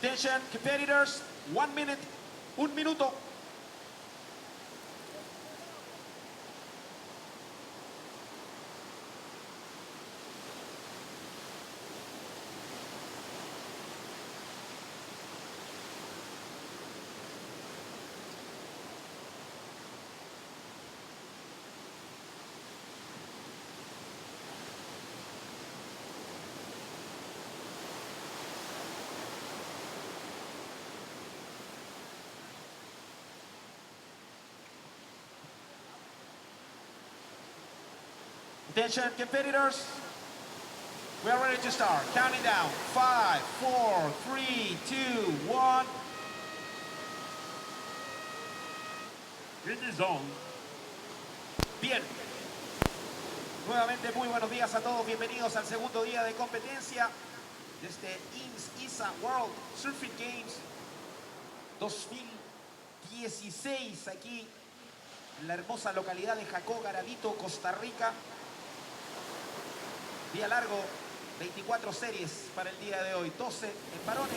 Attention, competitors, 1 minute, un minuto. Attention, competitors. We are ready to start. Counting down. 5, 4, 3, 2, 1. In the zone. Bien. Nuevamente muy buenos días a todos. Bienvenidos al segundo día de competencia de este IMSS-ISA World Surfing Games 2016 aquí en la hermosa localidad de Jacó, Garavito, Costa Rica. Día largo, 24 series para el día de hoy, 12 en varones.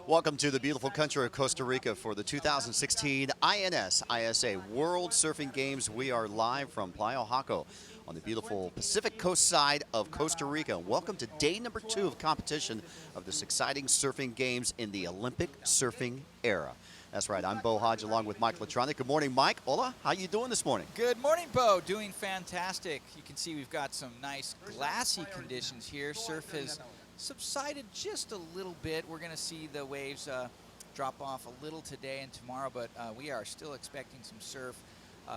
Welcome to the beautiful country of Costa Rica for the 2016 INS-ISA World Surfing Games. We are live from Playa Jaco on the beautiful Pacific coast side of Costa Rica. Welcome to day number 2 of competition of this exciting surfing games in the Olympic surfing era. That's right, I'm Bo Hodge along with Mike Latronic. Good morning, Mike. Hola, how you doing this morning? Good morning, Bo. Doing fantastic. You can see we've got some nice glassy conditions here. Surf has subsided just a little bit. We're going to see the waves drop off a little today and tomorrow, but we are still expecting some surf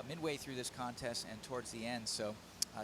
midway through this contest and towards the end. So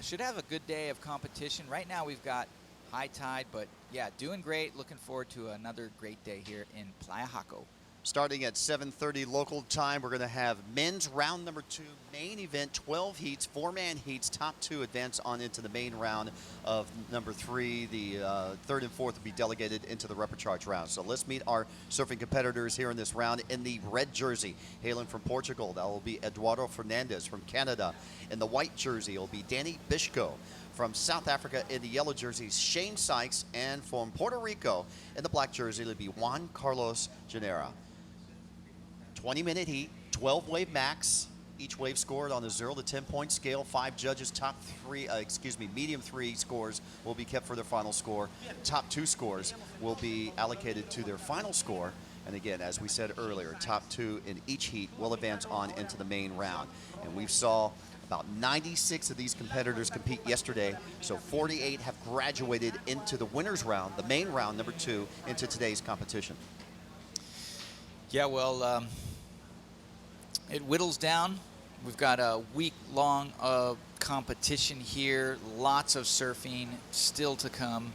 should have a good day of competition. Right now we've got high tide, but yeah, doing great. Looking forward to another great day here in Playa Jaco. Starting at 7:30 local time, we're going to have men's round number 2, main event, 12 heats, 4-man heats. Top 2 advance on into the main round of number 3. The third and fourth will be delegated into the repechage round. So let's meet our surfing competitors here in this round. In the red jersey, hailing from Portugal, that will be Eduardo Fernandez. From Canada, in the white jersey, it will be Danny Bishko. From South Africa, in the yellow jersey, Shane Sykes. And from Puerto Rico, in the black jersey, it will be Juan Carlos Genera. 20-minute heat, 12 wave max. Each wave scored on a 0 to 10-point scale. 5 judges, medium 3 scores will be kept for their final score. Top 2 scores will be allocated to their final score. And again, as we said earlier, top 2 in each heat will advance on into the main round. And we saw about 96 of these competitors compete yesterday, so 48 have graduated into the winner's round, the main round, number 2, into today's competition. Yeah, well, it whittles down. We've got a week long of competition here, lots of surfing still to come.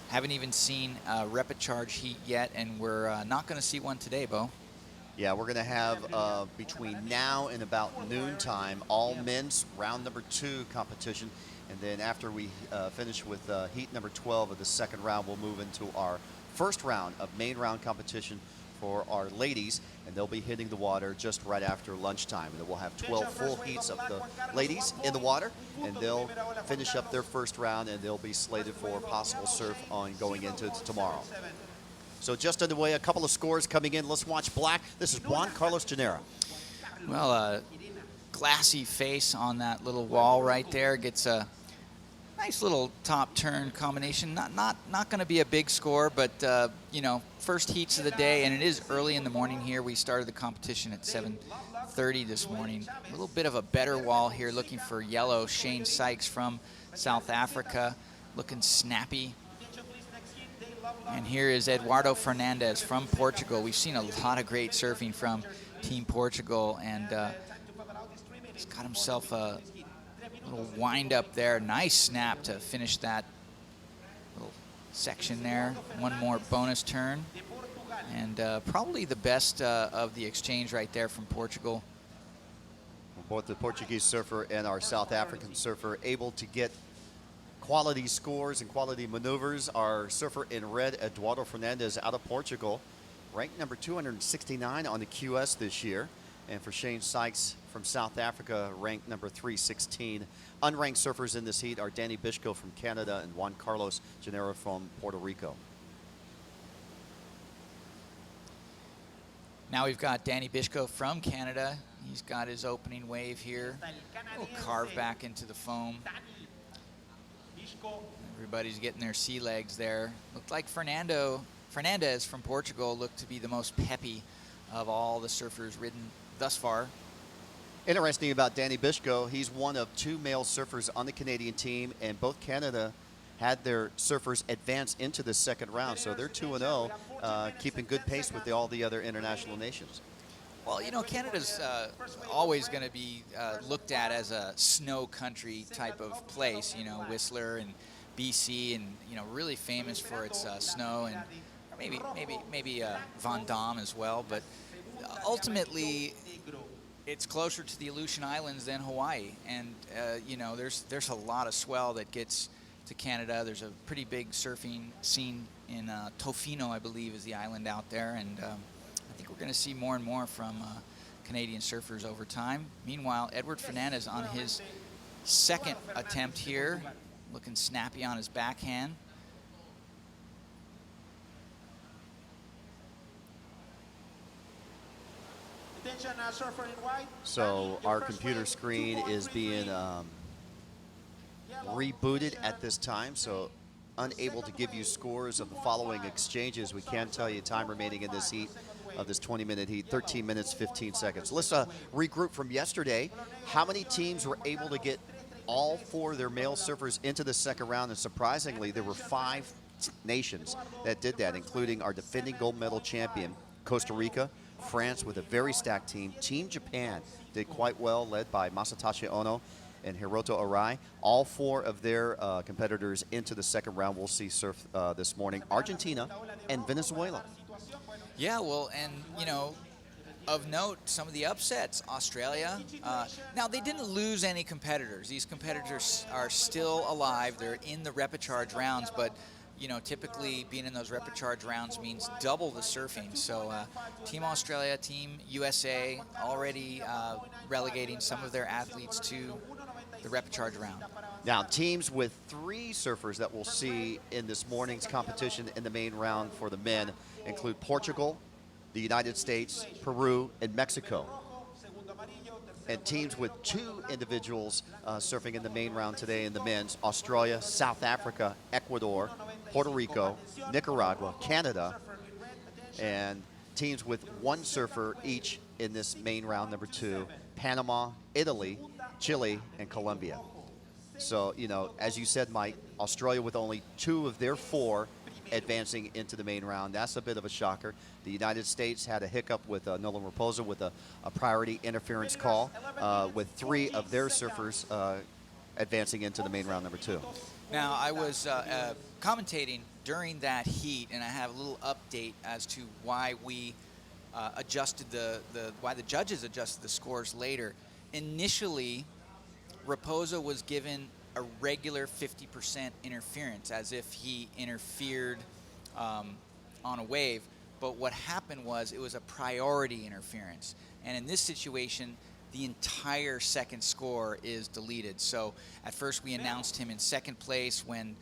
Haven't even seen a repechage heat yet, and we're not going to see one today, Bo. Yeah, we're going to have between now and about noontime all men's round number 2 competition, and then after we finish with heat number 12 of the second round, we'll move into our first round of main round competition for our ladies, and they'll be hitting the water just right after lunchtime. And then we'll have 12 full heats of the ladies in the water, and they'll finish up their first round, and they'll be slated for possible surf on going into tomorrow. So just underway, a couple of scores coming in. Let's watch black. This is Juan Carlos Genera. Well, glassy face on that little wall right there. Gets a nice little top turn combination. Not going to be a big score, but you know, first heats of the day, and it is early in the morning here. We started the competition at 7:30 this morning. A little bit of a better wall here, looking for yellow. Shane Sykes from South Africa, looking snappy. And here is Eduardo Fernandez from Portugal. We've seen a lot of great surfing from Team Portugal, and he's got himself a little wind up there. Nice snap to finish that little section there. One more bonus turn. And probably the best of the exchange right there from Portugal. Both the Portuguese surfer and our South African surfer able to get quality scores and quality maneuvers. Our surfer in red, Eduardo Fernandez, out of Portugal, ranked number 269 on the QS this year. And for Shane Sykes from South Africa, ranked number 316. Unranked surfers in this heat are Danny Bishko from Canada and Juan Carlos Gennaro from Puerto Rico. Now we've got Danny Bishko from Canada. He's got his opening wave here. A little carve back into the foam. Everybody's getting their sea legs there. Looked like Fernandez from Portugal looked to be the most peppy of all the surfers ridden thus far. Interesting about Danny Bishko, he's one of 2 male surfers on the Canadian team, and both Canada had their surfers advance into the second round, so they're 2-0, keeping good pace with all the other international nations. Well, you know, Canada's always going to be looked at as a snow country type of place. You know, Whistler and BC, and you know, really famous for its snow, and maybe Van Damme as well. But ultimately, it's closer to the Aleutian Islands than Hawaii, and you know, there's a lot of swell that gets to Canada. There's a pretty big surfing scene in Tofino, I believe, is the island out there, and I think we're going to see more and more from Canadian surfers over time. Meanwhile, Edward Fernandez on his second attempt here, looking snappy on his backhand. So our computer screen is being rebooted at this time, so unable to give you scores of the following exchanges. We can tell you time remaining in this heat, of this 20-minute heat, 13 minutes, 15 seconds. Let's regroup from yesterday. How many teams were able to get all 4 of their male surfers into the second round? And surprisingly, there were 5 nations that did that, including our defending gold medal champion, Costa Rica, France with a very stacked team. Team Japan did quite well, led by Masatachi Ono and Hiroto Arai. All 4 of their competitors into the second round we'll see surf this morning. Argentina and Venezuela. Yeah, well, and you know, of note, some of the upsets. Australia. Now, they didn't lose any competitors. These competitors are still alive. They're in the repecharge rounds, but you know, typically being in those repecharge rounds means double the surfing. So Team Australia, Team USA already relegating some of their athletes to the repecharge round. Now, teams with 3 surfers that we'll see in this morning's competition in the main round for the men include Portugal, the United States, Peru, and Mexico. And teams with 2 individuals surfing in the main round today in the men's: Australia, South Africa, Ecuador, Puerto Rico, Nicaragua, Canada, and teams with 1 surfer each in this main round number 2: Panama, Italy, Chile, and Colombia. So, you know, as you said, Mike, Australia with only 2 of their 4 advancing into the main round. That's a bit of a shocker. The United States had a hiccup with Nolan Raposa with a priority interference call with 3 of their surfers advancing into the main round number 2. Now, I was commentating during that heat, and I have a little update as to why we adjusted why the judges adjusted the scores later. Initially, Raposa was given a regular 50% interference, as if he interfered on a wave. But what happened was it was a priority interference. And in this situation, the entire second score is deleted. So at first we announced him in second place. When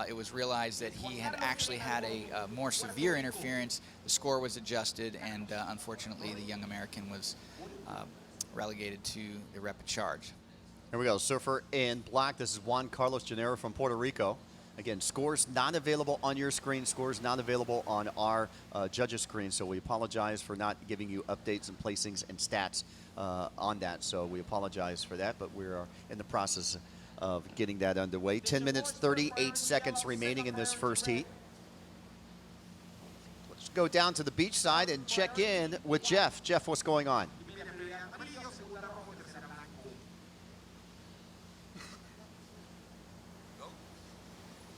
it was realized that he had actually had a more severe interference, the score was adjusted, and unfortunately the young American was relegated to the repecharge. Here we go, surfer in black. This is Juan Carlos Gennaro from Puerto Rico. Again, scores not available on your screen, scores not available on our judges' screen, so we apologize for not giving you updates and placings and stats on that. So we apologize for that, but we're in the process of getting that underway. 10 minutes, 38 seconds remaining in this first heat. Let's go down to the beach side and check in with Jeff. Jeff, what's going on?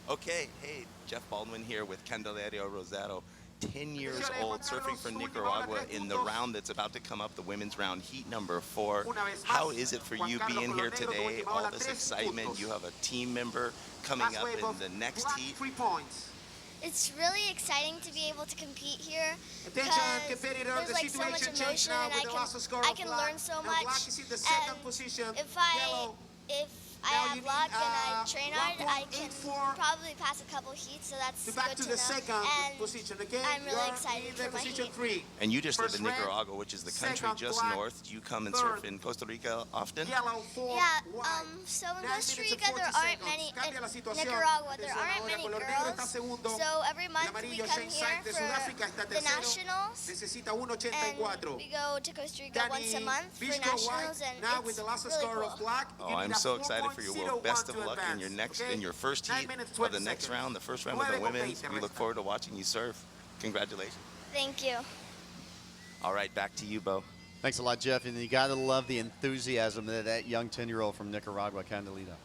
Okay, hey, Jeff Baldwin here with Candelario Rosado, 10 years old, surfing for Nicaragua in the round that's about to come up, the women's round, heat number 4. How is it for you being here today? All this excitement, you have a team member coming up in the next heat. It's really exciting to be able to compete here because there's like so much emotion and I can learn so much. And if I have luck and I train hard, I can probably pass a couple heats, so that's good to know. And I'm really excited for my heat. And you just live in Nicaragua, which is the country just north. Do you come and surf in Costa Rica often? Yeah, so in Costa Rica there aren't many, in Nicaragua there aren't many girls, so every month we come here for the nationals, and we go to Costa Rica once a month for nationals, and it's really cool. Oh, I'm so excited for you. Well, best of luck in your first heat of the next round, the first round with the women's. We look forward to watching you surf. Congratulations. Thank you. All right, back to you, Bo. Thanks a lot, Jeff. And you got to love the enthusiasm that that young 10-year-old from Nicaragua, Candelita.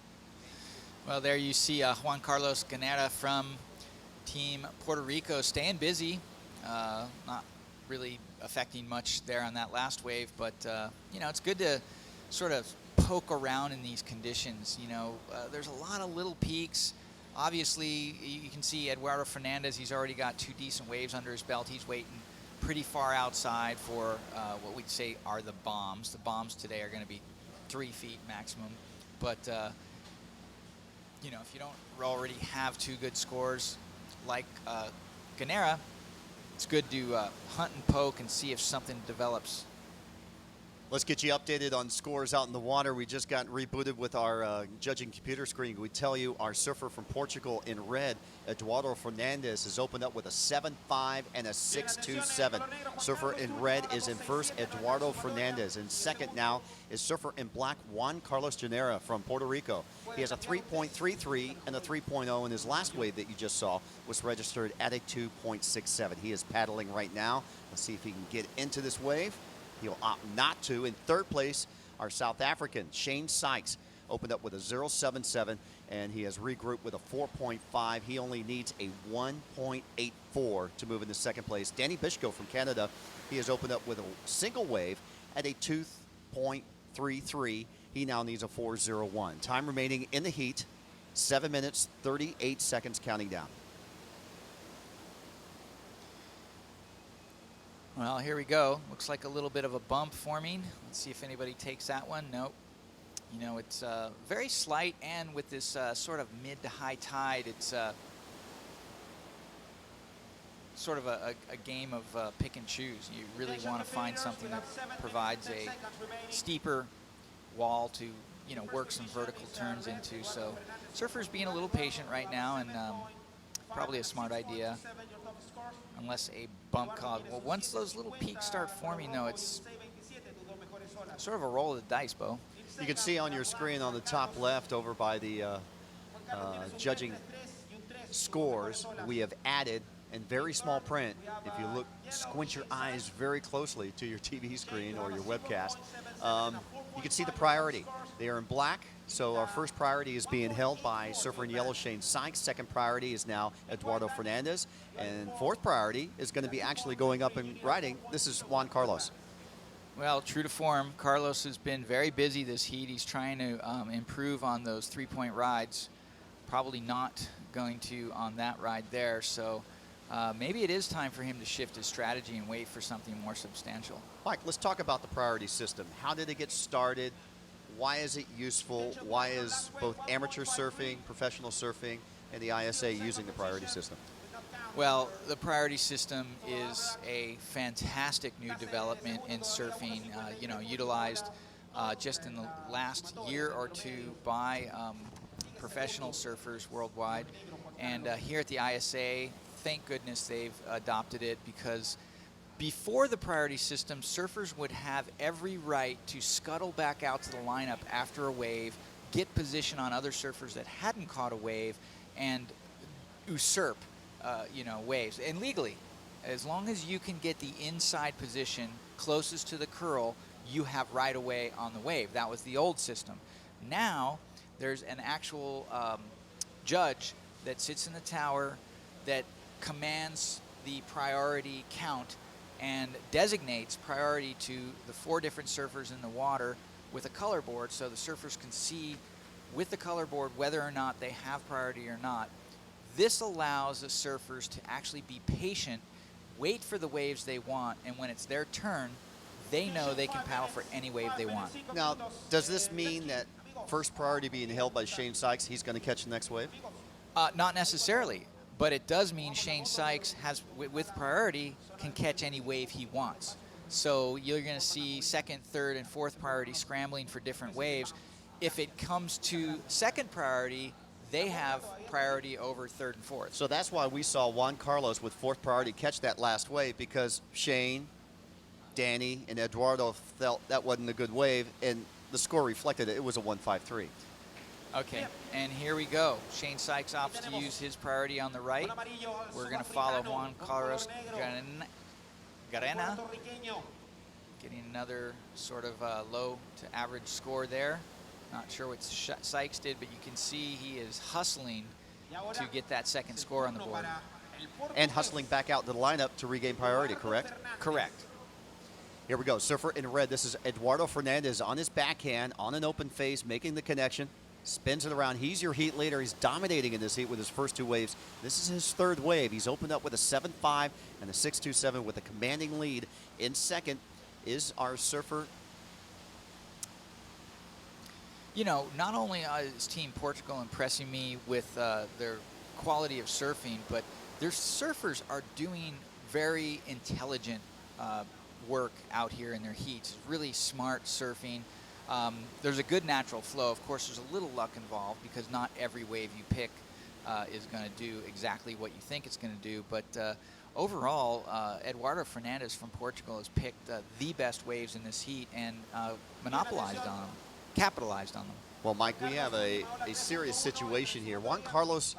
Well, there you see Juan Carlos Gennaro from Team Puerto Rico staying busy. Not really affecting much there on that last wave, but, you know, it's good to sort of poke around in these conditions. You know, there's a lot of little peaks. Obviously, you can see Eduardo Fernandez, he's already got 2 decent waves under his belt. He's waiting pretty far outside for what we'd say are the bombs. The bombs today are going to be 3 feet maximum. But, you know, if you don't already have 2 good scores like Gennaro, it's good to hunt and poke and see if something develops. Let's get you updated on scores out in the water. We just got rebooted with our judging computer screen. We tell you our surfer from Portugal in red, Eduardo Fernandez, has opened up with a 7.5 and a 6.27. Surfer in red is in first, Eduardo Fernandez. In second now is surfer in black, Juan Carlos Gennaro from Puerto Rico. He has a 3.33 and a 3.0, and his last wave that you just saw was registered at a 2.67. He is paddling right now. Let's see if he can get into this wave. He'll opt not to. In third place, our South African, Shane Sykes, opened up with a 0.77, and he has regrouped with a 4.5. He only needs a 1.84 to move into second place. Danny Bishko from Canada, he has opened up with a single wave at a 2.33. He now needs a 4.01. Time remaining in the heat, 7 minutes, 38 seconds counting down. Well, here we go. Looks like a little bit of a bump forming. Let's see if anybody takes that one. Nope. You know, it's very slight, and with this sort of mid to high tide, it's sort of a game of pick and choose. You really want to find something that provides a steeper wall to, you know, work some vertical turns into. So surfers being a little patient right now, and probably a smart idea. Unless a bump called. Well, once those little peaks start forming, though, it's sort of a roll of the dice, Bo. You can see on your screen on the top left over by the judging scores, we have added in very small print, if you look, squint your eyes very closely to your TV screen or your webcast, you can see the priority. They are in black, so our first priority is being held by surfer in yellow, Shane Sykes. Second priority is now Eduardo Fernandez. And fourth priority is going to be actually going up and riding. This is Juan Carlos. Well, true to form, Carlos has been very busy this heat. He's trying to improve on those 3-point rides. Probably not going to on that ride there. So maybe it is time for him to shift his strategy and wait for something more substantial. Mike, let's talk about the priority system. How did it get started? Why is it useful? Why is both amateur surfing, professional surfing, and the ISA using the priority system? Well, the priority system is a fantastic new development in surfing, you know, utilized just in the last year or two by professional surfers worldwide. And here at the ISA, thank goodness they've adopted it, because before the priority system, surfers would have every right to scuttle back out to the lineup after a wave, get position on other surfers that hadn't caught a wave, and usurp waves. And legally, as long as you can get the inside position closest to the curl, you have right of way on the wave. That was the old system. Now there's an actual judge that sits in the tower that commands the priority count and designates priority to the 4 different surfers in the water with a color board, so the surfers can see with the color board whether or not they have priority or not. This allows the surfers to actually be patient, wait for the waves they want, and when it's their turn, they know they can paddle for any wave they want. Now, does this mean that first priority being held by Shane Sykes, he's going to catch the next wave? Not necessarily, but it does mean Shane Sykes has, with priority, can catch any wave he wants. So you're going to see second, third, and fourth priority scrambling for different waves. If it comes to second priority, they have priority over third and fourth. So that's why we saw Juan Carlos with fourth priority catch that last wave, because Shane, Danny, and Eduardo felt that wasn't a good wave, and the score reflected it. It was a 1-5-3. Okay, and here we go. Shane Sykes opts to use his priority on the right. We're going to follow Juan Carlos Garena, getting another sort of low to average score there. Not sure what Sykes did, but you can see he is hustling to get that second score on the board. And hustling back out to the lineup to regain priority, correct? Correct. Here we go. Surfer in red. This is Eduardo Fernandez on his backhand, on an open face, making the connection. Spins it around. He's your heat leader. He's dominating in this heat with his first 2 waves. This is his 3rd wave. He's opened up with a 7.5 and a 6.27 with a commanding lead. In second is our surfer. You know, not only is Team Portugal impressing me with their quality of surfing, but their surfers are doing very intelligent work out here in their heats. Really smart surfing. There's a good natural flow. Of course, there's a little luck involved, because not every wave you pick is going to do exactly what you think it's going to do. But overall, Eduardo Fernandez from Portugal has picked the best waves in this heat and monopolized on them, capitalized on them. Well, Mike, we have a serious situation here. Juan Carlos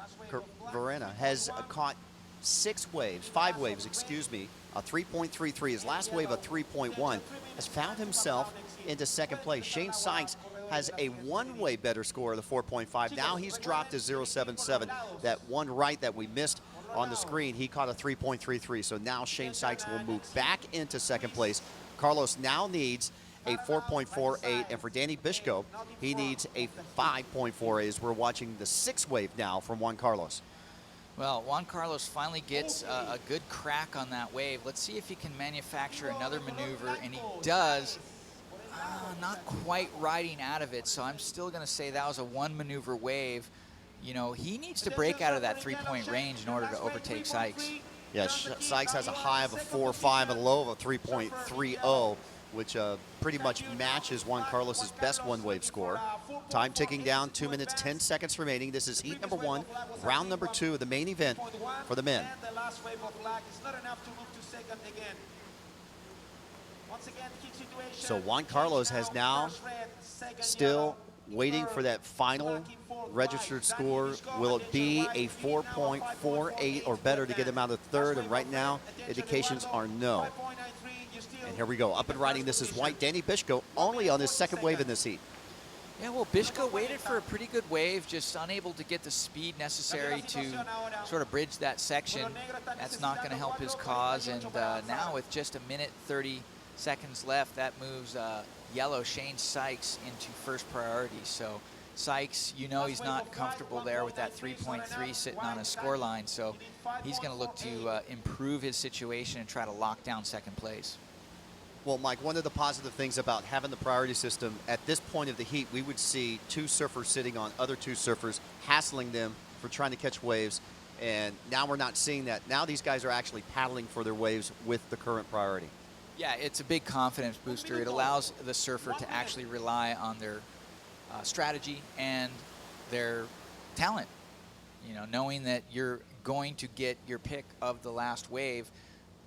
Verena has caught 5 waves, excuse me, a 3.33. His last wave, a 3.1, has found himself into second place. Shane Sykes has a 1-wave better score of the 4.5. Now he's dropped to 0.77. That one right that we missed on the screen, he caught a 3.33. So now Shane Sykes will move back into second place. Carlos now needs a 4.48, and for Danny Bishko, he needs a 5.48 as we're watching the 6th wave now from Juan Carlos. Well, Juan Carlos finally gets a good crack on that wave. Let's see if he can manufacture another maneuver, and he does. Not quite riding out of it, so I'm still going to say that was a 1-maneuver wave. You know, he needs to break out of that 3-point range in order to overtake Sykes. Yeah, Sykes has a high of a 4.5 and a low of a 3.30, which pretty much matches Juan Carlos's best 1-wave score. Time ticking down, 2 minutes, 10 seconds remaining. This is heat number 1, round number 2 of the main event for the men. So Juan Carlos has now still waiting for that final registered score. Will it be a 4.48 or better to get him out of third? And right now, indications are no. And here we go, up and riding. This is white. Danny Bishko only on his 2nd wave in this heat. Yeah, well, Bishko waited for a pretty good wave, just unable to get the speed necessary to sort of bridge that section. That's not going to help his cause. And now with just 1:30 seconds left, that moves yellow Shane Sykes into first priority. So Sykes, you know, he's not comfortable there with that 3.3 sitting on his score line. So he's going to look to improve his situation and try to lock down second place. Well, Mike, one of the positive things about having the priority system, at this point of the heat, we would see 2 surfers sitting on other 2 surfers, hassling them for trying to catch waves. And now we're not seeing that. Now these guys are actually paddling for their waves with the current priority. Yeah, it's a big confidence booster. It allows the surfer to actually rely on their strategy and their talent. You know, knowing that you're going to get your pick of the last wave,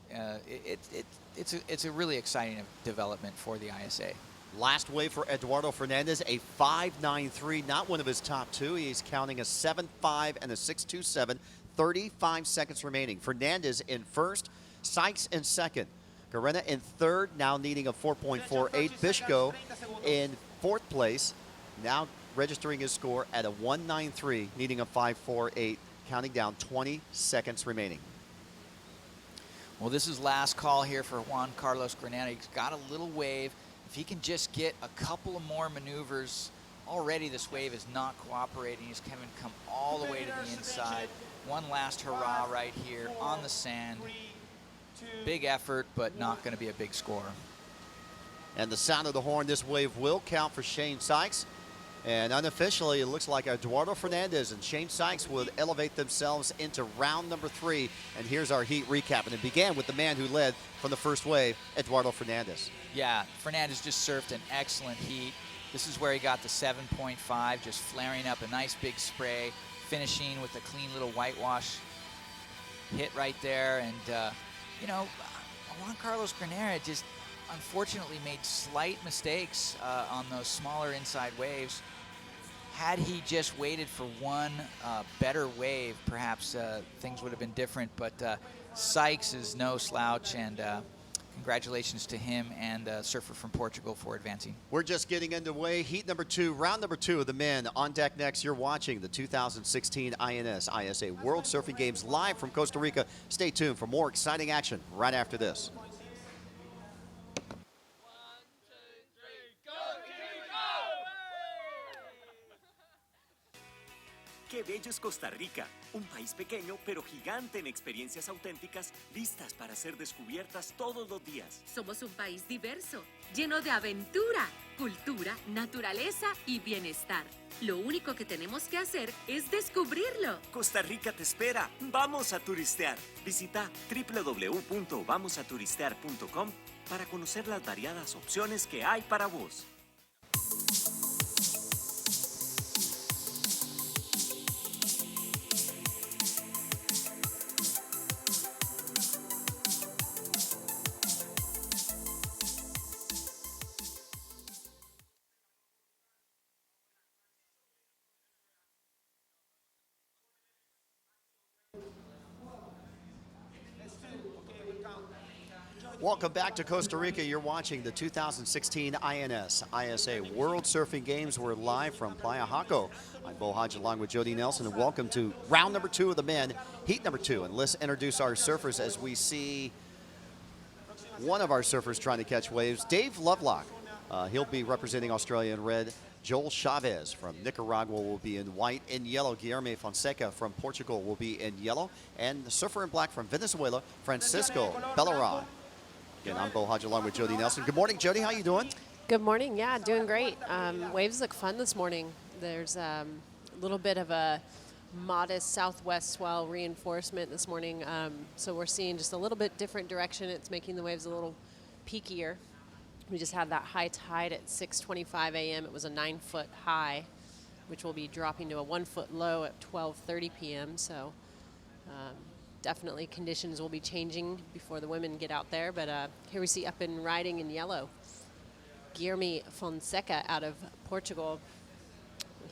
it's a really exciting development for the ISA. Last wave for Eduardo Fernandez, a 5.93, not one of his top two. He's counting a 7.5 and a 6.27, 35 seconds remaining. Fernandez in first, Sykes in second. Garena in third, now needing a 4.48. Bishko in fourth place, now registering his score at a 1.93, needing a 5.48, counting down 20 seconds remaining. Well, this is last call here for Juan Carlos Granada. He's got a little wave. If he can just get a couple of more maneuvers, already this wave is not cooperating. He's having to come all the way to the inside. One last hurrah right here on the sand. Big effort, but not going to be a big score. And the sound of the horn, this wave will count for Shane Sykes. And unofficially, it looks like Eduardo Fernandez and Shane Sykes would elevate themselves into round number 3. And here's our heat recap. And it began with the man who led from the first wave, Eduardo Fernandez. Yeah, Fernandez just surfed an excellent heat. This is where he got the 7.5, just flaring up a nice big spray, finishing with a clean little whitewash hit right there. And, you know, Juan Carlos Granada just unfortunately made slight mistakes on those smaller inside waves. Had he just waited for one better wave, perhaps things would have been different. But Sykes is no slouch, and congratulations to him and surfer from Portugal for advancing. We're just getting underway. Heat number 2, round number 2 of the men. On deck next, you're watching the 2016 INS ISA World Surfing Games live from Costa Rica. Stay tuned for more exciting action right after this. Qué bello es Costa Rica, un país pequeño pero gigante en experiencias auténticas listas para ser descubiertas todos los días. Somos un país diverso, lleno de aventura, cultura, naturaleza y bienestar. Lo único que tenemos que hacer es descubrirlo. Costa Rica te espera. ¡Vamos a turistear! Visita www.vamosaturistear.com para conocer las variadas opciones que hay para vos. Welcome back to Costa Rica. You're watching the 2016 INS ISA World Surfing Games. We're live from Playa Jaco. I'm Bo Hodge along with Jody Nelson, and welcome to round number 2 of the men, heat number 2. And let's introduce our surfers as we see one of our surfers trying to catch waves, Dave Lovelock. He'll be representing Australia in red. Joel Chavez from Nicaragua will be in white. In yellow, Guilherme Fonseca from Portugal will be in yellow. And the surfer in black from Venezuela, Francisco Bellarra. Again, I'm Bo Hodge along with Jody Nelson. Good morning, Jody. How you doing? Good morning. Yeah, doing great. Waves look fun this morning. There's a little bit of a modest southwest swell reinforcement this morning. So we're seeing just a little bit different direction. It's making the waves a little peakier. We just had that high tide at 6:25 a.m. It was a 9-foot high, which will be dropping to a 1-foot low at 12:30 p.m. So definitely conditions will be changing before the women get out there. But here we see up and riding in yellow, Guilherme Fonseca out of Portugal.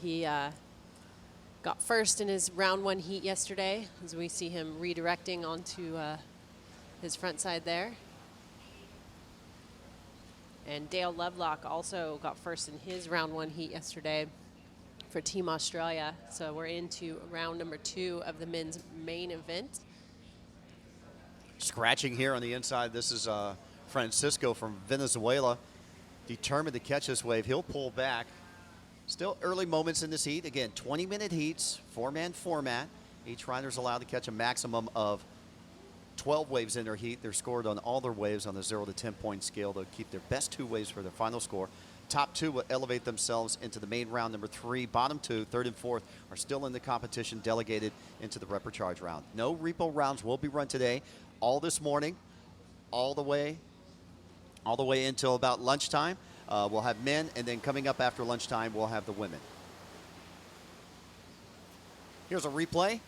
He got first in his round 1 heat yesterday, as we see him redirecting onto his front side there. And Dale Lovelock also got first in his round 1 heat yesterday for Team Australia. So we're into round number 2 of the men's main event. Scratching here on the inside. This is Francisco from Venezuela, determined to catch this wave. He'll pull back. Still early moments in this heat. Again, 20-minute heats, 4-man format. Each rider's allowed to catch a maximum of 12 waves in their heat. They're scored on all their waves on the 0 to 10-point scale. They'll keep their best 2 waves for their final score. Top 2 will elevate themselves into the main round number 3. Bottom 2, 3rd and 4th, are still in the competition, delegated into the Rep Recharge round. No repo rounds will be run today. All this morning, all the way all the way until about lunchtime. We'll have men, and then coming up after lunchtime, we'll have the women. Here's a replay.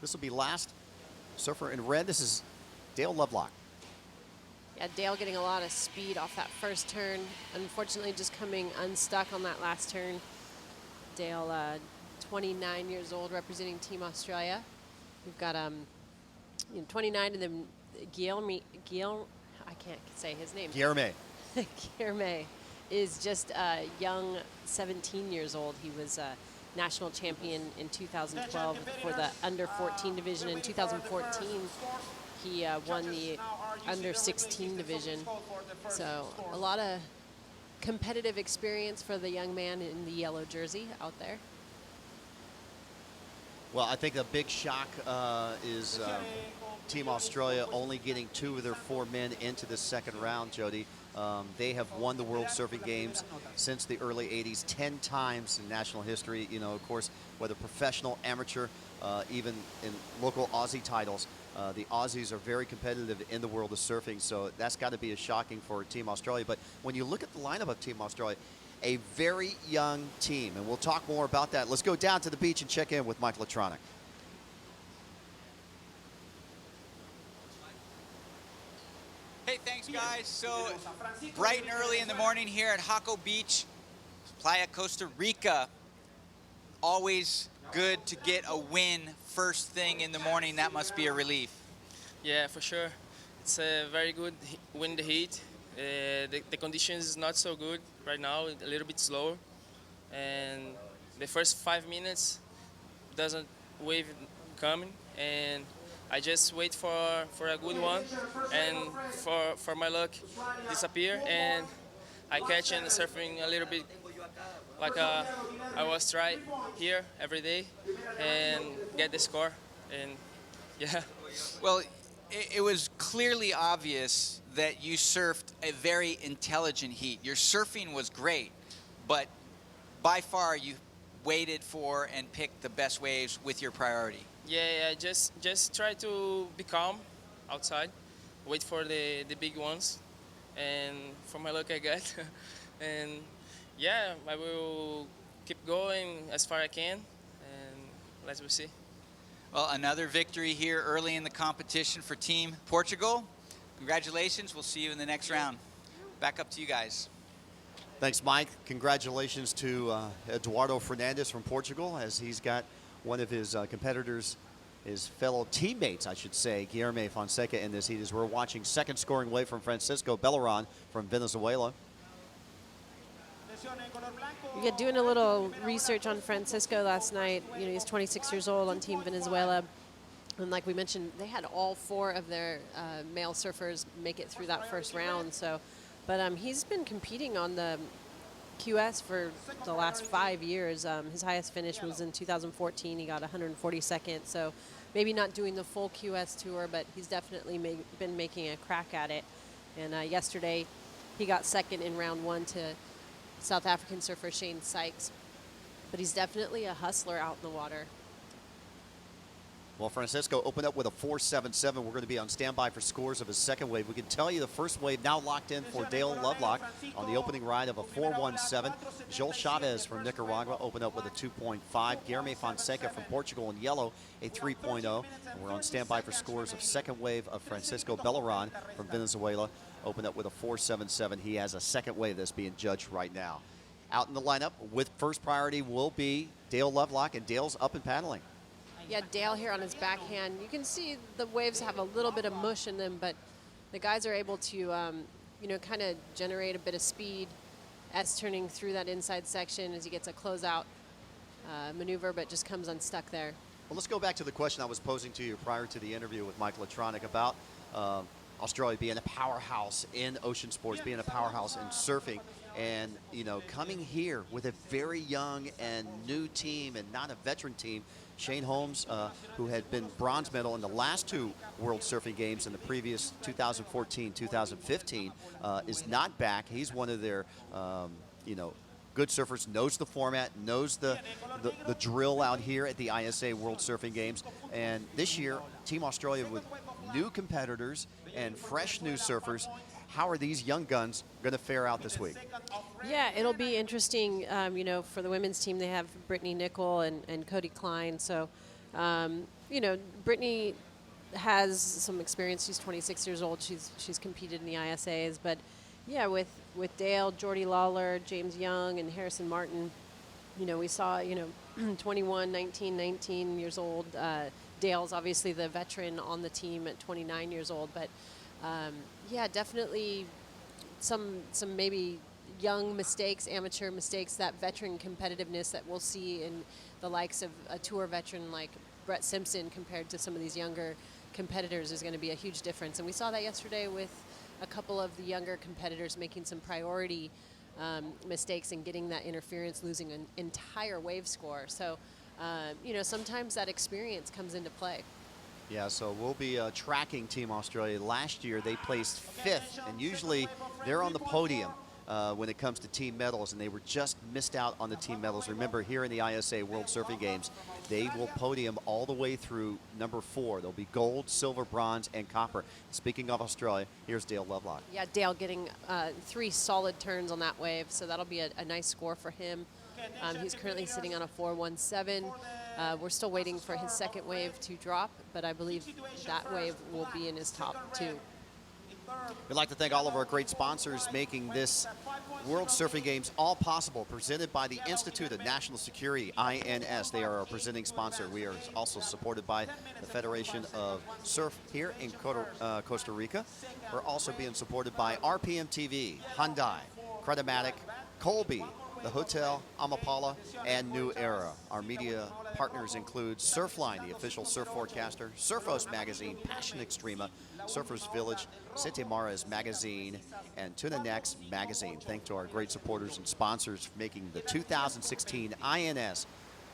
This will be last. Surfer in red, this is Dale Lovelock. Yeah, Dale getting a lot of speed off that first turn. Unfortunately, just coming unstuck on that last turn. Dale, 29 years old, representing Team Australia. We've got 29, and then Guilherme, I can't say his name. Guilherme. Guilherme is just a young 17 years old. He was national champion in 2012 for the under 14 division. In 2014, he won the under 16 division. So a lot of competitive experience for the young man in the yellow jersey out there. Well, I think the big shock is Team Australia only getting 2 of their 4 men into the second round, Jody. They have won the World Surfing Games since the early 80s 10 times in national history. You know, of course, whether professional, amateur, even in local Aussie titles, the Aussies are very competitive in the world of surfing, so that's got to be shocking for Team Australia. But when you look at the lineup of Team Australia, a very young team, and we'll talk more about that. Let's go down to the beach and check in with Mike Latronic. Hey, thanks, guys. So, bright and early in the morning here at Jaco Beach, Playa Costa Rica. Always good to get a win first thing in the morning. That must be a relief. Yeah, for sure. It's a very good wind heat. The conditions is not so good right now, a little bit slower. And the first 5 minutes doesn't wave coming, and I just wait for a good one, and for my luck disappear, and I catch and surfing a little bit like I was trying here every day and get the score, and yeah. Well, it was clearly obvious that you surfed a very intelligent heat. Your surfing was great, but by far you waited for and picked the best waves with your priority. Yeah, just try to be calm outside, wait for the big ones, and for my luck I got. And yeah, I will keep going as far as I can, and let's see. Well, another victory here early in the competition for Team Portugal. Congratulations. We'll see you in the next round. Back up to you guys. Thanks, Mike. Congratulations to Eduardo Fernandes from Portugal, as he's got one of his competitors, his fellow teammates, I should say, Guilherme Fonseca, in this heat, as we're watching second scoring wave from Francisco Belleran from Venezuela. Yeah, doing a little research on Francisco last night. You know, he's 26 years old on Team Venezuela. And like we mentioned, they had all 4 of their male surfers make it through that first round. So, but he's been competing on the QS for the last 5 years. His highest finish was in 2014. He got 142nd. So maybe not doing the full QS tour, but he's definitely been making a crack at it. And yesterday, he got second in round 1 to South African surfer Shane Sykes. But he's definitely a hustler out in the water. Well, Francisco opened up with a 4.77. We're going to be on standby for scores of his second wave. We can tell you the first wave now locked in for Dale Lovelock on the opening ride of a 4.17. Joel Chavez from Nicaragua opened up with a 2.5. Guilherme Fonseca from Portugal in yellow, a 3.0. And we're on standby for scores of second wave of Francisco Belleran from Venezuela, opened up with a 4.77. He has a second wave that's being judged right now. Out in the lineup with first priority will be Dale Lovelock, and Dale's up and paddling. Yeah, Dale here on his backhand. You can see the waves have a little bit of mush in them, but the guys are able to, you know, kind of generate a bit of speed as turning through that inside section as he gets a closeout maneuver, but just comes unstuck there. Well, let's go back to the question I was posing to you prior to the interview with Mike Latronic about Australia being a powerhouse in ocean sports, being a powerhouse in surfing, and, you know, coming here with a very young and new team and not a veteran team. Shane Holmes, who had been bronze medal in the last 2 World Surfing Games in the previous 2014-2015, is not back. He's one of their, you know, good surfers, knows the format, knows the drill out here at the ISA World Surfing Games. And this year, Team Australia with new competitors and fresh new surfers how are these young guns going to fare out this week? Yeah, it'll be interesting. You know, for the women's team, they have Brittany Nickel and Cody Klein. So, you know, Brittany has some experience. She's 26 years old. She's competed in the ISAs. But, yeah, with Dale, Jordy Lawler, James Young, and Harrison Martin, you know, we saw, you know, 21, 19 years old. Dale's obviously the veteran on the team at 29 years old. But, yeah, definitely some maybe young mistakes, amateur mistakes, that veteran competitiveness that we'll see in the likes of a tour veteran like Brett Simpson compared to some of these younger competitors is going to be a huge difference. And we saw that yesterday with a couple of the younger competitors making some priority mistakes and getting that interference, losing an entire wave score. So, you know, sometimes that experience comes into play. Yeah, so we'll be tracking Team Australia. Last year they placed 5th, and usually they're on the podium when it comes to team medals, and they were just missed out on the team medals. Remember, here in the ISA World Surfing Games, they will podium all the way through number 4. There'll be gold, silver, bronze, and copper. Speaking of Australia, here's Dale Lovelock. Yeah, Dale getting 3 solid turns on that wave, so that'll be a nice score for him. He's currently sitting on a 4.17. We're still waiting for his second wave to drop, but I believe that wave will be in his top 2. We'd like to thank all of our great sponsors making this World Surfing Games all possible, presented by the Institute of National Security, INS. They are our presenting sponsor. We are also supported by the Federation of Surf here in Costa Rica. We're also being supported by RPM TV, Hyundai, Credimatic, Colby, the Hotel Amapala, and New Era. Our media partners include Surfline, the official surf forecaster, Surfos Magazine, Passion Extrema, Surfers Village, Sete Maras Magazine, and Tuna Next Magazine. Thanks to our great supporters and sponsors for making the 2016 INS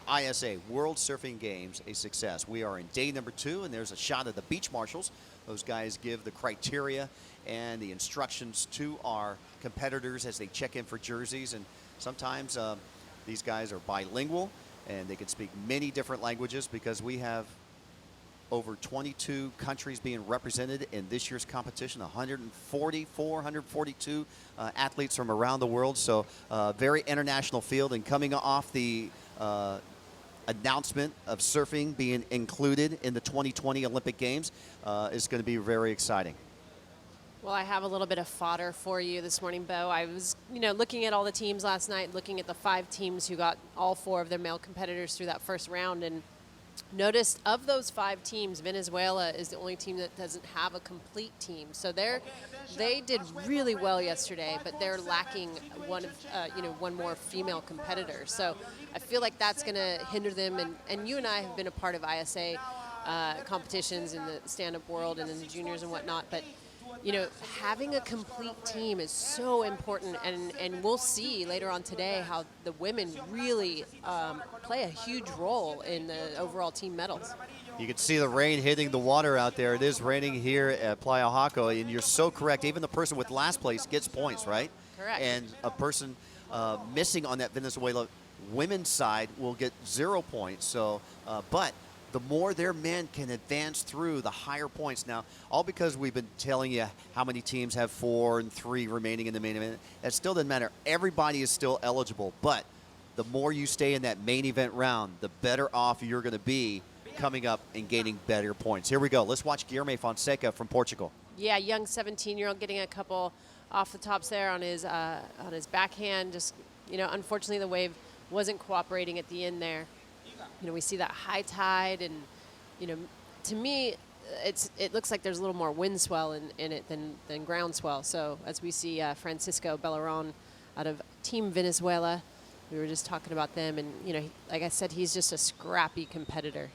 ISA World Surfing Games a success. We are in day number 2, and there's a shot of the beach marshals. Those guys give the criteria and the instructions to our competitors as they check in for jerseys, and sometimes these guys are bilingual and they can speak many different languages because we have over 22 countries being represented in this year's competition, 142 athletes from around the world. So very international field, and coming off the announcement of surfing being included in the 2020 Olympic Games is going to be very exciting. Well, I have a little bit of fodder for you this morning, Bo. I was, you know, looking at all the teams last night, looking at the 5 teams who got all 4 of their male competitors through that first round, and noticed of those 5 teams, Venezuela is the only team that doesn't have a complete team. So they did really well yesterday, but they're lacking one more female competitor. So I feel like that's going to hinder them. And you and I have been a part of ISA competitions in the stand-up world and in the juniors and whatnot, but you know, having a complete team is so important, and we'll see later on today how the women really play a huge role in the overall team medals. You can see the rain hitting the water out there. It is raining here at Playa Jaco, and you're so correct. Even the person with last place gets points, right? Correct. And a person missing on that Venezuela women's side will get 0 points. So, but the more their men can advance through, the higher points. Now, all because we've been telling you how many teams have 4 and 3 remaining in the main event. That still doesn't matter. Everybody is still eligible, but the more you stay in that main event round, the better off you're going to be coming up and gaining better points. Here we go. Let's watch Guilherme Fonseca from Portugal. Yeah, young 17-year-old getting a couple off the tops there on his backhand. Just, you know, unfortunately the wave wasn't cooperating at the end there. You know, we see that high tide, and, you know, to me, it looks like there's a little more wind swell in it than ground swell. So as we see Francisco Belleron out of Team Venezuela, we were just talking about them, and, you know, like I said, he's just a scrappy competitor.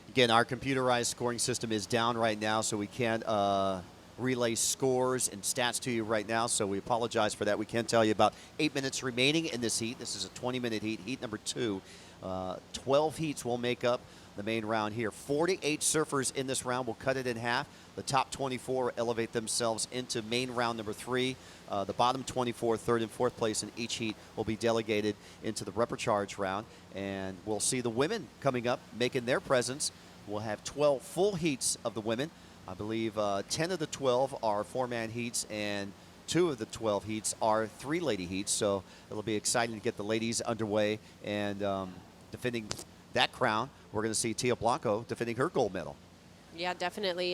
Again, our computerized scoring system is down right now, so we can't relay scores and stats to you right now, so we apologize for that. We can tell you about 8 minutes remaining in this heat. This is a 20-minute heat, heat number 2. 12 heats will make up the main round here. 48 surfers in this round. We'll cut it in half. The top 24 elevate themselves into main round number 3. The bottom 24, 3rd and 4th place in each heat will be delegated into the repechage round. And we'll see the women coming up, making their presence. We'll have 12 full heats of the women. I believe 10 of the 12 are 4-man heats, and 2 of the 12 heats are 3 lady heats, so it'll be exciting to get the ladies underway and defending that crown. We're going to see Tia Blanco defending her gold medal. Yeah, definitely.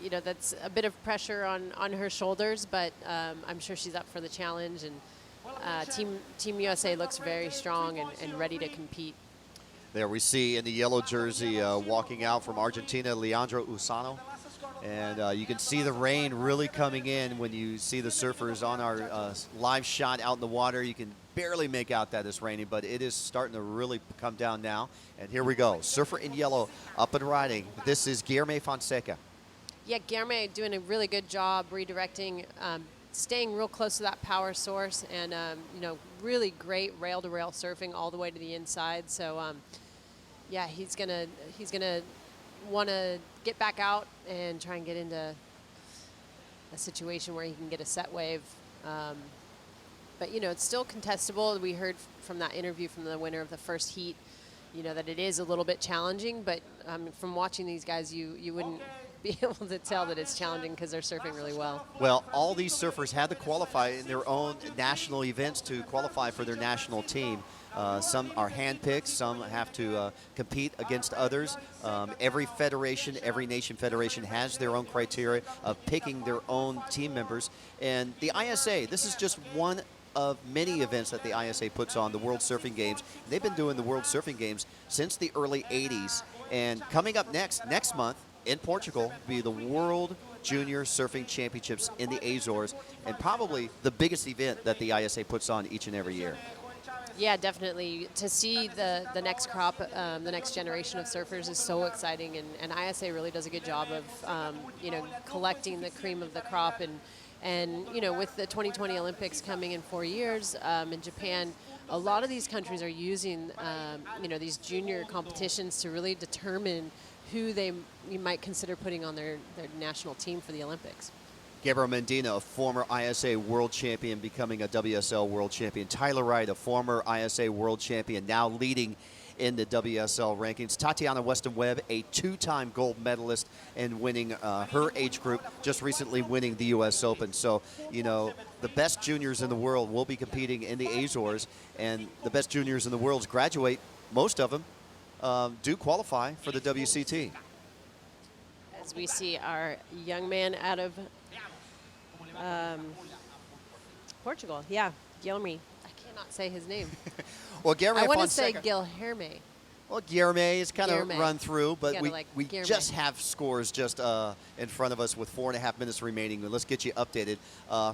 You know, that's a bit of pressure on her shoulders, but I'm sure she's up for the challenge. And Team USA looks very strong and ready to compete. There we see in the yellow jersey walking out from Argentina, Leandro Usano. And you can see the rain really coming in when you see the surfers on our live shot out in the water. You can barely make out that it's raining, but it is starting to really come down now. And here we go. Surfer in yellow up and riding. This is Guilherme Fonseca. Yeah, Guilherme doing a really good job redirecting, staying real close to that power source, and you know, really great rail-to-rail surfing all the way to the inside. So yeah, he's gonna want to get back out and try and get into a situation where he can get a set wave. But, you know, it's still contestable. We heard from that interview from the winner of the first heat, you know, that it is a little bit challenging. But from watching these guys, you wouldn't be able to tell that it's challenging because they're surfing really well. Well, all these surfers had to qualify in their own national events to qualify for their national team. Some are handpicked, some have to compete against others. Every federation, every nation federation has their own criteria of picking their own team members. And the ISA, this is just one of many events that the ISA puts on, the World Surfing Games. They've been doing the World Surfing Games since the early 80s. And coming up next month in Portugal, will be the World Junior Surfing Championships in the Azores, and probably the biggest event that the ISA puts on each and every year. Yeah, definitely. To see the next crop, the next generation of surfers is so exciting, and ISA really does a good job of, you know, collecting the cream of the crop. And you know, with the 2020 Olympics coming in 4 years in Japan, a lot of these countries are using, you know, these junior competitions to really determine who you might consider putting on their national team for the Olympics. Gabriel Mendina, a former ISA world champion, becoming a WSL world champion. Tyler Wright, a former ISA world champion, now leading in the WSL rankings. Tatiana Weston-Webb, a 2-time gold medalist and winning her age group, just recently winning the U.S. Open. So, you know, the best juniors in the world will be competing in the Azores, and the best juniors in the world graduate, most of them, do qualify for the WCT. As we see our young man out of Portugal, yeah, Guilherme. I cannot say his name. Well, Guilherme I want to Fonseca. say Guilherme. Well, Guilherme is kind of run through, but we Guilherme. just have scores just in front of us with 4.5 minutes remaining. Let's get you updated.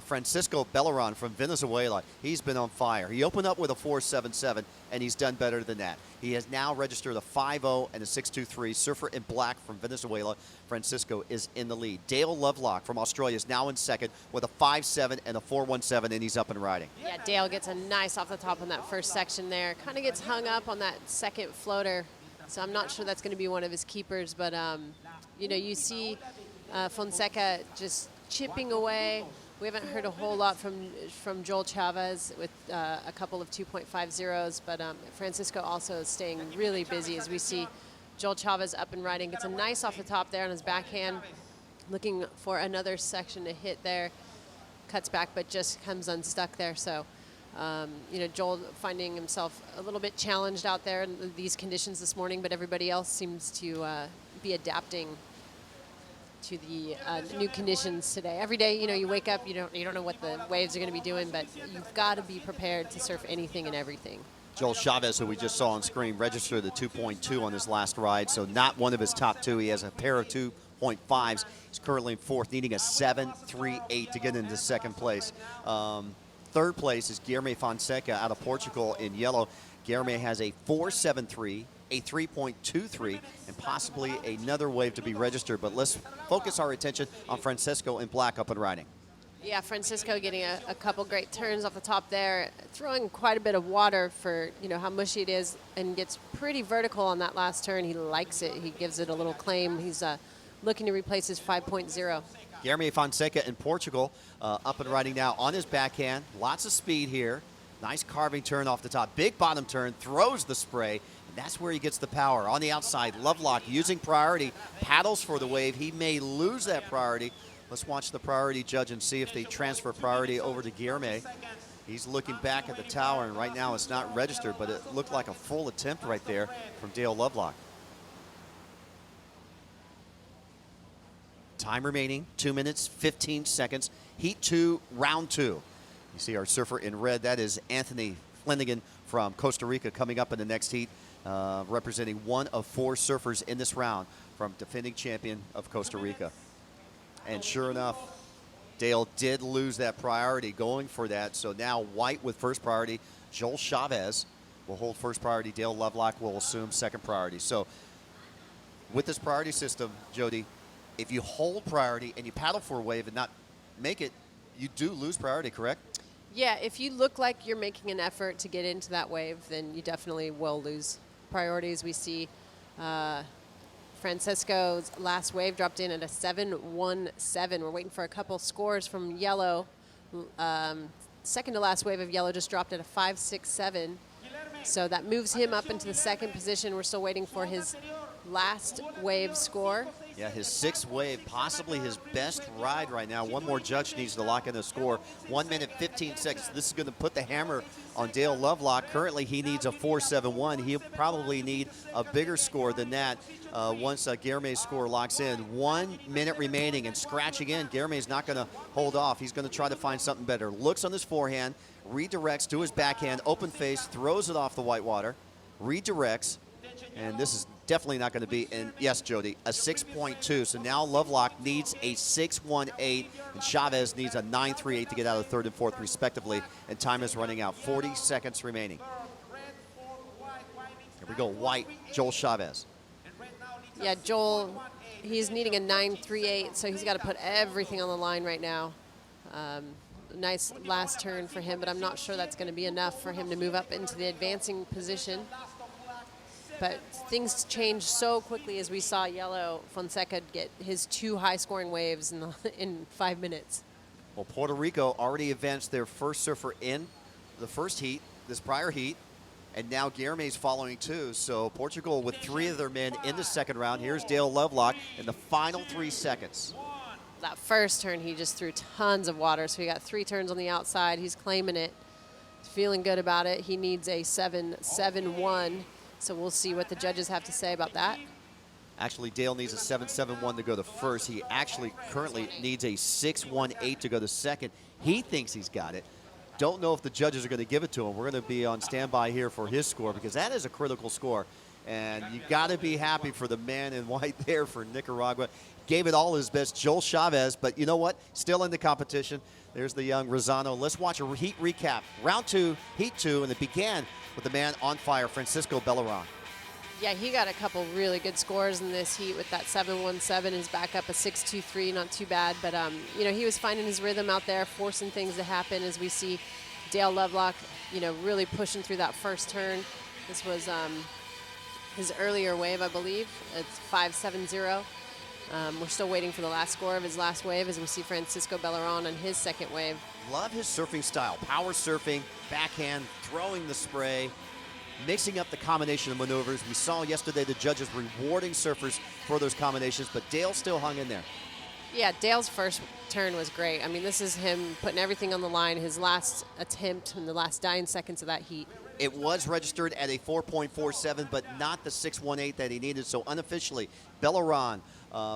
Francisco Belleron from Venezuela, he's been on fire. He opened up with a 4.77, and he's done better than that. He has now registered a 5.0 and a 6.23. Surfer in black from Venezuela, Francisco, is in the lead. Dale Lovelock from Australia is now in second with a 5.7 and a 4.17, and he's up and riding. Yeah, Dale gets a nice off the top on that first section there. Kind of gets hung up on that second floater, so I'm not sure that's going to be one of his keepers. But, you know, you see Fonseca just chipping away. We haven't heard a whole lot from Joel Chavez with a couple of 2.50s, but Francisco also is staying really busy as we see Joel Chavez up and riding. Gets a nice off the top there on his backhand, looking for another section to hit there. Cuts back, but just comes unstuck there. So, you know, Joel finding himself a little bit challenged out there in these conditions this morning, but everybody else seems to be adapting to the new conditions today. Every day, you know, you wake up, you don't know what the waves are going to be doing, but you've got to be prepared to surf anything and everything. Joel Chavez, who we just saw on screen, registered the 2.2 on his last ride, so not one of his top two. He has a pair of 2.5s. He's currently in fourth, needing a 7.38 to get into second place. Third place is Guilherme Fonseca out of Portugal in yellow. Guilherme has a 4.73, a 3.23, and possibly another wave to be registered. But let's focus our attention on Francisco in black up and riding. Yeah, Francisco getting a couple great turns off the top there, throwing quite a bit of water for, you know, how mushy it is, and gets pretty vertical on that last turn. He likes it. He gives it a little claim. He's looking to replace his 5.0. Guilherme Fonseca in Portugal, up and riding now on his backhand. Lots of speed here. Nice carving turn off the top. Big bottom turn, throws the spray. And that's where he gets the power. On the outside, Lovelock using priority, paddles for the wave. He may lose that priority, Let's watch the priority judge and see if they transfer priority over to Guilherme. He's looking back at the tower, and right now it's not registered, but it looked like a full attempt right there from Dale Lovelock. Time remaining, 2 minutes, 15 seconds. Heat 2, round 2. You see our surfer in red. That is Anthony Flanagan from Costa Rica coming up in the next heat, representing one of 4 surfers in this round from defending champion of Costa Rica. And sure enough, Dale did lose that priority going for that. So now White with first priority. Joel Chavez will hold first priority. Dale Lovelock will assume second priority. So with this priority system, Jody, if you hold priority and you paddle for a wave and not make it, you do lose priority, correct? Yeah, if you look like you're making an effort to get into that wave, then you definitely will lose priorities. We see Francisco's last wave dropped in at a 7-1-7. We're waiting for a couple scores from Yellow. Second to last wave of Yellow just dropped at a 5-6-7. So that moves him up into the second position. We're still waiting for his last wave score. Yeah, his 6th wave, possibly his best ride right now. One more judge needs to lock in the score. 1 minute, 15 seconds. This is going to put the hammer on Dale Lovelock. Currently, he needs a 4.71. He'll probably need a bigger score than that once Guilherme's score locks in. 1 minute remaining and scratching in. Guilherme's not going to hold off. He's going to try to find something better. Looks on his forehand, redirects to his backhand, open face, throws it off the whitewater, redirects, and this is definitely not going to be, and yes, Jody, a 6.2. So now Lovelock needs a 6.18, and Chavez needs a 9.38 to get out of third and fourth, respectively. And time is running out. 40 seconds remaining. Here we go. White, Joel Chavez. Yeah, Joel, he's needing a 9.38, so he's got to put everything on the line right now. Nice last turn for him, but I'm not sure that's going to be enough for him to move up into the advancing position. But things change so quickly as we saw Yellow Fonseca get his 2 high-scoring waves in 5 minutes. Well, Puerto Rico already advanced their first surfer in the first heat, this prior heat, and now Guilherme's following too. So Portugal with 3 of their men in the second round. Here's Dale Lovelock in the final 3 seconds. That first turn, he just threw tons of water, so he got 3 turns on the outside. He's claiming it, feeling good about it. He needs a 7.71. So we'll see what the judges have to say about that. Actually, Dale needs a 7.71 to go to first. He actually currently needs a 6.18 to go to second. He thinks he's got it. Don't know if the judges are going to give it to him. We're going to be on standby here for his score because that is a critical score. And you got to be happy for the man in white there for Nicaragua. Gave it all his best, Joel Chavez, but you know what? Still in the competition. There's the young Rosano. Let's watch a heat recap. Round 2, heat 2, and it began with the man on fire, Francisco Belleran. Yeah, he got a couple really good scores in this heat with that 7.17. His back up a 6.23, not too bad. But, you know, he was finding his rhythm out there, forcing things to happen as we see Dale Lovelock, you know, really pushing through that first turn. This was his earlier wave, I believe. It's 5.70. We're still waiting for the last score of his last wave as we see Francisco Belleran on his second wave. Love his surfing style. Power surfing, backhand, throwing the spray, mixing up the combination of maneuvers. We saw yesterday the judges rewarding surfers for those combinations, but Dale still hung in there. Yeah, Dale's first turn was great. I mean, this is him putting everything on the line, his last attempt in the last 9 seconds of that heat. It was registered at a 4.47, but not the 6.18 that he needed. So unofficially, Belleran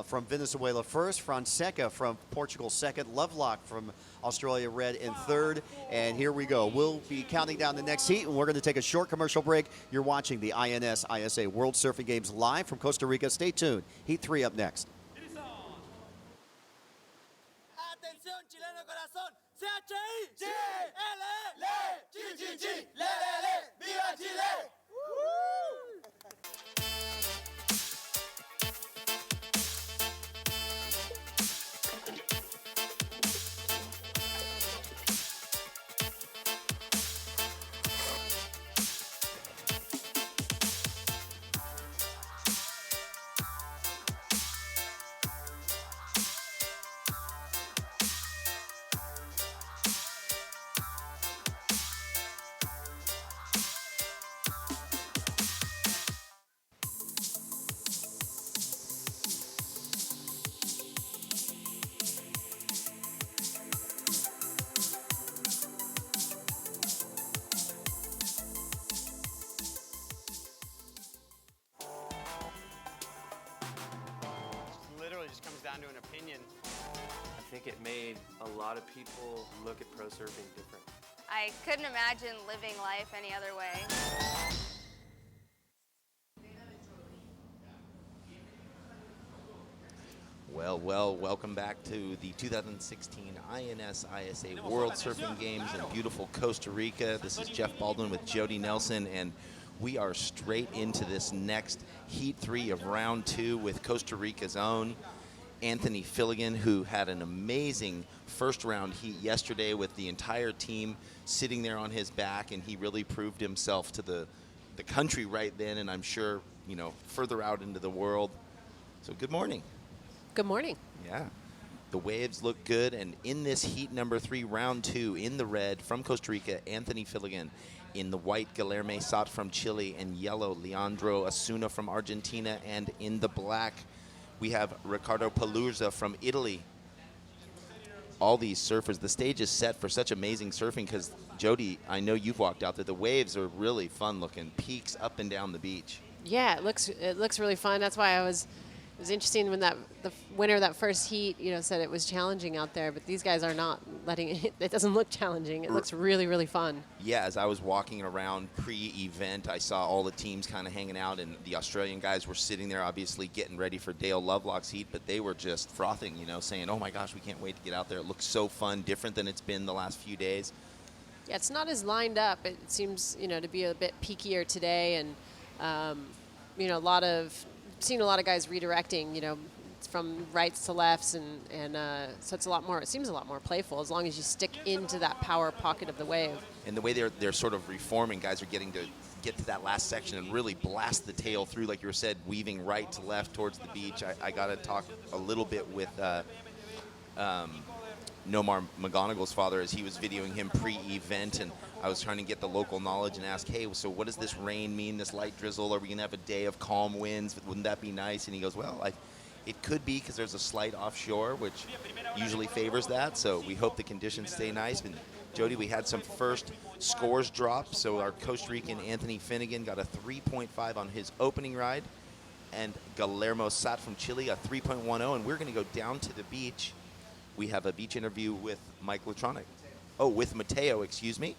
from Venezuela first, Fonseca from Portugal second, Lovelock from Australia red in third. And here we go. We'll be counting down the next heat, and we're going to take a short commercial break. You're watching the INS ISA World Surfing Games live from Costa Rica. Stay tuned. Heat 3 up next. Atención, chileno corazón, CHI, Chile, L, G, viva Chile. down to an opinion. I think it made a lot of people look at pro surfing different. I couldn't imagine living life any other way. Well, welcome back to the 2016 INS ISA World Surfing Games in beautiful Costa Rica. This is Jeff Baldwin with Jody Nelson, and we are straight into this next Heat 3 of Round 2 with Costa Rica's own Anthony Filligan, who had an amazing first round heat yesterday with the entire team sitting there on his back, and he really proved himself to the country right then, and I'm sure, you know, further out into the world. So good morning. Good morning. Yeah. The waves look good, and in this heat number 3, round 2, in the red from Costa Rica, Anthony Filligan. In the white, Guilherme Sat from Chile, and yellow, Leandro Asuna from Argentina, and in the black, we have Ricardo Palurza from Italy. All these surfers, the stage is set for such amazing surfing because, Jody, I know you've walked out there. The waves are really fun looking, peaks up and down the beach. Yeah, it looks really fun. That's why it was interesting when the winner of that first heat, you know, said it was challenging out there, but these guys are not letting it. It doesn't look challenging. It looks really, really fun. Yeah, as I was walking around pre-event, I saw all the teams kind of hanging out, and the Australian guys were sitting there, obviously getting ready for Dale Lovelock's heat, but they were just frothing, you know, saying, "Oh my gosh, we can't wait to get out there. It looks so fun, different than it's been the last few days." Yeah, it's not as lined up. It seems, you know, to be a bit peakier today, and you know, seen a lot of guys redirecting, you know, from rights to lefts, and so it's a lot more. It seems a lot more playful as long as you stick into that power pocket of the wave. And the way they're sort of reforming, guys are getting to get to that last section and really blast the tail through, like you said, weaving right to left towards the beach. I got to talk a little bit with Nomar McGonagall's father as he was videoing him pre-event, and I was trying to get the local knowledge and ask, hey, so what does this rain mean, this light drizzle? Are we going to have a day of calm winds? Wouldn't that be nice? And he goes, well, it could be because there's a slight offshore, which usually favors that, so we hope the conditions stay nice. And Jody, we had some first scores drop, so our Costa Rican Anthony Finnegan got a 3.5 on his opening ride, and Guillermo Sat from Chile a 3.10, and we're going to go down to the beach. We have a beach interview with Mike Latronic. Oh, with Mateo, excuse me.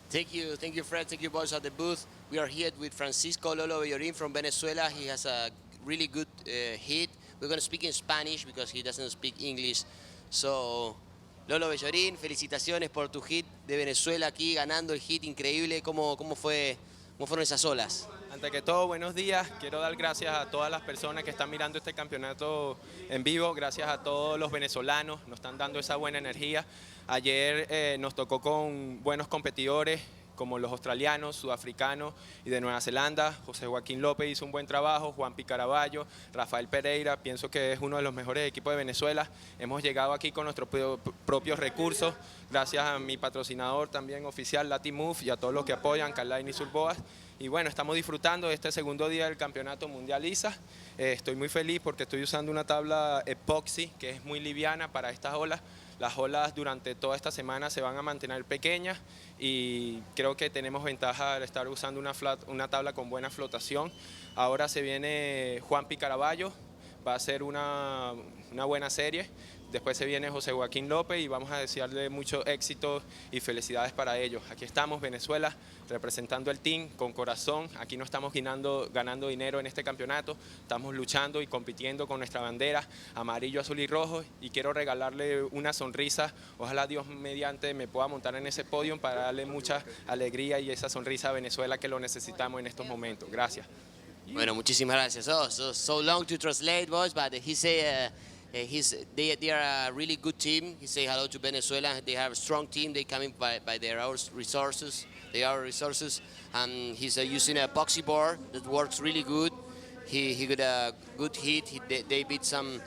Thank you, Fred. Thank you, boys, at the booth. We are here with Francisco Lolo Bellorin from Venezuela. He has a really good hit. We're going to speak in Spanish because he doesn't speak English. So, Lolo Bellorin, felicitaciones por tu hit de Venezuela aquí, ganando el hit increíble. ¿Cómo fueron esas olas? Antes que todo, buenos días. Quiero dar gracias a todas las personas que están mirando este campeonato en vivo. Gracias a todos los venezolanos, nos están dando esa buena energía. Ayer nos tocó con buenos competidores como los australianos, sudafricanos y de Nueva Zelanda. José Joaquín López hizo un buen trabajo, Juan Caraballo, Rafael Pereira, pienso que es uno de los mejores equipos de Venezuela. Hemos llegado aquí con nuestros propios recursos, gracias a mi patrocinador también oficial, Latimove, y a todos los que apoyan, Carline y Surboas. Y bueno, estamos disfrutando de este segundo día del Campeonato Mundial ISA. Estoy muy feliz porque estoy usando una tabla epoxi que es muy liviana para estas olas. Las olas durante toda esta semana se van a mantener pequeñas y creo que tenemos ventaja al estar usando una tabla con buena flotación. Ahora se viene Juan Caraballo, va a ser una buena serie. Después se viene José Joaquín López y vamos a desearle mucho éxito y felicidades para ellos. Aquí estamos, Venezuela, representando el team con corazón. Aquí no estamos ganando dinero en este campeonato, estamos luchando y compitiendo con nuestra bandera amarillo, azul y rojo, y quiero regalarle una sonrisa. Ojalá Dios mediante me pueda montar en ese podio para darle mucha alegría y esa sonrisa a Venezuela que lo necesitamos en estos momentos. Gracias. Bueno, muchísimas gracias. So long to translate, boys, but he say they are a really good team. He say hello to Venezuela. They have a strong team. They come in by their own resources. They are resources, and he's using a epoxy board that works really good. He got a good hit. They beat some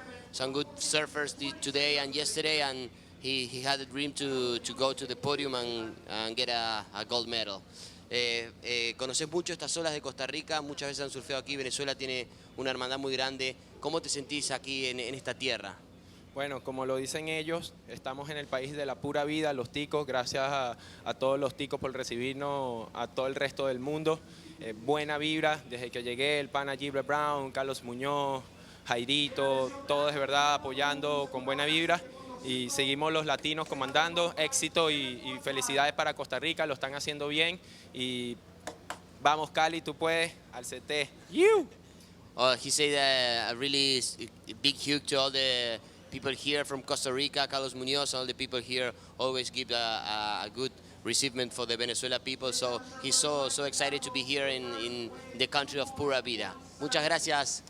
good surfers today and yesterday, and he had a dream to go to the podium and get a gold medal. Conoces mucho estas olas de Costa Rica, muchas veces han surfeado aquí. Venezuela tiene una hermandad muy grande. ¿Cómo te sentís aquí en esta tierra? Bueno, como lo dicen ellos, estamos en el país de la pura vida, los ticos. Gracias a todos los ticos por recibirnos, a todo el resto del mundo. Buena vibra, desde que llegué, el pana Gibre Brown, Carlos Muñoz, Jairito, todos de verdad apoyando con buena vibra. Y seguimos los latinos comandando, éxito y felicidades para Costa Rica, lo están haciendo bien. Y vamos Cali, tú puedes, al CT. You. He said a really big hug to all the people here from Costa Rica, Carlos Munoz, all the people here always give a good receivement for the Venezuela people. So he's so excited to be here in the country of Pura Vida. Muchas gracias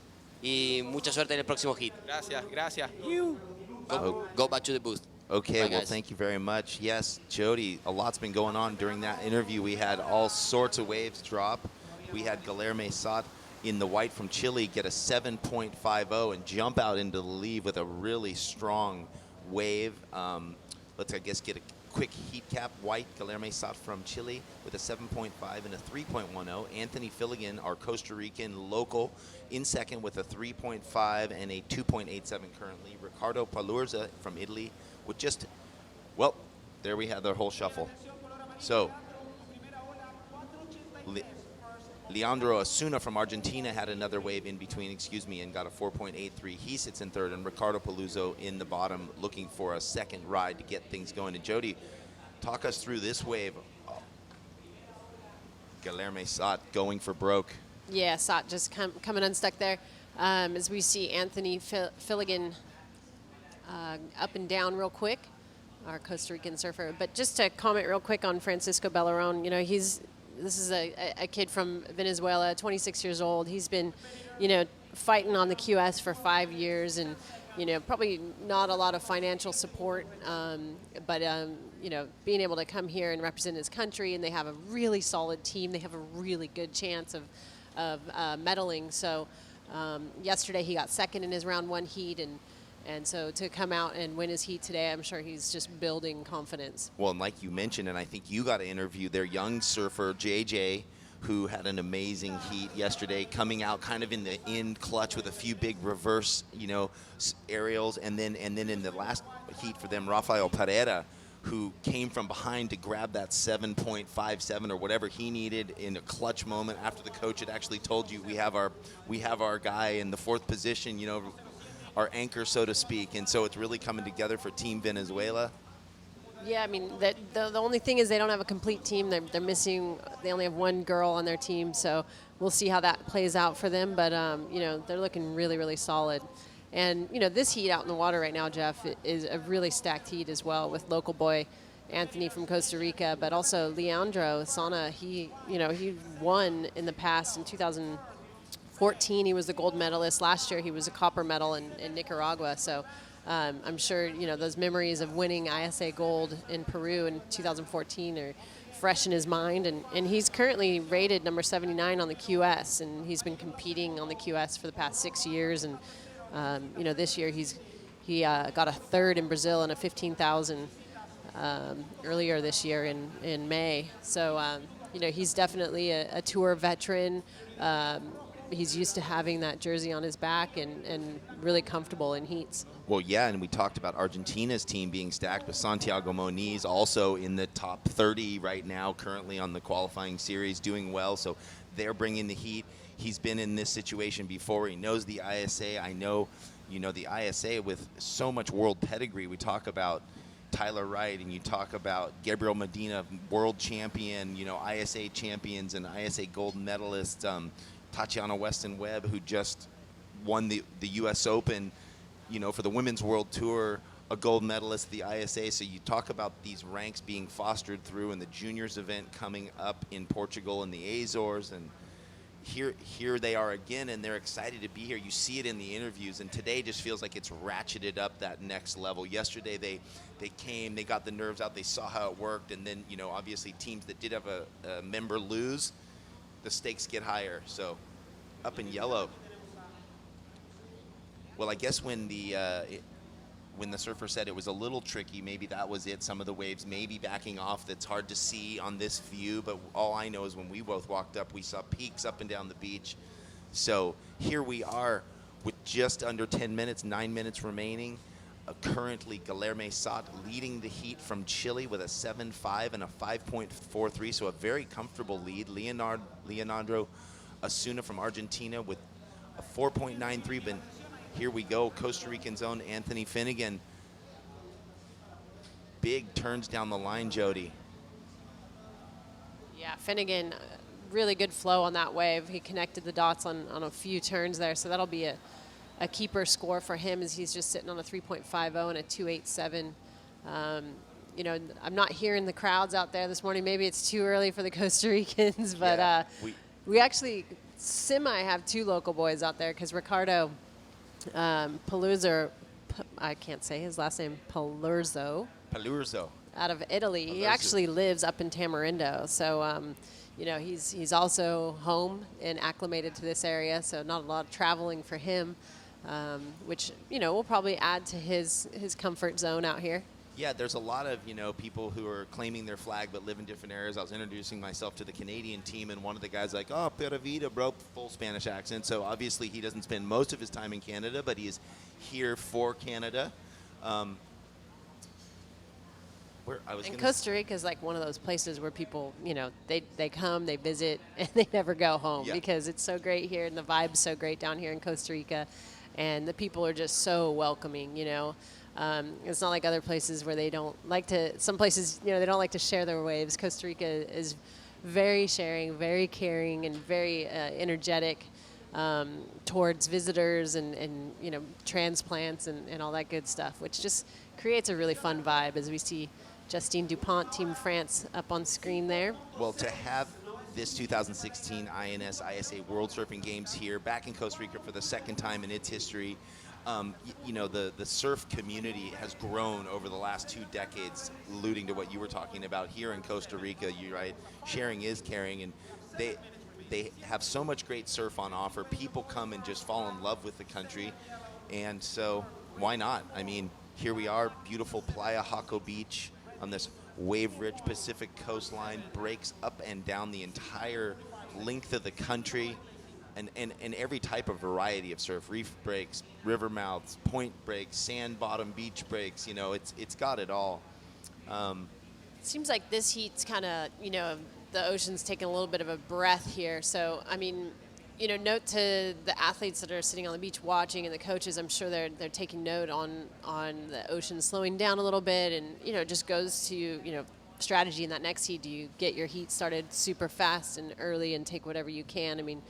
y mucha suerte en el próximo hit. Gracias. Go back to the booth. Okay, Bye, well, guys. thank you very much. Yes, Jody, a lot's been going on during that interview. We had all sorts of waves drop. We had Guilherme Sot in the white from Chile get a 7.50 and jump out into the lead with a really strong wave. Let's, I guess, get a quick heat cap. White, Guilherme Sot from Chile with a 7.5 and a 3.10. Anthony Filligan, our Costa Rican local, in second with a 3.5 and a 2.87 currently. Ricardo Palurza from Italy with just, well, there we have their whole shuffle. So, Leandro Asuna from Argentina had another wave in between, and got a 4.83. He sits in third, and Ricardo Paluzzo in the bottom looking for a second ride to get things going. And Jody, talk us through this wave. Guilherme Sot going for broke. Yeah, Sot just coming unstuck there. As we see Anthony Filligan up and down real quick, our Costa Rican surfer. But just to comment real quick on Francisco Bellarone, you know, this is a kid from Venezuela, 26 years old. He's been, you know, fighting on the QS for 5 years and, you know, probably not a lot of financial support, but, you know, being able to come here and represent his country, and they have a really solid team. They have a really good chance of medaling. So yesterday he got second in his round one heat, and so to come out and win his heat today, I'm sure he's just building confidence. Well, and like you mentioned, and I think you got to interview their young surfer, JJ, who had an amazing heat yesterday, coming out kind of in the end clutch with a few big reverse, you know, aerials. And then in the last heat for them, Rafael Pereira, who came from behind to grab that 7.57 or whatever he needed in a clutch moment after the coach had actually told you, we have our guy in the fourth position, you know, our anchor, so to speak. And so it's really coming together for Team Venezuela. Yeah, I mean, the only thing is they don't have a complete team. They're missing, they only have one girl on their team, so we'll see how that plays out for them. But, you know, they're looking really, really solid. And, you know, this heat out in the water right now, Jeff, is a really stacked heat as well with local boy Anthony from Costa Rica, but also Leandro Asuna. He won in the past in 2014. He was the gold medalist. Last year he was a copper medal in Nicaragua. So I'm sure, you know, those memories of winning ISA gold in Peru in 2014 are fresh in his mind. And he's currently rated number 79 on the QS, and he's been competing on the QS for the past 6 years. And you know, this year he got a third in Brazil in a 15,000 earlier this year in May. So you know, he's definitely a tour veteran. He's used to having that jersey on his back and really comfortable in heats. Well, yeah, and we talked about Argentina's team being stacked with Santiago Moniz also in the top 30 right now, currently on the qualifying series, doing well. So they're bringing the heat. He's been in this situation before. He knows the ISA. I know, you know, the ISA with so much world pedigree. We talk about Tyler Wright, and you talk about Gabriel Medina, world champion, you know, ISA champions and ISA gold medalist, Tatiana Weston Webb, who just won the U.S. Open, you know, for the Women's World Tour, a gold medalist at the ISA. So you talk about these ranks being fostered through, and the juniors event coming up in Portugal and the Azores, and here they are again, and they're excited to be here. You see it in the interviews, and today just feels like it's ratcheted up that next level. Yesterday they came, they got the nerves out, they saw how it worked, and then, you know, obviously teams that did have a member lose, the stakes get higher. So up in yellow. Well, I guess when the surfer said it was a little tricky, maybe that was it. Some of the waves maybe backing off. That's hard to see on this view, but all I know is when we both walked up, we saw peaks up and down the beach. So here we are with just under 10 minutes, 9 minutes remaining. Currently, Guilherme Sot leading the heat from Chile with a 7.5 and a 5.43, so a very comfortable lead. Leonardo Asuna from Argentina with a 4.93, but here we go. Costa Rican's own Anthony Finnegan. Big turns down the line, Jody. Yeah, Finnegan, really good flow on that wave. He connected the dots on a few turns there, so that'll be a keeper score for him as he's just sitting on a 3.50 and a 2.87. You know, I'm not hearing the crowds out there this morning. Maybe it's too early for the Costa Ricans, but Yeah, we actually have 2 local boys out there because Ricardo Paluzzo, I can't say his last name, Palurzo, out of Italy. He actually lives up in Tamarindo, so you know, he's also home and acclimated to this area, so not a lot of traveling for him, which, you know, will probably add to his comfort zone out here. Yeah, there's a lot of, you know, people who are claiming their flag but live in different areas. I was introducing myself to the Canadian team, and one of the guys like, oh, Pura Vida, bro, full Spanish accent. So obviously he doesn't spend most of his time in Canada, but he is here for Canada. Costa Rica is like one of those places where people, you know, they come, they visit, and they never go home because it's so great here, and the vibe's so great down here in Costa Rica, and the people are just so welcoming, you know. It's not like other places where they don't like to, some places, you know, they don't like to share their waves. Costa Rica is very sharing, very caring, and very energetic towards visitors and, you know, transplants and all that good stuff, which just creates a really fun vibe as we see Justine Dupont, Team France, up on screen there. Well, to have this 2016 INS ISA World Surfing Games here back in Costa Rica for the second time in its history, you know, the surf community has grown over the last 2 decades, alluding to what you were talking about here in Costa Rica. You're right, sharing is caring, and they have so much great surf on offer. People come and just fall in love with the country, and so why not? I mean, here we are, beautiful Playa Jaco Beach on this wave-rich Pacific coastline, breaks up and down the entire length of the country. And every type of variety of surf, reef breaks, river mouths, point breaks, sand bottom beach breaks, you know, it's got it all. It seems like this heat's kind of, you know, the ocean's taking a little bit of a breath here. So, I mean, you know, note to the athletes that are sitting on the beach watching and the coaches, I'm sure they're taking note on the ocean slowing down a little bit, and, you know, it just goes to, you know, strategy in that next heat. Do you get your heat started super fast and early and take whatever you can? I mean,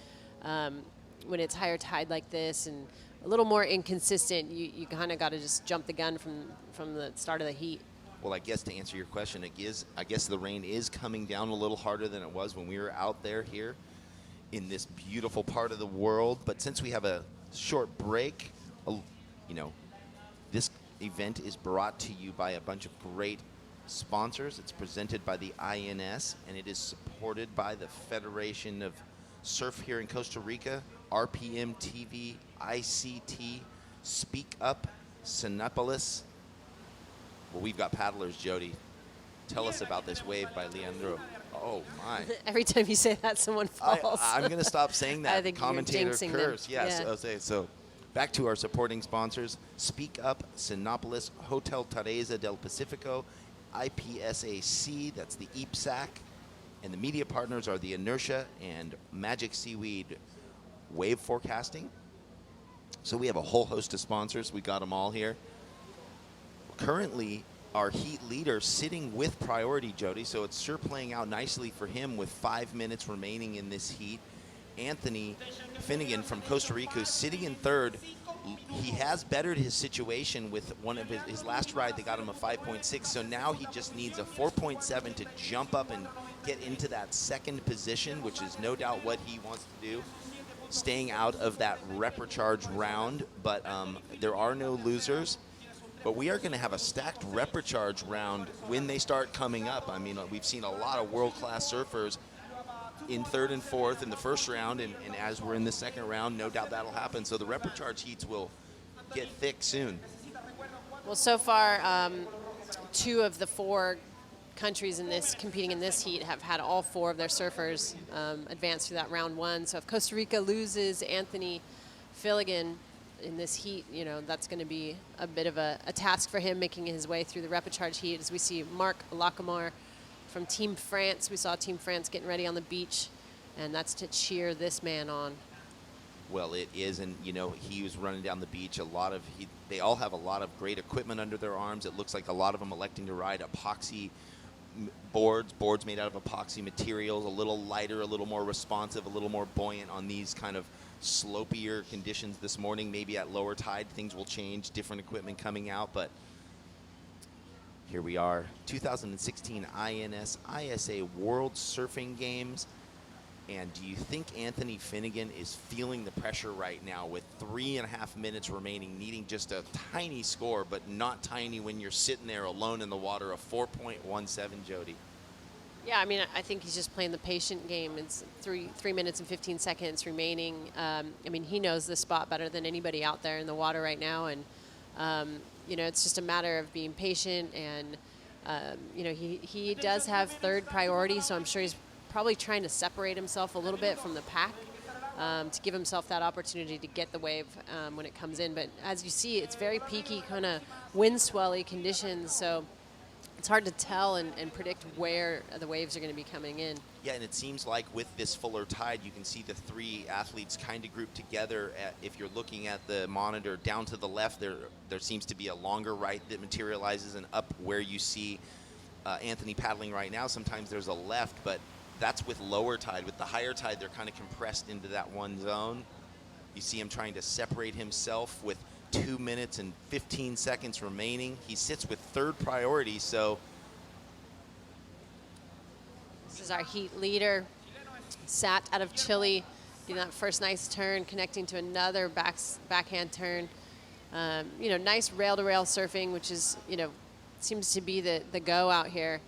when it's higher tide like this and a little more inconsistent, you kind of got to just jump the gun from the start of the heat. Well, I guess to answer your question, I guess the rain is coming down a little harder than it was when we were out there here in this beautiful part of the world. But since we have a short break, you know, this event is brought to you by a bunch of great sponsors. It's presented by the INS, and it is supported by the Federation of Surf here in Costa Rica, RPM TV, ICT, Speak Up, Sinopolis. Well, we've got paddlers, Jody. Tell us about this wave by Leandro. Oh, my. Every time you say that, someone falls. I'm going to stop saying that. I think Commentator you're jinxing curse. them. Yes. Yeah. Okay, so back to our supporting sponsors. Speak Up, Sinopolis, Hotel Teresa del Pacifico, IPSAC, that's the EPSAC, and the media partners are the Inertia and Magic Seaweed Wave Forecasting. So we have a whole host of sponsors. We got them all here. Currently, our heat leader sitting with priority, Jody, so it's sure playing out nicely for him with 5 minutes remaining in this heat. Anthony Finnegan from Costa Rica is sitting in third. He has bettered his situation with one of his last ride. They got him a 5.6, so now he just needs a 4.7 to jump up and get into that second position, which is no doubt what he wants to do, staying out of that Reprecharge round. But there are no losers. But we are going to have a stacked Reprecharge round when they start coming up. I mean, we've seen a lot of world-class surfers in third and fourth in the first round, and as we're in the second round, no doubt that'll happen. So the Reprecharge heats will get thick soon. Well, so far, 2 of the 4 countries competing in this heat have had all 4 of their surfers advance through that round 1. So if Costa Rica loses Anthony Finnegan in this heat, you know, that's going to be a bit of a task for him making his way through the Reprecharge heat. As we see Marc Lacomar from Team France. We saw Team France getting ready on the beach, and that's to cheer this man on. Well, it is, and you know, he was running down the beach. They all have a lot of great equipment under their arms. It looks like a lot of them electing to ride epoxy boards made out of epoxy materials, a little lighter, a little more responsive, a little more buoyant on these kind of slopier conditions this morning. Maybe at lower tide things will change, different equipment coming out, but here we are, 2016 ISA World Surfing Games. And do you think Anthony Finnegan is feeling the pressure right now with 3.5 minutes remaining, needing just a tiny score, but not tiny when you're sitting there alone in the water, a 4.17, Jody? Yeah, I mean, I think he's just playing the patient game. It's 3 minutes and 15 seconds remaining. I mean, he knows this spot better than anybody out there in the water right now. And, you know, it's just a matter of being patient. And, you know, he does have third priority, so I'm sure he's probably trying to separate himself a little bit from the pack to give himself that opportunity to get the wave when it comes in. But as you see, it's very peaky, kind of wind swelly conditions, so it's hard to tell and predict where the waves are going to be coming in. Yeah, and it seems like with this fuller tide, you can see the three athletes kind of grouped together. If you're looking at the monitor down to the left, there seems to be a longer right that materializes, and up where you see Anthony paddling right now, sometimes there's a left, but that's with lower tide. With the higher tide, they're kind of compressed into that one zone. You see him trying to separate himself with 2 minutes and 15 seconds remaining. He sits with third priority, so. This is our heat leader, Sat out of Chile, getting that first nice turn, connecting to another backhand turn. You know, nice rail-to-rail surfing, which is, you know, seems to be the go out here.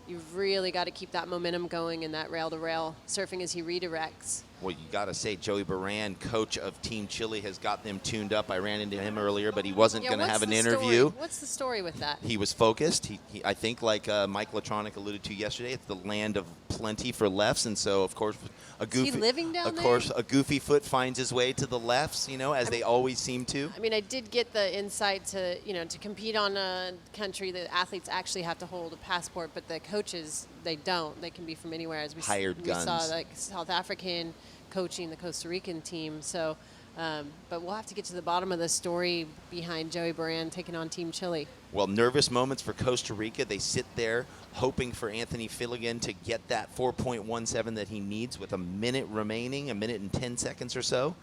You've really got to keep that momentum going in that rail-to-rail surfing as he redirects. Well, you got to say, Joey Baran, coach of Team Chile, has got them tuned up. I ran into him earlier, but he wasn't going to have an interview. What's the story with that? He was focused. He I think, like Mike Latronic alluded to yesterday, it's the land of plenty for lefts, and so of course a goofy. Is he living down there? Of course, a goofy foot finds his way to the lefts, you know, as they always seem to. I mean, I did get the insight to, you know, to compete on a country, the athletes actually have to hold a passport, but the coaches, they don't. They can be from anywhere. As we saw, like South African coaching the Costa Rican team. So, but we'll have to get to the bottom of the story behind Joey Baran taking on Team Chile. Well, nervous moments for Costa Rica. They sit there hoping for Anthony Finnegan to get that 4.17 that he needs with a minute remaining, a minute and 10 seconds or so.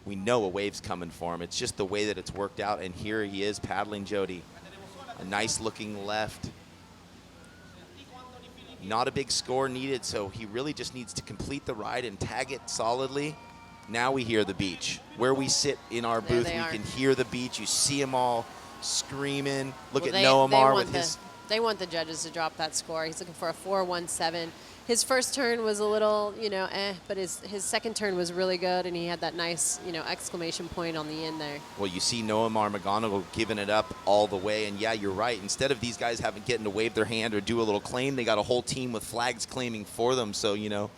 We know a wave's coming for him. It's just the way that it's worked out, and here he is paddling Jody. A nice looking left. Not a big score needed, so he really just needs to complete the ride and tag it solidly. Now we hear the beach. Where we sit in our booth, we can hear the beach. You see them all screaming. Look at Noamar with his... They want the judges to drop that score. He's looking for a 4.17. His first turn was a little, you know, but his second turn was really good, and he had that nice, you know, exclamation point on the end there. Well, you see Noamar McGonigal giving it up all the way, and yeah, you're right. Instead of these guys getting to wave their hand or do a little claim, they got a whole team with flags claiming for them, so, you know,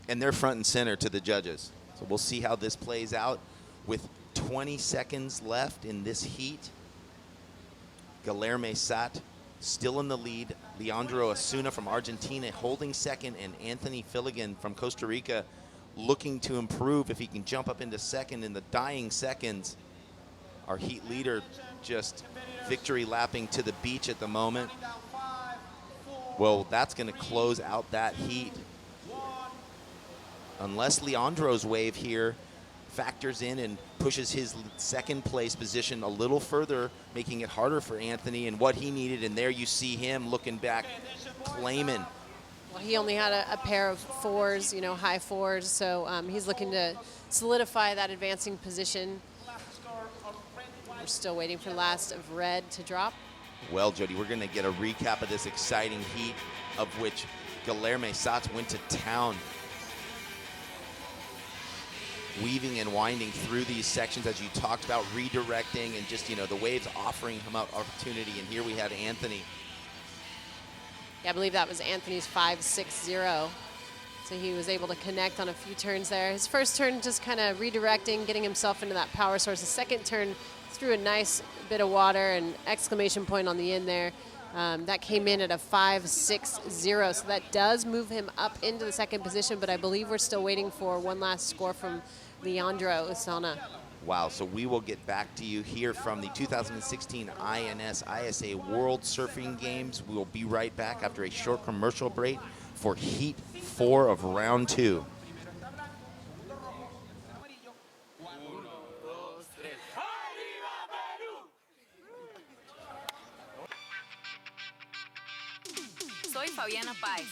and they're front and center to the judges. So we'll see how this plays out with 20 seconds left in this heat. Guilherme Sat still in the lead. Leandro Asuna from Argentina holding second, and Anthony Finnegan from Costa Rica looking to improve if he can jump up into second in the dying seconds. Our heat leader just victory lapping to the beach at the moment. Well, that's going to close out that heat. Unless Leandro's wave here factors in and pushes his second place position a little further, making it harder for Anthony and what he needed. And there you see him looking back, claiming. Well, he only had a pair of fours, you know, high fours, so he's looking to solidify that advancing position. We're still waiting for last of red to drop. Well, Jody, we're going to get a recap of this exciting heat, of which Guilherme Sats went to town, weaving and winding through these sections, as you talked about, redirecting and just, you know, the waves offering him up opportunity. And here we had Anthony. Yeah, I believe that was Anthony's 5.60. So he was able to connect on a few turns there. His first turn just kind of redirecting, getting himself into that power source. The second turn threw a nice bit of water and exclamation point on the end there. That came in at a 5.60, so that does move him up into the second position, but I believe we're still waiting for one last score from Leandro Usana. Wow, so we will get back to you here from the 2016 INS ISA World Surfing Games. We will be right back after a short commercial break for Heat 4 of Round 2. Soy Fabiana Páez.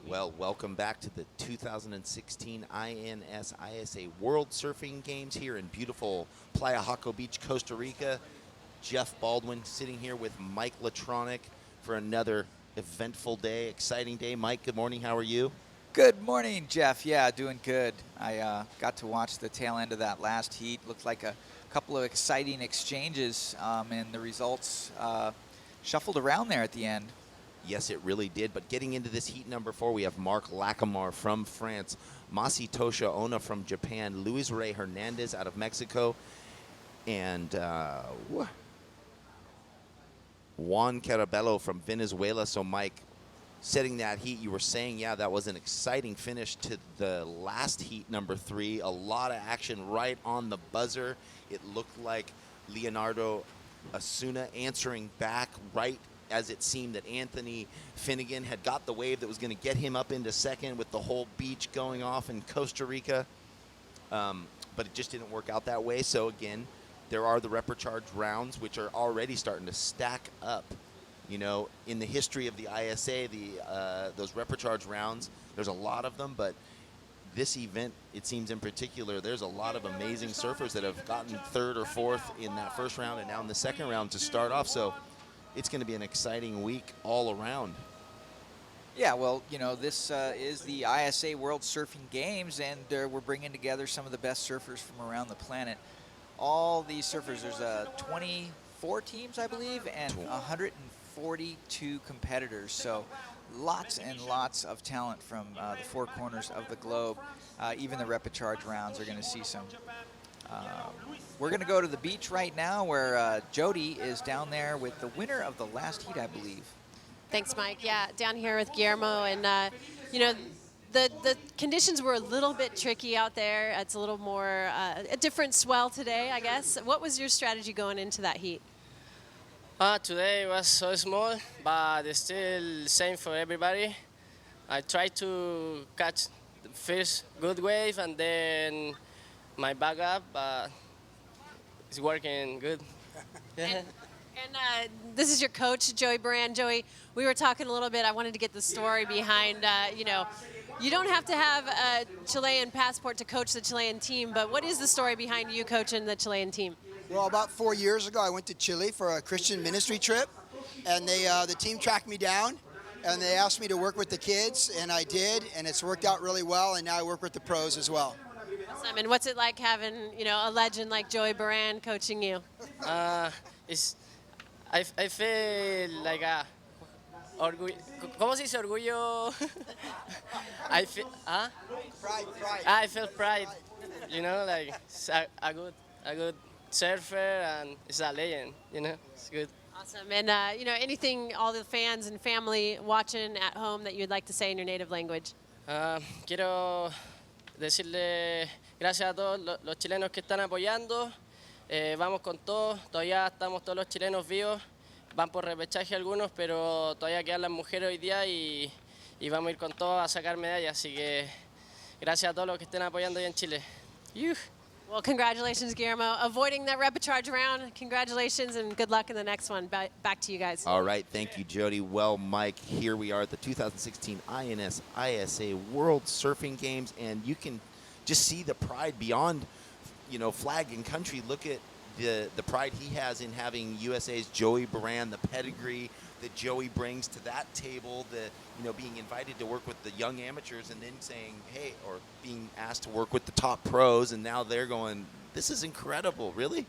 Well, welcome back to the 2016 INS ISA World Surfing Games here in beautiful Playa Jaco Beach, Costa Rica. Jeff Baldwin sitting here with Mike Latronic for another eventful day, exciting day. Mike, good morning. How are you? Good morning, Jeff. Yeah, doing good. I got to watch the tail end of that last heat. Looked like a couple of exciting exchanges, and the results shuffled around there at the end. Yes, it really did. But getting into this heat number 4, we have Mark Lacamar from France, Masatosha Ona from Japan, Luis Ray Hernandez out of Mexico, and Juan Carabello from Venezuela. So, Mike, setting that heat, you were saying, yeah, that was an exciting finish to the last heat, number 3. A lot of action right on the buzzer. It looked like Leonardo Osuna answering back right as it seemed that Anthony Finnegan had got the wave that was going to get him up into second with the whole beach going off in Costa Rica. But it just didn't work out that way. So, again, there are the Reprecharge rounds, which are already starting to stack up. You know, in the history of the ISA, those Reprecharge rounds, there's a lot of them, but this event, it seems in particular, there's a lot of amazing surfers that have gotten 3rd or 4th in that first round and now in the second round to start off. So it's going to be an exciting week all around. Yeah, well, you know, this is the ISA World Surfing Games, and we're bringing together some of the best surfers from around the planet. All these surfers, there's 24 teams, I believe, and 142 competitors. So lots and lots of talent from the 4 corners of the globe. Even the Reprecharge rounds are going to see some. We're going to go to the beach right now where Jody is down there with the winner of the last heat, I believe. Thanks, Mike. Yeah, down here with Guillermo, and you know, the conditions were a little bit tricky out there. It's a little more a different swell today, I guess. What was your strategy going into that heat? Today was so small, but it's still same for everybody. I tried to catch the first good wave, and then my backup, but it's working good. And this is your coach, Joey Brand. Joey, we were talking a little bit. I wanted to get the story behind, you know, you don't have to have a Chilean passport to coach the Chilean team, but what is the story behind you coaching the Chilean team? Well, about 4 years ago, I went to Chile for a Christian ministry trip, and the team tracked me down, and they asked me to work with the kids, and I did, and it's worked out really well, and now I work with the pros as well. Awesome. And what's it like having, you know, a legend like Joey Brand coaching you? I feel like a orgullo. ¿Cómo se dice orgullo? I feel, Pride. I feel pride. You know, like it's a good surfer, and it's a legend. You know, it's good. Awesome. And you know, anything all the fans and family watching at home that you'd like to say in your native language? Quiero decirle gracias a todos los chilenos que están apoyando. Vamos con todo. Todavía estamos todos los chilenos vivos. van por repechaje algunos, pero todavía quedan las mujeres hoy día y vamos a ir con todo a sacar medallas. Así que gracias a todos los que estén apoyando hoy en Chile. Well, congratulations, Guillermo. Avoiding that repechage round. Congratulations and good luck in the next one. Back to you guys. All right, thank you, Jody. Well, Mike, here we are at the 2016 INS ISA World Surfing Games, and you can just see the pride beyond, you know, flag and country. Look at the pride he has in having USA's Joey Baran, the pedigree that Joey brings to that table, the, you know, being invited to work with the young amateurs and then saying, hey, or being asked to work with the top pros, and now they're going, this is incredible, really?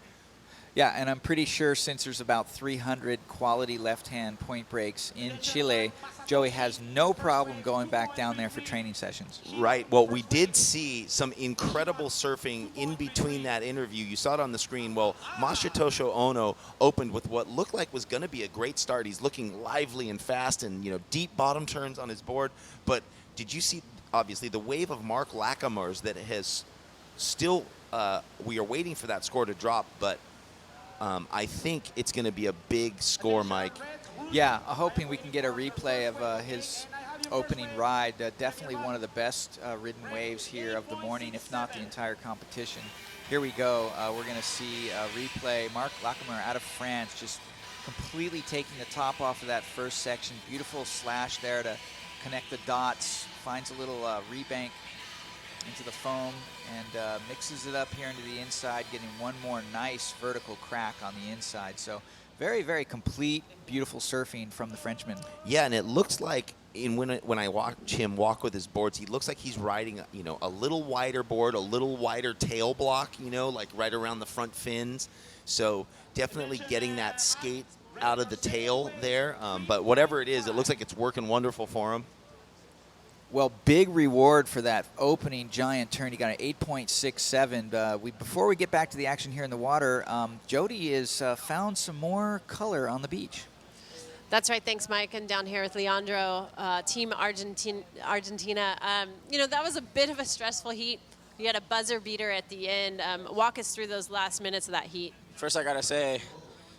Yeah, and I'm pretty sure since there's about 300 quality left-hand point breaks in Chile, Joey has no problem going back down there for training sessions. Right. Well, we did see some incredible surfing in between that interview. You saw it on the screen. Well, Masatoshi Ono opened with what looked like was going to be a great start. He's looking lively and fast and, you know, deep bottom turns on his board. But did you see, obviously, the wave of Mark Lackamer's that has still, we are waiting for that score to drop, but I think it's going to be a big score, Mike. Yeah, hoping we can get a replay of his opening ride. Definitely one of the best ridden waves here of the morning, if not the entire competition. Here we go. We're going to see a replay. Mark Lackamer out of France, just completely taking the top off of that first section. Beautiful slash there to connect the dots. Finds a little rebank into the foam and mixes it up here into the inside, getting one more nice vertical crack on the inside. So very, very complete, beautiful surfing from the Frenchman. Yeah, and it looks like when I watch him walk with his boards, he looks like he's riding, you know, a little wider board, a little wider tail block, you know, like right around the front fins. So definitely getting that skate out of the tail there. But whatever it is, it looks like it's working wonderful for him. Well, big reward for that opening giant turn. He got an 8.67. Before we get back to the action here in the water, Jody has found some more color on the beach. That's right. Thanks, Mike. And down here with Leandro, Team Argentina. You know, that was a bit of a stressful heat. You had a buzzer beater at the end. Walk us through those last minutes of that heat. First, I got to say,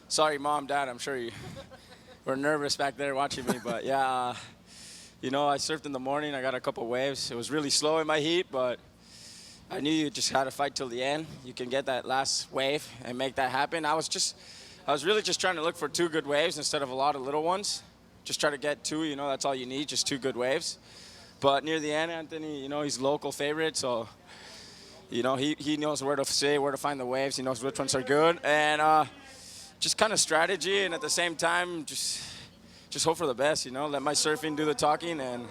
sorry, Mom, Dad. I'm sure you were nervous back there watching me. But, yeah, you know, I surfed in the morning. I got a couple waves. It was really slow in my heat, but I knew you just had to fight till the end. You can get that last wave and make that happen. I was really just trying to look for 2 good waves instead of a lot of little ones. Just try to get 2, you know, that's all you need, just 2 good waves. But near the end, Anthony, you know, he's local favorite, so, you know, he knows where to find the waves. He knows which ones are good. And just kind of strategy, and at the same time, just hope for the best, you know, let my surfing do the talking, and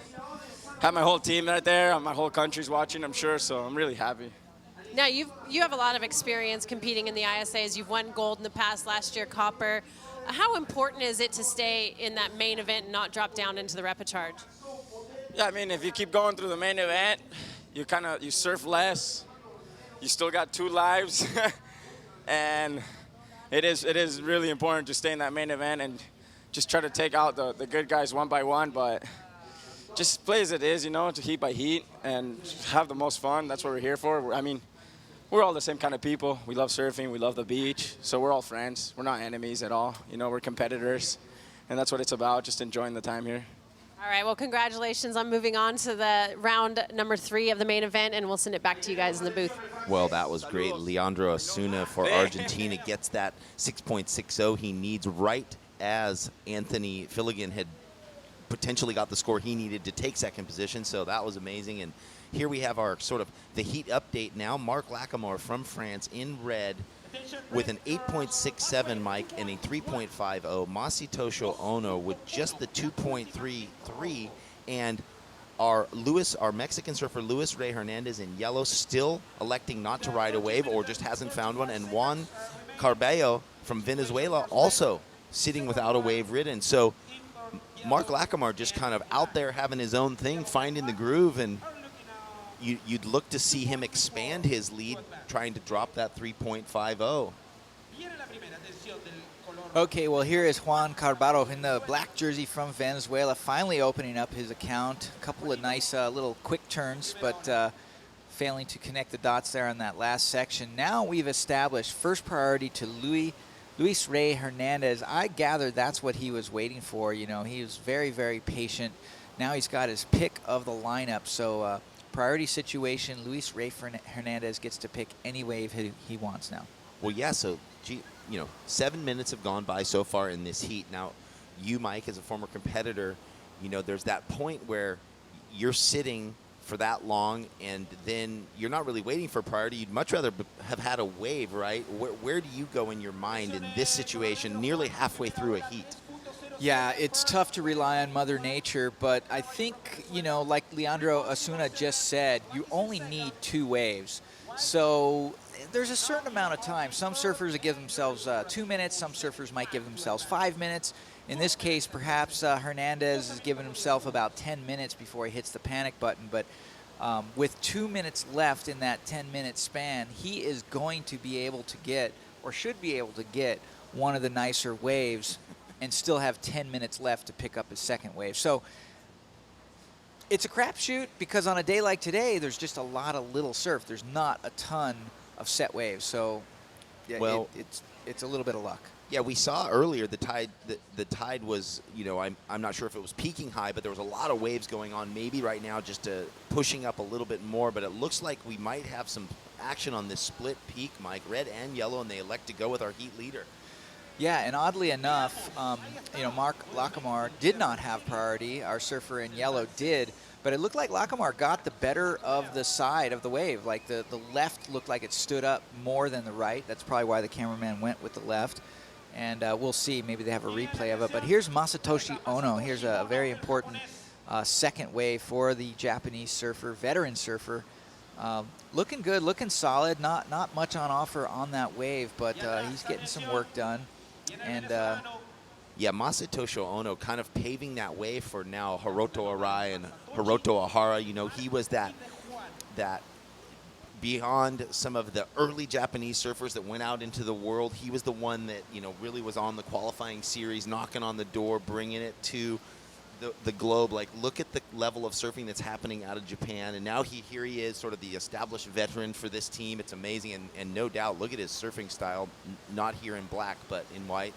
have my whole team right there. My whole country's watching, I'm sure, so I'm really happy. Now, you have a lot of experience competing in the ISAs. You've won gold in the past, last year copper. How important is it to stay in that main event and not drop down into the repechage? Yeah, I mean, if you keep going through the main event, you surf less. You still got 2 lives. And it is really important to stay in that main event and just try to take out the good guys one by one, but just play as it is, you know, to heat by heat and have the most fun. That's what we're here for. I mean, we're all the same kind of people. We love surfing. We love the beach. So we're all friends. We're not enemies at all. You know, we're competitors. And that's what it's about, just enjoying the time here. All right, well, congratulations on moving on to the round number 3 of the main event, and we'll send it back to you guys in the booth. Well, that was great. Leandro Osuna for Argentina gets that 6.60 he needs, right as Anthony Filligan had potentially got the score he needed to take second position, so that was amazing. And here we have our sort of the heat update now. Mark Lackamer from France in red with an 8.67, Mike, and a 3.50. Masatoshi Ono with just the 2.33. And our Mexican surfer Luis Rey Hernandez in yellow still electing not to ride a wave or just hasn't found one. And Juan Carballo from Venezuela also sitting without a wave ridden. So Mark Lackamer just kind of out there having his own thing, finding the groove, and you'd look to see him expand his lead, trying to drop that 3.50. Okay, well, here is Juan Carballo in the black jersey from Venezuela, finally opening up his account. A couple of nice little quick turns, but failing to connect the dots there on that last section. Now we've established first priority to Luis Luis Rey Hernandez, I gather that's what he was waiting for. You know, he was very, very patient. Now he's got his pick of the lineup. So priority situation, Luis Rey Hernandez gets to pick any wave he wants now. Well, yeah, so, you know, 7 minutes have gone by so far in this heat. Now, you, Mike, as a former competitor, you know, there's that point where you're sitting for that long, and then you're not really waiting for priority. You'd much rather have had a wave, right? Where do you go in your mind in this situation, nearly halfway through a heat? Yeah, it's tough to rely on Mother Nature, but I think, you know, like Leandro Osuna just said, you only need 2 waves. So there's a certain amount of time. Some surfers give themselves 2 minutes. Some surfers might give themselves 5 minutes. In this case, perhaps Hernandez has given himself about 10 minutes before he hits the panic button. But with 2 minutes left in that 10-minute span, he is going to be able to get, or should be able to get, one of the nicer waves and still have 10 minutes left to pick up his second wave. So it's a crapshoot because on a day like today, there's just a lot of little surf. There's not a ton of set waves. So yeah, well, it's a little bit of luck. Yeah, we saw earlier the tide was, you know, I'm not sure if it was peaking high, but there was a lot of waves going on. Maybe right now just pushing up a little bit more, but it looks like we might have some action on this split peak, Mike, red and yellow, and they elect to go with our heat leader. Yeah, and oddly enough, you know, Mark Lacamar did not have priority. Our surfer in yellow did, but it looked like Lacamar got the better of the side of the wave. Like the left looked like it stood up more than the right. That's probably why the cameraman went with the left. And we'll see. Maybe they have a replay of it. But here's Masatoshi Ono. Here's a very important second wave for the Japanese surfer, veteran surfer. Looking good, looking solid. Not much on offer on that wave, but he's getting some work done. And yeah, Masatoshi Ono kind of paving that way for now Hiroto Arai and Hiroto Ohara. You know, he was that beyond some of the early Japanese surfers that went out into the world, he was the one that, you know, really was on the qualifying series, knocking on the door, bringing it to the globe. Like, look at the level of surfing that's happening out of Japan, and now here he is, sort of the established veteran for this team. It's amazing, and no doubt, look at his surfing style, not here in black, but in white.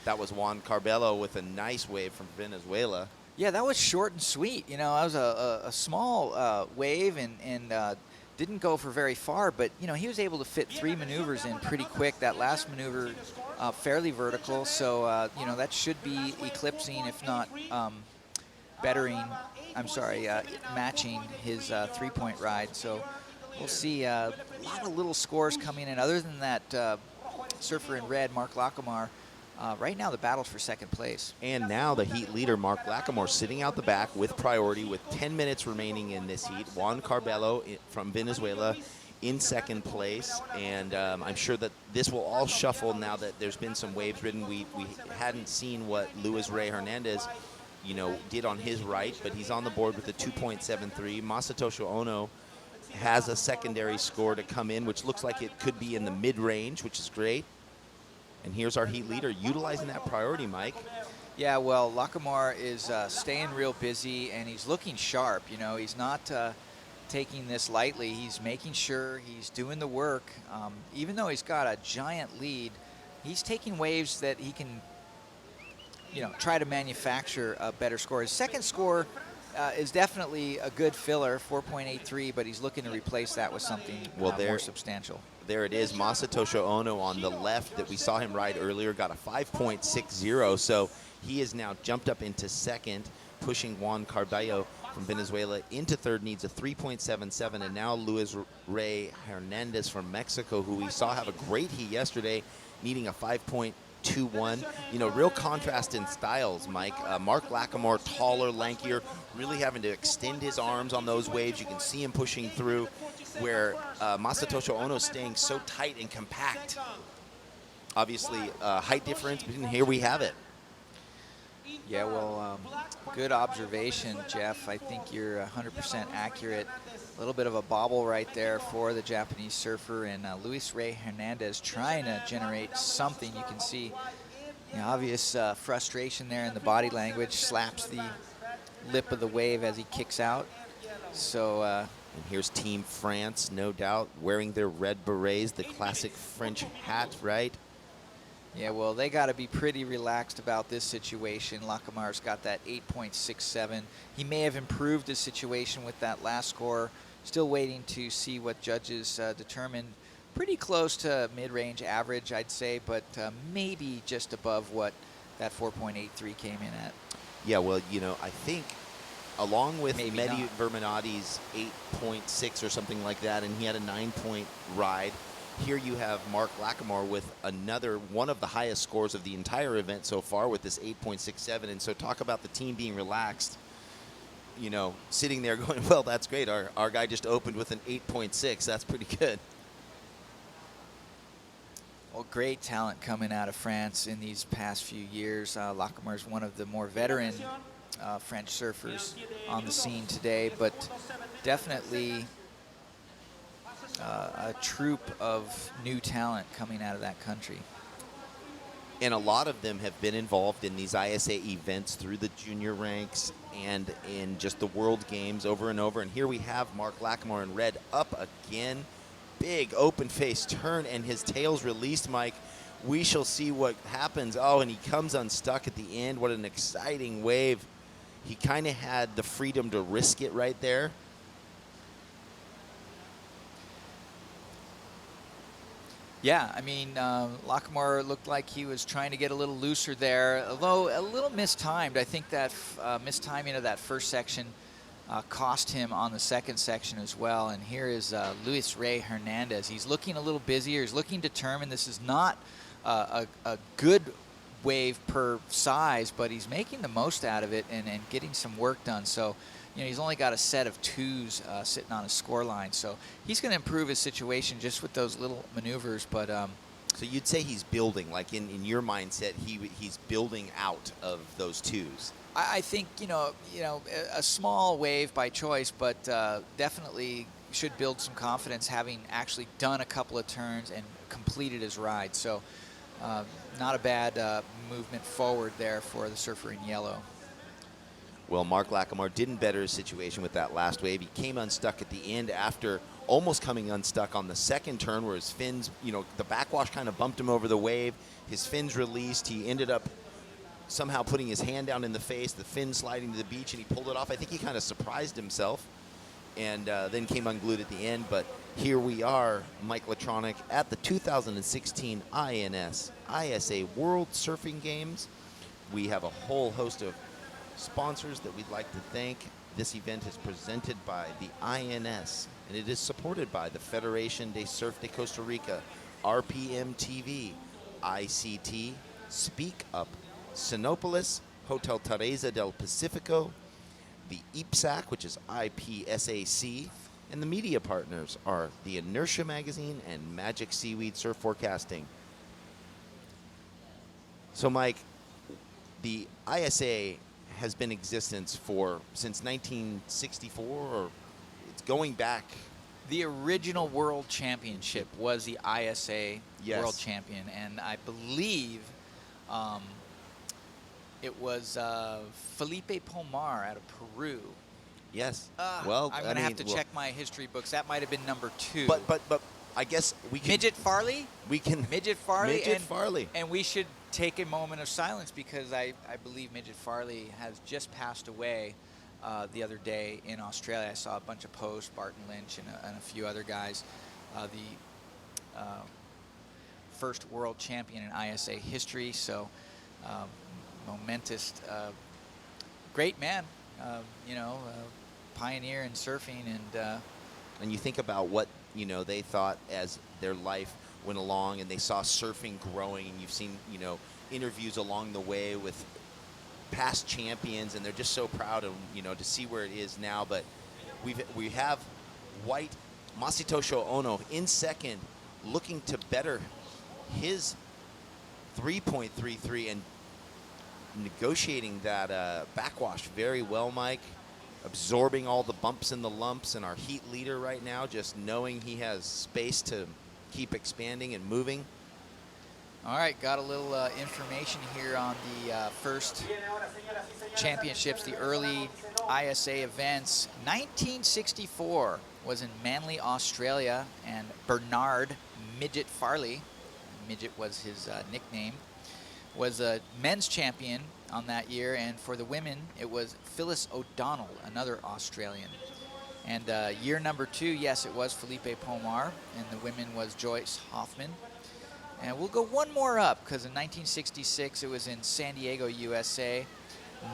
That was Juan Carbello with a nice wave from Venezuela. Yeah, that was short and sweet. You know, that was a small wave, and didn't go for very far, but, you know, he was able to fit 3 maneuvers in pretty quick. That last maneuver, fairly vertical, so, you know, that should be eclipsing, if not matching his 3-point ride. So we'll see a lot of little scores coming in. Other than that surfer in red, Mark Lacamar, right now the battle's for second place. And now the heat leader, Mark Lacamar, sitting out the back with priority with 10 minutes remaining in this heat. Juan Carbello from Venezuela in second place. And I'm sure that this will all shuffle now that there's been some waves ridden. We hadn't seen what Luis Rey Hernandez, you know, did on his right, but he's on the board with a 2.73. Masatoshi Ono has a secondary score to come in, which looks like it could be in the mid-range, which is great. And here's our heat leader utilizing that priority, Mike. Yeah, well, Lacamar is staying real busy, and he's looking sharp. You know, he's not taking this lightly. He's making sure he's doing the work. Even though he's got a giant lead, he's taking waves that he can, you know, try to manufacture a better score. His second score is definitely a good filler, 4.83, but he's looking to replace that with something more substantial. There it is, Masatoshi Ono on the left that we saw him ride earlier, got a 5.60, so he is now jumped up into second, pushing Juan Carbello from Venezuela into third, needs a 3.77, and now Luis Rey Hernandez from Mexico, who we saw have a great heat yesterday, needing a 5.21. You know, real contrast in styles, Mike. Mark Lacamar, taller, lankier, really having to extend his arms on those waves. You can see him pushing through, where Masatoshi Ono is staying so tight and compact. Obviously, height difference, but here we have it. Yeah, well, good observation, Jeff. I think you're 100% accurate. A little bit of a bobble right there for the Japanese surfer, and Luis Rey Hernandez trying to generate something. You can see the obvious frustration there in the body language, slaps the lip of the wave as he kicks out. So, and here's Team France, no doubt, wearing their red berets, the classic French hat, right? Yeah, well, they got to be pretty relaxed about this situation. Lacamar's got that 8.67. He may have improved his situation with that last score. Still waiting to see what judges determine. Pretty close to mid-range average, I'd say, but maybe just above what that 4.83 came in at. Yeah, well, you know, I think along with Maybe Mehdi not. Verminati's 8.6 or something like that, and he had a 9-point ride, here you have Mark Lacamar with another one of the highest scores of the entire event so far with this 8.67. And so talk about the team being relaxed, you know, sitting there going, well, that's great. Our guy just opened with an 8.6. That's pretty good. Well, great talent coming out of France in these past few years. Lacamar is one of the more veteran French surfers on the scene today, but definitely a troop of new talent coming out of that country. And a lot of them have been involved in these ISA events through the junior ranks and in just the World Games over and over. And here we have Mark Lacamar in red up again. Big open face turn and his tail's released, Mike. We shall see what happens. Oh, and he comes unstuck at the end. What an exciting wave. He kind of had the freedom to risk it right there. Yeah, I mean, Lacamar looked like he was trying to get a little looser there, although a little mistimed. I think that mistiming of that first section cost him on the second section as well. And here is Luis Rey Hernandez. He's looking a little busier. He's looking determined. This is not a good wave per size, but he's making the most out of it and getting some work done. So, you know, he's only got a set of 2s sitting on his score line. So he's going to improve his situation just with those little maneuvers. But so you'd say he's building, like in your mindset, he's building out of those 2s. I think, you know, a small wave by choice, but definitely should build some confidence having actually done a couple of turns and completed his ride. So not a bad movement forward there for the surfer in yellow. Well, Mark Lacamar didn't better his situation with that last wave. He came unstuck at the end after almost coming unstuck on the second turn where his fins, you know, the backwash kind of bumped him over the wave. His fins released. He ended up somehow putting his hand down in the face, the fin sliding to the beach, and he pulled it off. I think he kind of surprised himself and then came unglued at the end. But here we are, Mike Latronic, at the 2016 INS ISA World Surfing Games. We have a whole host of sponsors that we'd like to thank. This event is presented by the INS, and it is supported by the Federación de Surf de Costa Rica, RPM TV, ICT, Speak Up, Sinopolis, Hotel Teresa del Pacifico, the IPSAC, which is IPSAC, and the media partners are the Inertia Magazine and Magic Seaweed Surf Forecasting. So, Mike, the ISA has been in existence since 1964, or it's going back. The original World Championship was the ISA Yes. World Champion, and I believe it was Felipe Pomar out of Peru. Yes. Well, I'm gonna have to check my history books. That might have been number 2. But I guess we can. Midget Farley. We can. Midget Farley. Midget Farley. And we should take a moment of silence because I believe Midget Farley has just passed away the other day in Australia. I saw a bunch of posts, Barton Lynch and a few other guys. The first world champion in ISA history. So momentous, great man. Pioneer in surfing and you think about what they thought as their life went along, and they saw surfing growing, and you've seen interviews along the way with past champions, and they're just so proud of to see where it is now. But we have white Masatoshi Ono in second, looking to better his 3.33 and negotiating that backwash very well, Mike. Absorbing all the bumps and the lumps, and our heat leader right now just knowing he has space to keep expanding and moving. All right, got a little information here on the first championships, the early ISA events. 1964 was in Manly, Australia, and Bernard Midget Farley, Midget was his nickname, was a men's champion on that year, and for the women, it was Phyllis O'Donnell, another Australian. And year number 2, yes, it was Felipe Pomar, and the women was Joyce Hoffman. And we'll go one more up, because in 1966, it was in San Diego, USA.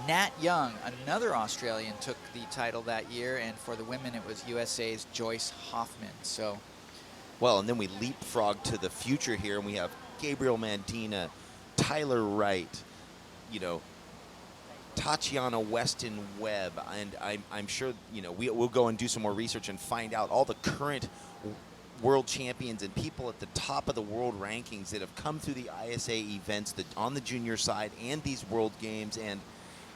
Nat Young, another Australian, took the title that year, and for the women, it was USA's Joyce Hoffman. So, well, and then we leapfrog to the future here, and we have Gabriel Mandina, Tyler Wright, you know, Tatiana Weston Webb, and I'm sure, you know, we'll go and do some more research and find out all the current world champions and people at the top of the world rankings that have come through the ISA events on the junior side and these World Games. And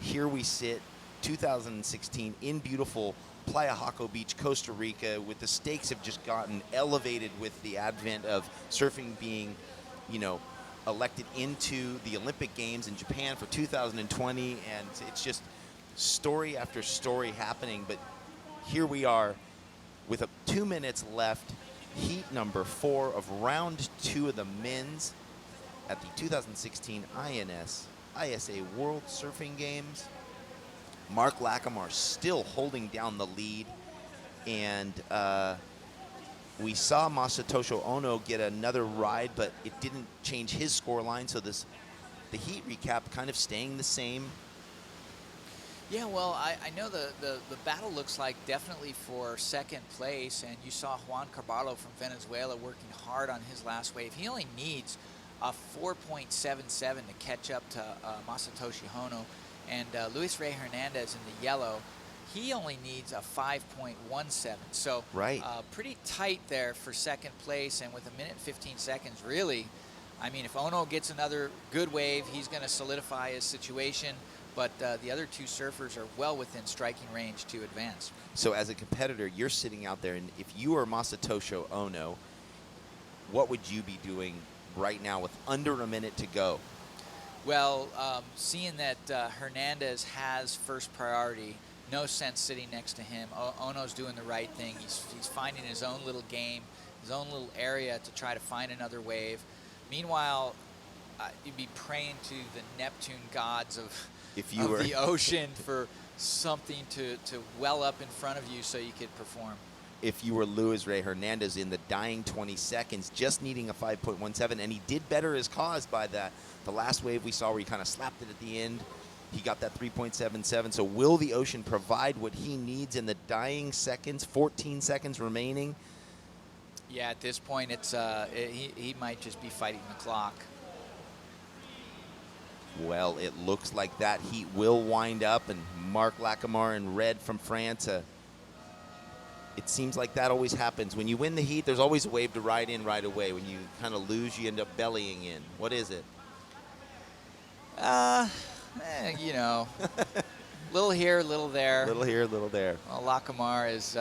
here we sit, 2016, in beautiful Playa Jaco Beach, Costa Rica, with the stakes have just gotten elevated with the advent of surfing being, you know, elected into the Olympic Games in Japan for 2020, and it's just story after story happening. But here we are with 2 minutes left, heat number 4 of round 2 of the men's at the 2016 ISA World Surfing Games. Mark Lackamore still holding down the lead, and we saw Masatoshi Ono get another ride, but it didn't change his score line, so the heat recap kind of staying the same. yeah, well, I know the battle looks like definitely for second place, and you saw Juan Carvalho from Venezuela working hard on his last wave. He only needs a 4.77 to catch up to Masatoshi Ono, and Luis Rey Hernandez in the yellow, he only needs a 5.17. So right. Pretty tight there for second place, and with 1 minute and 15 seconds, really, I mean, if Ono gets another good wave, he's going to solidify his situation, but the other 2 surfers are well within striking range to advance. So as a competitor, you're sitting out there, and if you are Masatoshi Ono, what would you be doing right now with under a minute to go? Well, seeing that Hernandez has first priority, no sense sitting next to him. Ono's doing the right thing. He's finding his own little game, his own little area to try to find another wave. Meanwhile, you'd be praying to the Neptune gods of the ocean for something to well up in front of you so you could perform. If you were Luis Rey Hernandez in the dying 20 seconds, just needing a 5.17, and he did better his cause by that. The last wave we saw where he kind of slapped it at the end, he got that 3.77. So will the ocean provide what he needs in the dying seconds, 14 seconds remaining? Yeah, at this point, it's he might just be fighting the clock. Well, it looks like that heat will wind up, and Mark Lackamore in red from France. It seems like that always happens. When you win the heat, there's always a wave to ride in right away. When you kind of lose, you end up bellying in. What is it? You know, little here, little there. Little here, little there. Well, Lackamore has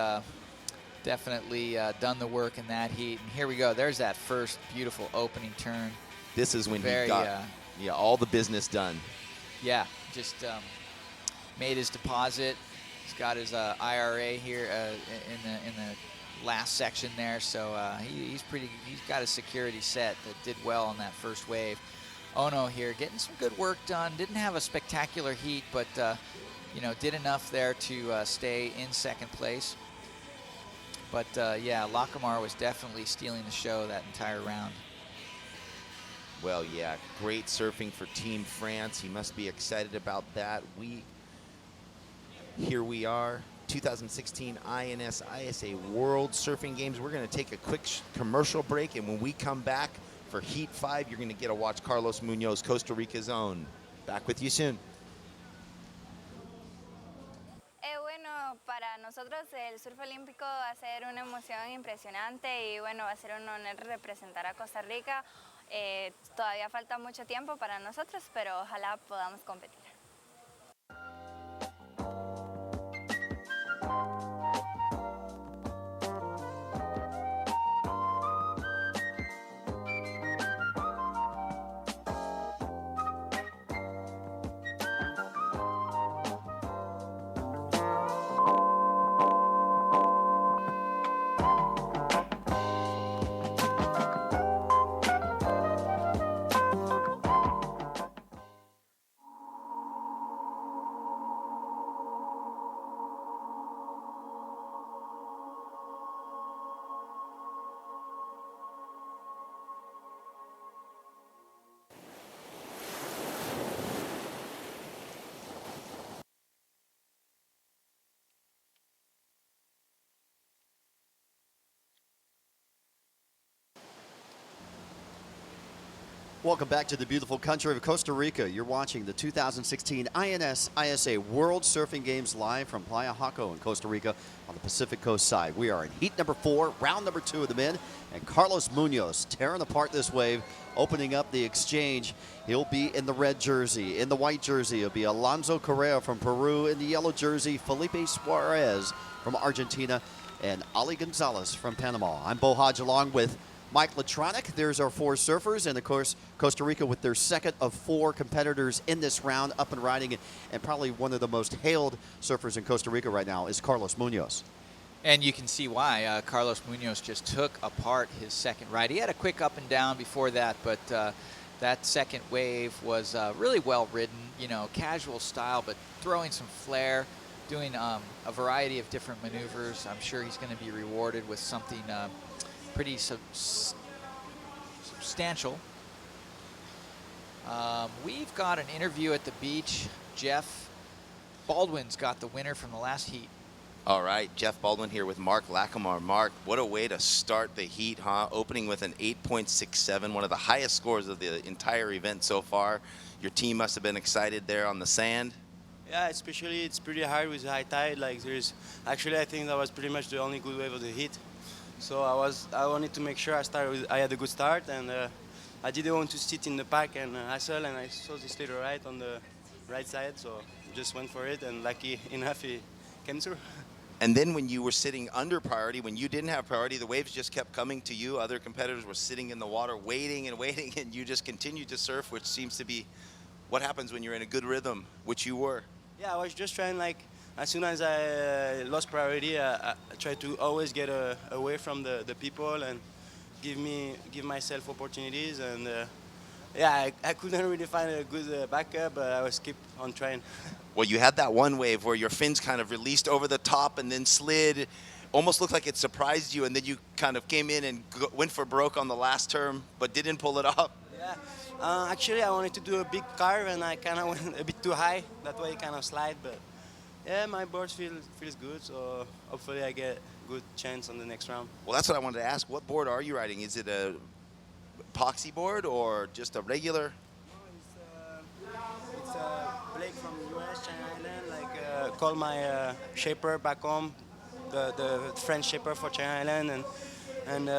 definitely done the work in that heat. And here we go. There's that first beautiful opening turn. This is when he got all the business done. Yeah, just made his deposit. He's got his IRA here in the last section there, so he's got his security set that did well on that first wave. Ono here getting some good work done. Didn't have a spectacular heat, but you know, did enough there to stay in second place. But yeah, Lackamore was definitely stealing the show that entire round. Well, yeah, great surfing for Team France. He must be excited about that. Here we are, 2016 ISA World Surfing Games. We're going to take a quick commercial break, and when we come back for Heat 5, you're going to get to watch Carlos Munoz, Costa Rica's own. Back with you soon. Bueno, para nosotros el surf olímpico va a ser una emoción impresionante y bueno, va a ser un honor representar a Costa Rica. Todavía falta mucho tiempo para nosotros, pero ojalá podamos competir. Welcome back to the beautiful country of Costa Rica. You're watching the 2016 INS ISA World Surfing Games live from Playa Jaco in Costa Rica on the Pacific Coast side. We are in heat number 4, round number 2 of the men, and Carlos Munoz tearing apart this wave, opening up the exchange. He'll be in the red jersey. In the white jersey, it'll be Alonso Correa from Peru. In the yellow jersey, Felipe Suarez from Argentina, and Ali Gonzalez from Panama. I'm Bo Hodge along with Mike Latronic. There's our 4 surfers, and of course Costa Rica with their second of 4 competitors in this round up and riding, and probably one of the most hailed surfers in Costa Rica right now is Carlos Munoz. And you can see why. Carlos Munoz just took apart his second ride. He had a quick up and down before that, but that second wave was really well ridden, you know, casual style, but throwing some flair, doing a variety of different maneuvers. I'm sure he's going to be rewarded with something pretty substantial. We've got an interview at the beach. Jeff Baldwin's got the winner from the last heat. All right, Jeff Baldwin here with Mark Lackamore. Mark, what a way to start the heat, huh? Opening with an 8.67, one of the highest scores of the entire event so far. Your team must have been excited there on the sand. Yeah, especially it's pretty hard with high tide. Like actually I think that was pretty much the only good wave of the heat. So I wanted to make sure I had a good start, and I didn't want to sit in the pack and hustle, and I saw this little right on the right side, so just went for it, and lucky enough he came through. And then when you were sitting under priority, when you didn't have priority, the waves just kept coming to you. Other competitors were sitting in the water waiting and waiting, and you just continued to surf, which seems to be what happens when you're in a good rhythm, which you were. Yeah, I was just trying, like, as soon as I lost priority, I tried to always get away from the people and give myself opportunities. And yeah, I couldn't really find a good backup, but I was keep on trying. Well, you had that one wave where your fins kind of released over the top and then slid. Almost looked like it surprised you, and then you kind of came in and went for broke on the last term, but didn't pull it off. Yeah. Actually, I wanted to do a big carve, and I kind of went a bit too high. That way, it kind of slide. But yeah, my board feels good, so hopefully I get a good chance on the next round. Well, that's what I wanted to ask. What board are you riding? Is it a epoxy board or just a regular? It's a Blake from US, China Island. Like call my shaper back home, the French shaper for China Island, and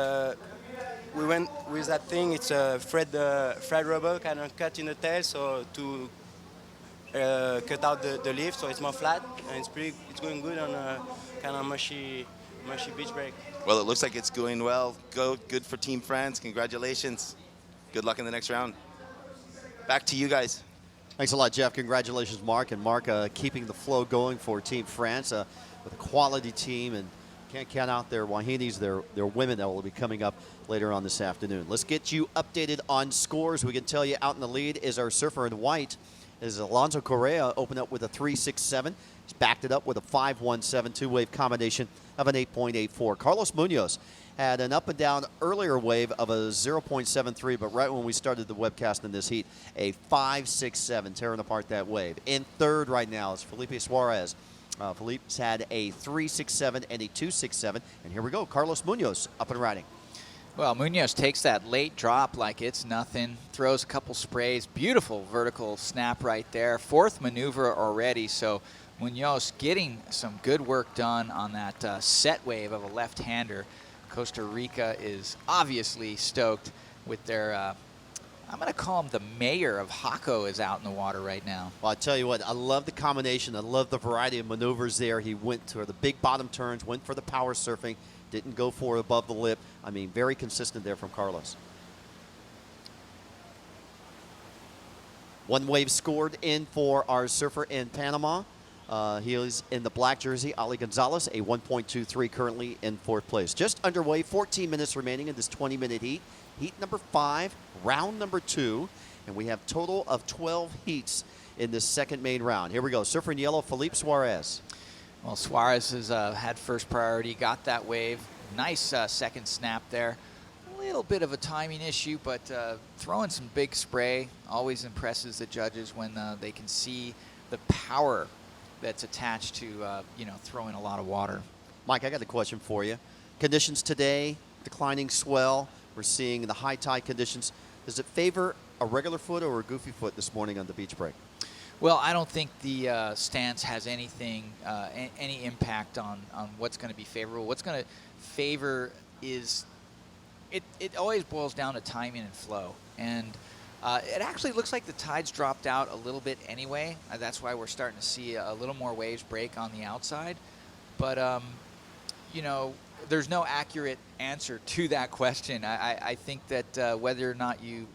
we went with that thing. It's a Fred rubber kind of cut in the tail, so to cut out the lift, so it's more flat, and it's going good on a kind of mushy beach break. Well, it looks like it's going well. Good for Team France. Congratulations. Good luck in the next round. Back to you guys. Thanks a lot, Jeff. Congratulations, Mark. And Mark keeping the flow going for Team France with a quality team, and can't count out their Wahinis, their women that will be coming up later on this afternoon. Let's get you updated on scores. We can tell you out in the lead is our surfer in white, is Alonso Correa, opened up with a 3.67. He's backed it up with a 5.17 two-wave combination of an 8.84. Carlos Munoz had an up and down earlier wave of a 0.73, but right when we started the webcast in this heat, a 5.67, tearing apart that wave. In third right now is Felipe Suarez. Felipe's had a 3.67 and a 2.67, and here we go, Carlos Munoz up and riding. Well, Munoz takes that late drop like it's nothing, throws a couple sprays, beautiful vertical snap right there. 4th maneuver already, so Munoz getting some good work done on that set wave of a left-hander. Costa Rica is obviously stoked with their, I'm going to call him the mayor of Jaco is out in the water right now. Well, I tell you what, I love the combination. I love the variety of maneuvers there. He went for the big bottom turns, went for the power surfing, didn't go for above the lip. I mean, very consistent there from Carlos. One wave scored in for our surfer in Panama. He is in the black jersey, Ali Gonzalez, a 1.23 currently in 4th place. Just underway, 14 minutes remaining in this 20-minute heat. Heat number 5, round number 2, and we have total of 12 heats in this second main round. Here we go, surfer in yellow, Felipe Suarez. Well, Suarez has had first priority, got that wave. Nice second snap there. A little bit of a timing issue, but throwing some big spray always impresses the judges when they can see the power that's attached to, throwing a lot of water. Mike, I got a question for you. Conditions today, declining swell. We're seeing the high tide conditions. Does it favor a regular foot or a goofy foot this morning on the beach break? Well, I don't think the stance has any impact on what's going to be favorable. What's going to favor is it always boils down to timing and flow. And it actually looks like the tide's dropped out a little bit anyway. That's why we're starting to see a little more waves break on the outside. But, you know, there's no accurate answer to that question. I think that whether or not you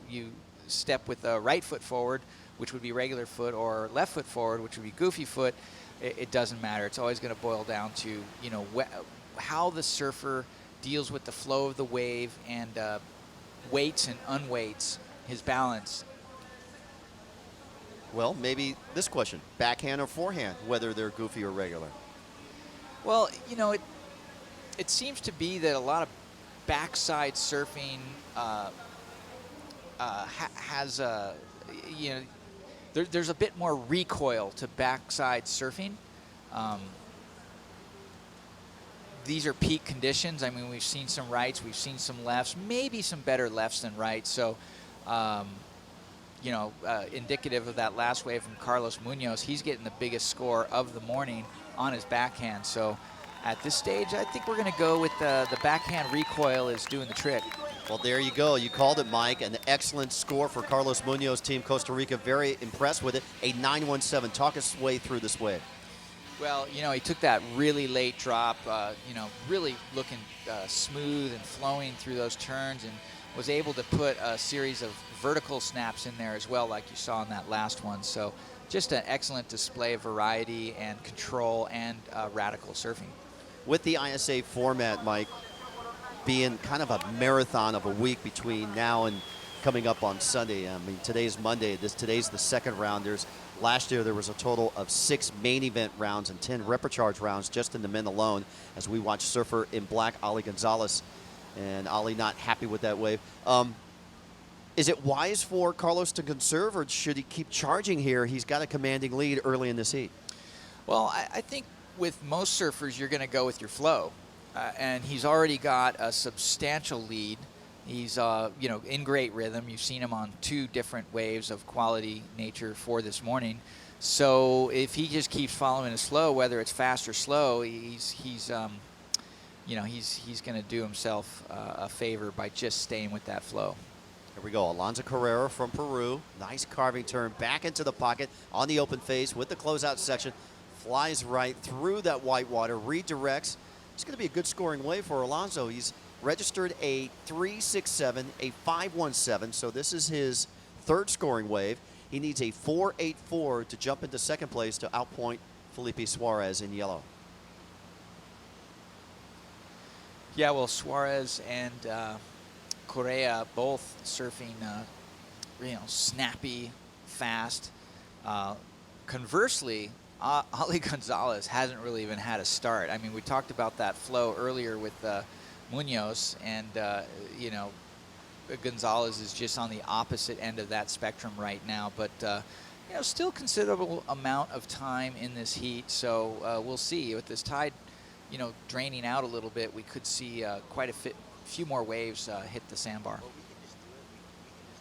step with a right foot forward, which would be regular foot, or left foot forward, which would be goofy foot, it doesn't matter. It's always going to boil down to, you know, how the surfer deals with the flow of the wave and weights and unweights his balance. Well, maybe this question, backhand or forehand, whether they're goofy or regular. Well, you know, it seems to be that a lot of backside surfing has a, you know, there's a bit more recoil to backside surfing. These are peak conditions. I mean, we've seen some rights, we've seen some lefts, maybe some better lefts than rights. So, you know, indicative of that last wave from Carlos Munoz, he's getting the biggest score of the morning on his backhand. So at this stage, I think we're going to go with the backhand recoil is doing the trick. Well, there you go. You called it, Mike. An excellent score for Carlos Munoz, Team Costa Rica. Very impressed with it. A 9.17. Talk us way through this wave. Well, you know, he took that really late drop, you know, really looking smooth and flowing through those turns, and was able to put a series of vertical snaps in there as well, like you saw in that last one. So just an excellent display of variety and control and radical surfing. With the ISA format, Mike, being kind of a marathon of a week between now and coming up on Sunday. I mean, today's Monday. Today's the second round. Last year there was a total of 6 main event rounds and 10 repecharge rounds just in the men alone, as we watched surfer in black Ali Gonzalez, and Ali not happy with that wave. Is it wise for Carlos to conserve, or should he keep charging here? He's got a commanding lead early in this heat. Well, I think with most surfers, you're going to go with your flow. And he's already got a substantial lead. He's, you know, in great rhythm. You've seen him on 2 different waves of quality nature for this morning. So if he just keeps following his flow, whether it's fast or slow, he's you know, he's going to do himself a favor by just staying with that flow. Here we go. Alonso Carrera from Peru. Nice carving turn back into the pocket on the open face with the closeout section. Flies right through that white water, redirects. It's going to be a good scoring wave for Alonso. He's registered a 3.67, a 5.17, so this is his 3rd scoring wave. He needs a 4.84 to jump into second place to outpoint Felipe Suarez in yellow. Yeah, well, Suarez and Correa both surfing, you know, snappy, fast. Conversely, Ali Gonzalez hasn't really even had a start. I mean, we talked about that flow earlier with Munoz, and you know, Gonzalez is just on the opposite end of that spectrum right now. But you know, still considerable amount of time in this heat. So we'll see. With this tide, you know, draining out a little bit, we could see quite a few more waves hit the sandbar.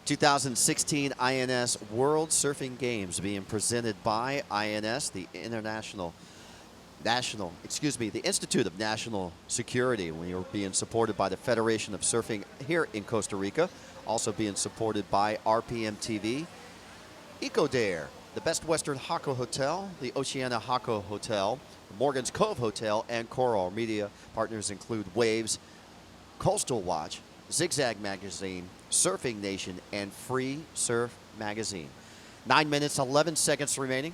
2016 INS World Surfing Games being presented by INS, the the Institute of National Security. We are being supported by the Federation of Surfing here in Costa Rica, also being supported by RPM TV, Ecodare, the Best Western Jaco Hotel, the Oceana Jaco Hotel, Morgan's Cove Hotel, and Coral. Media partners include Waves, Coastal Watch, Zigzag Magazine, Surfing Nation, and Free Surf Magazine. 9 minutes, 11 seconds remaining.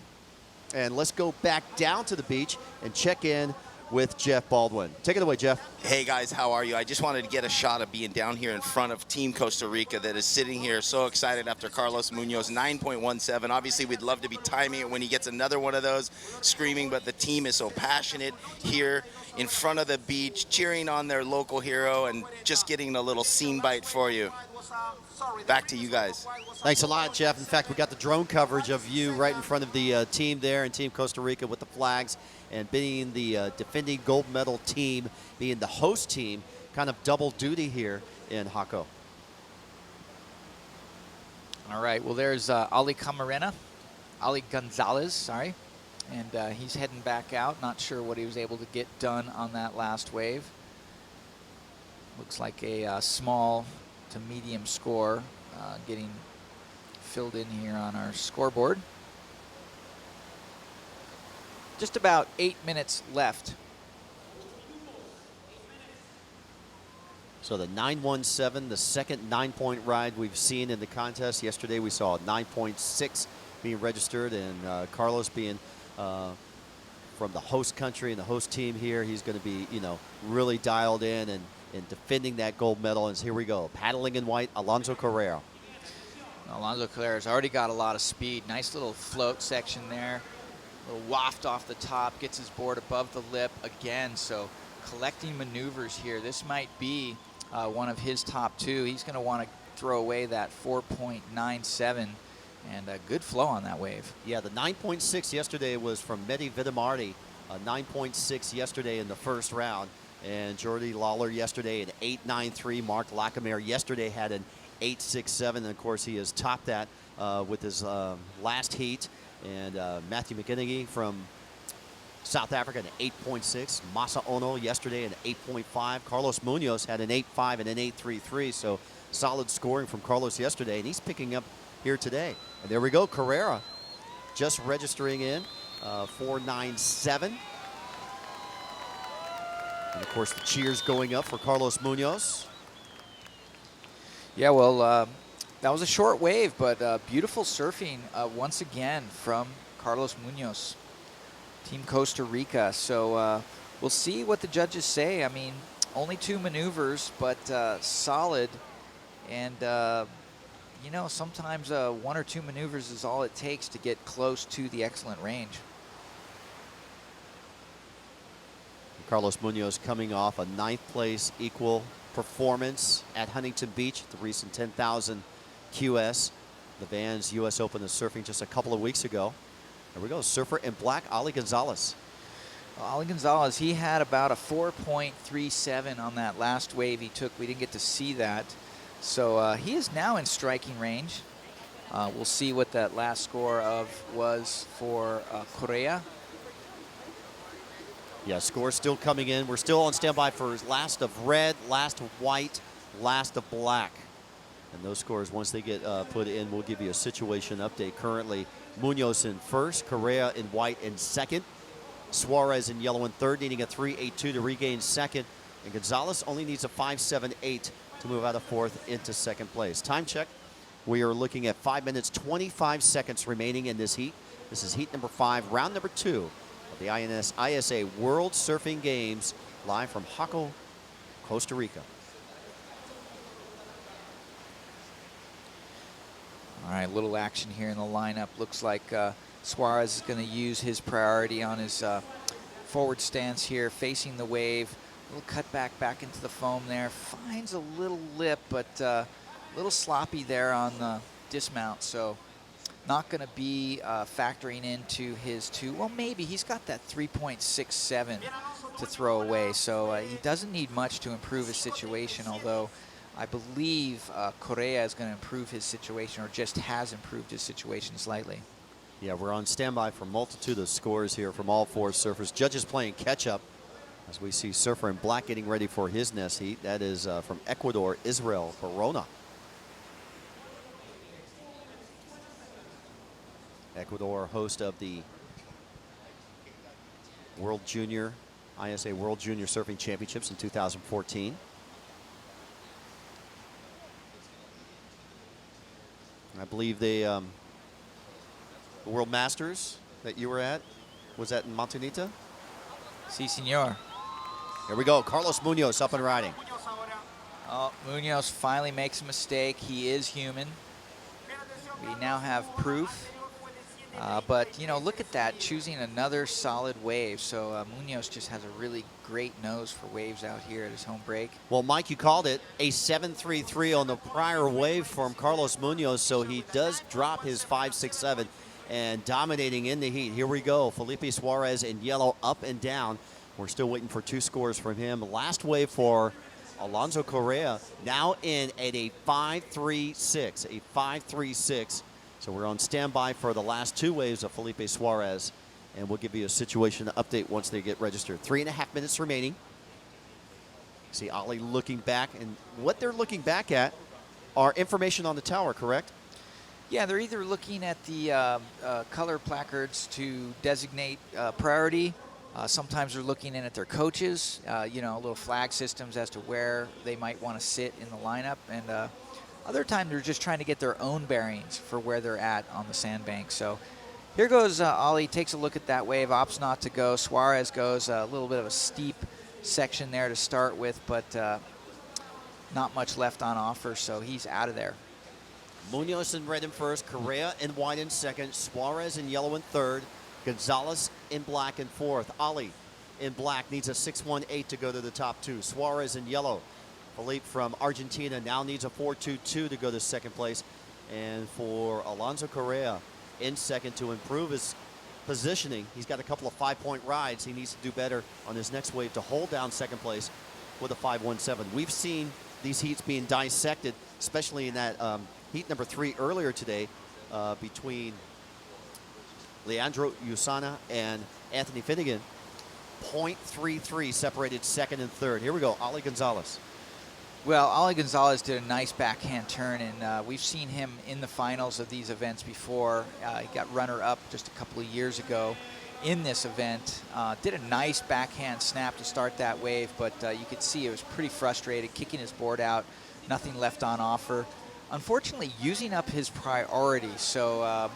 And let's go back down to the beach and check in with Jeff Baldwin. Take it away, Jeff. Hey guys, how are you? I just wanted to get a shot of being down here in front of Team Costa Rica that is sitting here so excited after Carlos Munoz, 9.17. Obviously, we'd love to be timing it when he gets another one of those, screaming, but the team is so passionate here in front of the beach, cheering on their local hero and just getting a little scene bite for you. Back to you guys. Thanks a lot, Jeff. In fact, we got the drone coverage of you right in front of the team there, and Team Costa Rica with the flags, and being the defending gold medal team, being the host team, kind of double duty here in Jaco. All right, well, there's Ali Gonzalez, sorry. And he's heading back out. Not sure what he was able to get done on that last wave. Looks like a small to medium score getting filled in here on our scoreboard. Just about 8 minutes left. So the 917, the second 9-point ride we've seen in the contest. Yesterday we saw a 9.6 being registered, and Carlos being from the host country and the host team here, he's going to be, you know, really dialed in and defending that gold medal. And here we go, paddling in white, Alonso Carrera. Alonso Carrera's already got a lot of speed. Nice little float section there. A little waft off the top, gets his board above the lip again. So collecting maneuvers here. This might be one of his top two. He's going to want to throw away that 4.97. And a good flow on that wave. Yeah, the 9.6 yesterday was from Mehdi Vidamarti. 9.6 yesterday in the first round. And Jordi Lawler yesterday an 8.93. Mark Lacomere yesterday had an 8.67. And, of course, he has topped that with his last heat. And Matthew McGinnigy from South Africa, an 8.6. Masa Ono yesterday, an 8.5. Carlos Munoz had an 8.5 and an 8.33. So solid scoring from Carlos yesterday. And he's picking up here today. And there we go, Carrera just registering in 4.97. And of course the cheers going up for Carlos Munoz. Yeah, well, that was a short wave, but beautiful surfing once again from Carlos Munoz, Team Costa Rica. So we'll see what the judges say. I mean, only 2 maneuvers, but solid. And you know, sometimes 1 or 2 maneuvers is all it takes to get close to the excellent range. Carlos Munoz coming off a 9th place equal performance at Huntington Beach, the recent 10,000 QS. The Vans US Open of Surfing just a couple of weeks ago. There we go, surfer in black, Ali Gonzalez. Well, Ali Gonzalez, he had about a 4.37 on that last wave he took. We didn't get to see that. So he is now in striking range. We'll see what that last score was for Correa. Yeah, score still coming in. We're still on standby for last of red, last of white, last of black. And those scores, once they get put in, we'll give you a situation update. Currently, Munoz in first, Correa in white in second, Suarez in yellow in third, needing a 3.82 to regain second. And Gonzalez only needs a 5.78 to move out of fourth into second place. Time check. We are looking at 5 minutes, 25 seconds remaining in this heat. This is heat number 5, round number 2 of the ISA World Surfing Games, live from Jaco, Costa Rica. All right, little action here in the lineup. Looks like Suarez is going to use his priority on his forward stance here, facing the wave. A little cut back into the foam there. Finds a little lip, but a little sloppy there on the dismount. So not going to be factoring into his 2. Well, maybe. He's got that 3.67 to throw away. So he doesn't need much to improve his situation, although I believe Correa is going to improve his situation, or just has improved his situation slightly. Yeah, we're on standby for multitude of scores here from all 4 surfers. Judges playing catch-up as we see surfer in black getting ready for his nest heat. That is from Ecuador, Israel Corona. Ecuador, host of the World Junior, ISA World Junior Surfing Championships in 2014. I believe the World Masters that you were at, was that in Montanita? Si, senor. Here we go, Carlos Munoz up and riding. Oh, Munoz finally makes a mistake. He is human. We now have proof. But, you know, look at that, choosing another solid wave. So Munoz just has a really great nose for waves out here at his home break. Well, Mike, you called it a 7.33 on the prior wave from Carlos Munoz, so he does drop his 5.67 and dominating in the heat. Here we go, Felipe Suarez in yellow up and down. We're still waiting for 2 scores from him. Last wave for Alonso Correa now in at a 5.36, a 5.36. So we're on standby for the last two waves of Felipe Suarez, and we'll give you a situation update once they get registered. 3.5 minutes remaining. See Ali looking back, and what they're looking back at are information on the tower, correct? Yeah, they're either looking at the color placards to designate priority. Sometimes they're looking in at their coaches, little flag systems as to where they might want to sit in the lineup. And other times they're just trying to get their own bearings for where they're at on the sandbank. So here goes Ali, takes a look at that wave, opts not to go. Suarez goes a little bit of a steep section there to start with, but not much left on offer, so he's out of there. Munoz in red in first, Correa in white in second, Suarez in yellow in third, Gonzalez in black in fourth. Ali in black needs a 6.18 to go to the top two. Suarez in yellow. Felipe from Argentina now needs a 4.22 to go to second place. And for Alonso Correa in second to improve his positioning, he's got a couple of 5-point rides. He needs to do better on his next wave to hold down second place with a 5.17. We've seen these heats being dissected, especially in that heat number 3 earlier today between Leandro Usana and Anthony Finnegan. 0.33 separated second and third. Here we go, Ali Gonzalez. Well, Ali Gonzalez did a nice backhand turn, and we've seen him in the finals of these events before. He got runner-up just a couple of years ago in this event. Did a nice backhand snap to start that wave, but you could see it was pretty frustrated, kicking his board out, nothing left on offer. Unfortunately, using up his priority, so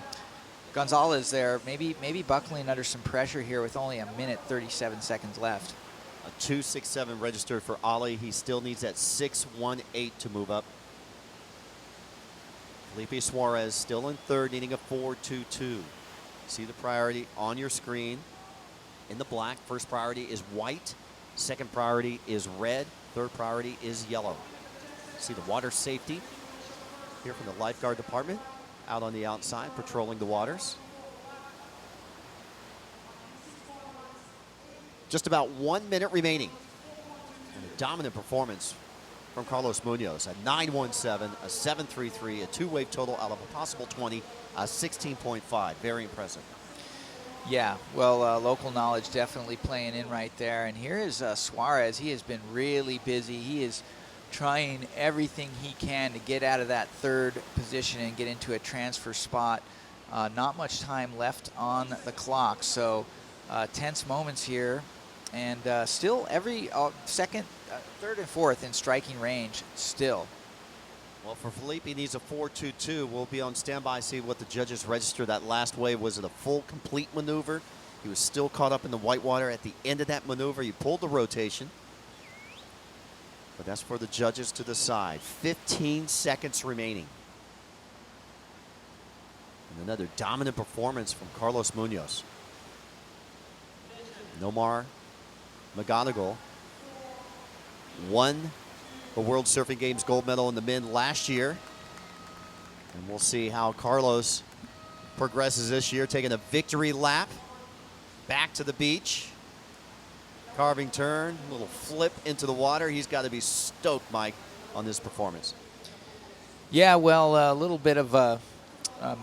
Gonzalez there, maybe buckling under some pressure here with only a minute 37 seconds left. A 2.67 registered for Ali. He still needs that 6.18 to move up. Felipe Suarez still in third, needing a 4.22. See the priority on your screen. In the black, first priority is white. Second priority is red. Third priority is yellow. See the water safety here from the lifeguard department out on the outside, patrolling the waters. Just about 1 minute remaining. And a dominant performance from Carlos Munoz. A 9.17, a 7.33, a two-wave total out of a possible 20, a 16.5. Very impressive. Yeah, well, local knowledge definitely playing in right there. And here is Suarez. He has been really busy. He is trying everything he can to get out of that third position and get into a transfer spot. Not much time left on the clock, so tense moments here. And still every second, third and fourth in striking range still. Well, for Felipe, he needs a 4.22. We'll be on standby, see what the judges register. That last wave, was it a full, complete maneuver? He was still caught up in the whitewater at the end of that maneuver. He pulled the rotation. But that's for the judges to decide. 15 seconds remaining. And another dominant performance from Carlos Munoz. Nomar McGonigal won the World Surfing Games gold medal in the men last year. And we'll see how Carlos progresses this year, taking a victory lap back to the beach. Carving turn, a little flip into the water. He's got to be stoked, Mike, on this performance. Yeah, well, a little bit of a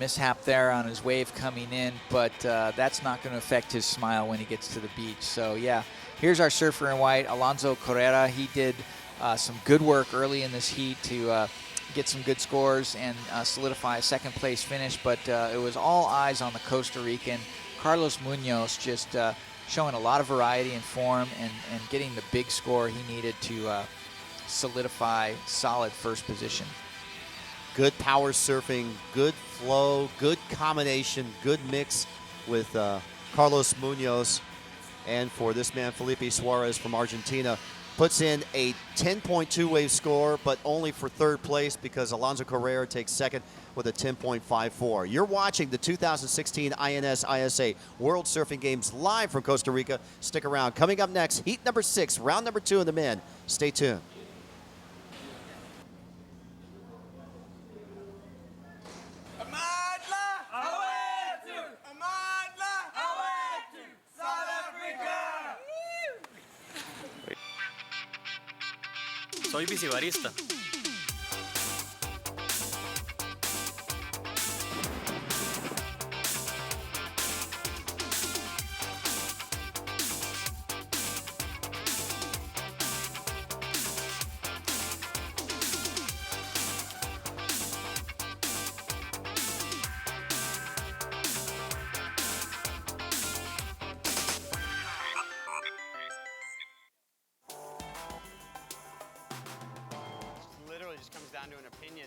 mishap there on his wave coming in, but that's not going to affect his smile when he gets to the beach. So, yeah, here's our surfer in white, Alonso Correa. He did some good work early in this heat to get some good scores and solidify a second place finish, but it was all eyes on the Costa Rican. Carlos Munoz just showing a lot of variety in form and getting the big score he needed to solidify solid first position. Good power surfing, good flow, good combination, good mix with Carlos Munoz. And for this man, Felipe Suarez from Argentina, puts in a 10.2 wave score, but only for third place because Alonso Correa takes second with a 10.54. You're watching the 2016 INS ISA World Surfing Games live from Costa Rica. Stick around. Coming up next, heat number 6, round number 2 in the men. Stay tuned. Soy bicibarista. Literally just comes down to an opinion.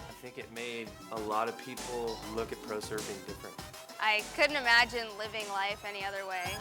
I think it made a lot of people look at pro surfing different. I couldn't imagine living life any other way.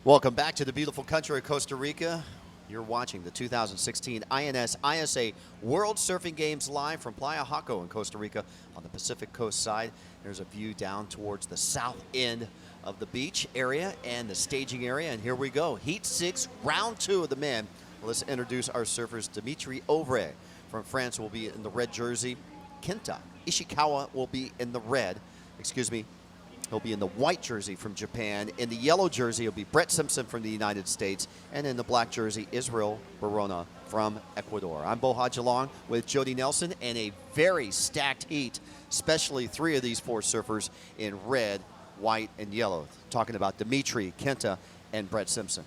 Welcome back to the beautiful country of Costa Rica. You're watching the 2016 INS ISA World Surfing Games live from Playa Jaco in Costa Rica on the Pacific Coast side. There's a view down towards the south end of the beach area and the staging area. And here we go. Heat 6, round 2 of the men. Let's introduce our surfers. Dimitri Auvray from France will be in the red jersey. Kenta Ishikawa will be in the red. He'll be in the white jersey from Japan. In the yellow jersey, it'll be Brett Simpson from the United States. And in the black jersey, Israel Barona from Ecuador. I'm Bo Hadjalong with Jody Nelson, and a very stacked heat, especially 3 of these 4 surfers in red, white, and yellow. Talking about Dimitri, Kenta, and Brett Simpson.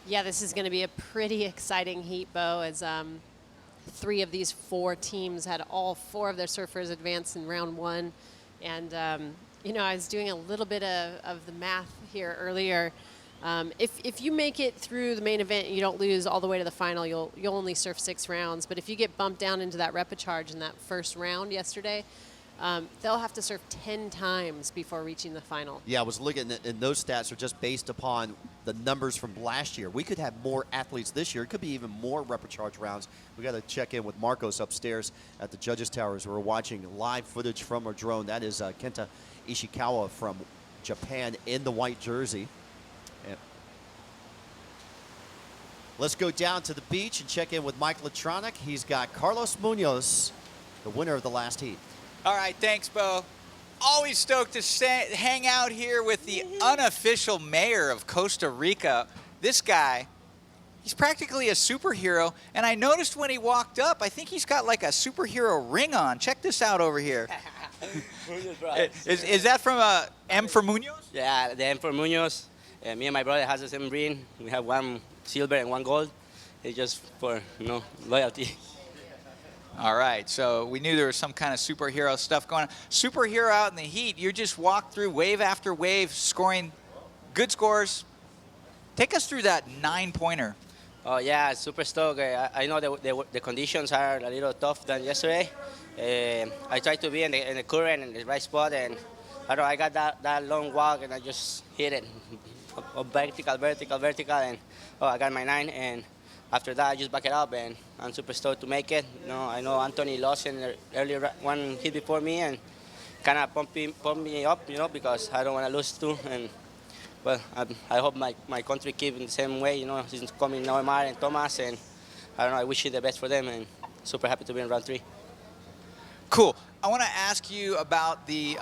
Yeah, this is going to be a pretty exciting heat, Bo, as 3 of these 4 teams had all 4 of their surfers advance in round 1. And you know, I was doing a little bit of the math here earlier. If you make it through the main event and you don't lose all the way to the final, you'll only surf 6 rounds. But if you get bumped down into that repechage in that first round yesterday, they'll have to surf 10 times before reaching the final. Yeah, I was looking and those stats are just based upon the numbers from last year. We could have more athletes this year. It could be even more repechage rounds. We got to check in with Marcos upstairs at the judges' towers. We're watching live footage from our drone. That is Kenta Ishikawa from Japan in the white jersey. And let's go down to the beach and check in with Mike Latronic. He's got Carlos Munoz, the winner of the last heat. All right, thanks, Bo. Always stoked to hang out here with the unofficial mayor of Costa Rica. This guy, he's practically a superhero. And I noticed when he walked up, I think he's got like a superhero ring on. Check this out over here. Is that from M for Munoz? Yeah, the M for Munoz. Me and my brother has the same ring. We have 1 silver and 1 gold. It's just for, loyalty. All right, so we knew there was some kind of superhero stuff going on. Superhero out in the heat, you just walked through wave after wave, scoring good scores. Take us through that 9-pointer. Oh, yeah, super stoked. I know the conditions are a little tough than yesterday. I tried to be in the current, in the right spot, and I got that long walk, and I just hit it. Vertical, and I got my 9, and after that, I just back it up, and I'm super stoked to make it. I know Anthony lost in the earlier one hit before me, and kind of pump me up, because I don't want to lose too. And well, I hope my country keep in the same way. He's coming Noemar and Thomas, and I wish you the best for them, and super happy to be in round 3. Cool. I want to ask you about the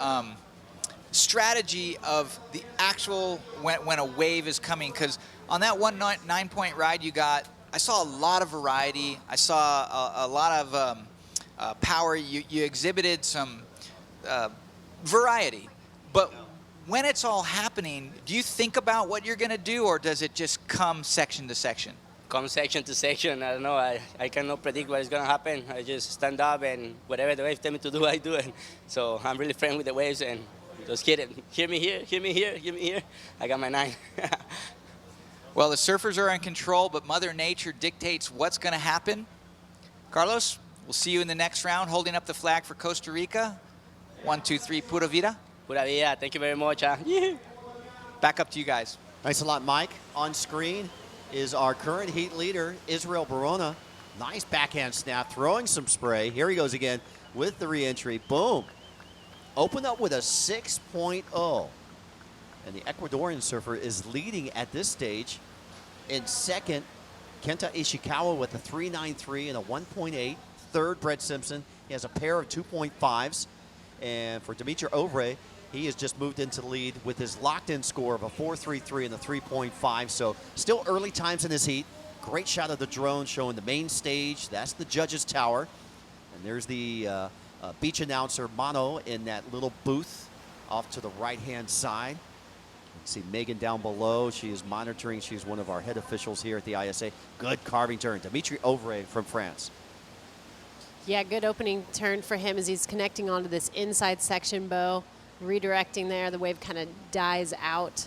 strategy of the actual when a wave is coming, because on that 9-point ride you got, I saw a lot of variety. I saw a lot of power. You exhibited some variety. But when it's all happening, do you think about what you're going to do, or does it just come section to section? Come section to section. I don't know. I cannot predict what is going to happen. I just stand up, and whatever the waves tell me to do, I do it. So I'm really friendly with the waves, and just hit it. Hear me here, hear me here, hear me here. I got my 9. Well, the surfers are in control, but Mother Nature dictates what's going to happen. Carlos, we'll see you in the next round, holding up the flag for Costa Rica. 1, 2, 3, pura vida. Pura vida. Thank you very much. Back up to you guys. Thanks a lot, Mike. On screen is our current heat leader, Israel Barona. Nice backhand snap, throwing some spray. Here he goes again with the re-entry. Boom. Opened up with a 6.0. And the Ecuadorian surfer is leading at this stage. In second, Kenta Ishikawa with a 3.93 and a 1.8. Third, Brett Simpson. He has a pair of 2.5s. And for Dimitri Ovre, he has just moved into the lead with his locked-in score of a 4.33 and a 3.5. So still early times in this heat. Great shot of the drone showing the main stage. That's the judges' tower. And there's the beach announcer, Mano, in that little booth off to the right-hand side. You see Megan down below. She is monitoring. She's one of our head officials here at the ISA. Good carving turn. Dimitri Ovre from France. Yeah, good opening turn for him as he's connecting onto this inside section, Bo. Redirecting there. The wave kind of dies out.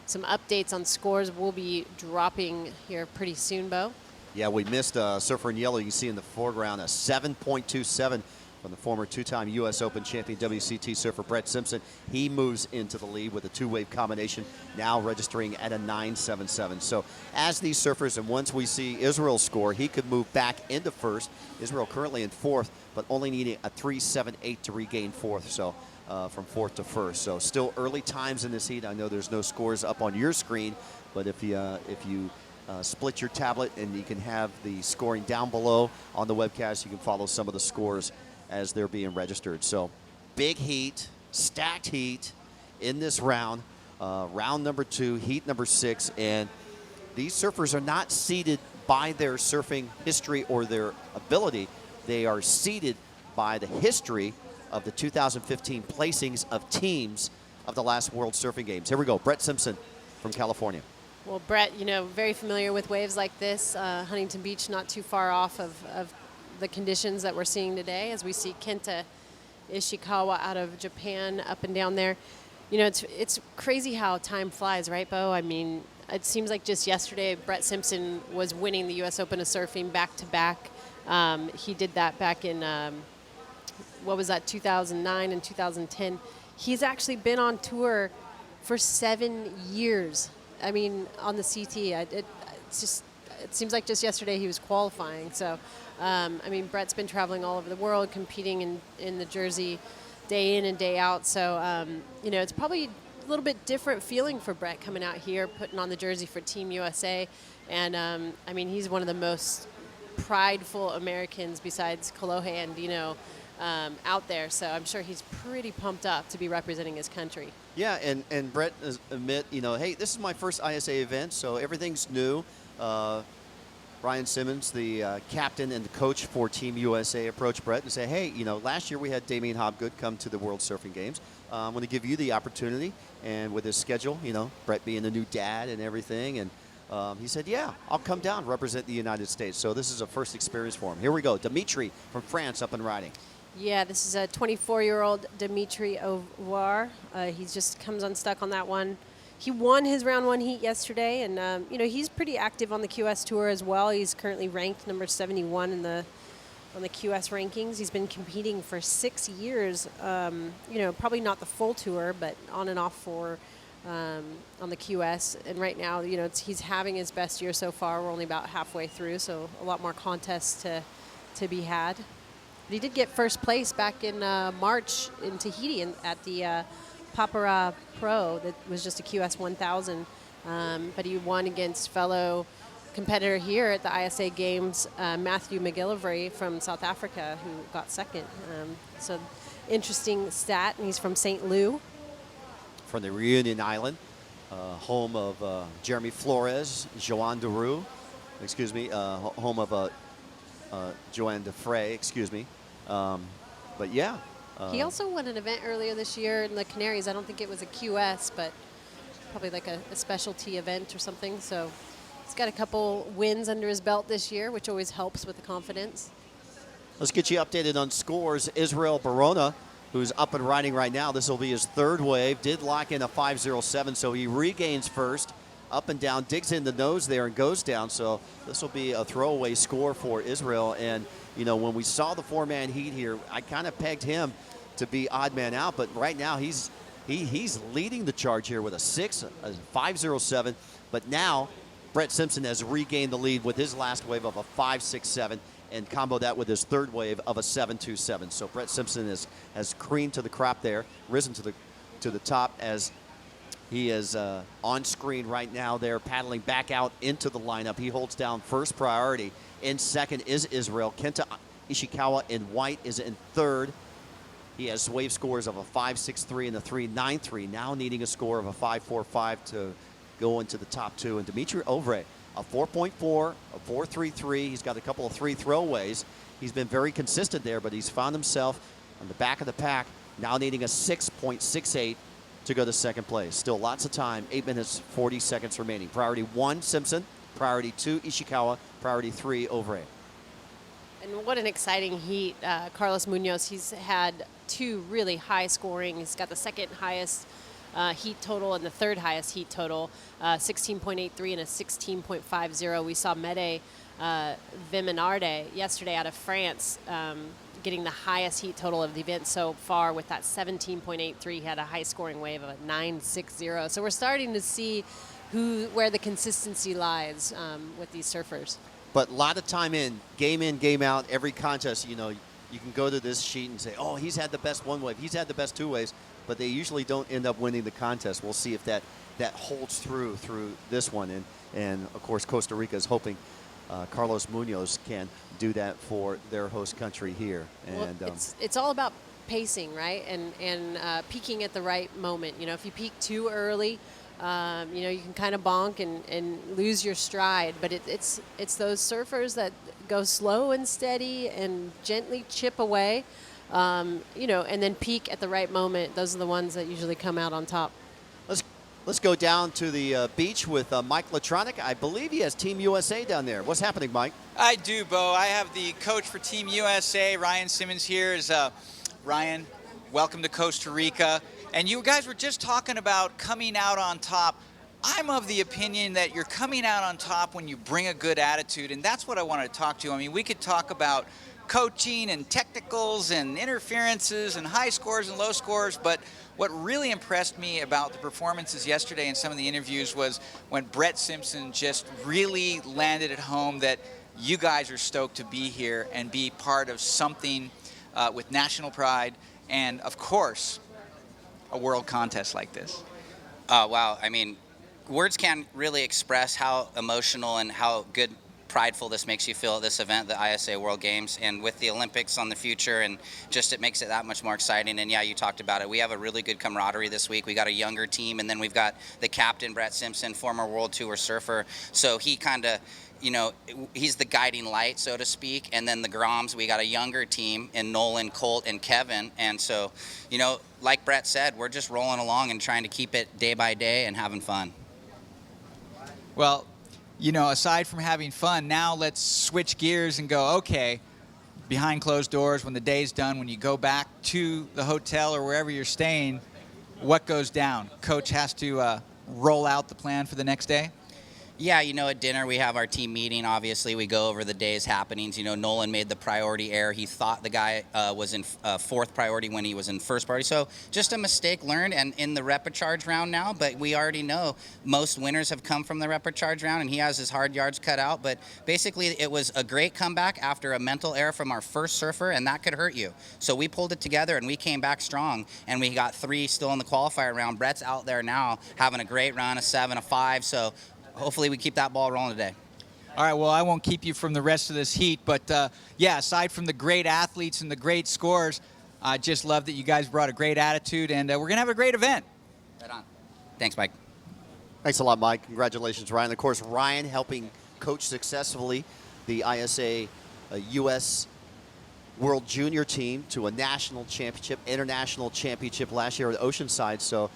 Some updates on scores will be dropping here pretty soon, Bo. Yeah, we missed surfer in yellow. You can see in the foreground a 7.27 from the former two-time U.S. Open champion WCT surfer Brett Simpson. He moves into the lead with a two-wave combination, now registering at a 9.77. So as these surfers, and once we see Israel's score, he could move back into first. Israel currently in fourth, but only needing a 3.78 to regain fourth. So from fourth to first. So still early times in this heat. I know there's no scores up on your screen, but if you split your tablet and you can have the scoring down below on the webcast, you can follow some of the scores as they're being registered. So big heat, stacked heat in this round. Round number 2, heat number 6, and these surfers are not seeded by their surfing history or their ability. They are seeded by the history of the 2015 placings of teams of the last World Surfing Games. Here we go, Brett Simpson from California. Well, Brett, you know, very familiar with waves like this. Huntington Beach not too far off of the conditions that we're seeing today as we see Kenta Ishikawa out of Japan up and down there. You know, it's crazy how time flies, right, Bo? I mean, it seems like just yesterday Brett Simpson was winning the U.S. Open of Surfing back-to-back. He did that back in, 2009 and 2010. He's actually been on tour for 7 years. I mean, on the CT, it seems like just yesterday he was qualifying. So, I mean, Brett's been traveling all over the world, competing in the jersey day in and day out. So, you know, it's probably a little bit different feeling for Brett coming out here, putting on the jersey for Team USA. And, I mean, he's one of the most prideful Americans besides Kolohe and Dino out there. So I'm sure he's pretty pumped up to be representing his country. Yeah, and Brett admit, you know, hey, this is my first ISA event, so everything's new. Ryan Simmons, the captain and the coach for Team USA, approached Brett and say, hey, you know, last year we had Damien Hobgood come to the World Surfing Games. I'm going to give you the opportunity. And with his schedule, you know, Brett being a new dad and everything, and he said, yeah, I'll come down, represent the United States. So this is a first experience for him. Here we go. Dimitri from France up and riding. Yeah, this is a 24-year-old Dimitri Ovre. He just comes unstuck on that one. He won his round 1 heat yesterday, and you know, he's pretty active on the QS Tour as well. He's currently ranked number 71 on the QS rankings. He's been competing for 6 years. You know, probably not the full tour, but on and off for on the QS. And right now, you know, he's having his best year so far. We're only about halfway through, so a lot more contests to be had. But he did get first place back in March in Tahiti at the Papara Pro. That was just a QS 1000. But he won against fellow competitor here at the ISA Games, Matthew McGillivray from South Africa, who got second. So interesting stat, and he's from St. Lou. From the Reunion Island, home of Jeremy Flores, Joanne Deroux, home of Joanne Defray, excuse me. But yeah. He also won an event earlier this year in the Canaries. I don't think it was a QS, but probably like a specialty event or something. So he's got a couple wins under his belt this year, which always helps with the confidence. Let's get you updated on scores. Israel Barona, who's up and riding right now. This will be his third wave. Did lock in a 5.07, so he regains first. Up and down, digs in the nose there and goes down. So this will be a throwaway score for Israel. And, you know, when we saw the four-man heat here, I kind of pegged him to be odd man out. But right now he's leading the charge here with a 5.07. But now Brett Simpson has regained the lead with his last wave of a 5.67 and combo that with his third wave of a 7.27. So Brett Simpson has creamed to the crop there, risen to the top as He is on screen right now there, paddling back out into the lineup. He holds down first priority. In second is Israel. Kenta Ishikawa in white is in third. He has wave scores of a 5.63 and a 3.93, now needing a score of a 5.45 to go into the top two. And Dimitri Ovre, a 4.4, a 4.33. He's got a couple of three throwaways. He's been very consistent there, but he's found himself on the back of the pack, now needing a 6.68 to go to second place. Still lots of time, 8 minutes, 40 seconds remaining. Priority 1, Simpson. Priority 2, Ishikawa. Priority 3, Ovre. And what an exciting heat. Carlos Munoz, he's had 2 really high scoring. He's got the second highest heat total and the third highest heat total, 16.83 and a 16.50. We saw Mede Viminarde yesterday out of France getting the highest heat total of the event so far with that 17.83. He had a high scoring wave of a 9.60. So we're starting to see where the consistency lies with these surfers. But a lot of time in, game out, every contest, you know, you can go to this sheet and say, oh, he's had the best one wave, he's had the best 2 waves, but they usually don't end up winning the contest. We'll see if that holds through this one. And of course, Costa Rica is hoping Carlos Munoz can do that for their host country here. And well, it's all about pacing, right? And peaking at the right moment. You know, if you peak too early, you know, you can kind of bonk and lose your stride. But it's those surfers that go slow and steady and gently chip away, you know, and then peak at the right moment. Those are the ones that usually come out on top. Let's go down to the beach with Mike Latronic. I believe he has Team USA down there. What's happening, Mike? I do, Bo. I have the coach for Team USA, Ryan Simmons, here. Ryan, welcome to Costa Rica. And you guys were just talking about coming out on top. I'm of the opinion that you're coming out on top when you bring a good attitude, and that's what I wanted to talk to you. I mean, we could talk about coaching and technicals and interferences and high scores and low scores, but what really impressed me about the performances yesterday and some of the interviews was when Brett Simpson just really landed at home that you guys are stoked to be here and be part of something with national pride and, of course, a world contest like this. Wow. I mean, words can't really express how emotional and how good, prideful this makes you feel at this event, the ISA World Games, and with the Olympics on the future, and just it makes it that much more exciting. And yeah, you talked about it. We have a really good camaraderie this week. We got a younger team, and then we've got the captain, Brett Simpson, former World Tour surfer. So he kind of, you know, he's the guiding light, so to speak. And then the Groms, we got a younger team in Nolan, Colt, and Kevin. And so, you know, like Brett said, we're just rolling along and trying to keep it day by day and having fun. Well, you know, aside from having fun, now let's switch gears and go, okay, behind closed doors, when the day's done, when you go back to the hotel or wherever you're staying, what goes down? Coach has to roll out the plan for the next day? Yeah, you know, at dinner we have our team meeting. Obviously, we go over the day's happenings. You know, Nolan made the priority error. He thought the guy was in fourth priority when he was in first priority. So just a mistake learned and in the repecharge round now. But we already know most winners have come from the repecharge round, and he has his hard yards cut out. But basically, it was a great comeback after a mental error from our first surfer, and that could hurt you. So we pulled it together, and we came back strong, and we got 3 still in the qualifier round. Brett's out there now having a great run, a 7, a 5. So hopefully we keep that ball rolling today. All right, well, I won't keep you from the rest of this heat, but yeah, aside from the great athletes and the great scores, I just love that you guys brought a great attitude, and we're going to have a great event. Right on. Thanks, Mike. Thanks a lot, Mike. Congratulations, Ryan. Of course, Ryan helping coach successfully the ISA U.S. World Junior team to a national championship, international championship last year at Oceanside, so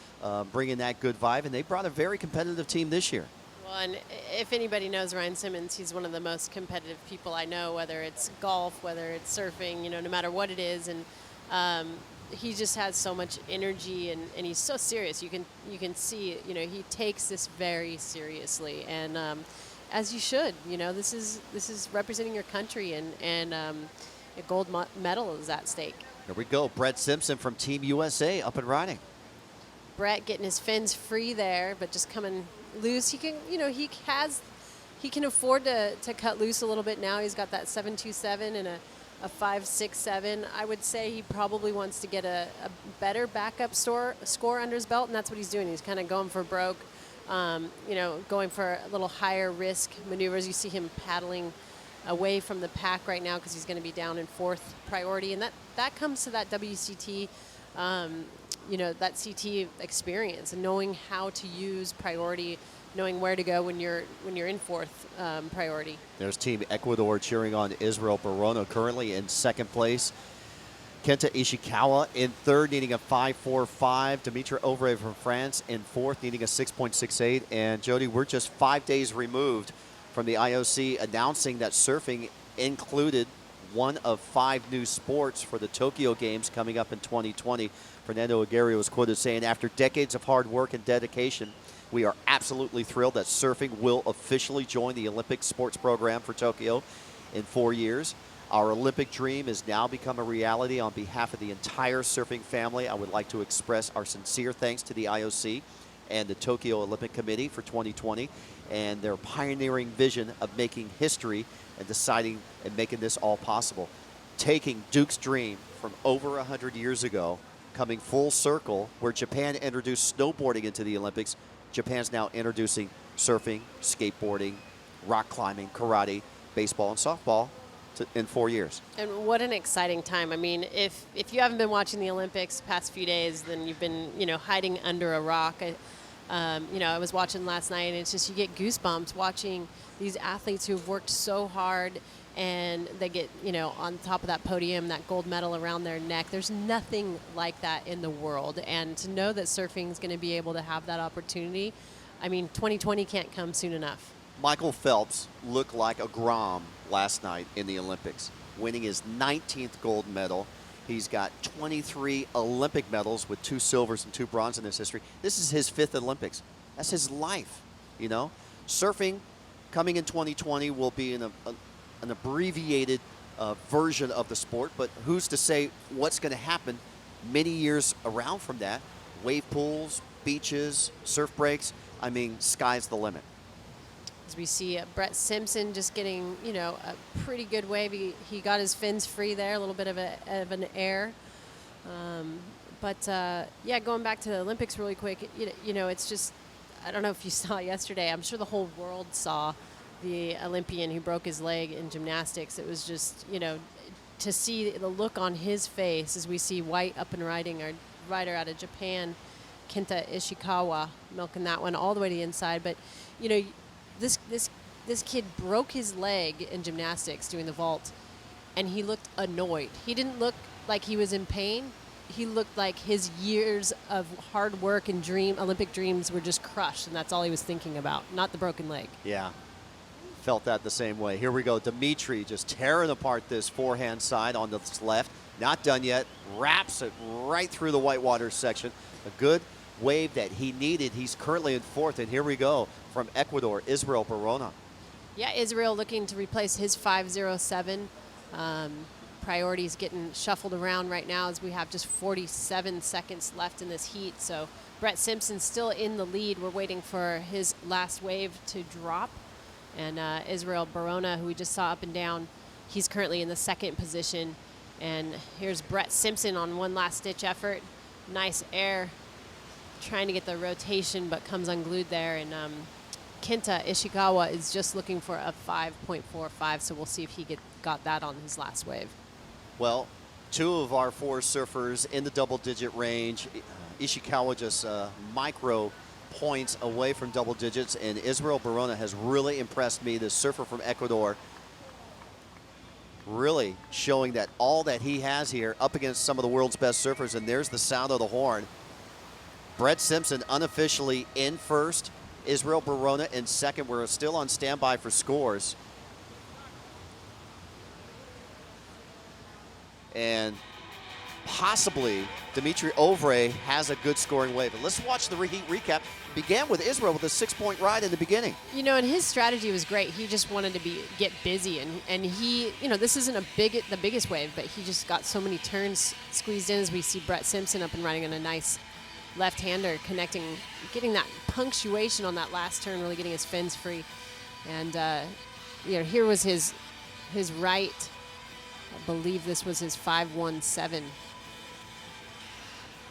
bringing that good vibe, and they brought a very competitive team this year. Well, and if anybody knows Ryan Simmons, he's one of the most competitive people I know, whether it's golf, whether it's surfing, you know, no matter what it is. And he just has so much energy, and he's so serious. You can see, you know, he takes this very seriously, and as you should. You know, this is representing your country, and a gold medal is at stake. There we go. Brett Simpson from Team USA up and riding. Brett getting his fins free there, but just coming loose. He can, you know, he can afford to cut loose a little bit now. He's got that 727 and a 5.67. I would say he probably wants to get a better backup score under his belt, and that's what he's doing. He's kind of going for broke, going for a little higher risk maneuvers. You see him paddling away from the pack right now because he's going to be down in 4th priority, and that comes to that WCT, that CT experience and knowing how to use priority, knowing where to go when you're in 4th priority. There's Team Ecuador cheering on Israel Barona, currently in 2nd place. Kenta Ishikawa in 3rd, needing a 5.45. Dimitri Ovray from France in 4th, needing a 6.68. And Jody, we're just 5 days removed from the IOC announcing that surfing included one of 5 new sports for the Tokyo Games coming up in 2020. Fernando Aguirre was quoted saying, "After decades of hard work and dedication, we are absolutely thrilled that surfing will officially join the Olympic sports program for Tokyo in 4 years. Our Olympic dream has now become a reality. On behalf of the entire surfing family, I would like to express our sincere thanks to the IOC and the Tokyo Olympic Committee for 2020 and their pioneering vision of making history and deciding and making this all possible. Taking Duke's dream from over 100 years ago, coming full circle, where Japan introduced snowboarding into the Olympics, Japan's now introducing surfing, skateboarding, rock climbing, karate, baseball, and softball in 4 years." And what an exciting time. I mean, if you haven't been watching the Olympics past few days, then you've been, hiding under a rock. I was watching last night, and it's just you get goosebumps watching these athletes who've worked so hard, and they get, on top of that podium, that gold medal around their neck. There's nothing like that in the world. And to know that surfing is going to be able to have that opportunity, 2020 can't come soon enough. Michael Phelps looked like a Grom last night in the Olympics, winning his 19th gold medal. He's got 23 Olympic medals with 2 silvers and 2 bronze in his history. This is his 5th Olympics. That's his life, Surfing coming in 2020 will be an abbreviated version of the sport, but who's to say what's going to happen many years around from that? Wave pools, beaches, surf breaks. Sky's the limit. As we see Brett Simpson just getting, a pretty good wave. He got his fins free there, a little bit of an air. Going back to the Olympics really quick, it's just, I don't know if you saw it yesterday. I'm sure the whole world saw the Olympian who broke his leg in gymnastics. It was just, to see the look on his face as we see White up and riding, our rider out of Japan, Kenta Ishikawa, milking that one all the way to the inside. But, this kid broke his leg in gymnastics doing the vault, and he looked annoyed. He didn't look like he was in pain. He looked like his years of hard work and Olympic dreams were just crushed, and that's all he was thinking about, not the broken leg. Yeah, felt that the same way. Here we go. Dimitri just tearing apart this forehand side on the left. Not done yet. Wraps it right through the whitewater section. A good wave that he needed. He's currently in 4th, and here we go from Ecuador, Israel Barona. Yeah, Israel looking to replace his 5.07. Priorities getting shuffled around right now as we have just 47 seconds left in this heat. So Brett Simpson still in the lead. We're waiting for his last wave to drop. And Israel Barona, who we just saw up and down, he's currently in the 2nd position. And here's Brett Simpson on one last ditch effort. Nice air, trying to get the rotation, but comes unglued there. And Kenta Ishikawa is just looking for a 5.45, so we'll see if he got that on his last wave. Well, 2 of our 4 surfers in the double-digit range. Ishikawa just micro points away from double digits, and Israel Barona has really impressed me, the surfer from Ecuador, really showing that all that he has here up against some of the world's best surfers, and there's the sound of the horn. Brett Simpson unofficially in 1st, Israel Barona in 2nd. We're still on standby for scores. And possibly Dimitri Ovray has a good scoring wave. And let's watch the heat recap. Began with Israel with a 6-point ride in the beginning. And his strategy was great. He just wanted to get busy, and he, this isn't the biggest wave, but he just got so many turns squeezed in as we see Brett Simpson up and riding on a nice left-hander, connecting, getting that punctuation on that last turn, really getting his fins free. And here was his right I believe this was his 5.17.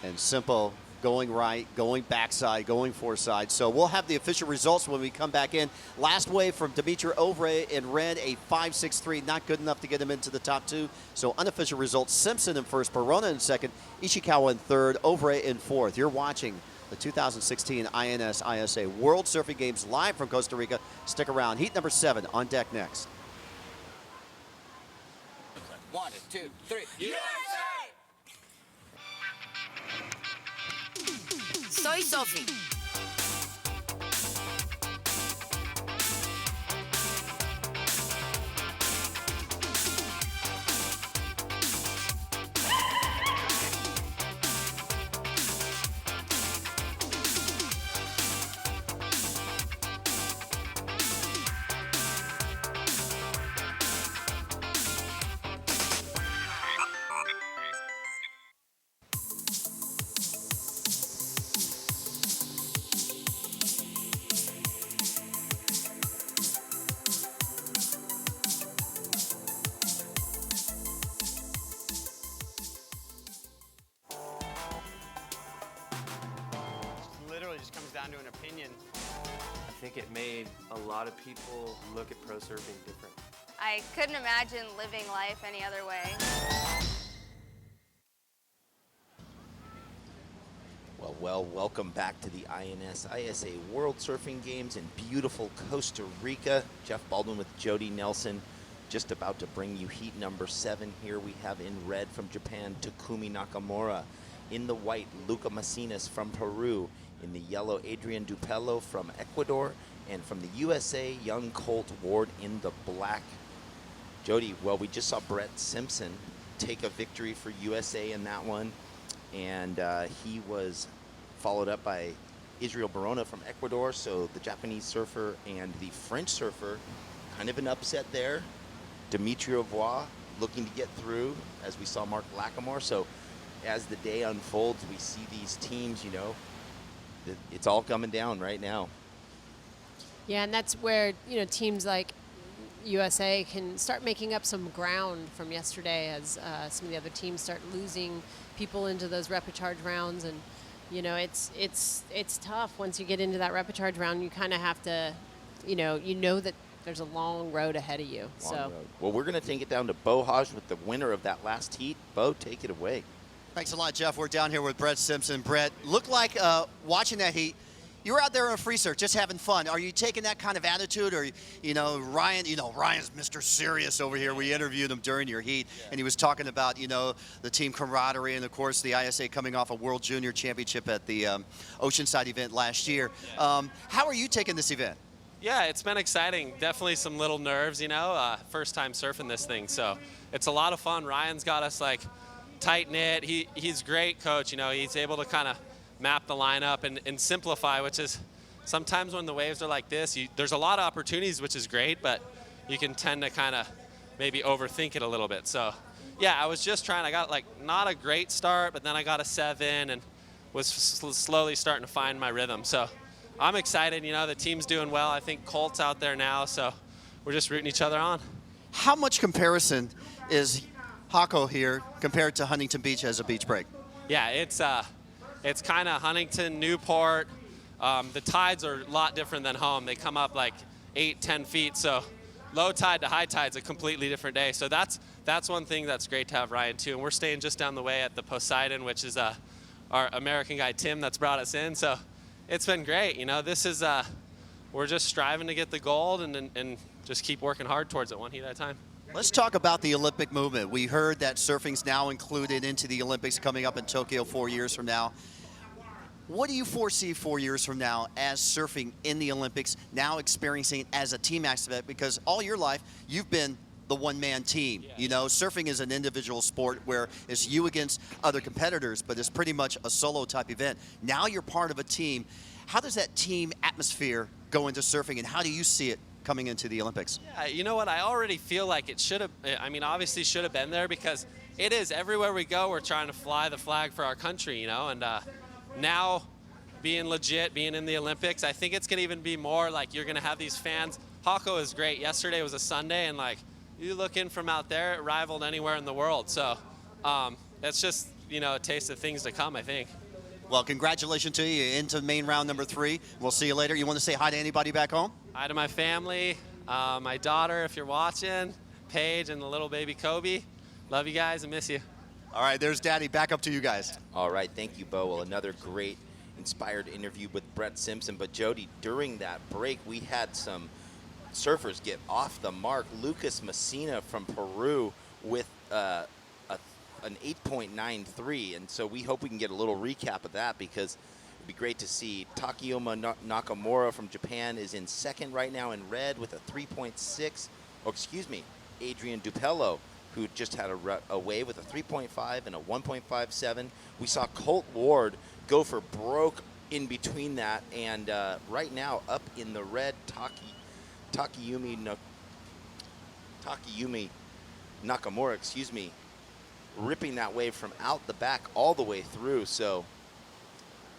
And Simple going right, going backside, going foreside. So we'll have the official results when we come back in. Last wave from Dimitri Ovre in red, a 5.63, not good enough to get him into the top two. So unofficial results, Simpson in first, Barona in second, Ishikawa in third, Ovre in fourth. You're watching the 2016 INS ISA World Surfing Games live from Costa Rica. Stick around. Heat number 7 on deck next. 1, 2, 3. Soy Sofi. Literally just comes down to an opinion. I think it made a lot of people look at pro surfing different. I couldn't imagine living life any other way. Well, welcome back to the INS ISA World Surfing Games in beautiful Costa Rica. Jeff Baldwin with Jody Nelson, just about to bring you heat number 7. Here we have in red from Japan, Takumi Nakamura. In the white, Luca Macinas from Peru. In the yellow, Adrian Dupello from Ecuador. And from the USA, young Colt Ward in the black. Jody, well, we just saw Brett Simpson take a victory for USA in that one. And he was followed up by Israel Barona from Ecuador. So the Japanese surfer and the French surfer, kind of an upset there. Dimitri Ovre looking to get through, as we saw Mark Lackamore. So as the day unfolds, we see these teams, you know, it's all coming down right now. Yeah, and that's where, you know, teams like USA can start making up some ground from yesterday as some of the other teams start losing people into those repechage rounds. And, you know, it's tough once you get into that repechage round. You kind of have to, you know that there's a long road ahead of you. Long road. Well, we're going to take it down to Bo Hodge with the winner of that last heat. Bo, take it away. Thanks a lot, Jeff. We're down here with Brett Simpson. Brett, looked like watching that heat, you were out there on a free surf, just having fun. Are you taking that kind of attitude? Or, you know, Ryan's Mr. Serious over here. We interviewed him during your heat, and he was talking about, you know, the team camaraderie and, of course, the ISA coming off a World Junior Championship at the Oceanside event last year. How are you taking this event? Yeah, it's been exciting. Definitely some little nerves, you know, first time surfing this thing. So it's a lot of fun. Ryan's got us, like, tight-knit. He's great coach, you know. He's able to kind of map the lineup and simplify, which is sometimes when the waves are like this, there's a lot of opportunities, which is great, but you can tend to kind of maybe overthink it a little bit. So, yeah, I was just trying. I got, like, not a great start, but then I got a 7 and was slowly starting to find my rhythm. So I'm excited. You know, the team's doing well. I think Colt's out there now, so we're just rooting each other on. How much comparison is Hako here compared to Huntington Beach as a beach break? Yeah, it's kind of Huntington, Newport. The tides are a lot different than home. They come up like 8-10 feet, so low tide to high tide's a completely different day. So that's one thing that's great to have Ryan too. And we're staying just down the way at the Poseidon, which is our American guy Tim that's brought us in. So it's been great. You know, this is we're just striving to get the gold and just keep working hard towards it, one heat at a time. Let's talk about the Olympic movement. We heard that surfing's now included into the Olympics coming up in Tokyo 4 years from now. What do you foresee 4 years from now as surfing in the Olympics, now experiencing it as a team aspect? Because all your life, you've been the one-man team. Yeah. You know, surfing is an individual sport where it's you against other competitors, but it's pretty much a solo type event. Now you're part of a team. How does that team atmosphere go into surfing, and how do you see it coming into the Olympics? Yeah, you know what? I already feel like it should have, I mean, obviously should have been there, because it is. Everywhere we go, we're trying to fly the flag for our country, you know, and now being legit, being in the Olympics, I think it's going to even be more like you're going to have these fans. Hako is great. Yesterday was a Sunday, and like you look in from out there, it rivaled anywhere in the world. So it's just, you know, a taste of things to come, I think. Well, congratulations to you into main round number 3. We'll see you later. You want to say hi to anybody back home? Hi to my family, my daughter, if you're watching, Paige, and the little baby Kobe. Love you guys and miss you. All right, there's Daddy. Back up to you guys. All right, thank you, Bo. Well, another great, inspired interview with Brett Simpson. But Jody, during that break, we had some surfers get off the mark. Lucas Messina from Peru with an 8.93, and so we hope we can get a little recap of that, because it'd be great to see. Takayuma Nakamura from Japan is in second right now in red with a 3.6. Oh, excuse me, Adrian Dupello, who just had a wave with a 3.5 and a 1.57. We saw Colt Ward go for broke in between that, and right now up in the red, Takayumi Nakamura, excuse me, ripping that wave from out the back all the way through. So,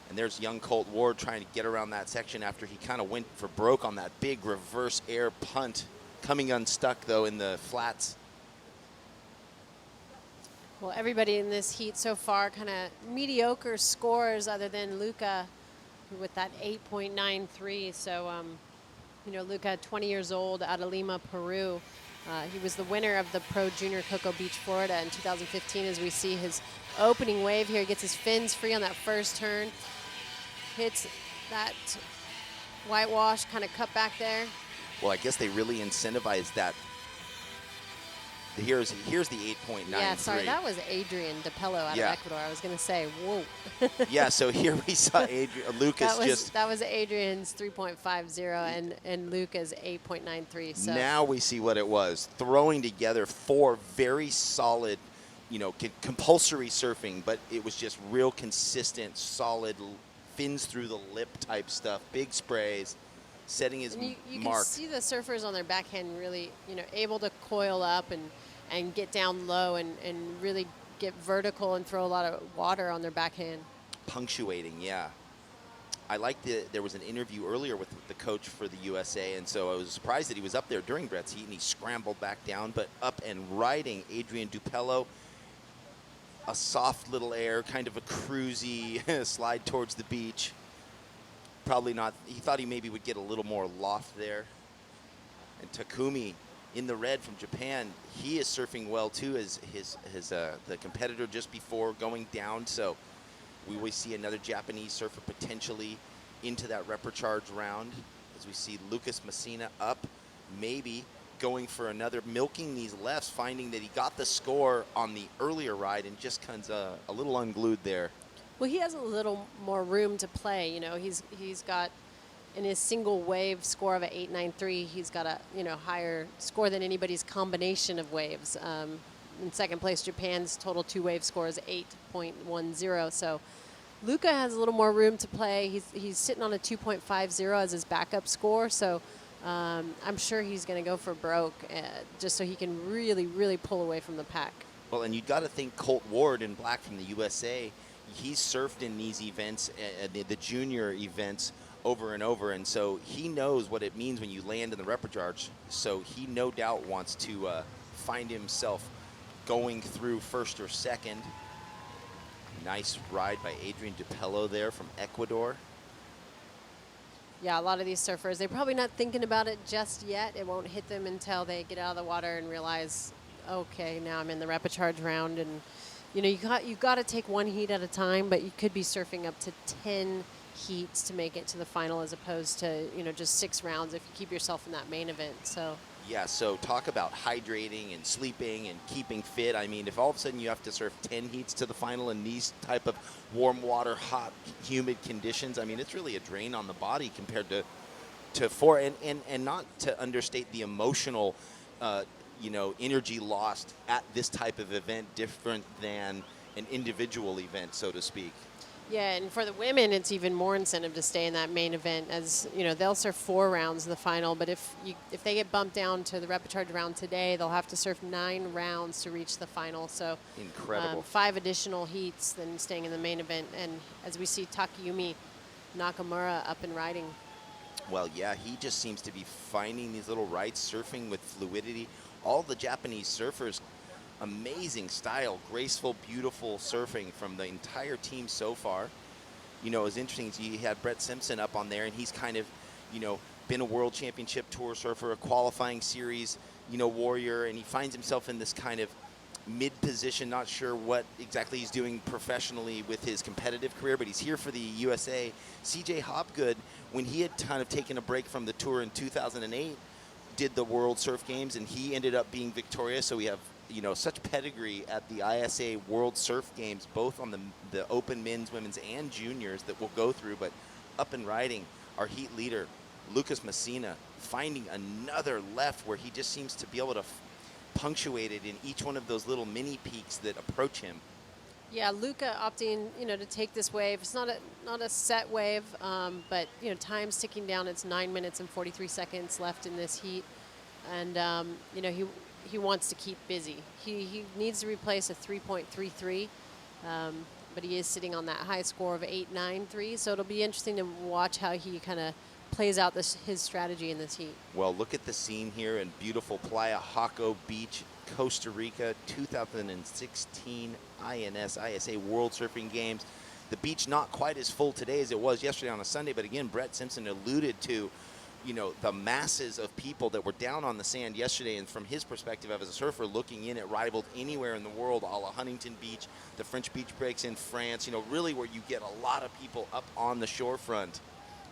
and there's young Colt Ward trying to get around that section after he kind of went for broke on that big reverse air punt, coming unstuck though in the flats. Well, everybody in this heat so far kind of mediocre scores, other than Luca with that 8.93. So, you know, Luca, 20 years old, out of Lima, Peru. He was the winner of the Pro Junior Cocoa Beach, Florida in 2015. As we see his opening wave here, he gets his fins free on that first turn, hits that whitewash, kind of cut back there. Well, I guess they really incentivized that. Here's the 8.93. Yeah, sorry, that was Adrian Dupello out of Ecuador. I was going to say, whoa. Yeah, so here we saw Lucas that was Adrian's 3.50 and Luca's 8.93. So now we see what it was, throwing together 4 very solid, you know, compulsory surfing, but it was just real consistent, solid fins through the lip type stuff, big sprays, setting his you mark. can see the surfers on their backhand really, you know, able to coil up and get down low and really get vertical and throw a lot of water on their backhand. Punctuating, yeah. I liked there was an interview earlier with the coach for the USA, and so I was surprised that he was up there during Brett's heat, and he scrambled back down, but up and riding Adrian Dupello, a soft little air, kind of a cruisy slide towards the beach. Probably not, he thought he maybe would get a little more loft there. And Takumi in the red from Japan, he is surfing well too, as the competitor just before going down. So we will see another Japanese surfer potentially into that reprecharge round, as we see Lucas Messina up, maybe going for another, milking these lefts, finding that he got the score on the earlier ride and just kind of a little unglued there. Well, he has a little more room to play. You know, he's got, in his single wave score of an 8.93, he's got a, you know, higher score than anybody's combination of waves. In second place, Japan's total 2-wave score is 8.10. So Luca has a little more room to play. He's sitting on a 2.50 as his backup score. So I'm sure he's going to go for broke, just so he can really, really pull away from the pack. Well, and you've got to think Colt Ward in black from the USA, he's surfed in these events, the junior events, over and over, and so he knows what it means when you land in the reprecharge. So he no doubt wants to find himself going through first or second. Nice ride by Adrian Dupello there from Ecuador. Yeah, a lot of these surfers, they're probably not thinking about it just yet. It won't hit them until they get out of the water and realize, okay, now I'm in the reprecharge round. And you know, you've got to take one heat at a time, but you could be surfing up to 10 heats to make it to the final, as opposed to, you know, just 6 rounds if you keep yourself in that main event. So yeah, so talk about hydrating and sleeping and keeping fit. I mean, if all of a sudden you have to surf 10 heats to the final in these type of warm water, hot, humid conditions, I mean, it's really a drain on the body compared to 4, and not to understate the emotional you know, energy lost at this type of event, different than an individual event, so to speak. yeah, and for the women, it's even more incentive to stay in that main event, as you know, they'll surf 4 rounds in the final, but if they get bumped down to the reprecharge round today, they'll have to surf 9 rounds to reach the final. So incredible. 5 additional heats than staying in the main event. And as we see Takayumi Nakamura up and riding. Well, yeah, he just seems to be finding these little rights, surfing with fluidity, all the Japanese surfers, amazing style, graceful, beautiful surfing from the entire team so far. You know, it was interesting. You had Brett Simpson up on there, and he's kind of, you know, been a World Championship Tour surfer, a qualifying series, you know, warrior, and he finds himself in this kind of mid-position, not sure what exactly he's doing professionally with his competitive career, but he's here for the USA. CJ Hopgood, when he had kind of taken a break from the tour in 2008, did the World Surf Games, and he ended up being victorious. So we have, you know, such pedigree at the ISA World Surf Games, both on the open men's, women's, and juniors that we'll go through. But up and riding, our heat leader, Lucas Messina, finding another left where he just seems to be able to punctuate it in each one of those little mini peaks that approach him. Yeah, Luca opting, you know, to take this wave. It's not a set wave, but you know, time's ticking down. It's 9 minutes and 43 seconds left in this heat, and you know, he wants to keep busy. He needs to replace a 3.33, but he is sitting on that high score of 8.93. So it'll be interesting to watch how he kind of plays out his strategy in this heat. Well, look at the scene here in beautiful Playa Jaco Beach, Costa Rica, 2016 ISA World Surfing Games. The beach not quite as full today as it was yesterday on a Sunday, but again, Brett Simpson alluded to, you know, the masses of people that were down on the sand yesterday, and from his perspective as a surfer looking in, it rivaled anywhere in the world, a la Huntington Beach, the French beach breaks in France, you know, really where you get a lot of people up on the shorefront.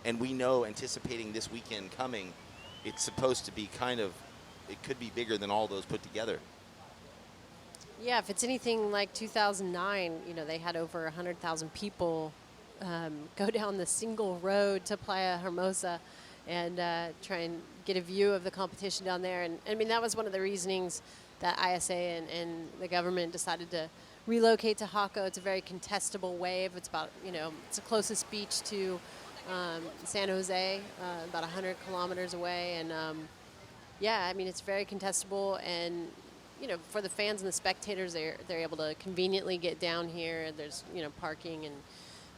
And we know, anticipating this weekend coming, it's supposed to be kind of, it could be bigger than all those put together. Yeah, if it's anything like 2009, you know, they had over 100,000 people go down the single road to Playa Hermosa and try and get a view of the competition down there. And I mean, that was one of the reasonings that ISA and the government decided to relocate to Jaco. It's a very contestable wave. It's about, you know, it's the closest beach to San Jose, about 100 kilometers away. And yeah, I mean, it's very contestable, and you know, for the fans and the spectators, they're able to conveniently get down here. There's, you know, parking and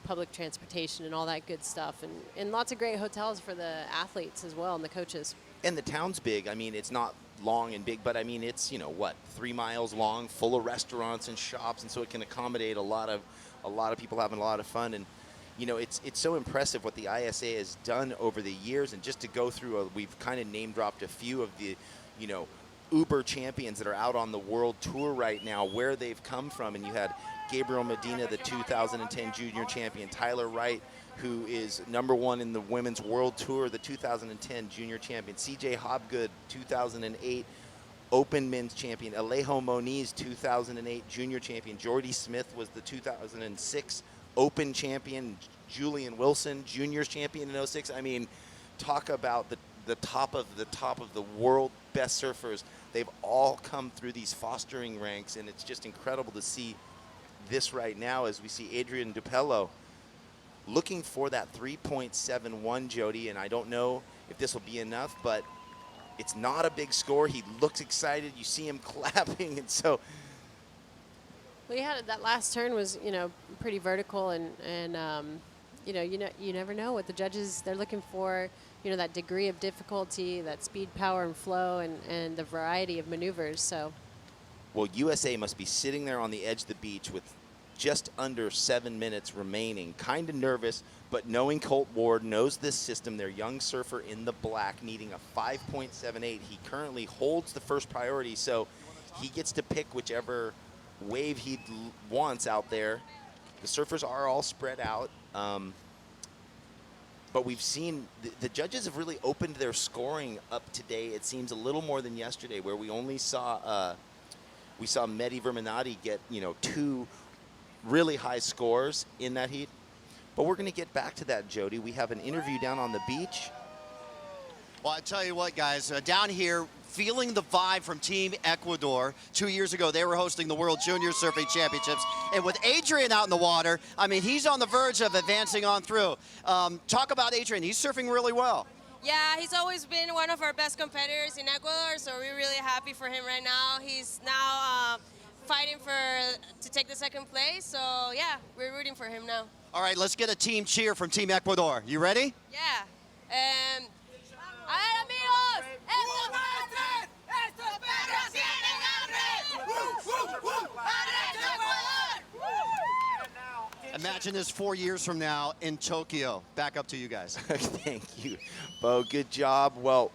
public transportation and all that good stuff, and lots of great hotels for the athletes as well and the coaches. And the town's big. I mean, it's not long and big, but I mean, it's, you know, what, 3 miles long, full of restaurants and shops, and so it can accommodate a lot of people having a lot of fun. And you know, it's so impressive what the ISA has done over the years. And just to go through, we've kind of name dropped a few of the, you know, uber champions that are out on the world tour right now, where they've come from. And you had Gabriel Medina, the 2010 junior champion, Tyler Wright, who is #1 in the women's world tour, the 2010 junior champion, CJ Hopgood, 2008 open men's champion, Alejo Moniz, 2008 junior champion, Jordy Smith was the 2006 open champion, Julian Wilson, juniors champion in 06. I mean, talk about the top of the world best surfers. They've all come through these fostering ranks, and it's just incredible to see this right now as we see Adrian Dupello looking for that 3.71, Jody, and I don't know if this will be enough, but it's not a big score. He looks excited. You see him clapping, and so. Well, yeah, that last turn was, you know, pretty vertical, and you know, you never know what the judges, they're looking for, you know, that degree of difficulty, that speed, power, and flow, and the variety of maneuvers. So. Well, USA must be sitting there on the edge of the beach with just under 7 minutes remaining, kind of nervous, but knowing Colt Ward knows this system, their young surfer in the black, needing a 5.78. He currently holds the first priority, so he gets to pick whichever wave he wants out there. The surfers are all spread out, but we've seen the judges have really opened their scoring up today. It seems a little more than yesterday, where we only saw Mehdi Verminati get, you know, 2 really high scores in that heat. But we're going to get back to that, Jody. We have an interview down on the beach. Well, I tell you what, guys, down here, feeling the vibe from Team Ecuador. 2 years ago, they were hosting the World Junior Surfing Championships. And with Adrian out in the water, I mean, he's on the verge of advancing on through. Talk about Adrian. He's surfing really well. Yeah, he's always been one of our best competitors in Ecuador, so we're really happy for him right now. He's now fighting to take the 2nd place, so yeah, we're rooting for him now. All right, let's get a team cheer from Team Ecuador. You ready? Yeah. A ver, amigos, esto es Imagine this 4 years from now in Tokyo. Back up to you guys. Thank you, Bo. Good job. Well,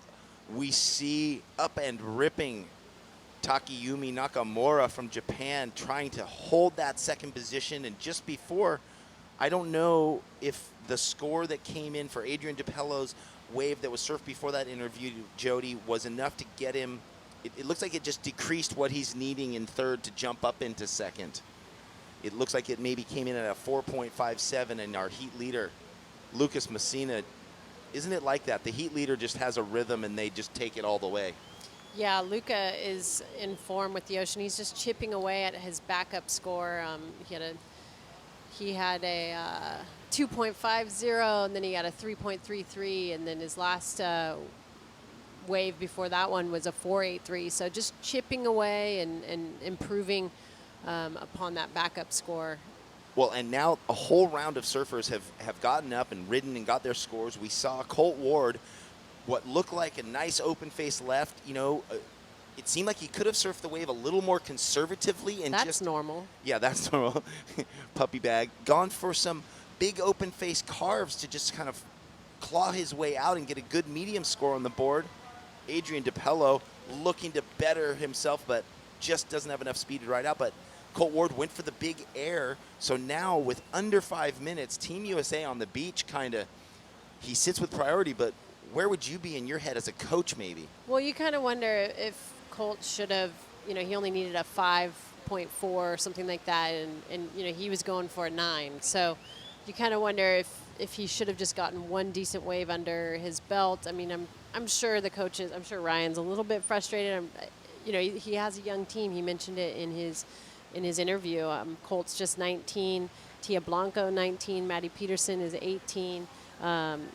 we see up and ripping Takayumi Nakamura from Japan trying to hold that second position. And just before, I don't know if the score that came in for Adrian DePello's wave that was surfed before that interview, Jody, was enough to get him. It looks like it just decreased what he's needing in third to jump up into second. It looks like it maybe came in at a 4.57, and our heat leader, Lucas Messina, isn't it like that? The heat leader just has a rhythm, and they just take it all the way. Yeah, Luca is in form with the Ocean. He's just chipping away at his backup score. He had a 2.50, and then he got a 3.33, and then his last wave before that one was a 4.83. So just chipping away and improving upon that backup score. Well, and now a whole round of surfers have gotten up and ridden and got their scores. We saw Colt Ward, what looked like a nice open face left. You know, it seemed like he could have surfed the wave a little more conservatively. And that's normal. Yeah, that's normal. Puppy bag. Gone for some big open face carves to just kind of claw his way out and get a good medium score on the board. Adrian DePello looking to better himself, but just doesn't have enough speed to ride out. But Colt Ward went for the big air. So now with under 5 minutes, Team USA on the beach he sits with priority, but where would you be in your head as a coach maybe? Well, you kind of wonder if Colt should have, he only needed a 5.4 or something like that, and he was going for a 9. So you kind of wonder if he should have just gotten one decent wave under his belt. I mean, I'm sure the coaches, I'm sure Ryan's a little bit frustrated. He has a young team. He mentioned it in his interview. Colt's just 19, Tia Blanco 19, Maddie Peterson is 18. Nolan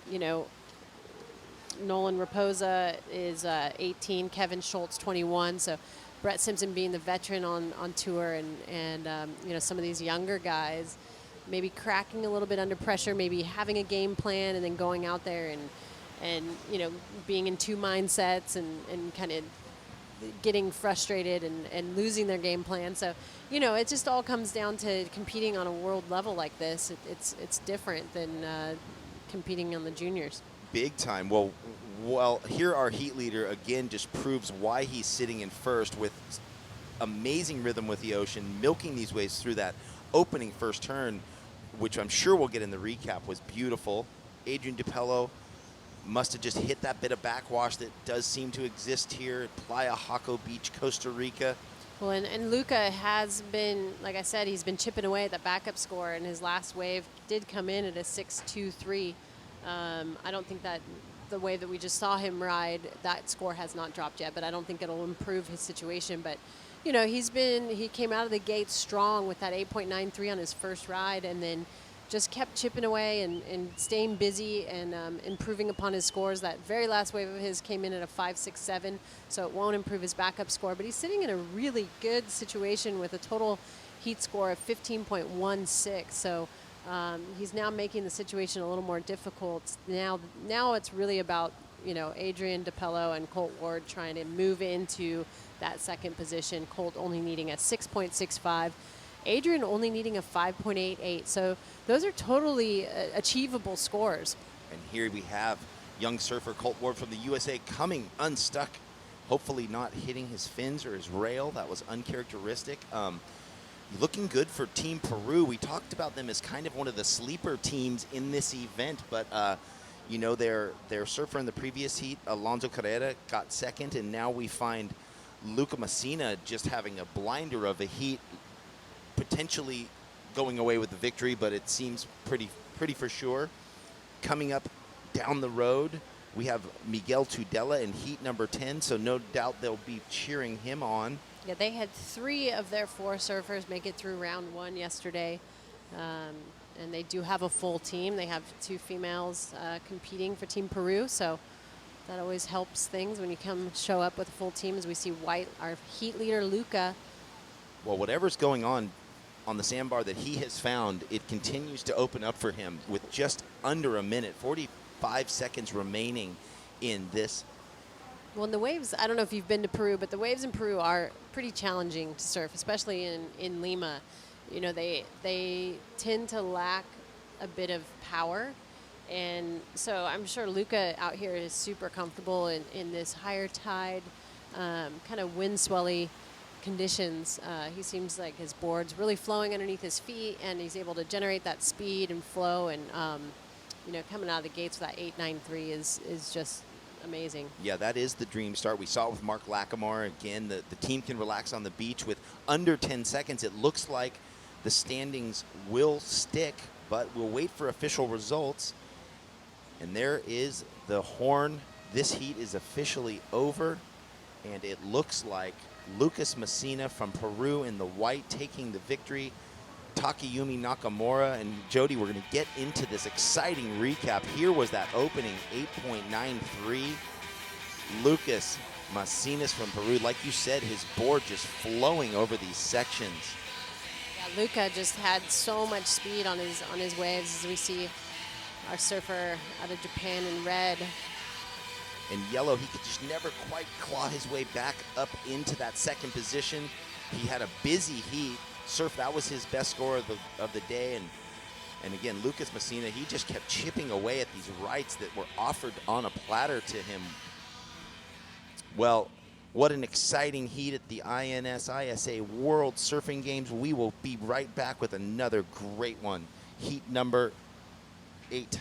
Raposa is 18, Kevin Schultz 21. So Brett Simpson being the veteran on tour, and some of these younger guys maybe cracking a little bit under pressure, maybe having a game plan and then going out there and being in two mindsets and kind of getting frustrated and losing their game plan. So, it just all comes down to competing on a world level like this. It's different than competing on the juniors. Big time. Well, here our heat leader again just proves why he's sitting in first with amazing rhythm with the Ocean, milking these waves through that opening first turn, which I'm sure we'll get in the recap, was beautiful. Adrian DePello must have just hit that bit of backwash that does seem to exist here at Playa Jaco Beach, Costa Rica. Well, and Luca has been, like I said, he's been chipping away at that backup score, and his last wave did come in at a 6.23. I don't think that the wave that we just saw him ride, that score has not dropped yet, but I don't think it'll improve his situation. But, he came out of the gate strong with that 8.93 on his first ride, and then just kept chipping away and staying busy and improving upon his scores. That very last wave of his came in at a 5.67, so it won't improve his backup score. But he's sitting in a really good situation with a total heat score of 15.16. So he's now making the situation a little more difficult. Now it's really about Adrian DePello and Colt Ward trying to move into that second position. Colt only needing a 6.65. Adrian only needing a 5.88. So those are totally achievable scores. And here we have young surfer Colt Ward from the USA coming unstuck, hopefully not hitting his fins or his rail. That was uncharacteristic. Looking good for Team Peru. We talked about them as kind of one of the sleeper teams in this event, but their surfer in the previous heat, Alonso Carrera, got second, and now we find Luca Messina just having a blinder of a heat, potentially going away with the victory, but it seems pretty for sure. Coming up down the road, we have Miguel Tudela in heat number 10, so no doubt they'll be cheering him on. Yeah, they had 3 of their 4 surfers make it through round 1 yesterday, and they do have a full team. They have 2 females competing for Team Peru, so that always helps things when you show up with a full team. As we see White, our heat leader, Luca. Well, whatever's going on the sandbar that he has found, it continues to open up for him with just under a minute, 45 seconds remaining in this. Well, in the waves, I don't know if you've been to Peru, but the waves in Peru are pretty challenging to surf, especially in Lima. you know, they tend to lack a bit of power. And so I'm sure Luca out here is super comfortable in this higher tide, kind of wind swelly conditions. He seems like his board's really flowing underneath his feet, and he's able to generate that speed and flow. And you know, coming out of the gates with that 8.93 is just amazing. Yeah, that is the dream start. We saw it with Mark Lackamore. Again, the team can relax on the beach with under 10 seconds. It looks like the standings will stick, but we'll wait for official results. And there is the horn. This heat is officially over, and it looks like Lucas Messina from Peru in the white taking the victory. Takayumi Nakamura and Jody, we're going to get into this exciting recap. Here was that opening 8.93. Lucas Messinas from Peru, like you said, his board just flowing over these sections. Yeah, Luca just had so much speed on his waves, as we see our surfer out of Japan in red. In yellow, he could just never quite claw his way back up into that second position. He had a busy heat. Surf, that was his best score of the day. And again, Lucas Messina, he just kept chipping away at these rights that were offered on a platter to him. Well, what an exciting heat at the INS-ISA World Surfing Games. We will be right back with another great one. Heat number 8.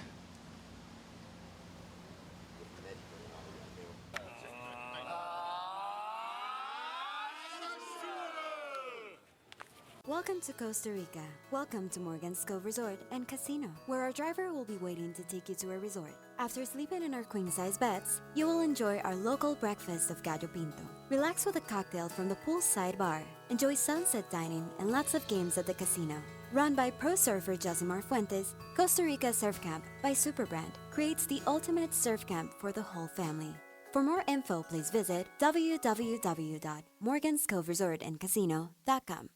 Welcome to Costa Rica. Welcome to Morgan's Cove Resort and Casino, where our driver will be waiting to take you to a resort. After sleeping in our queen-size beds, you will enjoy our local breakfast of gallo pinto. Relax with a cocktail from the poolside bar. Enjoy sunset dining and lots of games at the casino. Run by pro surfer Josimar Fuentes, Costa Rica Surf Camp by Superbrand creates the ultimate surf camp for the whole family. For more info, please visit www.morganscoveresortandcasino.com.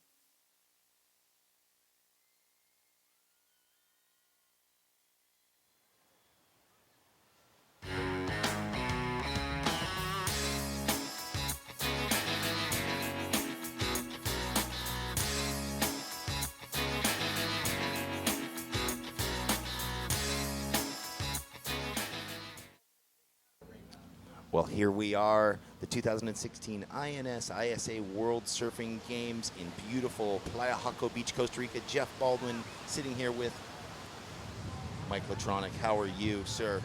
Well, here we are, the 2016 INS-ISA World Surfing Games in beautiful Playa Jaco Beach, Costa Rica. Jeff Baldwin sitting here with Mike Latronic. How are you, sir?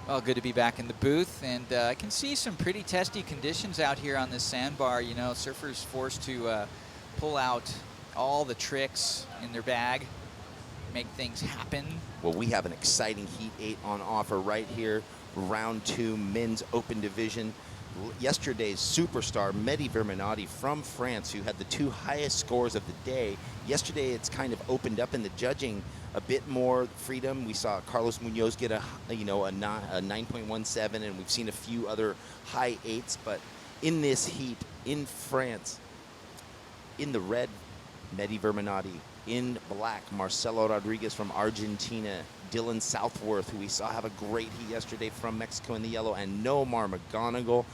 Well, good to be back in the booth, and I can see some pretty testy conditions out here on this sandbar. You know, surfers forced to pull out all the tricks in their bag, make things happen. Well, we have an exciting Heat 8 on offer right here. Round 2 men's open division. Yesterday's superstar Mehdi Verminati from France, who had the 2 highest scores of the day. Yesterday it's kind of opened up in the judging a bit more freedom. We saw Carlos Munoz get a 9.17, and we've seen a few other high 8s. But in this heat in France, in the red, Mehdi Verminati. In black, Marcelo Rodriguez from Argentina. Dylan Southworth, who we saw have a great heat yesterday from Mexico in the yellow. And Noamar McGonigal,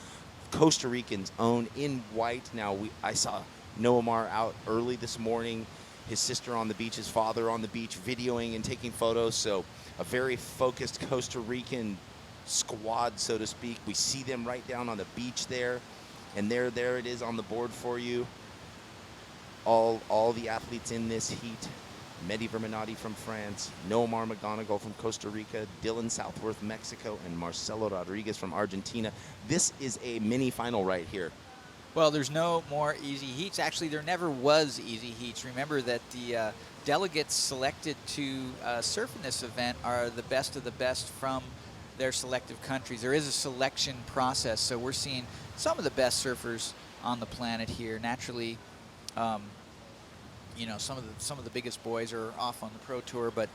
Costa Rican's own, in white. Now, I saw Noamar out early this morning. His sister on the beach, his father on the beach, videoing and taking photos. So a very focused Costa Rican squad, so to speak. We see them right down on the beach there. And there it is on the board for you. All the athletes in this heat. Mehdi Verminati from France, Noamar McGonigal from Costa Rica, Dylan Southworth, Mexico, and Marcelo Rodriguez from Argentina. This is a mini final right here. Well, there's no more easy heats. Actually, there never was easy heats. Remember that the delegates selected to surf in this event are the best of the best from their selective countries. There is a selection process, so we're seeing some of the best surfers on the planet here. Naturally, you know, some of the biggest boys are off on the pro tour, but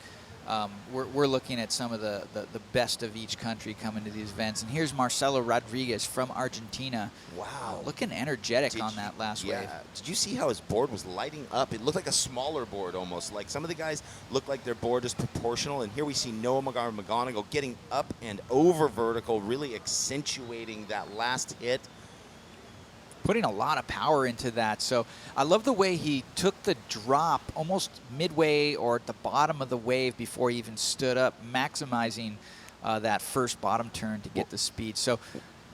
we're looking at some of the best of each country coming to these events. And here's Marcelo Rodriguez from Argentina. Wow. Looking energetic on that last wave. Did you see how his board was lighting up? It looked like a smaller board almost. Like some of the guys look like their board is proportional. And here we see Noamar McGonigal getting up and over vertical, really accentuating that last hit. putting a lot of power into that. So I love the way he took the drop almost midway or at the bottom of the wave before he even stood up, maximizing that first bottom turn to get the speed. So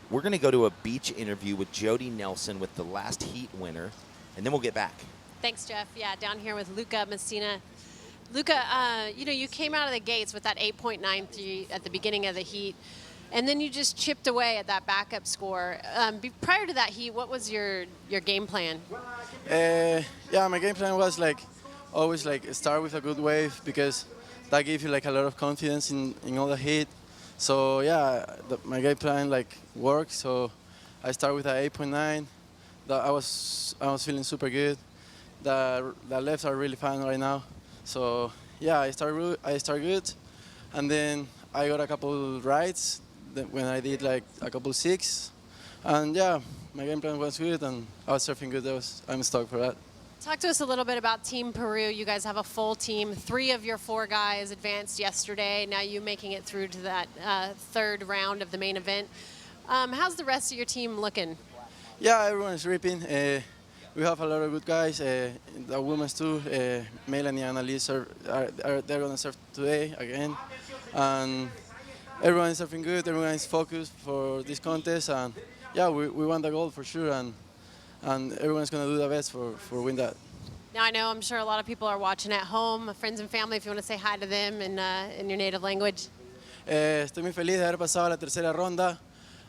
we're going to go to a beach interview with Jody Nelson with the last heat winner, and then we'll get back. Thanks, Jeff. Yeah, down here with Luca Messina. Luca, you came out of the gates with that 8.93 at the beginning of the heat, and then you just chipped away at that backup score. Prior to that heat, what was your game plan? Yeah, my game plan was always start with a good wave, because that gives you a lot of confidence in all the heat. So yeah, my game plan worked. So I start with an 8.9. I was feeling super good. The lefts are really fun right now. So yeah, I start good, and then I got a couple rides when I did a couple six, and yeah, my game plan was good, and I was surfing good. I'm stoked for that. Talk to us a little bit about Team Peru. You guys have a full team. 3 of your 4 guys advanced yesterday. Now you making it through to that third round of the main event. How's the rest of your team looking? Yeah, everyone's ripping. We have a lot of good guys. The women's too. Melanie and Annalise they're going to surf today again. And everyone is surfing good. Everyone is focused for this contest. And yeah, we won the gold for sure. And everyone's going to do the best for win that. Now I know I'm sure a lot of people are watching at home, friends and family, if you want to say hi to them in your native language. Estoy muy feliz de haber pasado la tercera ronda.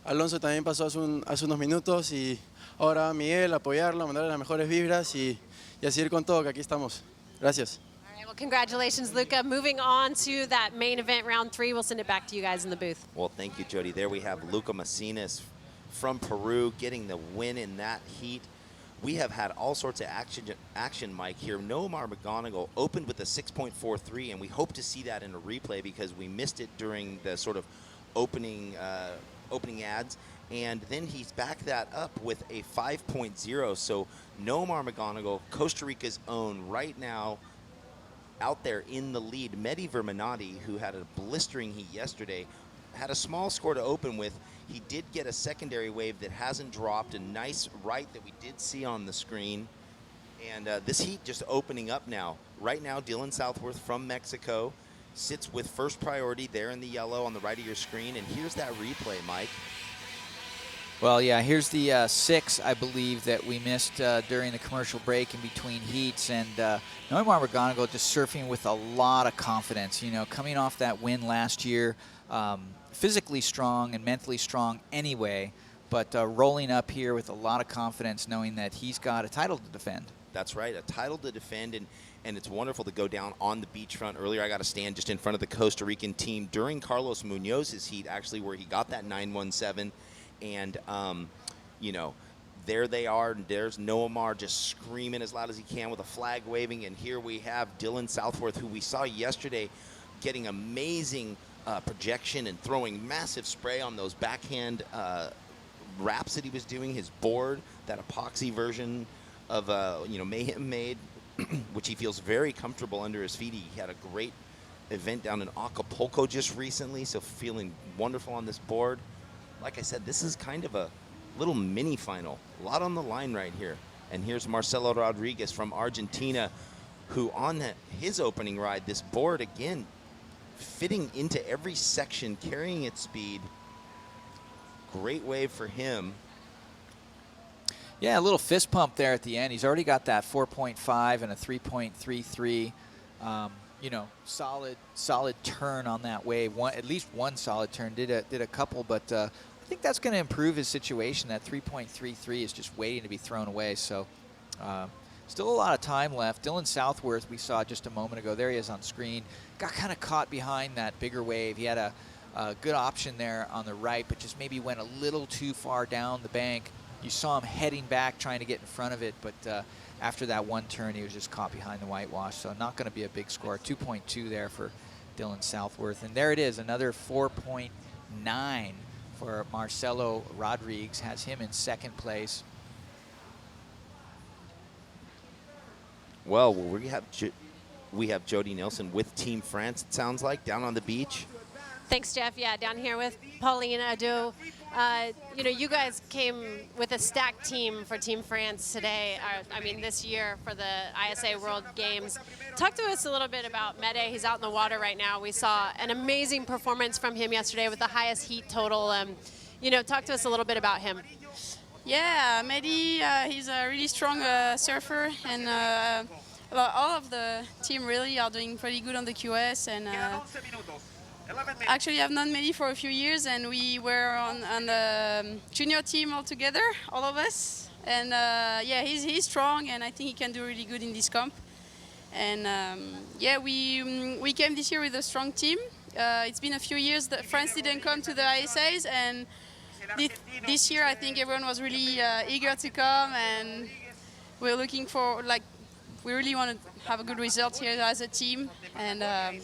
Alonso también pasó hace unos minutos, y ahora Miguel, apoyarlo, mandarle las mejores vibras y así ir con todo, que aquí estamos. Gracias. All right, well, congratulations, Luca. Moving on to that main event, round 3. We'll send it back to you guys in the booth. Well, thank you, Jody. There we have Luca Messinas from Peru getting the win in that heat. We have had all sorts of action, Mike, here. Nomar McGonigal opened with a 6.43, and we hope to see that in a replay because we missed it during the sort of opening ads. And then he's backed that up with a 5.0. So Nomar McGonigal, Costa Rica's own, right now out there in the lead. Mehdi Verminati, who had a blistering heat yesterday, had a small score to open with. He did get a secondary wave that hasn't dropped, a nice right that we did see on the screen. And this heat just opening up now. Right now, Dylan Southworth from Mexico sits with first priority there in the yellow on the right of your screen. And here's that replay, Mike. Well, yeah, here's the 6, I believe, that we missed during the commercial break in between heats. And Nomar McGonigal just surfing with a lot of confidence, coming off that win last year. Physically strong and mentally strong anyway, but rolling up here with a lot of confidence, knowing that he's got a title to defend. That's right, a title to defend, and it's wonderful to go down on the beachfront. Earlier I got to stand just in front of the Costa Rican team during Carlos Munoz's heat, actually, where he got that 917, and there they are, and there's Nomar just screaming as loud as he can with a flag waving, and here we have Dylan Southworth, who we saw yesterday getting amazing projection and throwing massive spray on those backhand wraps that he was doing. His board, that epoxy version of Mayhem made, which he feels very comfortable under his feet. He had a great event down in Acapulco just recently, so feeling wonderful on this board. Like I said, this is kind of a little mini final. A lot on the line right here. And here's Marcelo Rodriguez from Argentina, who on his opening ride, this board again, fitting into every section, carrying its speed. Great wave for him. Yeah, a little fist pump there at the end. He's already got that 4.5 and a 3.33. Solid turn on that wave. At least one solid turn. Did a couple, but I think that's going to improve his situation. That 3.33 is just waiting to be thrown away. So still a lot of time left. Dylan Southworth, we saw just a moment ago. There he is on screen. Got kind of caught behind that bigger wave. He had a good option there on the right, but just maybe went a little too far down the bank. You saw him heading back, trying to get in front of it, but after that one turn, he was just caught behind the whitewash. So not going to be a big score. 2.2 there for Dylan Southworth. And there it is, another 4.9 for Marcelo Rodriguez. Has him in second place. Well, we have Jody Nelson with Team France, it sounds like, down on the beach. Thanks, Jeff. Yeah, down here with Pauline Adu. You know, you guys came with a stacked team for Team France today, this year for the ISA World Games. Talk to us a little bit about Mede. He's out in the water right now. We saw an amazing performance from him yesterday with the highest heat total. Talk to us a little bit about him. Yeah, Mehdi, he's a really strong surfer, and all of the team really are doing pretty good on the QS. And actually, I've known Mehdi for a few years, and we were on the junior team all together, all of us. And yeah, he's strong, and I think he can do really good in this comp. And yeah, we came this year with a strong team. It's been a few years that France didn't come to the ISAs, and this year I think everyone was really eager to come, and we're looking for, we really want to have a good result here as a team. And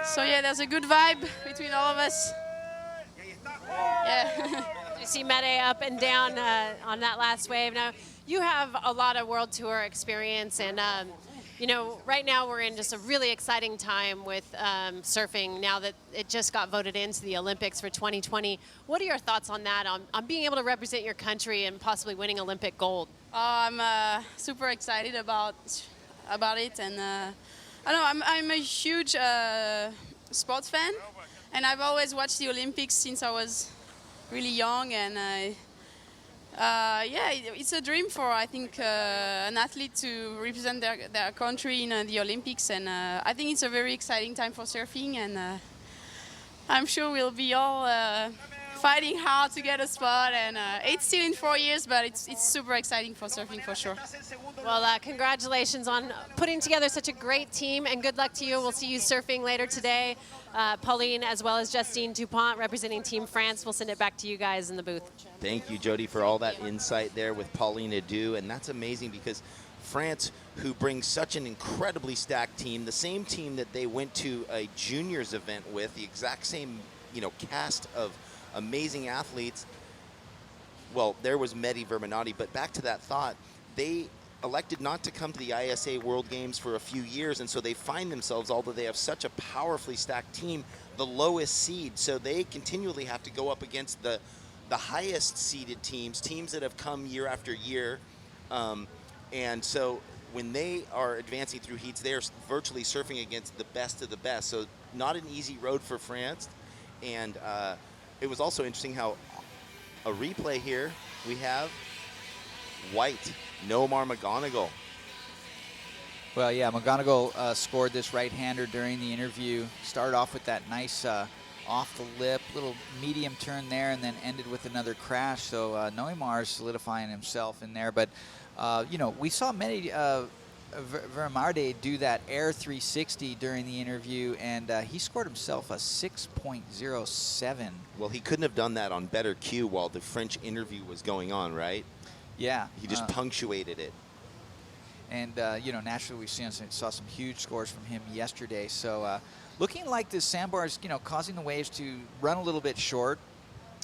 so yeah, there's a good vibe between all of us. Yeah. You see Mede up and down on that last wave. Now, you have a lot of World Tour experience, and right now we're in just a really exciting time with surfing now that it just got voted into the Olympics for 2020. What are your thoughts on that, on being able to represent your country and possibly winning Olympic gold? I'm super excited about it, and I'm a huge sports fan, and I've always watched the Olympics since I was really young, and yeah, it's a dream for, I think, an athlete to represent their country in the Olympics, and I think it's a very exciting time for surfing, and I'm sure we'll be all fighting hard to get a spot, and it's still in 4 years, but it's super exciting for surfing for sure. Well, congratulations on putting together such a great team, and good luck to you. We'll see you surfing later today. Pauline, as well as Justine Dupont, representing Team France. We'll send it back to you guys in the booth. Thank you, Jody, for all that insight there with Pauline Adu, and that's amazing because France, who brings such an incredibly stacked team, the same team that they went to a juniors event with, the exact same, cast of amazing athletes. Well, there was Mehdi Verminati, but back to that thought, they elected not to come to the ISA World Games for a few years, and so they find themselves, although they have such a powerfully stacked team, the lowest seed. So they continually have to go up against the highest seeded teams that have come year after year. And so when they are advancing through heats, they are virtually surfing against the best of the best. So not an easy road for France. And it was also interesting how a replay here we have white, Nomar McGonigal. Well, yeah, McGonigal scored this right-hander during the interview. Started off with that nice off the lip, little medium turn there, and then ended with another crash. So Nomar solidifying himself in there. But, we saw many Vermaarde do that Air 360 during the interview, and he scored himself a 6.07. Well, he couldn't have done that on better cue while the French interview was going on, right? Yeah. He just punctuated it. And, naturally we saw some huge scores from him yesterday. So looking like the sandbar is, causing the waves to run a little bit short.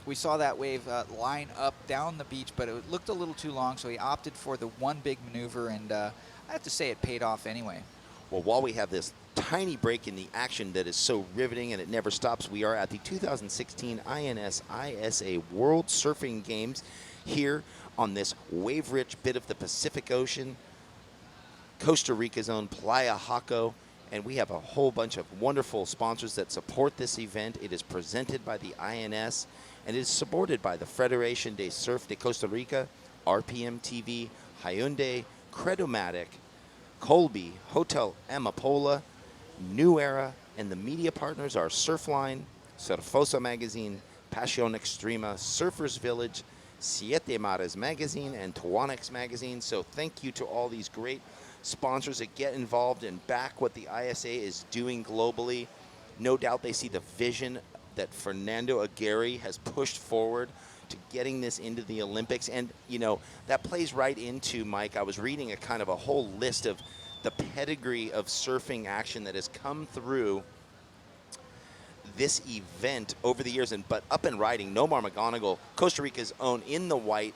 We saw that wave line up down the beach, but it looked a little too long, so he opted for the one big maneuver, and I have to say it paid off anyway. Well, while we have this tiny break in the action that is so riveting and it never stops, we are at the 2016 INS ISA World Surfing Games here on this wave-rich bit of the Pacific Ocean, Costa Rica's own Playa Jaco, and we have a whole bunch of wonderful sponsors that support this event. It is presented by the INS, and it is supported by the Federación de Surf de Costa Rica, RPM TV, Hyundai, Credomatic, Colby, Hotel Amapola, New Era, and the media partners are Surfline, Surfosa Magazine, Pasión Extrema, Surfers Village, Siete Mares Magazine, and Tuanex Magazine. So thank you to all these great sponsors that get involved and back what the ISA is doing globally. No doubt they see the vision that Fernando Aguirre has pushed forward to getting this into the Olympics. And, that plays right into, Mike, I was reading a kind of a whole list of the pedigree of surfing action that has come through this event over the years. But up and riding, Nomar McGonigal, Costa Rica's own, in the white,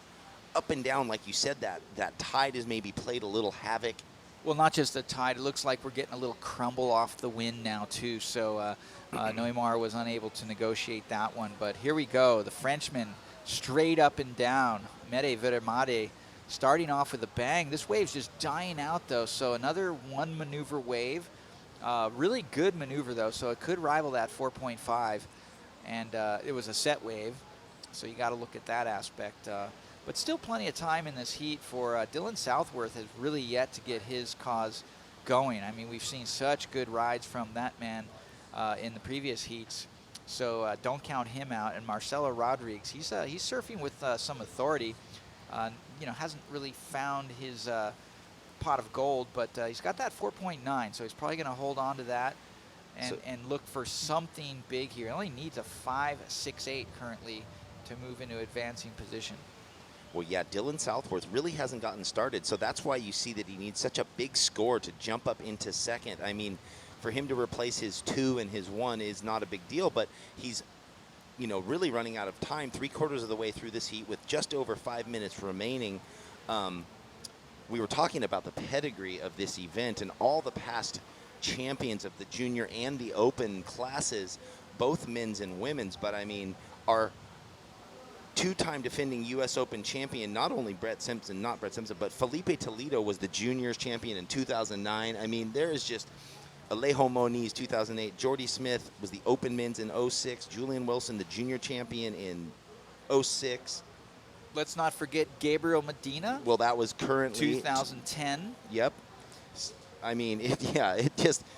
up and down, like you said, that tide has maybe played a little havoc Well, not just the tide. It looks like we're getting a little crumble off the wind now, too. So Neymar was unable to negotiate that one. But here we go. The Frenchman straight up and down. Mede Vermade starting off with a bang. This wave's just dying out, though. So another one maneuver wave. Really good maneuver, though. So it could rival that 4.5. And it was a set wave. So you got to look at that aspect. But still plenty of time in this heat for Dylan Southworth has really yet to get his cause going. I mean, we've seen such good rides from that man in the previous heats. So don't count him out. And Marcelo Rodriguez, he's surfing with some authority. Hasn't really found his pot of gold, but he's got that 4.9, so he's probably going to hold on to that and look for something big here. He only needs a 5.68 currently to move into advancing position. Well, yeah, Dylan Southworth really hasn't gotten started, so that's why you see that he needs such a big score to jump up into second. I mean, for him to replace his 2 and his 1 is not a big deal, but he's, really running out of time 3/4 of the way through this heat with just over 5 minutes remaining. We were talking about the pedigree of this event and all the past champions of the junior and the open classes, both men's and women's, but I mean, our 2-time defending U.S. Open champion, not Brett Simpson, but Felipe Toledo was the juniors champion in 2009. I mean, there is just Alejo Moniz, 2008. Jordy Smith was the open men's in 06. Julian Wilson, the junior champion in 06. Let's not forget Gabriel Medina. Well, that was currently 2010. Yep. I mean,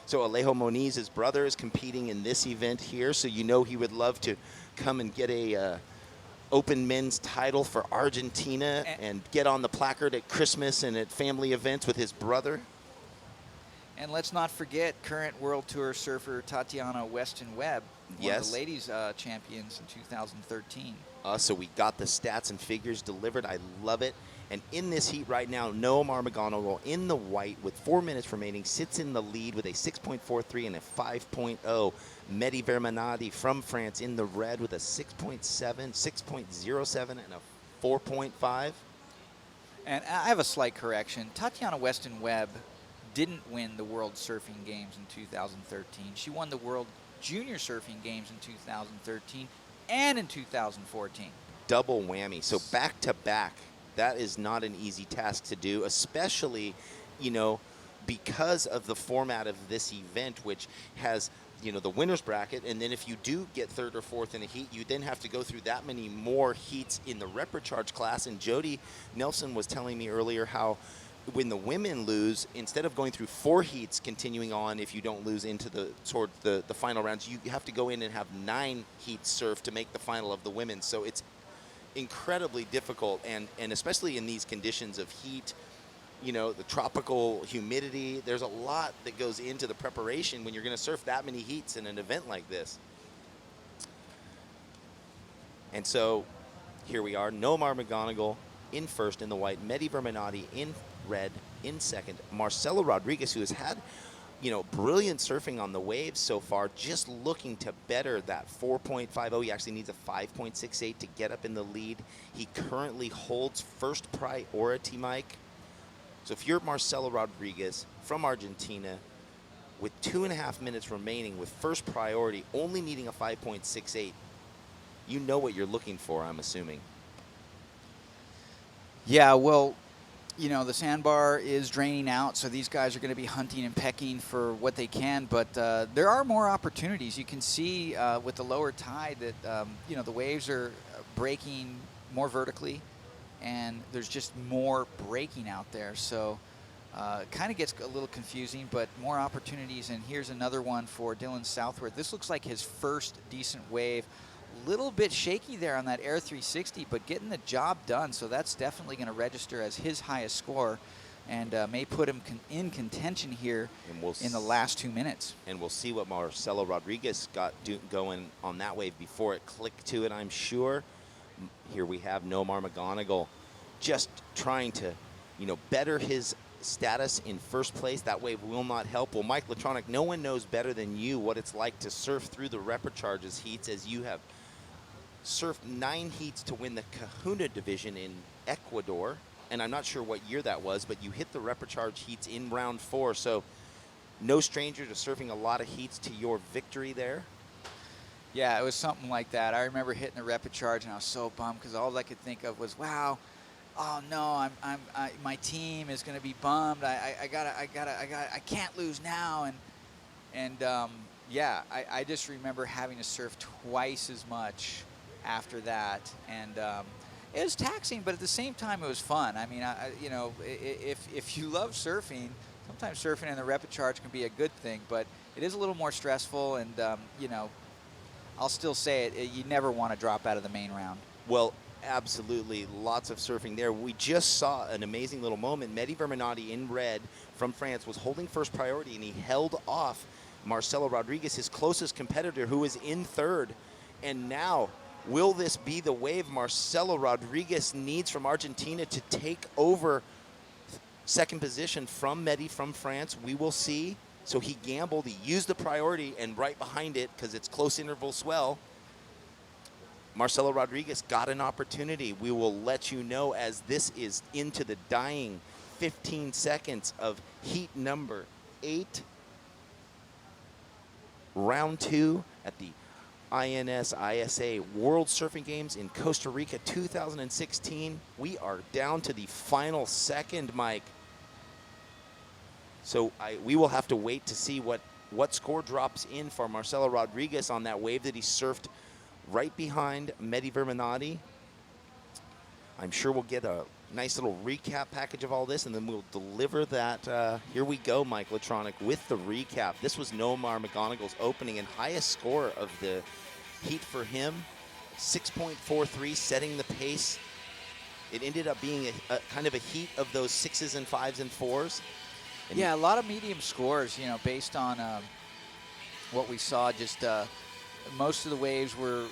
so Alejo Moniz's brother is competing in this event here, so he would love to come and get a open men's title for Argentina and get on the placard at Christmas and at family events with his brother. And let's not forget current World Tour surfer Tatiana Weston Webb, one of the ladies champions in 2013. So we got the stats and figures delivered. I love it. And in this heat right now, Noam Armaganago in the white with 4 minutes remaining sits in the lead with a 6.43 and a 5.0. Mehdi Vermenadi from France in the red with a 6.7, 6.07, and a 4.5. And I have a slight correction. Tatiana Weston Webb didn't win the World Surfing Games in 2013. She won the World Junior Surfing Games in 2013 and in 2014. Double whammy. So back to back. That is not an easy task to do, especially, because of the format of this event, which has, the winner's bracket. And then if you do get third or fourth in a heat, you then have to go through that many more heats in the Reprecharge class. And Jody Nelson was telling me earlier when the women lose, instead of going through 4 heats continuing on, if you don't lose toward the final rounds, you have to go in and have 9 heats surfed to make the final of the women. So it's incredibly difficult, and especially in these conditions of heat, the tropical humidity, there's a lot that goes into the preparation when you're going to surf that many heats in an event like this. And so here we are, Noam Armaganago in first in the white, Mehdi Vermenadi in red in second, Marcelo Rodriguez, who has had brilliant surfing on the waves so far, just looking to better that 4.50. He actually needs a 5.68 to get up in the lead. He currently holds first priority, Mike. So if you're Marcelo Rodriguez from Argentina with 2.5 minutes remaining with first priority, only needing a 5.68, you know what you're looking for, I'm assuming. Yeah, well, the sandbar is draining out, so these guys are going to be hunting and pecking for what they can. But there are more opportunities. You can see with the lower tide that, the waves are breaking more vertically, and there's just more breaking out there. So kind of gets a little confusing, but more opportunities. And here's another one for Dylan Southworth. This looks like his first decent wave. Little bit shaky there on that Air 360, but getting the job done, so that's definitely going to register as his highest score and may put him in contention here in the last 2 minutes. And we'll see what Marcelo Rodriguez got going on that wave before it clicked to it, I'm sure. Here we have Noam Armaganago just trying to, better his status in first place. That wave will not help. Well, Mike Latronic, no one knows better than you what it's like to surf through the Reprecharges heats, as you have surfed 9 heats to win the Kahuna division in Ecuador. and I'm not sure what year that was, but you hit the repecharge heats in round 4. So no stranger to surfing a lot of heats to your victory there. Yeah, it was something like that. I remember hitting the repecharge, and I was so bummed because all I could think of was, wow, oh no, my team is going to be bummed. I can't lose now, yeah, I just remember having to surf twice as much after that, and it was taxing, but at the same time, it was fun. I mean, you know, if you love surfing, sometimes surfing in the repecharge can be a good thing, but it is a little more stressful, and you know, I'll still say it, you never want to drop out of the main round. Well, absolutely, lots of surfing there. We just saw an amazing little moment. Mehdi Verminati in red from France was holding first priority, and he held off Marcelo Rodriguez, his closest competitor, who is in third. And now, will this be the wave Marcelo Rodriguez needs from Argentina to take over second position from Mehdi from France? We will see. So he gambled, he used the priority, and right behind it, because it's close interval swell, Marcelo Rodriguez got an opportunity. We will let you know as this is into the dying 15 seconds of heat number 8, round 2 at the INS ISA World Surfing Games in Costa Rica 2016. We are down to the final second, Mike. So we will have to wait to see what score drops in for Marcelo Rodriguez on that wave that he surfed right behind Mehdi Verminati. I'm sure we'll get a nice little recap package of all this, and then we'll deliver that. Here we go, Mike Latronic, with the recap. This was Nomar McGonigal's opening and highest score of the heat for him, 6.43, setting the pace. It ended up being a kind of a heat of those 6s and 5s and 4s. And yeah, a lot of medium scores, you know, based on what we saw. Just most of the waves were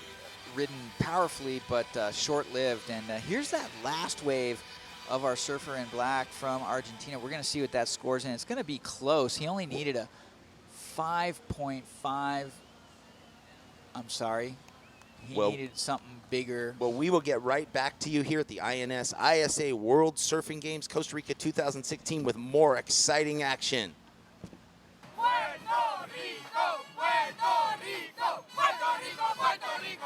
ridden powerfully, but short-lived. And here's that last wave of our surfer in black from Argentina. We're going to see what that scores in. It's going to be close. He only needed a 5.5. I'm sorry. He needed something bigger. Well, we will get right back to you here at the INS ISA World Surfing Games Costa Rica 2016 with more exciting action. Puerto Rico, Puerto Rico, Puerto Rico, Puerto Rico.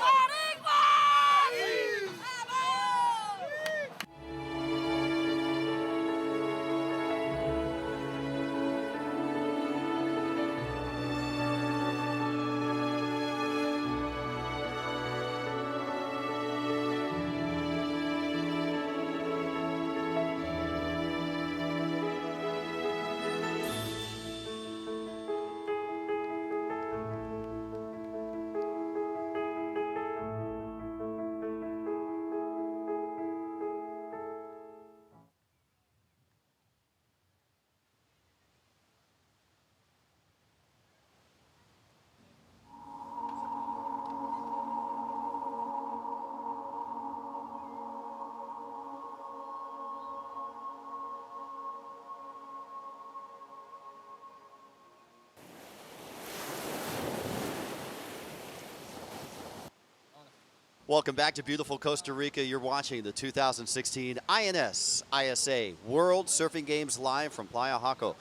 Welcome back to beautiful Costa Rica. You're watching the 2016 INS ISA World Surfing Games live from Playa Jaco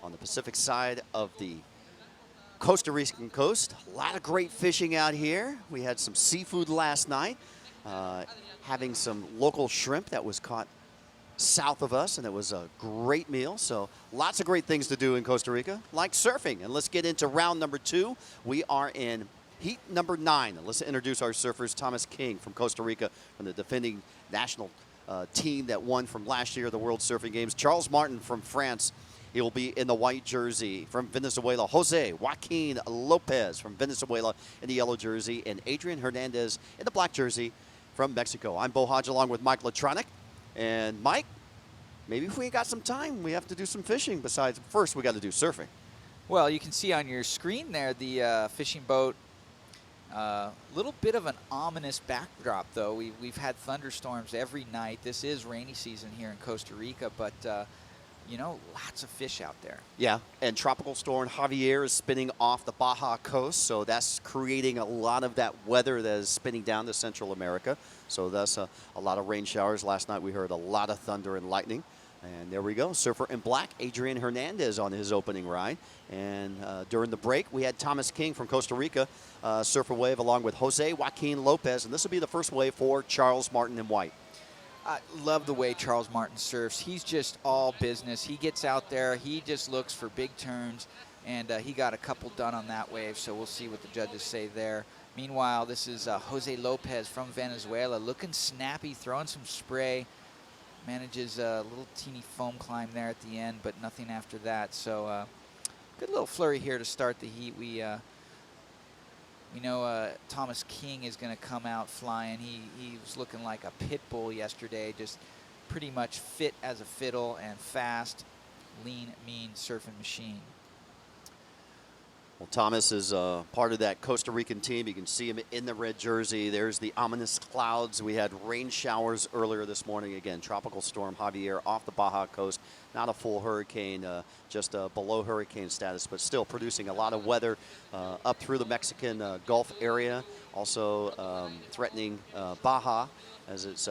on the Pacific side of the Costa Rican coast. A lot of great fishing out here. We had some seafood last night, having some local shrimp that was caught south of us, and it was a great meal. So lots of great things to do in Costa Rica, like surfing. And let's get into round number 2. We are in heat number 9. Let's introduce our surfers. Thomas King from Costa Rica, from the defending national team that won from last year, the World Surfing Games. Charles Martin from France. He will be in the white jersey. From Venezuela, Jose Joaquin Lopez from Venezuela in the yellow jersey, and Adrian Hernandez in the black jersey from Mexico. I'm Bo Hodge along with Mike Latronic. And Mike, maybe if we got some time, we have to do some fishing. Besides, first we got to do surfing. Well, you can see on your screen there the fishing boat. Little bit of an ominous backdrop, though. We've had thunderstorms every night. This is rainy season here in Costa Rica, but you know, lots of fish out there. Yeah, and Tropical Storm Javier is spinning off the Baja coast, so that's creating a lot of that weather that is spinning down to Central America. So that's a lot of rain showers. Last night we heard a lot of thunder and lightning. And there we go, surfer in black, Adrian Hernandez on his opening ride. And during the break, we had Thomas King from Costa Rica surf a wave along with Jose Joaquin Lopez. And this will be the first wave for Charles Martin in white. I love the way Charles Martin surfs. He's just all business. He gets out there. He just looks for big turns. And he got a couple done on that wave, so we'll see what the judges say there. Meanwhile, this is Jose Lopez from Venezuela, looking snappy, throwing some spray. Manages a little teeny foam climb there at the end, but nothing after that. So good little flurry here to start the heat. We know Thomas King is going to come out flying. He was looking like a pit bull yesterday, just pretty much fit as a fiddle and fast, lean, mean surfing machine. Well, Thomas is part of that Costa Rican team. You can see him in the red jersey. There's the ominous clouds. We had rain showers earlier this morning. Again, Tropical Storm Javier off the Baja coast. Not a full hurricane, just below hurricane status, but still producing a lot of weather up through the Mexican Gulf area. Also threatening Baja as it's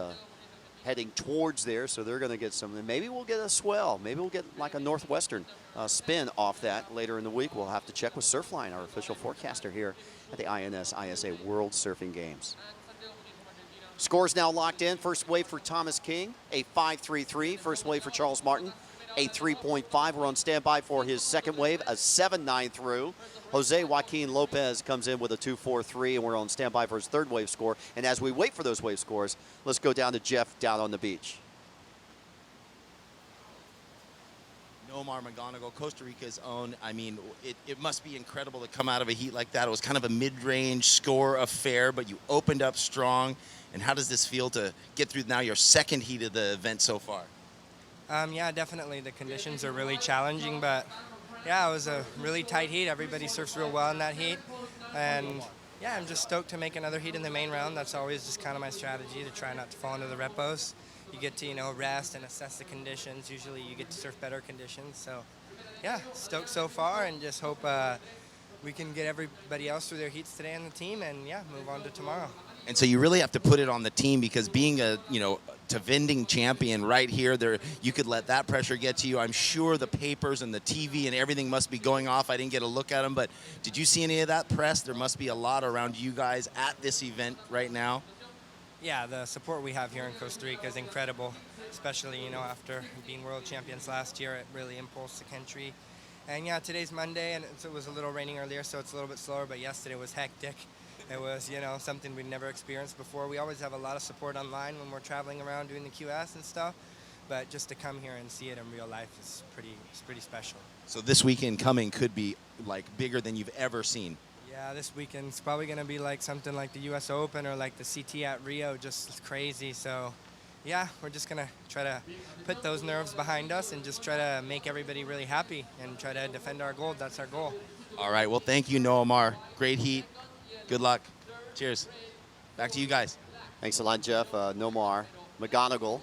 heading towards there, so they're going to get some. And maybe we'll get a swell. Maybe we'll get like a northwestern spin off that later in the week. We'll have to check with Surfline, our official forecaster here at the INS ISA World Surfing Games. Scores now locked in. First wave for Thomas King, a 5.33. First wave for Charles Martin, a 3.5. We're on standby for his second wave, a 7.9 through. Jose Joaquin Lopez comes in with a 2.43, and we're on standby for his third wave score. And as we wait for those wave scores, let's go down to Jeff down on the beach. Nomar McGonigal, Costa Rica's own. I mean, it must be incredible to come out of a heat like that. It was kind of a mid-range score affair, but you opened up strong. And how does this feel to get through now your second heat of the event so far? Yeah, definitely. The conditions are really challenging, but yeah, it was a really tight heat. Everybody surfs real well in that heat. And yeah, I'm just stoked to make another heat in the main round. That's always just kind of my strategy, to try not to fall into the repos. You get to, you know, rest and assess the conditions. Usually you get to surf better conditions. So yeah, stoked so far, and just hope we can get everybody else through their heats today on the team, and yeah, move on to tomorrow. And so you really have to put it on the team, because being a, defending champion right here, you could let that pressure get to you. I'm sure the papers and the TV and everything must be going off. I didn't get a look at them, but did you see any of that press? There must be a lot around you guys at this event right now. Yeah, the support we have here in Costa Rica is incredible, especially, after being world champions last year. It really impulsed the country. And yeah, today's Monday, and it was a little raining earlier, so it's a little bit slower, but yesterday was hectic. It was, something we'd never experienced before. We always have a lot of support online when we're traveling around doing the QS and stuff, but just to come here and see it in real life is pretty special. So this weekend coming could be like bigger than you've ever seen. Yeah, this weekend's probably going to be like something like the US Open or like the CT at Rio, just crazy. So yeah, we're just going to try to put those nerves behind us and just try to make everybody really happy and try to defend our gold. That's our goal. All right, well, thank you, Nomar. Great heat. Good luck. Cheers. Back to you guys. Thanks a lot, Jeff. Nomar McGonigal,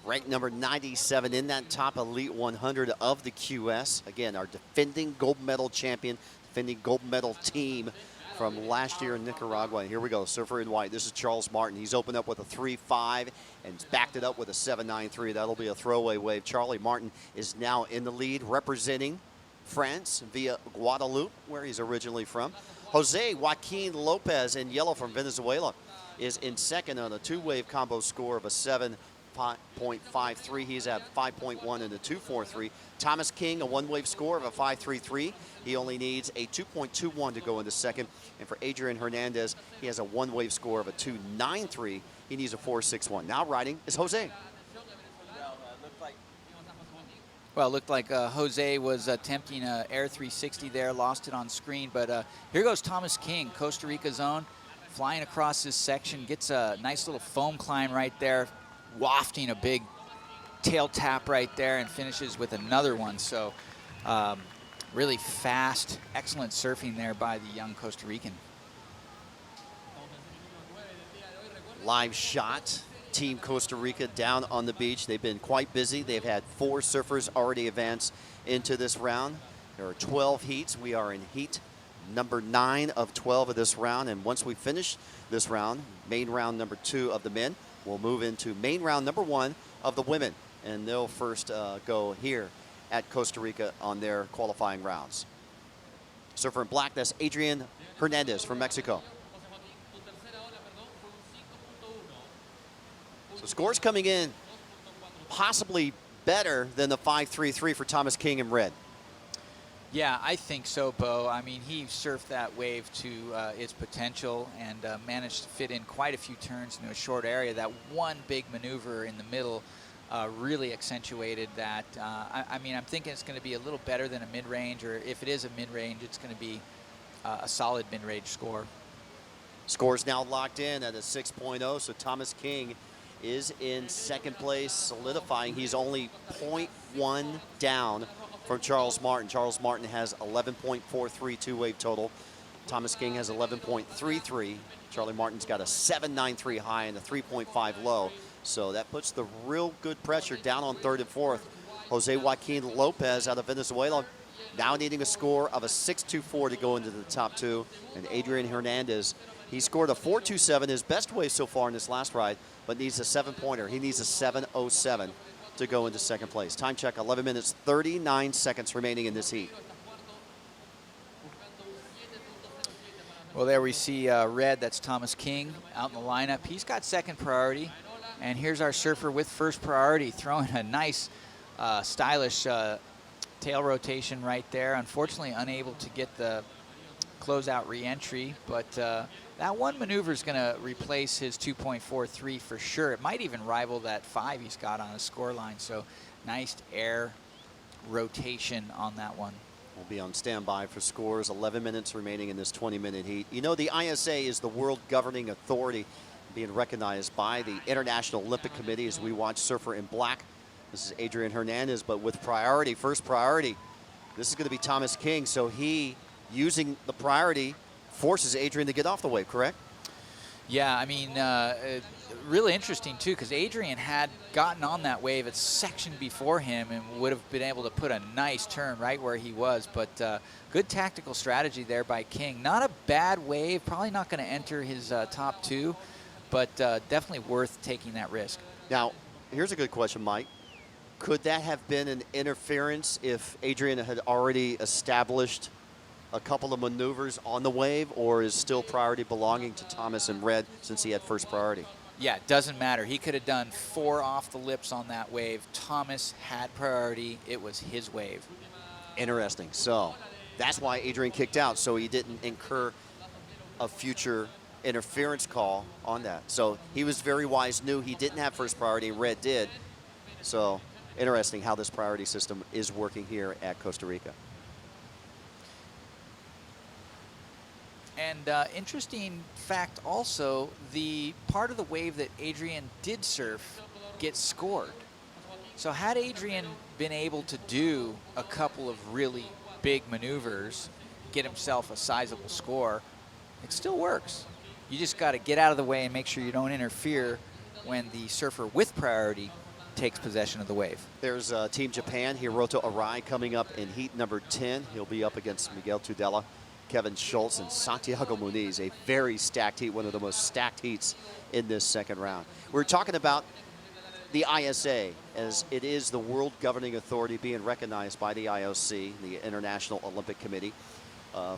ranked number 97 in that top elite 100 of the QS. Again, our defending gold medal champion, defending gold medal team from last year in Nicaragua. And here we go, surfer in white. This is Charles Martin. He's opened up with a 3.5 and backed it up with a 7.93. That'll be a throwaway wave. Charlie Martin is now in the lead, representing France via Guadeloupe, where he's originally from. Jose Joaquin Lopez in yellow from Venezuela is in second on a two-wave combo score of a 7.53. He's at 5.1 and a 2.43. Thomas King, a one-wave score of a 5.33. He only needs a 2.21 to go into second. And for Adrian Hernandez, he has a one-wave score of a 2.93. He needs a 4.61. Now riding is Jose. Well, it looked like Jose was attempting an Air 360 there, lost it on screen. But here goes Thomas King, Costa Rica's own, flying across this section, gets a nice little foam climb right there, wafting a big tail tap right there, and finishes with another one. So really fast, excellent surfing there by the young Costa Rican. Live shot. Team Costa Rica down on the beach. They've been quite busy. They've had 4 surfers already advance into this round. There are 12 heats. We are in heat number 9 of 12 of this round. And once we finish this round, main round number 2 of the men, we'll move into main round number 1 of the women. And they'll first go here at Costa Rica on their qualifying rounds. Surfer in black, that's Adrian Hernandez from Mexico. So scores coming in possibly better than the 5.33 for Thomas King in red. Yeah, I think so, Bo. I mean, he surfed that wave to its potential and managed to fit in quite a few turns into a short area. That one big maneuver in the middle really accentuated that. I mean, I'm thinking it's going to be a little better than a mid-range, or if it is a mid-range, it's going to be a solid mid-range score. Scores now locked in at a 6.0, so Thomas King is in second place, solidifying. He's only 0.1 down from Charles Martin. Charles Martin has 11.43 two-wave total. Thomas King has 11.33. Charlie Martin's got a 7.93 high and a 3.5 low. So that puts the real good pressure down on third and fourth. Jose Joaquin Lopez out of Venezuela now needing a score of a 6.24 to go into the top 2. And Adrian Hernandez, he scored a 4.27, his best wave so far in this last ride, but needs a 7-pointer. He needs a 7.07 to go into second place. Time check, 11 minutes, 39 seconds remaining in this heat. Well, there we see red, that's Thomas King out in the lineup. He's got second priority. And here's our surfer with first priority, throwing a nice, stylish tail rotation right there. Unfortunately, unable to get the closeout re-entry, but that one maneuver is going to replace his 2.43 for sure. It might even rival that 5 he's got on his score line. So nice air rotation on that one. We'll be on standby for scores. 11 minutes remaining in this 20-minute heat. You know, the ISA is the world governing authority, being recognized by the International Olympic Committee as we watch Surfer in Black. This is Adrian Hernandez, but with priority, first priority, this is going to be Thomas King. So he, using the priority, forces Adrian to get off the wave, correct? Yeah, I mean, really interesting too, because Adrian had gotten on that wave a section before him and would have been able to put a nice turn right where he was. But good tactical strategy there by King. Not a bad wave, probably not going to enter his top 2, but definitely worth taking that risk. Now, here's a good question, Mike. Could that have been an interference if Adrian had already established a couple of maneuvers on the wave, or is still priority belonging to Thomas in red since he had first priority? Yeah, it doesn't matter. He could have done 4 off the lips on that wave. Thomas had priority. It was his wave. Interesting. So that's why Adrian kicked out, so he didn't incur a future interference call on that. So he was very wise, knew he didn't have first priority, red did. So interesting how this priority system is working here at Costa Rica. And interesting fact also, the part of the wave that Adrian did surf gets scored. So had Adrian been able to do a couple of really big maneuvers, get himself a sizable score, it still works. You just got to get out of the way and make sure you don't interfere when the surfer with priority takes possession of the wave. There's Team Japan, Hiroto Arai, coming up in heat number 10. He'll be up against Miguel Tudela, Kevin Schultz, and Santiago Muniz. A very stacked heat, one of the most stacked heats in this second round. We're talking about the ISA, as it is the world governing authority being recognized by the IOC, the International Olympic Committee,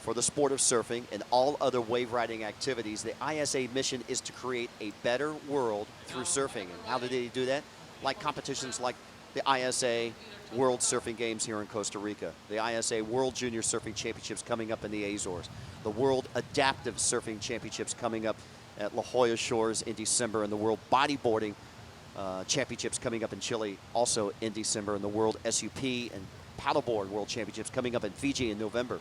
for the sport of surfing and all other wave riding activities. The ISA mission is to create a better world through surfing. And how did they do that? Like competitions like the ISA World Surfing Games here in Costa Rica, the ISA World Junior Surfing Championships coming up in the Azores, the World Adaptive Surfing Championships coming up at La Jolla Shores in December, and the World Bodyboarding Championships coming up in Chile also in December, and the World SUP and Paddleboard World Championships coming up in Fiji in November.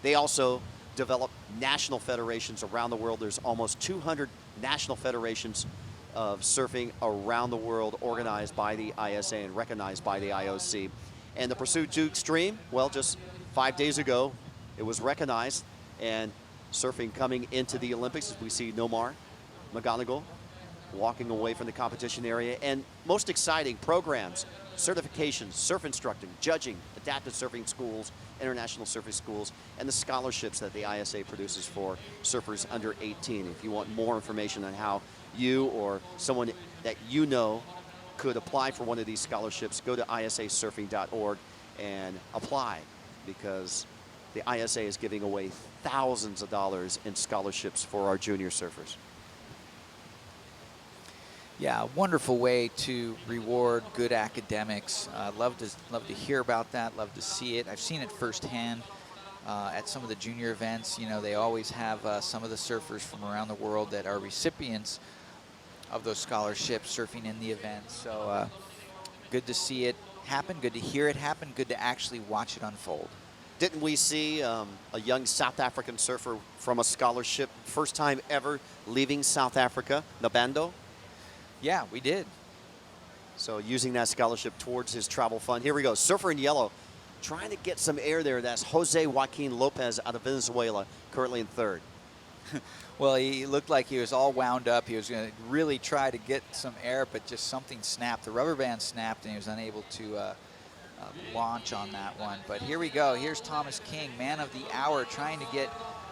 They also develop national federations around the world. There's almost 200 national federations of surfing around the world organized by the ISA and recognized by the IOC. And the Pursuit to Extreme, well, just 5 days ago, it was recognized, and surfing coming into the Olympics as we see Nomar McGonigal walking away from the competition area. And most exciting, programs, certifications, surf instructing, judging, adapted surfing schools, international surfing schools, and the scholarships that the ISA produces for surfers under 18. If you want more information on how you or someone that you know could apply for one of these scholarships, go to isasurfing.org and apply, because the ISA is giving away thousands of dollars in scholarships for our junior surfers. Yeah, a wonderful way to reward good academics. Love to hear about that, love to see it. I've seen it firsthand at some of the junior events. You know, they always have some of the surfers from around the world that are recipients of those scholarships surfing in the event. So good to see it happen, good to hear it happen, good to actually watch it unfold. Didn't we see a young South African surfer from a scholarship, first time ever leaving South Africa, Nabando? Yeah, we did. So using that scholarship towards his travel fund. Here we go, surfer in yellow, trying to get some air there. That's Jose Joaquin Lopez out of Venezuela, currently in third. Well, he looked like he was all wound up. He was going to really try to get some air, but just something snapped. The rubber band snapped, and he was unable to launch on that one. But here we go. Here's Thomas King, man of the hour, trying to get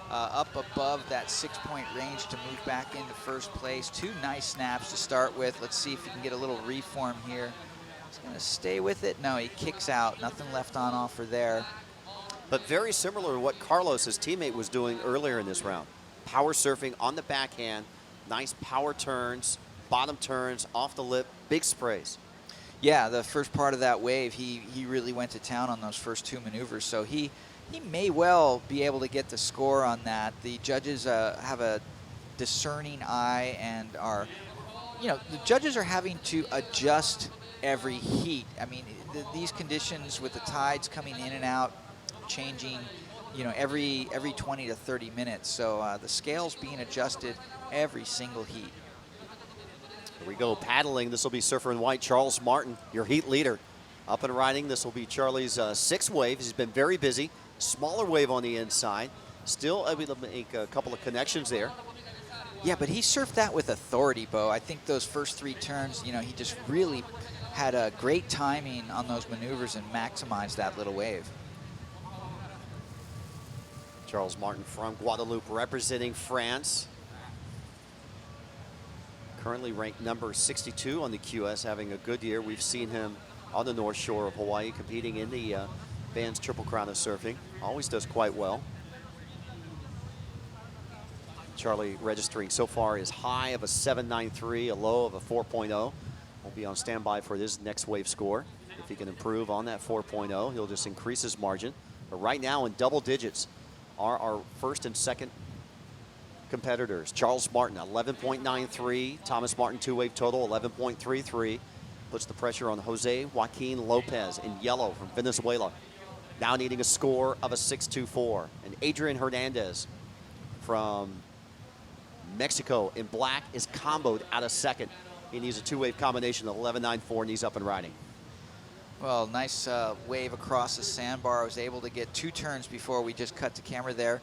up above that 6-point range to move back into first place. Two nice snaps to start with. Let's see if he can get a little reform here. He's going to stay with it. No, he kicks out. Nothing left on offer there. But very similar to what Carlos, his teammate, was doing earlier in this round. Power surfing on the backhand, nice power turns, bottom turns, off the lip, big sprays. Yeah, the first part of that wave, he really went to town on those first two maneuvers. So he may well be able to get the score on that. The judges have a discerning eye and are, you know, the judges are having to adjust every heat. I mean, these conditions with the tides coming in and out, changing, you know, every 20 to 30 minutes. So the scale's being adjusted every single heat. Here we go, paddling. This will be surfer in white, Charles Martin, your heat leader. Up and riding, this will be Charlie's sixth wave. He's been very busy. Smaller wave on the inside. Still able to make a couple of connections there. Yeah, but he surfed that with authority, Bo. I think those first three turns, you know, he just really had a great timing on those maneuvers and maximized that little wave. Charles Martin from Guadeloupe representing France. Currently ranked number 62 on the QS, having a good year. We've seen him on the North Shore of Hawaii competing in the Vans Triple Crown of Surfing. Always does quite well. Charlie registering so far is high of a 7.93, a low of a 4.0. We'll be on standby for this next wave score. If he can improve on that 4.0, he'll just increase his margin. But right now in double digits are our first and second competitors. Charles Martin, 11.93. Thomas Martin, two-wave total, 11.33. Puts the pressure on Jose Joaquin Lopez in yellow from Venezuela. Now needing a score of a 6.24. And Adrian Hernandez from Mexico in black is comboed out of second. He needs a two-wave combination of 11.94, and he's up and riding. Well, nice wave across the sandbar. I was able to get two turns before we just cut to camera there.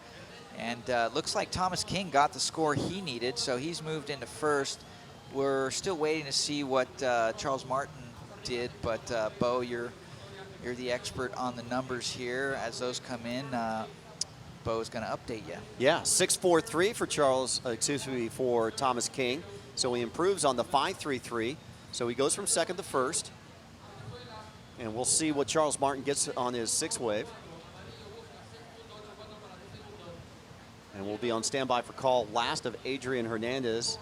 And looks like Thomas King got the score he needed, so he's moved into first. We're still waiting to see what Charles Martin did, but Bo, you're the expert on the numbers here. As those come in, Bo is going to update you. Yeah, 6.43 for Thomas King. So he improves on the 5.33. So he goes from second to first. And we'll see what Charles Martin gets on his sixth wave. And we'll be on standby for call last of Adrian Hernandez.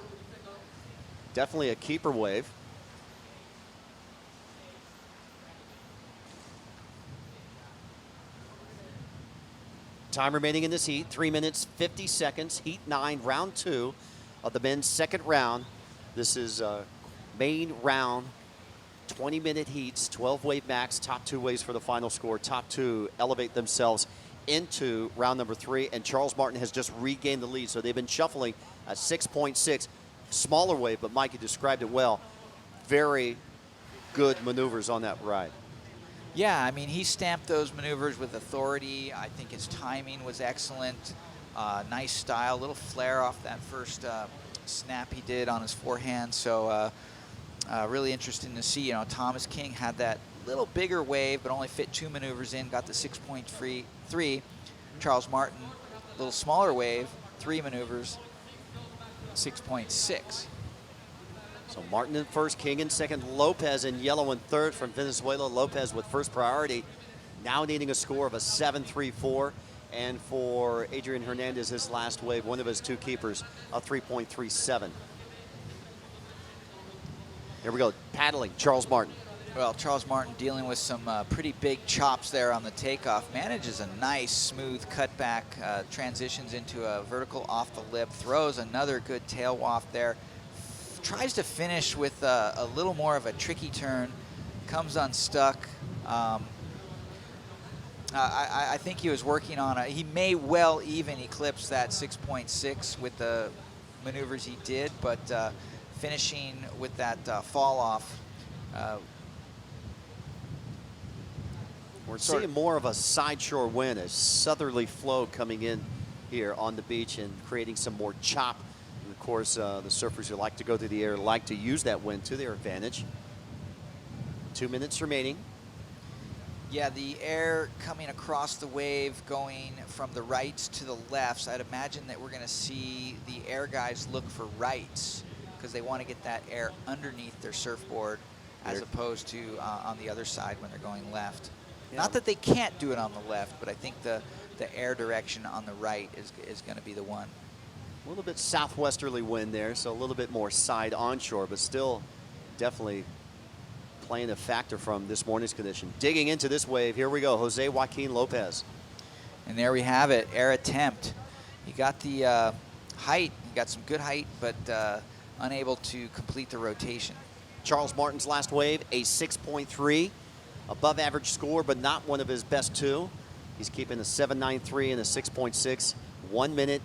Definitely a keeper wave. Time remaining in this heat, 3 minutes, 50 seconds. Heat 9, round 2 of the men's second round. This is main round, 20-minute heats, 12 wave max, top two waves for the final score. Top two elevate themselves into round number 3, and Charles Martin has just regained the lead. So they've been shuffling at 6.6, smaller wave, but Mike, you described it well. Very good maneuvers on that ride. Yeah, I mean, he stamped those maneuvers with authority. I think his timing was excellent. Nice style, little flare off that first snap he did on his forehand. So really interesting to see. You know, Thomas King had that little bigger wave, but only fit 2 maneuvers in, got the 6.3. Charles Martin, a little smaller wave, 3 maneuvers, 6.6. So Martin in first, King in second, Lopez in yellow in third from Venezuela. Lopez with first priority, now needing a score of a 7.34. And for Adrian Hernandez, his last wave, one of his 2 keepers, a 3.37. Here we go, paddling, Charles Martin. Well, Charles Martin dealing with some pretty big chops there on the takeoff. Manages a nice, smooth cutback, transitions into a vertical off the lip, throws another good tail waft there. Tries to finish with a little more of a tricky turn, comes unstuck. I think he was working on he may well even eclipse that 6.6 with the maneuvers he did, but finishing with that fall off. We're seeing more of a side shore wind, a southerly flow coming in here on the beach and creating some more chop. And of course, the surfers who like to go through the air like to use that wind to their advantage. 2 minutes remaining. Yeah, the air coming across the wave going from the rights to the lefts. I'd imagine that we're going to see the air guys look for rights because they want to get that air underneath their surfboard as opposed to on the other side when they're going left. Yeah. Not that they can't do it on the left, but I think the air direction on the right is going to be the one. A little bit southwesterly wind there, so a little bit more side onshore, but still definitely playing a factor from this morning's condition. Digging into this wave, here we go, Jose Joaquin Lopez. And there we have it, air attempt. He got the height, he got some good height, but unable to complete the rotation. Charles Martin's last wave, a 6.3. Above average score, but not one of his best 2. He's keeping a 7.93 and a 6.6. 1 minute,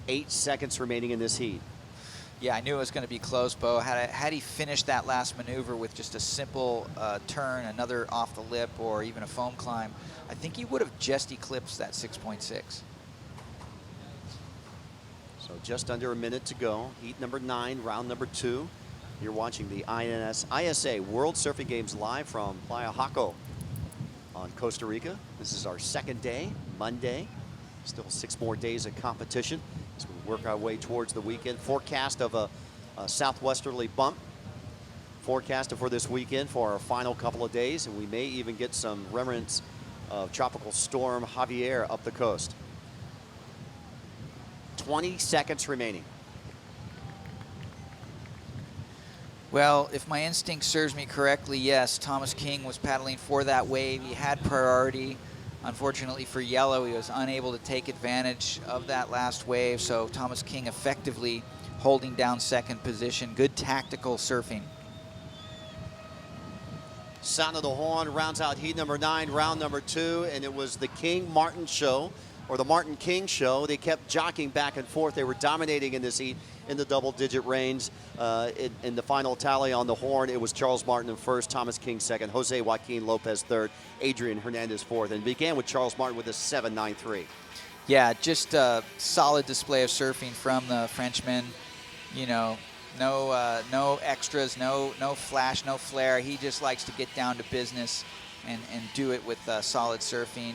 8 seconds remaining in this heat. Yeah, I knew it was going to be close, Bo. Had he finished that last maneuver with just a simple turn, another off the lip, or even a foam climb, I think he would have just eclipsed that 6.6. So just under a minute to go. Heat number 9, round number 2. You're watching the ISA World Surfing Games live from Playa Jaco on Costa Rica. This is our second day, Monday. Still 6 more days of competition as we work our way towards the weekend. Forecast of a southwesterly bump forecasted for this weekend for our final couple of days, and we may even get some remnants of Tropical Storm Javier up the coast. 20 seconds remaining. Well, if my instinct serves me correctly, yes, Thomas King was paddling for that wave. He had priority. Unfortunately for yellow, he was unable to take advantage of that last wave, so Thomas King effectively holding down second position. Good tactical surfing. Sound of the horn rounds out heat number 9, round number 2, and it was the King-Martin show, or the Martin-King show. They kept jockeying back and forth. They were dominating in this heat in the double-digit range. In the final tally on the horn, it was Charles Martin in first, Thomas King second, Jose Joaquin Lopez third, Adrian Hernandez fourth, and began with Charles Martin with a 7.93. Yeah, just a solid display of surfing from the Frenchman. You know, no extras, no flash, no flare. He just likes to get down to business and do it with solid surfing.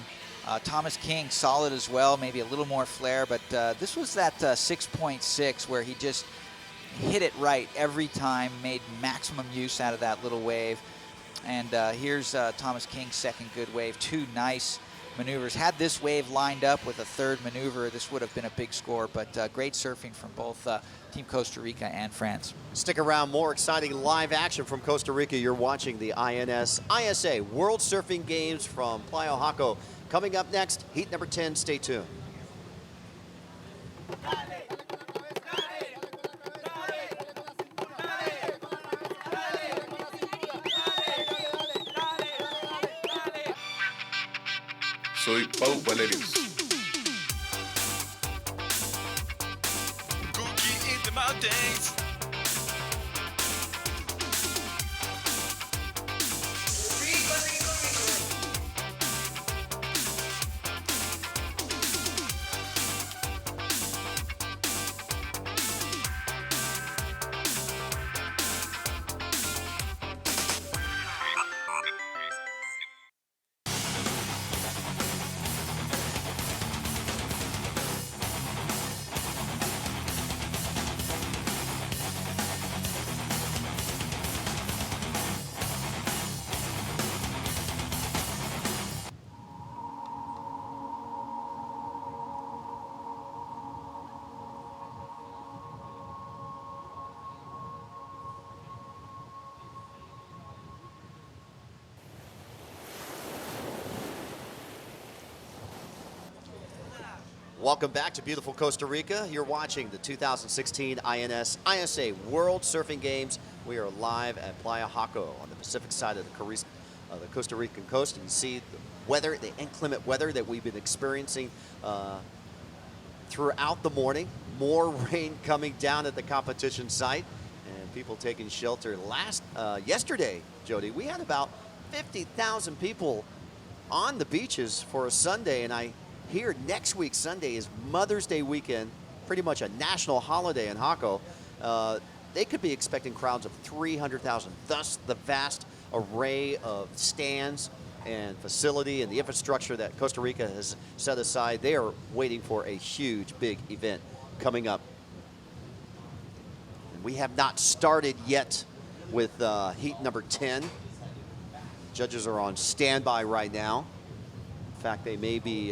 Thomas King, solid as well, maybe a little more flare, but this was that 6.6 where he just hit it right every time, made maximum use out of that little wave. And here's Thomas King's second good wave, 2 nice maneuvers. Had this wave lined up with a third maneuver, this would have been a big score, but great surfing from both Team Costa Rica and France. Stick around, more exciting live action from Costa Rica. You're watching the ISA World Surfing Games from Playa Jaco. Coming up next, heat number 10, stay tuned. Soy Pau Valerius. Cookie in the mountains. Welcome back to beautiful Costa Rica. You're watching the 2016 INS ISA World Surfing Games. We are live at Playa Jaco on the Pacific side of the Costa Rican coast. And you see the weather, the inclement weather that we've been experiencing throughout the morning. More rain coming down at the competition site and people taking shelter. Yesterday, Jody, we had about 50,000 people on the beaches for a Sunday, and I hear next week Sunday is Mother's Day weekend, pretty much a national holiday in Jaco. They could be expecting crowds of 300,000. Thus, the vast array of stands and facility and the infrastructure that Costa Rica has set aside. They are waiting for a huge, big event coming up. And we have not started yet with heat number 10. Judges are on standby right now. In fact, they may be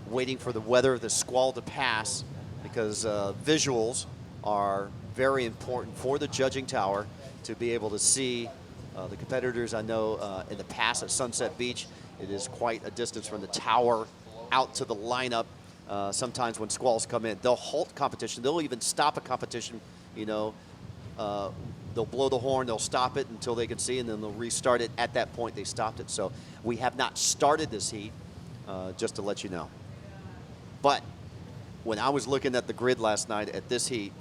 waiting for the weather, the squall to pass, because visuals are very important for the judging tower to be able to see the competitors. I know in the past at Sunset Beach, it is quite a distance from the tower out to the lineup. Sometimes when squalls come in, they'll halt competition. They'll even stop a competition, you know. They'll blow the horn, they'll stop it until they can see, and then they'll restart it. At that point, they stopped it. So we have not started this heat, just to let you know. But when I was looking at the grid last night at this heat,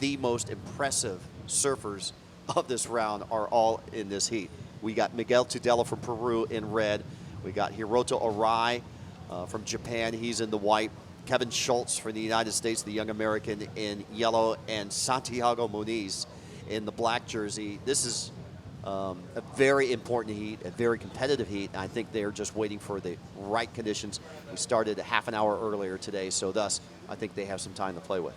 the most impressive surfers of this round are all in this heat. We got Miguel Tudela from Peru in red. We got Hiroto Arai from Japan. He's in the white. Kevin Schultz from the United States, the young American, in yellow. And Santiago Muniz in the black jersey. This is a very important heat, a very competitive heat. I think they're just waiting for the right conditions. We started a half an hour earlier today, so thus I think they have some time to play with.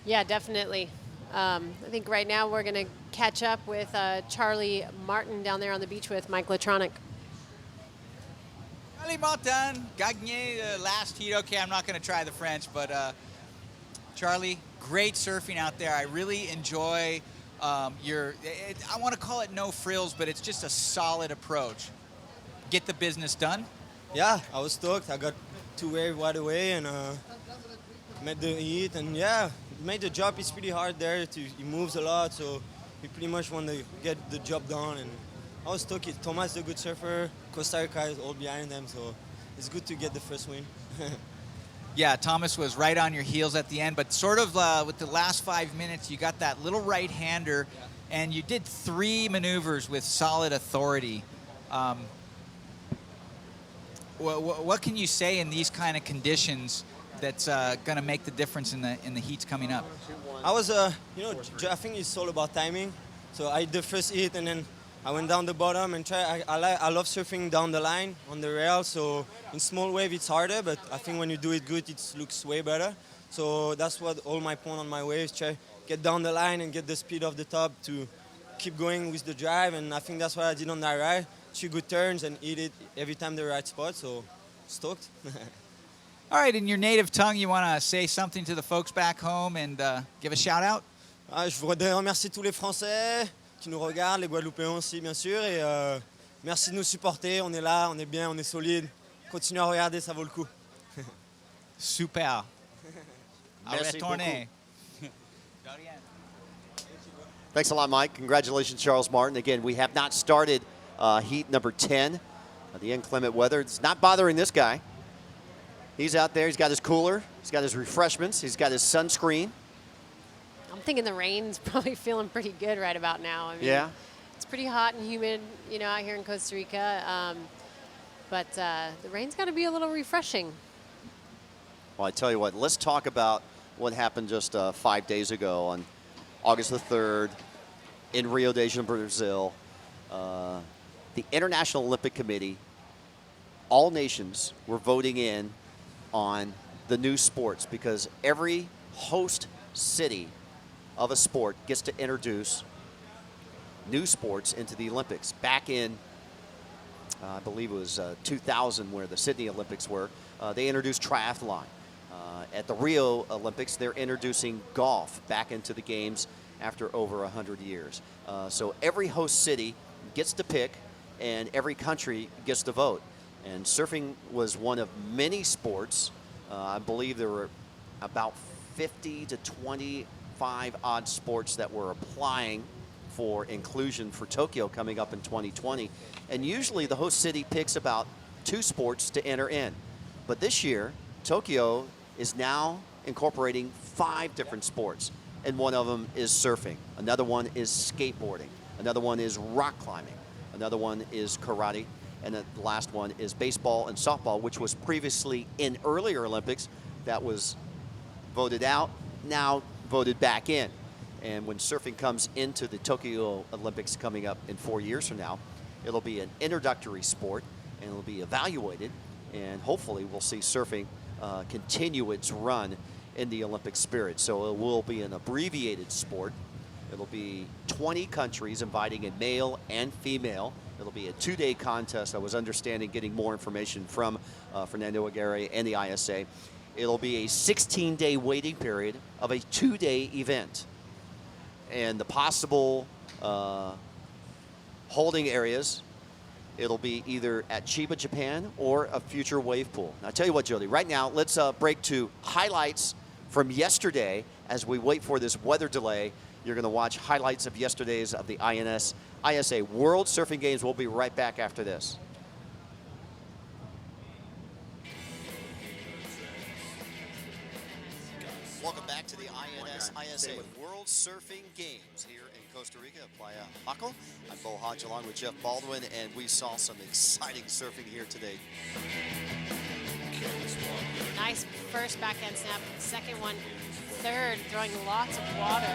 Yeah, definitely. I think right now we're going to catch up with Charlie Martin down there on the beach with Mike Latronic. Charlie Martin, gagné last heat. Okay, I'm not going to try the French, but Charlie, great surfing out there. I really enjoy I want to call it no frills, but it's just a solid approach. Get the business done. Yeah, I was stoked. I got 2 waves right away and met the heat, and yeah, made the job. It's pretty hard there. He moves a lot, so we pretty much want to get the job done. And I was stoked. Thomas is a good surfer. Costa Rica is all behind them, so it's good to get the first win. Yeah, Thomas was right on your heels at the end, but sort of with the last 5 minutes, you got that little right-hander, and you did 3 maneuvers with solid authority. What can you say in these kind of conditions that's going to make the difference in the heats coming up? I was, I think it's all about timing. So I did the first hit, and then I went down the bottom and I love surfing down the line on the rail. So in small wave it's harder, but I think when you do it good, it looks way better. So that's what all my point on my waves, try get down the line and get the speed off the top to keep going with the drive. And I think that's what I did on that ride. 2 good turns and hit it every time the right spot. So stoked. All right, in your native tongue, you want to say something to the folks back home and give a shout out? Je voudrais remercier tous les Français qui nous regardent, les Guadeloupéens aussi, bien sûr. Et merci de nous supporter. On est là, on est bien, on est solide. Continuez à regarder, ça vaut le coup. Super. Merci beaucoup. Thanks a lot, Mike. Congratulations, Charles Martin. Again, we have not started heat number 10. The inclement weather, it's not bothering this guy. He's out there. He's got his cooler. He's got his refreshments. He's got his sunscreen. I'm thinking the rain's probably feeling pretty good right about now. I mean, yeah. It's pretty hot and humid, out here in Costa Rica. But the rain's got to be a little refreshing. Well, I tell you what, let's talk about what happened just 5 days ago on August the 3rd in Rio de Janeiro, Brazil. The International Olympic Committee, all nations were voting in on the new sports because every host city of a sport gets to introduce new sports into the Olympics. Back in, I believe it was 2000 where the Sydney Olympics were, they introduced triathlon. At the Rio Olympics, they're introducing golf back into the games after over 100 years. So every host city gets to pick and every country gets to vote. And surfing was one of many sports I believe there were about 50 to 25 odd sports that were applying for inclusion for Tokyo coming up in 2020. And usually the host city picks about 2 sports to enter in. But this year, Tokyo is now incorporating 5 different sports. And one of them is surfing. Another one is skateboarding. Another one is rock climbing. Another one is karate. And the last one is baseball and softball, which was previously in earlier Olympics. That was voted out, now voted back in. And when surfing comes into the Tokyo Olympics coming up in 4 years from now, it'll be an introductory sport, and it'll be evaluated, and hopefully we'll see surfing continue its run in the Olympic spirit. So it will be an abbreviated sport. It'll be 20 countries inviting in male and female. It'll be a 2-day contest. I was understanding, getting more information from Fernando Aguirre and the ISA. It'll be a 16-day waiting period of a 2-day event. And the possible holding areas, it'll be either at Chiba, Japan, or a future wave pool. Now, I'll tell you what, Jody, right now, let's break to highlights from yesterday as we wait for this weather delay. You're going to watch highlights of yesterday's of the ISA World Surfing Games. We'll be right back after this. Welcome back to the ISA World Surfing Games here in Costa Rica, Playa Jaco. I'm Bo Hodge along with Jeff Baldwin, and we saw some exciting surfing here today. Nice first backhand snap, second one, third, throwing lots of water.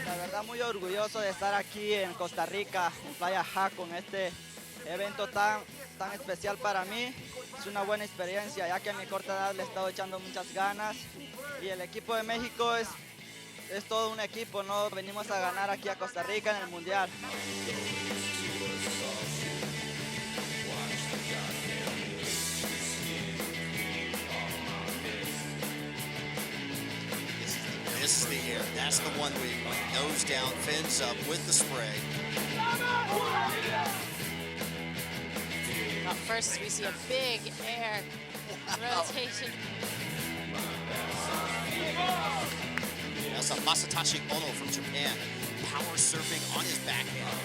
La verdad muy orgulloso de estar aquí en Costa Rica, en Playa Jaco, en este evento tan especial para mí. Es una buena experiencia, ya que a mi corta edad le he estado echando muchas ganas. Y el equipo de México es todo un equipo, ¿no? Venimos a ganar aquí a Costa Rica en el Mundial. This is the air. That's the one we went nose down, fins up with the spray. Up first, we see a big air rotation. That's a Masatashi Ono from Japan, power surfing on his backhand.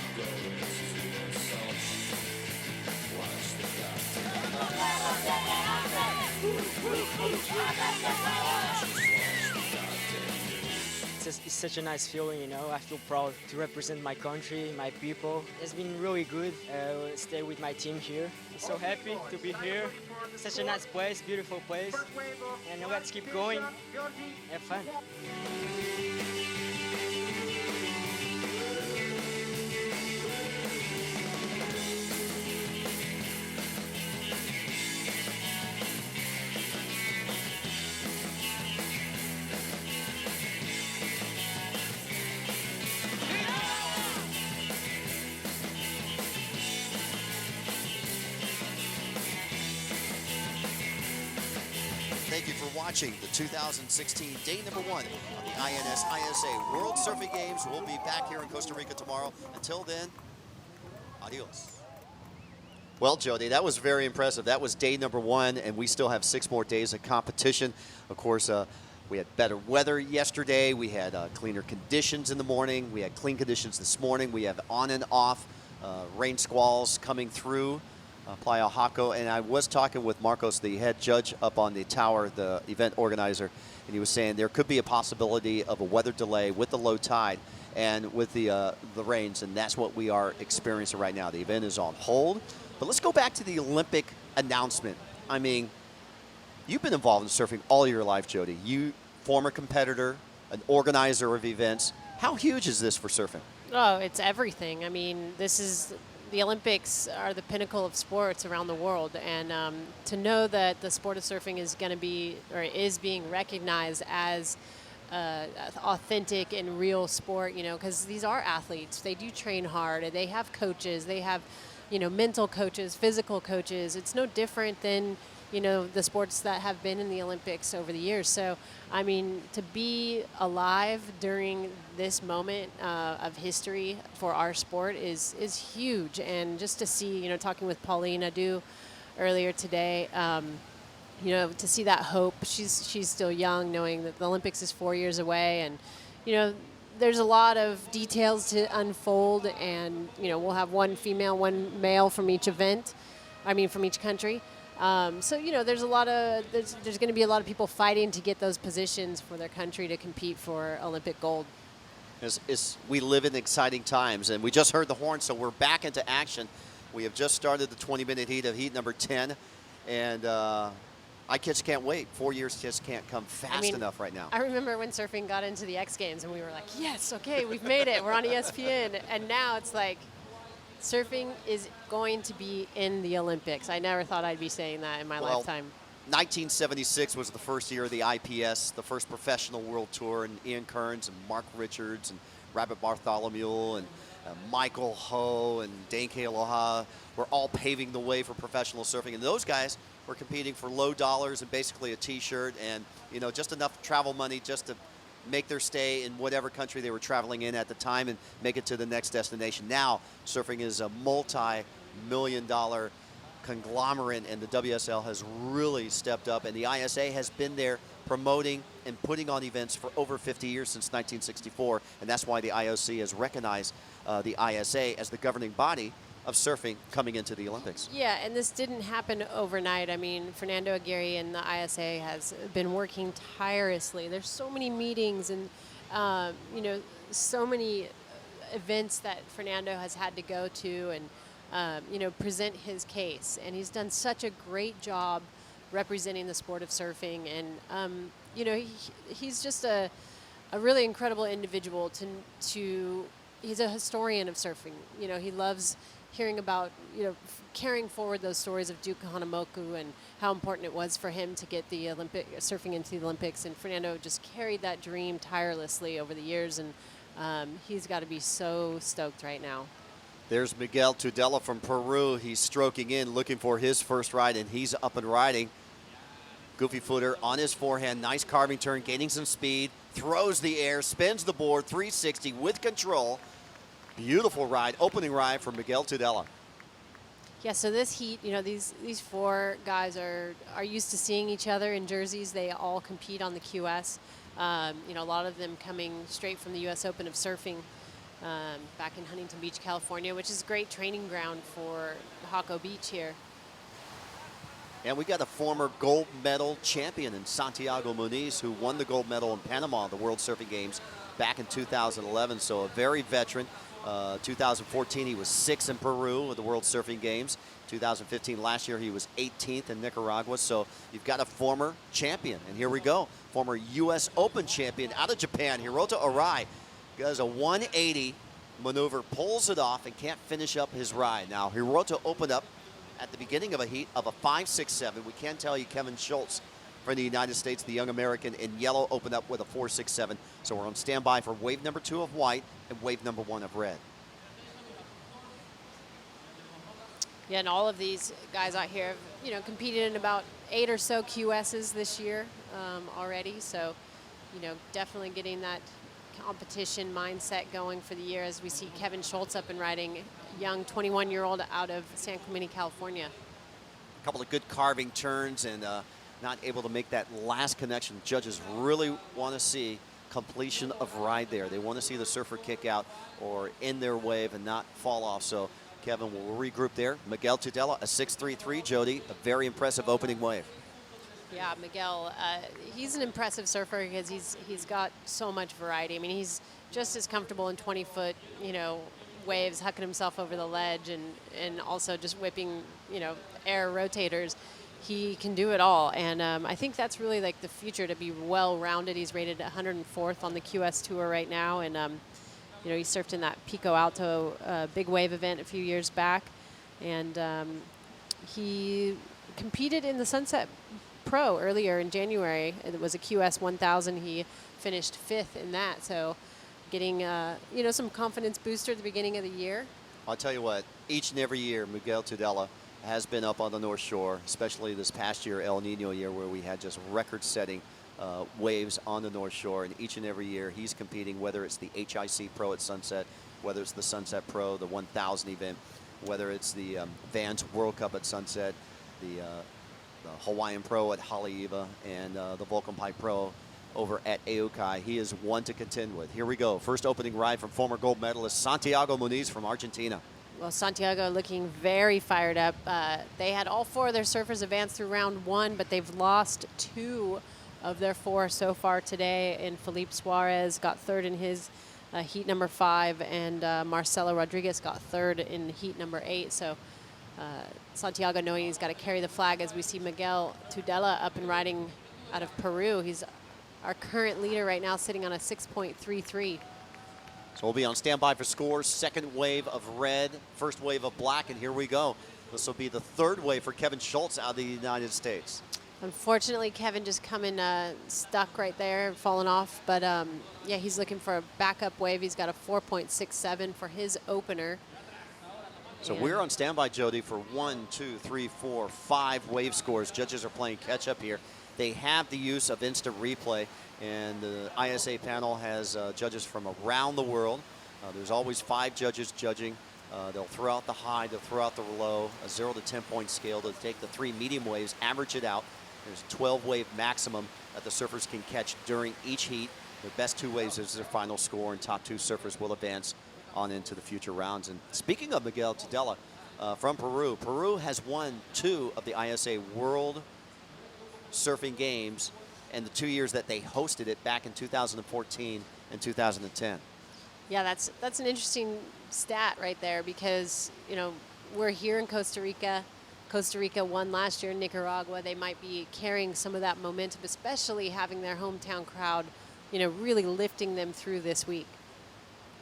It's such a nice feeling, you know. I feel proud to represent my country, my people. It's been really good stay with my team here. I'm so happy to be here. Such a nice place, beautiful place. And let's keep going, have fun. Thank you for watching the 2016 day number 1 of the ISA World Surfing Games. We'll be back here in Costa Rica tomorrow. Until then, adios. Well, Jody, that was very impressive. That was day number 1, and we still have 6 more days of competition. Of course, we had better weather yesterday. We had cleaner conditions in the morning. We had clean conditions this morning. We have on and off rain squalls coming through Playa Jaco. And I was talking with Marcos, the head judge up on the tower, the event organizer, and he was saying there could be a possibility of a weather delay with the low tide and with the rains, and that's what we are experiencing right now. The event is on hold. But let's go back to the Olympic announcement. I mean, you've been involved in surfing all your life, Jody. You, former competitor, an organizer of events. How huge is this for surfing? Oh, it's everything. I mean, the Olympics are the pinnacle of sports around the world, and to know that the sport of surfing is going to be, or is being recognized as authentic and real sport, you know, because these are athletes. They do train hard. They have coaches. They have mental coaches, physical coaches. It's no different than, the sports that have been in the Olympics over the years. So, I mean, to be alive during this moment of history for our sport is huge. And just to see, talking with Pauline Adu earlier today, to see that hope. She's still young, knowing that the Olympics is 4 years away, and there's a lot of details to unfold, and we'll have one female, one male from each event. From each country. So there's there's going to be a lot of people fighting to get those positions for their country to compete for Olympic gold. We live in exciting times, and we just heard the horn, so we're back into action. We have just started the 20-minute heat of heat number 10, and I just can't wait. 4 years just can't come fast enough right now. I remember when surfing got into the X Games, and we were like, yes, okay, we've made it. We're on ESPN. And now it's like surfing is going to be in the Olympics. I never thought I'd be saying that in my lifetime. 1976 was the first year of the IPS, the first professional world tour, and Ian Kearns and Mark Richards and Rabbit Bartholomew and Michael Ho and Dane K. Aloha were all paving the way for professional surfing. And those guys were competing for low dollars and basically a T-shirt and, just enough travel money just to make their stay in whatever country they were traveling in at the time and make it to the next destination. Now, surfing is a multi-million-dollar conglomerate, and the WSL has really stepped up, and the ISA has been there promoting and putting on events for over 50 years, since 1964, and that's why the IOC has recognized the ISA as the governing body of surfing coming into the Olympics. Yeah, and this didn't happen overnight. Fernando Aguirre and the ISA has been working tirelessly. There's so many meetings and, so many events that Fernando has had to go to and, present his case. And he's done such a great job representing the sport of surfing. And, he's just a really incredible individual he's a historian of surfing. He loves hearing about, carrying forward those stories of Duke Kahanamoku and how important it was for him to get the surfing into the Olympics. And Fernando just carried that dream tirelessly over the years, and he's got to be so stoked right now. There's Miguel Tudela from Peru. He's stroking in, looking for his first ride, and he's up and riding. Goofy footer on his forehand, nice carving turn, gaining some speed, throws the air, spins the board, 360 with control. Beautiful ride, opening ride for Miguel Tudela. Yeah, so this heat, these four guys are used to seeing each other in jerseys. They all compete on the QS. A lot of them coming straight from the U.S. Open of Surfing back in Huntington Beach, California, which is a great training ground for Jaco Beach here. And we got a former gold medal champion in Santiago Muniz, who won the gold medal in Panama, the World Surfing Games, back in 2011. So a very veteran. 2014, he was 6th in Peru at the World Surfing Games. 2015, last year, he was 18th in Nicaragua. So you've got a former champion. And here we go. Former U.S. Open champion out of Japan, Hirota Arai, does a 180 maneuver, pulls it off, and can't finish up his ride. Now, Hirota opened up at the beginning of a heat of a 5.67. We can tell you Kevin Schultz from the United States, the young American in yellow, opened up with a 4.67. So we're on standby for wave number 2 of white and wave number 1 of red. Yeah, and all of these guys out here have, competed in about 8 or so QSs this year already. So, definitely getting that competition mindset going for the year as we see Kevin Schultz up and riding, young 21-year-old out of San Clemente, California. A couple of good carving turns and not able to make that last connection. Judges really want to see completion of ride there. They want to see the surfer kick out or end their wave and not fall off. So Kevin will regroup there. Miguel Tudela, a 6.33, Jody, a very impressive opening wave. Yeah, Miguel, he's an impressive surfer because he's got so much variety. He's just as comfortable in 20-foot, waves, hucking himself over the ledge and also just whipping, air rotators. He can do it all, and I think that's really like the future, to be well-rounded. He's rated 104th on the QS Tour right now, and he surfed in that Pico Alto big wave event a few years back, and he competed in the Sunset Pro earlier in January. It was a QS 1000. He finished 5th in that, so getting some confidence booster at the beginning of the year. I'll tell you what, each and every year, Miguel Tudela has been up on the North Shore, especially this past year, El Nino year, where we had just record-setting waves on the North Shore. And each and every year, he's competing, whether it's the HIC Pro at Sunset, whether it's the Sunset Pro, the 1000 event, whether it's the Vans World Cup at Sunset, the Hawaiian Pro at Haleiwa, and the Vulcan Pike Pro over at Aukai. He is one to contend with. Here we go. First opening ride from former gold medalist Santiago Muniz from Argentina. Well, Santiago looking very fired up. They had all 4 of their surfers advance through round 1, but they've lost 2 of their 4 so far today. And Felipe Suarez got 3rd in his heat number 5, and Marcelo Rodriguez got 3rd in heat number 8. So Santiago knowing he's got to carry the flag as we see Miguel Tudela up and riding out of Peru. He's our current leader right now, sitting on a 6.33. So we'll be on standby for scores. Second wave of red, first wave of black, and here we go. This will be the 3rd wave for Kevin Schultz out of the United States. Unfortunately, Kevin just coming stuck right there and falling off. But yeah, he's looking for a backup wave. He's got a 4.67 for his opener. So we're on standby, Jody, for 1, 2, 3, 4, 5 wave scores. Judges are playing catch up here. They have the use of instant replay, and the ISA panel has judges from around the world. There's always 5 judges judging. They'll throw out the high, they'll throw out the low, a 0 to 10 point scale. They'll take the 3 medium waves, average it out. There's 12 wave maximum that the surfers can catch during each heat. The best 2 waves is their final score, and top 2 surfers will advance on into the future rounds. And speaking of Miguel Tudela from Peru, Peru has won 2 of the ISA World Surfing Games in the 2 years that they hosted it back in 2014 and 2010. Yeah, that's an interesting stat right there, because you know we're here in Costa Rica. Costa Rica won last year in Nicaragua. They might be carrying some of that momentum, especially having their hometown crowd, you know, really lifting them through this week.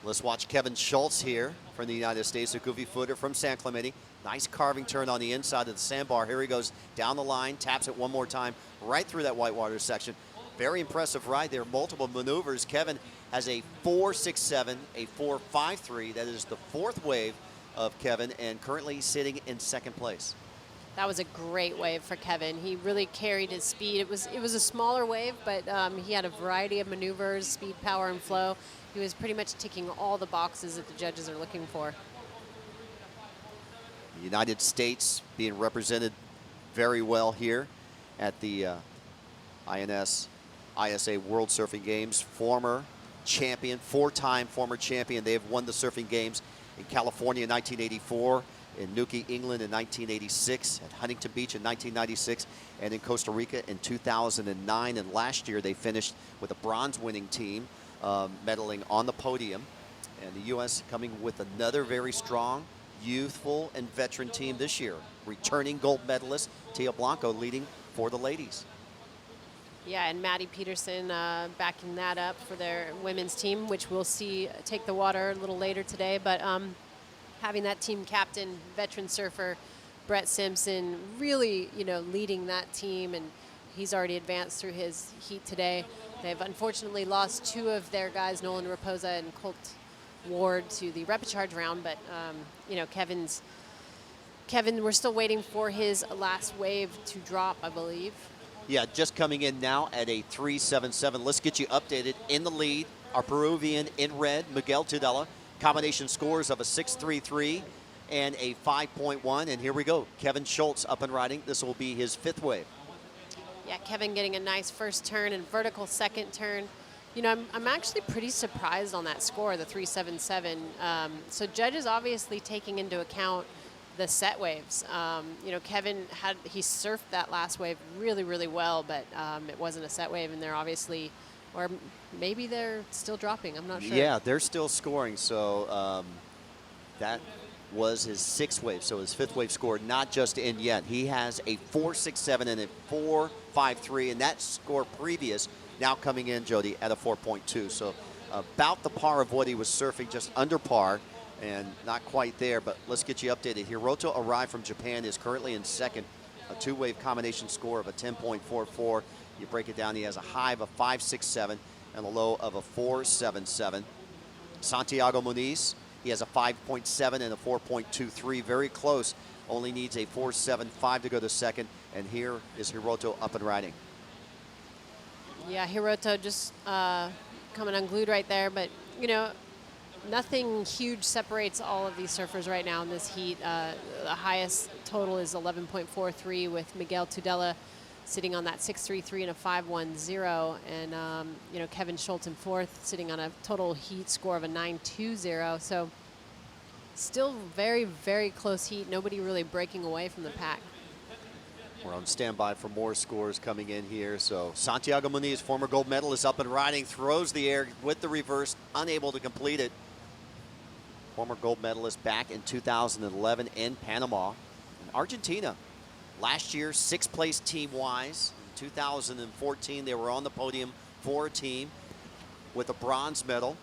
Let's watch Kevin Schultz here from the United States, a goofy footer from San Clemente. Nice carving turn on the inside of the sandbar. Here he goes down the line, taps it one more time, right through that whitewater section. Very impressive ride there, multiple maneuvers. Kevin has a 4.67, a 4.53. That is the 4th wave of Kevin, and currently sitting in 2nd place. That was a great wave for Kevin. He really carried his speed. It was a smaller wave, but he had a variety of maneuvers, speed, power, and flow. He was pretty much ticking all the boxes that the judges are looking for. The United States being represented very well here at the INS ISA World Surfing Games. Former champion, 4-time former champion. They have won the surfing games in California in 1984, in Newquay, England in 1986, at Huntington Beach in 1996, and in Costa Rica in 2009. And last year they finished with a bronze winning team, medaling on the podium. And the U.S. coming with another very strong, youthful, and veteran team this year. Returning gold medalist, Tia Blanco, leading for the ladies. Yeah, and Maddie Peterson backing that up for their women's team, which we'll see take the water a little later today. But having that team captain, veteran surfer Brett Simpson, really, you know, leading that team, and he's already advanced through his heat today. They've unfortunately lost 2 of their guys, Nolan Raposa and Colt Ward, to the repechage round, but you know, Kevin, we're still waiting for his last wave to drop, I believe. Yeah, just coming in now at a 3.77. Let's get you updated. In the lead, our Peruvian in red, Miguel Tudela. Combination scores of a 6.33 and a 5.1. And here we go. Kevin Schultz up and riding. This will be his 5th wave. Yeah, Kevin getting a nice first turn and vertical second turn. You know, I'm actually pretty surprised on that score, the 3.77. So judges obviously taking into account the set waves. You know, Kevin he surfed that last wave really, really well, but it wasn't a set wave, and they're obviously, or maybe they're still dropping. I'm not sure. Yeah, they're still scoring. So that was his 6th wave. So his 5th wave score not just in yet. He has a 4.67 and a 4.53, and that score previous now coming in, Jody, at a 4.2. So about the par of what he was surfing, just under par. And not quite there, but let's get you updated. Hiroto Arai from Japan is currently in 2nd, a 2-wave combination score of a 10.44. You break it down, he has a high of a 5.67 and a low of a 4.77. Santiago Muniz He has a 5.7 and a 4.23, very close. Only needs a 4.75 to go to second. And here is Hiroto up and riding. Yeah, Hiroto just coming unglued right there, but you know, nothing huge separates all of these surfers right now in this heat. The highest total is 11.43 with Miguel Tudela sitting on that 6.33 and a 5.10, and you know, Kevin Schultz in fourth, sitting on a total heat score of a 9.20. So still very, very close heat. Nobody really breaking away from the pack. We're on standby for more scores coming in here. So Santiago Muniz, former gold medalist, up and riding, throws the air with the reverse, unable to complete it. Former gold medalist back in 2011 in Panama. And Argentina, last year, sixth place team-wise. In 2014, they were on the podium for a team with a bronze medal.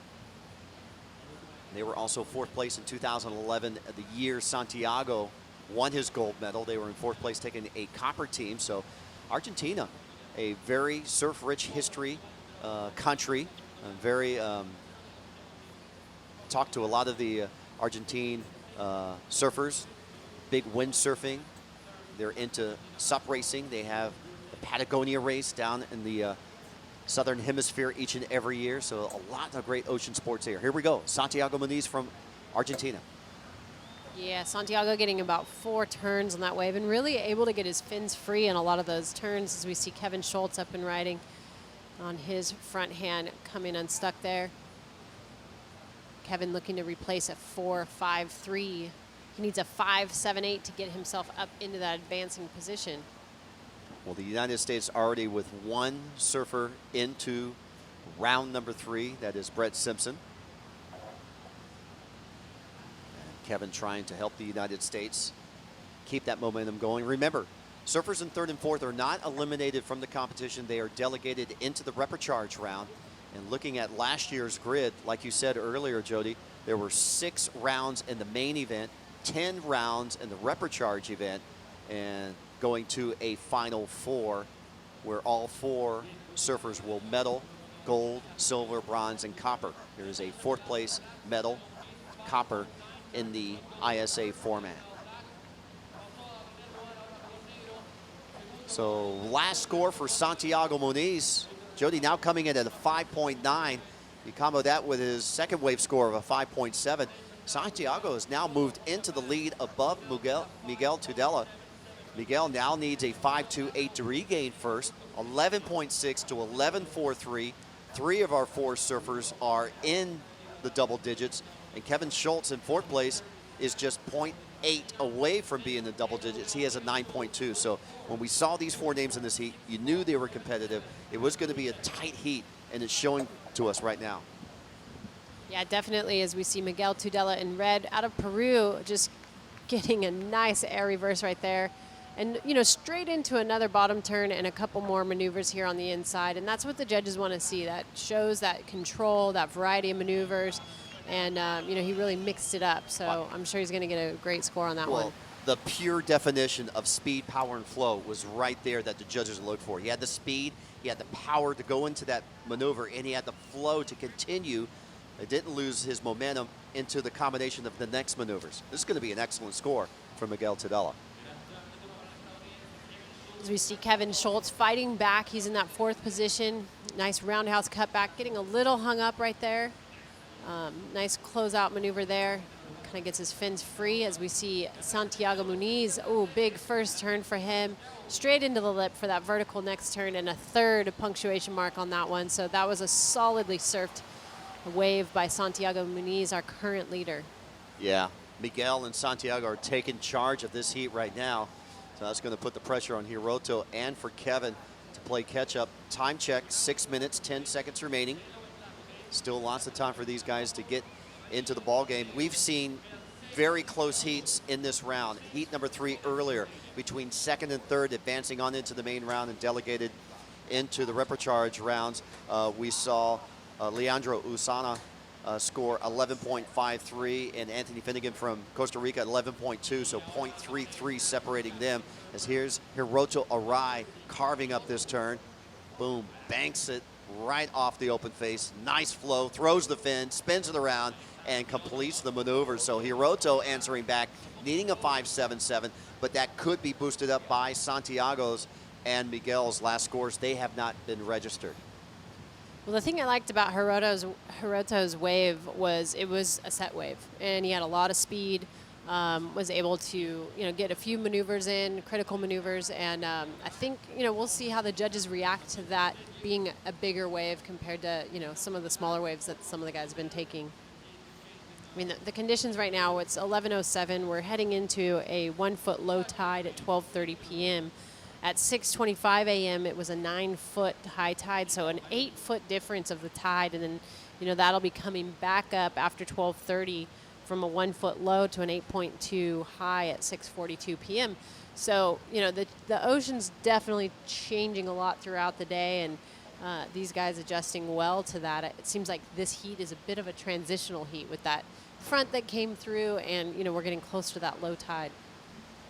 They were also fourth place in 2011, the year Santiago won his gold medal. They were in fourth place, taking a copper team. So Argentina, a very surf-rich history country, very talked to a lot of the Argentine surfers, big windsurfing. They're into sup racing. They have the Patagonia race down in the Southern Hemisphere each and every year. So a lot of great ocean sports here. Here we go. Santiago Muniz from Argentina. Yeah, Santiago getting about 4 turns on that wave and really able to get his fins free in a lot of those turns, as we see Kevin Schultz up and riding on his front hand coming unstuck there. Kevin looking to replace a 4.53. He needs a 5.78 to get himself up into that advancing position. Well, the United States already with one surfer into round number 3. That is Brett Simpson. And Kevin trying to help the United States keep that momentum going. Remember, surfers in third and fourth are not eliminated from the competition. They are delegated into the repechage round. And looking at last year's grid, like you said earlier, Jody, there were 6 rounds in the main event, 10 rounds in the repechage event, and going to a final 4 where all 4 surfers will medal gold, silver, bronze, and copper. There is a 4th place medal, copper, in the ISA format. So last score for Santiago Muniz. Jody now coming in at a 5.9. You combo that with his second wave score of a 5.7. Santiago has now moved into the lead above Miguel Tudela. Miguel now needs a 5.28 to regain first, 11.6 to 11.43. 3 of our 4 surfers are in the double digits, and Kevin Schultz in 4th place is just 0.8 away from being in the double digits. He has a 9.2. So when we saw these 4 names in this heat, you knew they were competitive. It was going to be a tight heat, and it's showing to us right now. Yeah, definitely, as we see Miguel Tudela in red out of Peru, just getting a nice air reverse right there. And, you know, straight into another bottom turn and a couple more maneuvers here on the inside. And that's what the judges want to see. That shows that control, that variety of maneuvers. And, you know, he really mixed it up. So I'm sure he's going to get a great score on that one. The pure definition of speed, power, and flow was right there that the judges looked for. He had the speed, he had the power to go into that maneuver, and he had the flow to continue. He didn't lose his momentum into the combination of the next maneuvers. This is going to be an excellent score for Miguel Tudela. As we see Kevin Schultz fighting back, he's in that 4th position. Nice roundhouse cutback, getting a little hung up right there. Nice closeout maneuver there. Kind of gets his fins free as we see Santiago Muniz. Oh, big first turn for him. Straight into the lip for that vertical next turn, and a 3rd punctuation mark on that one. So that was a solidly surfed wave by Santiago Muniz, our current leader. Yeah, Miguel and Santiago are taking charge of this heat right now. So that's going to put the pressure on Hiroto and for Kevin to play catch up. Time check, 6 minutes, 10 seconds remaining. Still lots of time for these guys to get into the ball game. We've seen very close heats in this round. Heat number 3 earlier between 2nd and 3rd, advancing on into the main round and delegated into the repechage rounds. We saw Leandro Usana score 11.53, and Anthony Finnegan from Costa Rica 11.2, so 0.33 separating them. As here's Hiroto Arai carving up this turn. Boom, banks it right off the open face. Nice flow, throws the fin, spins it around, and completes the maneuver. So Hiroto answering back, needing a 5.77, but that could be boosted up by Santiago's and Miguel's last scores. They have not been registered. Well, the thing I liked about Hiroto's wave was it was a set wave, and he had a lot of speed. Was able to, get a few maneuvers in, critical maneuvers, and I think, we'll see how the judges react to that being a bigger wave compared to, some of the smaller waves that some of the guys have been taking. I mean, the conditions right now, it's 11:07. We're heading into a 1 foot low tide at 12:30 p.m. At 6:25 a.m., it was a 9 foot high tide, so an 8 foot difference of the tide, and then, that'll be coming back up after 12:30 from a 1 foot low to an 8.2 high at 6:42 p.m. So, the ocean's definitely changing a lot throughout the day, and these guys adjusting well to that. It seems like this heat is a bit of a transitional heat with that front that came through, and, we're getting close to that low tide.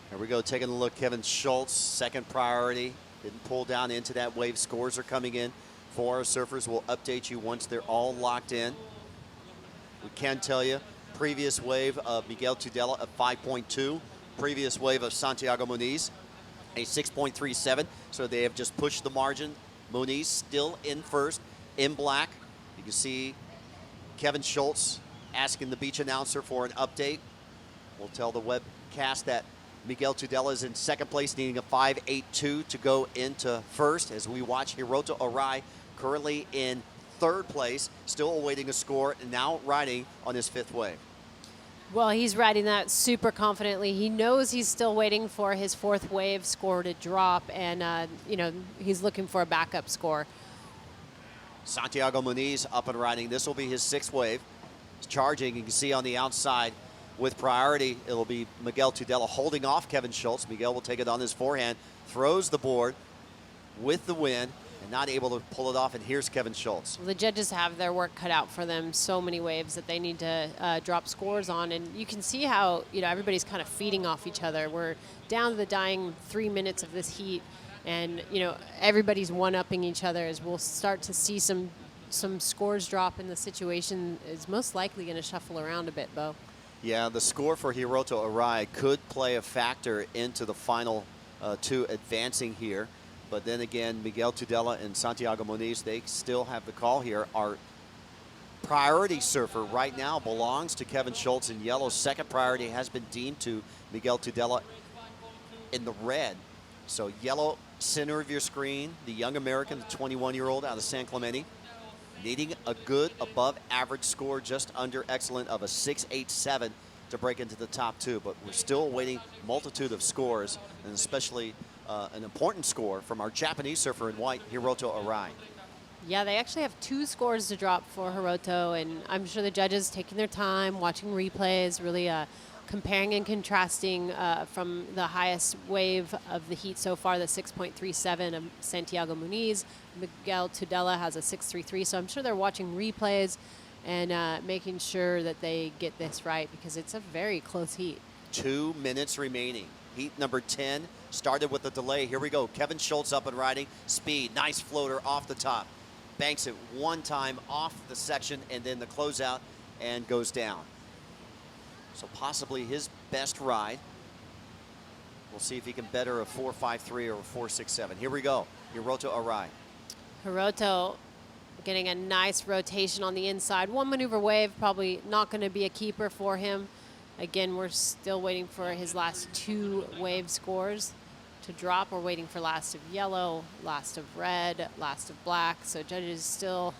Here we go, taking a look. Kevin Schultz, second priority. Didn't pull down into that wave. Scores are coming in for our surfers. We'll update you once they're all locked in. We can tell you, previous wave of Miguel Tudela at 5.2. Previous wave of Santiago Muniz, a 6.37. So they have just pushed the margin. Muniz still in first, in black. You can see Kevin Schultz asking the beach announcer for an update. We'll tell the webcast that Miguel Tudela is in second place, needing a 5.82 to go into first, as we watch Hiroto Arai currently in third place, still awaiting a score, and now riding on his fifth wave. Well, he's riding that super confidently. He knows he's still waiting for his fourth wave score to drop, and, he's looking for a backup score. Santiago Muniz up and riding. This will be his sixth wave. He's charging. You can see on the outside with priority, it'll be Miguel Tudela holding off Kevin Schultz. Miguel will take it on his forehand, throws the board with the wind, and not able to pull it off, and here's Kevin Schultz. Well, the judges have their work cut out for them. So many waves that they need to drop scores on, and you can see how everybody's kind of feeding off each other. We're down to the dying 3 minutes of this heat, and everybody's one-upping each other. As we'll start to see some scores drop, and the situation is most likely going to shuffle around a bit, Bo. Yeah, the score for Hiroto Arai could play a factor into the final two advancing here. But then again, Miguel Tudela and Santiago Muniz, they still have the call here. Our priority surfer right now belongs to Kevin Schultz in yellow. Second priority has been deemed to Miguel Tudela in the red. So yellow, center of your screen, the young American, the 21-year-old out of San Clemente, needing a good above average score, just under excellent of a 6.87 to break into the top two. But we're still awaiting multitude of scores, and especially an important score from our Japanese surfer in white, Hiroto Arai. Yeah, they actually have 2 scores to drop for Hiroto, and I'm sure the judges taking their time, watching replays, really comparing and contrasting from the highest wave of the heat so far, the 6.37 of Santiago Muniz. Miguel Tudela has a 6.33, so I'm sure they're watching replays and making sure that they get this right, because it's a very close heat. 2 minutes remaining. Heat number 10 started with a delay. Here we go. Kevin Schultz up and riding. Speed, nice floater off the top. Banks it one time off the section, and then the closeout, and goes down. So possibly his best ride. We'll see if he can better a 4.53 or a 4.67. Here we go. Hiroto Arai. Hiroto getting a nice rotation on the inside. One maneuver wave, probably not going to be a keeper for him. Again, we're still waiting for his last 2 wave scores to drop. We're waiting for last of yellow, last of red, last of black. So judges still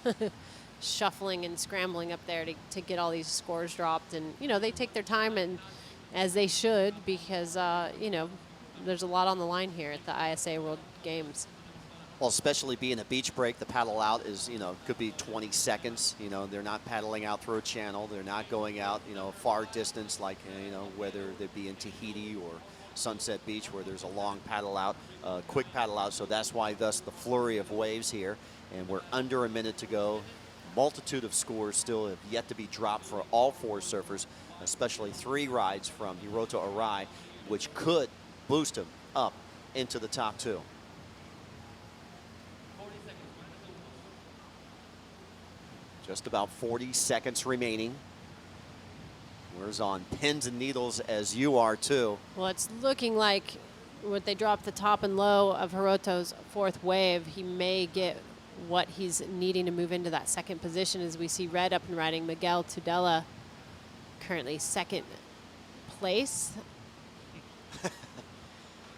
shuffling and scrambling up there to get all these scores dropped. And, they take their time, and as they should, because, there's a lot on the line here at the ISA World Games. Well, especially being a beach break, the paddle out is, could be 20 seconds. They're not paddling out through a channel. They're not going out, far distance like, whether they be in Tahiti or Sunset Beach where there's a long paddle out, quick paddle out. So that's why thus the flurry of waves here. And we're under a minute to go. Multitude of scores still have yet to be dropped for all 4 surfers, especially 3 rides from Hiroto Arai, which could boost him up into the top 2. Just about 40 seconds remaining. We're on pins and needles as you are too. Well, it's looking like when they drop the top and low of Hiroto's fourth wave, he may get what he's needing to move into that second position as we see red up and riding. Miguel Tudela currently second place.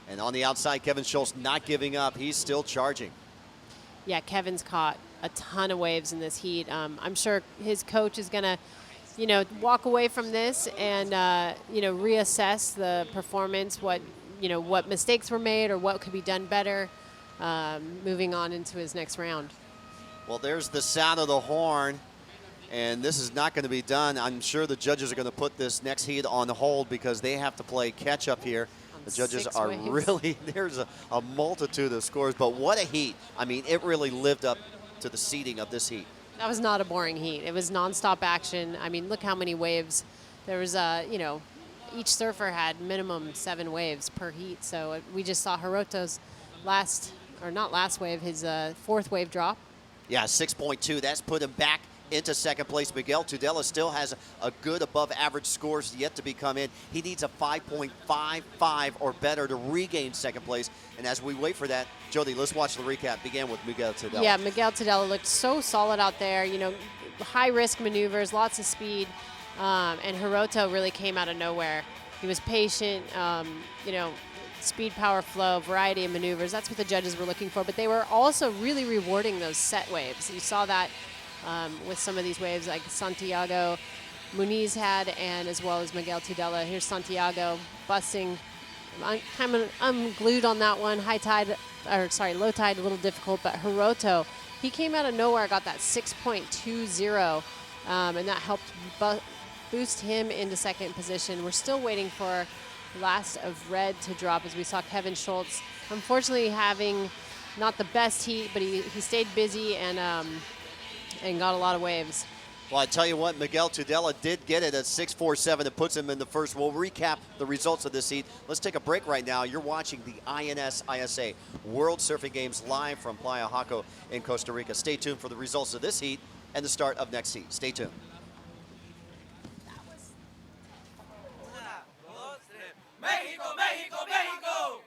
And on the outside, Kevin Schultz not giving up. He's still charging. Yeah, Kevin's caught a ton of waves in this heat. I'm sure his coach is going to, you know, walk away from this and, you know, reassess the performance, what mistakes were made or what could be done better moving on into his next round. Well, there's the sound of the horn, and this is not going to be done. I'm sure the judges are going to put this next heat on hold because they have to play catch up here. The judges are really, there's a multitude of scores, but what a heat. I mean, it really lived up to the seeding of this heat. That was not a boring heat. It was nonstop action. I mean, look how many waves. There was, you know, each surfer had minimum 7 waves per heat. So we just saw Hiroto's not last wave, his fourth wave drop. Yeah, 6.2. That's put him back into second place. Miguel Tudela still has a good above average scores yet to become in. He needs a 5.55 or better to regain second place. And as we wait for that, Jody, let's watch the recap. Begin with Miguel Tudela. Yeah, Miguel Tudela looked so solid out there. You know, high risk maneuvers, lots of speed. And Hiroto really came out of nowhere. He was patient, you know, speed, power, flow, variety of maneuvers. That's what the judges were looking for. But they were also really rewarding those set waves. You saw that with some of these waves like Santiago Muniz had, and as well as Miguel Tudela. Here's Santiago busting. I'm glued on that one. Low tide, a little difficult, but Hiroto, he came out of nowhere, got that 6.20, and that helped boost him into second position. We're still waiting for last of red to drop as we saw Kevin Schultz, unfortunately having not the best heat, but he stayed busy and got a lot of waves. Well, I tell you what, Miguel Tudela did get it at 6.47. It puts him in the first. We'll recap the results of this heat. Let's take a break right now. You're watching the INS-ISA World Surfing Games live from Playa Jaco in Costa Rica. Stay tuned for the results of this heat and the start of next heat. Stay tuned. México, México, México.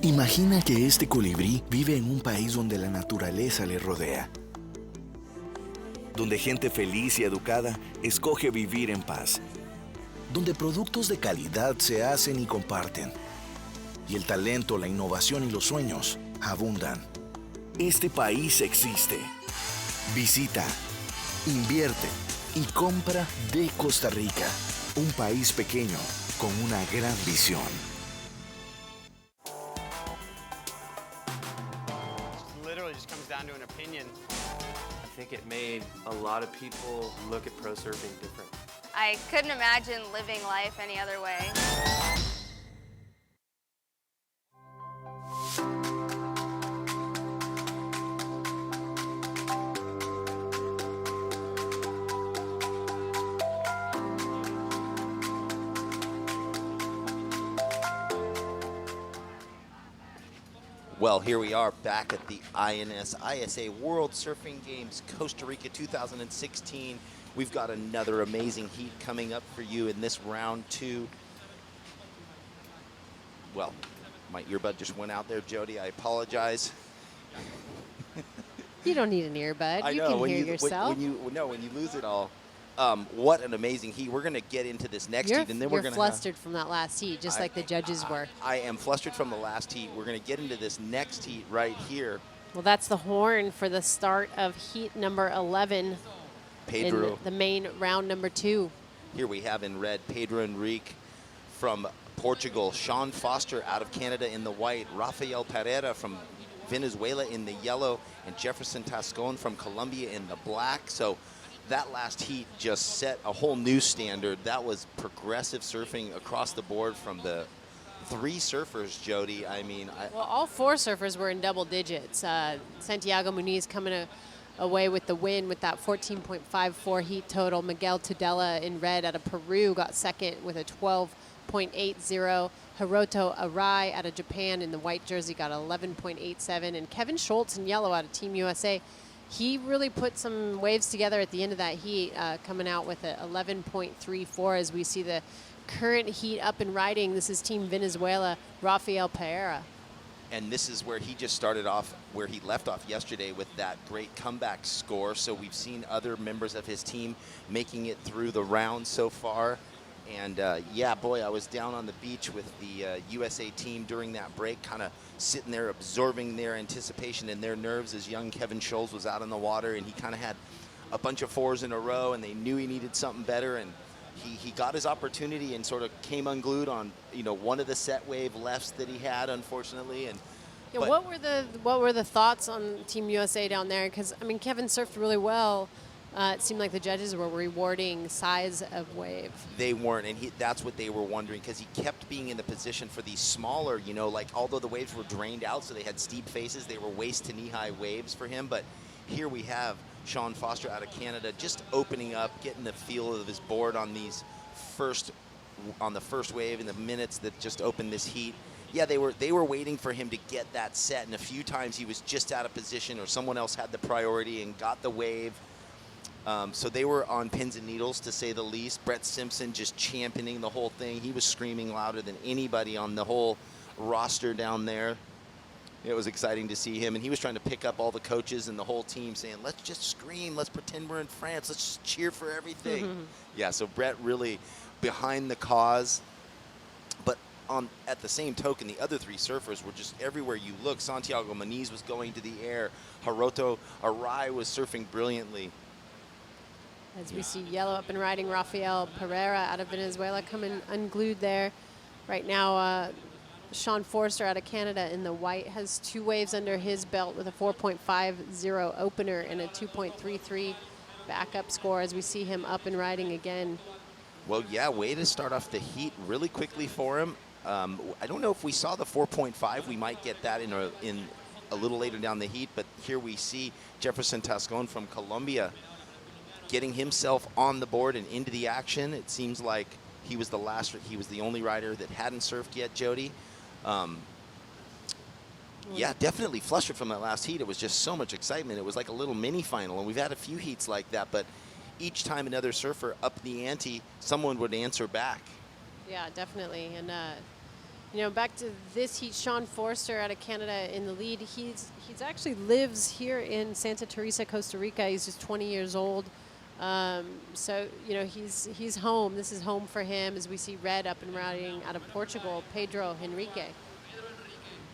Imagina que este colibrí vive en un país donde la naturaleza le rodea, donde gente feliz y educada escoge vivir en paz, donde productos de calidad se hacen y comparten, y el talento, la innovación y los sueños abundan. Este país existe. Visita, invierte y compra de Costa Rica, un país pequeño con una gran visión. Literally just comes down to an opinion. I think it made a lot of people look at pro surfing different. I couldn't imagine living life any other way. Well, here we are back at the INS-ISA World Surfing Games, Costa Rica 2016. We've got another amazing heat coming up for you in this round 2. Well, my earbud just went out there, Jody. I apologize. You don't need an earbud. You can hear yourself. When you lose it all. What an amazing heat. We're going to get into this next heat, and then we're going to. You're flustered from that last heat, just like the judges were. I am flustered from the last heat. We're going to get into this next heat right here. Well, that's the horn for the start of heat number 11. Pedro. In the main round number 2. Here we have in red Pedro Henrique from Portugal, Sean Foster out of Canada in the white, Rafael Pereira from Venezuela in the yellow, and Jefferson Tascon from Colombia in the black. So that last heat just set a whole new standard. That was progressive surfing across the board from the 3 surfers, Jody. I mean, well, all 4 surfers were in double digits. Santiago Muniz coming away with the win with that 14.54 heat total. Miguel Tudela in red out of Peru got second with a 12.80. Hiroto Arai out of Japan in the white jersey got 11.87. And Kevin Schultz in yellow out of Team USA, he really put some waves together at the end of that heat, coming out with a 11.34 as we see the current heat up and riding. This is Team Venezuela, Rafael Pereira. And this is where he just started off, where he left off yesterday with that great comeback score. So we've seen other members of his team making it through the round so far. And yeah, boy, I was down on the beach with the USA team during that break, kind of sitting there absorbing their anticipation and their nerves as young Kevin Scholes was out in the water, and he kind of had a bunch of 4s in a row, and they knew he needed something better, and he got his opportunity and sort of came unglued on, you know, one of the set wave lefts that he had, unfortunately. And yeah, what were the thoughts on Team USA down there? Because I mean, Kevin surfed really well. It seemed like the judges were rewarding size of wave. They weren't, and that's what they were wondering, because he kept being in the position for these smaller, you know, like although the waves were drained out, so they had steep faces, they were waist to knee-high waves for him. But here we have Sean Foster out of Canada just opening up, getting the feel of his board on the first wave in the minutes that just opened this heat. Yeah, they were waiting for him to get that set, and a few times he was just out of position or someone else had the priority and got the wave. So they were on pins and needles, to say the least. Brett Simpson just championing the whole thing. He was screaming louder than anybody on the whole roster down there. It was exciting to see him, and he was trying to pick up all the coaches and the whole team, saying, let's just scream, let's pretend we're in France, let's just cheer for everything. Yeah, so Brett really behind the cause. But at the same token, the other 3 surfers were just everywhere you look. Santiago Muniz was going to the air. Hiroto Arai was surfing brilliantly. As we see yellow up and riding, Rafael Pereira out of Venezuela coming unglued there. Right now, Sean Forster out of Canada in the white has 2 waves under his belt with a 4.50 opener and a 2.33 backup score as we see him up and riding again. Well, yeah, way to start off the heat really quickly for him. I don't know if we saw the 4.5. We might get that in a little later down the heat, but here we see Jefferson Tascon from Colombia getting himself on the board and into the action. It seems like he was the only rider that hadn't surfed yet, Jody. Yeah, definitely flustered from that last heat. It was just so much excitement. It was like a little mini final, and we've had a few heats like that, but each time another surfer upped the ante, someone would answer back. Yeah, definitely. And you know, back to this heat, Sean Forster out of Canada in the lead. He's actually lives here in Santa Teresa, Costa Rica. He's just 20 years old. So, you know, he's home. This is home for him as we see red up and riding out of Portugal, Pedro Henrique.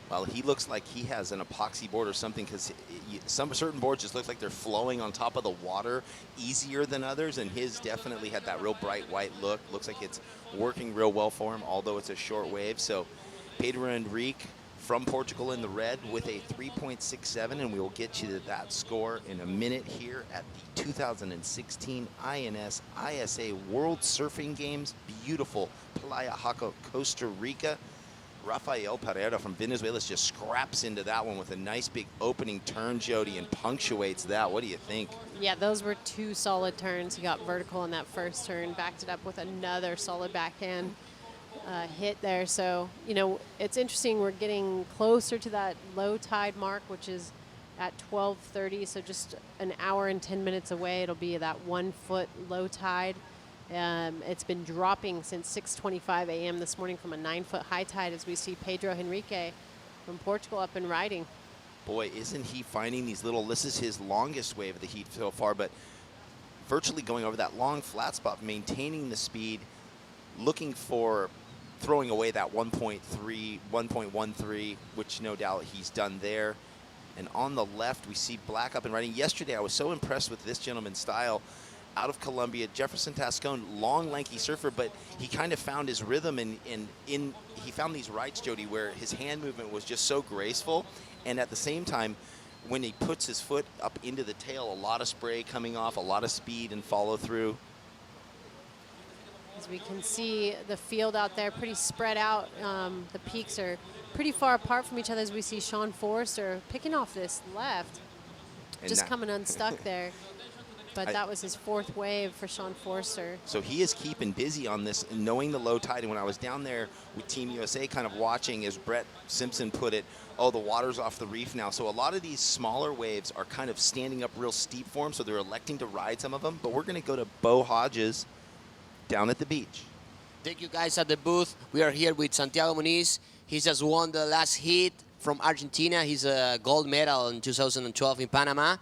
Well, he looks like he has an epoxy board or something, because some certain boards just look like they're flowing on top of the water easier than others, and his definitely had that real bright white look. Looks like it's working real well for him, although it's a short wave. So Pedro Henrique from Portugal in the red with a 3.67, and we will get you to that score in a minute here at the 2016 INS ISA World Surfing Games. Beautiful Playa Jaco, Costa Rica. Rafael Pereira from Venezuela just scraps into that one with a nice big opening turn, Jody, and punctuates that. What do you think? Yeah, those were 2 solid turns. He got vertical in that first turn, backed it up with another solid backhand hit there. So, you know, it's interesting. We're getting closer to that low tide mark, which is at 12:30. So just an hour and 10 minutes away. It'll be that 1 foot low tide. It's been dropping since 6:25 a.m. this morning from a 9 foot high tide as we see Pedro Henrique from Portugal up and riding. Boy, isn't he finding these little, this is his longest wave of the heat so far, but virtually going over that long flat spot, maintaining the speed, looking for throwing away that 1.13, which no doubt he's done there. And on the left, we see Black up and riding. Yesterday, I was so impressed with this gentleman's style. Out of Colombia, Jefferson Tascon, long, lanky surfer, but he kind of found his rhythm, and he found these rights, Jody, where his hand movement was just so graceful, and at the same time, when he puts his foot up into the tail, a lot of spray coming off, a lot of speed and follow through. As we can see the field out there pretty spread out. The peaks are pretty far apart from each other as we see Sean Forster picking off this left, And just coming unstuck there. but that was his 4th wave for Sean Forster. So he is keeping busy on this, and knowing the low tide. And when I was down there with Team USA kind of watching, as Brett Simpson put it, oh, the water's off the reef now. So a lot of these smaller waves are kind of standing up real steep for them, so they're electing to ride some of them. But we're going to go to Bo Hodges down at the beach. Thank you guys at the booth. We are here with Santiago Muniz. He just won the last heat from Argentina. He's a gold medal in 2012 in Panama.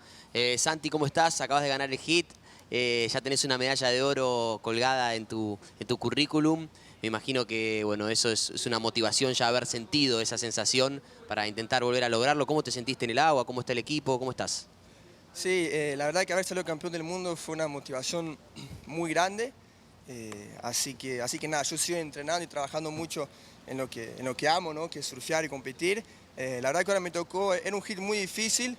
Santi, ¿cómo estás? Acabas de ganar el hit. Ya tenés una medalla de oro colgada en tu currículum. Me imagino que bueno, eso es una motivación ya haber sentido esa sensación para intentar volver a lograrlo. ¿Cómo te sentiste en el agua? ¿Cómo está el equipo? ¿Cómo estás? Sí, la verdad que haber salido campeón del mundo fue una motivación muy grande. Así que nada, yo sigo entrenando y trabajando mucho en lo que amo, ¿no? Que es surfear y competir. La verdad que ahora me tocó, era un hit muy difícil.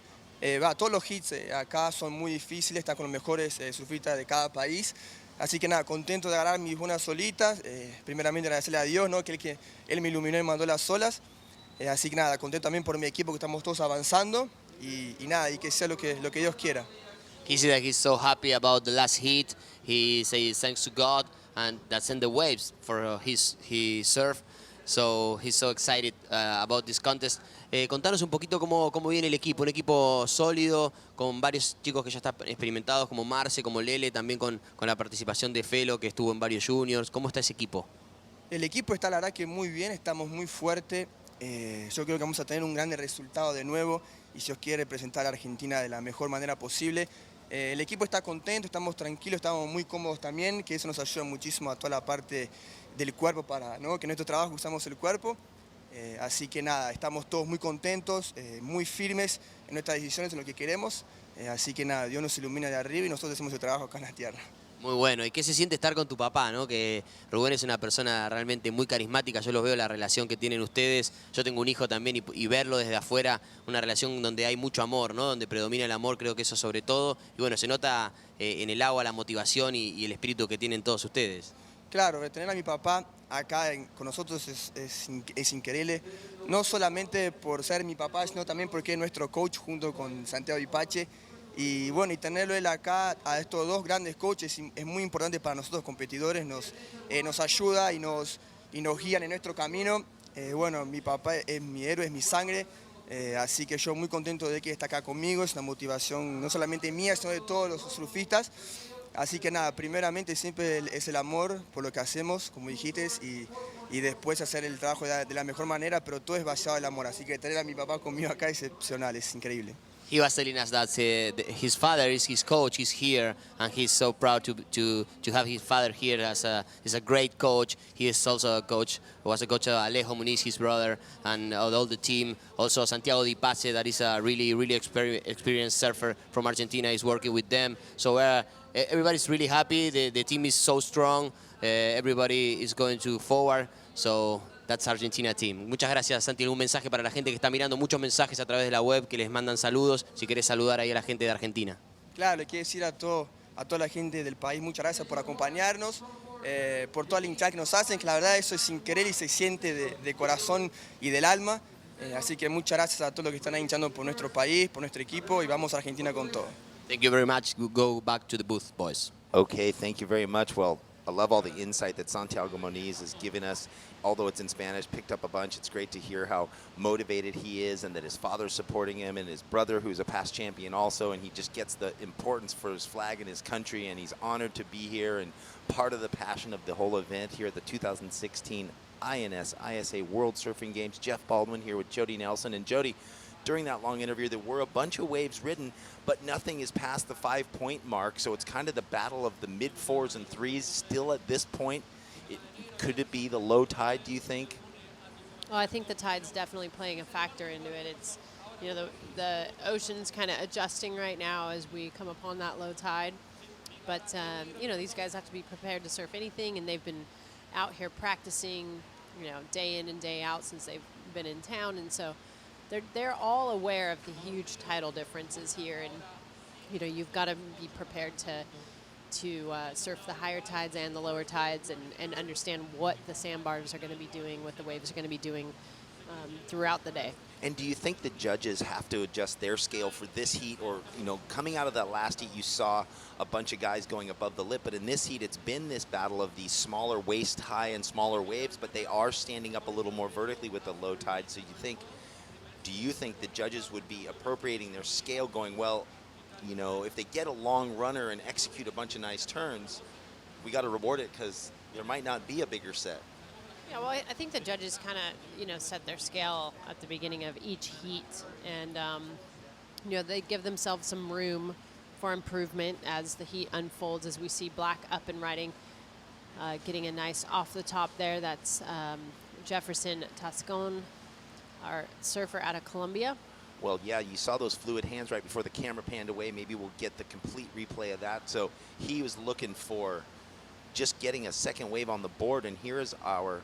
Todos los hits acá son muy difíciles, están con los mejores surfistas de cada país. Así que nada, contento de agarrar mis buenas solitas. Primeramente agradecerle a Dios, ¿no? Que él me iluminó y mandó las olas. Así que nada, contento también por mi equipo, que estamos todos avanzando. Y nada, y que sea lo que Dios quiera. He said that he's so happy about the last heat. He says thanks to God and that sent the waves for his surf. So he's so excited about this contest. Contanos un poquito cómo viene el equipo, un equipo sólido, con varios chicos que ya están experimentados, como Marce, como Lele, también con la participación de Felo, que estuvo en varios juniors. ¿Cómo está ese equipo? El equipo está, la verdad, que muy bien, estamos muy fuertes. Yo creo que vamos a tener un gran resultado de nuevo y si Dios quiere representar a Argentina de la mejor manera posible. El equipo está contento, estamos tranquilos, estamos muy cómodos también, que eso nos ayuda muchísimo a toda la parte del cuerpo, para, ¿no? Que en nuestro trabajo usamos el cuerpo. Así que nada, estamos todos muy contentos, muy firmes en nuestras decisiones, en lo que queremos. Así que nada, Dios nos ilumina de arriba y nosotros hacemos el trabajo acá en la tierra. Muy bueno. ¿Y qué se siente estar con tu papá, ¿no? Que Rubén es una persona realmente muy carismática. Yo los veo, la relación que tienen ustedes. Yo tengo un hijo también y verlo desde afuera, una relación donde hay mucho amor, ¿no? Donde predomina el amor, creo que eso sobre todo. Y bueno, se nota en el agua la motivación y el espíritu que tienen todos ustedes. Claro, tener a mi papá acá con nosotros es increíble. No solamente por ser mi papá, sino también porque es nuestro coach junto con Santiago Dipache. Y bueno, y tenerlo él acá, a estos dos grandes coaches, es muy importante para nosotros competidores, nos ayuda y nos guían en nuestro camino. Bueno, mi papá es mi héroe, es mi sangre, así que yo muy contento de que está acá conmigo, es una motivación no solamente mía, sino de todos los surfistas. Así que nada, primeramente siempre es el amor por lo que hacemos, como dijiste, y después hacer el trabajo de la mejor manera, pero todo es basado en el amor, así que tener a mi papá conmigo acá es excepcional, es increíble. He was telling us that his father is his coach. He's here, and he's so proud to have his father here as a great coach. He is also a coach. Was a coach of Alejo Muniz, his brother, and all the team. Also Santiago Dipache, that is a really experienced surfer from Argentina, is working with them. So everybody's really happy. The team is so strong. Everybody is going to forward. So that's Argentina team. Muchas gracias, Santi. ¿Algún mensaje para la gente que está mirando? Muchos mensajes a través de la web que les mandan saludos. Si querés saludar ahí a la gente de Argentina. Claro, le quiero decir a toda la gente del país, muchas gracias por acompañarnos, por toda la hinchada que nos hacen, que la verdad eso es increíble y se siente de corazón y del alma. Así que muchas gracias a todos los que están ahí hinchando por nuestro país, por nuestro equipo, y vamos a Argentina con todo. Thank you very much. Go back to the booth, boys. Okay, thank you very much. Well, I love all the insight that Santiago Muniz has given us. Although it's in Spanish, picked up a bunch. It's great to hear how motivated he is and that his father's supporting him and his brother, who's a past champion also, and he just gets the importance for his flag and his country, and he's honored to be here and part of the passion of the whole event here at the 2016 INS ISA World Surfing Games. Jeff Baldwin here with Jody Nelson. And Jody, during that long interview, there were a bunch of waves ridden, but nothing is past the 5-point mark, so it's kind of the battle of the mid-4s and 3s still at this point. Could it be the low tide, do you think? Well, I think the tide's definitely playing a factor into it. It's, you know, the ocean's kind of adjusting right now as we come upon that low tide. But, you know, these guys have to be prepared to surf anything, and they've been out here practicing, you know, day in and day out since they've been in town. And so they're all aware of the huge tidal differences here. And, you know, you've got to be prepared to surf the higher tides and the lower tides and understand what the sandbars are going to be doing, what the waves are going to be doing throughout the day. And do you think the judges have to adjust their scale for this heat? Or, you know, coming out of that last heat, you saw a bunch of guys going above the lip. But in this heat, it's been this battle of these smaller waist high and smaller waves, but they are standing up a little more vertically with the low tide. So do you think the judges would be appropriating their scale going, well, you know, if they get a long runner and execute a bunch of nice turns, we got to reward it because there might not be a bigger set? Yeah, well, I think the judges kind of, you know, set their scale at the beginning of each heat, and you know, they give themselves some room for improvement as the heat unfolds. As we see Black up and riding, getting a nice off the top there. That's Jefferson Tascon, our surfer out of Colombia. Well, yeah, you saw those fluid hands right before the camera panned away. Maybe we'll get the complete replay of that. So he was looking for just getting a second wave on the board, and here is our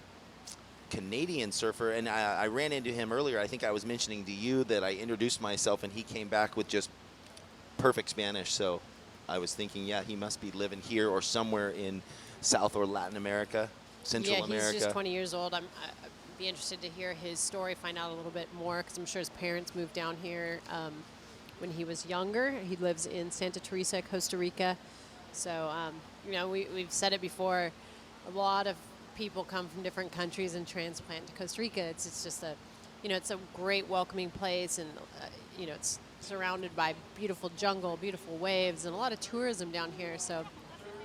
Canadian surfer, and I ran into him earlier. I think I was mentioning to you that I introduced myself, and he came back with just perfect Spanish. So I was thinking, yeah, he must be living here or somewhere in South or Latin America, Central America. Yeah, he's just 20 years old. I'd be interested to hear his story, find out a little bit more, because I'm sure his parents moved down here when he was younger. He lives in Santa Teresa, Costa Rica. So, you know, we've said it before, a lot of people come from different countries and transplant to Costa Rica. It's just a, you know, it's a great welcoming place, and you know, it's surrounded by beautiful jungle, beautiful waves, and a lot of tourism down here. So,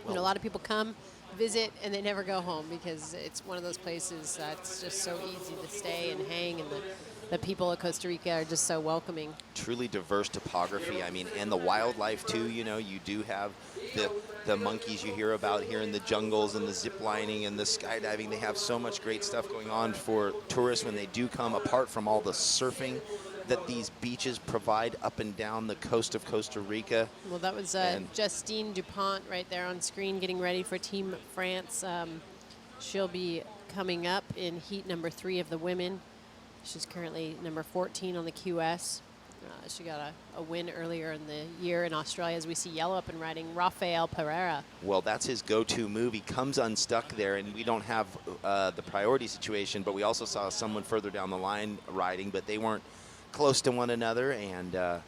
you know, a lot of people come, visit, and they never go home because it's one of those places that's just so easy to stay and hang, and the people of Costa Rica are just so welcoming. Truly diverse topography, I mean, and the wildlife too. You know, you do have the monkeys you hear about here in the jungles, and the zip lining and the skydiving. They have so much great stuff going on for tourists when they do come, apart from all the surfing that these beaches provide up and down the coast of Costa Rica. Well, that was Justine Dupont right there on screen getting ready for Team France. She'll be coming up in heat number 3 of the women. She's currently number 14 on the QS. She got a win earlier in the year in Australia, as we see yellow up and riding Rafael Pereira. Well, that's his go-to move. He comes unstuck there, and we don't have the priority situation, but we also saw someone further down the line riding, but they weren't close to one another. And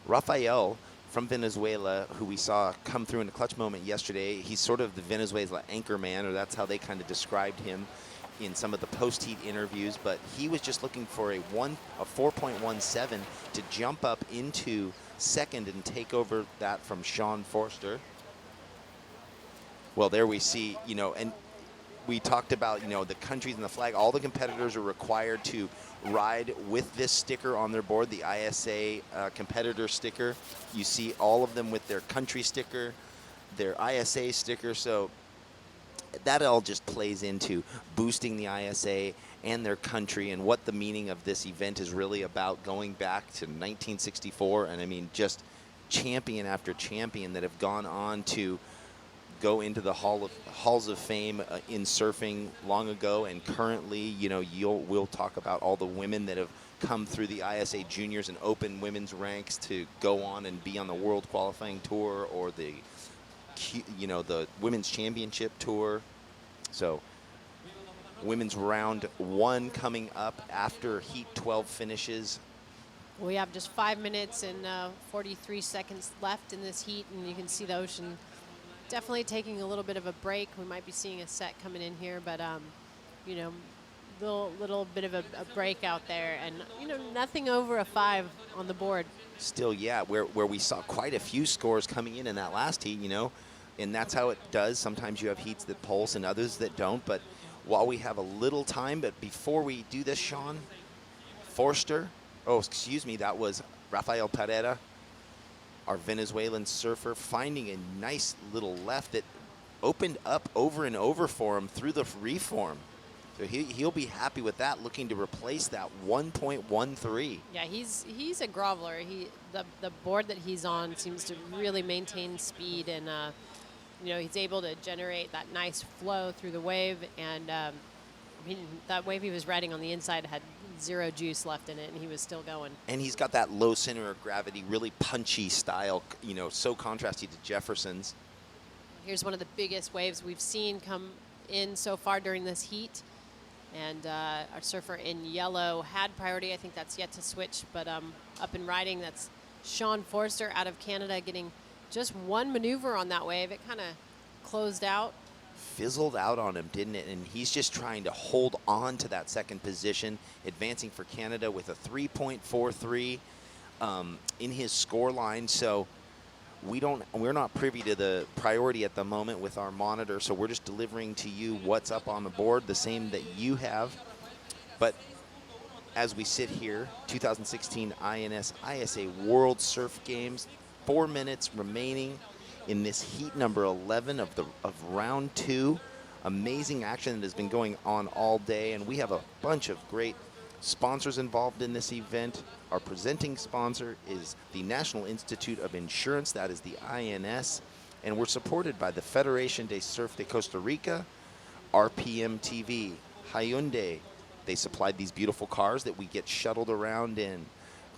Rafael from Venezuela, who we saw come through in a clutch moment yesterday, he's sort of the Venezuela anchor man, or that's how they kind of described him in some of the post-heat interviews, but he was just looking for a 4.17 to jump up into second and take over that from Sean Forster. Well, there we see, you know, and we talked about, you know, the countries and the flag. All the competitors are required to ride with this sticker on their board, the ISA competitor sticker. You see all of them with their country sticker, their ISA sticker. So that all just plays into boosting the ISA and their country, and what the meaning of this event is really about, going back to 1964. And I mean, just champion after champion that have gone on to go into the halls of fame in surfing long ago, and currently, you know, we'll talk about all the women that have come through the ISA juniors and open women's ranks to go on and be on the world qualifying tour, or the, you know, the women's championship tour. So women's round 1 coming up after heat 12 finishes. We have just 5 minutes and 43 seconds left in this heat, and you can see the ocean definitely taking a little bit of a break. We might be seeing a set coming in here, but you know, little bit of a break out there, and you know, nothing over a 5 on the board. Still, yeah, where we saw quite a few scores coming in that last heat, you know, and that's how it does. Sometimes you have heats that pulse and others that don't, but while we have a little time, but before we do this, Sean, Forster, oh, excuse me, that was Rafael Pereira, our Venezuelan surfer, finding a nice little left that opened up over and over for him through the reform. So he'll be happy with that, looking to replace that 1.13. Yeah, he's a groveler. The board that he's on seems to really maintain speed, and you know, he's able to generate that nice flow through the wave. And I mean, that wave he was riding on the inside had 0 juice left in it, and he was still going. And he's got that low center of gravity, really punchy style, you know, so contrasty to Jefferson's. Here's one of the biggest waves we've seen come in so far during this heat. And our surfer in yellow had priority. I think that's yet to switch, but up and riding, that's Sean Forster out of Canada getting just one maneuver on that wave. It kind of closed out. Fizzled out on him, didn't it? And he's just trying to hold on to that second position, advancing for Canada with a 3.43 in his score line. So we're not privy to the priority at the moment with our monitor, so we're just delivering to you what's up on the board, the same that you have. But as we sit here, 2016 INS ISA World Surf Games, 4 minutes remaining in this heat number 11 of round 2. Amazing action that has been going on all day, and we have a bunch of great sponsors involved in this event. Our presenting sponsor is the National Institute of Insurance, that is the INS, and we're supported by the Federación de Surf de Costa Rica, RPM TV, Hyundai. They supplied these beautiful cars that we get shuttled around in.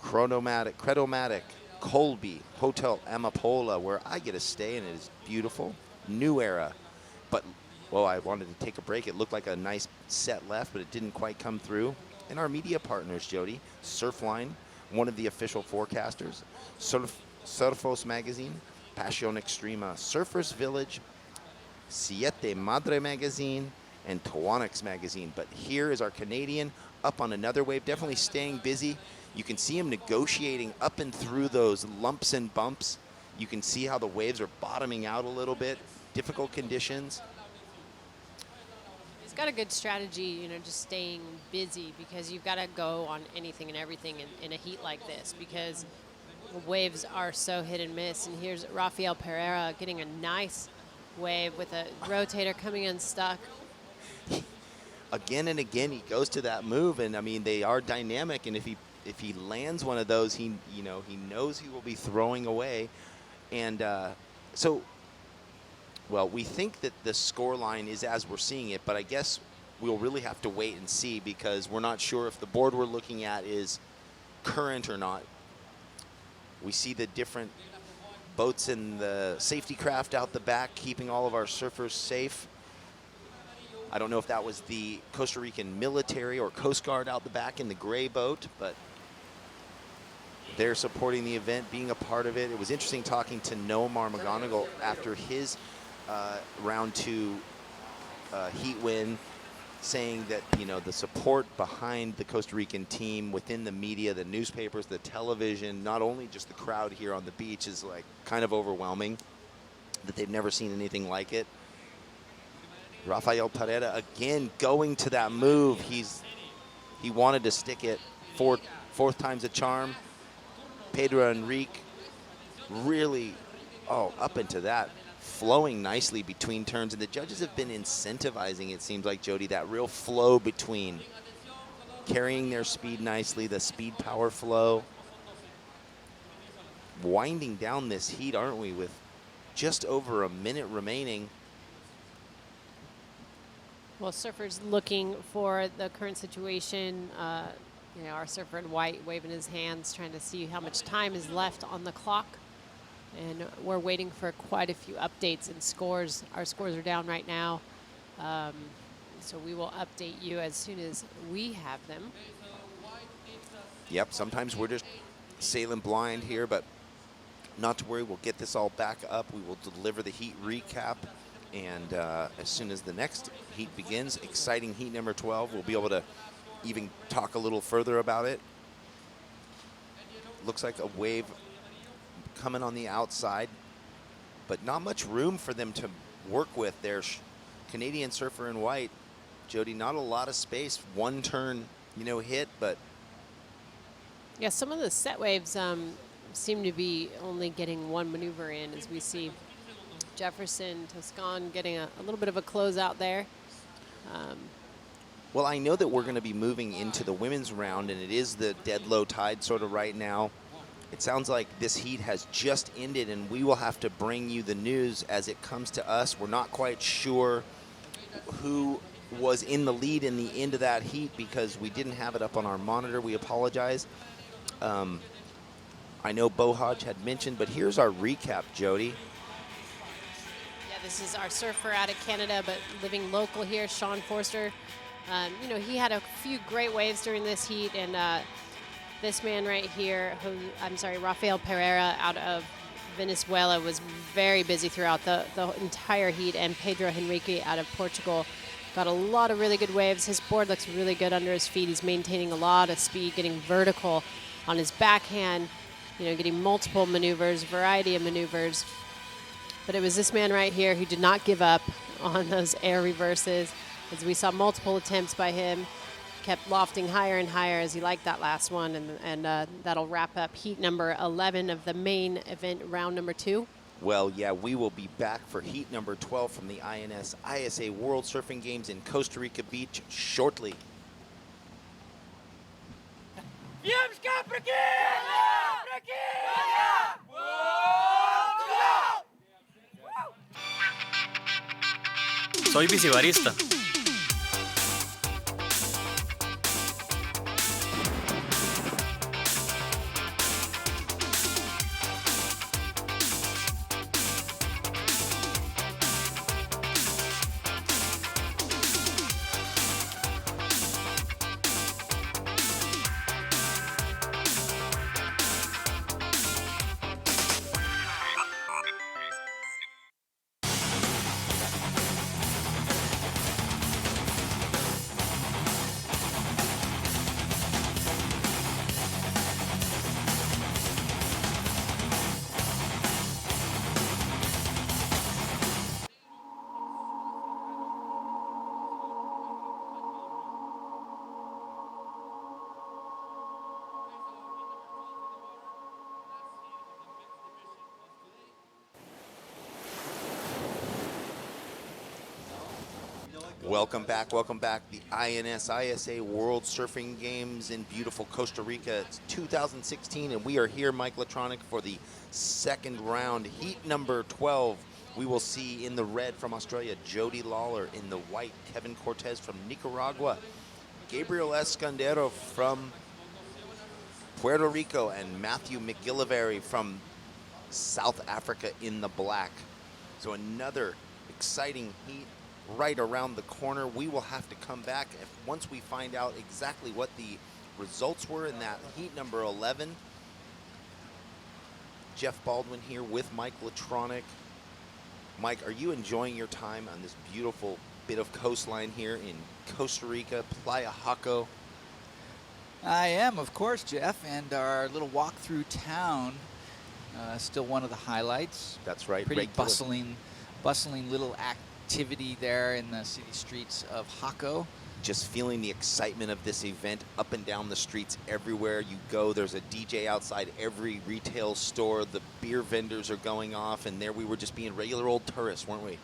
Credomatic, Colby, Hotel Amapola, where I get to stay, and it is beautiful. New Era. But, well, I wanted to take a break. It looked like a nice set left, but it didn't quite come through. And our media partners, Jody, Surfline, one of the official forecasters, Surfos Magazine, Pasión Extrema, Surfers Village, Siete Madre Magazine, and Tawanix Magazine. But here is our Canadian up on another wave, definitely staying busy. You can see him negotiating up and through those lumps and bumps. You can see how the waves are bottoming out a little bit. Difficult conditions. He's got a good strategy, just staying busy, because you've got to go on anything and everything in a heat like this, because the waves are so hit and miss. And here's Rafael Pereira getting a nice wave with a rotator coming unstuck. Again and again, he goes to that move, and I mean, they are dynamic, and if he lands one of those, he knows he will be throwing away. And well, we think that the score line is as we're seeing it, but I guess we'll really have to wait and see, because we're not sure if the board we're looking at is current or not. We see the different boats in the safety craft out the back, keeping all of our surfers safe. I don't know if that was the Costa Rican military or Coast Guard out the back in the gray boat, but they're supporting the event, being a part of it. It was interesting talking to Noah McGonigal after his round 2 heat win, saying that the support behind the Costa Rican team within the media, the newspapers, the television, not only just the crowd here on the beach, is like kind of overwhelming, that they've never seen anything like it. Rafael Pereira again going to that move. He wanted to stick it. Fourth time's a charm. Pedro Enrique really up into that, flowing nicely between turns, and the judges have been incentivizing, it seems like, Jody, that real flow between carrying their speed nicely, the speed power flow. Winding down this heat, aren't we, with just over a minute remaining. Well, surfers looking for the current situation. Our surfer in white waving his hands, trying to see how much time is left on the clock. And we're waiting for quite a few updates and scores. Our scores are down right now. So we will update you as soon as we have them. Yep, sometimes we're just sailing blind here, but not to worry. We'll get this all back up. We will deliver the heat recap. And as soon as the next heat begins, exciting heat number 12, we'll be able to even talk a little further about it. Looks like a wave coming on the outside, but not much room for them to work with. There's Canadian surfer in white. Jody, not a lot of space. One turn, hit, but. Yeah, some of the set waves seem to be only getting one maneuver in, as we see Jefferson Toscan getting a little bit of a closeout there. Well, I know that we're going to be moving into the women's round, and it is the dead low tide sort of right now. It sounds like this heat has just ended, and we will have to bring you the news as it comes to us. We're not quite sure who was in the lead in the end of that heat because we didn't have it up on our monitor. We apologize. I know Bo Hodge had mentioned, but here's our recap, Jody. Yeah, this is our surfer out of Canada, but living local here, Sean Forster. You know, he had a few great waves during this heat, and this man right here, Rafael Pereira out of Venezuela, was very busy throughout the entire heat, and Pedro Henrique out of Portugal got a lot of really good waves. His board looks really good under his feet. He's maintaining a lot of speed, getting vertical on his backhand, you know, getting multiple maneuvers, variety of maneuvers. But it was this man right here who did not give up on those air reverses, as we saw multiple attempts by him, kept lofting higher and higher as he liked that last one, and that'll wrap up heat number 11 of the main event, round number 2. Well, yeah, we will be back for heat number 12 from the INS ISA World Surfing Games in Costa Rica Beach shortly. Soy bicibarista. Welcome back. The INS ISA World Surfing Games in beautiful Costa Rica. It's 2016, and we are here, Mike Latronic, for the second round. Heat number 12, we will see in the red from Australia, Jody Lawler. In the white, Kevin Cortez from Nicaragua. Gabriel Escondero from Puerto Rico, and Matthew McGillivray from South Africa in the black. So another exciting heat right around the corner. We will have to come back once we find out exactly what the results were in that heat number 11. Jeff Baldwin here with Mike Latronic. Mike, are you enjoying your time on this beautiful bit of coastline here in Costa Rica, Playa Jaco? I am, of course, Jeff, and our little walk through town, still one of the highlights. That's right. Pretty bustling little activity there in the city streets of Jaco. Just feeling the excitement of this event up and down the streets everywhere you go. There's a DJ outside every retail store. The beer vendors are going off, and there we were just being regular old tourists, weren't we?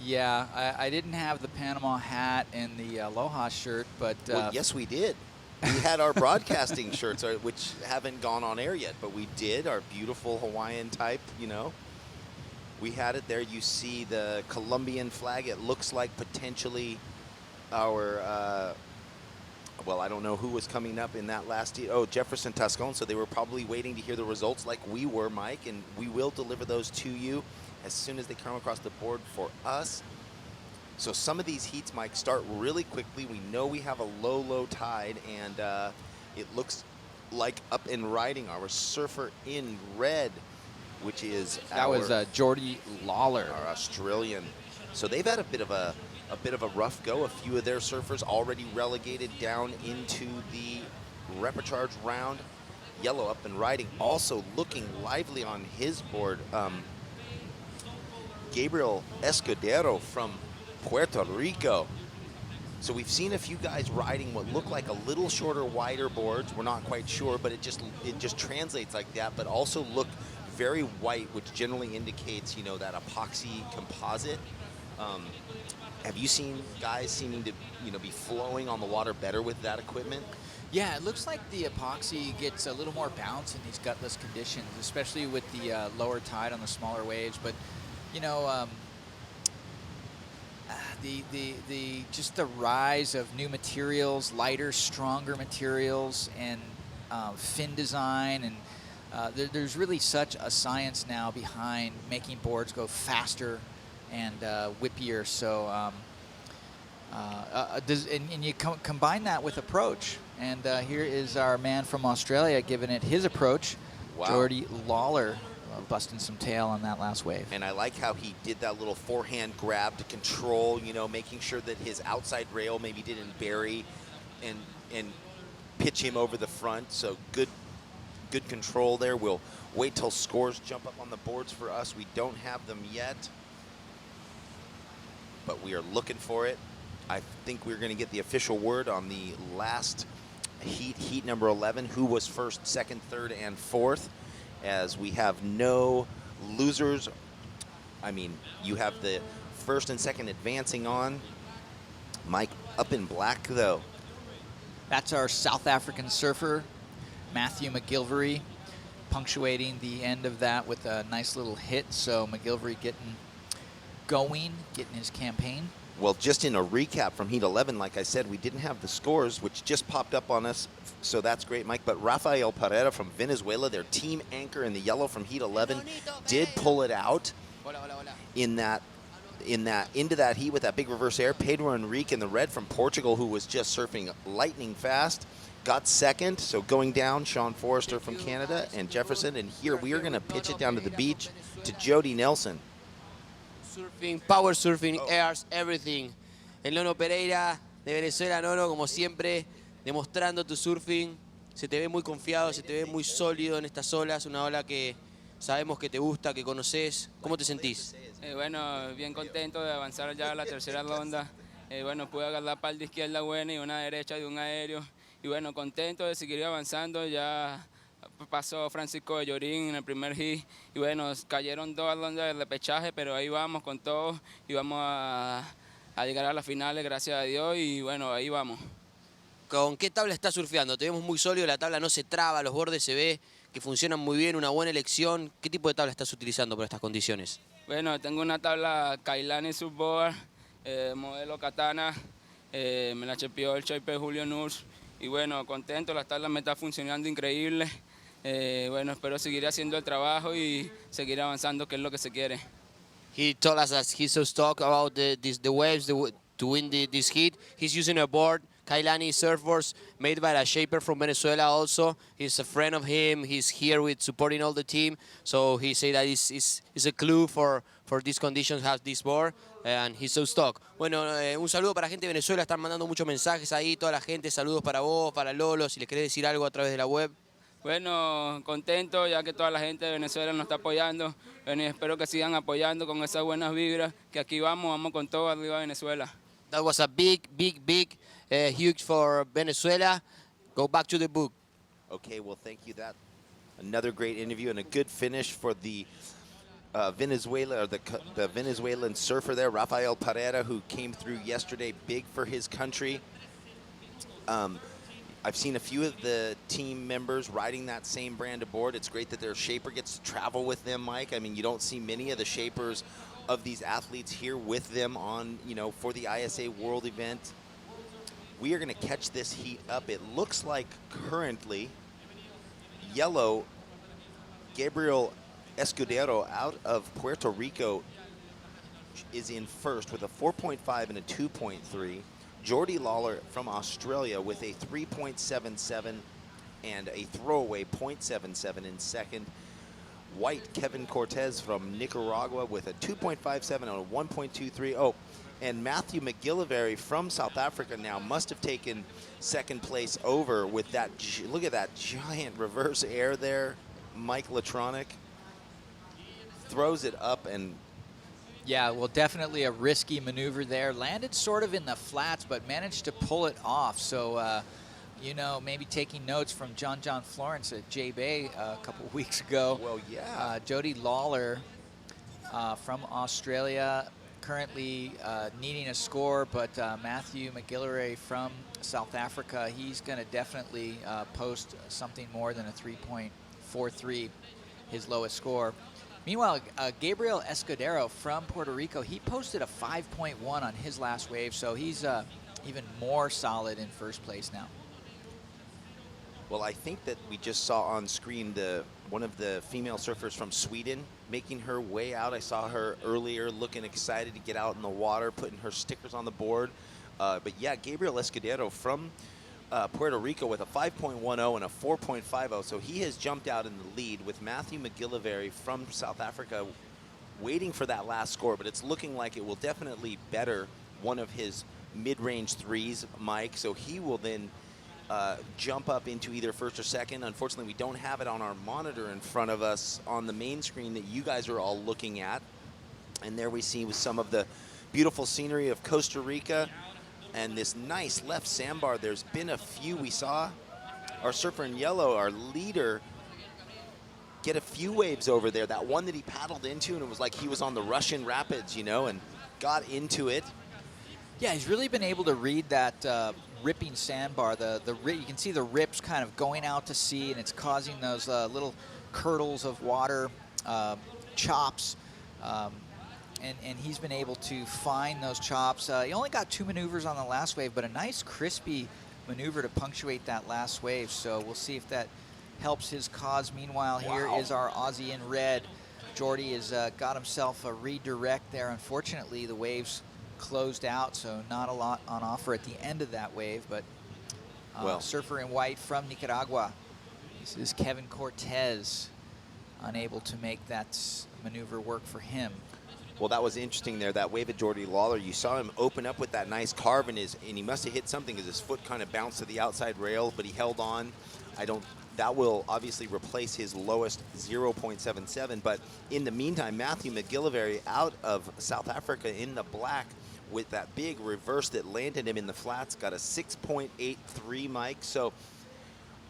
Yeah, I didn't have the Panama hat and the Aloha shirt, but... well, yes, we did. We had our broadcasting shirts, which haven't gone on air yet, but we did, our beautiful Hawaiian type, you know. We had it there. You see the Colombian flag. It looks like potentially our, well, I don't know who was coming up in that last year. Oh, Jefferson Tascon. So they were probably waiting to hear the results like we were, Mike, and we will deliver those to you as soon as they come across the board for us. So some of these heats, Mike, start really quickly. We know we have a low tide, and it looks like up and riding our surfer in red, which is that was Jody Lawler, our Australian. So they've had a bit of a rough go. A few of their surfers already relegated down into the repechage round. Yellow up and riding, also looking lively on his board. Gabriel Escudero from Puerto Rico. So we've seen a few guys riding what look like a little shorter, wider boards. We're not quite sure, but it just translates like that, but also look very white, which generally indicates, you know, that epoxy composite. Have you seen guys seeming to, you know, be flowing on the water better with that equipment? Yeah, it looks like the epoxy gets a little more bounce in these gutless conditions, especially with the lower tide on the smaller waves. But, you know, just the rise of new materials, lighter, stronger materials, and fin design, and there's really such a science now behind making boards go faster and whippier. So And you combine that with approach. And here is our man from Australia giving it his approach. Wow. Jordy Lawler busting some tail on that last wave. And I like how he did that little forehand grab to control, you know, making sure that his outside rail maybe didn't bury and pitch him over the front. So good control there. We'll wait till scores jump up on the boards for us. We don't have them yet, but we are looking for it. I think we're going to get the official word on the last heat number 11, who was first, second, third, and fourth, as we have no losers. I mean, you have the first and second advancing on. Mike, up in black, though. That's our South African surfer, Matthew McGilvery, punctuating the end of that with a nice little hit. So McGilvery getting going, getting his campaign. Well, just in a recap from Heat 11, like I said, we didn't have the scores, which just popped up on us, so that's great, Mike. But Rafael Pereira from Venezuela, their team anchor in the yellow from Heat 11, did pull it out in that into that heat with that big reverse air. Pedro Henrique in the red from Portugal, who was just surfing lightning fast, got second. So going down, Sean Forrester from Canada and Jefferson. And here we are going to pitch it down to the beach to Jody Nelson. Surfing, power surfing, airs, everything. El Nono Pereira de Venezuela, Nono, como siempre, demostrando tu surfing. Se te ve muy confiado, se te ve muy sólido en estas olas, una ola que sabemos que te gusta, que conoces. ¿Cómo te sentís? Bueno, bien contento de avanzar ya a la tercera ronda. Bueno, pude agarrar la parte izquierda buena y una derecha de un aéreo. Y bueno, contento de seguir avanzando. Ya pasó Francisco de Llorín en el primer hit. Y bueno, cayeron 2 rondas de repechaje, pero ahí vamos con todo. Y vamos a llegar a las finales, gracias a Dios. Y bueno, ahí vamos. ¿Con qué tabla estás surfeando? Te vemos muy sólido, la tabla no se traba, los bordes se ve que funcionan muy bien, una buena elección. ¿Qué tipo de tabla estás utilizando para estas condiciones? Bueno, tengo una tabla Kailani Subboard, modelo Katana, me la chepió el Shaper Julio Nurs. Y bueno, contento, la tabla me está funcionando increíble. Bueno, espero seguir haciendo el trabajo y seguir avanzando, que es lo que se quiere. He told us that he's so stoked about the waves to win this heat. He's using a board, Kailani surfboards, made by a shaper from Venezuela also. He's a friend of him. He's here with supporting all the team. So he said that it's a clue for these conditions, have this board, and he's so stoked. Bueno, un saludo para la gente de Venezuela. Están mandando muchos mensajes ahí, toda la gente. Saludos para vos, para Lolo, si les querés decir algo a través de la web. Bueno, contento ya que toda la gente de Venezuela nos está apoyando. Bueno, y espero que sigan apoyando con esas buenas vibras, que aquí vamos con todo arriba de Venezuela. That was a big huge for Venezuela. Go back to the book. Okay, well, thank you. That another great interview and a good finish for the Venezuela, or the Venezuelan surfer there, Rafael Pereira, who came through yesterday big for his country. I've seen a few of the team members riding that same brand of board. It's great that their shaper gets to travel with them, Mike. I mean, you don't see many of the shapers of these athletes here with them on, you know, for the ISA World event. We are going to catch this heat up. It looks like currently yellow, Gabriel Escudero out of Puerto Rico is in first with a 4.5 and a 2.3. Jordy Lawler from Australia with a 3.77 and a throwaway 0.77 in second. White Kevin Cortez from Nicaragua with a 2.57 and a 1.23. Oh, and Matthew McGillivray from South Africa now must have taken second place over with that. Look at that giant reverse air there. Mike Latronic throws it up and... Yeah, well, definitely a risky maneuver there. Landed sort of in the flats, but managed to pull it off. So, you know, maybe taking notes from John Florence at J-Bay a couple of weeks ago. Well, yeah. Jody Lawler from Australia, currently needing a score, but Matthew McGillivray from South Africa, he's going to definitely post something more than a 3.43, his lowest score. Meanwhile, Gabriel Escudero from Puerto Rico, he posted a 5.1 on his last wave, so he's even more solid in first place now. Well, I think that we just saw on screen one of the female surfers from Sweden making her way out. I saw her earlier looking excited to get out in the water, putting her stickers on the board. But yeah, Gabriel Escudero from Puerto Rico with a 5.10 and a 4.50. So he has jumped out in the lead with Matthew McGillivray from South Africa waiting for that last score. But it's looking like it will definitely better one of his mid-range threes, Mike. So he will then jump up into either first or second. Unfortunately, we don't have it on our monitor in front of us on the main screen that you guys are all looking at. And there we see with some of the beautiful scenery of Costa Rica and this nice left sandbar. There's been a few. We saw our surfer in yellow, our leader, get a few waves over there. That one that he paddled into, and it was like he was on the Russian Rapids, you know, and got into it. Yeah, he's really been able to read that ripping sandbar. You can see the rips kind of going out to sea, and it's causing those little curdles of water, chops. And he's been able to find those chops. He only got 2 maneuvers on the last wave, but a nice crispy maneuver to punctuate that last wave. So we'll see if that helps his cause. Meanwhile, here is our Aussie in red. Jordy has got himself a redirect there. Unfortunately, the waves closed out, so not a lot on offer at the end of that wave. But surfer in white from Nicaragua. This is Kevin Cortez, unable to make that maneuver work for him. Well, that was interesting there, that wave at Jordy Lawler. You saw him open up with that nice carve, and he must have hit something as his foot kind of bounced to the outside rail, but he held on. That will obviously replace his lowest 0.77, but in the meantime, Matthew McGillivray out of South Africa in the black with that big reverse that landed him in the flats, got a 6.83, Mike. So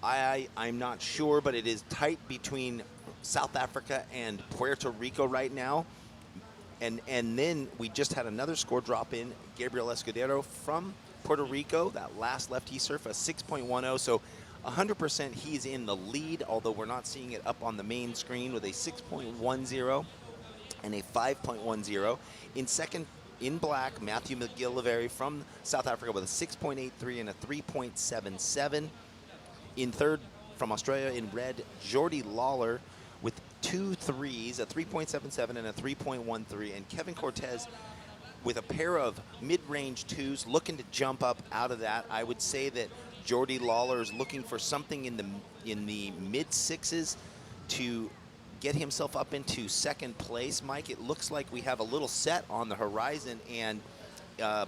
I'm not sure, but it is tight between South Africa and Puerto Rico right now. And then we just had another score drop in. Gabriel Escudero from Puerto Rico, that last lefty surf, a 6.10. So 100% he's in the lead, although we're not seeing it up on the main screen, with a 6.10 and a 5.10. In second, in black, Matthew McGillivray from South Africa with a 6.83 and a 3.77. In third, from Australia in red, Jordy Lawler with 2 threes, a 3.77 and a 3.13, and Kevin Cortez with a pair of mid-range 2s looking to jump up out of that. I would say that Jordy Lawler is looking for something in the mid-6s to get himself up into second place. Mike, it looks like we have a little set on the horizon, and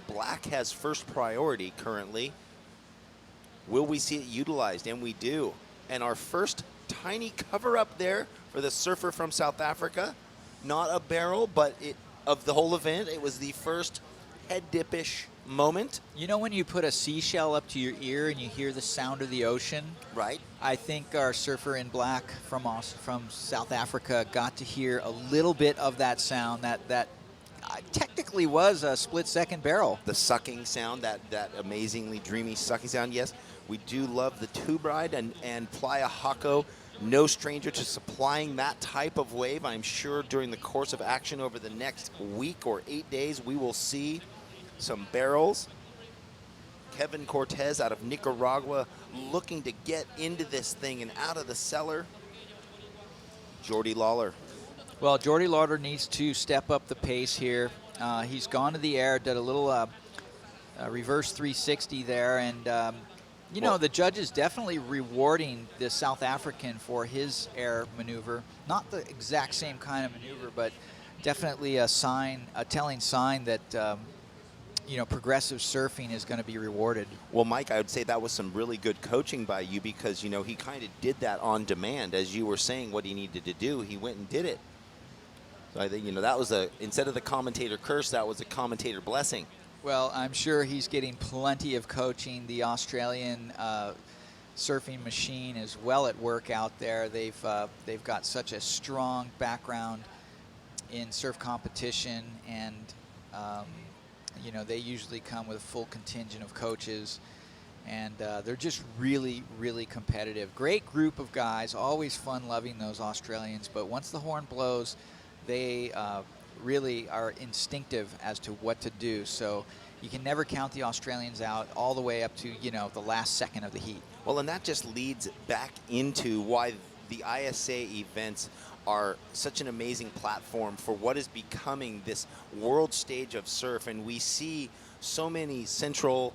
black has first priority currently. Will we see it utilized? And we do. And our first tiny cover up there for the surfer from South Africa. Not a barrel, but of the whole event, it was the first head dip-ish moment. You know when you put a seashell up to your ear and you hear the sound of the ocean? Right. I think our surfer in black from South Africa got to hear a little bit of that sound that technically was a split-second barrel. The sucking sound, that amazingly dreamy sucking sound, yes. We do love the tube ride, and Playa Hako, no stranger to supplying that type of wave. I'm sure during the course of action over the next week or 8 days, we will see some barrels. Kevin Cortez out of Nicaragua looking to get into this thing and out of the cellar. Jordy Lawler. Well, Jordy Lawler needs to step up the pace here. He's gone to the air, did a little reverse 360 there, and you know, the judge is definitely rewarding the South African for his air maneuver. Not the exact same kind of maneuver, but definitely a telling sign that, you know, progressive surfing is going to be rewarded. Well, Mike, I would say that was some really good coaching by you, because, you know, he kind of did that on demand. As you were saying what he needed to do, he went and did it. So I think, you know, that was instead of the commentator curse, that was a commentator blessing. Well, I'm sure he's getting plenty of coaching. The Australian surfing machine is well at work out there. They've got such a strong background in surf competition, and you know, they usually come with a full contingent of coaches, and they're just really, really competitive. Great group of guys. Always fun loving those Australians, but once the horn blows, they really are instinctive as to what to do. So you can never count the Australians out all the way up to, you know, the last second of the heat. Well, and that just leads back into why the ISA events are such an amazing platform for what is becoming this world stage of surf. And we see so many Central,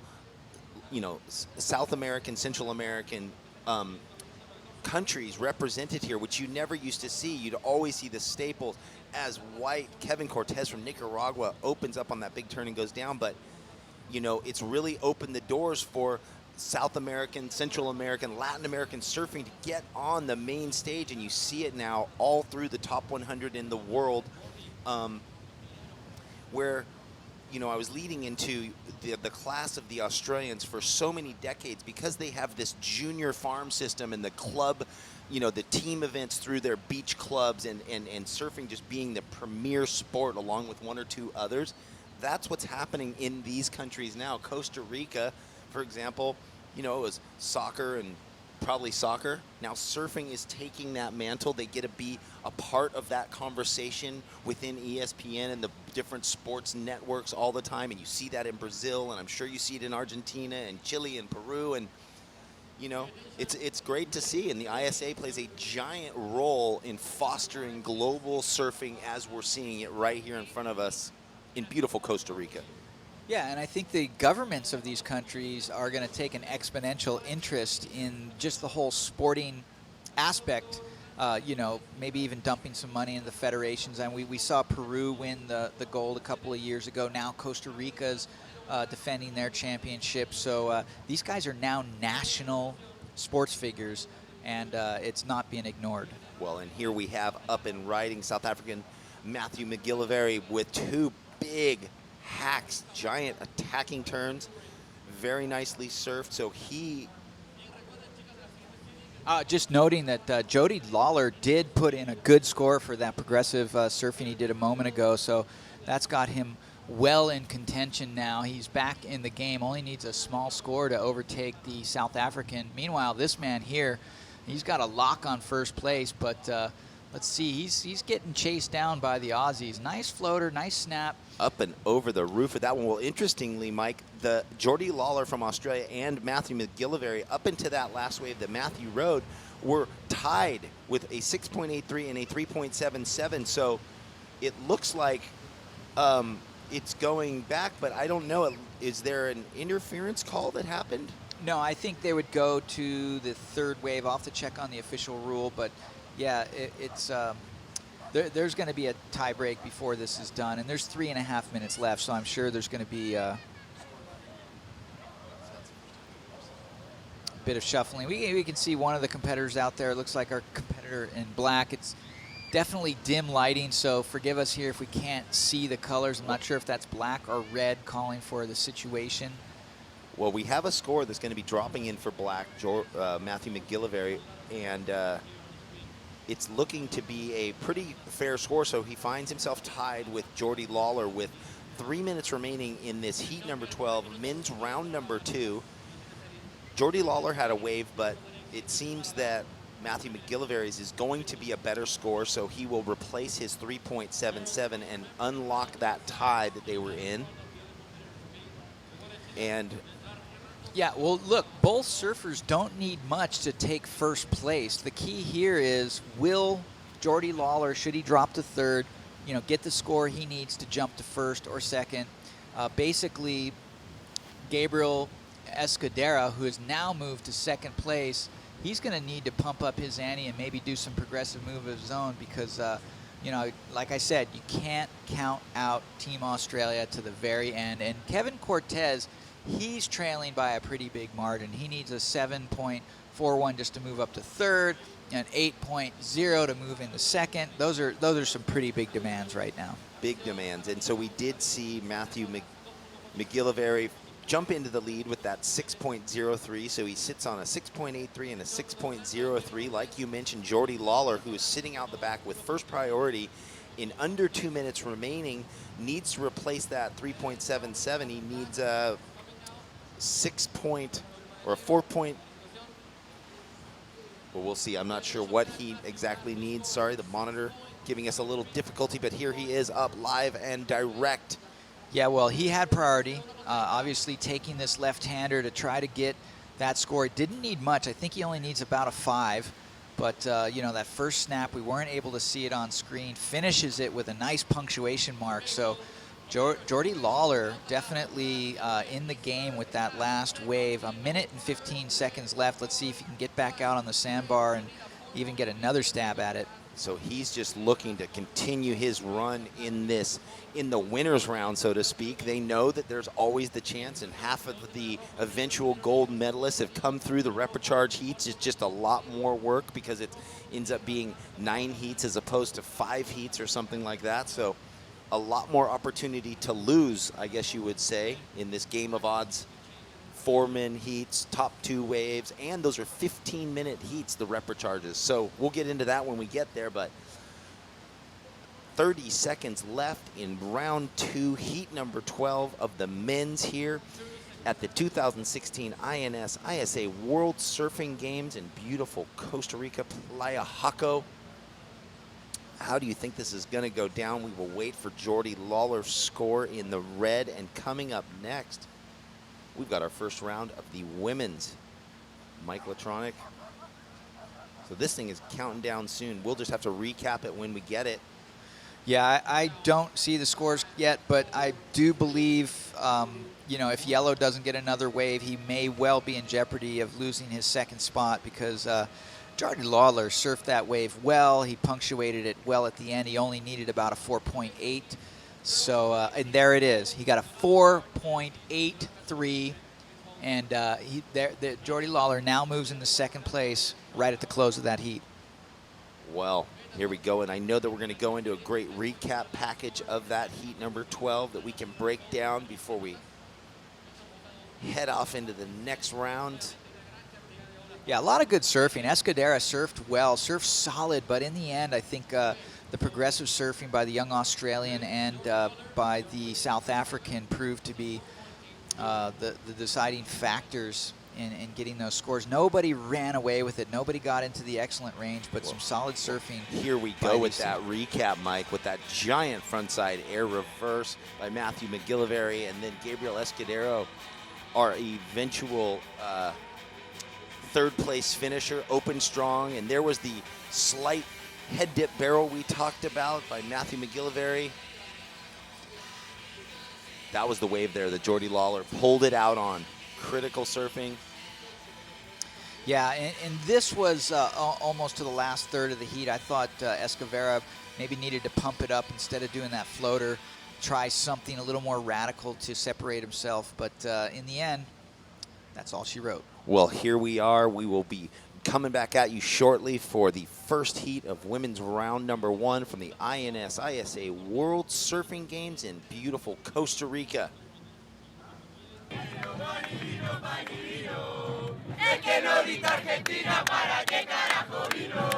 South American, Central American countries represented here, which you never used to see. You'd always see the staples as white. Kevin Cortez from Nicaragua opens up on that big turn and goes down, but it's really opened the doors for South American, Central American, Latin American surfing to get on the main stage, and you see it now all through the top 100 in the world, where I was leading into the class of the Australians for so many decades because they have this junior farm system and the club, the team events through their beach clubs and surfing just being the premier sport along with one or two others. That's what's happening in these countries now. Costa Rica, for example, it was soccer and probably soccer. Now surfing is taking that mantle. They get to be a part of that conversation within ESPN and the different sports networks all the time. And you see that in Brazil, and I'm sure you see it in Argentina and Chile and Peru. And, it's great to see. And the ISA plays a giant role in fostering global surfing as we're seeing it right here in front of us in beautiful Costa Rica. Yeah, and I think the governments of these countries are going to take an exponential interest in just the whole sporting aspect, maybe even dumping some money in the federations. And we saw Peru win the gold a couple of years ago. Now Costa Rica's defending their championship. So these guys are now national sports figures, and it's not being ignored. Well, and here we have up and riding South African Matthew McGillivray with two big hacks, giant attacking turns, very nicely surfed. So he... just noting that Jody Lawler did put in a good score for that progressive surfing he did a moment ago, so that's got him well in contention now. He's back in the game, only needs a small score to overtake the South African. Meanwhile, this man here, he's got a lock on first place, but let's see, he's getting chased down by the Aussies. Nice floater, nice snap. Up and over the roof of that one. Well, interestingly, Mike, the Jordy Lawler from Australia and Matthew McGillivray up into that last wave that Matthew rode were tied with a 6.83 and a 3.77. So it looks like it's going back, but I don't know. Is there an interference call that happened? No, I think they would go to the third wave. I'll have to check on the official rule, but yeah, it's there's going to be a tie break before this is done, and there's 3.5 minutes left, so I'm sure there's going to be a bit of shuffling. We can see one of the competitors out there. It looks like our competitor in black. It's definitely dim lighting, so forgive us here if we can't see the colors. I'm not sure if that's black or red calling for the situation. Well, we have a score that's going to be dropping in for black, Matthew McGillivray, and it's looking to be a pretty fair score, so he finds himself tied with Jordy Lawler with 3 minutes remaining in this heat number 12, men's round number 2. Jordy Lawler had a wave, but it seems that Matthew McGillivray's is going to be a better score, so he will replace his 3.77 and unlock that tie that they were in. And yeah, well, look, both surfers don't need much to take first place. The key here is, will Jordy Lawler, should he drop to third, get the score he needs to jump to first or second? Basically, Gabriel Escudera, who has now moved to second place, he's going to need to pump up his ante and maybe do some progressive move of his own because, like I said, you can't count out Team Australia to the very end. And Kevin Cortez, he's trailing by a pretty big margin. He needs a 7.41 just to move up to third, and 8.0 to move into second. Those are some pretty big demands right now. Big demands. And so we did see Matthew McGillivray jump into the lead with that 6.03. So he sits on a 6.83 and a 6.03. Like you mentioned, Jordy Lawler, who is sitting out the back with first priority in under 2 minutes remaining, needs to replace that 3.77. He needs a 4 point. Well, we'll see. I'm not sure what he exactly needs. Sorry, the monitor giving us a little difficulty, but here he is up live and direct. Yeah, well, he had priority. Obviously, taking this left-hander to try to get that score. It didn't need much. I think he only needs about a 5. But, that first snap, we weren't able to see it on screen. Finishes it with a nice punctuation mark. So Jordy Lawler definitely in the game with that last wave. 1 minute and 15 seconds left. Let's see if he can get back out on the sandbar and even get another stab at it. So he's just looking to continue his run in the winner's round, so to speak. They know that there's always the chance, and half of the eventual gold medalists have come through the repechage heats. It's just a lot more work because it ends up being 9 heats as opposed to 5 heats or something like that. So a lot more opportunity to lose, I guess you would say, in this game of odds. 4-man heats, top 2 waves, and those are 15-minute heats, the repechages. So we'll get into that when we get there, but 30 seconds left in round 2, heat number 12 of the men's here at the 2016 INS ISA World Surfing Games in beautiful Costa Rica, Playa Jaco. How do you think this is going to go down? We will wait for Jordy Lawler's score in the red, and coming up next, we've got our first round of the women's. Mike Latronic. So this thing is counting down soon. We'll just have to recap it when we get it. Yeah, I don't see the scores yet, but I do believe, if Yellow doesn't get another wave, he may well be in jeopardy of losing his second spot because Jordy Lawler surfed that wave well. He punctuated it well at the end. He only needed about a 4.8. So, and there it is. He got a 4.83, and Jordy Lawler now moves into second place right at the close of that heat. Well, here we go, and I know that we're going to go into a great recap package of that heat number 12 that we can break down before we head off into the next round. Yeah, a lot of good surfing. Escudera surfed well, surfed solid, but in the end, I think the progressive surfing by the young Australian and by the South African proved to be the deciding factors in getting those scores. Nobody ran away with it. Nobody got into the excellent range, but some solid surfing. Here we go with that recap, Mike, with that giant frontside air reverse by Matthew McGillivray, and then Gabriel Escudero, our eventual third place finisher, open strong, and there was the slight head dip barrel we talked about by Matthew McGillivray. That was the wave there that Jordy Lawler pulled it out on. Critical surfing. Yeah, and this was almost to the last third of the heat. I thought Escudero maybe needed to pump it up instead of doing that floater, try something a little more radical to separate himself. But in the end, that's all she wrote. Well, here we are. We will be coming back at you shortly for the first heat of women's round number 1 from the INS ISA World Surfing Games in beautiful Costa Rica. El que no grita Argentina, ¿para qué carajo vino?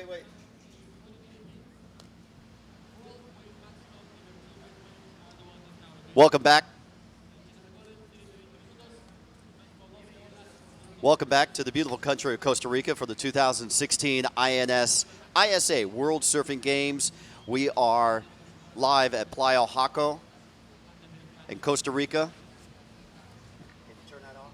Wait. Welcome back. Welcome back to the beautiful country of Costa Rica for the 2016 INS ISA World Surfing Games. We are live at Playa Jaco in Costa Rica. Can you turn that off?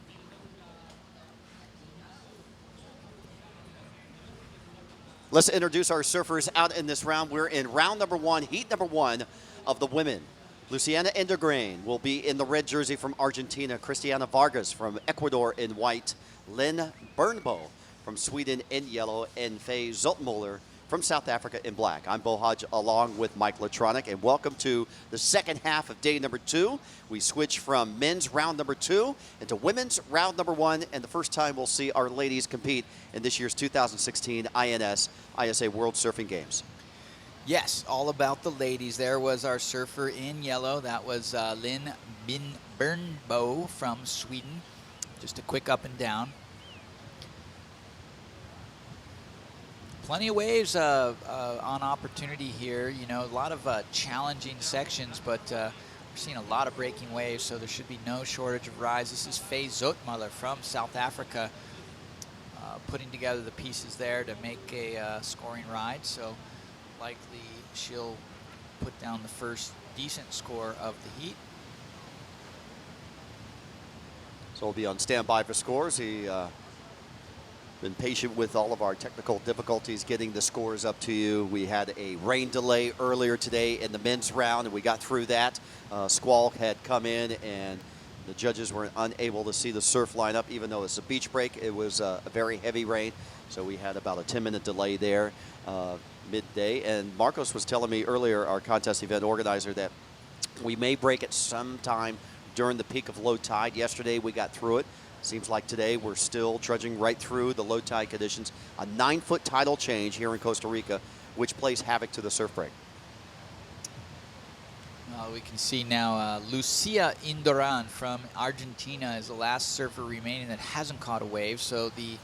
Let's introduce our surfers out in this round. We're in round number 1, heat number 1 of the women. Luciana Indergrain will be in the red jersey from Argentina. Cristiana Vargas from Ecuador in white. Lynn Bernbo from Sweden in yellow. And Faye Zoltmuller from South Africa in black. I'm Bo Hodge along with Mike Latronic, and welcome to the second half of day number 2. We switch from men's round number 2 into women's round number 1, and the first time we'll see our ladies compete in this year's 2016 ISA World Surfing Games. Yes, all about the ladies. There was our surfer in yellow. That was Lynn Bernbo from Sweden. Just a quick up and down. Plenty of waves on opportunity here. You know, a lot of challenging sections, but we're seeing a lot of breaking waves, so there should be no shortage of rides. This is Faye Zoetmuller from South Africa putting together the pieces there to make a scoring ride. So likely she'll put down the first decent score of the heat. So we'll be on standby for scores. He been patient with all of our technical difficulties getting the scores up to you. We had a rain delay earlier today in the men's round, and we got through that. Squall had come in, and the judges were unable to see the surf lineup, even though it's a beach break. It was a very heavy rain, so we had about a 10-minute delay there midday. And Marcos was telling me earlier, our contest event organizer, that we may break it sometime during the peak of low tide. Yesterday we got through it. Seems like today we're still trudging right through the low tide conditions. A 9-foot tidal change here in Costa Rica, which plays havoc to the surf break. We can see now Lucia Indoran from Argentina is the last surfer remaining that hasn't caught a wave. So the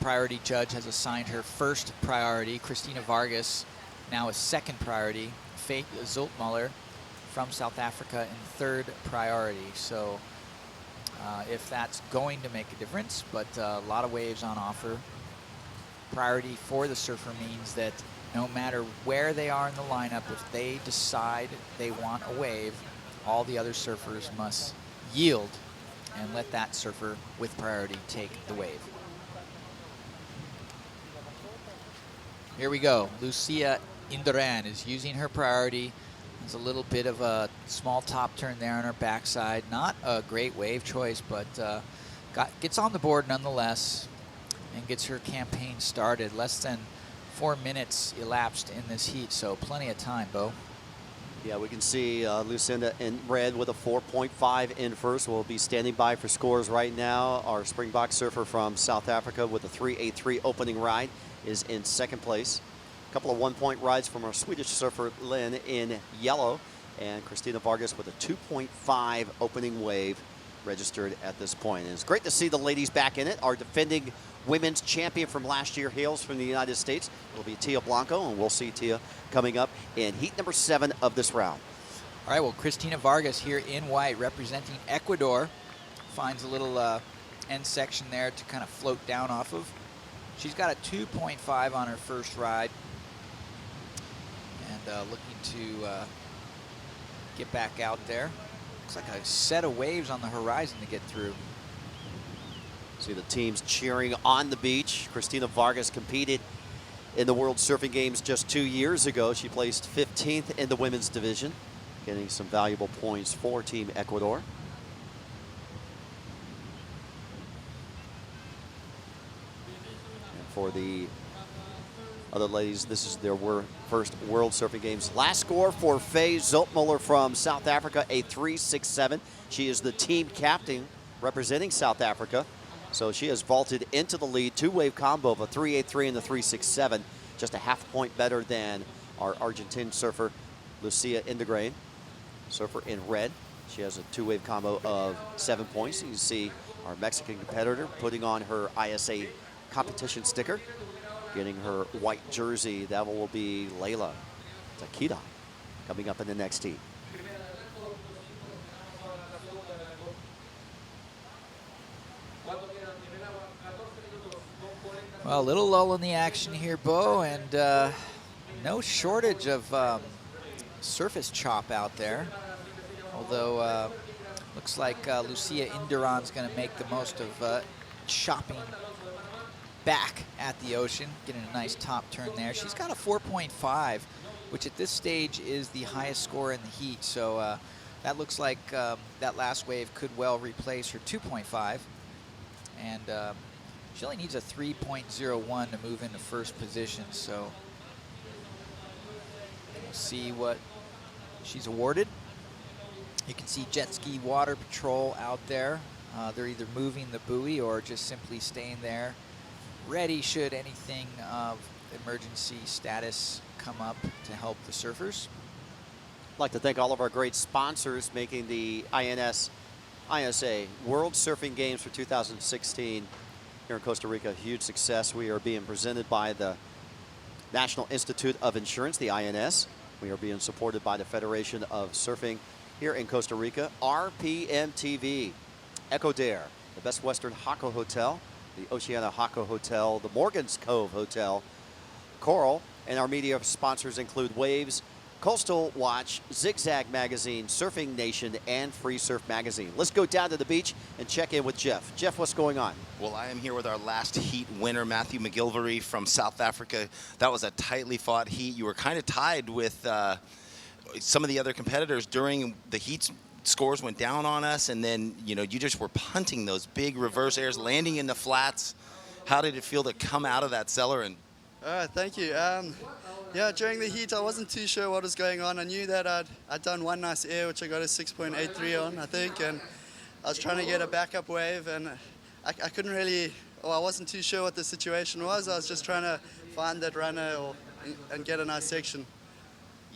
priority judge has assigned her first priority. Christina Vargas now a second priority. Faye Zoetmuller from South Africa in third priority. So if that's going to make a difference, but a lot of waves on offer. Priority for the surfer means that no matter where they are in the lineup, if they decide they want a wave, all the other surfers must yield and let that surfer with priority take the wave. Here we go. Lucia Indoran is using her priority. There's a little bit of a small top turn there on her backside. Not a great wave choice, but gets on the board nonetheless and gets her campaign started. Less than 4 minutes elapsed in this heat, so plenty of time, Bo. Yeah, we can see Lucinda in red with a 4.5 in first. We'll be standing by for scores right now. Our Springbok surfer from South Africa with a 3.83 opening ride is in second place. A couple of 1-point rides from our Swedish surfer Lynn in yellow, and Christina Vargas with a 2.5 opening wave registered at this point. And it's great to see the ladies back in it. Our defending women's champion from last year hails from the United States. It'll be Tia Blanco, and we'll see Tia coming up in heat number 7 of this round. All right, well, Christina Vargas here in white representing Ecuador finds a little end section there to kind of float down off of. She's got a 2.5 on her first ride, and looking to get back out there. Looks like a set of waves on the horizon to get through. See the teams cheering on the beach. Christina Vargas competed in the World Surfing Games just 2 years ago. She placed 15th in the women's division, getting some valuable points for Team Ecuador. And for the other ladies, this is their first World Surfing Games. Last score for Faye Zoetmuller from South Africa, a 3.67. She is the team captain representing South Africa. So she has vaulted into the lead. 2-wave combo of a 3.83 and the 3.67. Just a half point better than our Argentine surfer, Lucia Indoran. Surfer in red. She has a 2-wave combo of 7 points. You can see our Mexican competitor putting on her ISA competition sticker, getting her white jersey. That will be Layla Takita coming up in the next heat. Well, a little lull in the action here, Bo, and no shortage of surface chop out there. Although looks like Lucia Indoran's going to make the most of chopping back at the ocean, getting a nice top turn there. She's got a 4.5, which at this stage is the highest score in the heat. So that looks like that last wave could well replace her 2.5. And She only needs a 3.01 to move into first position, so we'll see what she's awarded. You can see Jet Ski Water Patrol out there. They're either moving the buoy or just simply staying there, ready should anything of emergency status come up to help the surfers. I'd like to thank all of our great sponsors making the ISA World Surfing Games for 2016 here in Costa Rica a huge success. We are being presented by the National Institute of Insurance, the INS. We are being supported by the Federation of Surfing here in Costa Rica, RPM TV, Echo Dare, the Best Western Jaco Hotel, the Oceana Jaco Hotel, the Morgan's Cove Hotel, Coral, and our media sponsors include Waves, Coastal Watch, Zigzag Magazine, Surfing Nation, and Free Surf Magazine. Let's go down to the beach and check in with Jeff. Jeff, what's going on? Well, I am here with our last heat winner, Matthew McGilvery from South Africa. That was a tightly fought heat. You were kind of tied with some of the other competitors during the heats. Scores went down on us, and then, you know, you just were punting those big reverse airs, landing in the flats. How did it feel to come out of that cellar? And thank you. Yeah, during the heat, I wasn't too sure what was going on. I knew that I'd done one nice air, which I got a 6.83 on, I think, and I was trying to get a backup wave, and I couldn't really, or I wasn't too sure what the situation was. I was just trying to find that runner and get a nice section.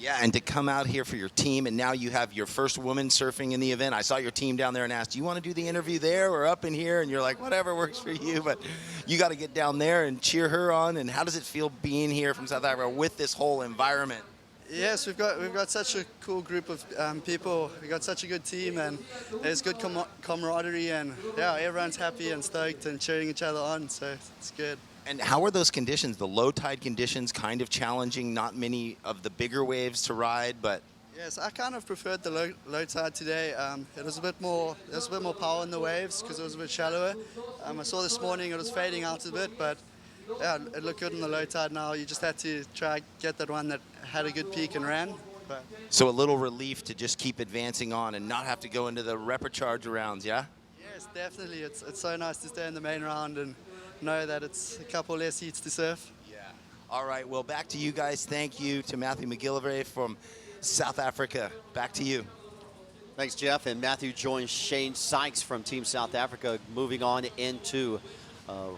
yeah, and to come out here for your team, and now you have your first woman surfing in the event. I saw your team down there and asked, do you want to do the interview there or up in here? And you're like, whatever works for you, but you got to get down there and cheer her on. And how does it feel being here from South Africa with this whole environment? Yes, we've got such a cool group of people. We've got such a good team, and there's good camaraderie, and yeah, everyone's happy and stoked and cheering each other on, so it's good. And how are those conditions? The low tide conditions kind of challenging, not many of the bigger waves to ride, but yes, I kind of preferred the low tide today. It was a bit more power in the waves because it was a bit shallower. I saw this morning it was fading out a bit, but yeah, it looked good in the low tide now. You just had to try get that one that had a good peak and ran. But so a little relief to just keep advancing on and not have to go into the repecharge rounds, yeah? Yes, definitely. It's so nice to stay in the main round and know that it's a couple less heats to surf. Yeah. All right, well, back to you guys. Thank you to Matthew McGillivray from South Africa. Back to you. Thanks, Jeff. And Matthew joins Shane Sykes from Team South Africa, moving on into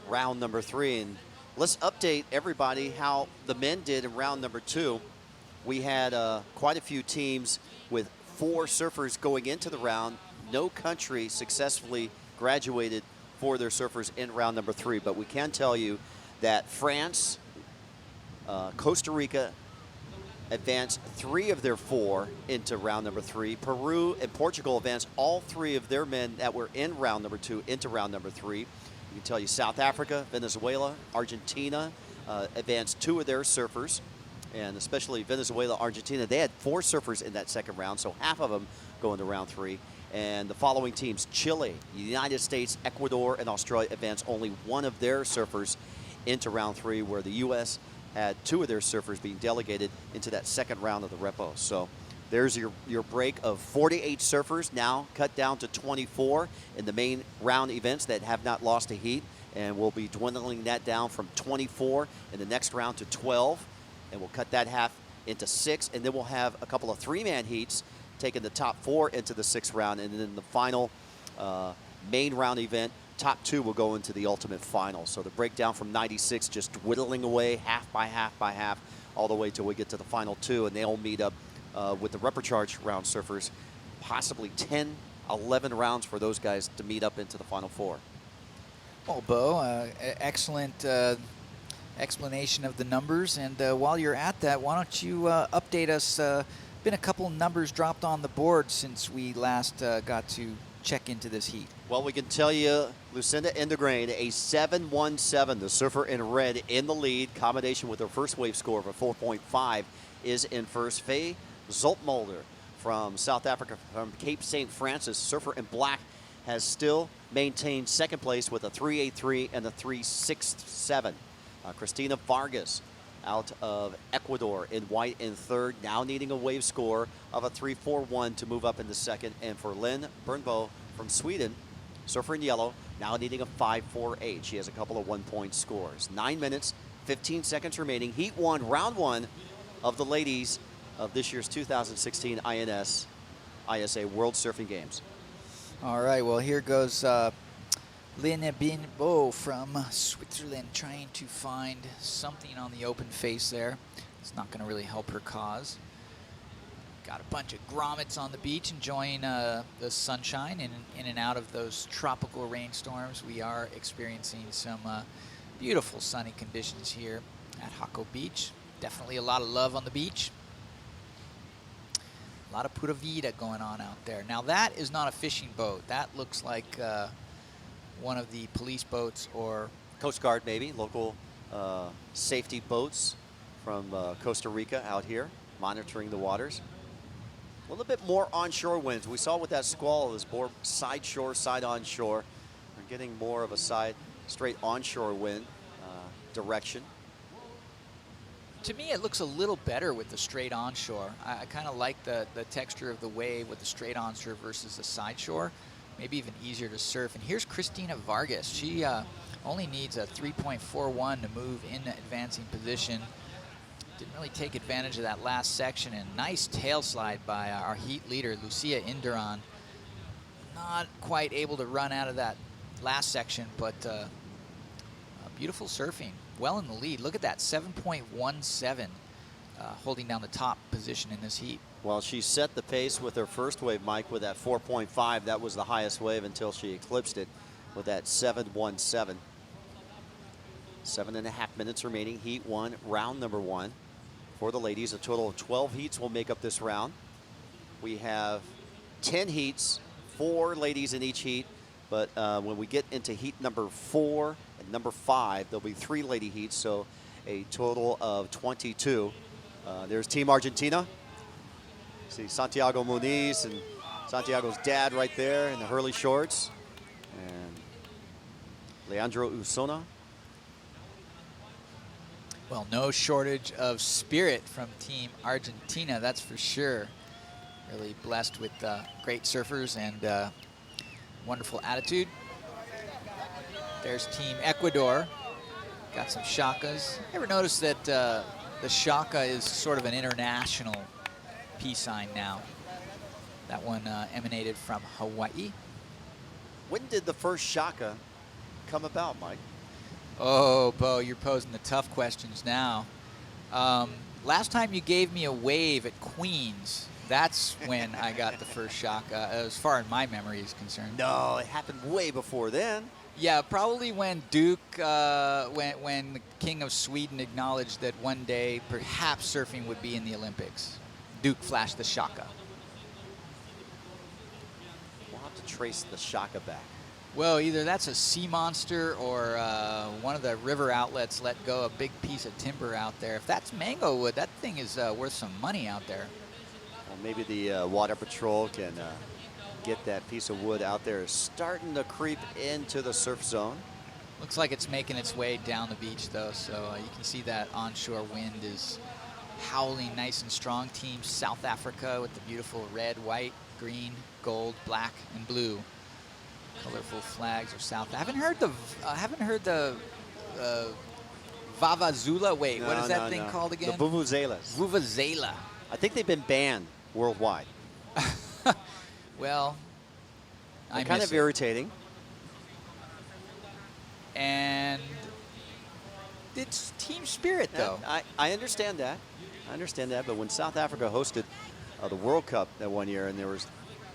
round number 3. And let's update everybody how the men did in round number 2. We had quite a few teams with 4 surfers going into the round. No country successfully graduated for their surfers in round number 3, but we can tell you that France, Costa Rica advanced 3 of their 4 into round number 3. Peru and Portugal advanced all 3 of their men that were in round number 2 into round number 3. We can tell you South Africa, Venezuela, Argentina advanced 2 of their surfers, and especially Venezuela, Argentina, they had 4 surfers in that second round, so half of them go into round 3. And the following teams, Chile, United States, Ecuador, and Australia advanced only 1 of their surfers into round 3, where the U.S. had 2 of their surfers being delegated into that second round of the repo. So there's your break of 48 surfers, now cut down to 24 in the main round events that have not lost a heat. And we'll be dwindling that down from 24 in the next round to 12. And we'll cut that half into 6. And then we'll have a couple of 3-man heats, taking the top 4 into the 6th round, and then the final main round event, top 2 will go into the ultimate final. So the breakdown from 96 just dwindling away half by half by half all the way till we get to the final 2, and they'll meet up with the repecharge round surfers, possibly 10, 11 rounds for those guys to meet up into the final 4. Well, Bo, excellent explanation of the numbers, and while you're at that, why don't you update us? Been a couple numbers dropped on the board since we last got to check into this heat. Well, we can tell you Lucinda Indegrain, a 7.17, the surfer in red in the lead, combination with her first wave score of a 4.5 is in first. Faye Zoltmulder from South Africa, from Cape St. Francis, surfer in black, has still maintained second place with a 3.83 and a 3.67. Christina Vargas out of Ecuador in white in third, now needing a wave score of a 3.41 to move up into second. And for Lynn Bernbo from Sweden, surfer in yellow, now needing a 5.48. She has a couple of one-point scores. 9 minutes, 15 seconds remaining. Heat 1, round 1 of the ladies of this year's 2016 ISA World Surfing Games. All right, well, here goes Lene Binbo from Switzerland trying to find something on the open face there. It's not going to really help her cause. Got a bunch of grommets on the beach enjoying the sunshine in and out of those tropical rainstorms. We are experiencing some beautiful sunny conditions here at Hako Beach. Definitely a lot of love on the beach. A lot of pura vida going on out there. Now that is not a fishing boat. That looks like one of the police boats or Coast Guard, maybe, local safety boats from Costa Rica out here monitoring the waters. A little bit more onshore winds. We saw with that squall, it was more side shore, side onshore. We're getting more of a straight onshore wind direction. To me, it looks a little better with the straight onshore. I kind of like the texture of the wave with the straight onshore versus the side shore. Maybe even easier to surf. And here's Cristina Vargas. She only needs a 3.41 to move in advancing position. Didn't really take advantage of that last section, and nice tail slide by our heat leader, Lucia Inderon. Not quite able to run out of that last section, but beautiful surfing. Well in the lead. Look at that, 7.17, holding down the top position in this heat. Well, she set the pace with her first wave, Mike, with that 4.5. That was the highest wave until she eclipsed it with that 7.17. 7.5 minutes remaining. Heat 1, round number 1 for the ladies. A total of 12 heats will make up this round. We have 10 heats, 4 ladies in each heat. But when we get into heat number 4 and number 5, there'll be 3 lady heats, so a total of 22. There's Team Argentina. See Santiago Muniz and Santiago's dad right there in the Hurley shorts. And Leandro Usona. Well, no shortage of spirit from Team Argentina, that's for sure. Really blessed with great surfers and wonderful attitude. There's Team Ecuador. Got some shakas. Ever notice that the shaka is sort of an international peace sign now? That one emanated from Hawaii. When did the first shaka come about, Mike? Oh, Bo, you're posing the tough questions now. Last time you gave me a wave at Queens, that's when I got the first shaka, as far as my memory is concerned. No, it happened way before then. Yeah, probably when Duke, when the King of Sweden acknowledged that one day perhaps surfing would be in the Olympics. Duke flashed the shaka. We'll have to trace the shaka back. Well, either that's a sea monster or one of the river outlets let go a big piece of timber out there. If that's mango wood, that thing is worth some money out there. Well, maybe the Water Patrol can get that piece of wood out there. It's starting to creep into the surf zone. Looks like it's making its way down the beach, though, so you can see that onshore wind is howling nice and strong. Team South Africa with the beautiful red, white, green, gold, black, and blue. Colorful flags of South. I haven't heard the Vavazela. Wait, what is that thing called again? The Vuvuzelas. Vuvuzela. I think they've been banned worldwide. Well, they're kind of irritating. And it's team spirit, though. I understand that. I understand that. But when South Africa hosted the World Cup that one year, and there was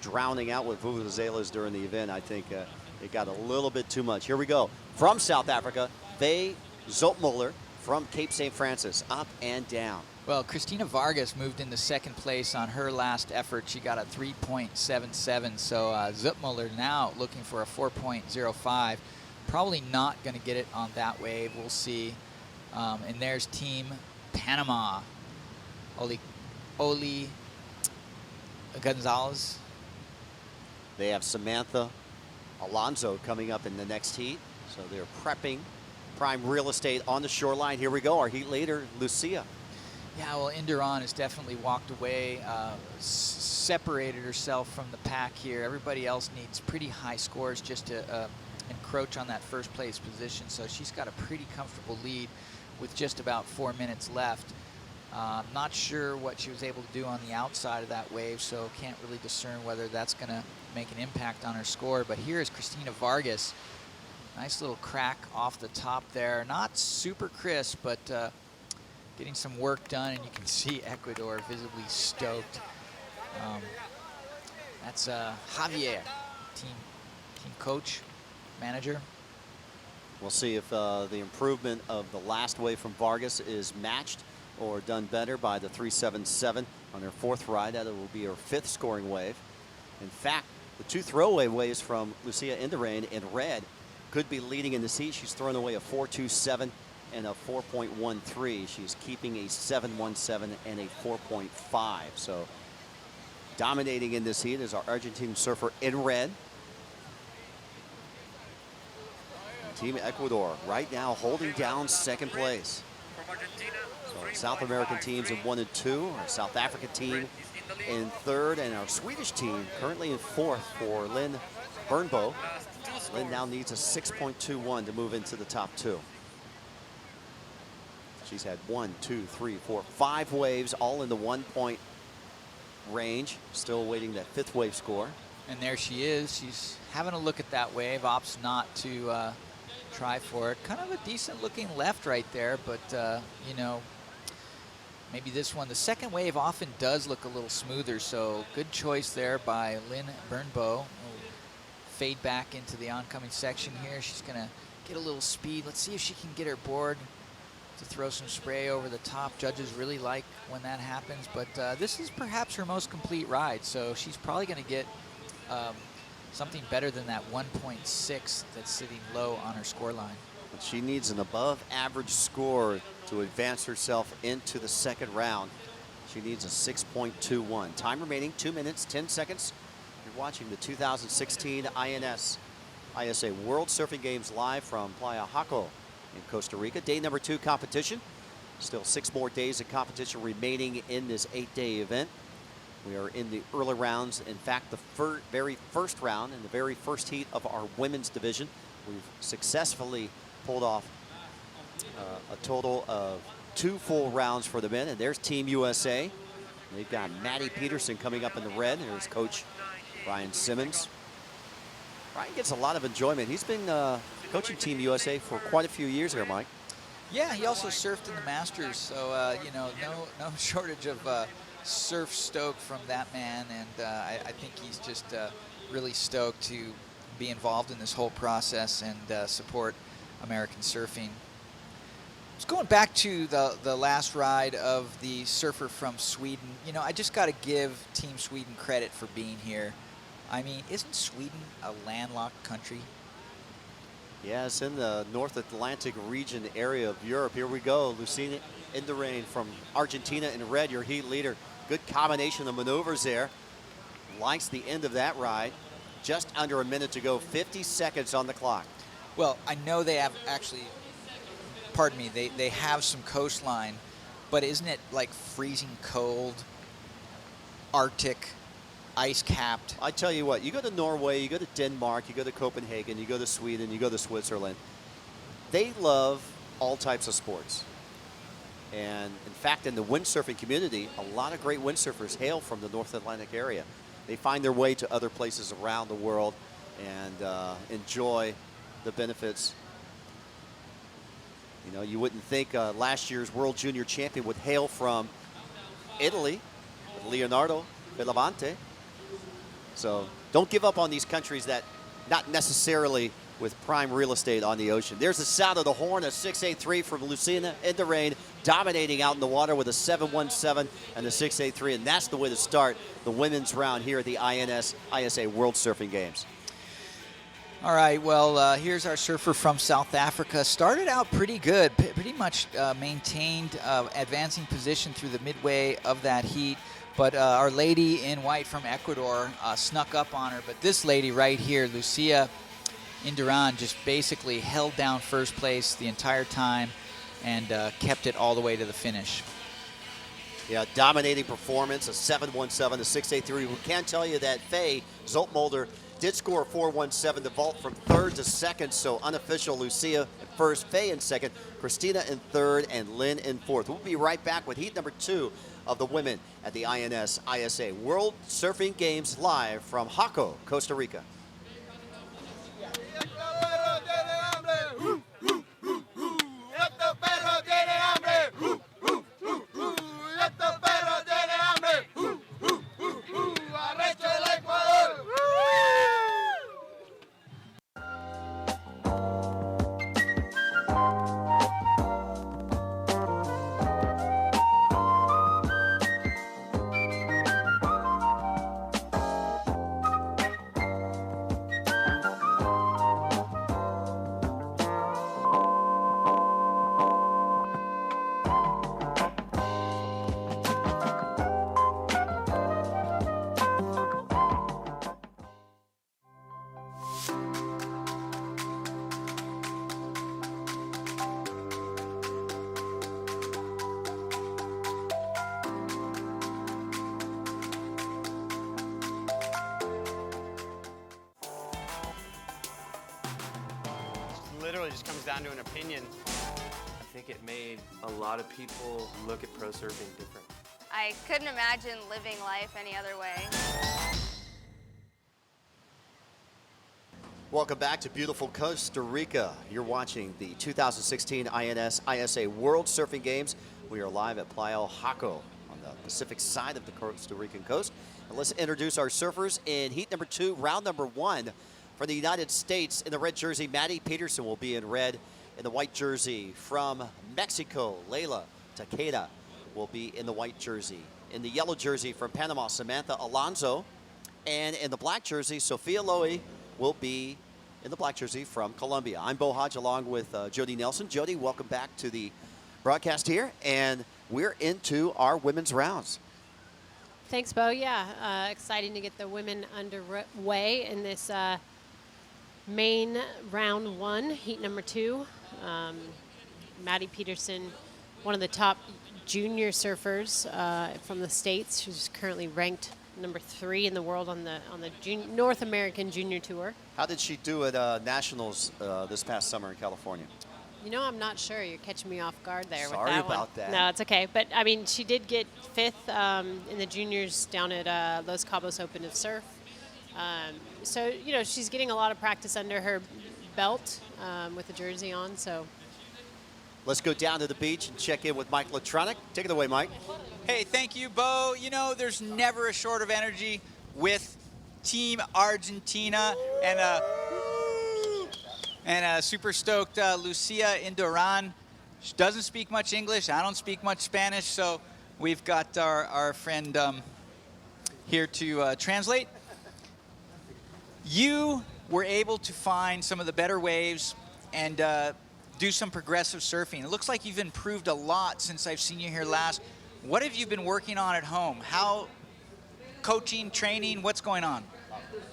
drowning out with vuvuzelas during the event, I think it got a little bit too much. Here we go. From South Africa, Faye Zopmuller from Cape St. Francis, up and down. Well, Cristina Vargas moved into second place on her last effort. She got a 3.77, so Zopmuller now looking for a 4.05. Probably not going to get it on that wave. We'll see. And there's Team Panama. Oli Gonzalez. They have Samantha Alonso coming up in the next heat. So they're prepping prime real estate on the shoreline. Here we go, our heat leader, Lucia. Yeah, well, Inderon has definitely walked away, separated herself from the pack here. Everybody else needs pretty high scores just to encroach on that first place position. So she's got a pretty comfortable lead with just about 4 minutes left. Not sure what she was able to do on the outside of that wave, so can't really discern whether that's going to make an impact on her score. But here is Cristina Vargas. Nice little crack off the top there. Not super crisp, but getting some work done, and you can see Ecuador visibly stoked. That's Javier, team coach, manager. We'll see if the improvement of the last wave from Vargas is matched or done better by the 377 on her 4th ride. That will be her 5th scoring wave. In fact, the 2 throwaway waves from Lucia Indurain in red could be leading in the heat. She's thrown away a 4.27 and a 4.13. She's keeping a 7.17 and a 4.5. So dominating in this heat is our Argentine surfer in red. Team Ecuador right now holding down 2nd place. So our South American teams in 1 and 2, our South African team in 3rd, and our Swedish team currently in 4th for Lynn Bernbo. Lynn now needs a 6.21 to move into the top 2. She's had 1, 2, 3, 4, 5 waves, all in the 1-point range. Still awaiting that 5th wave score. And there she is. She's having a look at that wave, opts not to try for it. Kind of a decent looking left right there, but you know, maybe this one, the 2nd wave often does look a little smoother, so good choice there by Lynn Bernbo. We'll fade back into the oncoming section here. She's gonna get a little speed. Let's see if she can get her board to throw some spray over the top. Judges really like when that happens, but this is perhaps her most complete ride, so she's probably gonna get something better than that 1.6 that's sitting low on her score line. But she needs an above average score to advance herself into the 2nd round. She needs a 6.21. Time remaining 2 minutes, 10 seconds. You're watching the 2016 ISA World Surfing Games live from Playa Jaco in Costa Rica. Day number 2 competition. Still 6 more days of competition remaining in this 8-day event. We are in the early rounds. In fact, the very first round and the very first heat of our women's division. We've successfully pulled off a total of 2 full rounds for the men. And there's Team USA. They've got Maddie Peterson coming up in the red. There's Coach Brian Simmons. Brian gets a lot of enjoyment. He's been coaching Team USA for quite a few years here, Mike. Yeah, he also surfed in the Masters, so you know, no shortage of surf stoke from that man, and I think he's just really stoked to be involved in this whole process and support American surfing. Just going back to the last ride of the surfer from Sweden, you know, I just got to give Team Sweden credit for being here. I mean, isn't Sweden a landlocked country? Yes, in the North Atlantic region area of Europe. Here we go, Lucia Indurain from Argentina in red, your heat leader. Good combination of maneuvers there. Likes the end of that ride. Just under a minute to go, 50 seconds on the clock. Well, I know they have actually, pardon me, they have some coastline, but isn't it like freezing cold, Arctic, ice-capped? I tell you what, you go to Norway, you go to Denmark, you go to Copenhagen, you go to Sweden, you go to Switzerland. They love all types of sports. And in fact, in the windsurfing community, a lot of great windsurfers hail from the North Atlantic area. They find their way to other places around the world and enjoy the benefits. You know, you wouldn't think last year's World Junior Champion would hail from Italy, with Leonardo Bellante. So don't give up on these countries that not necessarily with prime real estate on the ocean. There's the sound of the horn, a 6.83 from Lucia Indurain, dominating out in the water with a 7.17 and a 6.83, and that's the way to start the women's round here at the ISA World Surfing Games. All right, well, here's our surfer from South Africa. Started out pretty good, pretty much maintained advancing position through the midway of that heat. But our lady in white from Ecuador snuck up on her. But this lady right here, Lucia Indurain, just basically held down first place the entire time and kept it all the way to the finish. Yeah, dominating performance, a 7.17, a 6.83. We can tell you that Faye Zoltmolder did score a 4.17 to vault from third to second, so unofficial Lucia in first, Faye in second, Christina in third, and Lynn in fourth. We'll be right back with heat number 2 of the women at the INS ISA World Surfing Games live from Jaco, Costa Rica. Literally just comes down to an opinion. I think it made a lot of people look at pro surfing different. I couldn't imagine living life any other way. Welcome back to beautiful Costa Rica. You're watching the 2016 INS ISA World Surfing Games. We are live at Playa Jaco on the Pacific side of the Costa Rican coast. And let's introduce our surfers in heat number 2, round number 1. For the United States, in the red jersey, Maddie Peterson will be in red. In the white jersey from Mexico, Leila Takeda will be in the white jersey. In the yellow jersey from Panama, Samantha Alonso. And in the black jersey, Sophia Lowy will be in the black jersey from Colombia. I'm Bo Hodge along with Jody Nelson. Jody, welcome back to the broadcast here. And we're into our women's rounds. Thanks, Bo. Yeah, exciting to get the women underway in this main round 1, heat number 2. Maddie Peterson, one of the top junior surfers from the States. She's currently ranked number 3 in the world on the North American Junior Tour. How did she do at Nationals this past summer in California? You know, I'm not sure. You're catching me off guard there. Sorry with that about one. that. No, it's okay. But, I mean, she did get 5th in the juniors down at Los Cabos Open of Surf. So, you know, she's getting a lot of practice under her belt with the jersey on. So let's go down to the beach and check in with Mike Latronic. Take it away, Mike. Hey, thank you, Bo. You know, there's never a short of energy with Team Argentina and super stoked Lucia Indurain. She doesn't speak much English. I don't speak much Spanish, so we've got our friend here to translate. You were able to find some of the better waves and do some progressive surfing. It looks like you've improved a lot since I've seen you here last. What have you been working on at home? How, coaching, training, what's going on?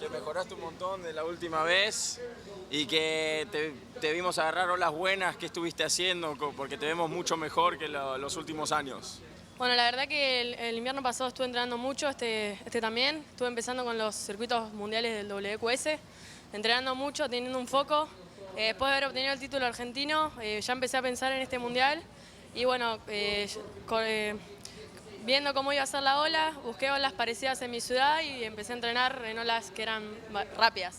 Que mejoraste un montón de la última vez y que te vimos agarrar olas buenas que estuviste haciendo porque te vemos mucho mejor que los últimos años. Bueno, la verdad que el invierno pasado estuve entrenando mucho, este también. Estuve empezando con los circuitos mundiales del WQS, entrenando mucho, teniendo un foco. Después de haber obtenido el título argentino, ya empecé a pensar en este mundial. Y bueno, viendo cómo iba a ser la ola, busqué olas parecidas en mi ciudad y empecé a entrenar en olas que eran rápidas.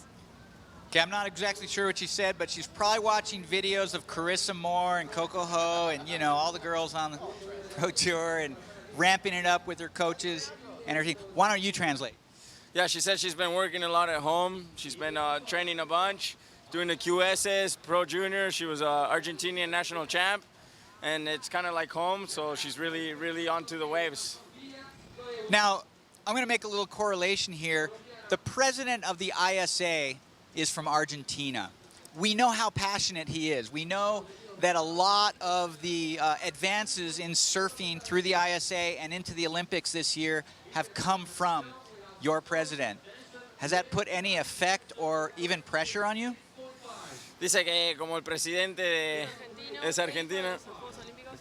Okay, I'm not exactly sure what she said, but she's probably watching videos of Carissa Moore and Coco Ho and, you know, all the girls on the Pro Tour and ramping it up with her coaches and everything. Why don't you translate? Yeah, she said she's been working a lot at home. She's been training a bunch, doing the QSs, Pro Junior. She was an Argentinian national champ, and it's kind of like home, so she's really, really onto the waves. Now, I'm going to make a little correlation here. The president of the ISA is from Argentina. We know how passionate he is. We know that a lot of the advances in surfing through the ISA and into the Olympics this year have come from your president. Has that put any effect or even pressure on you? Dice que como el presidente es Argentina,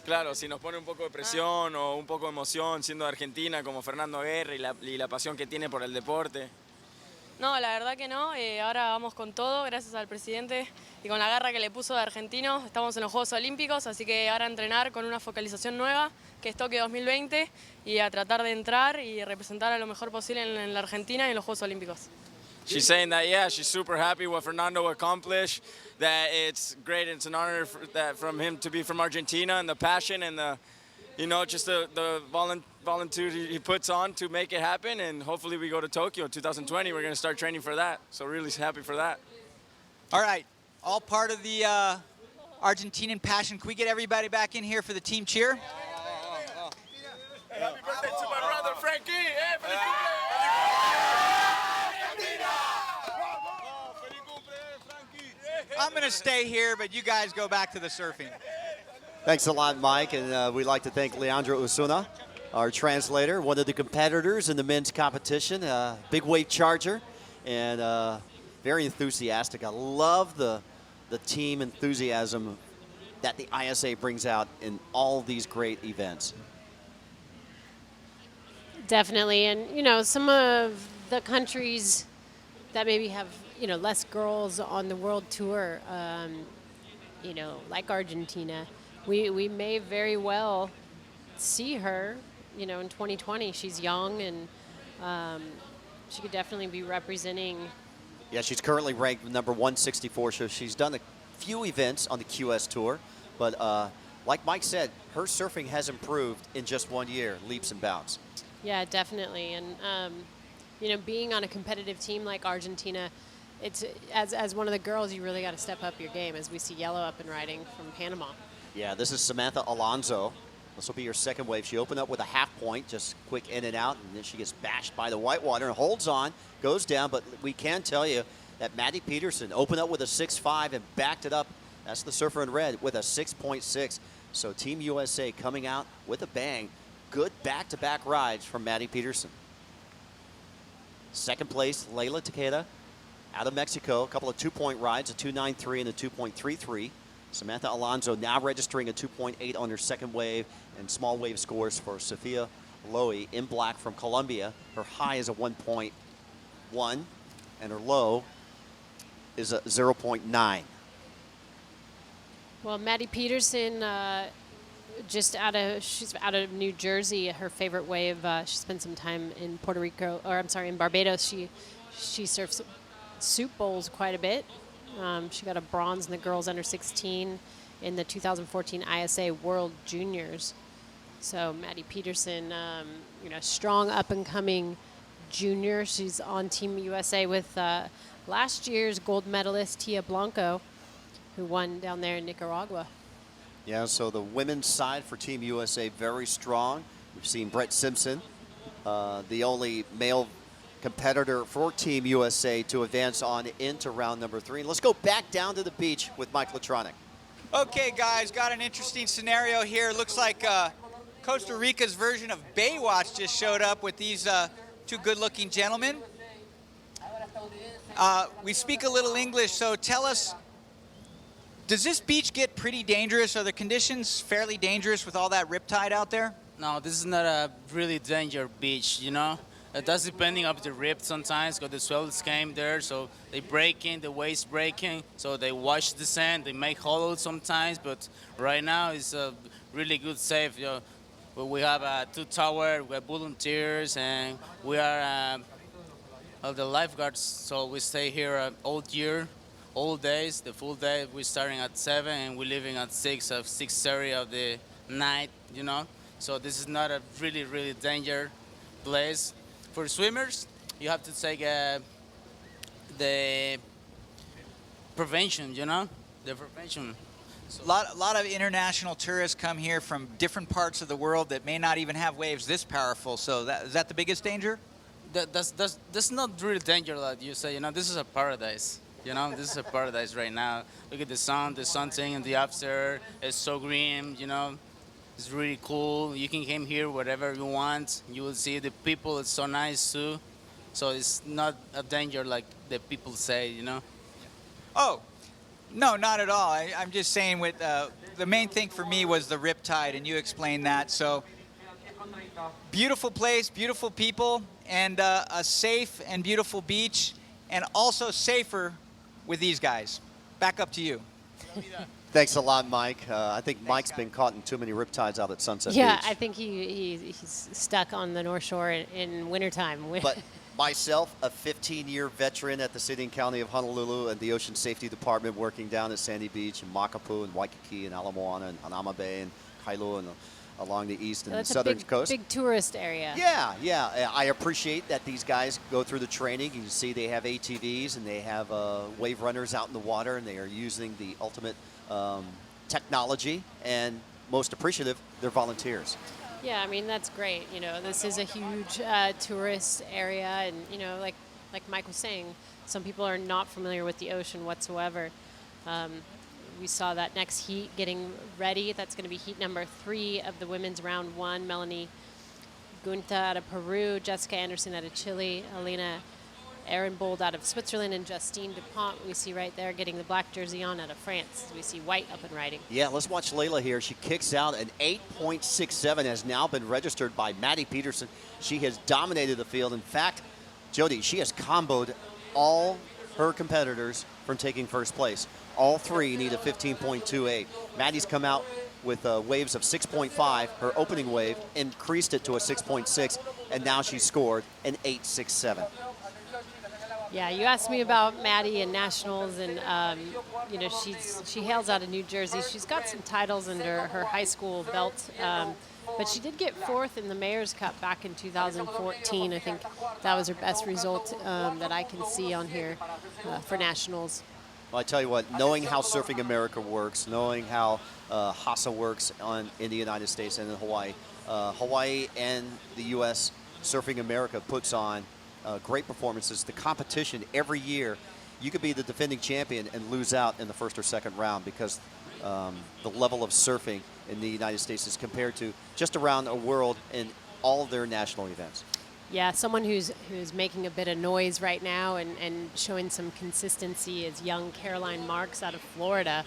claro, si nos pone un poco de presión o un poco de emoción siendo de Argentina como Fernando Guerra y la pasión que tiene por el deporte. No, la verdad que no. Ahora vamos con todo, gracias al presidente y con la garra que le puso de argentino. Estamos en los Juegos Olímpicos, así que ahora a entrenar con una focalización nueva, que es Tokio 2020, y a tratar de entrar y representar a lo mejor posible en la Argentina y en los Juegos Olímpicos. She's saying that, yeah, she's super happy what Fernando accomplished, that it's great, it's an honor from him to be from Argentina, and the passion and the, just the volunteer he puts on to make it happen, and hopefully we go to Tokyo 2020. We're going to start training for that, so really happy for that. All right, all part of the Argentinian passion. Can we get everybody back in here for the team cheer? Happy birthday to my brother Frankie! I'm going to stay here, but you guys go back to the surfing. Thanks a lot, Mike, and we'd like to thank Leandro Osuna, our translator, one of the competitors in the men's competition, big wave charger, and very enthusiastic. I love the team enthusiasm that the ISA brings out in all these great events. Definitely, and some of the countries that maybe have less girls on the world tour, like Argentina, we may very well see her, in 2020. She's young, and she could definitely be representing. Yeah, she's currently ranked number 164, so she's done a few events on the QS Tour, but like Mike said, her surfing has improved in just 1 year, leaps and bounds. Yeah, definitely, and being on a competitive team like Argentina, it's as one of the girls, you really got to step up your game, as we see Yellow up and riding from Panama. Yeah, this is Samantha Alonso. This will be her second wave. She opened up with a half point, just quick in and out, and then she gets bashed by the whitewater and holds on, goes down, but we can tell you that Maddie Peterson opened up with a 6.5 and backed it up. That's the surfer in red with a 6.6. So Team USA coming out with a bang. Good back-to-back rides from Maddie Peterson. Second place, Layla Takeda out of Mexico. A couple of 2-point rides, a 2.93 and a 2.33. Samantha Alonso now registering a 2.8 on her second wave, and small wave scores for Sophia Lowy in black from Colombia. Her high is a 1.1, and her low is a 0.9. Well, Maddie Peterson, she's out of New Jersey. Her favorite wave. She spent some time in in Barbados. She surfs soup bowls quite a bit. She got a bronze in the girls under 16 in the 2014 ISA World Juniors. So Maddie Peterson, strong up and coming junior. She's on Team USA with last year's gold medalist Tia Blanco, who won down there in Nicaragua. Yeah, so the women's side for Team USA, very strong. We've seen Brett Simpson, the only male competitor for Team USA to advance on into round number 3. And let's go back down to the beach with Mike Latronic. Okay, guys, got an interesting scenario here. Looks like Costa Rica's version of Baywatch just showed up with these two good-looking gentlemen. We speak a little English, so tell us, does this beach get pretty dangerous? Are the conditions fairly dangerous with all that riptide out there? No, this is not a really dangerous beach, That's depending on the rip sometimes, because the swells came there, so they break in, the waves breaking, so they wash the sand, they make hollows sometimes, but right now it's a really good safe. We have 2 towers, we have volunteers, and we are the lifeguards, so we stay here all year, all days, the full day. We're starting at 7 and we're leaving at 6:30 of the night, So this is not a really, really dangerous place. For swimmers, you have to take the prevention, the prevention. So a lot of international tourists come here from different parts of the world that may not even have waves this powerful. So is that the biggest danger? That's not really dangerous, like you say. This is a paradise. This is a paradise right now. Look at the sun thing in the after. It's so green, It's really cool. You can come here wherever you want. You will see the people. It's so nice too. So it's not a danger like the people say, Oh, no, not at all. I'm just saying with the main thing for me was the riptide, and you explained that. So beautiful place, beautiful people, and a safe and beautiful beach. and also safer with these guys. Back up to you. Thanks a lot, Mike. I think Mike's been caught in too many riptides out at Sunset Yeah, Beach. I think he's stuck on the North Shore in wintertime. But myself, a 15-year veteran at the City and County of Honolulu and the Ocean Safety Department, working down at Sandy Beach and Makapu and Waikiki and Ala Moana and Anama Bay and Kailua and along the east and That's southern a coast. big tourist area. Yeah. I appreciate that these guys go through the training. You can see they have ATVs and they have wave runners out in the water, and they are using the ultimate technology. And most appreciative, they're volunteers. Yeah, I mean, that's great. You know, this is a huge tourist area, and, you know, like Mike was saying, some people are not familiar with the ocean whatsoever. We saw that next heat getting ready. That's going to be heat number 3 of the women's round 1. Melanie Gunta out of Peru, Jessica Anderson out of Chile, Alina Ehrenbold out of Switzerland, and Justine Dupont, we see right there, getting the black jersey on out of France. We see white up and riding. Yeah, let's watch Layla here. She kicks out an 8.67, has now been registered by Maddie Peterson. She has dominated the field. In fact, Jody, she has comboed all her competitors from taking first place. All 3 need a 15.28. Maddie's come out with waves of 6.5. Her opening wave increased it to a 6.6, and now she's scored an 8.67. Yeah, you asked me about Maddie and nationals, and you know, she hails out of New Jersey. She's got some titles under her high school belt, but she did get 4th in the Mayor's Cup back in 2014. I think that was her best result that I can see on here for nationals. Well, I tell you what, knowing how Surfing America works, knowing how HASA works in the United States and in Hawaii, Hawaii and the U.S. Surfing America puts on great performances. The competition every year, you could be the defending champion and lose out in the first or second round because the level of surfing in the United States is compared to just around the world in all of their national events. Yeah, someone who's making a bit of noise right now and showing some consistency is young Caroline Marks out of Florida.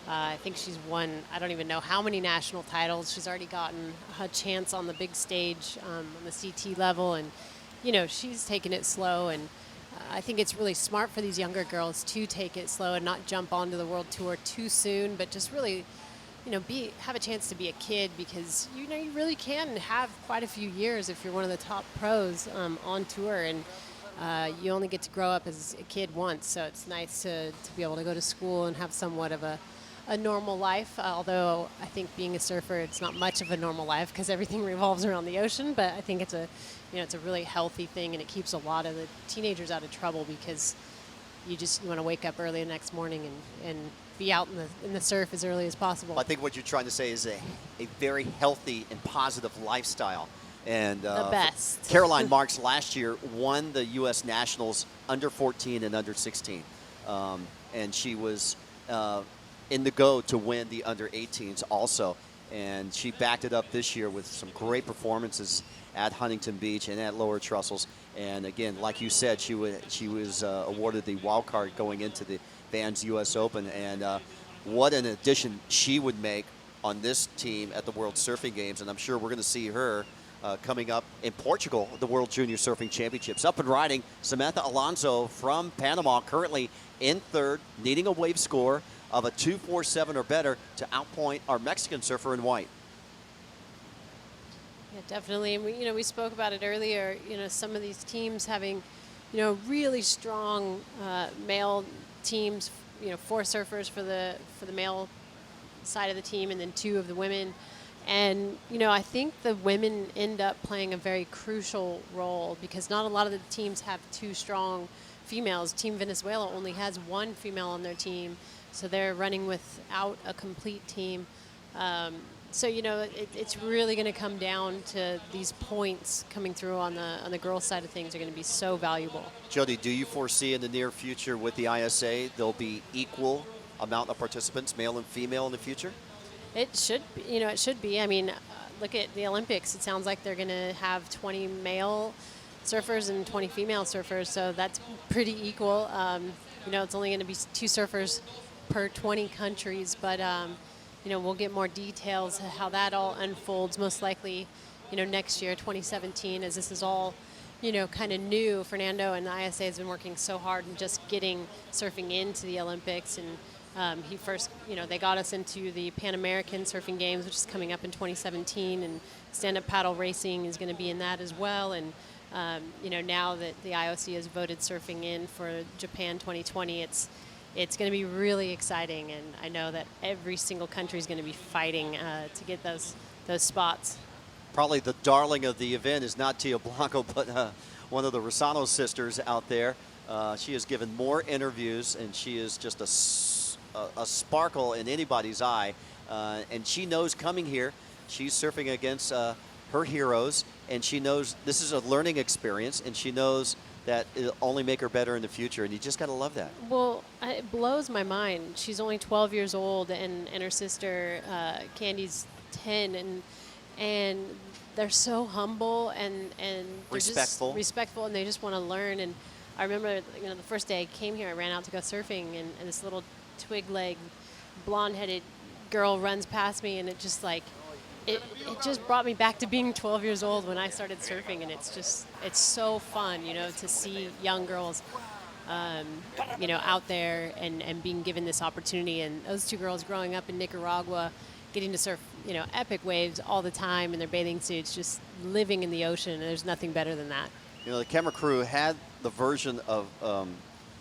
I think she's won, I don't even know how many national titles. She's already gotten a chance on the big stage on the CT level, and you know, she's taking it slow, and I think it's really smart for these younger girls to take it slow and not jump onto the world tour too soon, but just really, you know, have a chance to be a kid, because you know you really can have quite a few years if you're one of the top pros on tour, and you only get to grow up as a kid once, so it's nice to be able to go to school and have somewhat of a normal life, although I think being a surfer, it's not much of a normal life because everything revolves around the ocean, but I think it's a really healthy thing, and it keeps a lot of the teenagers out of trouble because you want to wake up early the next morning and be out in the surf as early as possible. I think what you're trying to say is a very healthy and positive lifestyle. And the best. Caroline Marks last year won the U.S. Nationals under 14 and under 16. And she was in the go to win the under 18s also. And she backed it up this year with some great performances at Huntington Beach and at Lower Trussels. And again, like you said, she was awarded the wild card going into the Vans U.S. Open. And what an addition she would make on this team at the World Surfing Games. And I'm sure we're going to see her coming up in Portugal, the World Junior Surfing Championships. Up and riding, Samantha Alonso from Panama, currently in 3rd, needing a wave score of a 2.47 or better to outpoint our Mexican surfer in white. Yeah, definitely. And we spoke about it earlier. You know, some of these teams having, you know, really strong male teams. You know, 4 surfers for the male side of the team, and then 2 of the women. And you know, I think the women end up playing a very crucial role because not a lot of the teams have 2 strong females. Team Venezuela only has 1 female on their team, so they're running without a complete team. So you know, it's really going to come down to these points coming through on the girls' side of things are going to be so valuable. Jody, do you foresee in the near future with the ISA there'll be equal amount of participants, male and female, in the future? It should be. You know, it should be. I mean, look at the Olympics. It sounds like they're going to have 20 male surfers and 20 female surfers, so that's pretty equal. You know, it's only going to be 2 surfers per 20 countries, but you know, we'll get more details how that all unfolds most likely, you know, next year, 2017, as this is all you know, kind of new. Fernando and the ISA has been working so hard and just getting surfing into the Olympics. And he first, you know, they got us into the Pan American Surfing Games, which is coming up in 2017. And stand-up paddle racing is going to be in that as well. And, you know, now that the IOC has voted surfing in for Japan 2020, it's going to be really exciting. And I know that every single country is going to be fighting to get those spots. Probably the darling of the event is not Tia Blanco, but one of the Rosano sisters out there. She has given more interviews, and she is just a sparkle in anybody's eye. And she knows coming here, she's surfing against her heroes, and she knows this is a learning experience, and she knows that it'll only make her better in the future, and you just got to love that. Well, it blows my mind. She's only 12 years old, and her sister, Candy's 10, and they're so humble and respectful. And they just want to learn. And I remember, you know, the first day I came here, I ran out to go surfing, and this little twig-legged, blonde-headed girl runs past me, and it just like, it just brought me back to being 12 years old when I started surfing, and it's so fun, you know, to see young girls, you know, out there and being given this opportunity. And those two girls growing up in Nicaragua, getting to surf, you know, epic waves all the time in their bathing suits, just living in the ocean. And there's nothing better than that. You know, the camera crew had the version of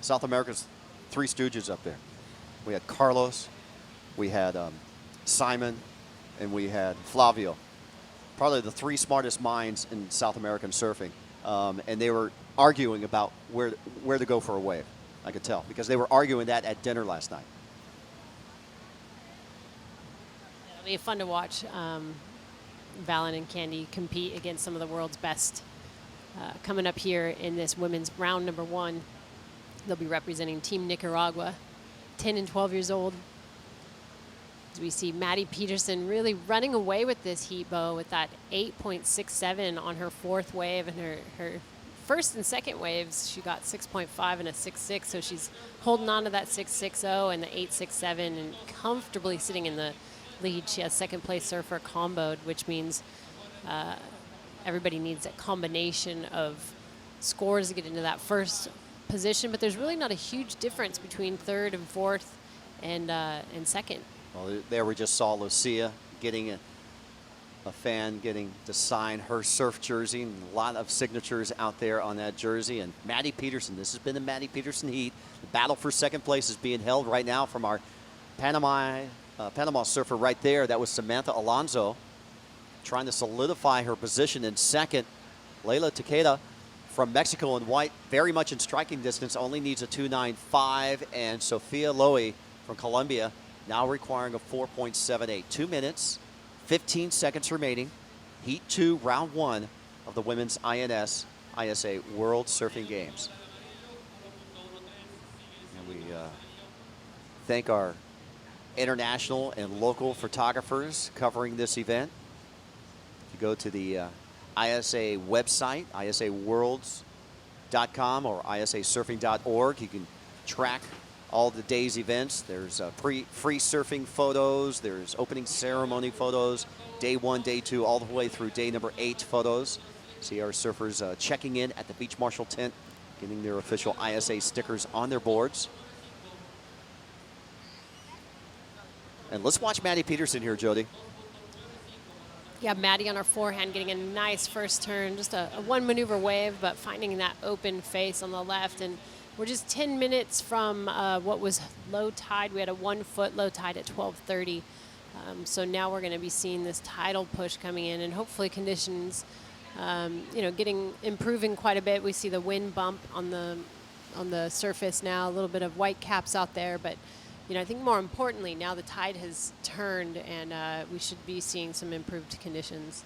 South America's Three Stooges up there. We had Carlos, we had Simon, and we had Flavio. Probably the three smartest minds in South American surfing. And they were arguing about where to go for a wave, I could tell, because they were arguing that at dinner last night. It'll be fun to watch Valen and Candy compete against some of the world's best. Coming up here in this women's round number 1, they'll be representing Team Nicaragua, 10 and 12 years old. As we see Maddie Peterson really running away with this heat, Bo, with that 8.67 on her 4th wave, and her first and second waves, she got 6.5 and a 6.6, so she's holding on to that 6.60 and the 8.67 and comfortably sitting in the lead. She has second place surfer comboed, which means everybody needs a combination of scores to get into that first position, but there's really not a huge difference between 3rd and 4th and second. Well, there we just saw Lucia getting a fan getting to sign her surf jersey, and a lot of signatures out there on that jersey. And Maddie Peterson, this has been the Maddie Peterson heat. The battle for second place is being held right now from our Panama surfer right there. That was Samantha Alonso trying to solidify her position in second. Leila Takeda from Mexico in white, very much in striking distance, only needs a 2.95. And Sofia Lowy from Colombia now requiring a 4.78. 2 minutes, 15 seconds remaining. Heat 2, round 1 of the women's ISA World Surfing Games. And we thank our international and local photographers covering this event. If you go to the ISA website, isaworlds.com or isasurfing.org, you can track all the day's events. There's free surfing photos, there's opening ceremony photos, day 1, day 2, all the way through day number 8 photos. See our surfers checking in at the Beach Marshal tent, getting their official ISA stickers on their boards. And let's watch Maddie Peterson here, Jody. Yeah, Maddie on her forehand getting a nice first turn, just a one maneuver wave, but finding that open face on the left. And we're just 10 minutes from what was low tide. We had a 1 foot low tide at 12:30. So now we're going to be seeing this tidal push coming in, and hopefully conditions, you know, improving quite a bit. We see the wind bump on the surface now, a little bit of white caps out there, but you know, I think more importantly, now the tide has turned, and we should be seeing some improved conditions.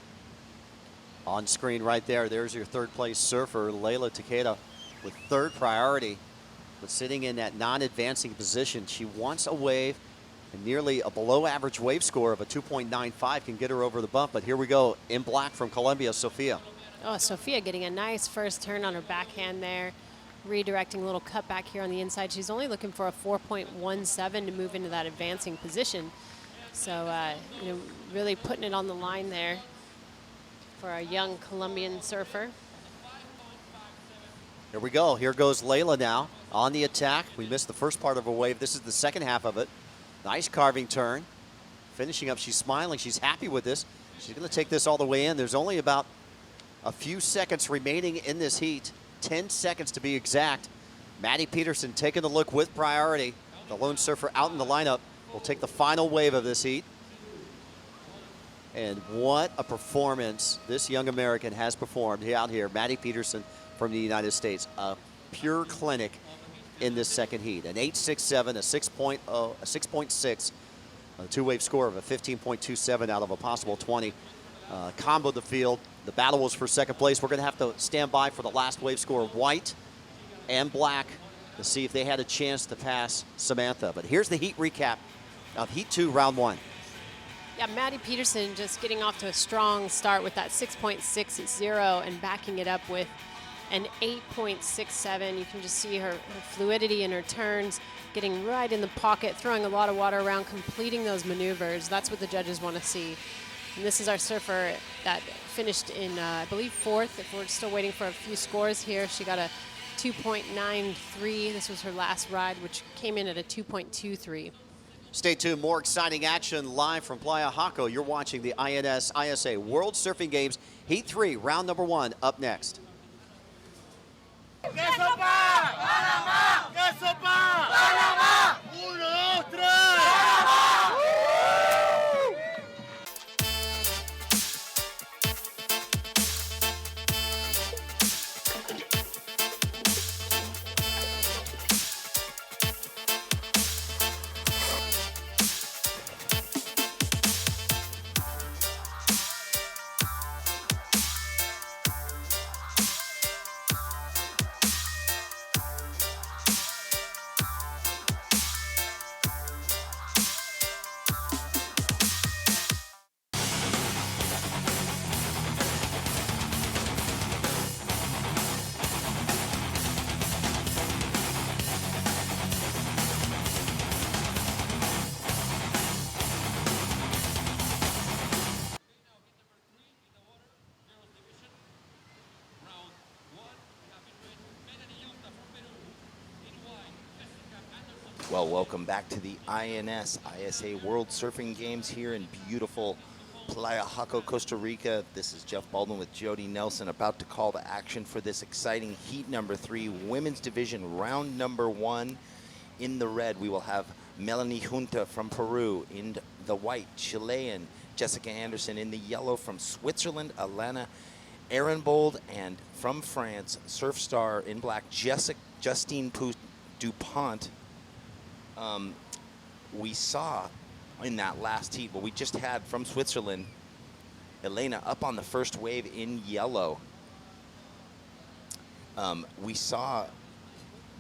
On screen right there, there's your 3rd place surfer, Leila Takeda, with 3rd priority, but sitting in that non-advancing position. She wants a wave, and nearly a below average wave score of a 2.95 can get her over the bump. But here we go, in black from Colombia, Sofia. Oh, Sofia getting a nice first turn on her backhand there, redirecting a little cut back here on the inside. She's only looking for a 4.17 to move into that advancing position. So, you know, really putting it on the line there for a young Colombian surfer. Here we go. Here goes Layla now on the attack. We missed the first part of her wave. This is the second half of it. Nice carving turn. Finishing up, she's smiling. She's happy with this. She's going to take this all the way in. There's only about a few seconds remaining in this heat. 10 seconds to be exact. Maddie Peterson taking the look with priority. The lone surfer out in the lineup will take the final wave of this heat. And what a performance this young American has performed out here. Maddie Peterson from the United States. A pure clinic in this second heat. An 8.67, a 6.6, a two-wave score of a 15.27 out of a possible 20. Comboed the field. The battle was for second place. We're going to have to stand by for the last wave score of white and black to see if they had a chance to pass Samantha. But here's the heat recap of Heat 2, Round 1. Yeah, Maddie Peterson just getting off to a strong start with that 6.60 and backing it up with an 8.67. You can just see her fluidity in her turns, getting right in the pocket, throwing a lot of water around, completing those maneuvers. That's what the judges want to see. And this is our surfer that finished in, I believe, 4th. If we're still waiting for a few scores here, she got a 2.93. This was her last ride, which came in at a 2.23. Stay tuned. More exciting action live from Playa Jaco. You're watching the INS ISA World Surfing Games Heat 3, round number 1, up next. ¡Que sopa! ¡Panamá! ¡Que sopa! ¡Panamá! ¡1, 2, 3! ¡Panamá! Well, welcome back to the INS ISA World Surfing Games here in beautiful Playa Jaco, Costa Rica. This is Jeff Baldwin with Jody Nelson about to call the action for this exciting heat number 3, women's division, round number 1. In the red, we will have Melanie Junta from Peru. In the white, Chilean Jessica Anderson. In the yellow, from Switzerland, Alana Ehrenbold. And from France, surf star in black, Justine Dupont. We saw in that last heat, what we just had from Switzerland, Elena up on the first wave in yellow. We saw,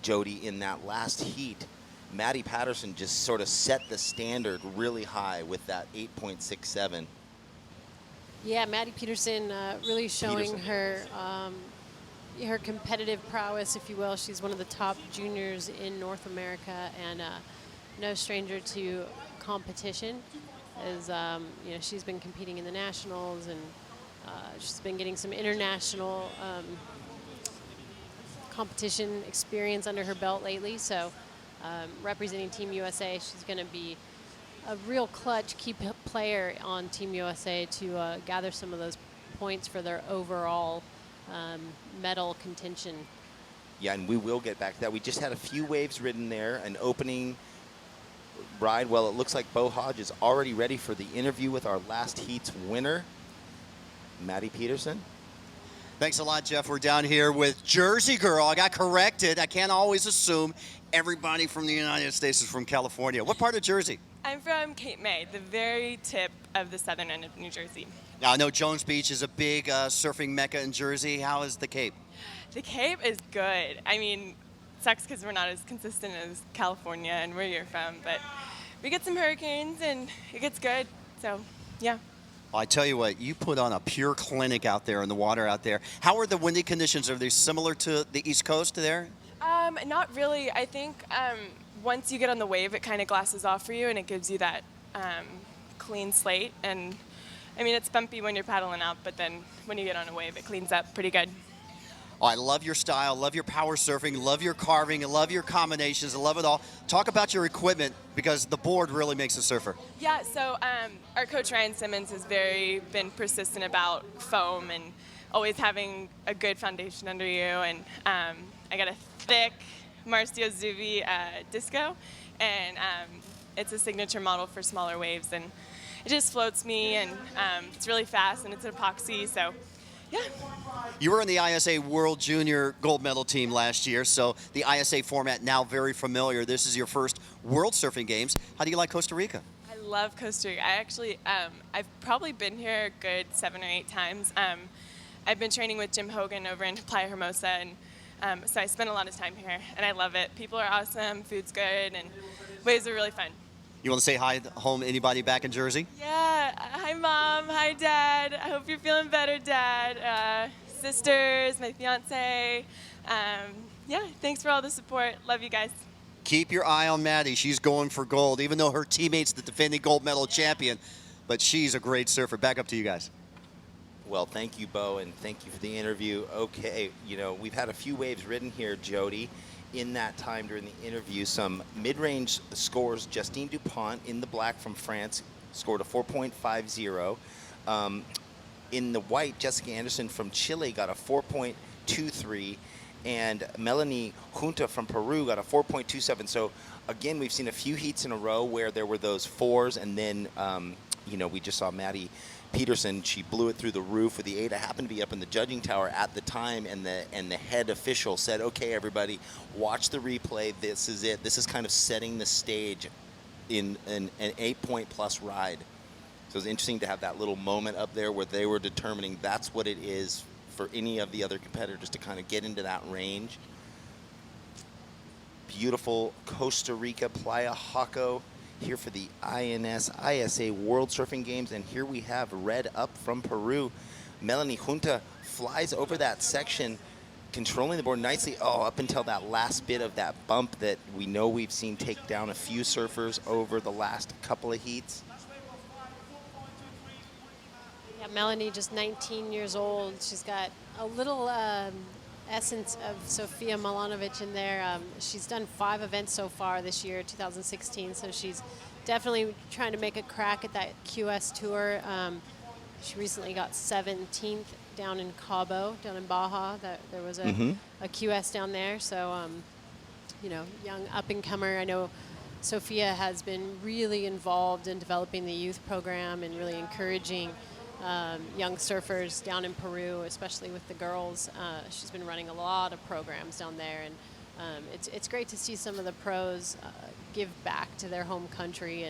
Jody, in that last heat, Maddie Patterson just sort of set the standard really high with that 8.67. Yeah, Maddie Peterson really showing her her competitive prowess, if you will. She's one of the top juniors in North America and no stranger to competition. As you know, she's been competing in the nationals and she's been getting some international competition experience under her belt lately. So representing Team USA, she's going to be a real clutch key player on Team USA to gather some of those points for their overall medal contention. Yeah, and we will get back to that. We just had a few waves ridden there, an opening ride. Well, it looks like Bo Hodge is already ready for the interview with our last heat's winner, Maddie Peterson. Thanks a lot, Jeff. We're down here with Jersey Girl. I got corrected. I can't always assume everybody from the United States is from California. What part of Jersey? I'm from Cape May, the very tip of the southern end of New Jersey. Now, I know Jones Beach is a big surfing mecca in Jersey. How is the Cape? The Cape is good. I mean, it sucks because we're not as consistent as California and where you're from, but we get some hurricanes and it gets good. So, yeah. I tell you what, you put on a pure clinic out there in the water out there. How are the windy conditions? Are they similar to the East Coast there? Not really. I think once you get on the wave, it kind of glasses off for you and it gives you that clean slate. And I mean, it's bumpy when you're paddling out, but then when you get on a wave, it cleans up pretty good. Oh, I love your style, love your power surfing, love your carving, I love your combinations, I love it all. Talk about your equipment, because the board really makes a surfer. Yeah, so our coach Ryan Simmons has been persistent about foam and always having a good foundation under you. And I got a thick Marcio Zuvi disco, and it's a signature model for smaller waves, and it just floats me, and it's really fast, and it's an epoxy, so yeah. You were in the ISA World Junior Gold Medal team last year, so the ISA format now very familiar. This is your first World Surfing Games. How do you like Costa Rica? I love Costa Rica. I actually, I've probably been here a good 7 or 8 times. I've been training with Jim Hogan over in Playa Hermosa, and so I spend a lot of time here, and I love it. People are awesome, food's good, and waves are really fun. You want to say hi home, anybody back in Jersey? Yeah, hi Mom, hi Dad. I hope you're feeling better, Dad. Sisters, my fiance. Yeah, thanks for all the support. Love you guys. Keep your eye on Maddie. She's going for gold, even though her teammate's the defending gold medal champion. But she's a great surfer. Back up to you guys. Well, thank you, Bo, and thank you for the interview. Okay, you know, we've had a few waves ridden here, Jody. In that time during the interview, some mid-range scores. Justine Dupont in the black from France scored a 4.50. In the white, Jessica Anderson from Chile got a 4.23. And Melanie Junta from Peru got a 4.27. So, again, we've seen a few heats in a row where there were those 4s, and then, you know, we just saw Maddie Peterson. She blew it through the roof with the 8. I happened to be up in the judging tower at the time, and the head official said, okay, everybody, watch the replay. This is it. This is kind of setting the stage in an 8-point-plus ride. So it was interesting to have that little moment up there where they were determining that's what it is for any of the other competitors to kind of get into that range. Beautiful Costa Rica, Playa Jaco, here for the ISA World Surfing Games. And here we have red up from Peru. Melanie Junta flies over that section, controlling the board nicely. Oh, up until that last bit of that bump that we know we've seen take down a few surfers over the last couple of heats. Yeah, Melanie, just 19 years old. She's got a little essence of Sofia Milanovic in there. She's done 5 events so far this year, 2016, so she's definitely trying to make a crack at that QS tour. She recently got 17th down in Cabo, down in Baja. There was a QS down there, so you know, young up-and-comer. I know Sofia has been really involved in developing the youth program and really encouraging young surfers down in Peru, especially with the girls. She's been running a lot of programs down there, and it's great to see some of the pros give back to their home country,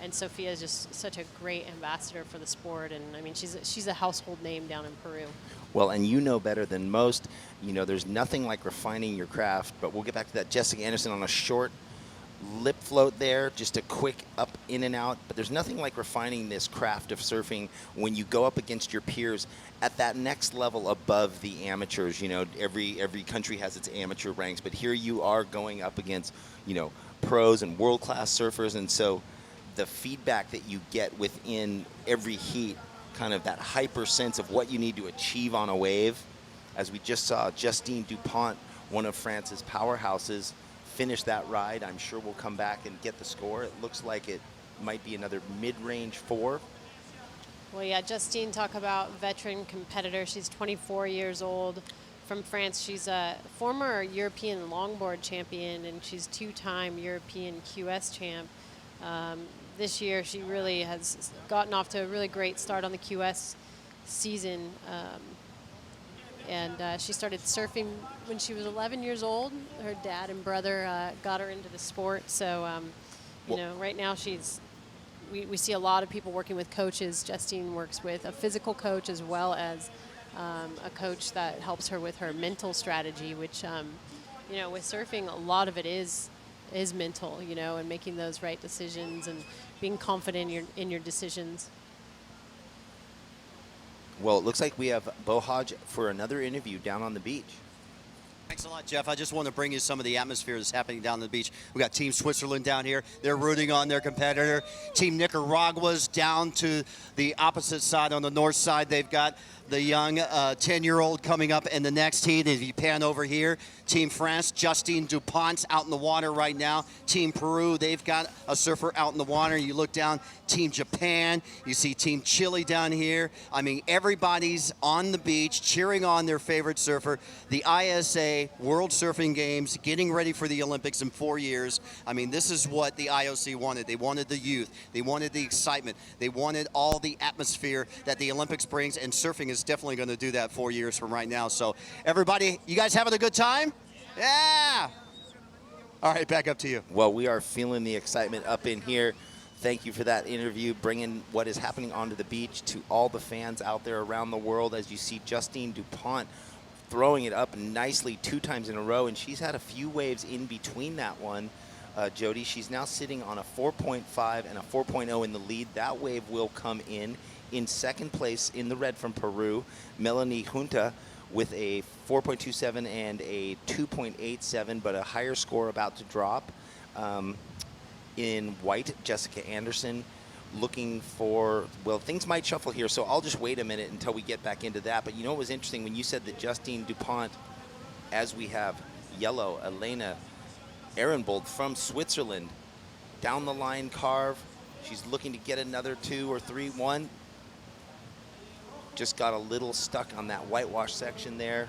and Sofia is just such a great ambassador for the sport, and I mean she's a household name down in Peru. Well, and you know better than most, you know, there's nothing like refining your craft, but we'll get back to that. Jessica Anderson on a short lip float there, just a quick up in and out, but there's nothing like refining this craft of surfing when you go up against your peers at that next level above the amateurs. You know, every country has its amateur ranks, but here you are going up against, you know, pros and world-class surfers, and so the feedback that you get within every heat, kind of that hyper sense of what you need to achieve on a wave, as we just saw Justine Dupont, one of France's powerhouses, finish that ride. I'm sure we'll come back and get the score. It looks like it might be another mid-range 4. Well, yeah, Justine, talk about veteran competitor. She's 24 years old from France. She's a former European longboard champion, and she's 2-time European QS champ. This year, she really has gotten off to a really great start on the QS season. And she started surfing when she was 11 years old. Her dad and brother got her into the sport. So, you know, right now we see a lot of people working with coaches. Justine works with a physical coach as well as a coach that helps her with her mental strategy, which, you know, with surfing, a lot of it is mental, you know, and making those right decisions and being confident in your decisions. Well, it looks like we have Bo Hodge for another interview down on the beach. Thanks a lot, Jeff. I just want to bring you some of the atmosphere that's happening down on the beach. We got Team Switzerland down here. They're rooting on their competitor. Team Nicaragua's down to the opposite side on the north side. They've got the young 10-year-old coming up in the next heat. If you pan over here, Team France, Justine Dupont's out in the water right now. Team Peru, they've got a surfer out in the water. You look down, Team Japan, you see Team Chile down here. I mean, everybody's on the beach cheering on their favorite surfer. The ISA World Surfing Games, getting ready for the Olympics in 4 years. I mean, this is what the IOC wanted. They wanted the youth. They wanted the excitement. They wanted all the atmosphere that the Olympics brings, and surfing is definitely going to do that 4 years from right now. So everybody, you guys having a good time? Yeah. All right, back up to you. Well, we are feeling the excitement up in here. Thank you for that interview, bringing what is happening onto the beach to all the fans out there around the world. As you see Justine Dupont throwing it up nicely 2 times in a row, and she's had a few waves in between that one. Jody, she's now sitting on a 4.5 and a 4.0 in the lead. That wave will come in second place in the red from Peru, Melanie Junta, with a 4.27 and a 2.87, but a higher score about to drop. In white, Jessica Anderson looking for, well, things might shuffle here, so I'll just wait a minute until we get back into that. But you know what was interesting when you said that Justine Dupont, as we have yellow, Elena Ehrenbold from Switzerland, down the line carve. She's looking to get another 2 or 3. One just got a little stuck on that whitewash section there.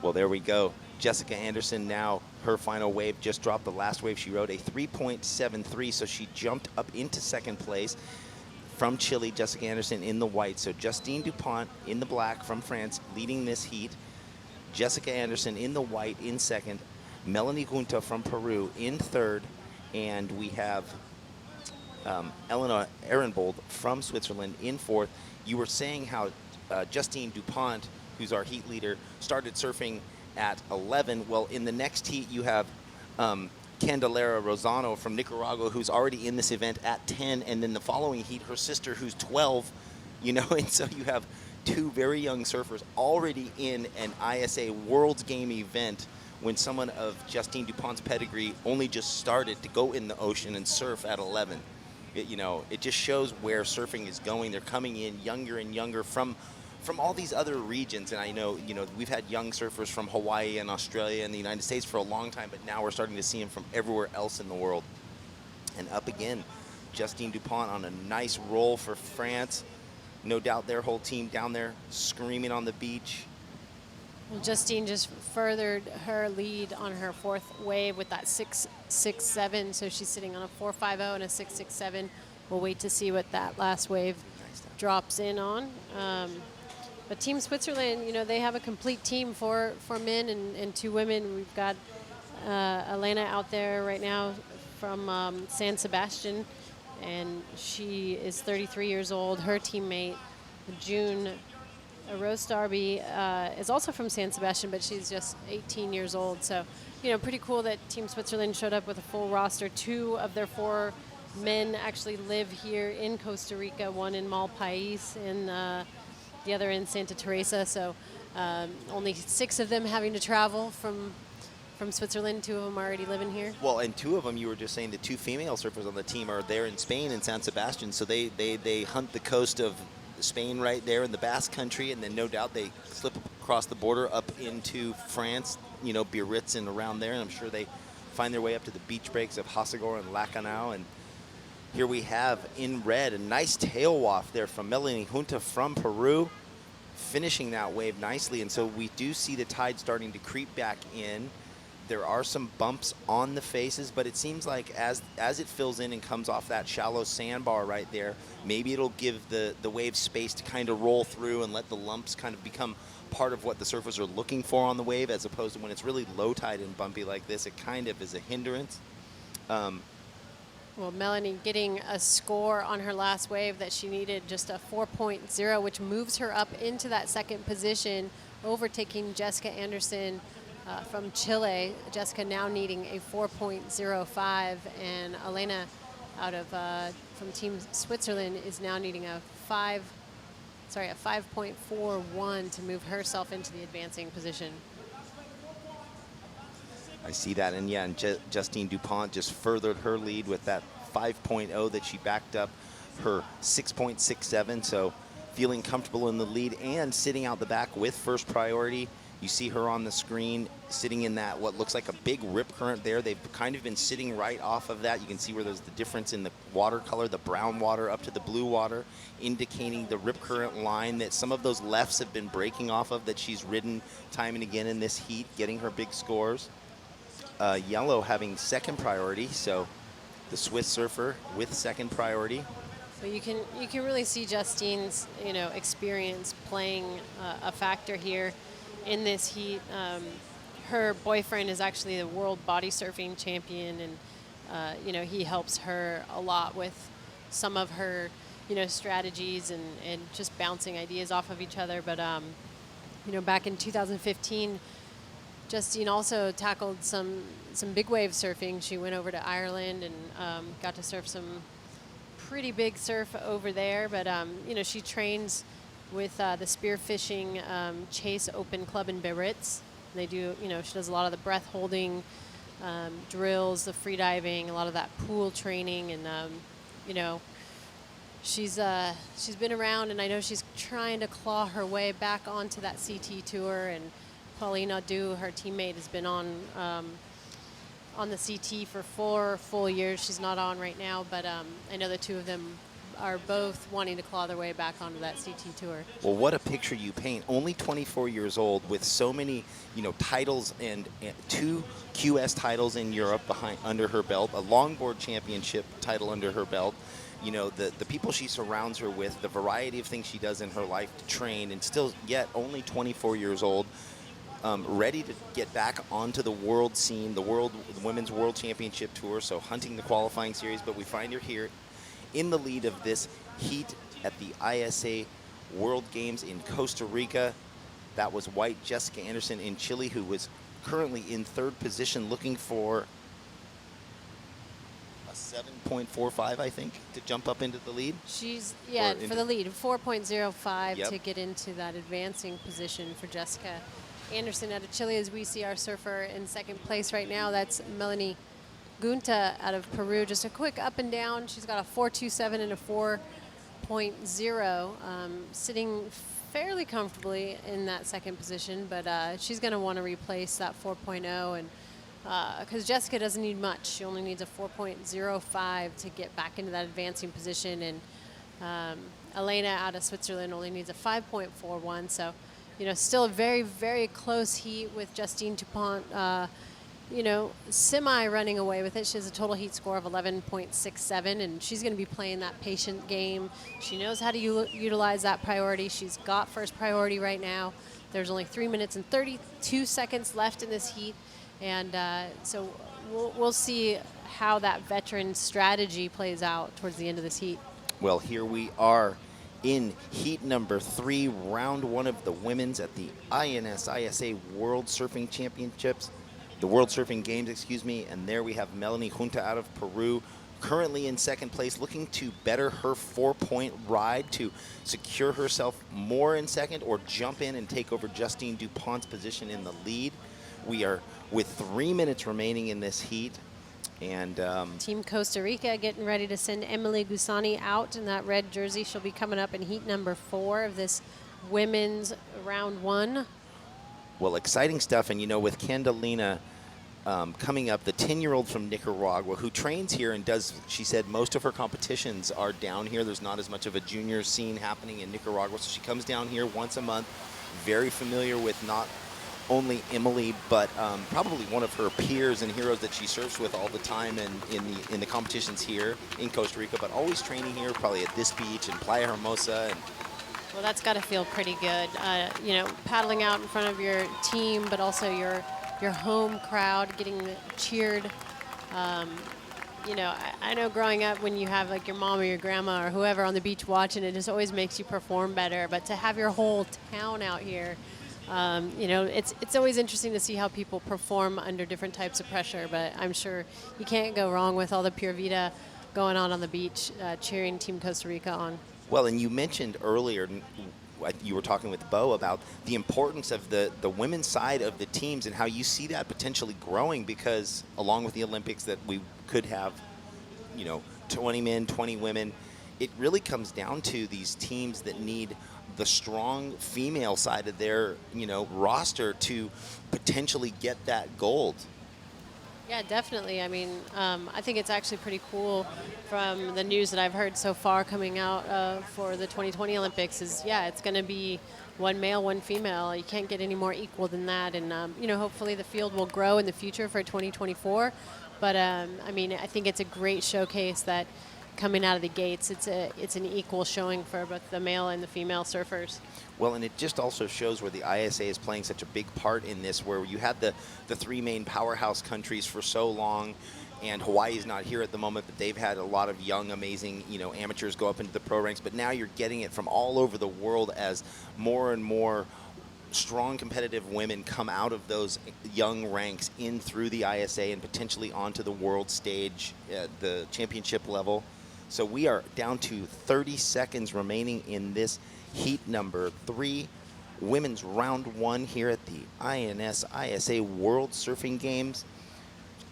Well, there we go. Jessica Anderson now, her final wave just dropped. The last wave she rode a 3.73, so she jumped up into second place. From Chile, Jessica Anderson in the white. So Justine Dupont in the black from France leading this heat. Jessica Anderson in the white in second. Melanie Junta from Peru in third. And we have Eleanor Ehrenbold from Switzerland in fourth. You were saying how Justine Dupont, who's our heat leader, started surfing at 11. Well, in the next heat, you have Candelaria Rosano from Nicaragua, who's already in this event at 10. And then the following heat, her sister, who's 12, you know, and so you have 2 very young surfers already in an ISA World's Game event when someone of Justine Dupont's pedigree only just started to go in the ocean and surf at 11. It just shows where surfing is going. They're coming in younger and younger from all these other regions. And I know, we've had young surfers from Hawaii and Australia and the United States for a long time, but now we're starting to see them from everywhere else in the world. And up again, Justine Dupont on a nice roll for France. No doubt their whole team down there screaming on the beach. Well, Justine just furthered her lead on her 4th wave with that 6.67, so she's sitting on a 4.50 and a 6.67. We'll wait to see what that last wave drops in on. But Team Switzerland, they have a complete team for men and 2 women. We've got Elena out there right now from San Sebastian, and she is 33 years old. Her teammate, June Rose Darby, is also from San Sebastian, but she's just 18 years old. So, pretty cool that Team Switzerland showed up with a full roster. 2 of their 4 men actually live here in Costa Rica, one in Malpais and the other in Santa Teresa. So only 6 of them having to travel from Switzerland. 2 of them already living here. Well, and 2 of them, you were just saying the 2 female surfers on the team are there in Spain in San Sebastian. So they hunt the coast of Spain right there in the Basque Country, and then no doubt they slip across the border up into France, Biarritz and around there, and I'm sure they find their way up to the beach breaks of Hossegor and Lacanau. And here we have in red a nice tail waft there from Melanie Junta from Peru, finishing that wave nicely. And so we do see the tide starting to creep back in. There are some bumps on the faces, but it seems like as it fills in and comes off that shallow sandbar right there, maybe it'll give the wave space to kind of roll through and let the lumps kind of become part of what the surfers are looking for on the wave, as opposed to when it's really low tide and bumpy like this, it kind of is a hindrance. Well, Melanie getting a score on her last wave that she needed, just a 4.0, which moves her up into that 2nd position, overtaking Jessica Anderson from Chile. Jessica now needing a 4.05, and Elena from Team Switzerland is now needing a 5.41 to move herself into the advancing position. I see that, and yeah, and Justine Dupont just furthered her lead with that 5.0 that she backed up her 6.67, so feeling comfortable in the lead and sitting out the back with first priority. You see her on the screen sitting in that what looks like a big rip current there. They've kind of been sitting right off of that. You can see where there's the difference in the watercolor, the brown water up to the blue water, indicating the rip current line that some of those lefts have been breaking off of that she's ridden time and again in this heat, getting her big scores. Yellow having second priority, so the Swiss surfer with second priority. So you can really see Justine's experience playing a factor here in this heat. Her boyfriend is actually the world body surfing champion, and he helps her a lot with some of her strategies and just bouncing ideas off of each other. But back in 2015, Justine also tackled some big wave surfing. She went over to Ireland and got to surf some pretty big surf over there. But she trains with the Spearfishing Chase Open Club in Biarritz. They do, she does a lot of the breath holding drills, the free diving, a lot of that pool training, and she's been around, and I know she's trying to claw her way back onto that CT tour. And Pauline Audu, her teammate, has been on the CT for 4 full years. She's not on right now, but I know the two of them are both wanting to claw their way back onto that CT tour. Well, what a picture you paint. Only 24 years old with so many, titles and 2 QS titles in Europe under her belt, a longboard championship title under her belt. The people she surrounds her with, the variety of things she does in her life to train, and still yet only 24 years old, ready to get back onto the world scene, the Women's World Championship Tour, so hunting the qualifying series. But we find her here in the lead of this heat at the ISA World Games in Costa Rica. That was white Jessica Anderson in Chile, who was currently in third position, looking for a 7.45, I think, to jump up into the lead. She's, for the lead, 4.05 to get into that advancing position for Jessica Anderson out of Chile. As we see our surfer in second place right now, that's Melanie Gunta out of Peru. Just a quick up and down. She's got a 4.27 and a 4.0, sitting fairly comfortably in that second position, but she's going to want to replace that 4.0, and because Jessica doesn't need much. She only needs a 4.05 to get back into that advancing position, and Elena out of Switzerland only needs a 5.41. So, still a very, very close heat with Justine Dupont, semi running away with it. She has a total heat score of 11.67, and she's going to be playing that patient game. She knows how to utilize that priority. She's got first priority right now. There's only 3 minutes and 32 seconds left in this heat, and so we'll see how that veteran strategy plays out towards the end of this heat. Well, here we are in heat number 3, round 1 of the women's at the INS-ISA World Surfing Championships. The World Surfing Games, excuse me, and there we have Melanie Gunta out of Peru, currently in second place, looking to better her 4-point ride to secure herself more in second or jump in and take over Justine Dupont's position in the lead. We are with 3 minutes remaining in this heat, and Team Costa Rica getting ready to send Emily Gusani out in that red jersey. She'll be coming up in heat number 4 of this women's round 1. Well, exciting stuff, and with Candalina coming up, the 10-year-old from Nicaragua who trains here and does, she said, most of her competitions are down here. There's not as much of a junior scene happening in Nicaragua, so she comes down here once a month, very familiar with not only Emily, but probably one of her peers and heroes that she surfs with all the time in the competitions here in Costa Rica, but always training here, probably at this beach and Playa Hermosa. And well, that's got to feel pretty good, paddling out in front of your team, but also your home crowd, getting cheered. I know growing up when you have like your mom or your grandma or whoever on the beach watching, it just always makes you perform better. But to have your whole town out here, it's always interesting to see how people perform under different types of pressure. But I'm sure you can't go wrong with all the Pure Vida going on the beach, cheering Team Costa Rica on. Well, and you mentioned earlier you were talking with Bo about the importance of the women's side of the teams and how you see that potentially growing, because along with the Olympics that we could have, 20 men, 20 women, it really comes down to these teams that need the strong female side of their, roster to potentially get that gold. Yeah, definitely. I mean, I think it's actually pretty cool from the news that I've heard so far coming out for the 2020 Olympics is, it's going to be one male, one female. You can't get any more equal than that. And, hopefully the field will grow in the future for 2024. But, I think it's a great showcase that coming out of the gates, it's an equal showing for both the male and the female surfers. Well, and it just also shows where the ISA is playing such a big part in this, where you had the three main powerhouse countries for so long, and Hawaii's not here at the moment, but they've had a lot of young, amazing, amateurs go up into the pro ranks. But now you're getting it from all over the world as more and more strong competitive women come out of those young ranks in through the ISA and potentially onto the world stage at the championship level. So we are down to 30 seconds remaining in this heat number 3, women's round 1 here at the INS ISA World Surfing Games.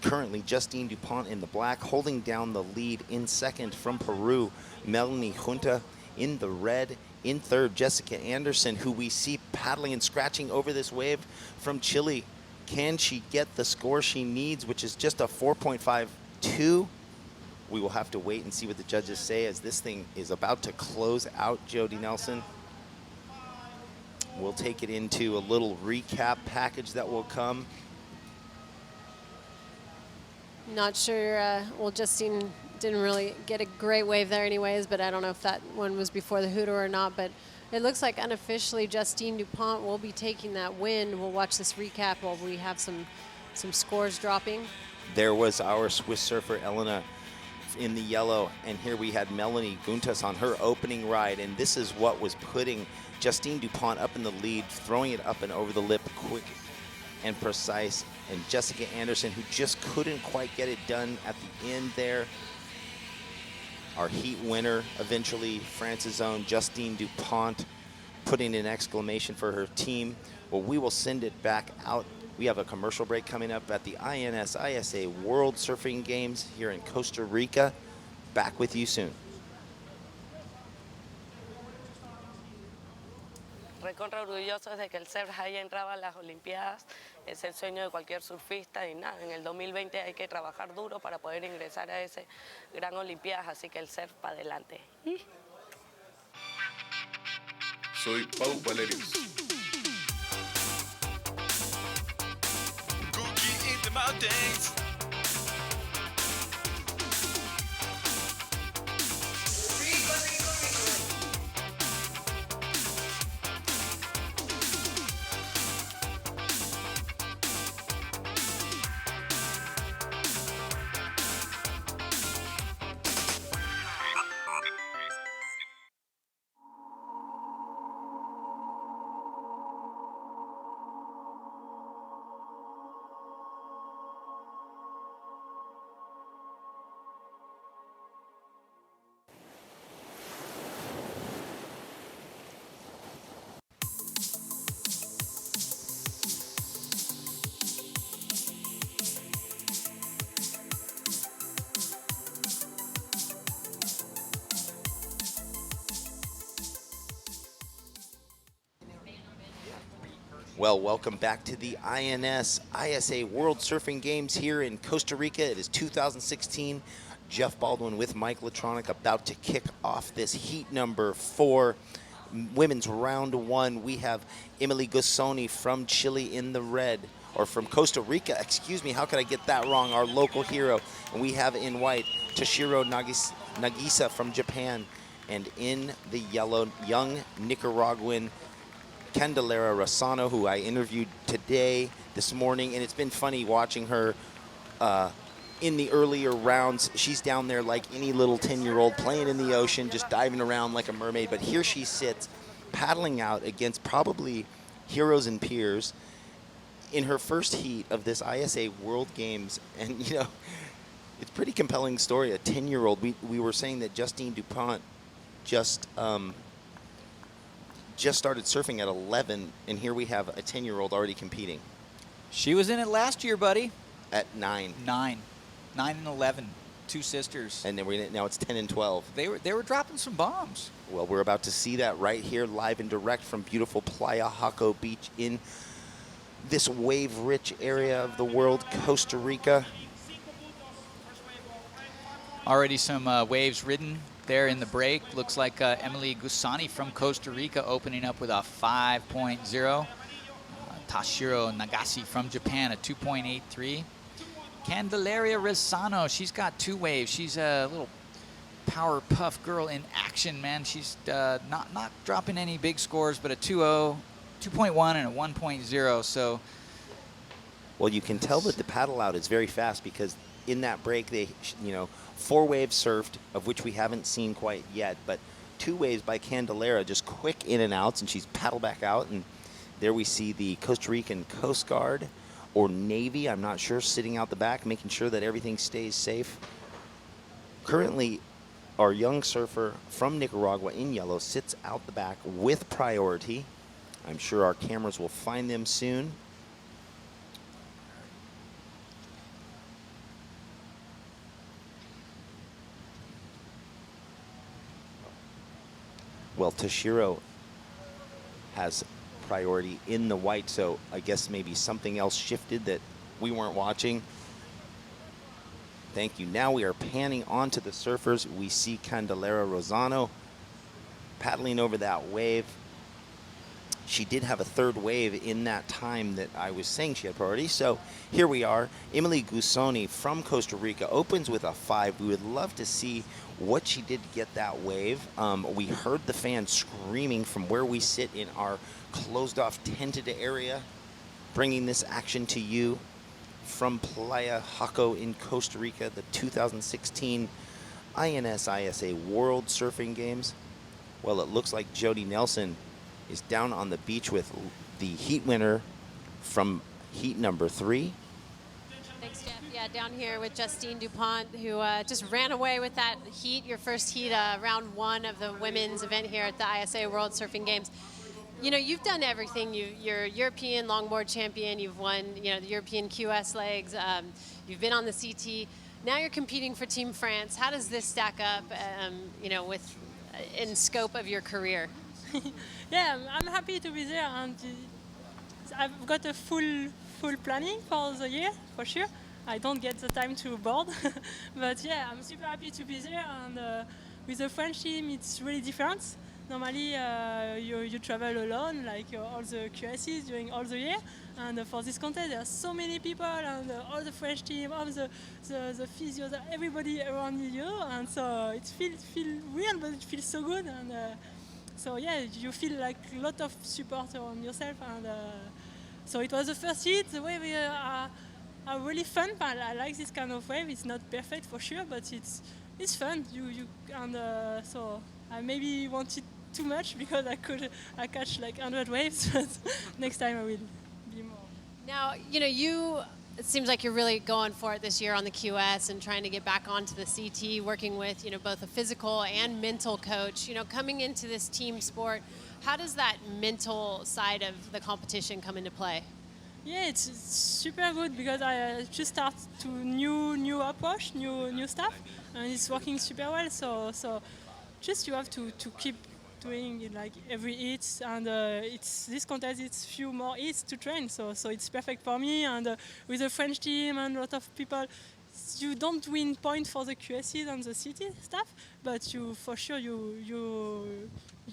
Currently, Justine Dupont in the black, holding down the lead in second from Peru. Melanie Junta in the red. In third, Jessica Anderson, who we see paddling and scratching over this wave from Chile. Can she get the score she needs, which is just a 4.52? We will have to wait and see what the judges say as this thing is about to close out, Jody Nelson. We'll take it into a little recap package that will come. Not sure, Justine didn't really get a great wave there anyways, but I don't know if that one was before the hooter or not, but it looks like unofficially Justine Dupont will be taking that win. We'll watch this recap while we have some scores dropping. There was our Swiss surfer, Elena, in the yellow, and here we had Melanie Guntas on her opening ride, and this is what was putting Justine Dupont up in the lead, throwing it up and over the lip quick and precise, and Jessica Anderson, who just couldn't quite get it done at the end there. Our heat winner eventually, France's own Justine Dupont, putting an exclamation for her team. Well, we will send it back out. We have a commercial break coming up at the INS ISA World Surfing Games here in Costa Rica. Back with you soon. Recontra orgullosos de que el surf haya entrado a las Olimpiadas. Es el sueño de cualquier surfista y nada, en el 2020 hay que trabajar duro para poder ingresar a ese gran Olimpiadas, así que el surf para adelante. Soy Pau Valerius. Cookie in the mountains. Well, welcome back to the INS ISA World Surfing Games here in Costa Rica. It is 2016. Jeff Baldwin with Mike Latronic about to kick off this heat number 4. Women's round 1. We have Emily Gussoni from Chile in the red, or from Costa Rica, excuse me, how could I get that wrong? Our local hero. And we have in white Toshiro Nagisa from Japan, and in the yellow, young Nicaraguan Candelaria Rosano, who I interviewed this morning, and it's been funny watching her in the earlier rounds. She's down there like any little 10-year-old playing in the ocean, just diving around like a mermaid, but here she sits paddling out against probably heroes and peers in her first heat of this ISA World Games. And it's a pretty compelling story. A 10-year-old, we were saying that Justine Dupont just just started surfing at 11, and here we have a 10-year-old already competing. She was in it last year, buddy. At 9. 9 and 11. Two sisters. And then now it's 10 and 12. They were dropping some bombs. Well, we're about to see that right here, live and direct from beautiful Playa Jaco Beach in this wave-rich area of the world, Costa Rica. Already some waves ridden there in the break. Looks like Emily Gusani from Costa Rica opening up with a 5.0. Tashiro Nagase from Japan, a 2.83. Candelaria Rezano, she's got 2 waves. She's a little power puff girl in action, man. She's not dropping any big scores, but a 2.0, 2.1, and a 1.0. So, well, you can tell that the paddle out is very fast because in that break, they, 4 waves surfed, of which we haven't seen quite yet, but 2 waves by Candelaria, just quick in and outs, and she's paddled back out, and there we see the Costa Rican Coast Guard or Navy, I'm not sure, sitting out the back, making sure that everything stays safe. Currently, our young surfer from Nicaragua in yellow sits out the back with priority. I'm sure our cameras will find them soon. Well, Tashiro has priority in the white, so I guess maybe something else shifted that we weren't watching. Thank you. Now we are panning onto the surfers. We see Candelaria Rezano paddling over that wave. She did have a 3rd wave in that time that I was saying she had priority. So here we are. Emily Gusoni from Costa Rica opens with a 5. We would love to see what she did to get that wave. We heard the fans screaming from where we sit in our closed-off tented area, bringing this action to you from Playa Jaco in Costa Rica, the 2016 INS-ISA World Surfing Games. Well, it looks like Jody Nelson is down on the beach with the heat winner from heat number 3. Thanks, Jeff. Yeah, down here with Justine Dupont, who just ran away with that heat, your first heat, round 1 of the women's event here at the ISA World Surfing Games. You've done everything. You're European longboard champion. You've won, the European QS legs. You've been on the CT. Now you're competing for Team France. How does this stack up, with in scope of your career? Yeah, I'm happy to be there, and I've got a full planning for the year, for sure. I don't get the time to board, but yeah, I'm super happy to be there, and with the French team, it's really different. Normally, you travel alone, like all the QSs during all the year, and for this contest, there are so many people, and all the French team, all the physios, everybody around you, and so it feels weird, but it feels so good, and so yeah, you feel like a lot of support on yourself, and so it was the first heat. The wave are really fun. I like this kind of wave. It's not perfect for sure, but it's fun. So I maybe wanted too much because I catch like 100 waves, but next time I will be more. Now, it seems like you're really going for it this year on the QS and trying to get back onto the CT, working with, both a physical and mental coach. Coming into this team sport, how does that mental side of the competition come into play? Yeah, it's super good because I just start to new approach, new stuff, and it's working super well. So just you have to keep doing it like every hit, and this contest it's few more hits to train. So it's perfect for me, and with the French team and a lot of people, you don't win points for the QSs and the CT stuff, but you for sure you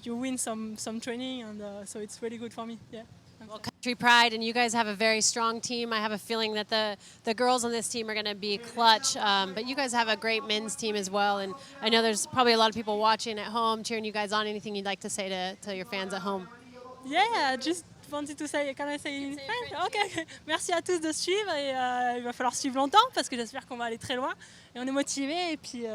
win some training, and so it's really good for me. Yeah. Well, Country Pride, and you guys have a very strong team. I have a feeling that the girls on this team are going to be clutch, but you guys have a great men's team as well, and I know there's probably a lot of people watching at home, cheering you guys on. Anything you'd like to say to your fans at home? Yeah, just wanted to say, can I say in French? Okay. Merci à tous de suivre, et il va falloir suivre longtemps parce que j'espère qu'on va aller très loin, et on est motivés, et puis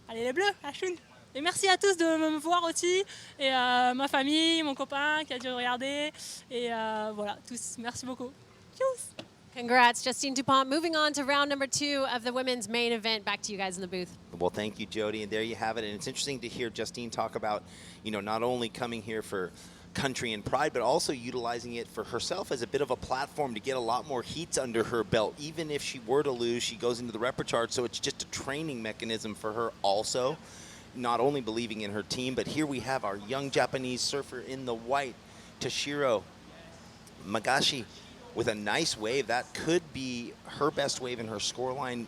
allez les Bleus, à Choun. Et merci à tous de me voir aussi, et ma famille, mon copain qui a dû regarder, et voilà, tous. Merci beaucoup. Tchuss. Congrats, Justine Dupont. Moving on to round number 2 of the women's main event. Back to you guys in the booth. Well, thank you, Jody. And there you have it. And it's interesting to hear Justine talk about, not only coming here for country and pride, but also utilizing it for herself as a bit of a platform to get a lot more heats under her belt. Even if she were to lose, she goes into the repertoire, so it's just a training mechanism for her also, not only believing in her team, but here we have our young Japanese surfer in the white, Toshiro Magashi, with a nice wave. That could be her best wave in her scoreline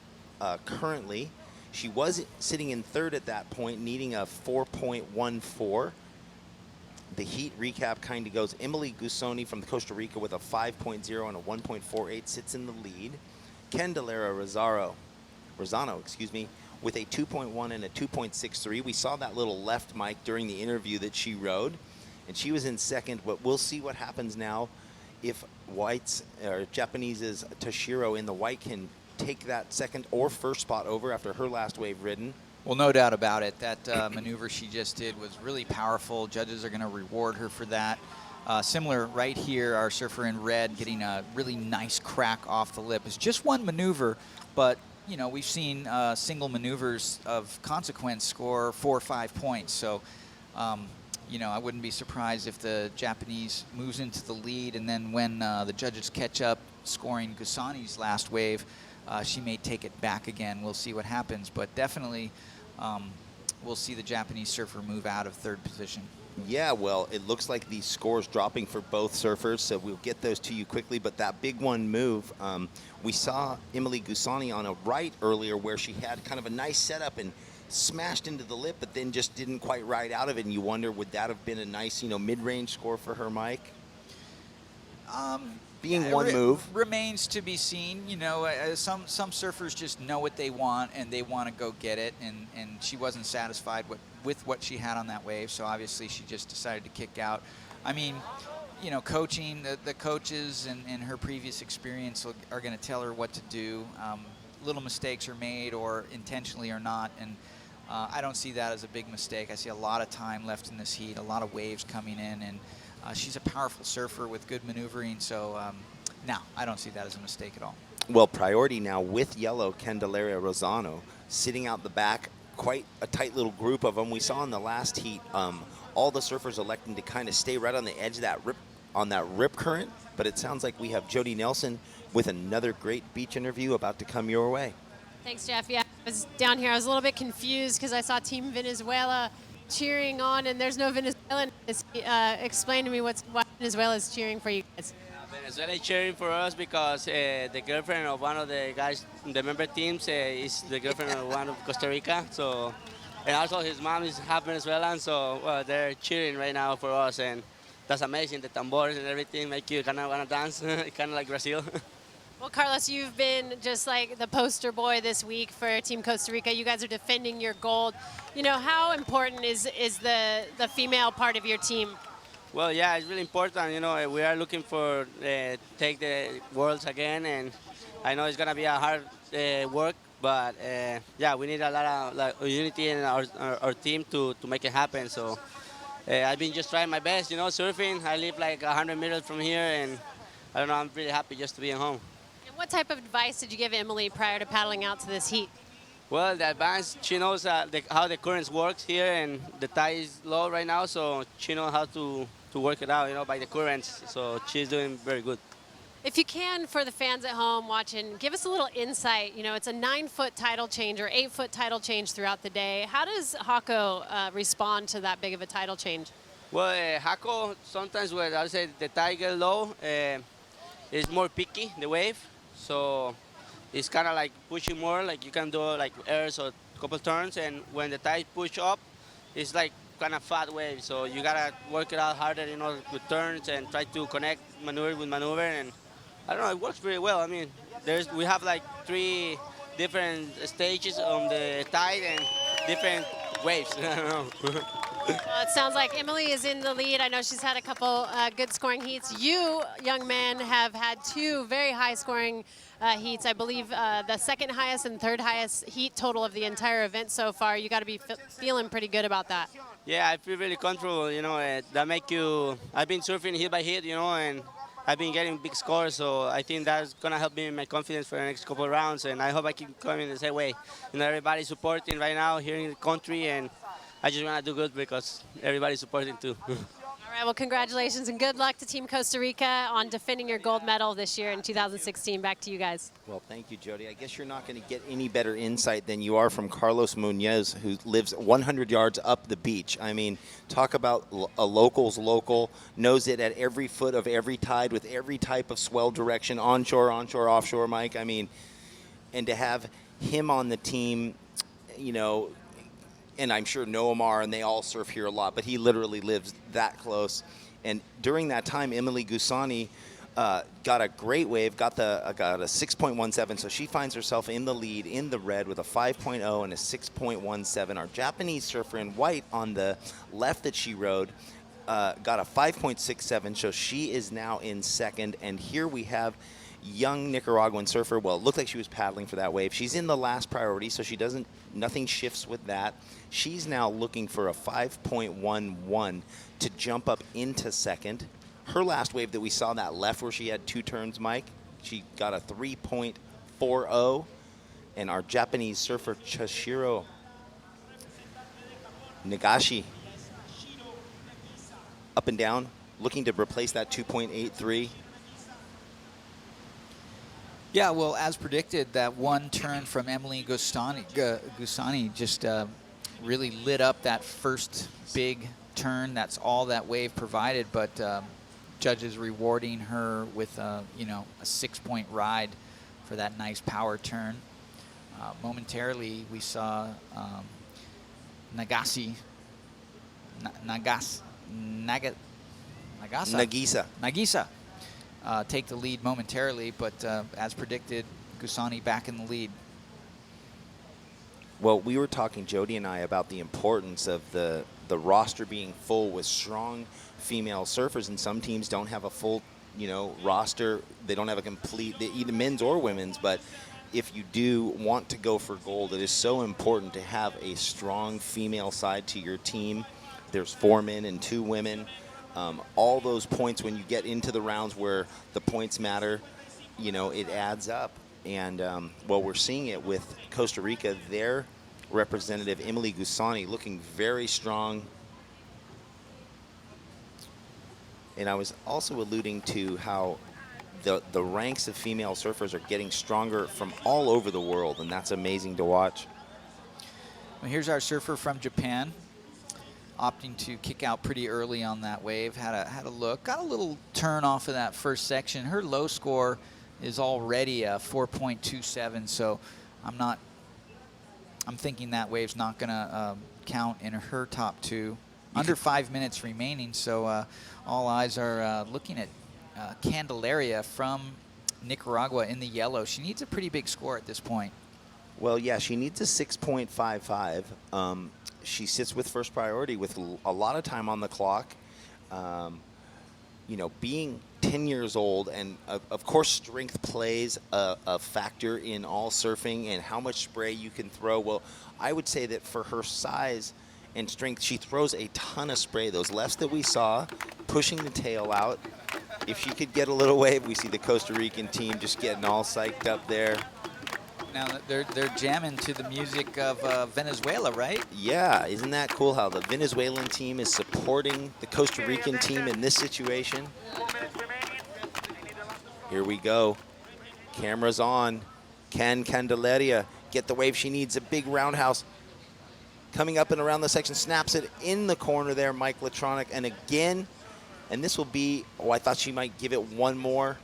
currently. She was sitting in third at that point, needing a 4.14. The heat recap kind of goes Emily Gusoni from Costa Rica with a 5.0 and a 1.48 sits in the lead. Candelaria Rosano, with a 2.1 and a 2.63. We saw that little left mic during the interview that she rode, and she was in second, but we'll see what happens now if Japanese's Toshiro in the white can take that second or first spot over after her last wave ridden. Well, no doubt about it. That maneuver she just did was really powerful. Judges are going to reward her for that. Similar right here, our surfer in red getting a really nice crack off the lip. It's just one maneuver, but you know, we've seen single maneuvers of consequence score 4 or 5 points. So, you know, I wouldn't be surprised if the Japanese moves into the lead, and then when the judges catch up scoring Gusani's last wave, she may take it back again. We'll see what happens, but definitely we'll see the Japanese surfer move out of third position. Yeah, well, it looks like the scores dropping for both surfers, so we'll get those to you quickly. But that big one move, we saw Emily Gusani on a right earlier where she had kind of a nice setup and smashed into the lip, but then just didn't quite ride out of it. And you wonder, would that have been a nice, you know, mid-range score for her, Mike? Being one move. Remains to be seen. You know, some surfers just know what they want and they want to go get it, and she wasn't satisfied with what she had on that wave, so obviously she just decided to kick out. I mean, you know, coaching, the coaches and her previous experience are going to tell her what to do. Little mistakes are made, or intentionally or not, and I don't see that as a big mistake. I see a lot of time left in this heat, a lot of waves coming in, and she's a powerful surfer with good maneuvering, so no, I don't see that as a mistake at all. Well, priority now with yellow, Candelaria Rosano, sitting out the back, quite a tight little group of them. We saw in the last heat all the surfers electing to kind of stay right on the edge of that rip current, but it sounds like we have Jody Nelson with another great beach interview about to come your way. Thanks, Jeff. Yeah, I was down here. I was a little bit confused because I saw Team Venezuela cheering on, and there's no Venezuelan. Explain to me why Venezuela is cheering for you guys. Venezuela is cheering for us because the girlfriend of one of the guys in the member teams is the girlfriend of one of Costa Rica. So, and also his mom is half Venezuelan, so they're cheering right now for us, and that's amazing. The tambores and everything make you kind of want to dance, kind of like Brazil. Well, Carlos, you've been just like the poster boy this week for Team Costa Rica. You guys are defending your gold. You know, how important is the female part of your team? Well, yeah, it's really important. You know, we are looking for take the worlds again, and I know it's gonna be a hard work, but yeah, we need a lot of unity in our team to make it happen. So I've been just trying my best. You know, surfing. I live like 100 meters from here, and I don't know. I'm really happy just to be at home. What type of advice did you give Emily prior to paddling out to this heat? Well, the advance, she knows how the currents works here, and the tide is low right now, so she knows how to work it out, you know, by the currents. So she's doing very good. If you can, for the fans at home watching, give us a little insight. You know, it's a 9-foot tidal change or 8-foot tidal change throughout the day. How does Hako respond to that big of a tidal change? Well, Hako, sometimes when I say the tide gets low, it's more picky, the wave. So it's kind of like pushing more, like you can do like airs or a couple turns, and when the tide push up, it's like kind of fat wave. So you gotta work it out harder, you know, with turns and try to connect maneuver with maneuver, and I don't know, it works very well. I mean, we have like 3 different stages on the tide and different waves. I don't know. Well, it sounds like Emily is in the lead. I know she's had a couple good scoring heats. You, young man, have had 2 very high scoring heats. I believe the second highest and third highest heat total of the entire event so far. You got to be feeling pretty good about that. Yeah, I feel really comfortable. You know, that make you. I've been surfing hit by hit, you know, and I've been getting big scores. So I think that's gonna help me in my confidence for the next couple of rounds. And I hope I keep coming the same way. You know, everybody's supporting right now here in the country, and I just want to do good because everybody's supporting too. All right, well, congratulations and good luck to Team Costa Rica on defending your gold medal this year in 2016. Back to you guys. Well, thank you, Jody. I guess you're not going to get any better insight than you are from Carlos Munoz, who lives 100 yards up the beach. I mean, talk about a local's local, knows it at every foot of every tide with every type of swell direction, onshore, offshore, Mike. I mean, and to have him on the team, you know, and I'm sure Noamar, and they all surf here a lot, but he literally lives that close. And during that time, Emily Gusani got a great wave, got a 6.17, so she finds herself in the lead in the red with a 5.0 and a 6.17. Our Japanese surfer in white on the left that she rode got a 5.67, so she is now in second. And here we have young Nicaraguan surfer. Well, it looked like she was paddling for that wave. She's in the last priority, so nothing shifts with that. She's now looking for a 5.11 to jump up into second. Her last wave that we saw, that left where she had 2 turns, Mike, she got a 3.40. And our Japanese surfer, Chashiro Nagashi, up and down, looking to replace that 2.83. Yeah, well, as predicted, that one turn from Emily Gusani just really lit up that first big turn. That's all that wave provided, but judges rewarding her with a 6-point ride for that nice power turn. Momentarily, we saw Nagisa take the lead momentarily, but as predicted, Gusani back in the lead. Well, we were talking, Jody and I, about the importance of the roster being full with strong female surfers, and some teams don't have a full, roster. They don't have a complete, either men's or women's, but if you do want to go for gold, it is so important to have a strong female side to your team. There's 4 men and 2 women. All those points, when you get into the rounds where the points matter, it adds up. And, well, we're seeing it with Costa Rica. Their representative, Emily Gusani, looking very strong. And I was also alluding to how the ranks of female surfers are getting stronger from all over the world, and that's amazing to watch. Well, here's our surfer from Japan, opting to kick out pretty early on that wave. Had a look, got a little turn off of that first section. Her low score is already a 4.27, so I'm thinking that wave's not gonna count in her top 2. Under 5 minutes remaining, so all eyes are looking at Candelaria from Nicaragua in the yellow. She needs a pretty big score at this point. Well, yeah, she needs a 6.55. She sits with first priority with a lot of time on the clock. Being 10 years old, and of course strength plays a factor in all surfing and how much spray you can throw. Well, I would say that for her size and strength, she throws a ton of spray. Those lefts that we saw, pushing the tail out. If she could get a little wave, we see the Costa Rican team just getting all psyched up there. Now they're jamming to the music of Venezuela, right? Yeah, isn't that cool how the Venezuelan team is supporting the Costa Rican team in this situation? Here we go. Cameras on. Can Candelaria get the wave she needs? A big roundhouse. Coming up and around the section, snaps it in the corner there, Mike Latronic. And again, and this will be, I thought she might give it one more.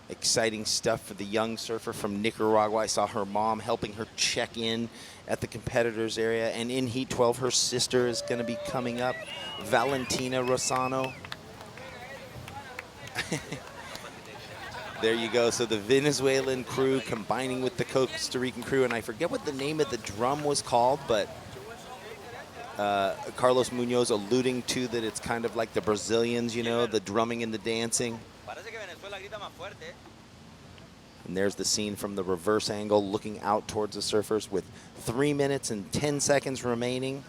Exciting stuff for the young surfer from Nicaragua. I saw her mom helping her check in at the competitors area. And in Heat 12, her sister is going to be coming up, Valentina Rosano. There you go. So the Venezuelan crew combining with the Costa Rican crew. And I forget what the name of the drum was called, but Carlos Munoz alluding to that it's kind of like the Brazilians, the drumming and the dancing. And there's the scene from the reverse angle looking out towards the surfers with 3 minutes and 10 seconds remaining.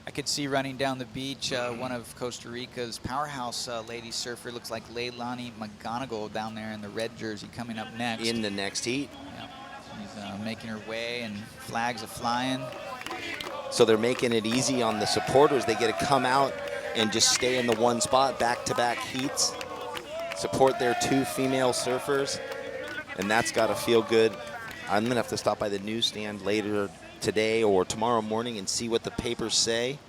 I could see running down the beach one of Costa Rica's powerhouse lady surfer. Looks like Leilani McGonigal down there in the red jersey coming up next. In the next heat. Yeah. She's making her way and flags are flying. So they're making it easy on the supporters. They get to come out and just stay in the one spot, back-to-back heats, support their 2 female surfers, and that's got to feel good. I'm going to have to stop by the newsstand later today or tomorrow morning and see what the papers say,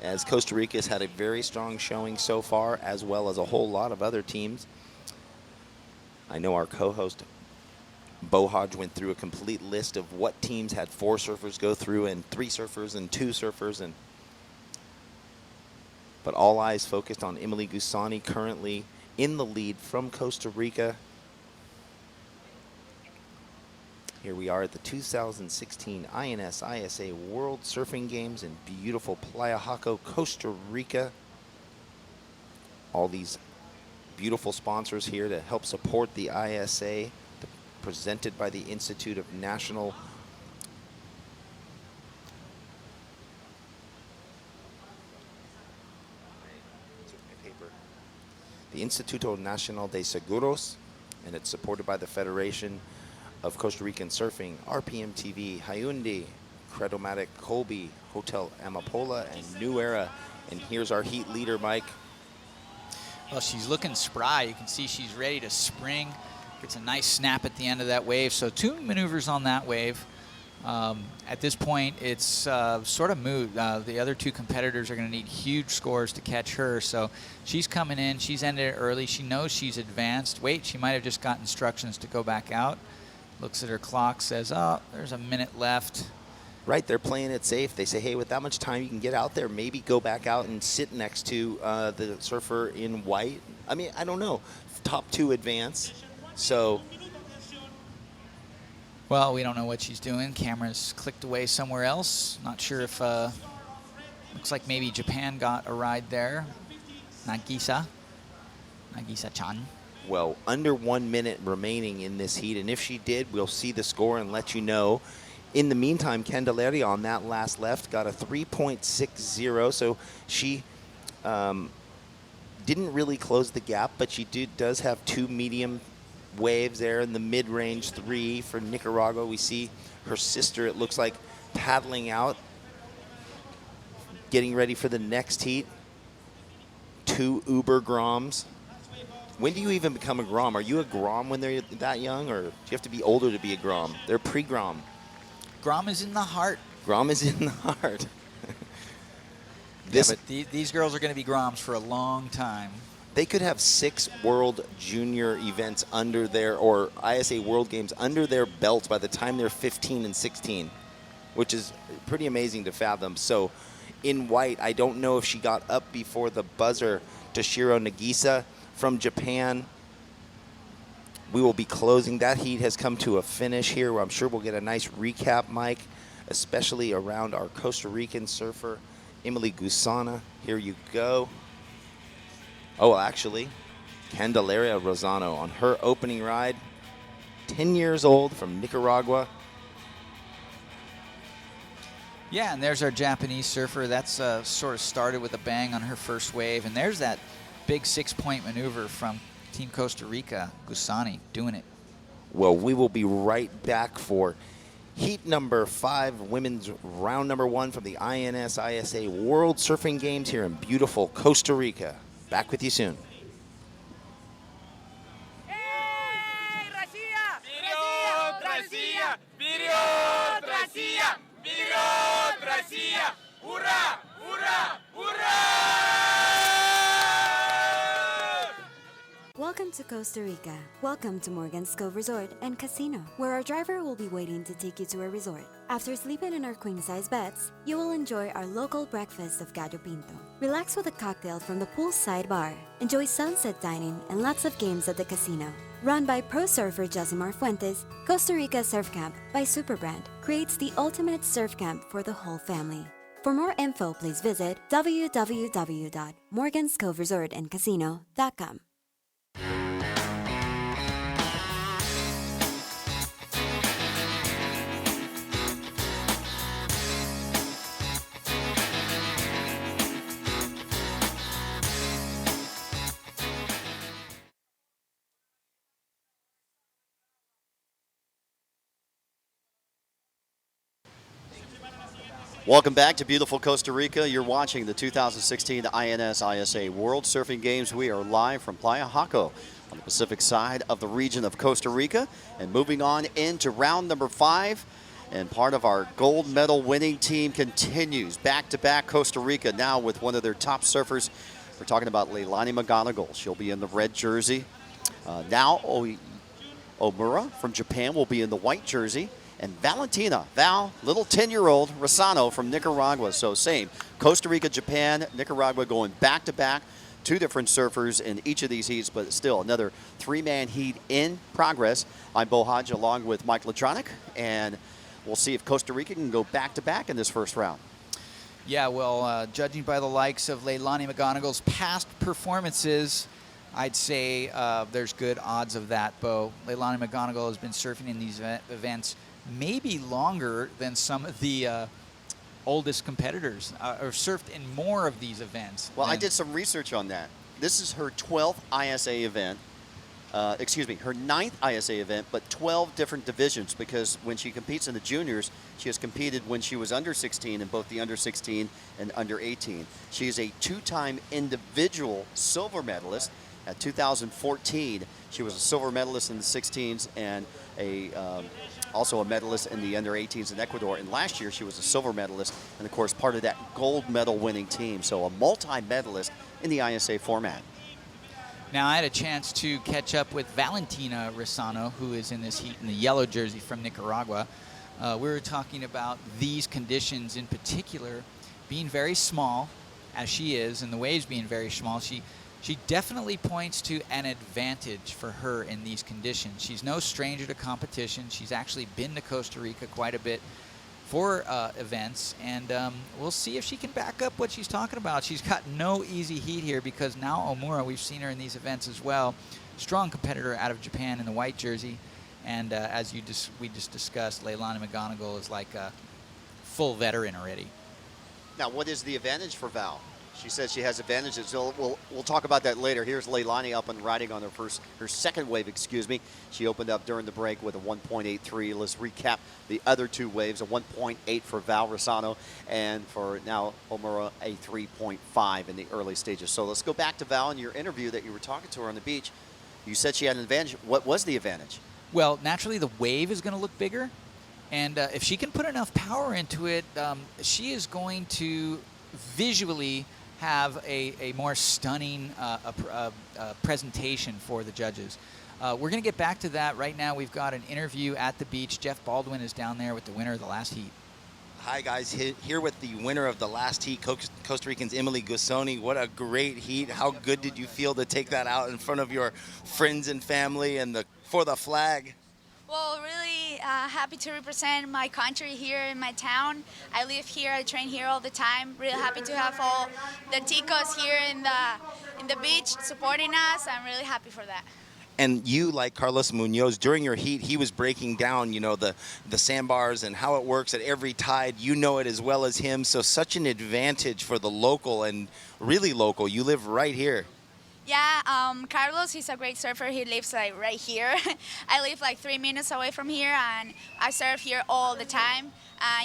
as Costa Rica has had a very strong showing so far, as well as a whole lot of other teams. I know our co-host Bo Hodge went through a complete list of what teams had 4 surfers go through and 3 surfers and 2 surfers, but all eyes focused on Emily Gusani, currently in the lead from Costa Rica. Here we are at the 2016 INS ISA World Surfing Games in beautiful Playa Jaco, Costa Rica. All these beautiful sponsors here to help support the ISA, presented by the Institute of National Instituto Nacional de Seguros, and it's supported by the Federation of Costa Rican Surfing, RPM TV, Hyundai, Credomatic, Colby, Hotel Amapola, and New Era. And here's our heat leader, Mike. Well, she's looking spry. You can see she's ready to spring. Gets a nice snap at the end of that wave. So 2 maneuvers on that wave. At this point, it's sort of moot. The other 2 competitors are going to need huge scores to catch her. So she's coming in. She's ended it early. She knows she's advanced. Wait, she might have just got instructions to go back out. Looks at her clock, says, oh, there's a minute left. Right, they're playing it safe. They say, hey, with that much time, you can get out there, maybe go back out and sit next to the surfer in white. I mean, I don't know. Top 2 advance. So, well, we don't know what she's doing. Camera's clicked away somewhere else. Not sure if, looks like maybe Japan got a ride there. Nagisa-chan. Well, under 1 minute remaining in this heat, and if she did, we'll see the score and let you know. In the meantime, Candelaria on that last left got a 3.60, so she didn't really close the gap, but she does have 2 medium waves there in the mid-range 3 for Nicaragua. We see her sister, it looks like, paddling out, getting ready for the next heat. 2 Uber Groms. When do you even become a Grom? Are you a Grom when they're that young, or do you have to be older to be a Grom? They're pre-Grom. Grom is in the heart. Grom is in the heart. Yeah, but these girls are going to be Groms for a long time. They could have 6 World Junior events under their, or ISA World Games under their belts by the time they're 15 and 16, which is pretty amazing to fathom. So in white, I don't know if she got up before the buzzer. Toshiro Nagisa from Japan. We will be closing. That heat has come to a finish here. I'm sure we'll get a nice recap, Mike, especially around our Costa Rican surfer, Emily Gusana. Here you go. Oh, actually, Candelaria Rosano on her opening ride. 10 years old from Nicaragua. Yeah, and there's our Japanese surfer. That's sort of started with a bang on her first wave. And there's that big 6-point maneuver from Team Costa Rica, Gusani, doing it. Well, we will be right back for heat number 5, women's round number 1 from the INS ISA World Surfing Games here in beautiful Costa Rica. Back with you soon. ¡Hurra! ¡Hurra! ¡Hurra! Welcome to Costa Rica. Welcome to Morgan's Cove Resort and Casino, where our driver will be waiting to take you to a resort. After sleeping in our queen-size beds, you will enjoy our local breakfast of gallo pinto. Relax with a cocktail from the poolside bar. Enjoy sunset dining and lots of games at the casino. Run by pro surfer Josimar Fuentes, Costa Rica Surf Camp by Superbrand creates the ultimate surf camp for the whole family. For more info, please visit www.morganscoveresortandcasino.com. Welcome back to beautiful Costa Rica. You're watching the 2016 INS ISA World Surfing Games. We are live from Playa Jaco on the Pacific side of the region of Costa Rica. And moving on into round number 5. And part of our gold medal winning team continues. Back-to-back Costa Rica now with one of their top surfers. We're talking about Leilani McGonigal. She'll be in the red jersey. Now Omura from Japan will be in the white jersey. And Valentina, little 10-year-old Rosano from Nicaragua. So same, Costa Rica, Japan, Nicaragua going back-to-back. 2 different surfers in each of these heats, but still another 3-man heat in progress. I'm Bo Hodge along with Mike Latronic, and we'll see if Costa Rica can go back-to-back in this first round. Yeah, well, judging by the likes of Leilani McGonigal's past performances, I'd say there's good odds of that, Bo. Leilani McGonigal has been surfing in these events maybe longer than some of the oldest competitors, or surfed in more of these events. Well, I did some research on that. This is her 12th ISA event. Her 9th ISA event, but 12 different divisions, because when she competes in the juniors, she has competed when she was under 16 in both the under 16 and under 18. She is a 2-time individual silver medalist. At 2014, she was a silver medalist in the 16s and also a medalist in the under 18s in Ecuador. And last year, she was a silver medalist and, of course, part of that gold medal winning team. So a multi-medalist in the ISA format. Now, I had a chance to catch up with Valentina Rosano, who is in this heat in the yellow jersey from Nicaragua. We were talking about these conditions in particular being very small, as she is, and the waves being very small. She definitely points to an advantage for her in these conditions. She's no stranger to competition. She's actually been to Costa Rica quite a bit for events, and we'll see if she can back up what she's talking about. She's got no easy heat here, because now Omura, we've seen her in these events as well. Strong competitor out of Japan in the white jersey, and as we just discussed, Leilani McGonigal is like a full veteran already. Now, what is the advantage for Val? She says she has advantages. So we'll talk about that later. Here's Leilani up and riding on her second wave, She opened up during the break with a 1.83. Let's recap the other 2 waves, a 1.8 for Val Rosano, and for now Omura, a 3.5 in the early stages. So let's go back to Val. In your interview that you were talking to her on the beach, you said she had an advantage. What was the advantage? Well, naturally the wave is going to look bigger, and if she can put enough power into it, she is going to visually have a more stunning presentation for the judges. We're going to get back to that. Right now we've got an interview at the beach. Jeff Baldwin is down there with the winner of the last heat. Hi guys, here with the winner of the last heat, Costa Rican's Emily Gussoni. What a great heat. How good did you feel to take that out in front of your friends and family and for the flag? Well, really happy to represent my country here in my town. I live here, I train here all the time. Really happy to have all the ticos here in the beach supporting us. I'm really happy for that. And you, like Carlos Munoz, during your heat, he was breaking down, the sandbars and how it works at every tide. You know it as well as him, so such an advantage for the local, and really local. You live right here. Yeah, Carlos, he's a great surfer. He lives like right here. I live like 3 minutes away from here, and I surf here all the time.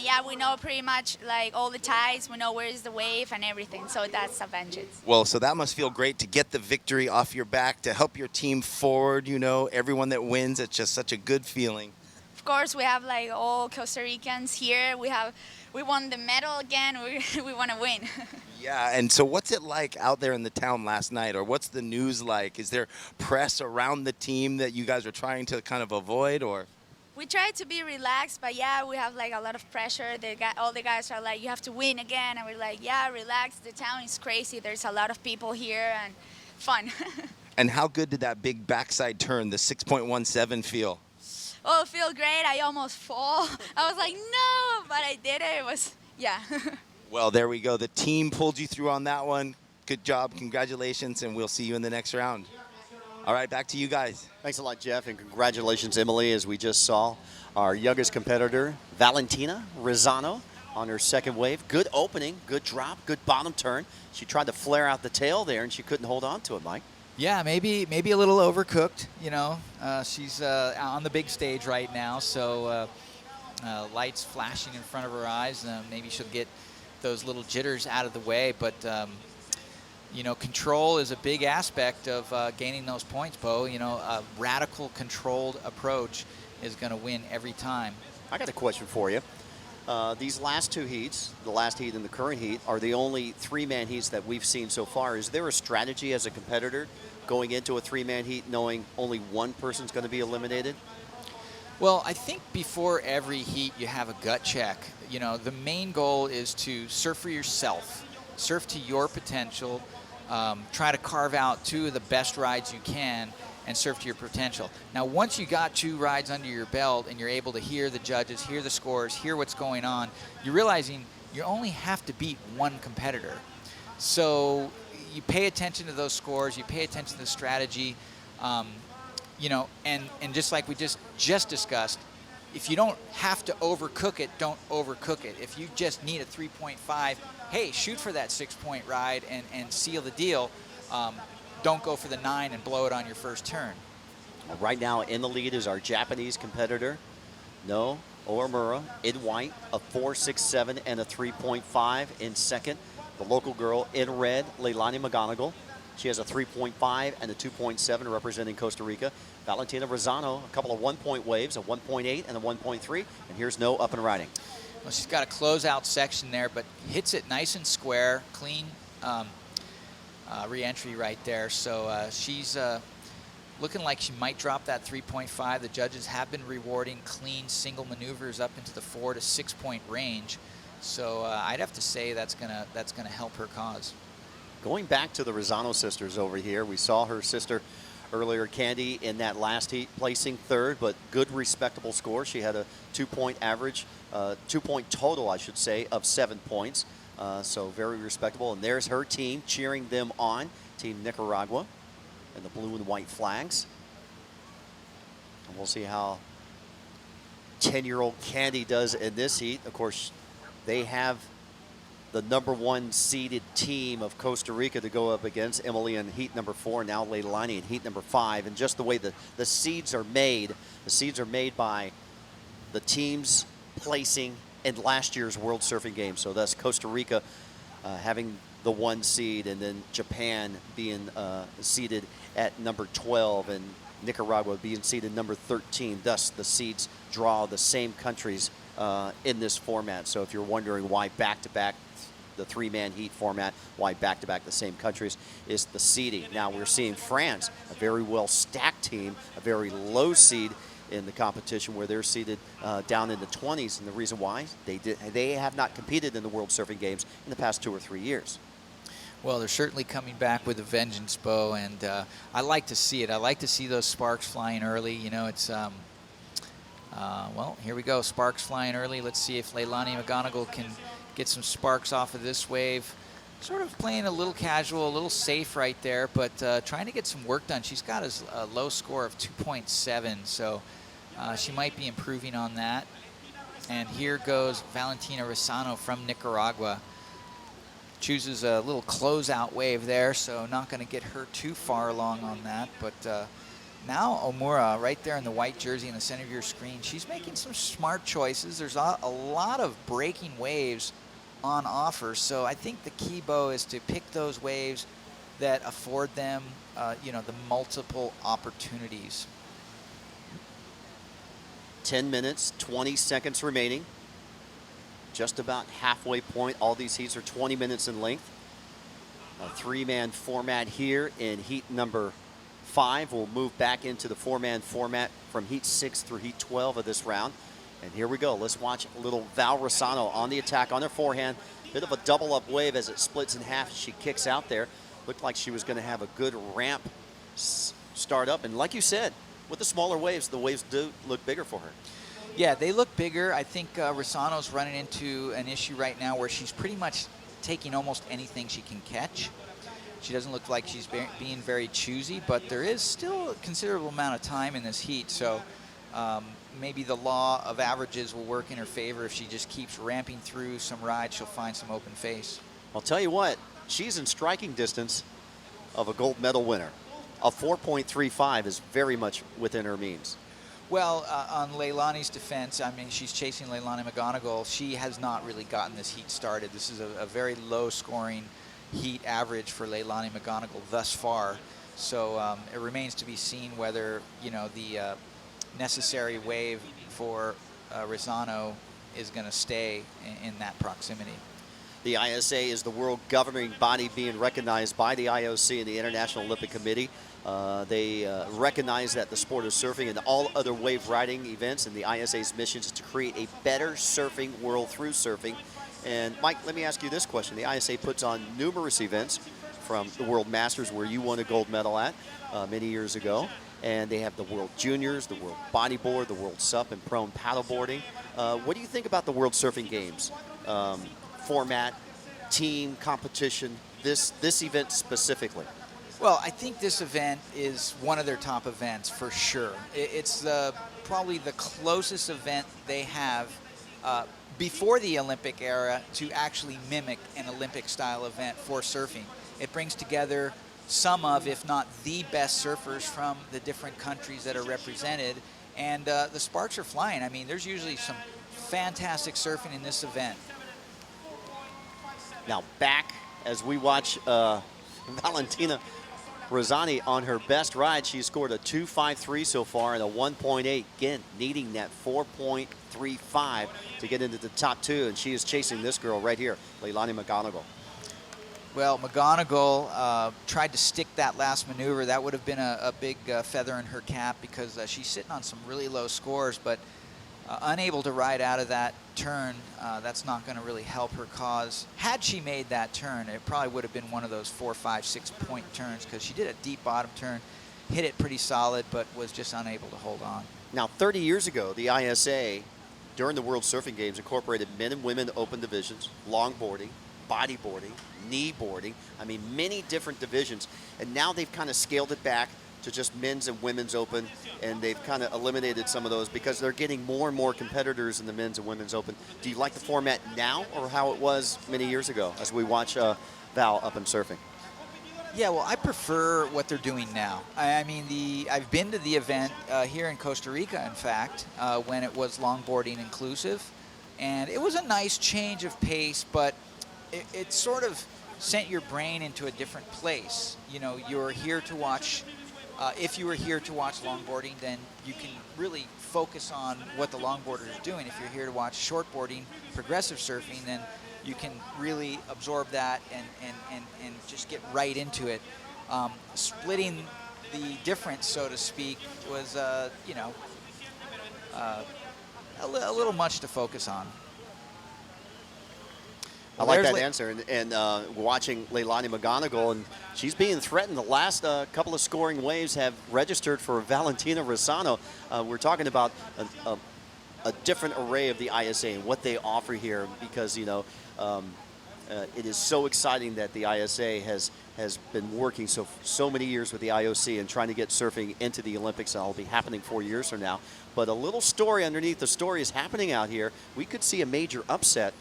Yeah, we know pretty much like all the tides. We know where is the wave and everything, so that's a vengeance. Well, so that must feel great to get the victory off your back, to help your team forward, everyone that wins. It's just such a good feeling. Of course, we have like all Costa Ricans here. We won the medal again. We want to win. Yeah, and so what's it like out there in the town last night, or what's the news like? Is there press around the team that you guys are trying to kind of avoid, or? We try to be relaxed, but yeah, we have like a lot of pressure. All the guys are like, you have to win again, and we're like, yeah, relax. The town is crazy. There's a lot of people here, and fun. And how good did that big backside turn, the 6.17, feel? Oh, it felt great. I almost fall. I was like, no, but I did it. It was, yeah. Well, there we go. The team pulled you through on that one. Good job. Congratulations, and we'll see you in the next round. All right, back to you guys. Thanks a lot, Jeff, and congratulations, Emily, as we just saw our youngest competitor, Valentina Rosano, on her second wave. Good opening, good drop, good bottom turn. She tried to flare out the tail there, and she couldn't hold on to it, Mike. Yeah, maybe a little overcooked, She's on the big stage right now, so lights flashing in front of her eyes. Maybe she'll get those little jitters out of the way, but you know, control is a big aspect of gaining those points, Bo. You know, a radical controlled approach is going to win every time. I got a question for you. These last two heats, the last heat and the current heat, are the only three-man heats that we've seen so far. Is there a strategy as a competitor going into a three-man heat knowing only one person's going to be eliminated? Well, I think before every heat you have a gut check. You know, the main goal is to surf for yourself, surf to your potential, try to carve out two of the best rides you can and surf to your potential. Now, once you got two rides under your belt and you're able to hear the judges, hear the scores, hear what's going on, you're realizing you only have to beat one competitor. So you pay attention to those scores, you pay attention to the strategy, you know, and just like we just discussed, if you don't have to overcook it, don't overcook it. If you just need a 3.5, hey, shoot for that 6-point ride and seal the deal. Don't go for the 9 and blow it on your first turn. Right now in the lead is our Japanese competitor, No Oamura, in white, a 4.67 and a 3.5 in second. The local girl in red, Leilani McGonigal. She has a 3.5 and a 2.7 representing Costa Rica. Valentina Rosano, a couple of 1-point waves, a 1.8 and a 1.3. And here's No up and riding. Well, she's got a closeout section there, but hits it nice and square, clean re-entry right there. So she's looking like she might drop that 3.5. The judges have been rewarding clean single maneuvers up into the 4 to 6-point range. So I'd have to say that's gonna help her cause. Going back to the Rosano sisters over here, we saw her sister earlier, Candy, in that last heat, placing third, but good, respectable score. She had a 2-point average, 2-point total, I should say, of 7 points. So very respectable. And there's her team cheering them on, Team Nicaragua, and the blue and white flags. And we'll see how 10-year-old Candy does in this heat. Of course, they have the #1 seeded team of Costa Rica to go up against. Emily in heat number 4, now Leilani in heat number 5. And just the way the seeds are made, by the teams placing in last year's World Surfing Games. So that's Costa Rica having the 1 seed, and then Japan being seeded at number 12, and Nicaragua being seeded number 13. Thus, the seeds draw the same countries in this format. So if you're wondering why back-to-back, the 3-man heat format, why back-to-back the same countries, is the seeding. Now we're seeing France, a very well-stacked team, a very low seed in the competition, where they're seated down in the 20s. And the reason why, they have not competed in the World Surfing Games in the past 2 or 3 years. Well, they're certainly coming back with a vengeance, Bo, and I like to see it. I like to see those sparks flying early. You know, it's well, here we go, sparks flying early. Let's see if Leilani McGonigal can get some sparks off of this wave. Sort of playing a little casual, a little safe right there, but trying to get some work done. She's got a low score of 2.7, so she might be improving on that. And here goes Valentina Rosano from Nicaragua. Chooses a little closeout wave there, so not going to get her too far along on that. But now Oamura, right there in the white jersey in the center of your screen, she's making some smart choices. There's a lot of breaking waves on offer, so I think the key, Bo, is to pick those waves that afford them, you know, the multiple opportunities. 10 minutes, 20 seconds remaining. Just about halfway point. All these heats are 20 minutes in length. A 3-man format here in heat number 5. We'll move back into the 4-man format from heat 6 through heat 12 of this round. And here we go. Let's watch a little Val Rosano on the attack on her forehand. Bit of a double up wave as it splits in half. She kicks out there. Looked like she was going to have a good ramp start up. And like you said, with the smaller waves, the waves do look bigger for her. Yeah, they look bigger. I think Rosano's running into an issue right now where she's pretty much taking almost anything she can catch. She doesn't look like she's being very choosy, but there is still a considerable amount of time in this heat. So maybe the law of averages will work in her favor. If she just keeps ramping through some rides, she'll find some open face. I'll tell you what, she's in striking distance of a gold medal winner. A 4.35 is very much within her means. Well, on Leilani's defense, I mean, she's chasing Leilani McGonigal. She has not really gotten this heat started. This is a very low-scoring heat average for Leilani McGonigal thus far. So it remains to be seen whether, you know, the necessary wave for Razzano is going to stay in that proximity. The ISA is the world governing body being recognized by the IOC and the International Olympic Committee. They recognize that the sport of surfing and all other wave riding events, and the ISA's mission is to create a better surfing world through surfing. And Mike, let me ask you this question. The ISA puts on numerous events, from the World Masters, where you won a gold medal at many years ago, and they have the World Juniors, the World Bodyboard, the World SUP, and Prone Paddleboarding. What do you think about the World Surfing Games? Format, team, competition, this event specifically? Well, I think this event is one of their top events for sure. It's probably the closest event they have before the Olympic era to actually mimic an Olympic-style event for surfing. It brings together some of, if not the best surfers from the different countries that are represented, and the sparks are flying. I mean, there's usually some fantastic surfing in this event. Now back as we watch Valentina Razzano on her best ride. She scored a 2.53 so far and a 1.8. Again, needing that 4.35 to get into the top two, and she is chasing this girl right here, Leilani McGonigal. Well, McGonigal tried to stick that last maneuver. That would have been a big feather in her cap, because she's sitting on some really low scores, but unable to ride out of that turn. That's not going to really help her cause. Had she made that turn, it probably would have been one of those 4, 5, 6 point turns, because she did a deep bottom turn, hit it pretty solid, but was just unable to hold on. Now, 30 years ago, the ISA, during the World Surfing Games, incorporated men and women open divisions, longboarding, bodyboarding, knee boarding, I mean, many different divisions. And now they've kind of scaled it back to just men's and women's open, and they've kind of eliminated some of those because they're getting more and more competitors in the men's and women's open. Do you like the format now, or how it was many years ago as we watch Val up and surfing? Yeah, well, I prefer what they're doing now. I mean, I've been to the event here in Costa Rica, in fact, when it was longboarding inclusive, and it was a nice change of pace, but it sort of sent your brain into a different place. You know, you're here to watch. If you were here to watch longboarding, then you can really focus on what the longboarders are doing. If you're here to watch shortboarding, progressive surfing, then you can really absorb that and just get right into it. Splitting the difference, so to speak, was, you know, a little much to focus on. I like that answer, and watching Leilani McGonigal, and she's being threatened. The last couple of scoring waves have registered for Valentina Razzano. We're talking about a different array of the ISA and what they offer here, because, you know, it is so exciting that the ISA has been working so many years with the IOC and trying to get surfing into the Olympics. That'll be happening 4 years from now. But a little story underneath the story is happening out here. We could see a major upset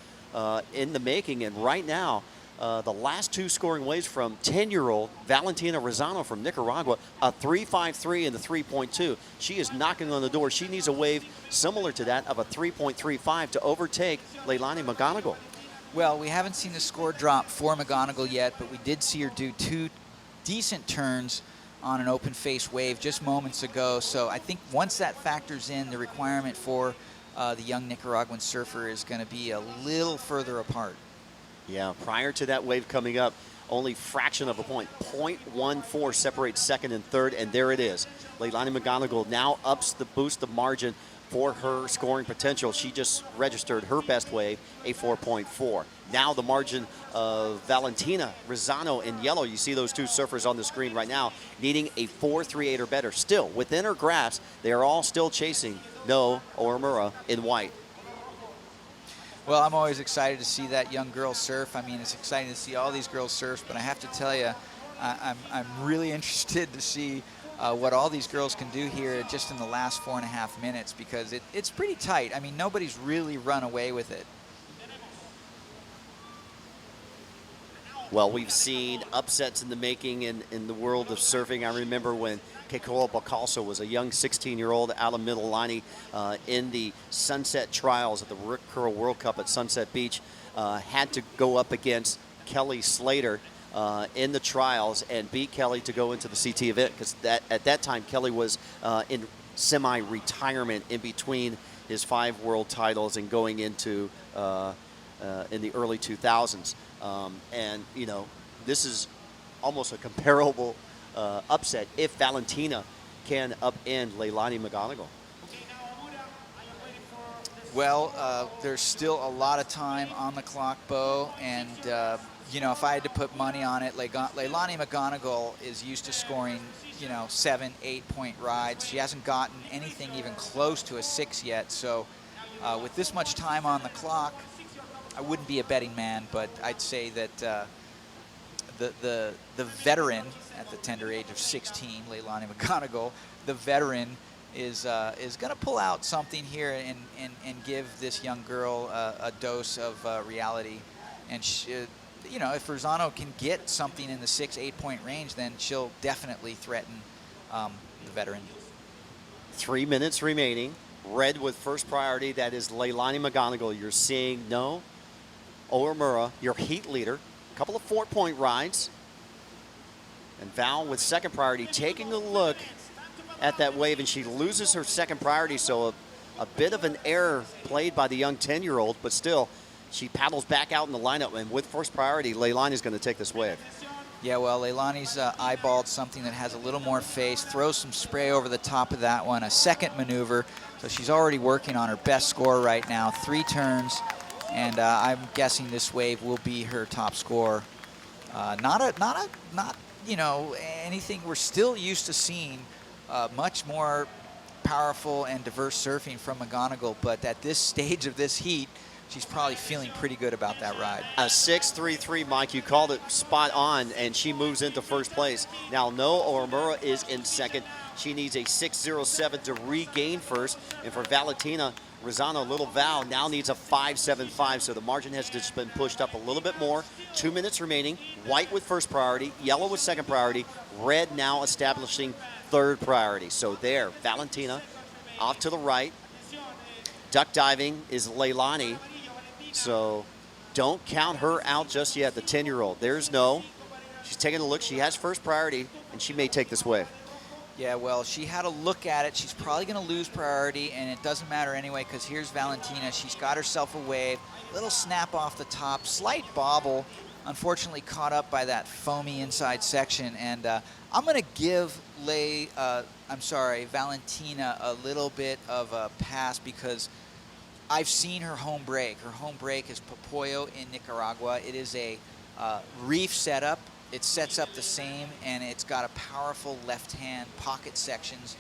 in the making, and right now the last two scoring waves from 10-year-old Valentina Razzano from Nicaragua, a 3.53 and a 3.2. She is knocking on the door. She needs a wave similar to that of a 3.35 to overtake Leilani McGonigal. Well, we haven't seen the score drop for McGonigal yet, but we did see her do 2 decent turns on an open face wave just moments ago. So I think once that factors in, the requirement for the young Nicaraguan surfer is going to be a little further apart. Yeah, prior to that wave coming up, only fraction of a point, 0.14 separates second and third, and there it is. Leilani McGonigal now boosts the margin for her scoring potential. She just registered her best wave, a 4.4. Now the margin of Valentina Razzano in yellow, you see those two surfers on the screen right now, needing a 4.38 or better. Still, within her grasp, they are all still chasing No Oramura in white. Well, I'm always excited to see that young girl surf. I mean, it's exciting to see all these girls surf, but I have to tell you, I'm really interested to see what all these girls can do here just in the last 4.5 minutes, because it's pretty tight. I mean, nobody's really run away with it. Well, we've seen upsets in the making in the world of surfing. I remember when Keikoa Bacalso was a young 16-year-old out of Mililani in the Sunset Trials at the Rip Curl World Cup at Sunset Beach. Had to go up against Kelly Slater in the trials and beat Kelly to go into the CT event, because at that time Kelly was in semi-retirement in between his 5 world titles and going into in the early 2000s. And, you know, this is almost a comparable upset if Valentina can upend Leilani McGonigal. Well, there's still a lot of time on the clock, Bo, and you know, if I had to put money on it, Leilani McGonigal is used to scoring, you know, 7, 8 point rides. She hasn't gotten anything even close to a 6 yet. So with this much time on the clock, I wouldn't be a betting man, but I'd say that the veteran at the tender age of 16, Leilani McGonigal, the veteran is going to pull out something here and give this young girl a dose of reality. And you know, if Rosano can get something in the 6, 8 point range, then she'll definitely threaten the veteran. 3 minutes remaining. Red with first priority. That is Leilani McGonigal. You're seeing Oumura, your heat leader. A couple of 4 point rides. And Val with second priority, taking a look at that wave, and she loses her second priority. So a bit of an error played by the young 10-year-old, but still, she paddles back out in the lineup, and with first priority, Leilani's going to take this wave. Yeah, well, Leilani's eyeballed something that has a little more face, throws some spray over the top of that one, a second maneuver. So she's already working on her best score right now, 3 turns, and I'm guessing this wave will be her top score. Not you know, anything we're still used to seeing, much more powerful and diverse surfing from McGonigal, but at this stage of this heat, she's probably feeling pretty good about that ride. A 6.33, Mike, you called it spot on, and she moves into first place. Now, Oumura is in second. She needs a 6.07 to regain first. And for Valentina Rosano, Little Val now needs a 5.75, so the margin has just been pushed up a little bit more. 2 minutes remaining. White with first priority, yellow with second priority, red now establishing third priority. So there, Valentina off to the right. Duck diving is Leilani. So don't count her out just yet, the 10-year-old. There's She's taking a look. She has first priority, and she may take this wave. Yeah, well, she had a look at it. She's probably going to lose priority, and it doesn't matter anyway, because here's Valentina. She's got herself a wave. Little snap off the top. Slight bobble. Unfortunately caught up by that foamy inside section. And I'm going to give Valentina a little bit of a pass, because I've seen her home break. Her home break is Popoyo in Nicaragua. It is a reef setup. It sets up the same, and it's got a powerful left-hand pocket sections,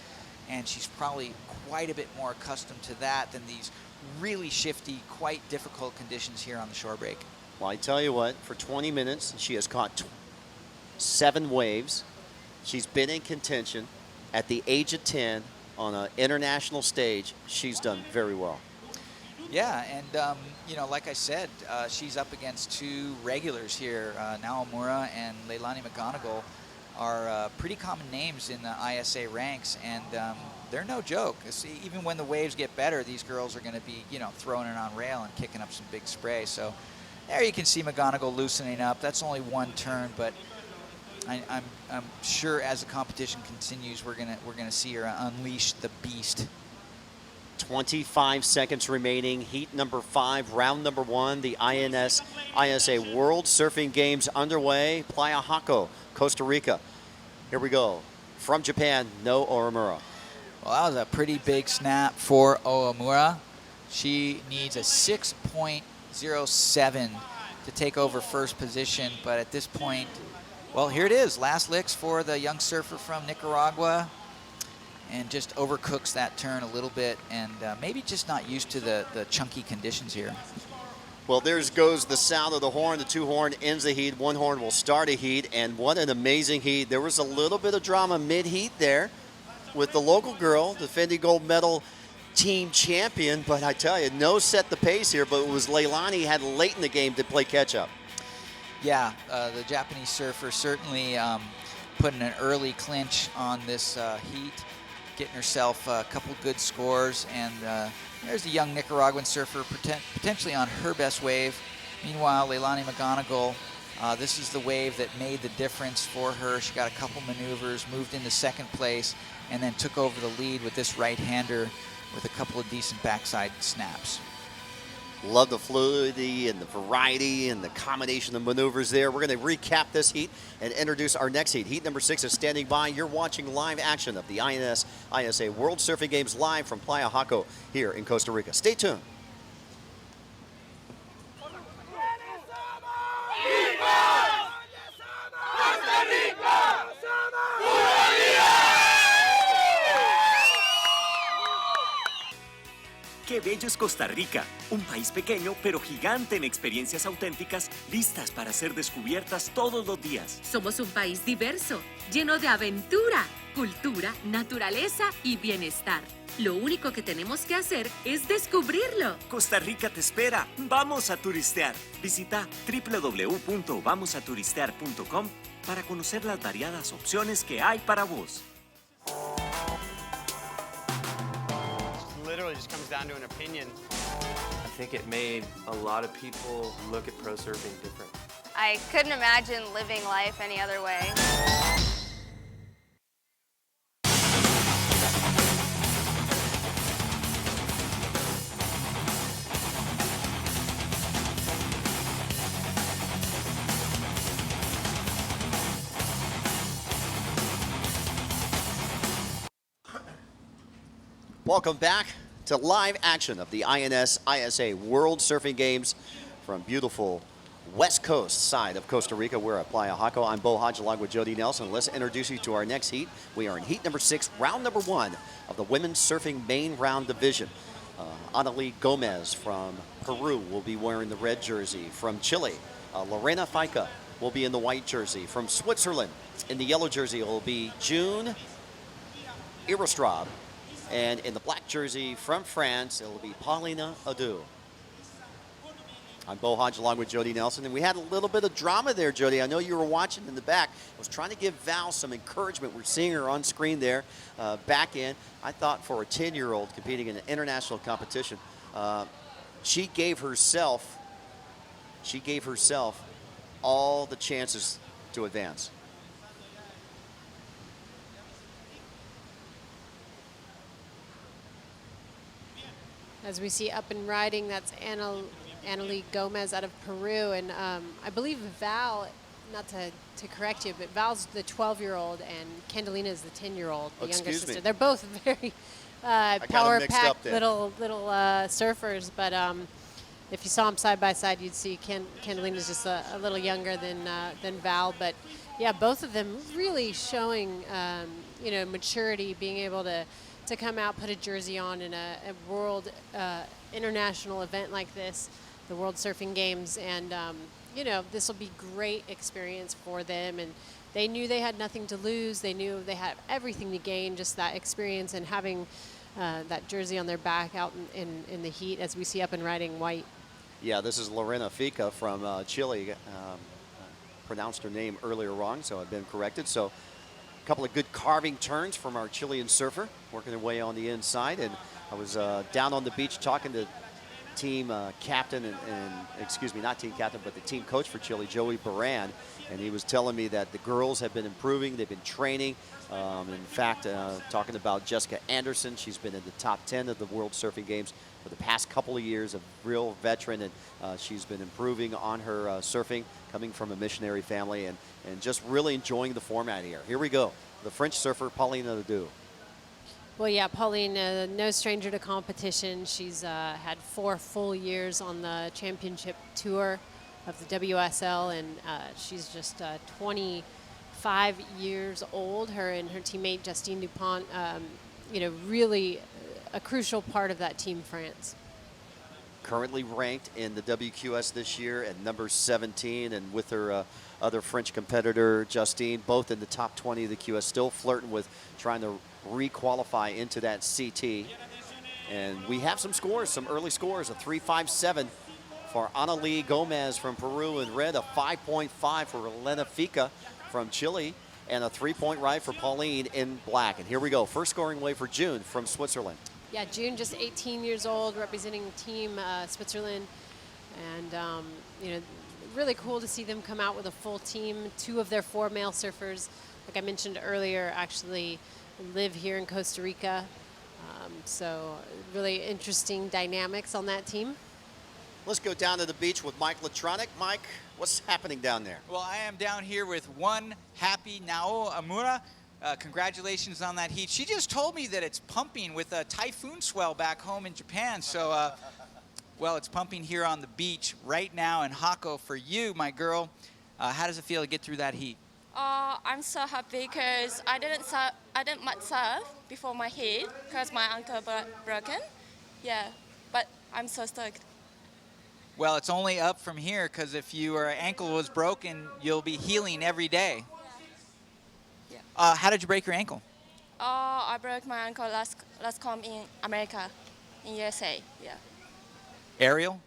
and she's probably quite a bit more accustomed to that than these really shifty, quite difficult conditions here on the shore break. Well, I tell you what, for 20 minutes, she has caught 7 waves. She's been in contention. At the age of 10, on an international stage, she's done very well. Yeah, and you know, like I said, she's up against 2 regulars here. Oumura and Leilani McGonigal are pretty common names in the ISA ranks, and they're no joke. Even when the waves get better, these girls are going to be, you know, throwing it on rail and kicking up some big spray. So there you can see McGonigal loosening up. That's only 1 turn, but I'm sure as the competition continues, we're gonna see her unleash the beast. 25 seconds remaining. Heat number 5, round number 1. The ISA World Surfing Games underway. Playa Jaco, Costa Rica. Here we go. From Japan, Oumura. Well, that was a pretty big snap for Oumura. She needs a 6.07 to take over first position, but at this point, well, here it is. Last licks for the young surfer from Nicaragua, and just overcooks that turn a little bit, and maybe just not used to the chunky conditions here. Well, there goes the sound of the horn. The 2 horn ends the heat. 1 horn will start a heat, and what an amazing heat. There was a little bit of drama mid-heat there with the local girl, defending gold medal team champion, but I tell you, set the pace here, but it was Leilani had late in the game to play catch-up. Yeah, the Japanese surfer certainly putting an early clinch on this heat, getting herself a couple good scores, and there's a young Nicaraguan surfer potentially on her best wave. Meanwhile, Leilani McGonigal, this is the wave that made the difference for her. She got a couple maneuvers, moved into second place, and then took over the lead with this right-hander with a couple of decent backside snaps. Love the fluidity and the variety and the combination of maneuvers there. We're going to recap this heat and introduce our next heat. Heat number 6 is standing by. You're watching live action of the INS ISA World Surfing Games live from Playa Jaco here in Costa Rica. Stay tuned. Qué bello es Costa Rica, un país pequeño pero gigante en experiencias auténticas listas para ser descubiertas todos los días. Somos un país diverso, lleno de aventura, cultura, naturaleza y bienestar. Lo único que tenemos que hacer es descubrirlo. Costa Rica te espera. Vamos a turistear. Visita www.vamosaturistear.com para conocer las variadas opciones que hay para vos. Literally just comes down to an opinion. I think it made a lot of people look at pro surfing different. I couldn't imagine living life any other way. Welcome back to live action of the INS ISA World Surfing Games from beautiful west coast side of Costa Rica. We're at Playa Jaco. I'm Bo Hodge along with Jody Nelson. Let's introduce you to our next heat. We are in heat number 6, round number 1 of the women's surfing main round division. Annalie Gomez from Peru will be wearing the red jersey. From Chile, Lorena Fica will be in the white jersey. From Switzerland, in the yellow jersey will be June Irastraub. And in the black jersey from France, it will be Paulina Adu. I'm Bo Hodge along with Jody Nelson, and we had a little bit of drama there, Jody. I know you were watching in the back. I was trying to give Val some encouragement. We're seeing her on screen there, back in. I thought for a 10-year-old competing in an international competition, she gave herself all the chances to advance. As we see up and riding, that's Annalie Gomez out of Peru. And I believe Val, not to correct you, but Val's the 12-year-old and Candelina is the 10-year-old, the younger sister. They're both very power-packed little surfers. But if you saw them side by side, you'd see Candelina's just a little younger than Val. But yeah, both of them really showing maturity, being able to come out, put a jersey on in a world international event like this, the World Surfing Games, and this will be great experience for them. And they knew they had nothing to lose. They knew they had everything to gain, just that experience and having that jersey on their back out in the heat, as we see up and riding white. Yeah, this is Lorena Fica from Chile. Pronounced her name earlier wrong, so I've been corrected. So a couple of good carving turns from our Chilean surfer, working their way on the inside. And I was down on the beach talking to team captain and excuse me, not team captain, but the team coach for Chile, Joey Baran. And he was telling me that the girls have been improving. They've been training. In fact, talking about Jessica Anderson, she's been in the top 10 of the World Surfing Games for the past couple of years, a real veteran, and she's been improving on her surfing, coming from a missionary family, and just really enjoying the format here. Here we go, the French surfer, Paulina Adu. Well, yeah, Pauline, no stranger to competition. She's had 4 full years on the championship tour of the WSL, and she's just 25 years old. Her and her teammate Justine Dupont, really a crucial part of that Team France. Currently ranked in the WQS this year at number 17, and with her other French competitor, Justine, both in the top 20 of the QS, still flirting with trying to re-qualify into that CT. And we have some scores, some early scores, a 3.57 for Analí Gomez from Peru in red, a 5.5 for Elena Fica from Chile, and a 3-point right for Pauline in black. And here we go, first scoring wave for June from Switzerland. Yeah, June, just 18 years old, representing Team Switzerland. And, you know, really cool to see them come out with a full team. 2 of their 4 male surfers, like I mentioned earlier, actually live here in Costa Rica. So really interesting dynamics on that team. Let's go down to the beach with Mike Latronic. Mike, what's happening down there? Well, I am down here with one happy Nao Amura. Congratulations on that heat. She just told me that it's pumping with a typhoon swell back home in Japan. So, well, it's pumping here on the beach right now in Hako for you, my girl. How does it feel to get through that heat? I'm so happy because I didn't much surf before my heat because my ankle broken. Yeah, but I'm so stoked. Well, it's only up from here because if your ankle was broken, you'll be healing every day. Yeah. How did you break your ankle? I broke my ankle last come in America, in USA. Yeah. Aerial?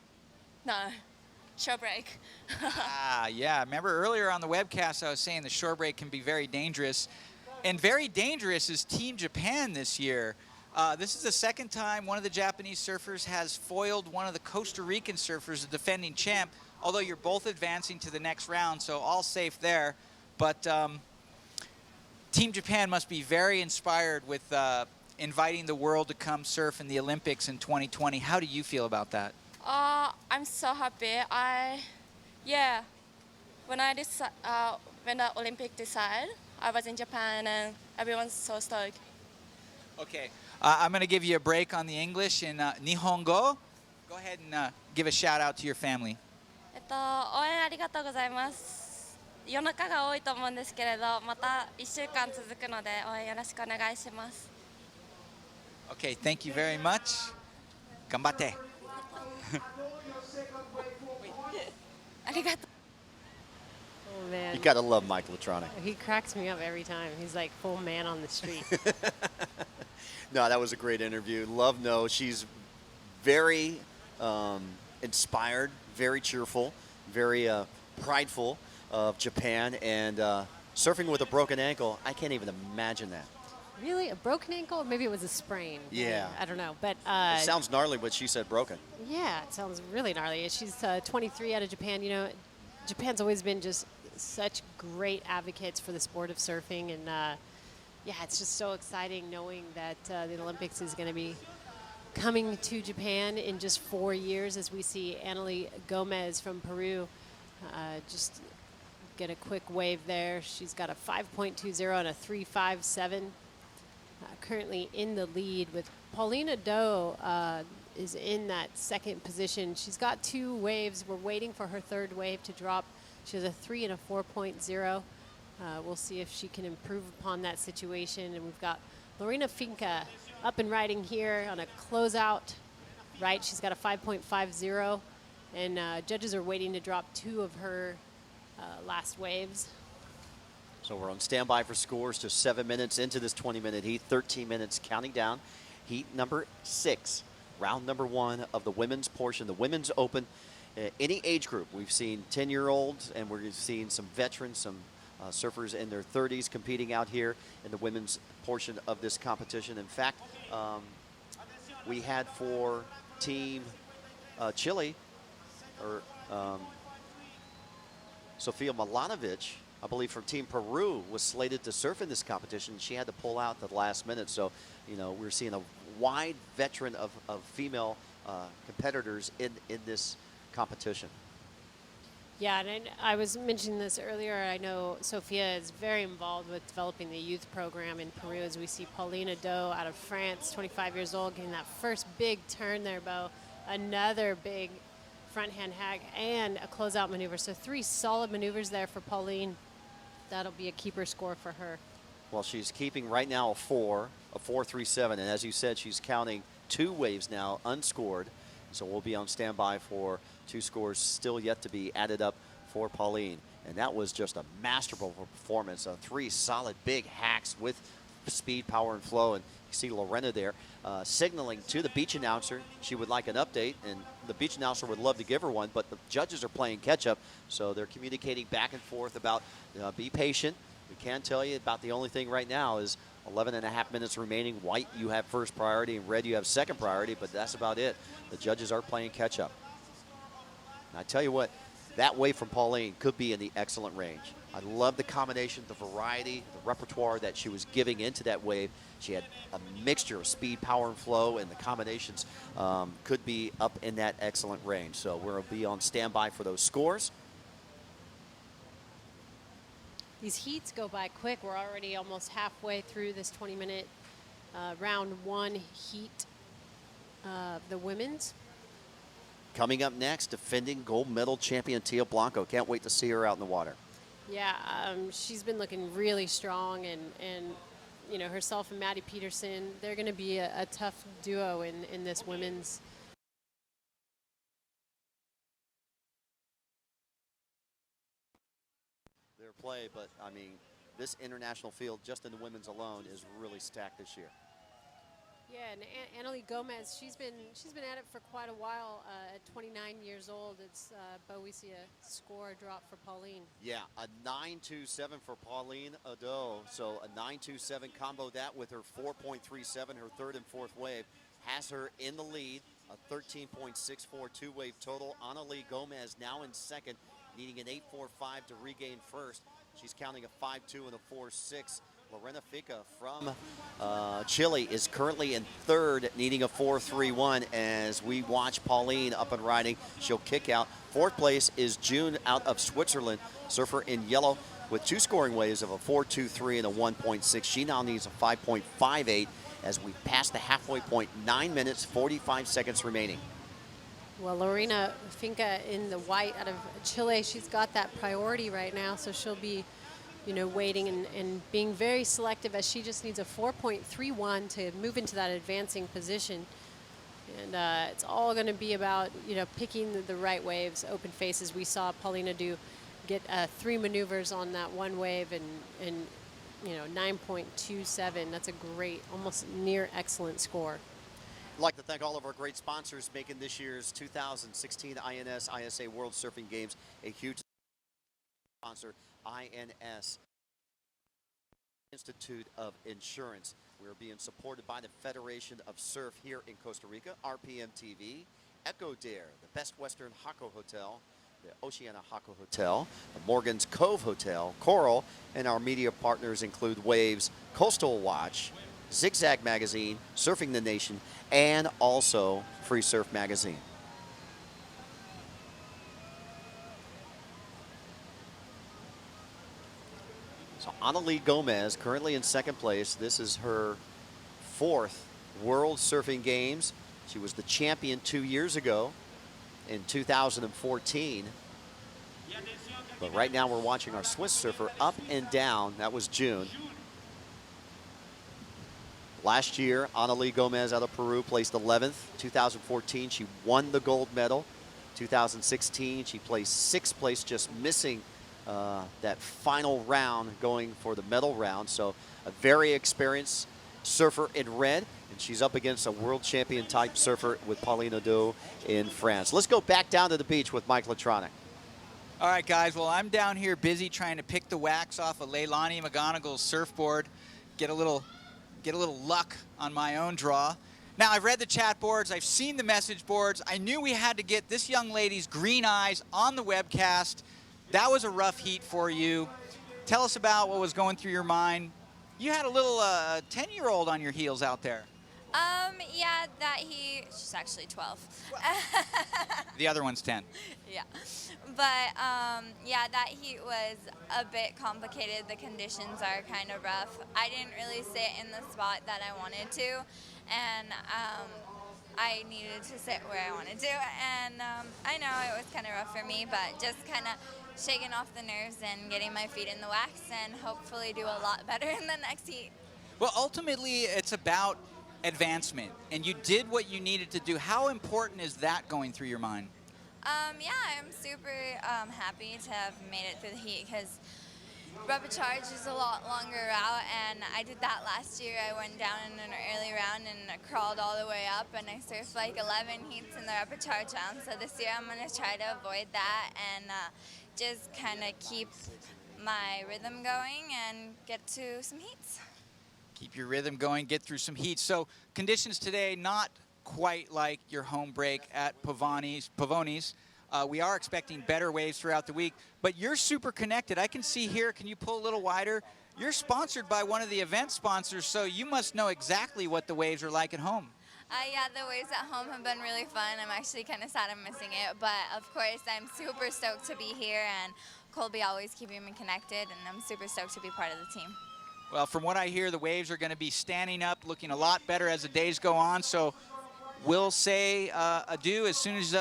No, shore break. Yeah. Remember earlier on the webcast, I was saying the shore break can be very dangerous. And very dangerous is Team Japan this year. This is the second time one of the Japanese surfers has foiled one of the Costa Rican surfers, the defending champ, although you're both advancing to the next round, so all safe there. But Team Japan must be very inspired with inviting the world to come surf in the Olympics in 2020. How do you feel about that? I'm so happy. When the Olympic decided, I was in Japan and everyone's so stoked. Okay, I'm going to give you a break on the English in Nihongo. Go ahead and give a shout out to your family. 応援ありがとうございます。夜中が多いと思うんですけれど、また1週間続くので応援よろしくお願いします。Okay, thank you very much. Ganbatte. ありがとう。 Oh, man. You gotta love Mike Latronic. He cracks me up every time. He's like full man on the street. No, that was a great interview. Love No. She's very inspired, very cheerful, very prideful of Japan, and surfing with a broken ankle. I can't even imagine that. Really? A broken ankle? Maybe it was a sprain. Yeah. I don't know. But It sounds gnarly, but she said broken. yeah, it sounds really gnarly. She's 23 out of Japan. You know, Japan's always been just such great advocates for the sport of surfing. And yeah, it's just so exciting knowing that the Olympics is going to be coming to Japan in just 4 years, as we see Analí Gomez from Peru just get a quick wave there. She's got a 5.20 and a 3.57. Currently in the lead with Paulina Do is in that second position. She's got 2 waves. We're waiting for her third wave to drop. She has a 3 and a 4.0. We'll see if she can improve upon that situation. And we've got Lorena Finca up and riding here on a closeout right. She's got a 5.50. And judges are waiting to drop 2 of her last waves. So we're on standby for scores, just 7 minutes into this 20-minute heat, 13 minutes counting down. Heat number 6, round number 1 of the women's portion, the Women's Open. Any age group. We've seen 10-year-olds, and we're seeing some veterans, some surfers in their 30s competing out here in the women's portion of this competition. In fact, we had for Team Chile, or Sofia Milanovic, I believe from Team Peru, was slated to surf in this competition. She had to pull out at the last minute. So, you know, we're seeing a wide veteran of female competitors in this competition. Yeah, and I was mentioning this earlier. I know Sofia is very involved with developing the youth program in Peru, as we see Paulina Do out of France, 25 years old, getting that first big turn there, Bo. Another big front hand hack and a closeout maneuver. So 3 solid maneuvers there for Pauline. That'll be a keeper score for her. Well, she's keeping right now a 4.37, and as you said, she's counting 2 waves now unscored. So we'll be on standby for 2 scores still yet to be added up for Pauline. And that was just a masterful performance. 3 solid big hacks with speed, power, and flow. And you see Lorena there signaling to the beach announcer she would like an update, and the beach announcer would love to give her one, but the judges are playing catch-up, so they're communicating back and forth about be patient. We can tell you about the only thing right now is 11.5 minutes remaining. White, you have first priority, and red, you have second priority, but that's about it. The judges are playing catch-up. And I tell you what, that wave from Pauline could be in the excellent range. I love the combination, the variety, the repertoire that she was giving into that wave. She had a mixture of speed, power, and flow, and the combinations could be up in that excellent range. So we'll be on standby for those scores. These heats go by quick. We're already almost halfway through this 20-minute round one heat of the women's. Coming up next, defending gold medal champion Tia Blanco. Can't wait to see her out in the water. Yeah, she's been looking really strong, and you know, herself and Maddie Peterson, they're going to be a tough duo in this women's. Their play, but I mean, this international field, just in the women's alone, is really stacked this year. Yeah, and Annalie Gomez, she's been at it for quite a while. At 29 years old, it's Bo, we see a score drop for Pauline. Yeah, a 9.27 for Pauline Ado. So a 9.27 combo that with her 4.37, her third and fourth wave, has her in the lead. A 13.64 two-wave total. Annalie Gomez now in second, needing an 8.45 to regain first. She's counting a 5.2 and a 4.6. Lorena Fica from Chile is currently in third, needing a 4.31 as we watch Pauline up and riding. She'll kick out. Fourth place is June out of Switzerland, surfer in yellow with two scoring waves of a 4.23 and a 1.6. She now needs a 5.58 as we pass the halfway point, 9 minutes, 45 seconds remaining. Well, Lorena Finca in the white out of Chile, she's got that priority right now, so she'll be, you know, waiting and being very selective as she just needs a 4.31 to move into that advancing position. And it's all going to be about, you know, picking the right waves, open faces. We saw Paulina get 3 maneuvers on that one wave and you know, 9.27. That's a great, almost near excellent score. I'd like to thank all of our great sponsors making this year's 2016 INS ISA World Surfing Games a huge sponsor. INS, Institute of Insurance. We're being supported by the Federation of Surf here in Costa Rica, RPM TV, Echo Dare, the Best Western Jaco Hotel, the Oceana Jaco Hotel, the Morgan's Cove Hotel, Coral, and our media partners include Waves, Coastal Watch, Zigzag Magazine, Surfing the Nation, and also Free Surf Magazine. So Annalie Gomez currently in second place. This is her 4th World Surfing Games. She was the champion 2 years ago in 2014. But right now we're watching our Swiss surfer up and down. That was June. Last year, Annalie Gomez out of Peru placed 11th. 2014, she won the gold medal. 2016, she placed 6th place, just missing that final round going for the medal round. So a very experienced surfer in red, and she's up against a world champion type surfer with Pauline Ado in France. Let's go back down to the beach with Mike Latronic. All right, guys, well, I'm down here busy trying to pick the wax off of Leilani McGonigal's surfboard, get a little luck on my own draw. Now, I've read the chat boards, I've seen the message boards. I knew we had to get this young lady's green eyes on the webcast. That was a rough heat for you. Tell us about what was going through your mind. You had a little 10-year-old on your heels out there. Yeah, that heat, she's actually 12. The other one's 10. Yeah, but yeah, that heat was a bit complicated. The conditions are kind of rough. I didn't really sit in the spot that I wanted to, and I needed to sit where I wanted to, and I know it was kind of rough for me, but just kind of shaking off the nerves and getting my feet in the wax and hopefully do a lot better in the next heat. Well, ultimately, it's about advancement, and you did what you needed to do. How important is that going through your mind? Yeah, I'm super happy to have made it through the heat because, repechage is a lot longer route, and I did that last year. I went down in an early round and I crawled all the way up, and I surfed like 11 heats in the repechage round. So this year I'm going to try to avoid that and just kind of keep my rhythm going and get to some heats. Keep your rhythm going, get through some heat. So conditions today, not quite like your home break at Pavonis. We are expecting better waves throughout the week, but you're super connected. I can see here, can you pull a little wider? You're sponsored by one of the event sponsors, so you must know exactly what the waves are like at home. Yeah, the waves at home have been really fun. I'm actually kind of sad I'm missing it, but of course I'm super stoked to be here, and Colby always keeping me connected, and I'm super stoked to be part of the team. Well, from what I hear, the waves are going to be standing up, looking a lot better as the days go on. So we'll say adieu as soon as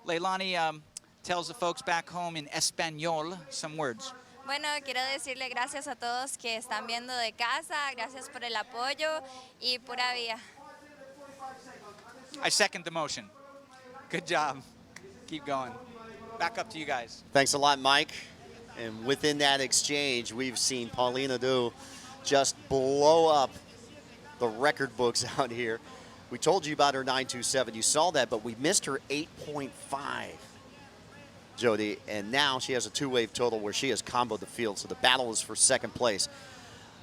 Leilani tells the folks back home in Español some words. Bueno, quiero decirle gracias a todos que están viendo de casa, gracias por el apoyo y pura vida. I second the motion. Good job. Keep going. Back up to you guys. Thanks a lot, Mike. And within that exchange, we've seen Paulina Du just blow up the record books out here. We told you about her 9.27. You saw that, but we missed her 8.5, Jody. And now she has a two-wave total where she has comboed the field. So the battle is for second place.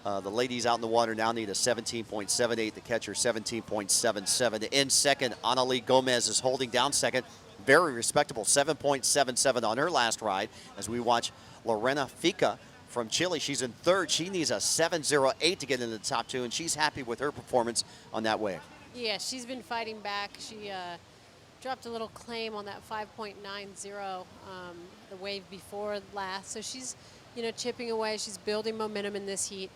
The ladies out in the water now need a 17.78. The catcher, 17.77. In second, Annalie Gomez is holding down second. Very respectable, 7.77 on her last ride. As we watch Lorena Fica from Chile, she's in third. She needs a 7.08 to get into the top two, and she's happy with her performance on that wave. Yeah, she's been fighting back. She dropped a little claim on that 5.90, the wave before last. So she's, chipping away. She's building momentum in this heat.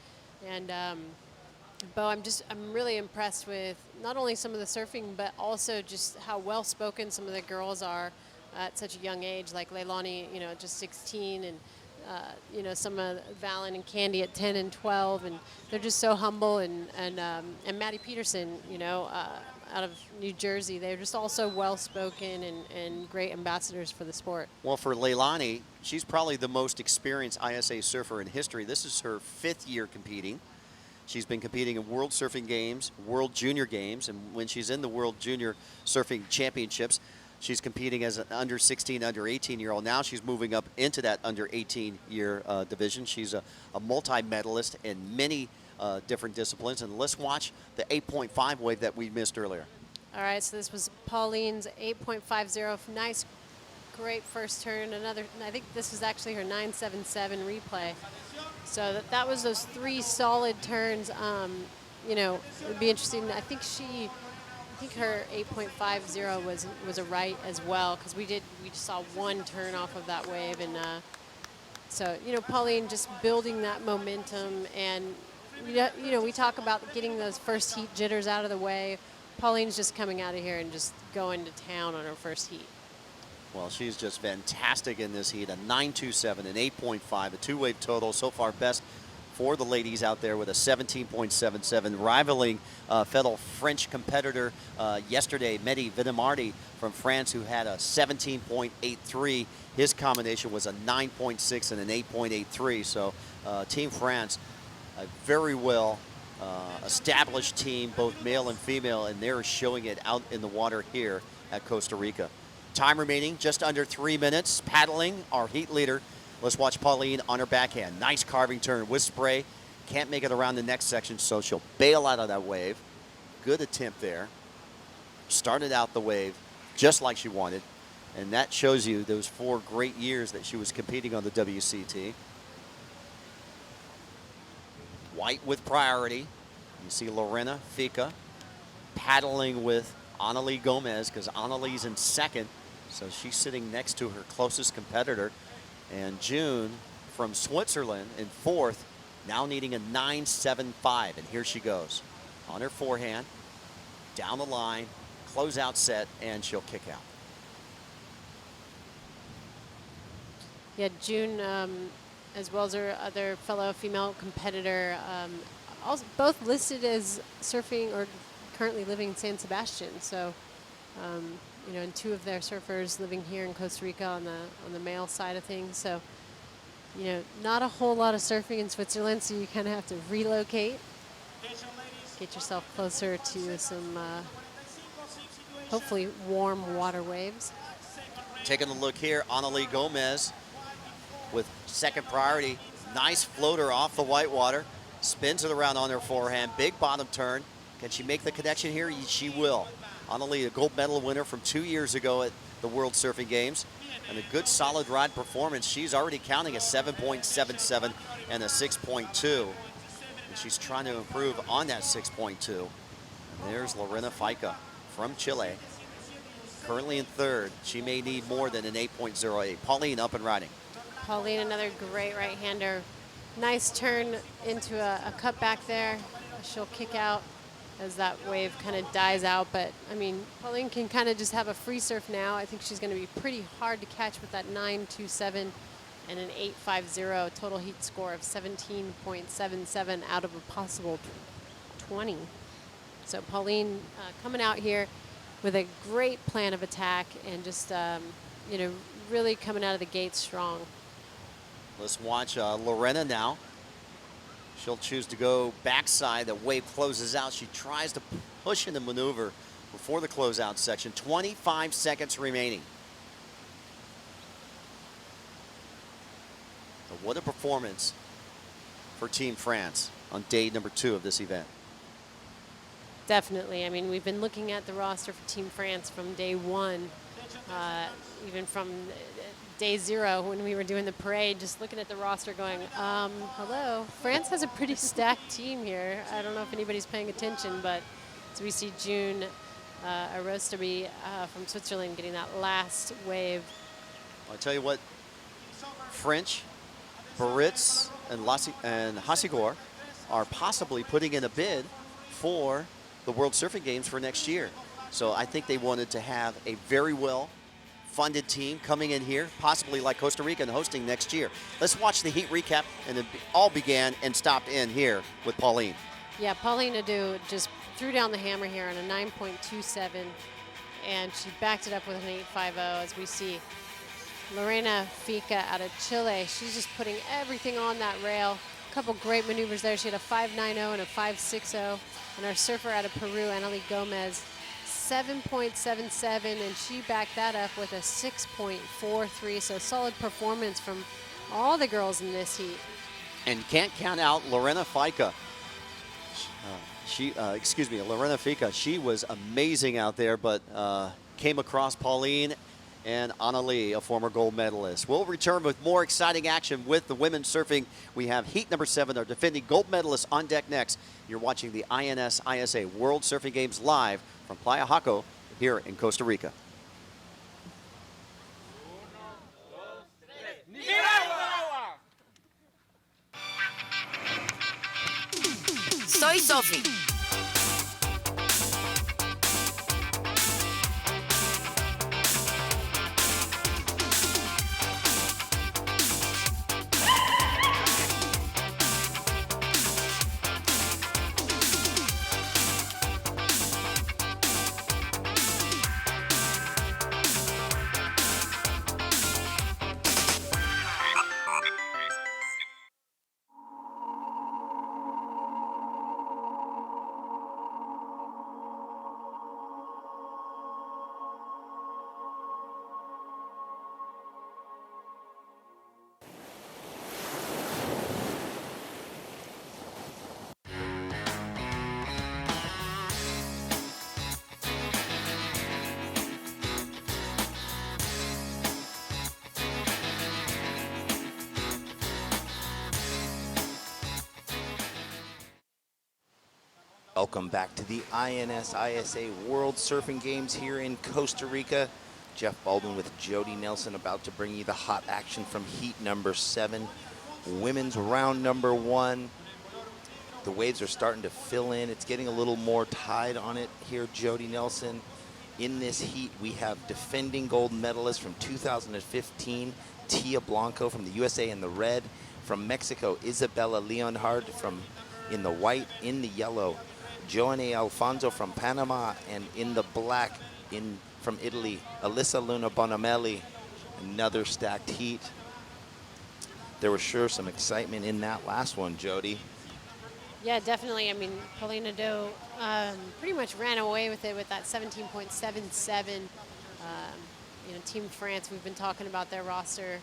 And Bo, I'm really impressed with not only some of the surfing, but also just how well-spoken some of the girls are at such a young age, like Leilani, just 16, and some of Valen and Candy at 10 and 12, and they're just so humble. And Maddie Peterson, out of New Jersey, they're just all so well-spoken and great ambassadors for the sport. Well, for Leilani, she's probably the most experienced ISA surfer in history. This is her 5th year competing. She's been competing in World Surfing Games, World Junior Games, and when she's in the World Junior Surfing Championships, she's competing as an under 16, under 18-year-old. Now she's moving up into that under 18-year division. She's a multi-medalist in many different disciplines. And let's watch the 8.5 wave that we missed earlier. All right, so this was Pauline's 8.50. Nice, great first turn. I think this was actually her 9.77 replay. So that was those 3 solid turns. It would be interesting. I think her 8.50 was a right as well, because we just saw 1 turn off of that wave. And so, Pauline just building that momentum. And, we talk about getting those first heat jitters out of the way. Pauline's just coming out of here and just going to town on her first heat. Well, she's just fantastic in this heat. A 9.27, an 8.5, a two-wave total. So far, best for the ladies out there with a 17.77, rivaling fellow French competitor yesterday, Mehdi Vinamardi from France, who had a 17.83. His combination was a 9.6 and an 8.83. So Team France, a very well established team, both male and female, and they're showing it out in the water here at Costa Rica. Time remaining, just under 3 minutes. Paddling, our heat leader. Let's watch Pauline on her backhand. Nice carving turn with spray. Can't make it around the next section, so she'll bail out of that wave. Good attempt there. Started out the wave just like she wanted. And that shows you those 4 great years that she was competing on the WCT. White with priority. You see Lorena Fica paddling with Annalie Gomez, because Annalie's in second. So she's sitting next to her closest competitor. And June from Switzerland in 4th, now needing a 9.75. And here she goes on her forehand, down the line, close out set, and she'll kick out. Yeah, June, as well as her other fellow female competitor, also both listed as surfing or currently living in San Sebastian. So, and 2 of their surfers living here in Costa Rica on the male side of things. So, you know, not a whole lot of surfing in Switzerland, so you kind of have to relocate. Get yourself closer to some hopefully warm water waves. Taking a look here, Annalie Gomez with second priority. Nice floater off the whitewater. Spins it around on her forehand. Big bottom turn. Can she make the connection here? She will. Annalie, a gold medal winner from 2 years ago at the World Surfing Games. And a good solid ride performance. She's already counting a 7.77 and a 6.2. And she's trying to improve on that 6.2. And there's Lorena Fica from Chile. Currently in third. She may need more than an 8.08. Pauline up and riding. Pauline, another great right-hander. Nice turn into a cut back there. She'll kick out as that wave kind of dies out. But, I mean, Pauline can kind of just have a free surf now. I think she's going to be pretty hard to catch with that 9.27 and an 8.50 total heat score of 17.77 out of a possible 20. So Pauline coming out here with a great plan of attack and just, you know, really coming out of the gate strong. Let's watch Lorena now. She'll choose to go backside. The wave closes out. She tries to push in the maneuver before the closeout section. 25 seconds remaining. So what a performance for Team France on day number 2 of this event. Definitely. I mean, we've been looking at the roster for Team France from day 1, even from day 0 when we were doing the parade, just looking at the roster going, hello. France has a pretty stacked team here. I don't know if anybody's paying attention, but so we see June Arostaby from Switzerland getting that last wave. I'll tell you what, French, Baritz, and Hasigor are possibly putting in a bid for the World Surfing Games for next year. So I think they wanted to have a very well-funded team coming in here, possibly like Costa Rica and hosting next year. Let's watch the heat recap, and it all began and stopped in here with Pauline. Yeah, Pauline Adu just threw down the hammer here on a 9.27, and she backed it up with an 8.50 as we see Lorena Fica out of Chile. She's just putting everything on that rail. A couple great maneuvers there. She had a 5.90 and a 5.60. And our surfer out of Peru, Annalie Gomez, 7.77, and she backed that up with a 6.43. So solid performance from all the girls in this heat. And can't count out Lorena Fica. Lorena Fica. She was amazing out there, but came across Pauline and Annalie, a former gold medalist. We'll return with more exciting action with the women's surfing. We have heat number 7, our defending gold medalists on deck next. You're watching the INS ISA World Surfing Games live from Playa Jaco here in Costa Rica. Soy Sofi. Welcome back to the INS ISA World Surfing Games here in Costa Rica. Jeff Baldwin with Jody Nelson about to bring you the hot action from heat number 7, women's round number 1. The waves are starting to fill in. It's getting a little more tide on it here, Jody Nelson. In this heat, we have defending gold medalist from 2015, Tia Blanco from the USA in the red. From Mexico, Isabella Leonhard in the white, in the yellow. Joanny Alfonso from Panama, and in the black from Italy, Alyssa Luna Bonamelli. Another stacked heat. there was sure some excitement in that last one, Jody. Yeah, definitely. I mean, Pauline Nadeau pretty much ran away with it with that 17.77. Team France, we've been talking about their roster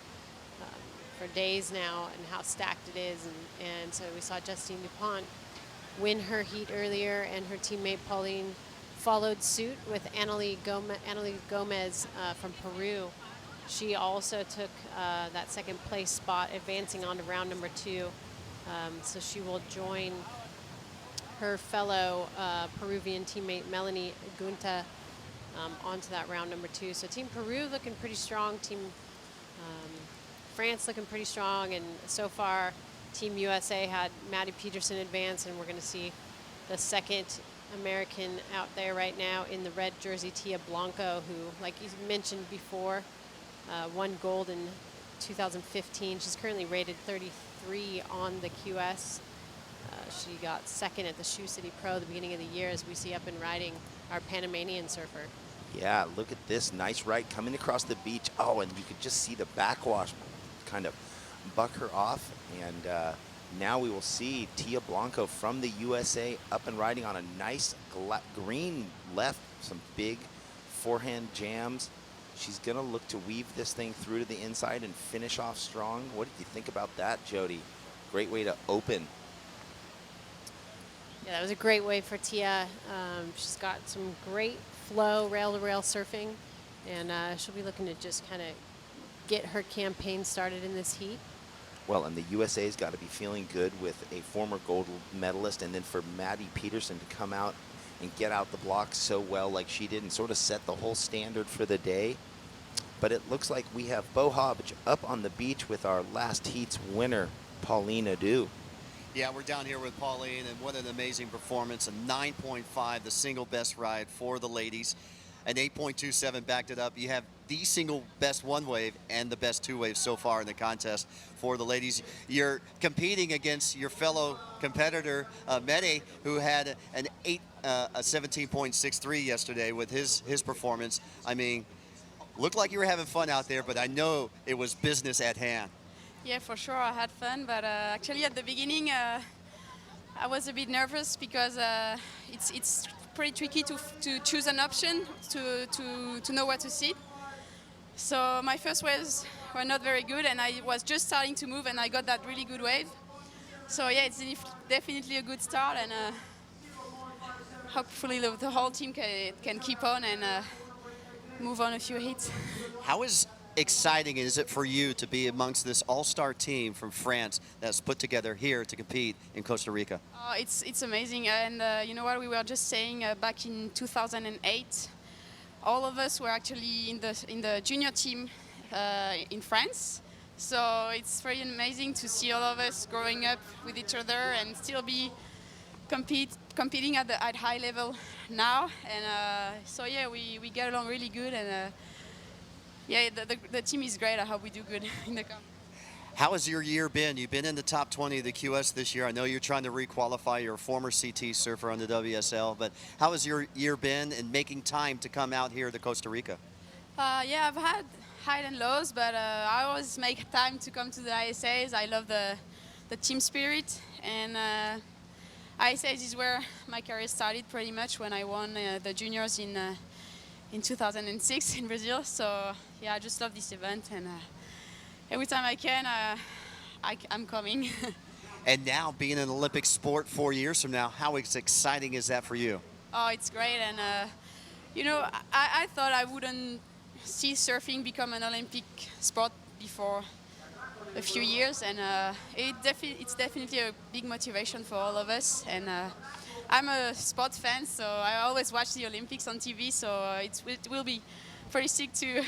for days now and how stacked it is. And so we saw Justine Dupont win her heat earlier, and her teammate Pauline followed suit with Anneli Gomez from Peru. She also took that second place spot, advancing on to round number 2. So she will join her fellow Peruvian teammate Melanie Gunta onto that round number 2. So Team Peru looking pretty strong, Team France looking pretty strong, and so far Team USA had Maddie Peterson advance, and we're going to see the second American out there right now in the red jersey, Tia Blanco, who, like you mentioned before, won gold in 2015. She's currently rated 33 on the QS. She got second at the Shoe City Pro at the beginning of the year, as we see up and riding our Panamanian surfer. Yeah, look at this nice right coming across the beach. Oh, and you could just see the backwash kind of buck her off. And now we will see Tia Blanco from the USA up and riding on a nice green left, some big forehand jams. She's going to look to weave this thing through to the inside and finish off strong. What did you think about that, Jody? Great way to open. Yeah, that was a great wave for Tia. She's got some great flow, rail-to-rail surfing, and she'll be looking to just kind of get her campaign started in this heat. Well, and the USA's got to be feeling good with a former gold medalist, and then for Maddie Peterson to come out and get out the blocks so well like she did and sort of set the whole standard for the day. But it looks like we have Bo Hobbs up on the beach with our last heat's winner, Pauline Nadeau. Yeah, we're down here with Pauline, and what an amazing performance. A 9.5, the single best ride for the ladies. An 8.27 backed it up. You have the single best one wave and the best two waves so far in the contest for the ladies. You're competing against your fellow competitor, Mede, who had a 17.63 yesterday with his performance. I mean, looked like you were having fun out there, but I know it was business at hand. Yeah, for sure, I had fun, but actually at the beginning I was a bit nervous because it's pretty tricky to choose an option to know where to sit. So my first waves were not very good, and I was just starting to move, and I got that really good wave. So yeah, it's definitely a good start, and hopefully the whole team can keep on and move on a few hits. How exciting is it for you to be amongst this all-star team from France that's put together here to compete in Costa Rica? It's amazing, and you know what, we were just saying back in 2008, all of us were actually in the junior team in France. So it's very amazing to see all of us growing up with each other and still be competing at high level now. And so yeah, we get along really good, and yeah, the team is great. I hope we do good in the cup. How has your year been? You've been in the top 20 of the QS this year. I know you're trying to requalify. You're a former CT surfer on the WSL, but how has your year been in making time to come out here to Costa Rica? Yeah, I've had highs and lows, but I always make time to come to the ISAs. I love the team spirit, and ISAs is where my career started pretty much when I won the juniors in 2006 in Brazil. So yeah, I just love this event, and every time I can, I'm coming. And now, being an Olympic sport 4 years from now, how exciting is that for you? Oh, it's great, and you know, I thought I wouldn't see surfing become an Olympic sport before a few years, and it's definitely a big motivation for all of us. And I'm a sports fan, so I always watch the Olympics on TV, so it will be pretty sick to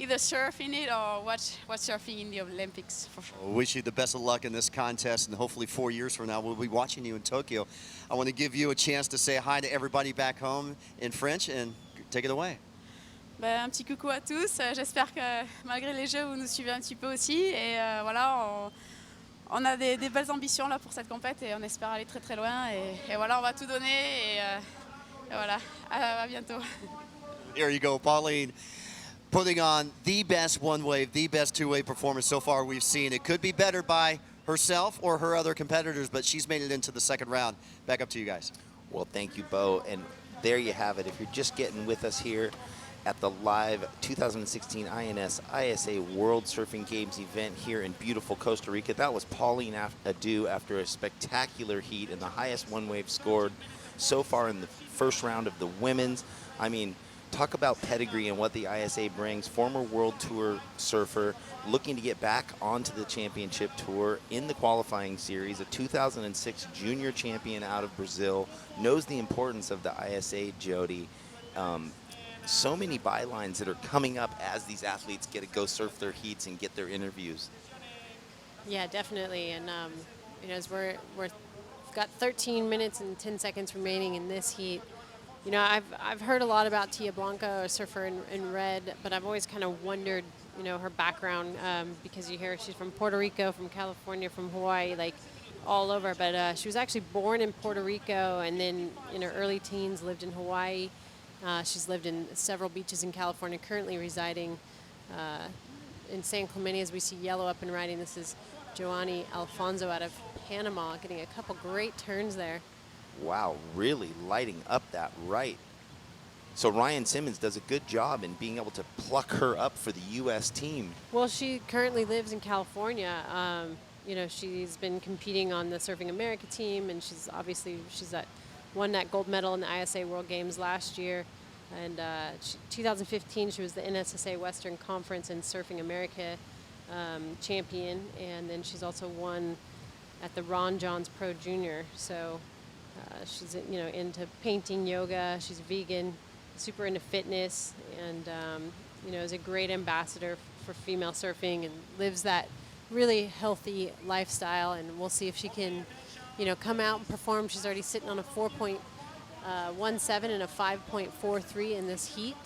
either surf in it or watch surfing in the Olympics, for sure. I wish you the best of luck in this contest, and hopefully 4 years from now we'll be watching you in Tokyo. I want to give you a chance to say hi to everybody back home in French, and take it away. Ben, un petit coucou à tous. J'espère que malgré les jeux, vous nous suivez un petit peu aussi. Et voilà, on a des belles ambitions là pour cette compète, et on espère aller très très loin. Et voilà, on va tout donner. Et voilà, à bientôt. There you go, Pauline. putting on the best one-wave, the best two-wave performance so far we've seen. It could be better by herself or her other competitors, but she's made it into the second round. Back up to you guys. Well, thank you, Bo. And there you have it. If you're just getting with us here at the live 2016 INS ISA World Surfing Games event here in beautiful Costa Rica, that was Pauline Adu after a spectacular heat and the highest one-wave scored so far in the first round of the women's. I mean, talk about pedigree and what the ISA brings. Former World Tour surfer looking to get back onto the championship tour in the qualifying series. A 2006 junior champion out of Brazil. Knows the importance of the ISA, Jody. So many bylines that are coming up as these athletes get to go surf their heats and get their interviews. Yeah, definitely. And, you know, as we've got 13 minutes and 10 seconds remaining in this heat, you know, I've heard a lot about Tia Blanco, a surfer in red, but I've always kind of wondered, you know, her background, because you hear she's from Puerto Rico, from California, from Hawaii, like all over. But she was actually born in Puerto Rico and then in her early teens lived in Hawaii. She's lived in several beaches in California, currently residing in San Clemente, as we see yellow up and riding. This is Joanny Alfonso out of Panama, getting a couple great turns there. Wow, really lighting up that right. So Ryan Simmons does a good job in being able to pluck her up for the U.S. team. Well, she currently lives in California. You know, she's been competing on the Surfing America team, and she's won that gold medal in the ISA World Games last year. And 2015, she was the NSSA Western Conference and Surfing America champion, and then she's also won at the Ron Johns Pro Junior. So she's, you know, into painting, yoga. She's vegan, super into fitness, and you know, is a great ambassador for female surfing and lives that really healthy lifestyle. And we'll see if she can, you know, come out and perform. She's already sitting on a 4.17 and a 5.43 in this heat.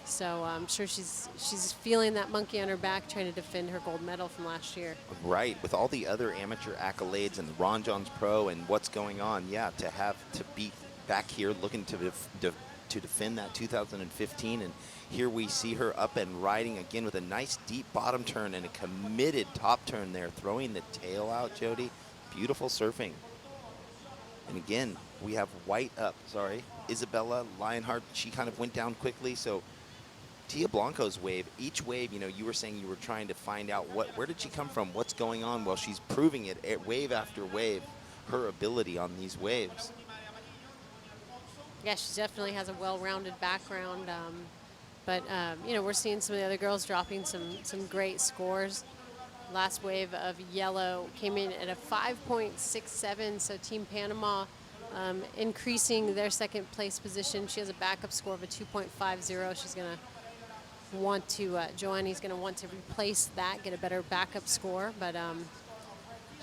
So I'm sure she's feeling that monkey on her back, trying to defend her gold medal from last year. Right, with all the other amateur accolades and the Ron Johns Pro and what's going on, yeah, to be back here looking to defend that 2015, and here we see her up and riding again with a nice deep bottom turn and a committed top turn there, throwing the tail out, Jody. Beautiful surfing. And again, we have white up, Isabella Lionheart, she kind of went down quickly, so Tia Blanco's wave, each wave, you know, you were saying you were trying to find out where did she come from, what's going on? Well, she's proving it wave after wave, her ability on these waves. Yeah, she definitely has a well-rounded background, but you know, we're seeing some of the other girls dropping some great scores. Last wave of yellow came in at a 5.67, so Team Panama increasing their second place position. She has a backup score of a 2.50. She's going to want to, Joanny's going to want to replace that, get a better backup score, but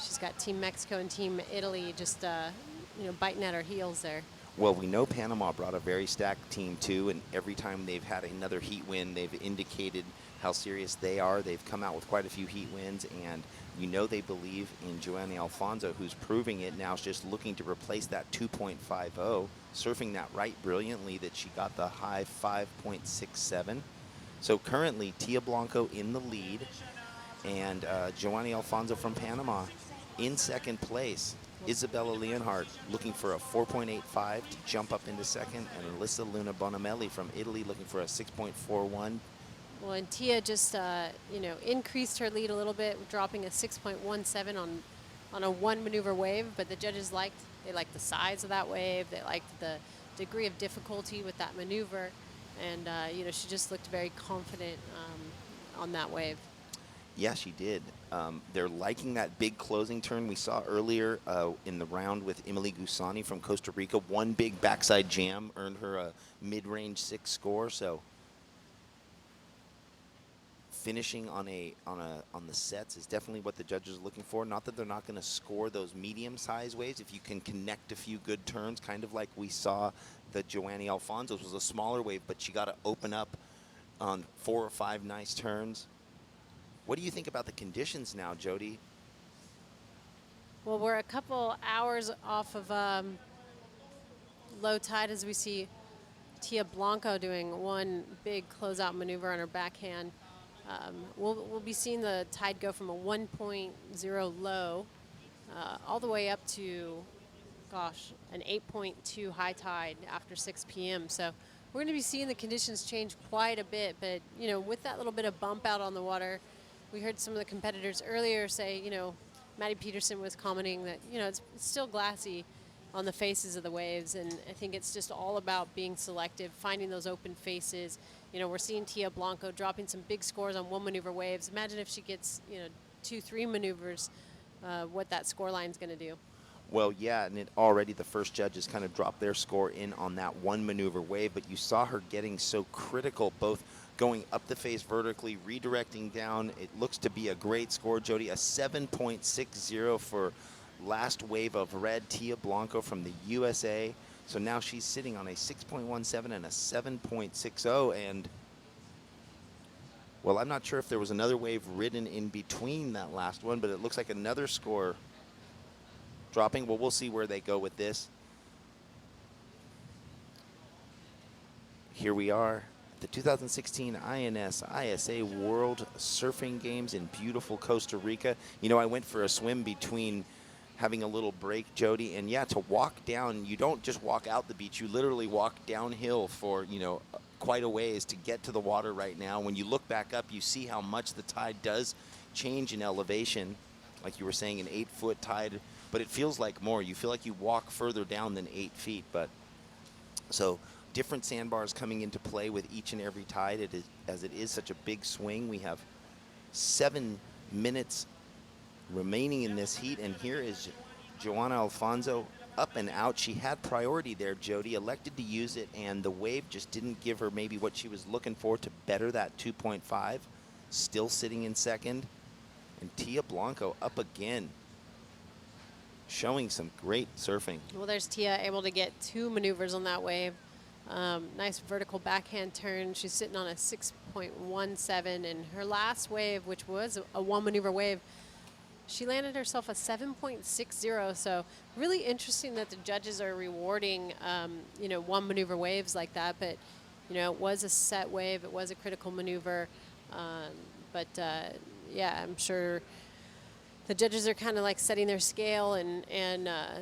she's got Team Mexico and Team Italy just, you know, biting at her heels there. Well, we know Panama brought a very stacked team too, and every time they've had another heat win, they've indicated how serious they are. They've come out with quite a few heat wins, and you know they believe in Joanny Alfonso, who's proving it now. Is just looking to replace that 2.50, surfing that right brilliantly that she got the high 5.67. So currently, Tia Blanco in the lead, and Joanny Alfonso from Panama in second place. Isabella Leonhardt looking for a 4.85 to jump up into second, and Alyssa Luna Bonamelli from Italy looking for a 6.41. Well, and Tia just, you know, increased her lead a little bit, dropping a 6.17 on a one maneuver wave, but the judges liked the size of that wave. They liked the degree of difficulty with that maneuver, and, you know, she just looked very confident on that wave. Yeah, she did. They're liking that big closing turn we saw earlier in the round with Emily Gusani from Costa Rica. One big backside jam earned her a mid-range 6 score. So finishing on the sets is definitely what the judges are looking for. Not that they're not going to score those medium-sized waves if you can connect a few good turns, kind of like we saw the Joanny Alfonso's was a smaller wave, but she got to open up on 4 or 5 nice turns. What do you think about the conditions now, Jody? Well, we're a couple hours off of low tide as we see Tia Blanco doing one big closeout maneuver on her backhand. We'll be seeing the tide go from a 1.0 low all the way up to, gosh, an 8.2 high tide after 6 p.m. So we're going to be seeing the conditions change quite a bit. But, you know, with that little bit of bump out on the water, we heard some of the competitors earlier say, you know, Maddie Peterson was commenting that, you know, it's still glassy on the faces of the waves. And I think it's just all about being selective, finding those open faces. You know, we're seeing Tia Blanco dropping some big scores on one maneuver waves. Imagine if she gets, you know, 2-3 maneuvers, what that score line's going to do. Well, yeah, and already the first judges kind of dropped their score in on that one maneuver wave, but you saw her getting so critical, both going up the face vertically, redirecting down. It looks to be a great score, Jody, a 7.60 for last wave of red, Tia Blanco from the USA. So now she's sitting on a 6.17 and a 7.60, and well, I'm not sure if there was another wave ridden in between that last one, but it looks like another score dropping. Well, we'll see where they go with this. Here we are at the 2016 INS ISA World Surfing Games in beautiful Costa Rica. You know, I went for a swim between having a little break, Jody, and yeah, to walk down, you don't just walk out the beach, you literally walk downhill for, you know, quite a ways to get to the water right now. When you look back up, you see how much the tide does change in elevation. Like you were saying, an 8-foot tide, but it feels like more. You feel like you walk further down than 8 feet. But so different sandbars coming into play with each and every tide. As it is such a big swing. We have 7 minutes remaining in this heat, and here is Joanna Alfonso up and out. She had priority there, Jody, elected to use it, and the wave just didn't give her maybe what she was looking for to better that 2.5. Still sitting in second. And Tia Blanco up again, showing some great surfing. Well, there's Tia able to get 2 maneuvers on that wave. Nice vertical backhand turn. She's sitting on a 6.17, and her last wave, which was a 1 maneuver wave, she landed herself a 7.60. So really interesting that the judges are rewarding, you know, 1 maneuver waves like that. But, you know, it was a set wave. It was a critical maneuver. Yeah, I'm sure the judges are kind of like setting their scale and kind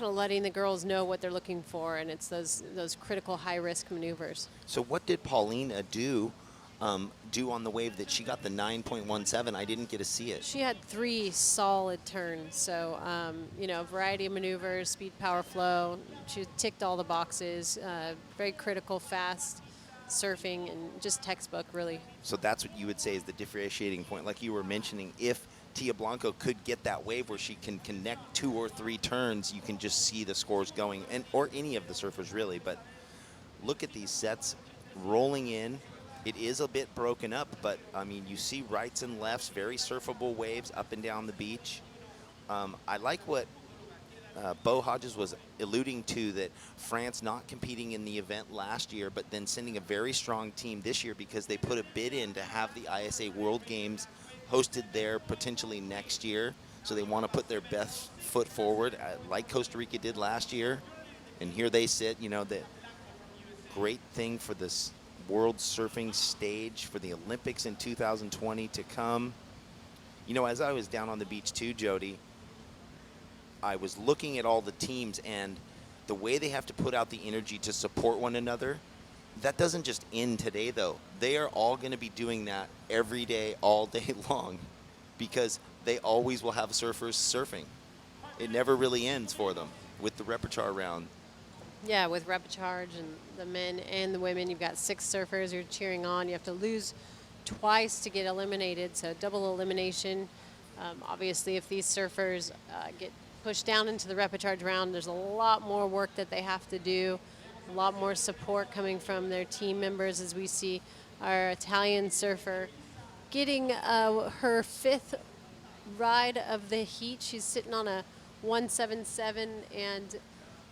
of letting the girls know what they're looking for, and it's those critical high-risk maneuvers. So what did Paulina do on the wave that she got the 9.17? I didn't get to see it. She had 3 solid turns, so you know, a variety of maneuvers, speed, power, flow. She ticked all the boxes. Very critical, fast surfing, and just textbook, really. So that's what you would say is the differentiating point. Like you were mentioning, if Tia Blanco could get that wave where she can connect 2 or 3 turns, you can just see the scores going, or any of the surfers really. But look at these sets rolling in. It is a bit broken up, but I mean, you see rights and lefts, very surfable waves up and down the beach. I like what Beau Hodges was alluding to, that France not competing in the event last year, but then sending a very strong team this year because they put a bid in to have the ISA World Games hosted there potentially next year. So they want to put their best foot forward, like Costa Rica did last year. And here they sit, you know, the great thing for this world surfing stage for the Olympics in 2020 to come. You know, as I was down on the beach too, Jody, I was looking at all the teams and the way they have to put out the energy to support one another. That doesn't just end today, though. They are all going to be doing that every day, all day long, because they always will have surfers surfing. It never really ends for them with the repechage round. Yeah, with repechage and the men and the women, you've got 6 surfers you're cheering on. You have to lose twice to get eliminated, so double elimination. Obviously, if these surfers get pushed down into the repechage round, there's a lot more work that they have to do, a lot more support coming from their team members, as we see our Italian surfer getting her 5th ride of the heat. She's sitting on a 177 and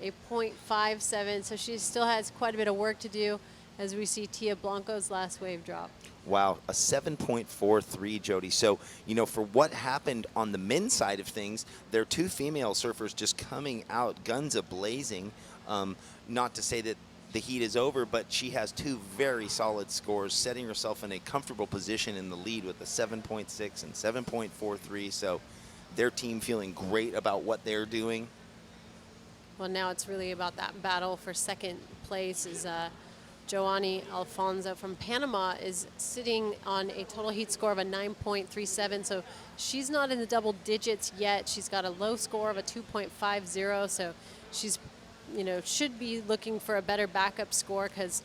a 0.57, so she still has quite a bit of work to do as we see Tia Blanco's last wave drop. Wow, a 7.43, Jody. So, you know, for what happened on the men's side of things, there are 2 female surfers just coming out, guns a-blazing. Not to say that the heat is over, but she has 2 very solid scores, setting herself in a comfortable position in the lead with a 7.6 and 7.43. So their team feeling great about what they're doing. Well, now it's really about that battle for second place. Is Joanny Alfonso from Panama is sitting on a total heat score of a 9.37. So she's not in the double digits yet. She's got a low score of a 2.50. So she's, should be looking for a better backup score, because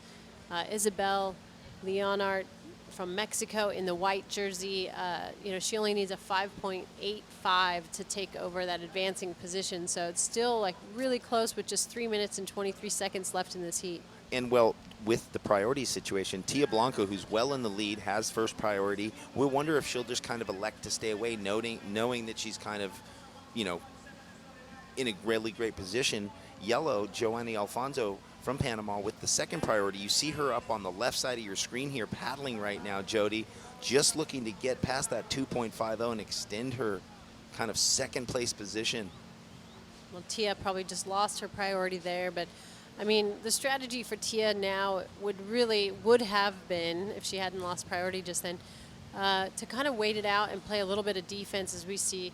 Isabel Leonard from Mexico in the white jersey, she only needs a 5.85 to take over that advancing position. So it's still like really close with just 3 minutes and 23 seconds left in this heat. And well, with the priority situation, Tia Blanco, who's well in the lead, has first priority. We'll wonder if she'll just kind of elect to stay away, knowing that she's kind of, in a really great position. Yellow, Joanny Alfonso from Panama with the second priority. You see her up on the left side of your screen here paddling right now, Jody, just looking to get past that 2.50 and extend her kind of second place position. Well, Tia probably just lost her priority there, but I mean, the strategy for Tia now would have been, if she hadn't lost priority just then, to kind of wait it out and play a little bit of defense, as we see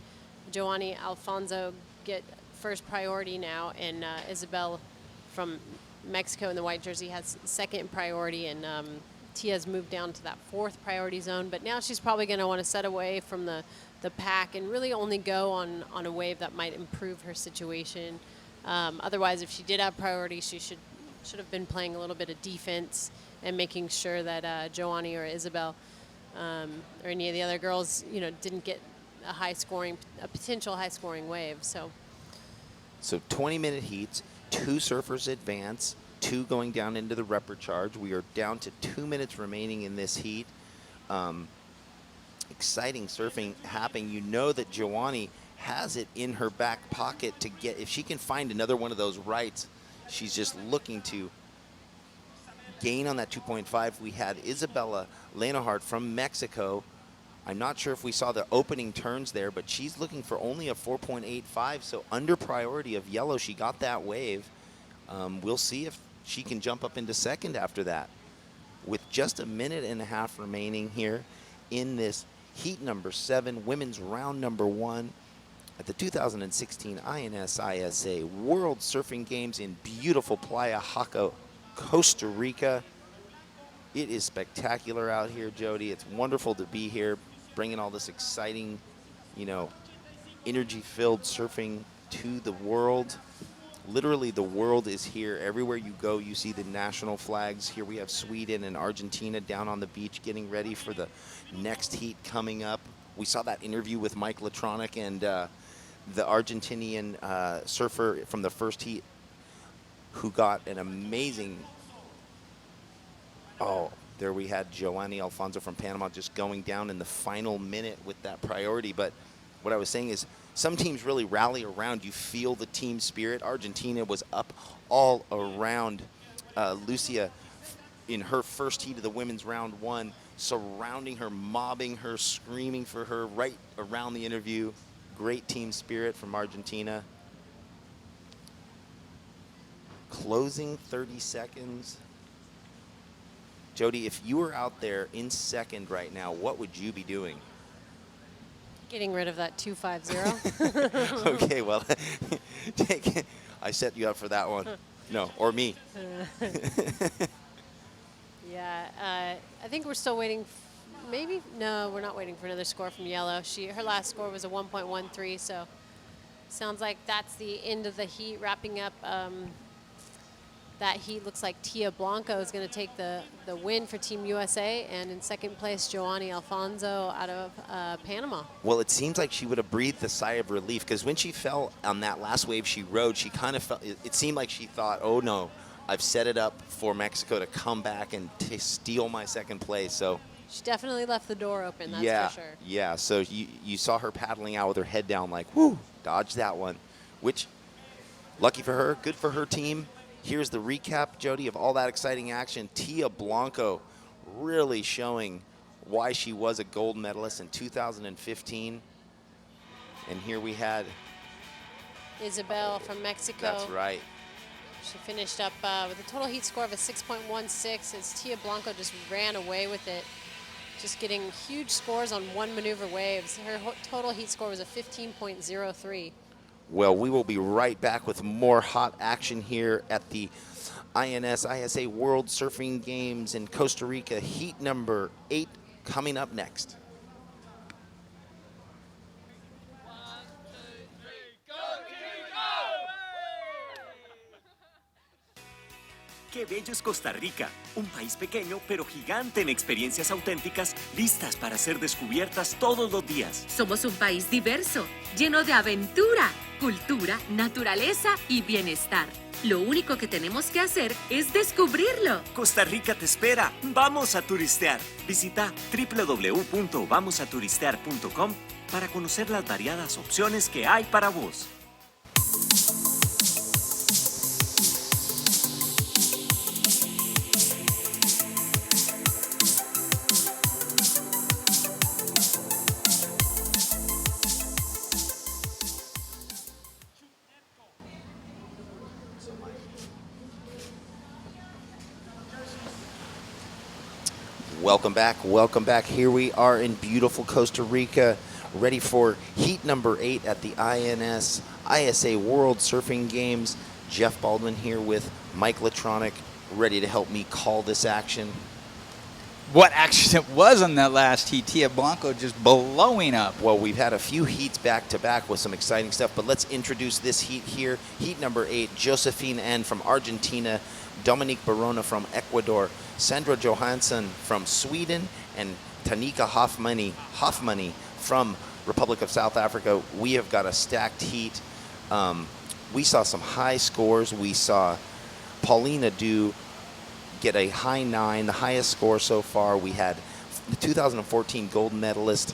Joanny Alfonso get first priority now, and Isabel from Mexico in the white jersey has second priority, and Tia's moved down to that fourth priority zone. But now she's probably going to want to set away from the pack and really only go on a wave that might improve her situation. Otherwise, if she did have priority, she should have been playing a little bit of defense and making sure that Joanny or Isabel or any of the other girls, didn't get a potential high-scoring wave. So 20-minute heats, 2 surfers advance, 2 going down into the repper charge. We are down to 2 minutes remaining in this heat. Exciting surfing happening. You know that Joanny has it in her back pocket to get, if she can find another one of those rights, she's just looking to gain on that 2.5. We had Isabella Leonhardt from Mexico. I'm not sure if we saw the opening turns there, but she's looking for only a 4.85, so under priority of Yellow. She got that wave. We'll see if she can jump up into second after that. With just a minute and a half remaining here in this heat number 7, women's round number 1 at the 2016 INS-ISA World Surfing Games in beautiful Playa Jaco, Costa Rica. It is spectacular out here, Jody. It's wonderful to be here, bringing all this exciting, energy-filled surfing to the world. Literally, the world is here. Everywhere you go, you see the national flags. Here we have Sweden and Argentina down on the beach getting ready for the next heat coming up. We saw that interview with Mike Latronic and the Argentinian surfer from the first heat who got an amazing... Oh, there we had Joanny Alfonso from Panama just going down in the final minute with that priority. But what I was saying is some teams really rally around. You feel the team spirit. Argentina was up all around Lucia in her first heat of the women's round 1, surrounding her, mobbing her, screaming for her right around the interview. Great team spirit from Argentina. Closing 30 seconds. Jody, if you were out there in second right now, what would you be doing? Getting rid of that 250. Okay, well, I set you up for that one. No, or me. Yeah, I think we're still waiting. Maybe, no, we're not waiting for another score from Yellow. Her last score was a 1.13, so sounds like that's the end of the heat. Wrapping up that heat, looks like Tia Blanco is going to take the win for Team USA, and in second place, Joanny Alfonso out of Panama. Well, it seems like she would have breathed a sigh of relief, because when she fell on that last wave she rode, she kind of felt, it seemed like she thought, oh no, I've set it up for Mexico to come back and to steal my second place. So she definitely left the door open, that's for sure. Yeah, so you saw her paddling out with her head down like, whoo, dodge that one, which, lucky for her, good for her team. Here's the recap, Jody, of all that exciting action. Tia Blanco really showing why she was a gold medalist in 2015. And here we had Isabel from Mexico. That's right. She finished up with a total heat score of a 6.16 as Tia Blanco just ran away with it, just getting huge scores on one maneuver waves. Her total heat score was a 15.03. Well, we will be right back with more hot action here at the INS-ISA World Surfing Games in Costa Rica, heat number 8 coming up next. Qué bello es Costa Rica, un país pequeño pero gigante en experiencias auténticas listas para ser descubiertas todos los días. Somos un país diverso, lleno de aventura, cultura, naturaleza y bienestar. Lo único que tenemos que hacer es descubrirlo. Costa Rica te espera. Vamos a turistear. Visita www.vamosaturistear.com para conocer las variadas opciones que hay para vos. Welcome back, welcome back. Here we are in beautiful Costa Rica, ready for heat number 8 at the INS-ISA World Surfing Games. Jeff Baldwin here with Mike Latronic, ready to help me call this action. What action it was on that last heat. Tia Blanco just blowing up. Well, we've had a few heats back-to-back with some exciting stuff, but let's introduce this heat here. Heat number 8, Josephine N. from Argentina, Dominique Barona from Ecuador, Sandra Johansson from Sweden, and Tanika Hoffmani from Republic of South Africa. We have got a stacked heat. We saw some high scores. We saw Paulina get a high 9, the highest score so far. We had the 2014 gold medalist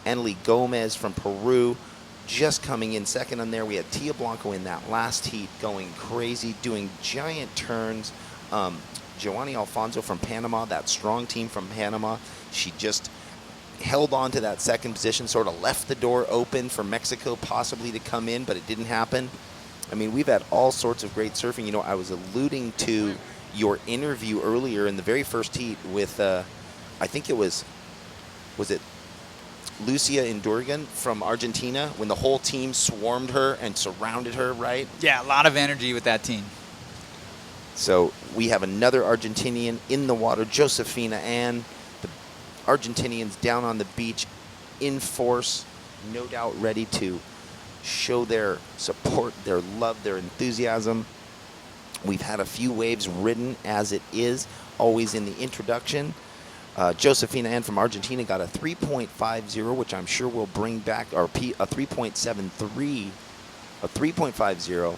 Anneli Gomez from Peru just coming in second on there. We had Tia Blanco in that last heat going crazy, doing giant turns. Giovanni Alfonso from Panama, that strong team from Panama, she just held on to that second position, sort of left the door open for Mexico possibly to come in, but it didn't happen. I mean, we've had all sorts of great surfing. You know, I was alluding to your interview earlier in the very first heat with, I think it was it Lucia Indurgan from Argentina, when the whole team swarmed her and surrounded her, right? Yeah, a lot of energy with that team. So we have another Argentinian in the water, Josefina Ann. The Argentinians down on the beach in force, no doubt ready to show their support, their love, their enthusiasm. We've had a few waves ridden as it is, always in the introduction. Josefina Ann from Argentina got a 3.50, which I'm sure will bring back, or a 3.73, a 3.50.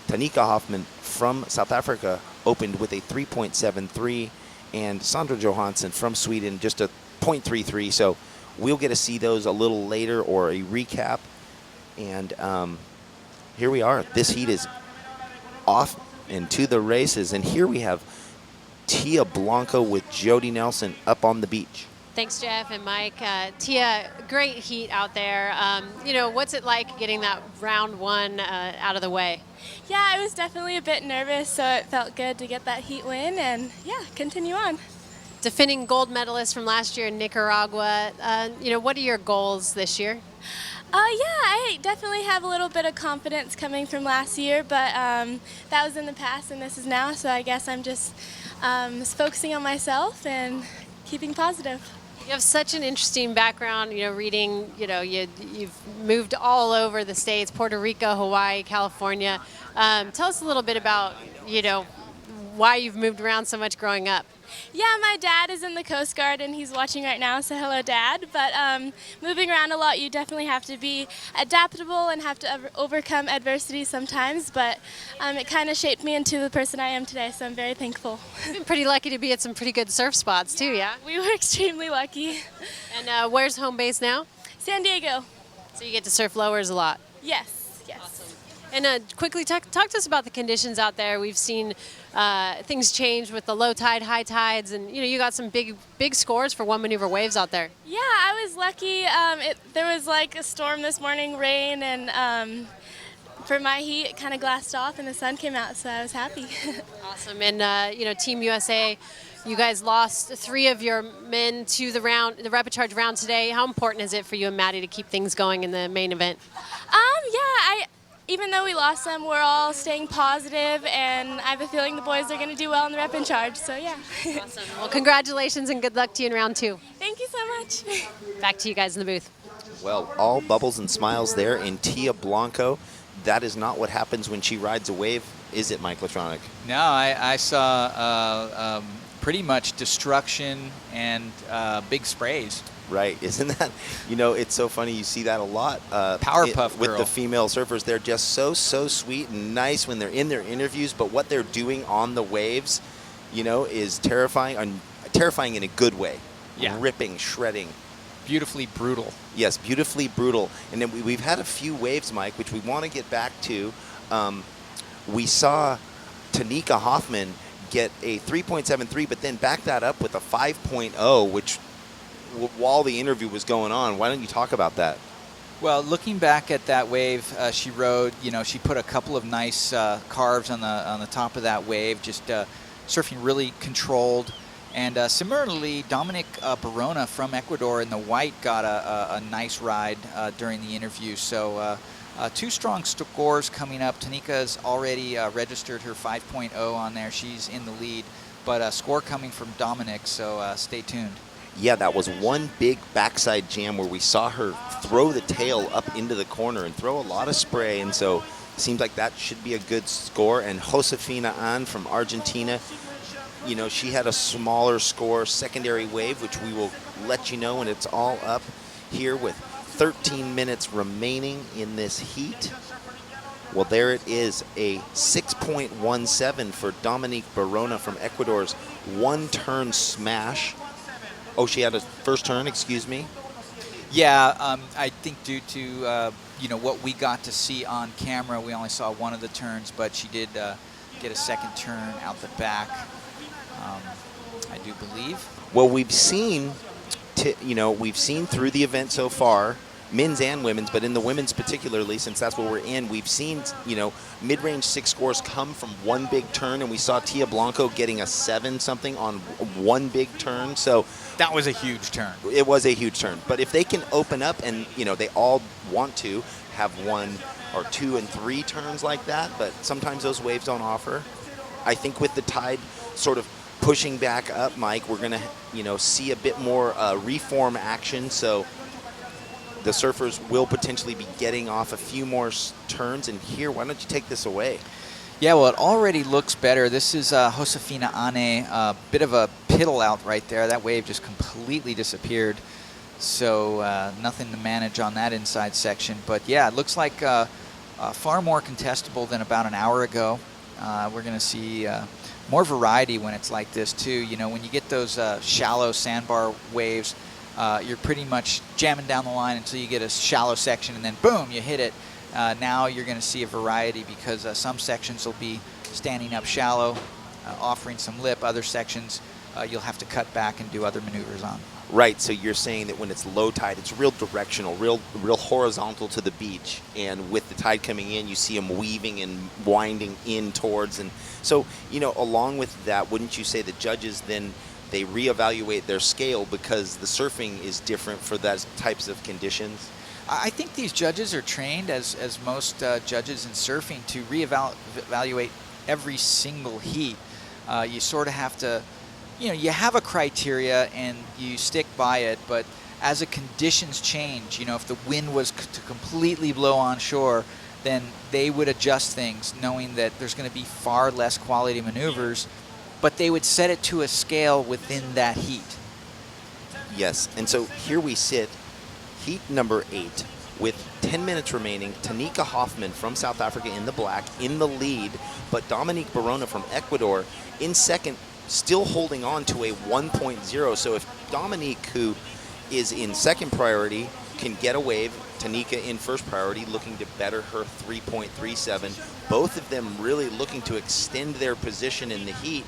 Tanika Hoffman from South Africa opened with a 3.73, and Sandra Johansson from Sweden just a 0.33. So we'll get to see those a little later, or a recap. And here we are. This heat is off and to the races. And here we have Tia Blanco with Jody Nelson up on the beach. Thanks, Jeff and Mike. Tia, great heat out there. You know, what's it like getting that round 1 out of the way? Yeah, I was definitely a bit nervous, so it felt good to get that heat win and, yeah, continue on. Defending gold medalist from last year in Nicaragua, you know, what are your goals this year? Yeah, I definitely have a little bit of confidence coming from last year, but that was in the past and this is now, so I guess I'm just focusing on myself and keeping positive. You have such an interesting background, you know, reading, you know, you've moved all over the States, Puerto Rico, Hawaii, California. Tell us a little bit about, you know, why you've moved around so much growing up. Yeah, my dad is in the Coast Guard and he's watching right now, so hello, Dad. But moving around a lot, you definitely have to be adaptable and have to overcome adversity sometimes, but it kind of shaped me into the person I am today, so I'm very thankful. You've been pretty lucky to be at some pretty good surf spots too, yeah? We were extremely lucky. And where's home base now? San Diego. So you get to surf lowers a lot? Yes, yes. Awesome. And quickly, talk to us about the conditions out there. We've seen things change with the low tide, high tides, and you know you got some big scores for one maneuver waves out there. Yeah, I was lucky. There was like a storm this morning, rain, and for my heat, it kind of glassed off and the sun came out, so I was happy. Awesome. And, you know, Team USA, you guys lost 3 of your men to the rapid charge round today. How important is it for you and Maddie to keep things going in the main event? Yeah, even though we lost them, we're all staying positive, and I have a feeling the boys are going to do well in the rep and charge, so yeah. Awesome. Well, congratulations and good luck to you in round 2. Thank you so much. Back to you guys in the booth. Well, all bubbles and smiles there in Tia Blanco. That is not what happens when she rides a wave, is it, Mike Latronic? No, I saw pretty much destruction and big sprays. Right, isn't that, you know, it's so funny, you see that a lot. Powerpuff with Girl. the female surfers. They're just so sweet and nice when they're in their interviews, but what they're doing on the waves, you know, is terrifying in a good way. Yeah. Ripping, shredding. Beautifully brutal. Yes, beautifully brutal. And then we've had a few waves, Mike, which we want to get back to. We saw Tanika Hoffman get a 3.73, but then back that up with a 5.0, which while the interview was going on. Why don't you talk about that? Well, looking back at that wave she rode, you know, she put a couple of nice carves on the top of that wave, just surfing really controlled. And similarly, Dominic Barona from Ecuador in the white got a nice ride during the interview. So 2 strong scores coming up. Tanika's already registered her 5.0 on there. She's in the lead, but a score coming from Dominic, so stay tuned. Yeah, that was one big backside jam where we saw her throw the tail up into the corner and throw a lot of spray, and so it seems like that should be a good score. And Josefina An from Argentina, you know, she had a smaller score, secondary wave, which we will let you know when it's all up here with 13 minutes remaining in this heat. Well, there it is, a 6.17 for Dominique Barona from Ecuador's one-turn smash. Oh, she had a first turn, excuse me. Yeah, I think due to you know, what we got to see on camera, we only saw one of the turns, but she did get a second turn out the back, I do believe. Well, we've seen, we've seen through the event so far, men's and women's, but in the women's particularly, since that's what we're in, we've seen, you know, mid-range 6 scores come from one big turn, and we saw Tia Blanco getting a 7-something on one big turn. So that was a huge turn. It was a huge turn. But if they can open up, and, you know, they all want to have 1 or 2 and 3 turns like that, but sometimes those waves don't offer. I think with the tide sort of pushing back up, Mike, we're going to, you know, see a bit more reform action. So the surfers will potentially be getting off a few more turns. And here, why don't you take this away? Yeah, well, it already looks better. This is Josefina Ane, a bit of a piddle out right there. That wave just completely disappeared. So nothing to manage on that inside section. But yeah, it looks like far more contestable than about an hour ago. We're going to see more variety when it's like this too. You know, when you get those shallow sandbar waves, you're pretty much jamming down the line until you get a shallow section, and then boom, you hit it. Now you're going to see a variety because some sections will be standing up shallow, offering some lip. Other sections you'll have to cut back and do other maneuvers on. Right, so you're saying that when it's low tide, it's real directional, real horizontal to the beach, and with the tide coming in, you see them weaving and winding in towards. And so, you know, along with that, wouldn't you say the judges then, they reevaluate their scale because the surfing is different for those types of conditions? I think these judges are trained, as most judges in surfing, to reevaluate every single heat. You sort of have to, you know, you have a criteria and you stick by it, but as the conditions change, you know, if the wind was to completely blow onshore, then they would adjust things knowing that there's going to be far less quality maneuvers, but they would set it to a scale within that heat. Yes, and so here we sit, heat number 8, with 10 minutes remaining. Tanika Hoffman from South Africa in the black, in the lead, but Dominique Barona from Ecuador in second, still holding on to a 1.0. So if Dominique, who is in second priority, can get a wave, Tanika in first priority, looking to better her 3.37. Both of them really looking to extend their position in the heat,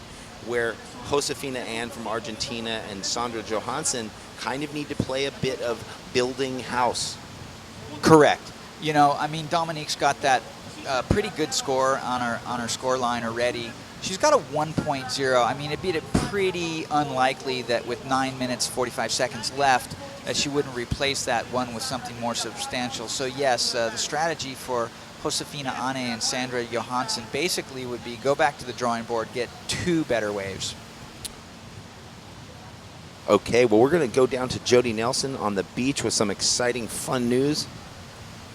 where Josefina An from Argentina and Sandra Johansson kind of need to play a bit of building house. Correct. You know, I mean, Dominique's got that a pretty good score on her score line already. She's got a 1.0. I mean, it'd be pretty unlikely that with 9 minutes 45 seconds left that she wouldn't replace that one with something more substantial. So yes, the strategy for Josefina Ane and Sandra Johansson basically would be go back to the drawing board, get 2 better waves. Okay, well, we're going to go down to Jody Nelson on the beach with some exciting, fun news.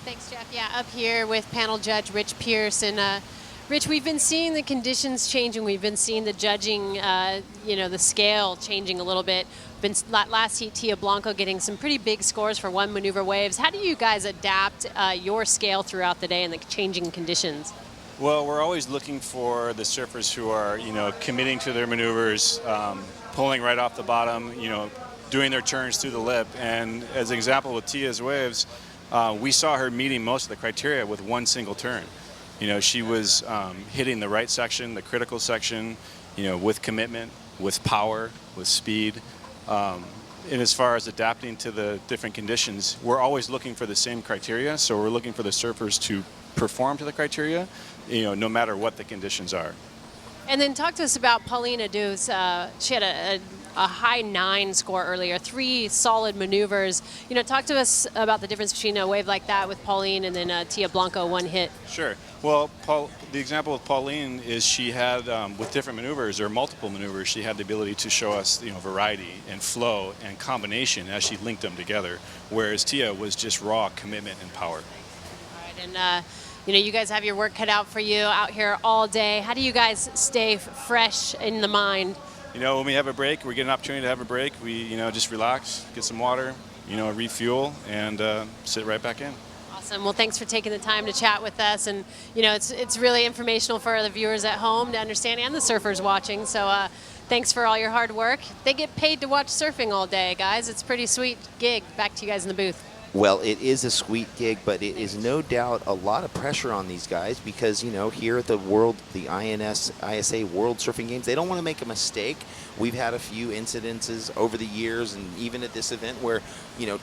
Thanks, Jeff. Yeah, up here with panel judge Rich Pierce. And Rich, we've been seeing the conditions changing. We've been seeing the judging, the scale changing a little bit. Last heat, Tia Blanco getting some pretty big scores for one maneuver waves. How do you guys adapt your scale throughout the day in the changing conditions? Well, we're always looking for the surfers who are, committing to their maneuvers, pulling right off the bottom, doing their turns through the lip. And as an example with Tia's waves, we saw her meeting most of the criteria with one single turn. She was hitting the right section, the critical section, with commitment, with power, with speed. And as far as adapting to the different conditions, we're always looking for the same criteria. So we're looking for the surfers to perform to the criteria, no matter what the conditions are. And then talk to us about Paulina Deuce. She had a high 9 score earlier, 3 solid maneuvers. Talk to us about the difference between a wave like that with Pauline and then Tia Blanco, 1 hit. Sure. Well, the example with Pauline is she had, with different maneuvers or multiple maneuvers, she had the ability to show us, variety and flow and combination as she linked them together, whereas Tia was just raw commitment and power. All right, and you guys have your work cut out for you out here all day. How do you guys stay fresh in the mind? When we have a break, we get an opportunity to have a break. We, just relax, get some water, refuel, and sit right back in. Awesome. Well, thanks for taking the time to chat with us. And, it's really informational for the viewers at home to understand and the surfers watching. So thanks for all your hard work. They get paid to watch surfing all day, guys. It's a pretty sweet gig. Back to you guys in the booth. Well, it is a sweet gig, but it is no doubt a lot of pressure on these guys because, here at the ISA World Surfing Games, they don't want to make a mistake. We've had a few incidences over the years and even at this event where,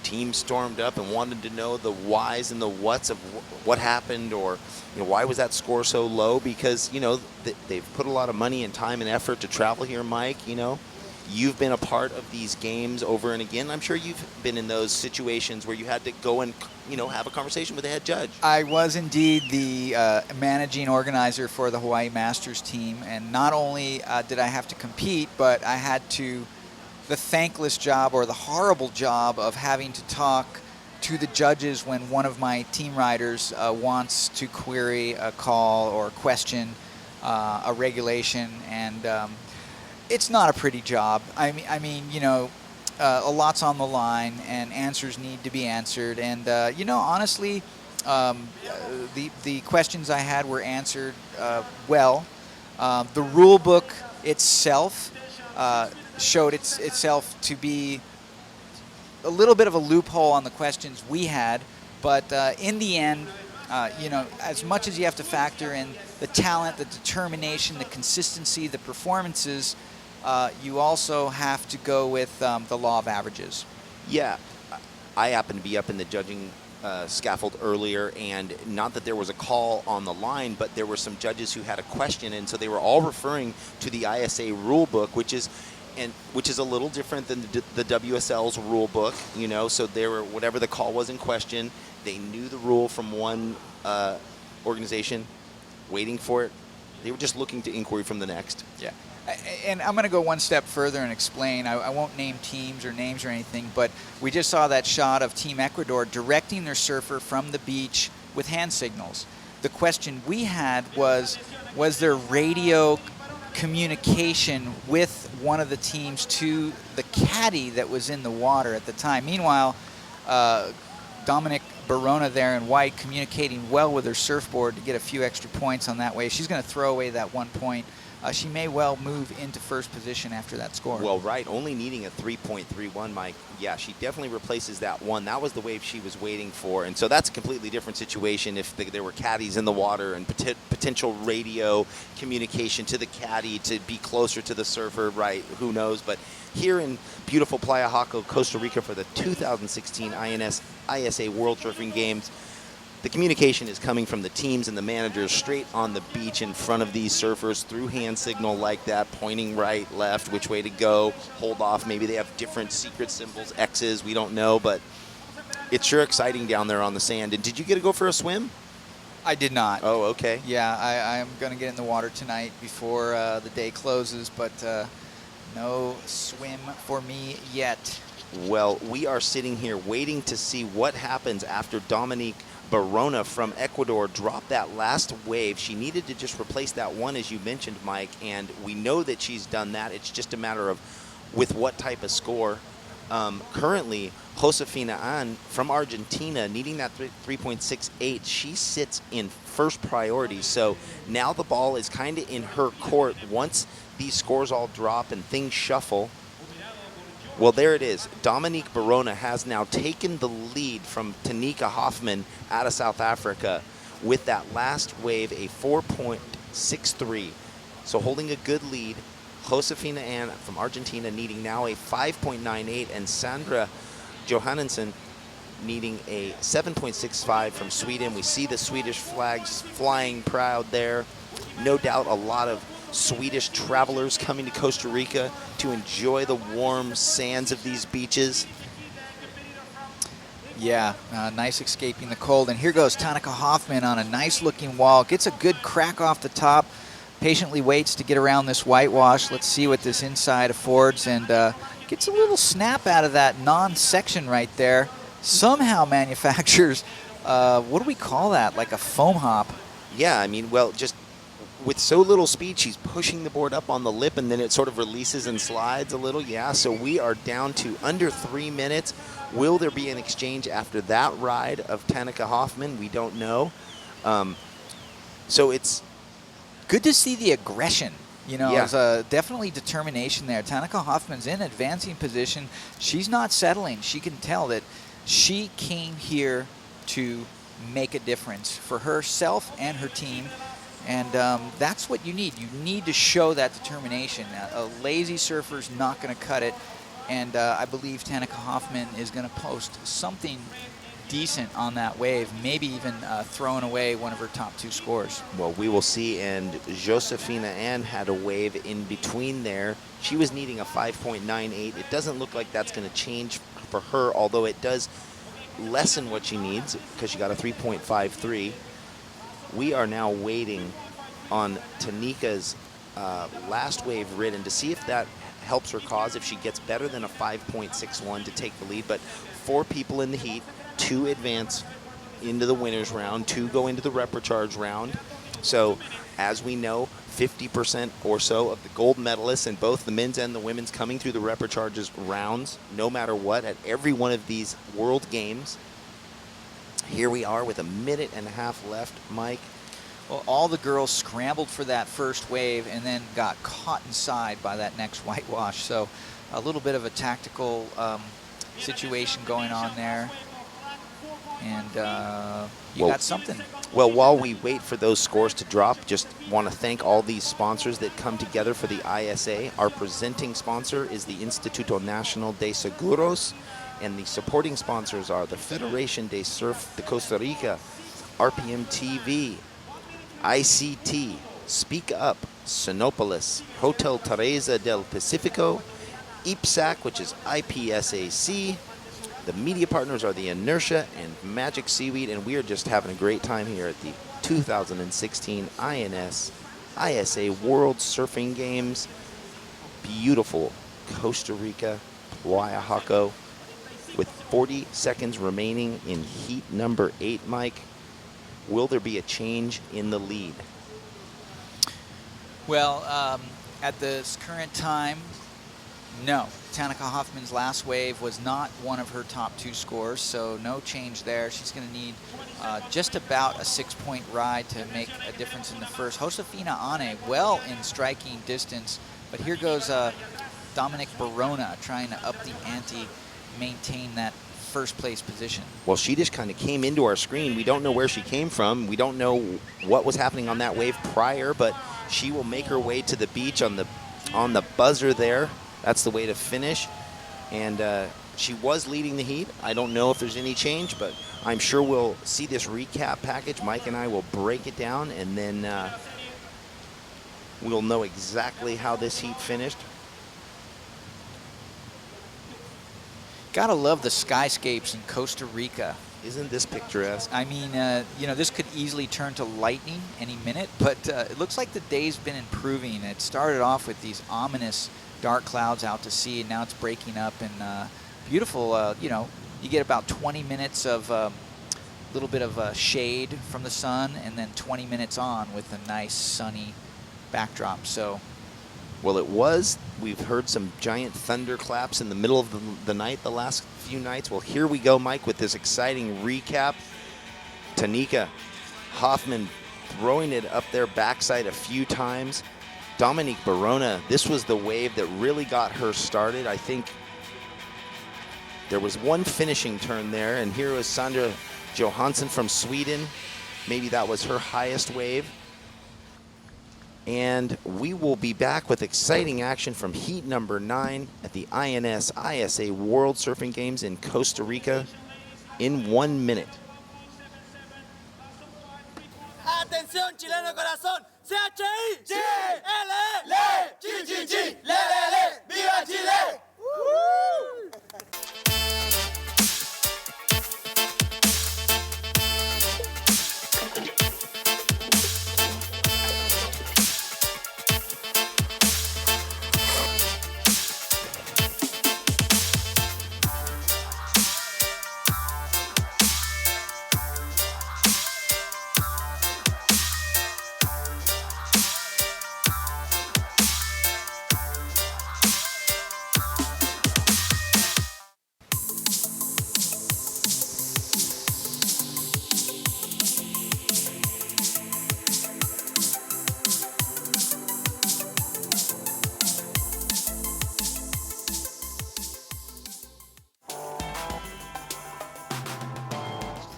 teams stormed up and wanted to know the whys and the whats of what happened or, why was that score so low? Because, they've put a lot of money and time and effort to travel here, Mike, You've been a part of these games over and again. I'm sure you've been in those situations where you had to go and, have a conversation with the head judge. I was indeed the managing organizer for the Hawaii Masters team. And not only did I have to compete, but I had the thankless job or the horrible job of having to talk to the judges when one of my team riders wants to query a call or question a regulation. And it's not a pretty job. I mean, a lot's on the line, and answers need to be answered. And honestly, the questions I had were answered well. The rule book itself showed itself to be a little bit of a loophole on the questions we had, but in the end, as much as you have to factor in the talent, the determination, the consistency, the performances, you also have to go with the law of averages. Yeah, I happened to be up in the judging scaffold earlier, and not that there was a call on the line, but there were some judges who had a question, and so they were all referring to the ISA rule book, which is a little different than the WSL's rule book, so they were, whatever the call was in question, they knew the rule from one organization, waiting for it. They were just looking to inquiry from the next. Yeah. And I'm going to go one step further and explain. I won't name teams or names or anything, but we just saw that shot of Team Ecuador directing their surfer from the beach with hand signals. The question we had was there radio communication with one of the teams to the caddy that was in the water at the time? Meanwhile, Dominic Barona there in white communicating well with her surfboard to get a few extra points on that wave. She's going to throw away that 1 point. She may well move into first position after that score. Well, right, only needing a 3.31, Mike. Yeah, she definitely replaces that one. That was the wave she was waiting for. And so that's a completely different situation if there were caddies in the water and potential radio communication to the caddy to be closer to the surfer, right? Who knows? But here in beautiful Playa Jaco, Costa Rica for the 2016 ISA World Surfing Games, the communication is coming from the teams and the managers straight on the beach in front of these surfers through hand signal like that, pointing right, left, which way to go, hold off. Maybe they have different secret symbols, X's, we don't know, but it's sure exciting down there on the sand. And did you get to go for a swim? I did not. Oh, okay. Yeah, I'm going to get in the water tonight before the day closes, but no swim for me yet. Well, we are sitting here waiting to see what happens after Dominique Barona from Ecuador dropped that last wave. She needed to just replace that one, as you mentioned, Mike, and we know that she's done that. It's just a matter of with what type of score. Currently, Josefina An from Argentina needing that 3.68. She sits in first priority. So now the ball is kind of in her court once these scores all drop and things shuffle. Well, there it is. Dominique Barona has now taken the lead from Tanika Hoffman out of South Africa with that last wave, a 4.63. So holding a good lead. Josefina An from Argentina needing now a 5.98, and Sandra Johannesson needing a 7.65 from Sweden. We see the Swedish flags flying proud there. No doubt a lot of Swedish travelers coming to Costa Rica to enjoy the warm sands of these beaches. Yeah, nice escaping the cold. And here goes Tanika Hoffman on a nice looking wall. Gets a good crack off the top. Patiently waits to get around this whitewash. Let's see what this inside affords. And gets a little snap out of that non-section right there. Somehow manufactures, what do we call that? Like a foam hop. Yeah, I mean, well, just with so little speed, she's pushing the board up on the lip, and then it sort of releases and slides a little. Yeah, so we are down to under 3 minutes. Will there be an exchange after that ride of Tanika Hoffman? We don't know. So it's good to see the aggression. You know, Yeah. there's definitely determination there. Tanika Hoffman's in advancing position. She's not settling. She can tell that she came here to make a difference for herself and her team. And that's what you need. You need to show that determination. A lazy surfer's not going to cut it. And I believe Tanika Hoffman is going to post something decent on that wave, maybe even throwing away one of her top 2 scores. Well, we will see. And Josefina An had a wave in between there. She was needing a 5.98. It doesn't look like that's going to change for her, although it does lessen what she needs because she got a 3.53. We are now waiting on Tanika's last wave ridden to see if that helps her cause, if she gets better than a 5.61 to take the lead. But 4 people in the heat, 2 advance into the winners round, 2 go into the reprecharge round. So as we know, 50% or so of the gold medalists in both the men's and the women's coming through the reprecharges rounds, no matter what, at every one of these World Games. Here we are with a minute and a half left, Mike. Well, all the girls scrambled for that first wave and then got caught inside by that next whitewash. So a little bit of a tactical situation going on there. And you got something. Well, while we wait for those scores to drop, just want to thank all these sponsors that come together for the ISA. Our presenting sponsor is the Instituto Nacional de Seguros, and the supporting sponsors are the Federation de Surf de Costa Rica, RPM TV, ICT, Speak Up, Sinopolis, Hotel Teresa del Pacifico, IPSAC, which is IPSAC. The media partners are the Inertia and Magic Seaweed, and we are just having a great time here at the 2016 INS ISA World Surfing Games. Beautiful Costa Rica, Playa Jaco, with 40 seconds remaining in heat number 8, Mike. Will there be a change in the lead? Well, at this current time, no. Tanika Hoffman's last wave was not one of her top 2 scores, so no change there. She's going to need just about a 6-point ride to make a difference in the first. Josefina An well in striking distance, but here goes Dominique Barona trying to up the ante, maintain that first place position. Well, she just kind of came into our screen. We don't know where she came from. We don't know what was happening on that wave prior, but she will make her way to the beach on the buzzer there. That's the way to finish. And She was leading the heat. I don't know if there's any change, but I'm sure we'll see this recap package. Mike and I will break it down, and then we'll know exactly how this heat finished. Gotta love the skyscapes in Costa Rica. Isn't this picturesque? I mean, you know, this could easily turn to lightning any minute, but it looks like the day's been improving. It started off with these ominous dark clouds out to sea, and now it's breaking up, and beautiful, you know, you get about 20 minutes of a little bit of shade from the sun, and then 20 minutes on with a nice sunny backdrop. So, well, it was. We've heard some giant thunderclaps in the middle of the night the last few nights. Well, here we go, Mike, with this exciting recap. Tanika Hoffman throwing it up their backside a few times. Dominique Barona, this was the wave that really got her started. I think there was one finishing turn there, and here was Sandra Johansson from Sweden. Maybe that was her highest wave. And we will be back with exciting action from heat number 9 at the INS ISA World Surfing Games in Costa Rica in 1 minute. Atención, chileno corazón, CHI, Chile, L, Chi, Chi, Chi, le, viva Chile.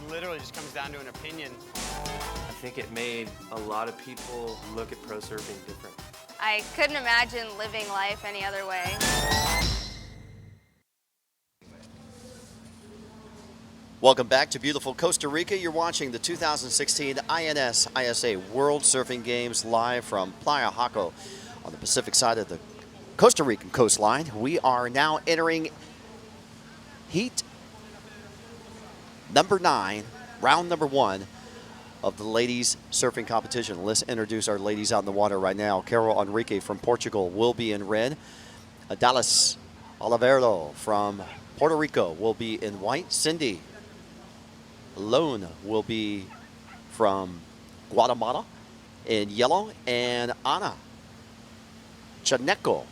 Literally just comes down to an opinion. I think it made a lot of people look at pro surfing different. I couldn't imagine living life any other way. Welcome back to beautiful Costa Rica. You're watching the 2016 INS ISA World Surfing Games live from Playa Jaco on the Pacific side of the Costa Rican coastline. We are now entering heat number 9, round number 1 of the ladies surfing competition. Let's introduce our ladies out in the water right now. Carol Enrique from Portugal will be in red. Adalis Oliveiro from Puerto Rico will be in white. Cindy Lone will be from Guatemala in yellow. And Anna Chaneko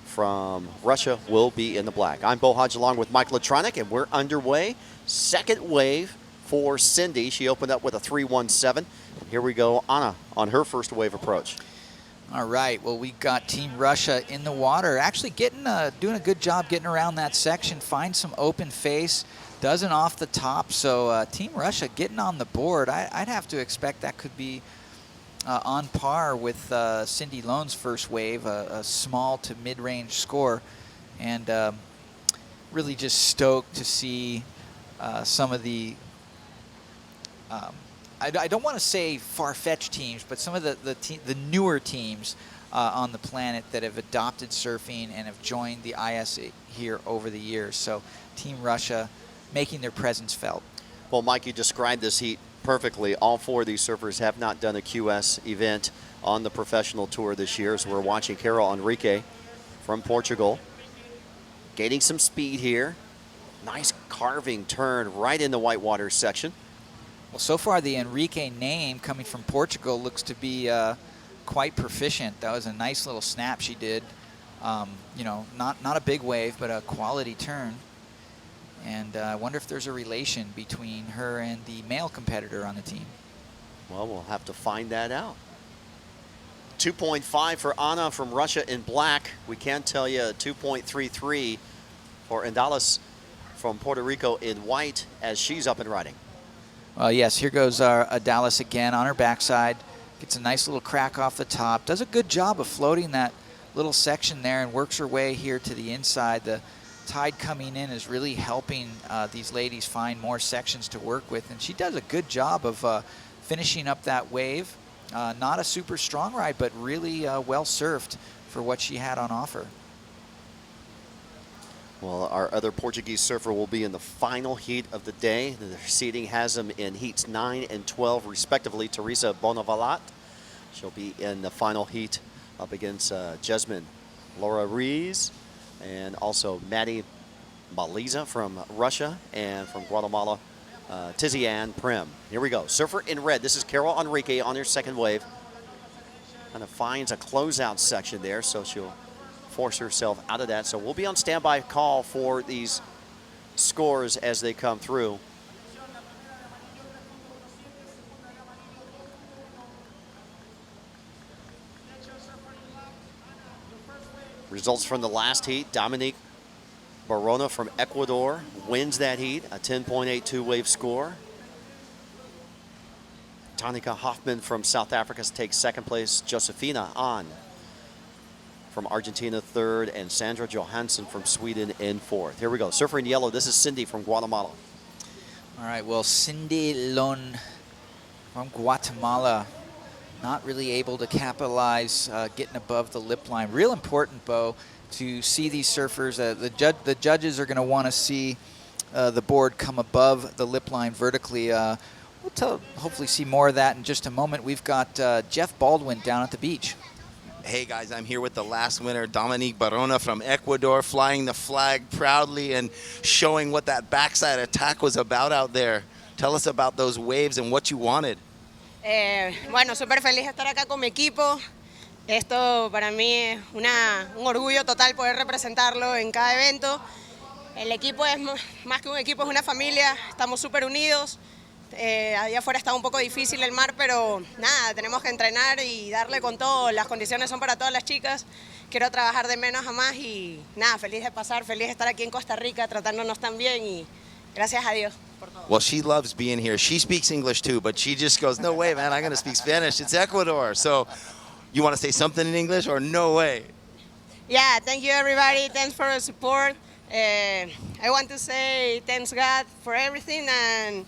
from Russia will be in the black. I'm Bo Hodge along with Mike Latronic, and we're underway. Second wave for Cindy. She opened up with a 317. Here we go, Anna on her first wave approach. All right, well, we got Team Russia in the water, actually doing a good job getting around that section, find some open face, doesn't off the top, so Team Russia getting on the board. I'd have to expect that could be on par with Cindy Lone's first wave, a small to mid-range score, and really just stoked to see some of the I don't want to say far-fetched teams, but some of the newer teams on the planet that have adopted surfing and have joined the ISA here over the years. So Team Russia making their presence felt. Well, Mike, you described this heat perfectly. All 4 of these surfers have not done a QS event on the professional tour this year. So we're watching Carol Enrique from Portugal gaining some speed here. Nice carving turn right in the whitewater section. Well, so far the Enrique name coming from Portugal looks to be quite proficient. That was a nice little snap she did. You know, not a big wave, but a quality turn. And I wonder if there's a relation between her and the male competitor on the team. Well, we'll have to find that out. 2.5 for Anna from Russia in black. We can tell you 2.33 for Andalis from Puerto Rico in white as she's up and riding. Well, yes, here goes our Adalis again on her backside. Gets a nice little crack off the top. Does a good job of floating that little section there and works her way here to the inside. The tide coming in is really helping these ladies find more sections to work with, and she does a good job of finishing up that wave. Not a super strong ride, but really well surfed for what she had on offer. Well, our other Portuguese surfer will be in the final heat of the day. The seating has them in heats 9 and 12, respectively. Teresa Bonavalat, she'll be in the final heat up against Jasmine Laura Ruiz, and also Maddie Maliza from Russia, and from Guatemala, Tiziane Prim. Here we go. Surfer in red. This is Carol Enrique on her second wave. Kind of finds a closeout section there, so she'll force herself out of that. So we'll be on standby call for these scores as they come through. Results from the last heat. Dominique Barona from Ecuador wins that heat, a 10.82 wave score. Tanika Hoffman from South Africa takes second place. Josefina Ahn from Argentina third, and Sandra Johansson from Sweden in fourth. Here we go. Surfer in yellow. This is Cindy from Guatemala. All right, well, Cindy Lon from Guatemala, not really able to capitalize getting above the lip line. Real important, Bo, to see these surfers. The judges are going to want to see the board come above the lip line vertically. We'll hopefully see more of that in just a moment. We've got Jeff Baldwin down at the beach. Hey guys, I'm here with the last winner, Dominique Barona from Ecuador, flying the flag proudly and showing what that backside attack was about out there. Tell us about those waves and what you wanted. Bueno, súper feliz de estar acá con mi equipo. Esto para mí es un orgullo total poder representarlo en cada evento. El equipo es más que un equipo, es una familia, estamos súper unidos. Allá afuera está un poco difícil el mar, pero nada, tenemos que entrenar y darle con todo. Las condiciones son para todas las chicas. Quiero trabajar de menos a más y nada, feliz de pasar, feliz de estar aquí en Costa Rica tratándonos tan bien y gracias a Dios por todo. Well, she loves being here. She speaks English too, but she just goes, no way, man, I'm going to speak Spanish. It's Ecuador. So you want to say something in English or no way? Yeah, thank you everybody. Thanks for the support. I want to say thanks God for everything and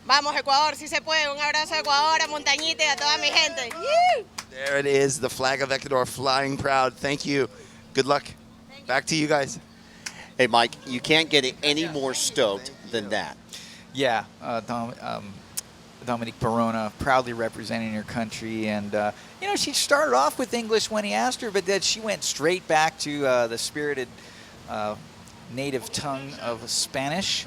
vamos Ecuador, si se puede. Un abrazo a Ecuador, a Montañita y a toda mi gente. There it is, the flag of Ecuador flying proud. Thank you. Good luck. Back to you guys. Hey, Mike, you can't get any more stoked than that. Yeah, Dominique Barona proudly representing her country. And, you know, she started off with English when he asked her, but then she went straight back to the spirited native tongue of Spanish.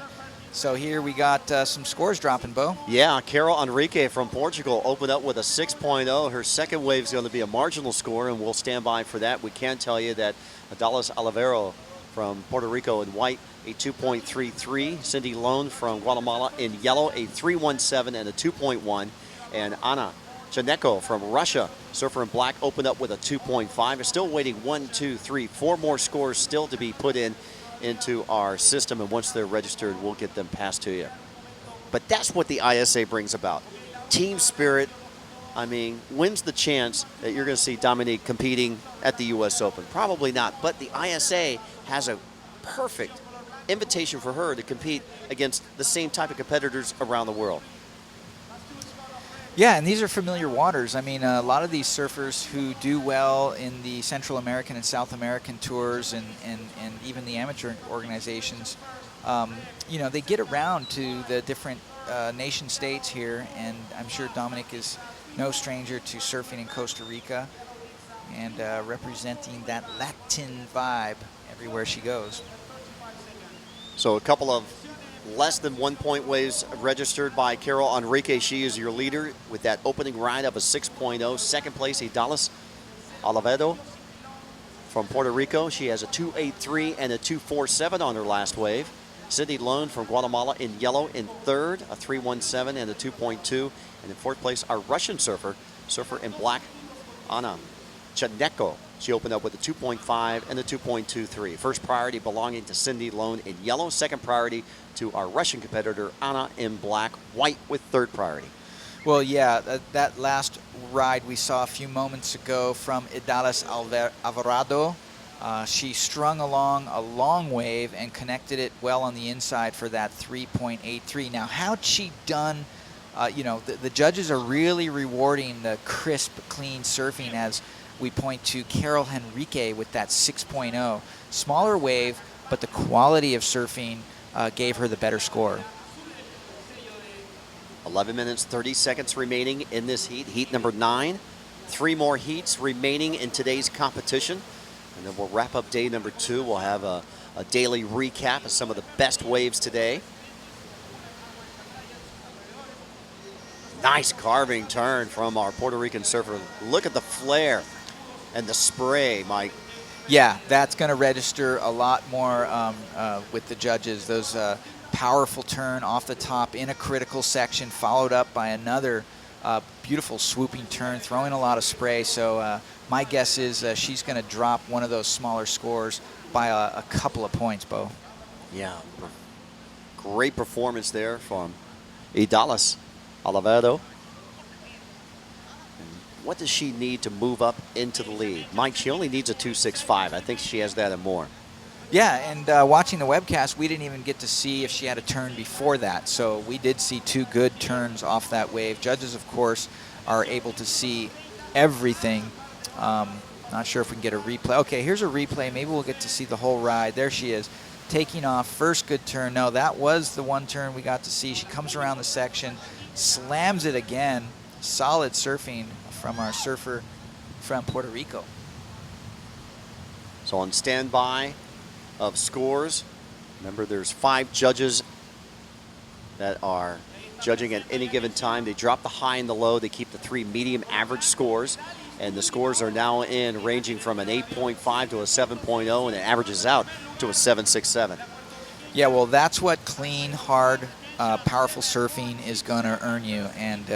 So here we got some scores dropping, Bo. Yeah, Carol Enrique from Portugal opened up with a 6.0. Her second wave is going to be a marginal score, and we'll stand by for that. We can tell you that Adalis Olivero from Puerto Rico in white, a 2.33. Cindy Lone from Guatemala in yellow, a 3.17 and a 2.1. And Anna Janeko from Russia, surfer in black, opened up with a 2.5. We're still waiting 4 more scores still to be put into our system, and once they're registered, we'll get them passed to you. But that's what the ISA brings about. Team spirit. I mean, when's the chance that you're going to see Dominique competing at the U.S. Open? Probably not, but the ISA has a perfect invitation for her to compete against the same type of competitors around the world. Yeah, and these are familiar waters. I mean, a lot of these surfers who do well in the Central American and South American tours and even the amateur organizations, you know, they get around to the different nation states here, and I'm sure Dominic is no stranger to surfing in Costa Rica and representing that Latin vibe everywhere she goes. So a couple of less than 1 point waves registered by Carol Enrique. She is your leader with that opening ride of a 6.0. Second place, Idalis Olivedo from Puerto Rico. She has a 2.83 and a 2.47 on her last wave. Cindy Lone from Guatemala in yellow in third, a 3.17 and a 2.2. And in fourth place, our Russian surfer in black, Anna Janeko. She opened up with a 2.5 and a 2.23. First priority belonging to Cindy Lone in yellow. Second priority to our Russian competitor, Anna in black, white with third priority. Well, yeah, that last ride we saw a few moments ago from Idalis Alvarado She strung along a long wave and connected it well on the inside for that 3.83. Now, how'd she done? You know, the judges are really rewarding the crisp, clean surfing, as we point to Carol Henrique with that 6.0. Smaller wave, but the quality of surfing gave her the better score. 11 minutes, 30 seconds remaining in this heat. Heat number 9. 3 more heats remaining in today's competition. And then we'll wrap up day number 2. We'll have a daily recap of some of the best waves today. Nice carving turn from our Puerto Rican surfer. Look at the flare and the spray, Mike. Yeah, that's going to register a lot more with the judges. Those powerful turn off the top in a critical section, followed up by another beautiful swooping turn, throwing a lot of spray. So my guess is she's going to drop one of those smaller scores by a couple of points, Bo. Yeah, great performance there from Idalis Alvarado. What does she need to move up into the lead? Mike, she only needs a 2.65. I think she has that and more. Yeah, and watching the webcast, we didn't even get to see if she had a turn before that. So we did see 2 good turns off that wave. Judges, of course, are able to see everything. Not sure if we can get a replay. Okay, here's a replay. Maybe we'll get to see the whole ride. There she is, taking off. First good turn. No, that was the one turn we got to see. She comes around the section, slams it again. Solid surfing from our surfer from Puerto Rico. So on standby of scores, remember there's 5 judges that are judging at any given time. They drop the high and the low. They keep the 3 medium average scores. And the scores are now in ranging from an 8.5 to a 7.0, and it averages out to a 7.67. Yeah, well, that's what clean, hard, powerful surfing is going to earn you. And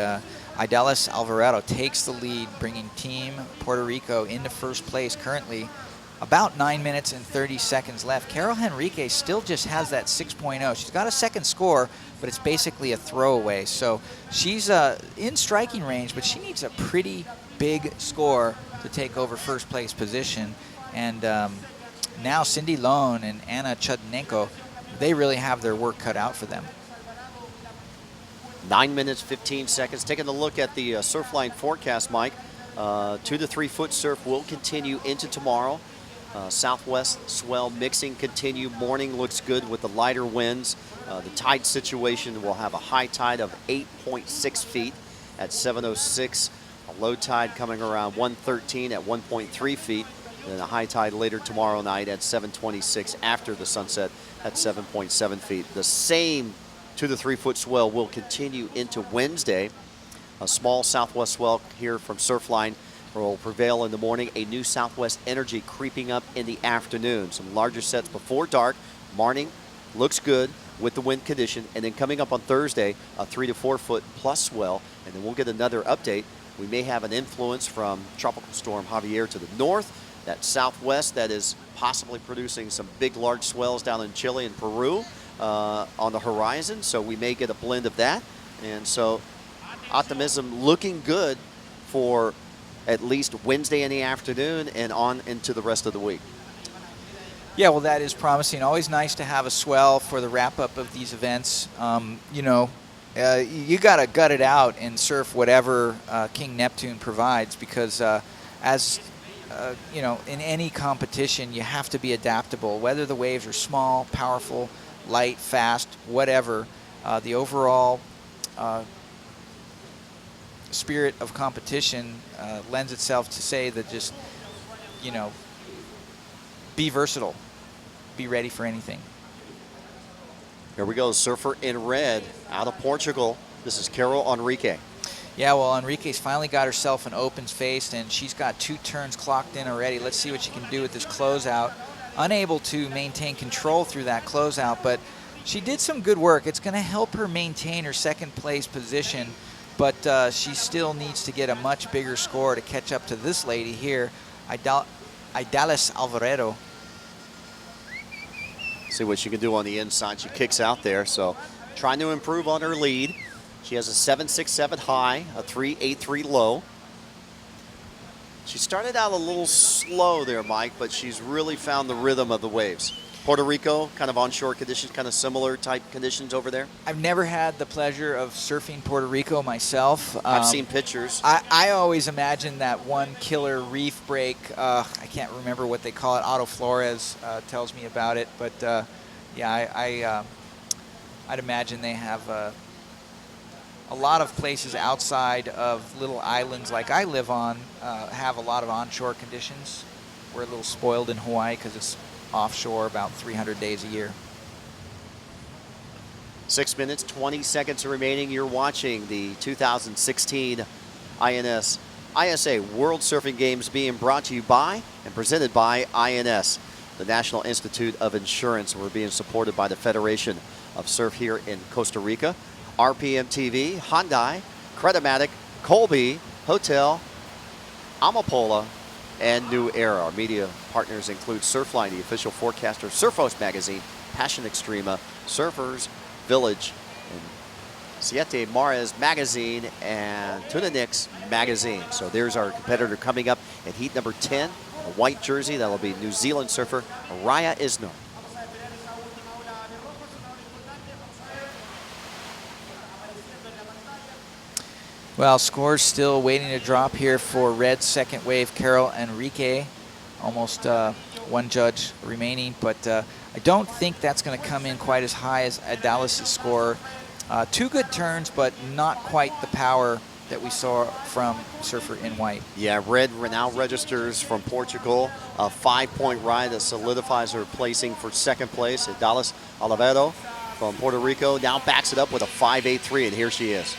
Idalis Alvarado takes the lead, bringing Team Puerto Rico into first place currently. About 9 minutes and 30 seconds left. Carol Henrique still just has that 6.0. She's got a second score, but it's basically a throwaway. So she's in striking range, but she needs a pretty big score to take over first place position. And now Cindy Lone and Anna Chudnenko, they really have their work cut out for them. 9 minutes, 15 seconds. Taking a look at the Surfline forecast, Mike. 2 to 3 foot surf will continue into tomorrow. Southwest swell mixing continue. Morning looks good with the lighter winds. The tide situation will have a high tide of 8.6 feet at 7:06. A low tide coming around 1:13 at 1.3 feet. Then a high tide later tomorrow night at 7:26 after the sunset at 7.7 feet. The same 2 to 3 foot swell will continue into Wednesday. A small southwest swell here from Surfline will prevail in the morning. A new southwest energy creeping up in the afternoon. Some larger sets before dark. Morning looks good with the wind condition. And then coming up on Thursday, a 3 to 4 foot plus swell. And then we'll get another update. We may have an influence from Tropical Storm Javier to the north. That southwest that is possibly producing some big, large swells down in Chile and Peru on the horizon. So we may get a blend of that. And so optimism looking good for at least Wednesday in the afternoon and on into the rest of the week. Yeah, well, that is promising. Always nice to have a swell for the wrap-up of these events. You know, you got to gut it out and surf whatever King Neptune provides, because you know, in any competition, you have to be adaptable. Whether the waves are small, powerful, light, fast, whatever, the overall spirit of competition lends itself to say that just, you know, be versatile, be ready for anything. Here we go, surfer in red out of Portugal. This is Carol Henrique. Yeah, well, Enrique's finally got herself an opens face, and she's got 2 turns clocked in already. Let's see what she can do with this closeout. Unable to maintain control through that closeout, but she did some good work. It's going to help her maintain her second place position, but she still needs to get a much bigger score to catch up to this lady here, Idalis Alvarado. See what she can do on the inside. She kicks out there, so trying to improve on her lead. She has a 7.67 high, a 3.83 low. She started out a little slow there, Mike, but she's really found the rhythm of the waves. Puerto Rico, kind of onshore conditions, kind of similar type conditions over there? I've never had the pleasure of surfing Puerto Rico myself. I've seen pictures. I always imagine that one killer reef break. I can't remember what they call it. Otto Flores tells me about it. But, yeah, I'd imagine they have a lot of places outside of little islands like I live on have a lot of onshore conditions. We're a little spoiled in Hawaii because it's offshore about 300 days a year. 6 minutes, 20 seconds remaining. You're watching the 2016 ISA World Surfing Games being brought to you by and presented by INS, the National Institute of Insurance. We're being supported by the Federation of Surf here in Costa Rica. RPM TV, Hyundai, Credamatic, Colby, Hotel, Amapola, and New Era. Our media partners include Surfline, the official forecaster, Surfos Magazine, Passion Extrema, Surfers Village, and Siete Mares Magazine, and Tuna Nix Magazine. So there's our competitor coming up at heat number 10, a white jersey. That'll be New Zealand surfer Raya Isner. Well, scores still waiting to drop here for Red's second wave, Carol Henrique. Almost one judge remaining, but I don't think that's going to come in quite as high as Adalis' score. Two good turns, but not quite the power that we saw from surfer in white. Yeah, Red now registers from Portugal, a 5-point ride that solidifies her placing for second place. Adalis Oliveira from Puerto Rico now backs it up with a 5.83, and here she is.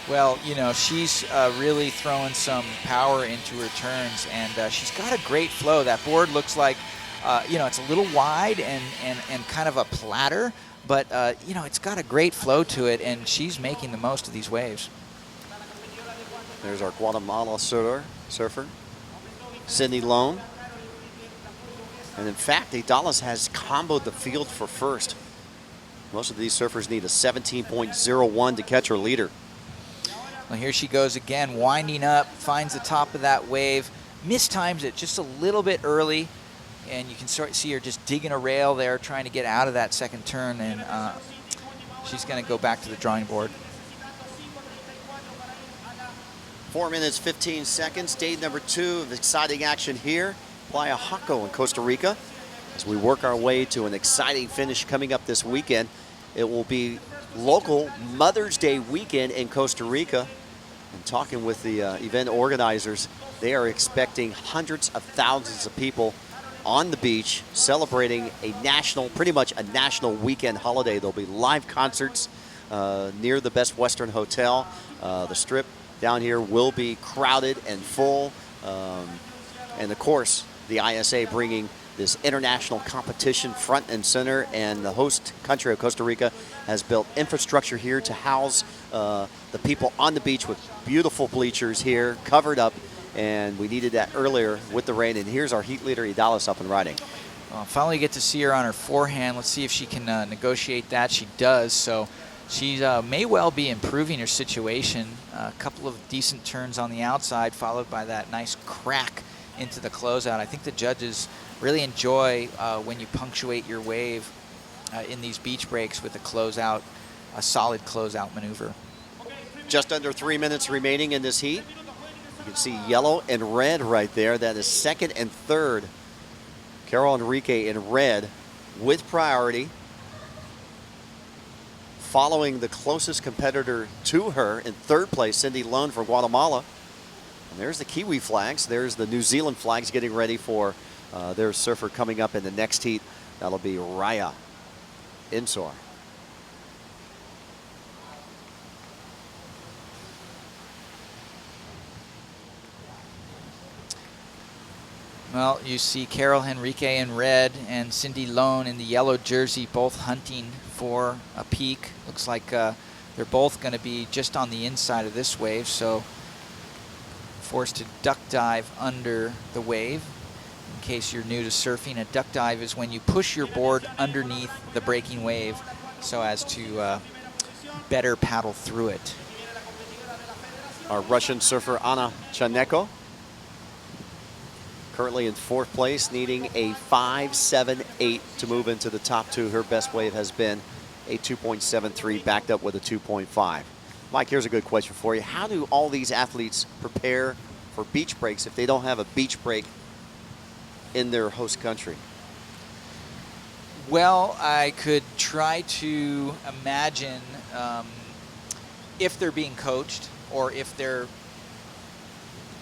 Well, you know, she's really throwing some power into her turns, and she's got a great flow. That board looks like, you know, it's a little wide and kind of a platter, but, you know, it's got a great flow to it, and she's making the most of these waves. There's our Guatemala surfer, Cindy Lone. And in fact, Adalis has comboed the field for first. Most of these surfers need a 17.01 to catch her leader. Well, here she goes again, winding up, finds the top of that wave, mistimes it just a little bit early, and you can see her just digging a rail there, trying to get out of that second turn, and she's going to go back to the drawing board. 4 minutes, 15 seconds, day number 2 of exciting action here, Playa Jaco in Costa Rica. As we work our way to an exciting finish coming up this weekend, it will be local Mother's Day weekend in Costa Rica. And talking with the event organizers, they are expecting hundreds of thousands of people on the beach celebrating a national, pretty much a national weekend holiday. There'll be live concerts near the Best Western Hotel. The strip down here will be crowded and full. And of course, the ISA bringing this international competition front and center, and the host country of Costa Rica has built infrastructure here to house the people on the beach with beautiful bleachers here, covered up, and we needed that earlier with the rain. And here's our heat leader, Adalis, up and riding. Finally get to see her on her forehand. Let's see if she can negotiate that. She does, so she may well be improving her situation. A couple of decent turns on the outside, followed by that nice crack into the closeout. I think the judges really enjoy when you punctuate your wave in these beach breaks with a closeout, a solid closeout maneuver. Just under 3 minutes remaining in this heat. You can see yellow and red right there. That is second and third. Carol Henrique in red with priority, following the closest competitor to her in third place, Cindy Lone from Guatemala. And there's the Kiwi flags. There's the New Zealand flags getting ready for their surfer coming up in the next heat. That'll be Raya Isner. Well, you see Carol Henrique in red and Cindy Lone in the yellow jersey, both hunting for a peak. Looks like they're both going to be just on the inside of this wave, so forced to duck dive under the wave. In case you're new to surfing, a duck dive is when you push your board underneath the breaking wave so as to better paddle through it. Our Russian surfer, Anna Chaneko. currently in 4th place, needing a 5.78 to move into the top 2. Her best wave has been a 2.73, backed up with a 2.5. Mike, here's a good question for you. How do all these athletes prepare for beach breaks if they don't have a beach break in their host country? Well, I could try to imagine if they're being coached or if they're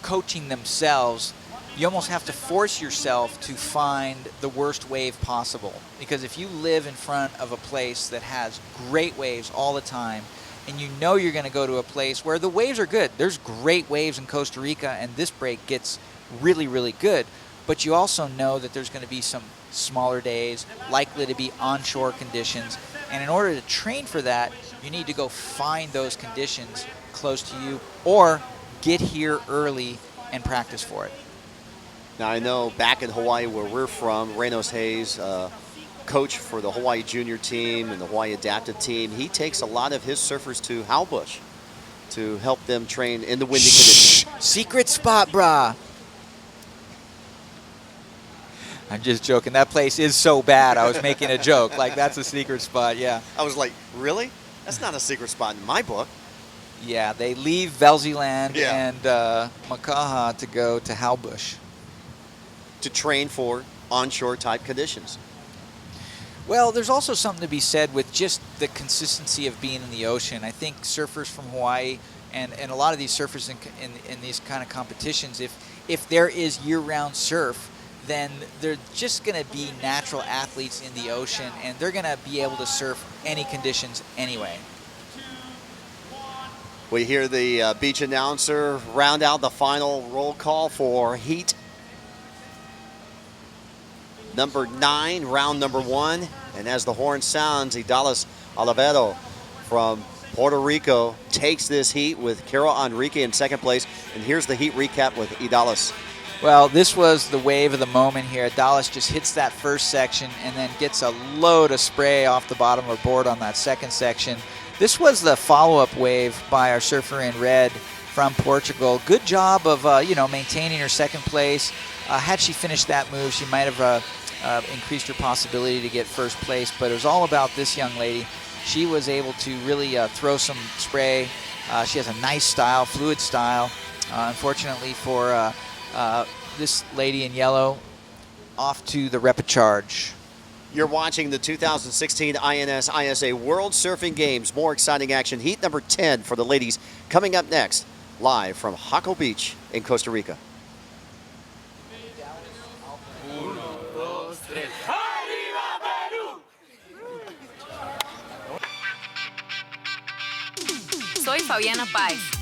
coaching themselves, you almost have to force yourself to find the worst wave possible. Because if you live in front of a place that has great waves all the time, and you know you're going to go to a place where the waves are good. There's great waves in Costa Rica, and this break gets really, really good. But you also know that there's going to be some smaller days, likely to be onshore conditions. And in order to train for that, you need to go find those conditions close to you or get here early and practice for it. Now, I know back in Hawaii where we're from, Reynolds Hayes, coach for the Hawaii junior team and the Hawaii adaptive team, he takes a lot of his surfers to Howbush to help them train in the windy conditions. Secret spot, brah. I'm just joking. That place is so bad. I was making a joke. Like, that's a secret spot, yeah. I was like, really? That's not a secret spot in my book. Yeah, they leave Velziland and Makaha to go to Howbush. To train for onshore type conditions. Well, there's also something to be said with just the consistency of being in the ocean. I think surfers from Hawaii and a lot of these surfers in these kind of competitions, if there is year-round surf, then they're just going to be natural athletes in the ocean, and they're going to be able to surf any conditions anyway. We hear the beach announcer round out the final roll call for heat number 9, round number 1. And as the horn sounds, Idalis Olivero from Puerto Rico takes this heat with Carol Enrique in 2nd place. And here's the heat recap with Idalis. Well, this was the wave of the moment here. Dallas just hits that first section and then gets a load of spray off the bottom of her board on that second section. This was the follow-up wave by our surfer in red from Portugal. Good job of maintaining her 2nd place. Had she finished that move, she might have increased her possibility to get 1st place. But it was all about this young lady. She was able to really throw some spray. She has a nice style, fluid style. Unfortunately for this lady in yellow, off to the repecharge. You're watching the 2016 INS ISA World Surfing Games. More exciting action. Heat number 10 for the ladies coming up next, live from Jaco Beach in Costa Rica. Soy Fabiana Páez.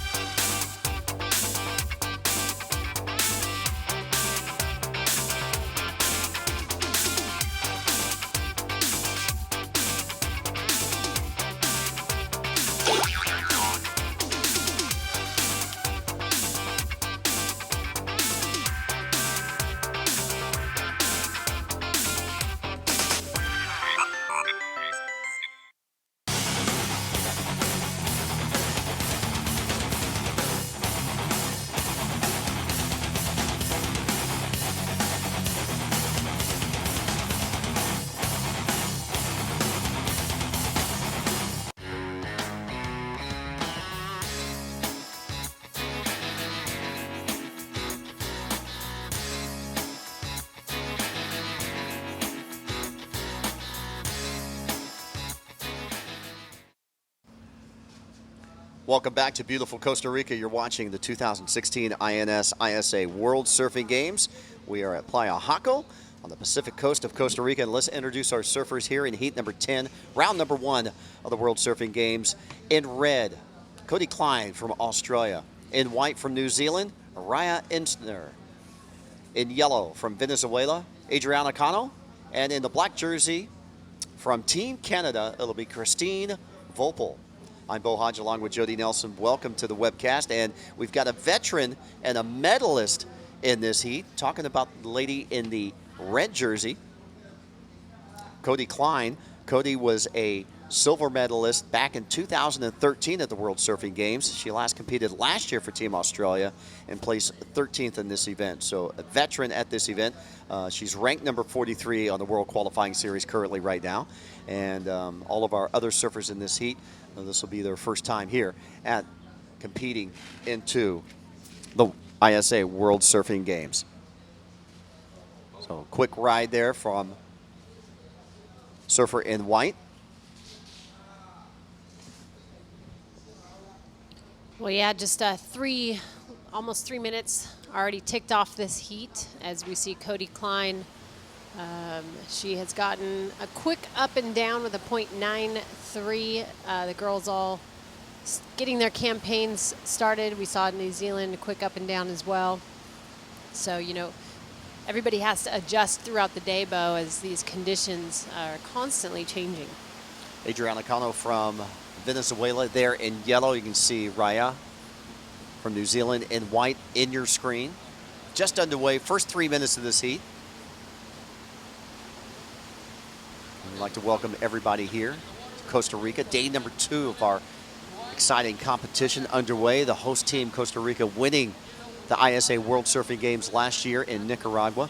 Welcome back to beautiful Costa Rica. You're watching the 2016 INS ISA World Surfing Games. We are at Playa Jaco on the Pacific coast of Costa Rica. And let's introduce our surfers here in heat number 10, round number 1 of the World Surfing Games. In red, Cody Klein from Australia. In white from New Zealand, Raya Insner. In yellow from Venezuela, Adriana Cano. And in the black jersey from Team Canada, it'll be Christine Vopel. I'm Bo Hodge along with Jody Nelson. Welcome to the webcast. And we've got a veteran and a medalist in this heat. Talking about the lady in the red jersey, Cody Klein. Cody was a silver medalist back in 2013 at the World Surfing Games. She last competed last year for Team Australia and placed 13th in this event. So a veteran at this event. She's ranked number 43 on the World Qualifying Series currently right now. And all of our other surfers in this heat, this will be their first time here at competing into the ISA World Surfing Games. So quick ride there from surfer in white. Well, yeah, just almost 3 minutes already ticked off this heat as we see Cody Klein. She has gotten a quick up and down with a .93. The girls all getting their campaigns started. We saw New Zealand a quick up and down as well. So, you know, everybody has to adjust throughout the day, Bo, as these conditions are constantly changing. Adriana Cano from Venezuela there in yellow. You can see Raya from New Zealand in white in your screen. Just underway, first 3 minutes of this heat. I'd like to welcome everybody here to Costa Rica. Day number 2 of our exciting competition underway. The host team, Costa Rica, winning the ISA World Surfing Games last year in Nicaragua,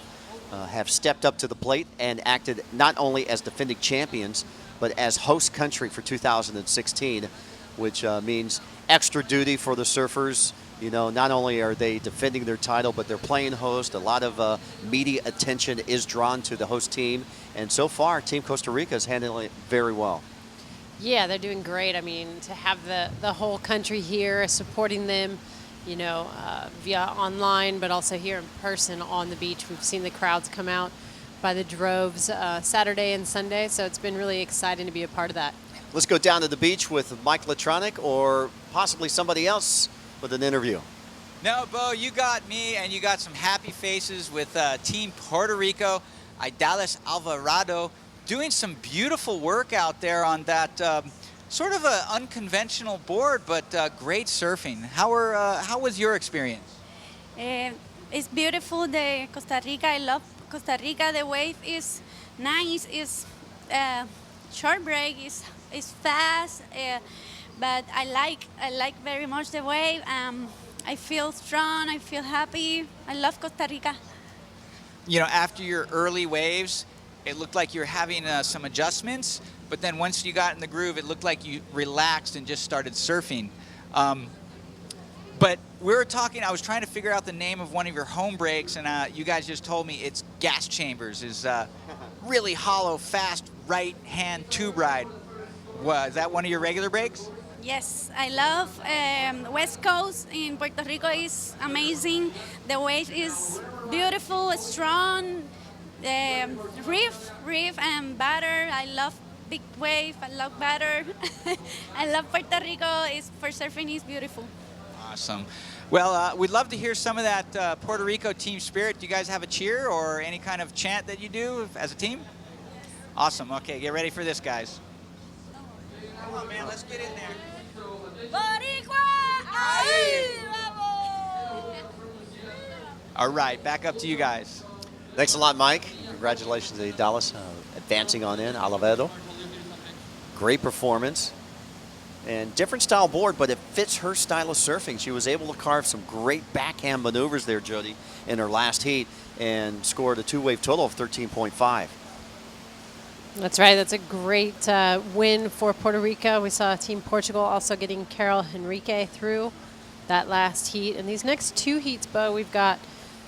have stepped up to the plate and acted not only as defending champions, but as host country for 2016, which means extra duty for the surfers. You know, not only are they defending their title, but they're playing host. A lot of media attention is drawn to the host team. And so far, Team Costa Rica is handling it very well. Yeah, they're doing great. I mean, to have the whole country here supporting them, you know, via online, but also here in person on the beach. We've seen the crowds come out by the droves Saturday and Sunday, so it's been really exciting to be a part of that. Let's go down to the beach with Mike Latronic or possibly somebody else with an interview. No, Bo, you got me, and you got some happy faces with Team Puerto Rico, Aidales Alvarado, doing some beautiful work out there on that sort of an unconventional board, but great surfing. How was your experience? It's beautiful, the Costa Rica. I love Costa Rica. The wave is nice. It's short break. Is fast, but I like very much the wave. I feel strong. I feel happy. I love Costa Rica. You know, after your early waves, it looked like you were having some adjustments, but then once you got in the groove, it looked like you relaxed and just started surfing. But we were talking, I was trying to figure out the name of one of your home breaks, and you guys just told me it's Gas Chambers. Is really hollow, fast, right-hand tube ride. Is that one of your regular breaks? Yes, I love West Coast in Puerto Rico is amazing. The wave is beautiful, strong, reef and batter. I love big wave. I love batter. I love Puerto Rico. For surfing is beautiful. Awesome. Well, we'd love to hear some of that Puerto Rico team spirit. Do you guys have a cheer or any kind of chant that you do as a team? Awesome. Okay, get ready for this, guys. Come on, man. Let's get in there. All right, back up to you guys. Thanks a lot, Mike. Congratulations to Dallas advancing on in. Alvarado. Great performance. And different style board, but it fits her style of surfing. She was able to carve some great backhand maneuvers there, Jody, in her last heat and scored a two-wave total of 13.5. That's right. That's a great win for Puerto Rico. We saw Team Portugal also getting Carol Henrique through that last heat. And these next two heats, Bo, we've got,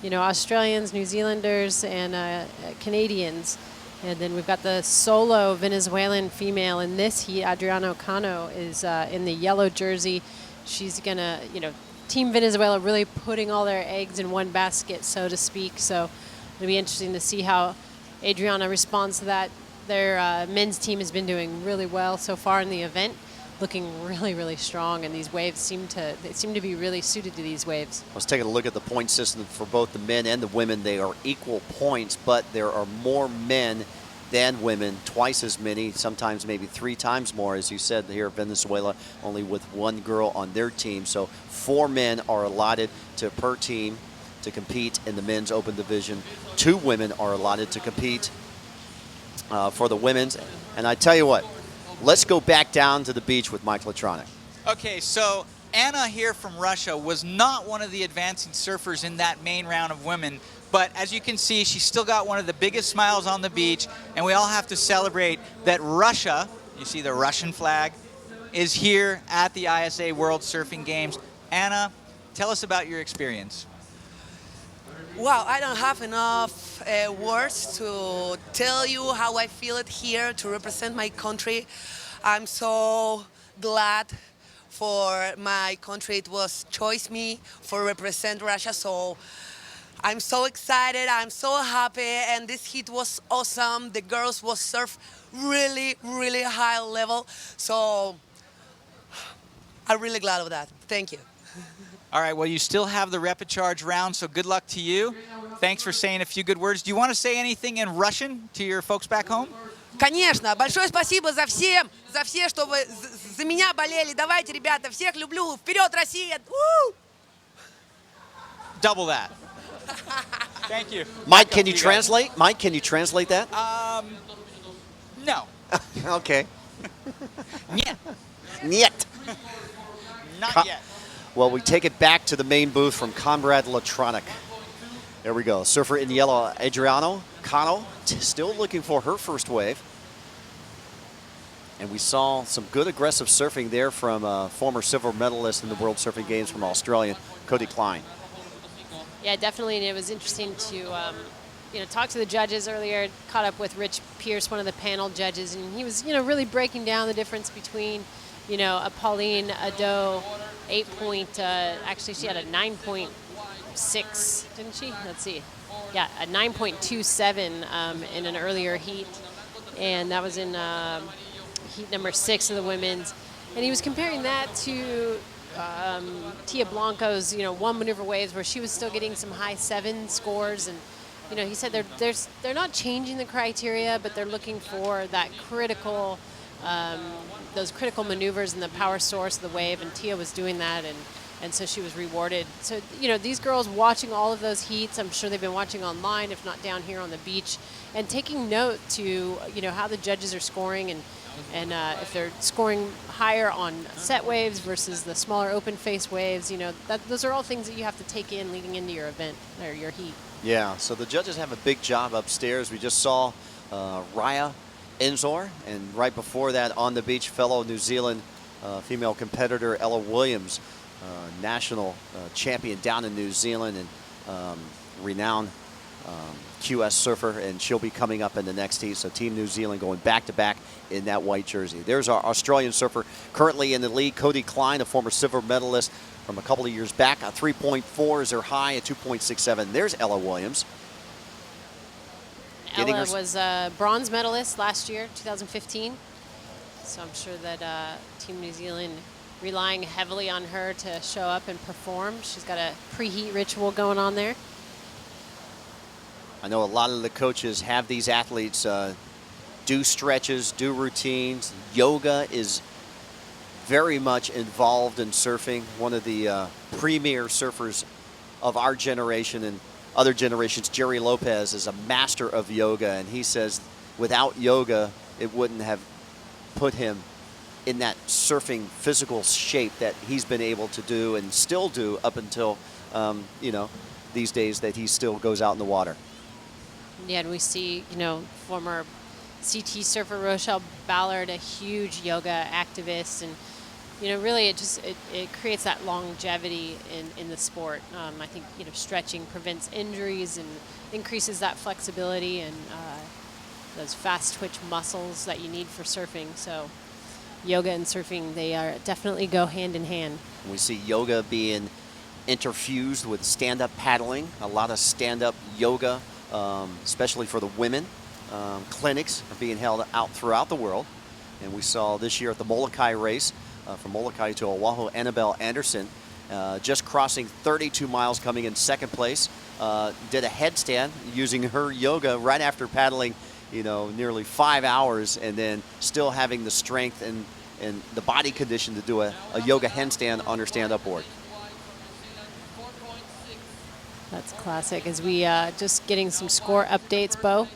you know, Australians, New Zealanders, and Canadians. And then we've got the solo Venezuelan female in this heat. Adriana Cano is in the yellow jersey. She's going to, you know, Team Venezuela really putting all their eggs in one basket, so to speak. So it'll be interesting to see how Adriana responds to that. Their men's team has been doing really well so far in the event, looking really, really strong, and these waves seem to be really suited to these waves. Let's take a look at the point system for both the men and the women. They are equal points, but there are more men than women, twice as many, sometimes maybe 3 times more, as you said here, Venezuela only with 1 girl on their team. So 4 men are allotted per team to compete in the men's open division. 2 women are allotted to compete for the women's. And I tell you what, Let's go back down to the beach with Mike Latronic. Okay, so Anna here from Russia was not one of the advancing surfers in that main round of women, but as you can see, she's still got one of the biggest smiles on the beach, and we all have to celebrate that Russia, you see the Russian flag, is here at the ISA World Surfing Games. Anna, tell us about your experience. Wow, I don't have enough words to tell you how I feel it here to represent my country. I'm so glad for my country. It was choice me for represent Russia, so I'm so excited, I'm so happy, and this heat was awesome. The girls was surf really, really high level, so I'm really glad of that. Thank you. All right, well, you still have the Repecharge round, so good luck to you. Thanks for saying a few good words. Do you want to say anything in Russian to your folks back home? Конечно, большое спасибо за все, что вы за меня болели. Давайте, ребята, всех люблю. Вперед, Россия! Double that. Thank you. Mike, can you translate? Mike, can you translate that? No. Okay. Niet. Niet. Not yet. Well, we take it back to the main booth from Conrad Latronic. There we go. Surfer in yellow, Adriano Cano, still looking for her first wave. And we saw some good aggressive surfing there from former silver medalist in the World Surfing Games from Australia, Cody Klein. Yeah, definitely, and it was interesting to talk to the judges earlier. Caught up with Rich Pierce, one of the panel judges, and he was really breaking down the difference between a Pauline Ado 8 actually she had a 9.6, didn't she? Let's see. Yeah, a 9.27 in an earlier heat, and that was in heat number 6 of the women's. And he was comparing that to Tia Blanco's, one maneuver waves where she was still getting some high 7 scores. And, he said they're not changing the criteria, but they're looking for that critical, those critical maneuvers in the power source of the wave. And Tia was doing that, and so she was rewarded. So, these girls watching all of those heats, I'm sure they've been watching online, if not down here on the beach, and taking note to, how the judges are scoring and if they're scoring higher on set waves versus the smaller open face waves, those are all things that you have to take in leading into your event or your heat. Yeah, so the judges have a big job upstairs. We just saw Raya Enzor, and right before that on the beach, fellow New Zealand female competitor Ella Williams, national champion down in New Zealand and renowned QS surfer, and she'll be coming up in the next heat. So Team New Zealand going back-to-back in that white jersey. There's our Australian surfer currently in the lead, Cody Klein, a former silver medalist from a couple of years back. A 3.4 is her high, a 2.67. There's Ella Williams. Ella was a bronze medalist last year, 2015. So I'm sure that Team New Zealand relying heavily on her to show up and perform. She's got a pre-heat ritual going on there. I know a lot of the coaches have these athletes do stretches, do routines. Yoga is very much involved in surfing. One of the premier surfers of our generation and other generations, Jerry Lopez, is a master of yoga, and he says without yoga, it wouldn't have put him in that surfing physical shape that he's been able to do and still do up until, these days that he still goes out in the water. Yeah, and we see, former CT surfer Rochelle Ballard, a huge yoga activist, and really it creates that longevity in the sport. I think stretching prevents injuries and increases that flexibility and those fast twitch muscles that you need for surfing. So yoga and surfing, they are definitely go hand in hand. We see yoga being interfused with stand-up paddling, a lot of stand-up yoga. Especially for the women. Clinics are being held out throughout the world. And we saw this year at the Molokai race, from Molokai to Oahu, Annabelle Anderson, just crossing 32 miles, coming in second place, did a headstand using her yoga right after paddling, nearly 5 hours, and then still having the strength and the body condition to do a yoga handstand on her stand-up board. That's classic. As we just getting some score updates, Bo.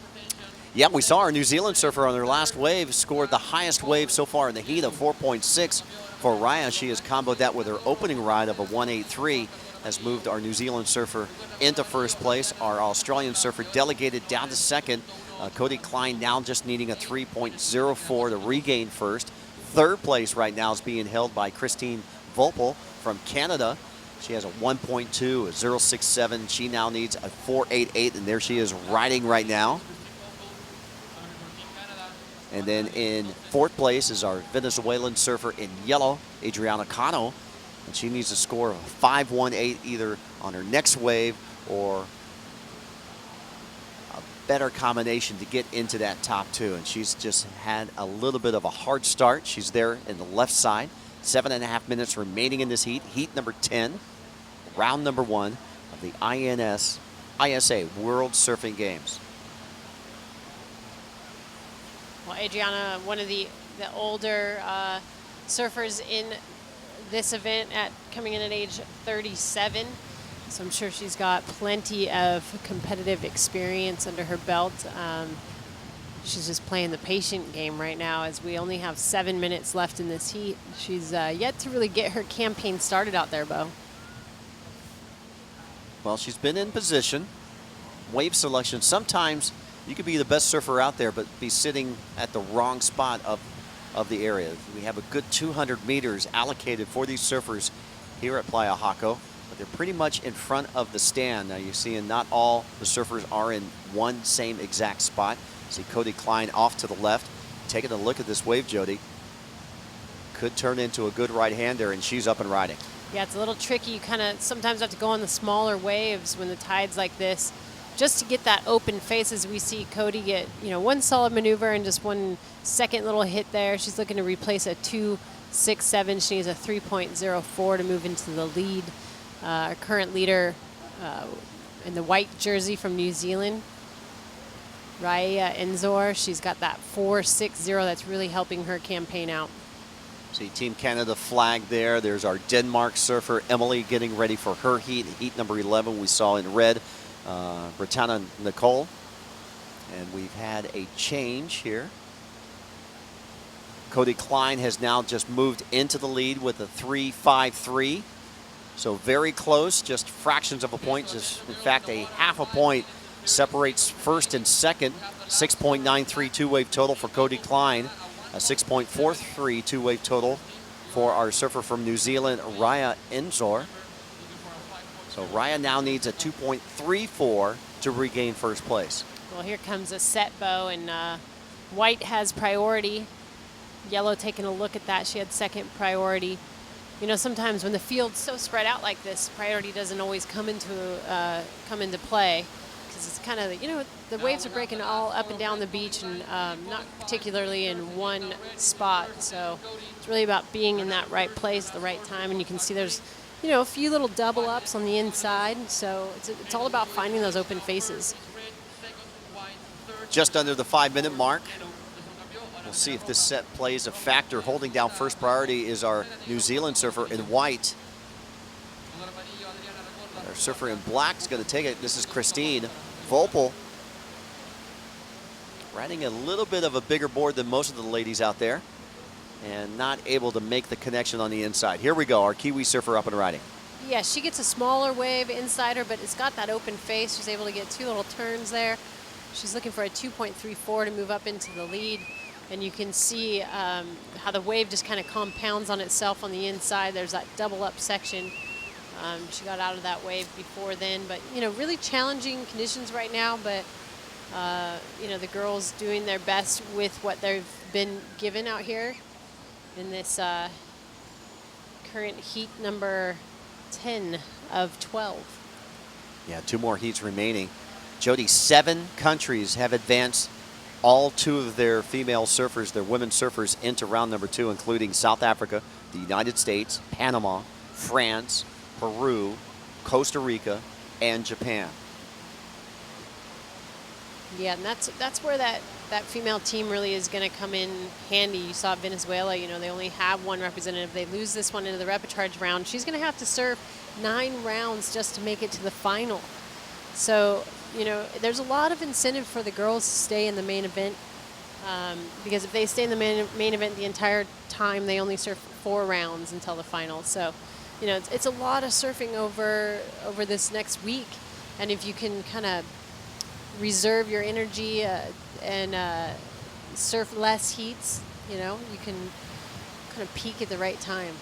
Yeah, we saw our New Zealand surfer on their last wave scored the highest wave so far in the heat of 4.6 for Raya. She has comboed that with her opening ride of a 1.83, has moved our New Zealand surfer into first place. Our Australian surfer delegated down to second. Cody Klein now just needing a 3.04 to regain first. Third place right now is being held by Christine Volpel from Canada. She has a 1.2, a 0.67. She now needs a 4.88, and there she is riding right now. And then in fourth place is our Venezuelan surfer in yellow, Adriana Cano. And she needs a score of 5.18 either on her next wave or a better combination to get into that top two. And she's just had a little bit of a hard start. She's there in the left side. 7.5 minutes remaining in this heat. Heat number 10, round number 1 of the ISA World Surfing Games. Well, Adriana, one of the older surfers in this event, coming in at age 37. So I'm sure she's got plenty of competitive experience under her belt. She's just playing the patient game right now as we only have 7 minutes left in this heat. She's yet to really get her campaign started out there, Bo. Well, she's been in position. Wave selection, sometimes you could be the best surfer out there but be sitting at the wrong spot of the area. We have a good 200 meters allocated for these surfers here at Playa Jaco, but they're pretty much in front of the stand. Now you're seeing not all the surfers are in one same exact spot. See Cody Klein off to the left. Taking a look at this wave, Jody. Could turn into a good right-hander, and she's up and riding. Yeah, it's a little tricky. You kind of sometimes have to go on the smaller waves when the tide's like this, just to get that open face. As we see Cody get, one solid maneuver and just one second little hit there. She's looking to replace a 2.67. She needs a 3.04 to move into the lead. Our current leader in the white jersey from New Zealand, Raya Enzor, she's got that 4.60 that's really helping her campaign out. See Team Canada flag there. There's our Denmark surfer, Emily, getting ready for her heat. Heat number 11 we saw in red, Britannia Nicole. And we've had a change here. Cody Klein has now just moved into the lead with a 3.53. So very close, just fractions of a point, just in fact a half a point separates first and second. 6.93 two-wave total for Cody Klein. A 6.43 two-wave total for our surfer from New Zealand, Raya Enzor. So Raya now needs a 2.34 to regain first place. Well, here comes a set, Bo, and white has priority. Yellow taking a look at that. She had second priority. Sometimes when the field's so spread out like this, priority doesn't always come into play. It's kind of, the waves are breaking all up and down the beach and not particularly in one spot. So it's really about being in that right place at the right time. And you can see there's, a few little double ups on the inside. So it's all about finding those open faces. Just under the 5-minute mark. We'll see if this set plays a factor. Holding down first priority is our New Zealand surfer in white. Our surfer in black is going to take it. This is Christine Volpel, riding a little bit of a bigger board than most of the ladies out there and not able to make the connection on the inside. Here we go, our Kiwi surfer up and riding. Yeah, she gets a smaller wave inside her, but it's got that open face. She's able to get two little turns there. She's looking for a 2.34 to move up into the lead. And you can see how the wave just kind of compounds on itself on the inside. There's that double up section. She got out of that wave before then, but really challenging conditions right now. But the girls doing their best with what they've been given out here in this current heat number 10 of 12. Yeah, 2 more heats remaining. Jody, 7 countries have advanced all 2 of their female surfers, their women surfers, into round number 2, including South Africa, the United States, Panama, France, Peru, Costa Rica, and Japan. Yeah, and that's where that female team really is going to come in handy. You saw Venezuela, they only have 1 representative. They lose this one into the repechage round. She's going to have to serve 9 rounds just to make it to the final. So you know, there's a lot of incentive for the girls to stay in the main event because if they stay in the main event the entire time, they only surf 4 rounds until the final. So, you know, it's a lot of surfing over this next week. And if you can kind of reserve your energy and surf less heats, you know, you can kind of peak at the right time.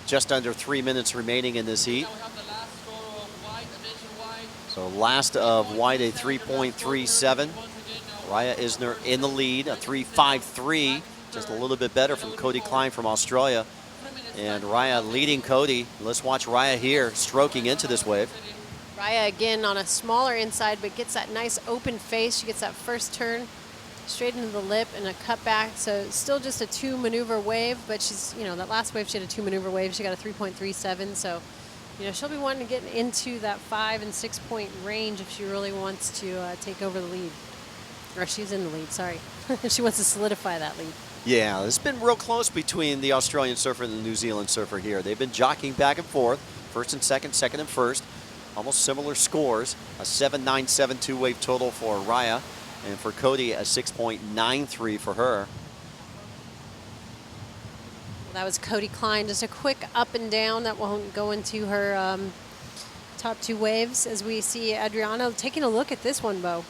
Just under 3 minutes remaining in this heat. So last of White, a 3.37. Raya Isner in the lead, a 3.53, just a little bit better from Cody Klein from Australia. And Raya leading Cody. Let's watch Raya here, stroking into this wave. Raya again on a smaller inside, but gets that nice open face. She gets that first turn straight into the lip and a cutback. So still just a 2 maneuver wave, but she's, you know, that last wave she had a 2 maneuver wave. She got a 3.37. So, you know, she'll be wanting to get into that 5 and 6 point range if she really wants to take over the lead. Or she's in the lead, sorry. She wants to solidify that lead. Yeah, it's been real close between the Australian surfer and the New Zealand surfer here. They've been jockeying back and forth, first and second, second and first. Almost similar scores, a 7.972 wave total for Raya, and for Cody, a 6.93 for her. That was Cody Klein, just a quick up and down that won't go into her top 2 waves as we see Adriana taking a look at this one, Bo.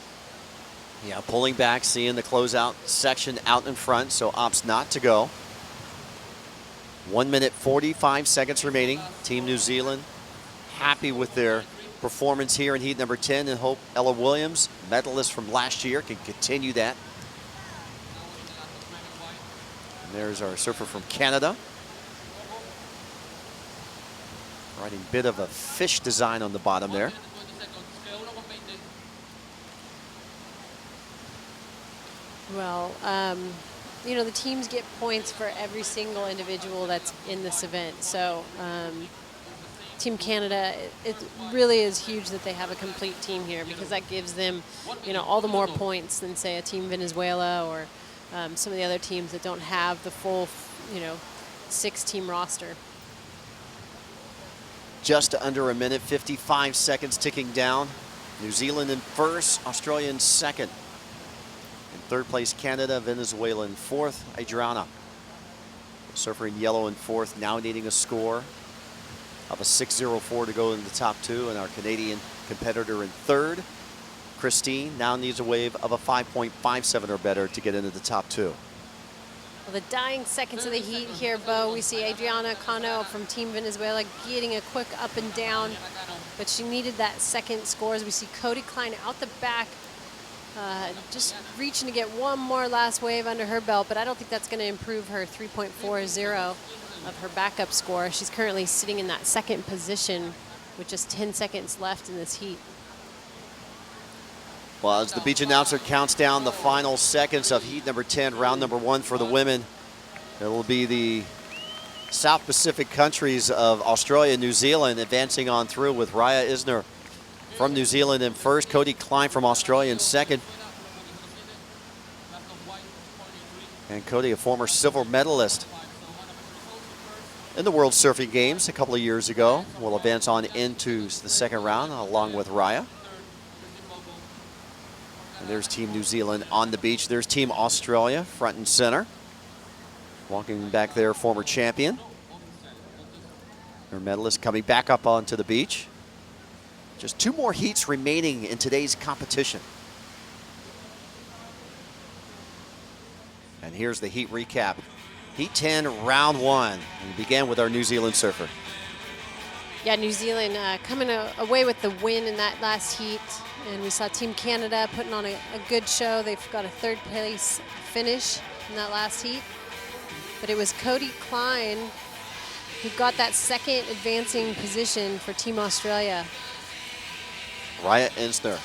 Yeah, pulling back, seeing the closeout section out in front, so opts not to go. 1 minute, 45 seconds remaining. Team New Zealand happy with their performance here in heat number 10 and hope Ella Williams, medalist from last year, can continue that. And there's our surfer from Canada. Riding a bit of a fish design on the bottom there. Well, you know, the teams get points for every single individual that's in this event. So Team Canada, it really is huge that they have a complete team here because that gives them, you know, all the more points than, say, a Team Venezuela or some of the other teams that don't have the full, you know, 6-team roster. Just under a minute, 55 seconds ticking down. New Zealand in first, Australia in second. In third place, Canada, Venezuela in fourth, Adriana. Surfer in yellow in fourth, now needing a score of a 6.04 to go in the top 2, and our Canadian competitor in third. Christine now needs a wave of a 5.57 or better to get into the top 2. Well, the dying seconds of the heat here, Bo, we see Adriana Cano from Team Venezuela getting a quick up and down, but she needed that second score as we see Cody Klein out the back, just reaching to get one more last wave under her belt, but I don't think that's going to improve her 3.40 of her backup score. She's currently sitting in that second position with just 10 seconds left in this heat. Well, as the beach announcer counts down the final seconds of heat number 10, round number 1 for the women, it will be the South Pacific countries of Australia and New Zealand advancing on through with Raya Isner from New Zealand in first, Cody Klein from Australia in second. And Cody, a former silver medalist in the World Surfing Games a couple of years ago, will advance on into the second round along with Raya. And there's Team New Zealand on the beach. There's Team Australia front and center. Walking back there, former champion. Their medalist coming back up onto the beach. Just 2 more heats remaining in today's competition. And here's the heat recap. Heat 10, round 1. We began with our New Zealand surfer. Yeah, New Zealand coming away with the win in that last heat. And we saw Team Canada putting on a good show. They've got a 3rd place finish in that last heat. But it was Cody Klein who got that second advancing position for Team Australia. Raya Isner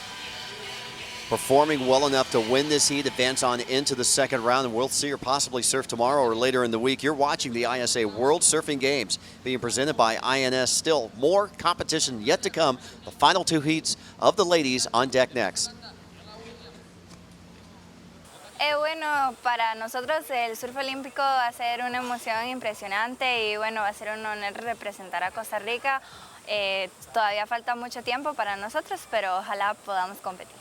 performing well enough to win this heat, advance on into the second round, and we'll see her possibly surf tomorrow or later in the week. You're watching the ISA World Surfing Games being presented by INS. Still more competition yet to come. The final 2 heats of the ladies on deck next. Bueno, para nosotros el surf olímpico va a ser una emoción impresionante y bueno, va a ser un honor representar a Costa Rica. Todavía falta mucho tiempo para nosotros, pero ojalá podamos competir.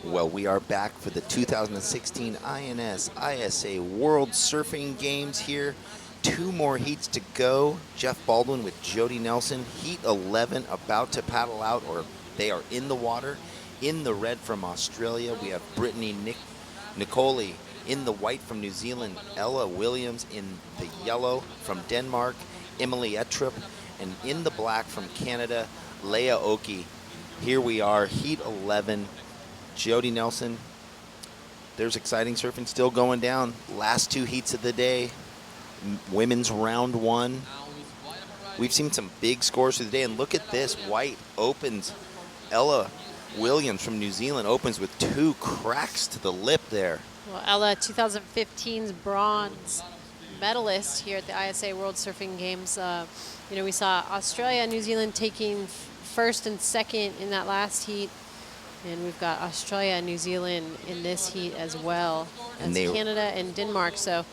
Well, we are back for the 2016 INS ISA World Surfing Games here. 2 more heats to go. Jeff Baldwin with Jody Nelson. Heat 11 about to paddle out, or they are in the water. In the red from Australia, we have Brittany Nicoli. In the white from New Zealand, Ella Williams. In the yellow from Denmark, Emily Ettrup. And in the black from Canada, Leah Oki. Here we are, Heat 11. Jody Nelson, there's exciting surfing still going down. Last 2 heats of the day, women's round 1. We've seen some big scores through the day, and look at this. White opens, Ella Williams from New Zealand opens with 2 cracks to the lip there. Well, Ella, 2015's bronze medalist here at the ISA World Surfing Games. You know, we saw Australia and New Zealand taking first and second in that last heat. And we've got Australia and New Zealand in this heat as well as Canada and Denmark. So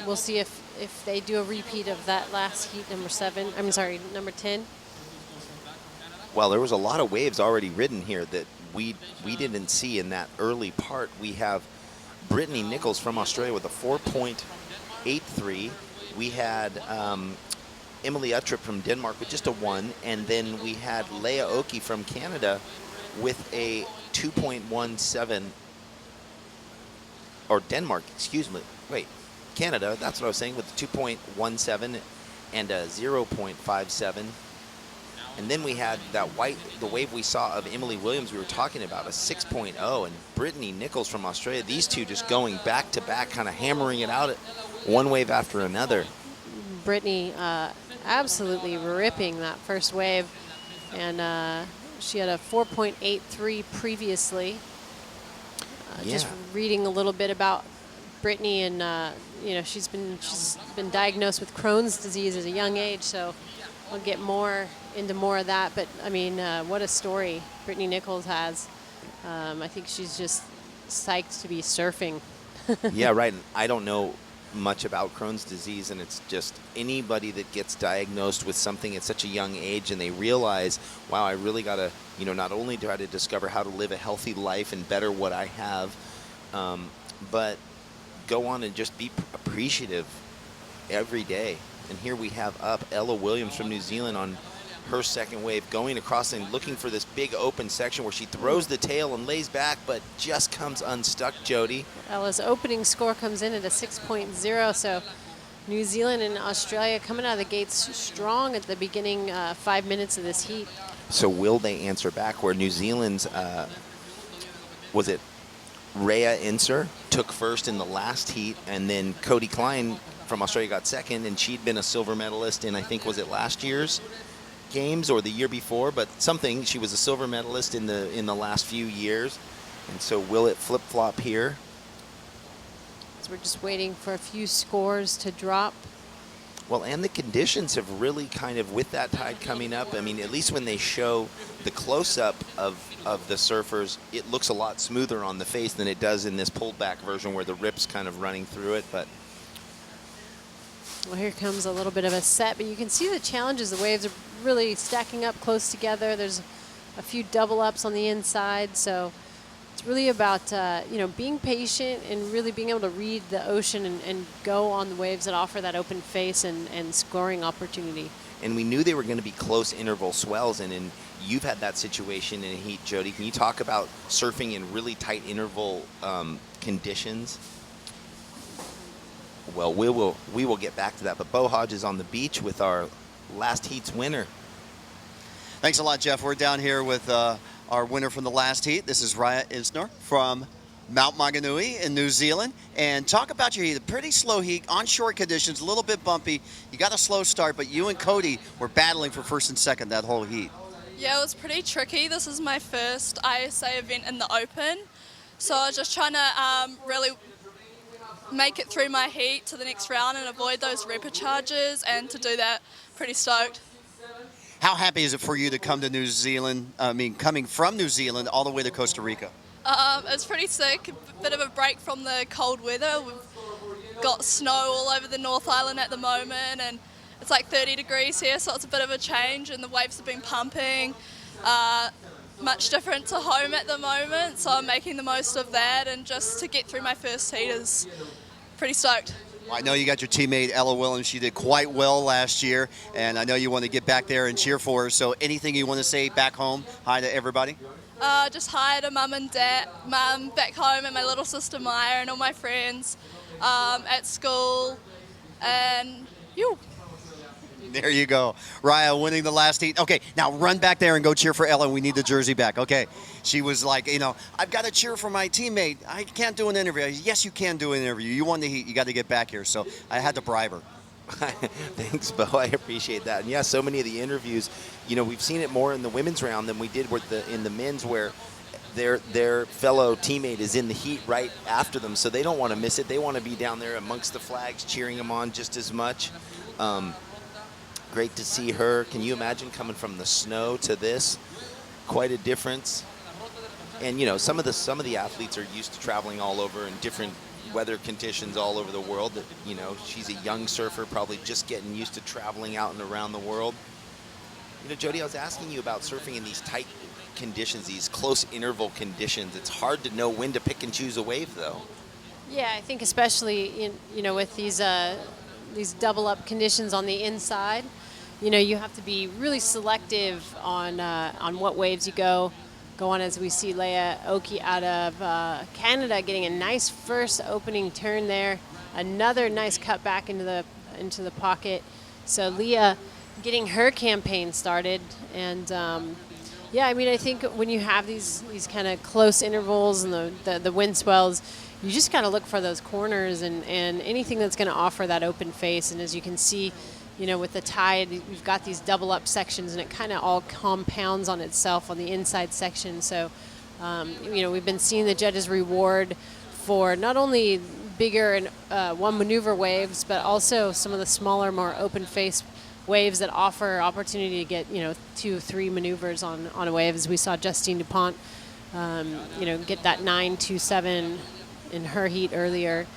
we'll see if they do a repeat of that last heat, number 10. Well, there was a lot of waves already ridden here that we didn't see in that early part. We have Brittany Nichols from Australia with a 4.83. We had Emily Uttrup from Denmark with just a 1. And then we had Leah Oki from Canada with a 2.17, or Denmark, excuse me. Wait, Canada, that's what I was saying, with a 2.17 and a 0.57. And then we had the wave we saw of Emily Williams we were talking about, a 6.0, and Brittany Nichols from Australia. These two just going back to back, kind of hammering it out at one wave after another. Brittany absolutely ripping that first wave, and she had a 4.83 previously. Just reading a little bit about Brittany, and you know, she's been diagnosed with Crohn's disease at a young age, so we'll get into more of that. But I mean, what a story Brittany Nichols has. I think she's just psyched to be surfing. Yeah, right. And I don't know much about Crohn's disease, and it's just anybody that gets diagnosed with something at such a young age and they realize, wow, I really got to, you know, not only try to discover how to live a healthy life and better what I have, but go on and just be appreciative every day. And here we have up Ella Williams from New Zealand on her second wave, going across and looking for this big open section where she throws the tail and lays back, but just comes unstuck, Jody. Ella's opening score comes in at a 6.0, so New Zealand and Australia coming out of the gates strong at the beginning 5 minutes of this heat. So will they answer back? Where New Zealand's, was it Rhea Inser took first in the last heat, and then Cody Klein from Australia got second, and she'd been a silver medalist in, I think, was it last year's games or the year before, but something. She was a silver medalist in the last few years. And so will it flip-flop here? So we're just waiting for a few scores to drop. Well, and the conditions have really kind of, with that tide coming up, I mean, at least when they show the close-up of the surfers, it looks a lot smoother on the face than it does in this pulled-back version where the rip's kind of running through it. But well, here comes a little bit of a set, but you can see the challenges. The waves are really stacking up close together. There's a few double ups on the inside, so it's it's really about being patient and really being able to read the ocean and go on the waves that offer that open face and scoring opportunity. And we knew they were going to be close interval swells, and you've had that situation in heat, Jody. Can you talk about surfing in really tight interval conditions? Well, we will get back to that. But Beau Hodge is on the beach with our last heat's winner. Thanks a lot, Jeff. We're down here with our winner from the last heat. This is Raya Isner from Mount Maunganui in New Zealand. And talk about your heat. A pretty slow heat, onshore conditions, a little bit bumpy. You got a slow start, but you and Cody were battling for first and second that whole heat. Yeah, it was pretty tricky. This is my first ISA event in the Open. So I was just trying to really make it through my heat to the next round and avoid those repecharges, and to do that, pretty stoked. How happy is it for you to come to New Zealand, coming from New Zealand all the way to Costa Rica? It's pretty sick, a bit of a break from the cold weather. We've got snow all over the North Island at the moment, and it's like 30 degrees here, so it's a bit of a change, and the waves have been pumping. Much different to home at the moment, so I'm making the most of that, and just to get through my first heat is pretty stoked. I know you got your teammate Ella Williams. She did quite well last year, and I know you want to get back there and cheer for her. So anything you want to say back home? Hi to everybody. Just hi to mum and dad, mum back home, and my little sister Maya, and all my friends at school, and you. There you go. Raya winning the last heat. Okay, now run back there and go cheer for Ella. We need the jersey back. Okay. She was like, I've got to cheer for my teammate. I can't do an interview. Yes, you can do an interview. You won the heat. You got to get back here. So I had to bribe her. Thanks, Beau. I appreciate that. And yeah, so many of the interviews, we've seen it more in the women's round than we did in the men's, where their fellow teammate is in the heat right after them, so they don't want to miss it. They want to be down there amongst the flags, cheering them on just as much. Great to see her. Can you imagine coming from the snow to this? Quite a difference. And some of the athletes are used to traveling all over in different weather conditions all over the world. She's a young surfer, probably just getting used to traveling out and around the world. Jody, I was asking you about surfing in these tight conditions, these close interval conditions. It's hard to know when to pick and choose a wave, though. Yeah, I think especially with these double up conditions on the inside, you have to be really selective on what waves you go on, as we see Leah Oki out of Canada getting a nice first opening turn there. Another nice cut back into the pocket. So Leah getting her campaign started, and I think when you have these kind of close intervals and the wind swells, you just got to look for those corners and anything that's going to offer that open face. And as you can see, with the tide, we've got these double up sections, and it kind of all compounds on itself on the inside section. So, we've been seeing the judges reward for not only bigger and one maneuver waves, but also some of the smaller, more open face waves that offer opportunity to get 2-3 maneuvers on a wave, as we saw Justine Dupont get that 9.27 in her heat earlier.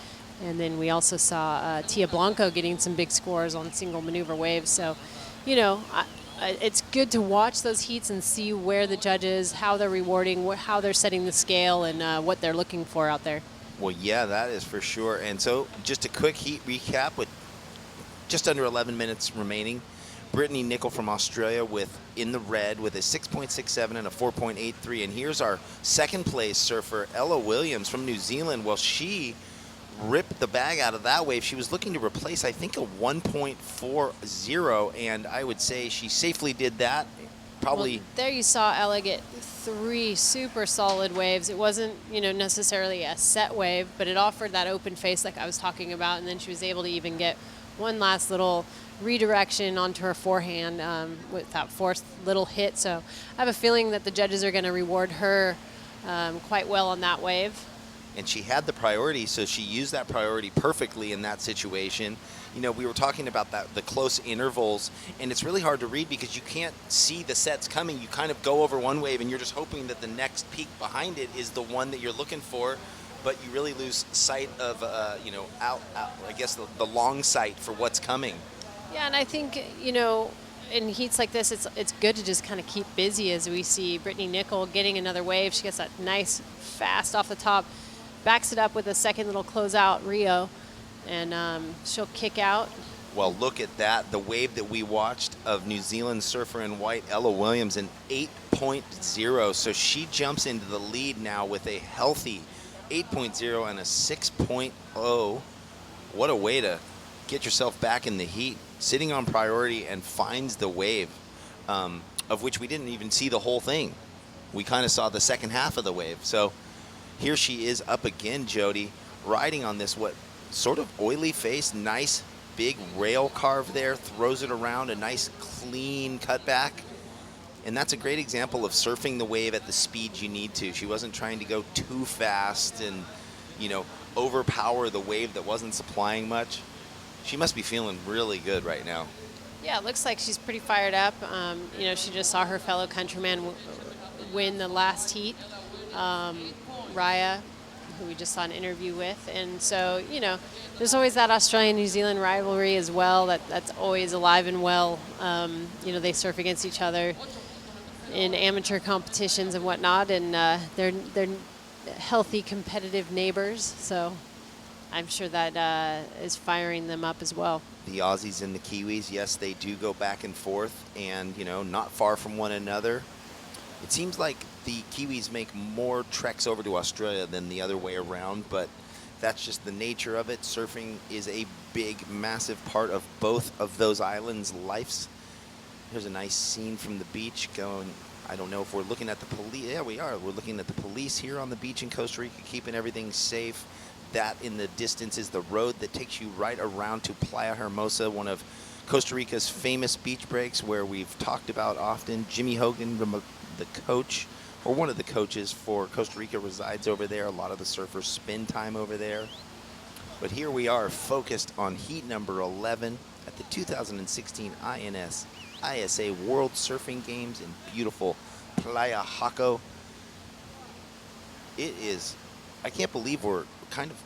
And then we also saw Tia Blanco getting some big scores on single maneuver waves. So, it's good to watch those heats and see where the judges, how they're rewarding, how they're setting the scale, and what they're looking for out there. Well, yeah, that is for sure. And so just a quick heat recap with just under 11 minutes remaining. Brittany Nicol from Australia in the red with a 6.67 and a 4.83. And here's our second place surfer, Ella Williams from New Zealand. Well, she ripped the bag out of that wave. She was looking to replace, I think, a 1.40, and I would say she safely did that. Probably. Well, there you saw Ella get 3 super solid waves. It wasn't, necessarily a set wave, but it offered that open face like I was talking about, and then she was able to even get one last little redirection onto her forehand with that fourth little hit. So I have a feeling that the judges are going to reward her quite well on that wave. And she had the priority, so she used that priority perfectly in that situation. We were talking about the close intervals, and it's really hard to read because you can't see the sets coming. You kind of go over one wave, and you're just hoping that the next peak behind it is the one that you're looking for, but you really lose sight of, I guess, the long sight for what's coming. Yeah, and I think, in heats like this, it's good to just kind of keep busy, as we see Brittany Nicol getting another wave. She gets that nice fast off the top, backs it up with a second little closeout Rio, and she'll kick out. Well, look at that. The wave that we watched of New Zealand surfer in white, Ella Williams, an 8.0. So she jumps into the lead now with a healthy 8.0 and a 6.0. What a way to get yourself back in the heat. Sitting on priority and finds the wave, of which we didn't even see the whole thing. We kind of saw the second half of the wave. So here she is up again, Jody, riding on this, what, sort of oily face, nice big rail carve there, throws it around, a nice clean cutback. And that's a great example of surfing the wave at the speed you need to. She wasn't trying to go too fast and, you know, overpower the wave that wasn't supplying much. She must be feeling really good right now. Yeah, it looks like she's pretty fired up. You know, she just saw her fellow countryman win the last heat, Raya, who we just saw an interview with. And so, you know, there's always that Australia-New Zealand rivalry as well. That's always alive and well. You know, they surf against each other in amateur competitions and whatnot, and they're healthy, competitive neighbors. So I'm sure that is firing them up as well. The Aussies and the Kiwis, yes, they do go back and forth and, you know, not far from one another. It seems like the Kiwis make more treks over to Australia than the other way around, but that's just the nature of it. Surfing is a big, massive part of both of those islands' lives. Here's a nice scene from the beach going, I don't know if we're looking at the police. Yeah, we are. We're looking at the police here on the beach in Costa Rica, keeping everything safe. That in the distance is the road that takes you right around to Playa Hermosa, one of Costa Rica's famous beach breaks where we've talked about often. Jimmy Hogan, the coach, or one of the coaches for Costa Rica, resides over there. A lot of the surfers spend time over there. But here we are focused on heat number 11 at the 2016 INS ISA World Surfing Games in beautiful Playa Jaco. It is, I can't believe we're kind of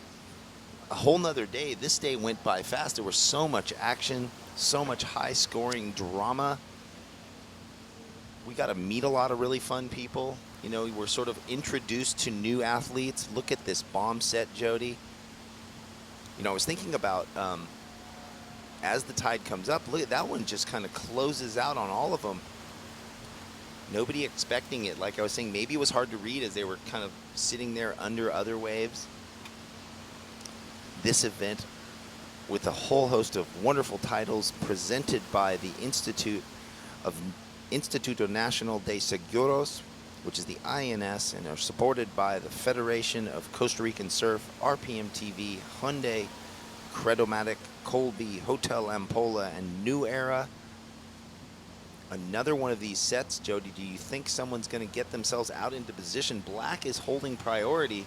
a whole nother day. This day went by fast. There was so much action, so much high scoring drama. We got to meet a lot of really fun people. You know, we're sort of introduced to new athletes. Look at this bomb set, Jody. You know, I was thinking about as the tide comes up, look at that one, just kind of closes out on all of them. Nobody expecting it. Like I was saying, maybe it was hard to read as they were kind of sitting there under other waves. This event, with a whole host of wonderful titles presented by the Instituto Nacional de Seguros, which is the INS, and are supported by the Federation of Costa Rican Surf, RPM TV, Hyundai, Credomatic, Colby, Hotel Ampola, and New Era. Another one of these sets, Jody, do you think someone's going to get themselves out into position? Black is holding priority.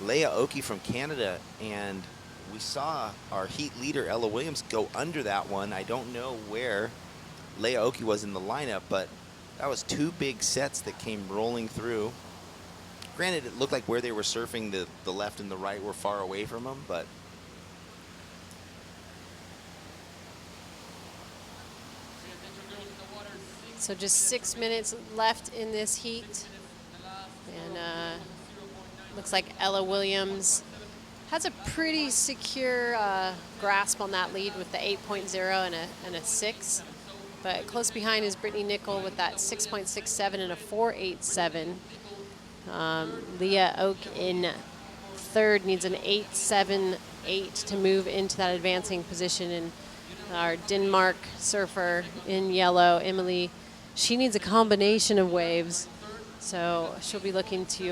Leah Oki from Canada, and we saw our heat leader, Ella Williams, go under that one. I don't know where Leah Oki was in the lineup, but that was two big sets that came rolling through. Granted, it looked like where they were surfing, the left and the right were far away from them, but so just 6 minutes left in this heat. And looks like Ella Williams has a pretty secure grasp on that lead with the 8.0 and a 6. But close behind is Brittany Nicol with that 6.67 and a 4.87. Leah Oak in third needs an 8.78 to move into that advancing position. And our Denmark surfer in yellow, Emily, she needs a combination of waves. So she'll be looking to,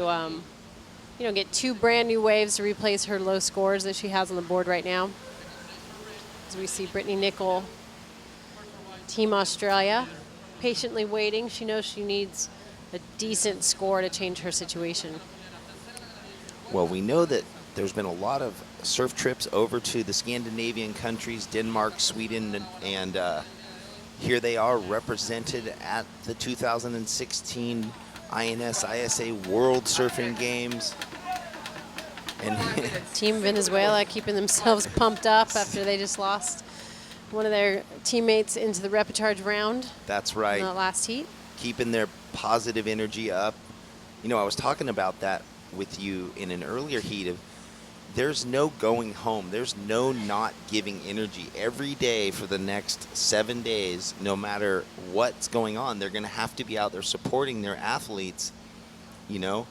you know, get 2 brand new waves to replace her low scores that she has on the board right now. As we see Brittany Nicol, Team Australia, patiently waiting. She knows she needs a decent score to change her situation. well, we know that there's been a lot of surf trips over to the Scandinavian countries, Denmark, Sweden, and here they are represented at the 2016 INS ISA World Surfing Games. And Team Venezuela keeping themselves pumped up after they just lost one of their teammates into the repecharge round. That's In right. the last heat. Keeping their positive energy up. You know, I was talking about that with you in an earlier heat of there's no going home. There's no not giving energy. Every day for the next 7 days, no matter what's going on, they're going to have to be out there supporting their athletes, you know?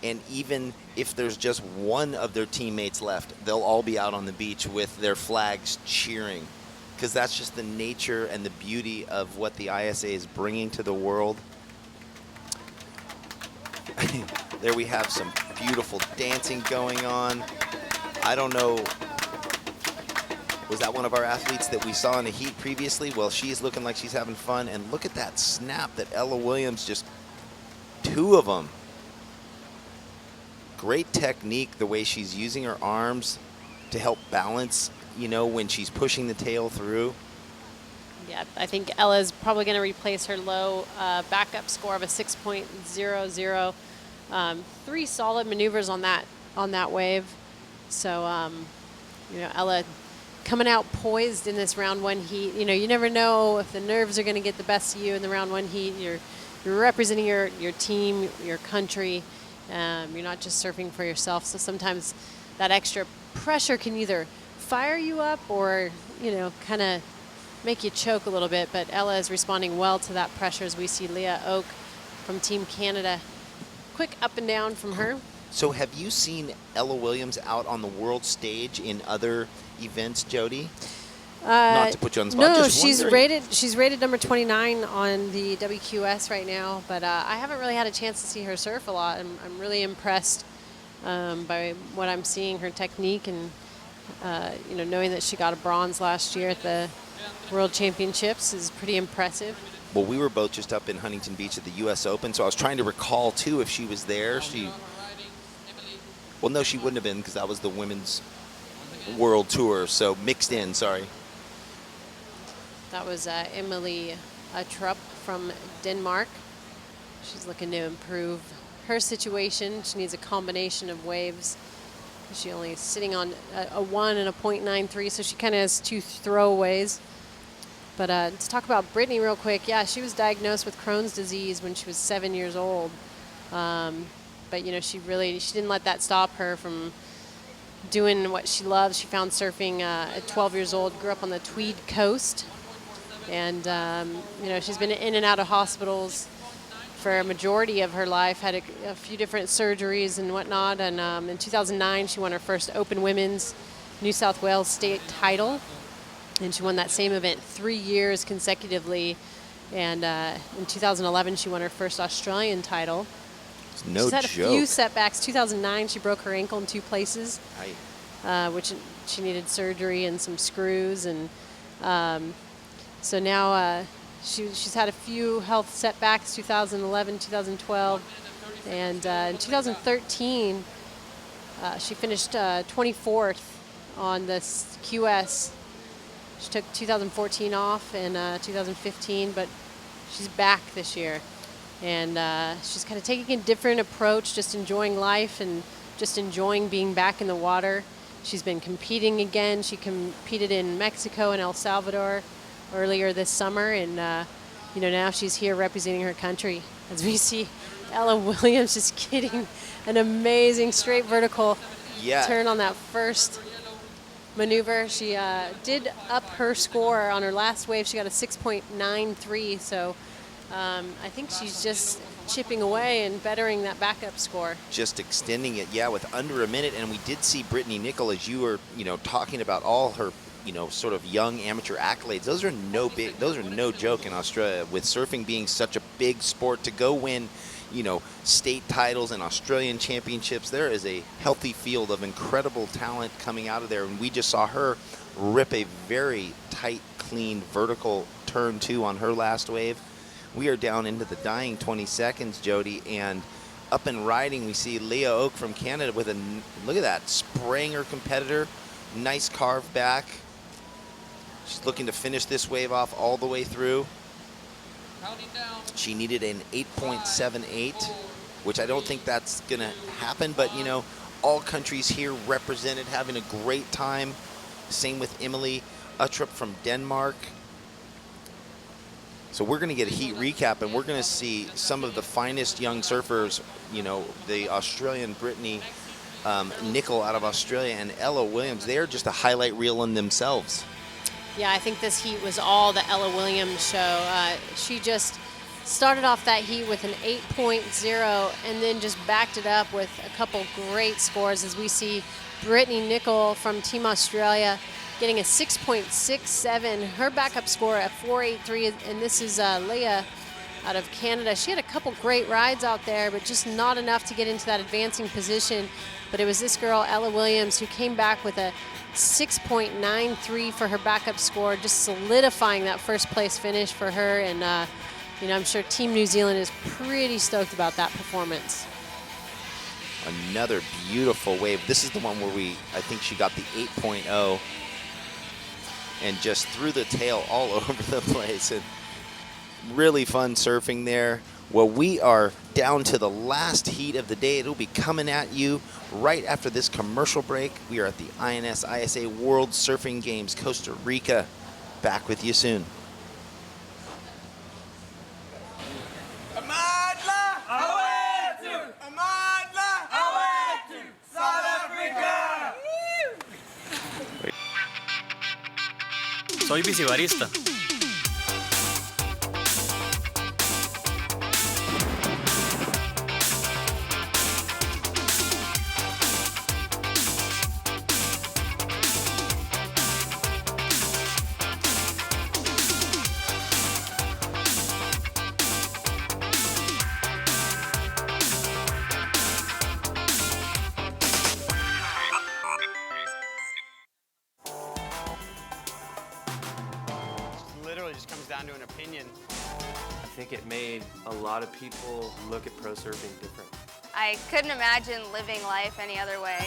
And even if there's just one of their teammates left, they'll all be out on the beach with their flags cheering, because that's just the nature and the beauty of what the ISA is bringing to the world. There we have some beautiful dancing going on. I don't know, was that one of our athletes that we saw in a heat previously? Well, she's looking like she's having fun. And look at that snap that Ella Williams, just 2 of them. Great technique, the way she's using her arms to help balance, you know, when she's pushing the tail through. Yeah, I think Ella's probably going to replace her low backup score of a 6.00. 3 solid maneuvers on that wave. So, you know, Ella coming out poised in this round 1 heat. You know, you never know if the nerves are going to get the best of you in the round 1 heat. You're representing your team, your country. You're not just surfing for yourself. So sometimes that extra pressure can either fire you up or, you know, kind of make you choke a little bit. But Ella is responding well to that pressure, as we see Leah Oak from Team Canada. Quick up and down from her. So have you seen Ella Williams out on the world stage in other events, Jody? Not to put you on the spot. No, just she's wondering. rated number 29 on the WQS right now, but I haven't really had a chance to see her surf a lot. I'm really impressed by what I'm seeing, her technique, and you know, knowing that she got a bronze last year at the World Championships is pretty impressive. Well, we were both just up in Huntington Beach at the U.S. Open, so I was trying to recall, too, if she was there. Well, no, she wouldn't have been, because that was the Women's World Tour, so mixed in, sorry. That was Emily Trupp from Denmark. She's looking to improve her situation. She needs a combination of waves. She only is sitting on a 1 and a .93, so she kind of has 2 throwaways. But let's talk about Brittany real quick. Yeah, she was diagnosed with Crohn's disease when she was 7 years old. But, you know, she didn't let that stop her from doing what she loves. She found surfing at 12 years old, grew up on the Tweed Coast. And, you know, she's been in and out of hospitals for a majority of her life, had a few different surgeries and whatnot. And in 2009, she won her first Open Women's New South Wales state title. And she won that same event 3 years consecutively. And in 2011, she won her first Australian title. It's no She's had joke. a few setbacks. 2009, she broke her ankle in 2 places, which she needed surgery and some screws. And so now she's had a few health setbacks, 2011, 2012. And in 2013, she finished 24th on the QS. She took 2014 off and 2015, but she's back this year. And she's kind of taking a different approach, just enjoying life and just enjoying being back in the water. She's been competing again. She competed in Mexico and El Salvador earlier this summer. And, you know, now she's here representing her country. As we see Ella Williams just getting an amazing straight vertical turn on that first maneuver. She did up her score on her last wave. She got a 6.93, so I think she's just chipping away and bettering that backup score. Just extending it, with under a minute. And we did see Brittany Nicol, as you were, you know, talking about all her, you know, sort of young amateur accolades. Those are no joke in Australia, with surfing being such a big sport. To go win, you know, state titles and Australian championships, there is a healthy field of incredible talent coming out of there. And we just saw her rip a very tight, clean vertical turn 2 on her last wave. We are down into the dying 20 seconds, Jody, and up and riding, we see Leah Oak from Canada with look at that, spraying her competitor. Nice carve back. She's looking to finish this wave off all the way through. She needed an 8.78, which I don't think that's going to happen, but, you know, all countries here represented, having a great time. Same with Emily. Uttrup from Denmark. So we're going to get a heat recap, and we're going to see some of the finest young surfers, you know, the Australian Brittany Nicol out of Australia and Ella Williams. They are just a highlight reel in themselves. Yeah, I think this heat was all the Ella Williams show. She just started off that heat with an 8.0 and then just backed it up with a couple great scores, as we see Brittany Nicol from Team Australia getting a 6.67. Her backup score at 4.83, and this is Leah out of Canada. She had a couple great rides out there, but just not enough to get into that advancing position. But it was this girl, Ella Williams, who came back with a 6.93 for her backup score, just solidifying that first place finish for her. And you know, I'm sure Team New Zealand is pretty stoked about that performance. Another beautiful wave. This is the one where I think she got the 8.0 and just threw the tail all over the place. And really fun surfing there. Well, we are down to the last heat of the day. It'll be coming at you right after this commercial break. We are at the INS ISA World Surfing Games, Costa Rica. Back with you soon. Soy bicibarista. Literally just comes down to an opinion. I think it made a lot of people look at pro surfing different. I couldn't imagine living life any other way.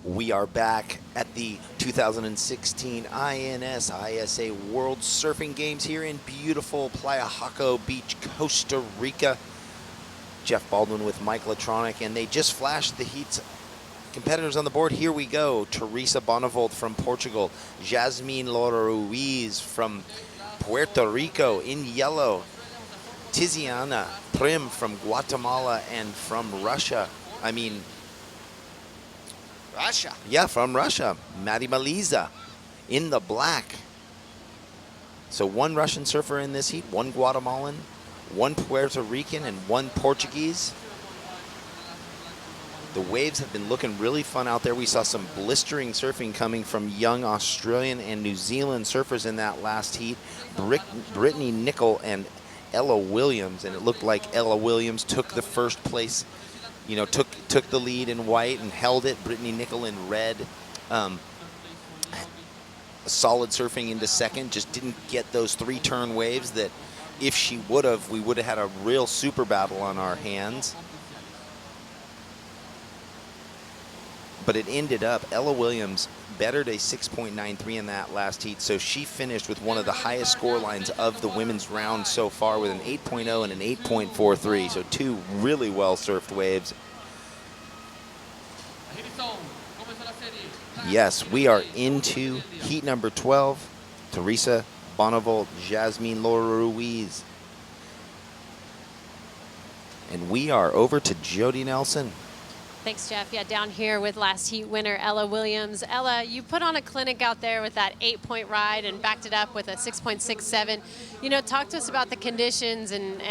We are back at the 2016 INS ISA World Surfing Games here in beautiful Playa Jaco Beach, Costa Rica. Jeff Baldwin with Mike Latronic, and they just flashed the heats. Competitors on the board, here we go. Teresa Bonavolt from Portugal, Jasmine Laura Ruiz from Puerto Rico in yellow, Tiziana Prim from Guatemala and from Russia. Russia. Yeah, from Russia. Maddie Maliza in the black. So one Russian surfer in this heat, one Guatemalan, one Puerto Rican, and one Portuguese. The waves have been looking really fun out there. We saw some blistering surfing coming from young Australian and New Zealand surfers in that last heat. Brittany Nicol and Ella Williams, and it looked like Ella Williams took the first place, you know, took the lead in white and held it. Brittany Nicol in red. Solid surfing into second, just didn't get those three-turn waves that if she would have, we would have had a real super battle on our hands. But it ended up, Ella Williams bettered a 6.93 in that last heat, so she finished with one of the highest score lines of the women's round so far with an 8.0 and an 8.43, so two really well-surfed waves. Yes, we are into heat number 12. Teresa Bonavolt, Jasmine Laura Ruiz. And we are over to Jody Nelson. Thanks, Jeff. Yeah, down here with last heat winner Ella Williams. Ella, you put on a clinic out there with that 8-point ride and backed it up with a 6.67. You know, talk to us about the conditions and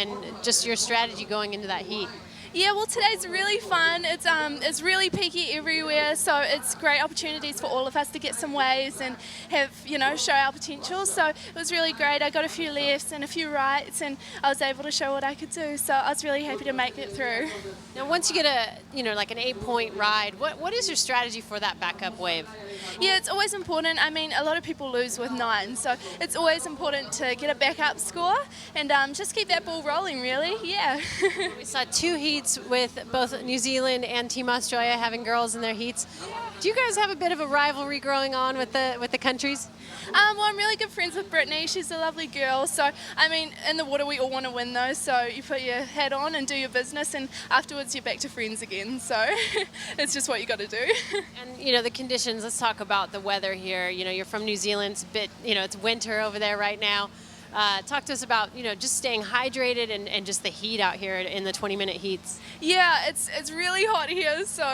just your strategy going into that heat. Yeah, well, today's really fun. It's really peaky everywhere, so it's great opportunities for all of us to get some waves and have, you know, show our potential. So it was really great. I got a few lefts and a few rights, and I was able to show what I could do. So I was really happy to make it through. Now, once you get a, you know, like an 8-point ride, what is your strategy for that backup wave? Yeah, it's always important. I mean, a lot of people lose with 9, so it's always important to get a backup score and just keep that ball rolling, really. Yeah. We saw 2 heats with both New Zealand and Team Australia having girls in their heats. Do you guys have a bit of a rivalry growing on with the countries? Well, I'm really good friends with Brittany. She's a lovely girl. So, I mean, in the water we all want to win though. So you put your head on and do your business, and afterwards you're back to friends again. So it's just what you got to do. And you know the conditions. Let's talk about the weather here. You know, you're from New Zealand. It's a bit, you know, it's winter over there right now. Talk to us about, you know, just staying hydrated and just the heat out here in the 20-minute heats. Yeah, it's really hot here, so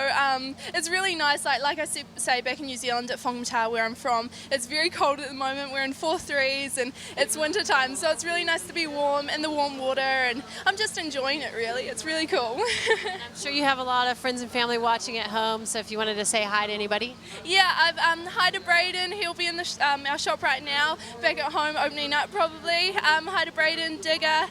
it's really nice. Like I say, back in New Zealand at Whangamata, where I'm from, it's very cold at the moment. We're in 4.3s and it's winter time, so it's really nice to be warm in the warm water, and I'm just enjoying it really. It's really cool. I'm sure you have a lot of friends and family watching at home, so if you wanted to say hi to anybody. Yeah, hi to Braden. He'll be in our shop right now, back at home opening up probably. Hi to Braden, Digger,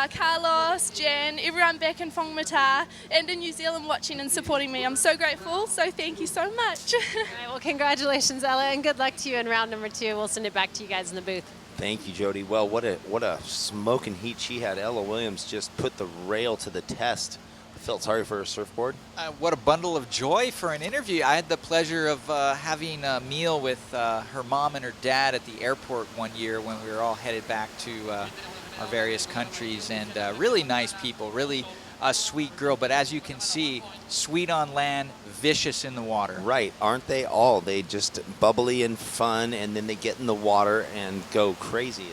Carlos, Jen, everyone back in Whangamata and in New Zealand watching and supporting me. I'm so grateful, so thank you so much. All right, well, congratulations, Ella, and good luck to you in round number 2. We'll send it back to you guys in the booth. Thank you, Jody. Well, what a smoking heat she had. Ella Williams just put the rail to the test. I felt sorry for her surfboard. What a bundle of joy for an interview. I had the pleasure of having a meal with her mom and her dad at the airport one year when we were all headed back to our various countries, and really nice people, really a sweet girl, but as you can see, sweet on land, vicious in the water. Right, aren't they all? They just bubbly and fun, and then they get in the water and go crazy.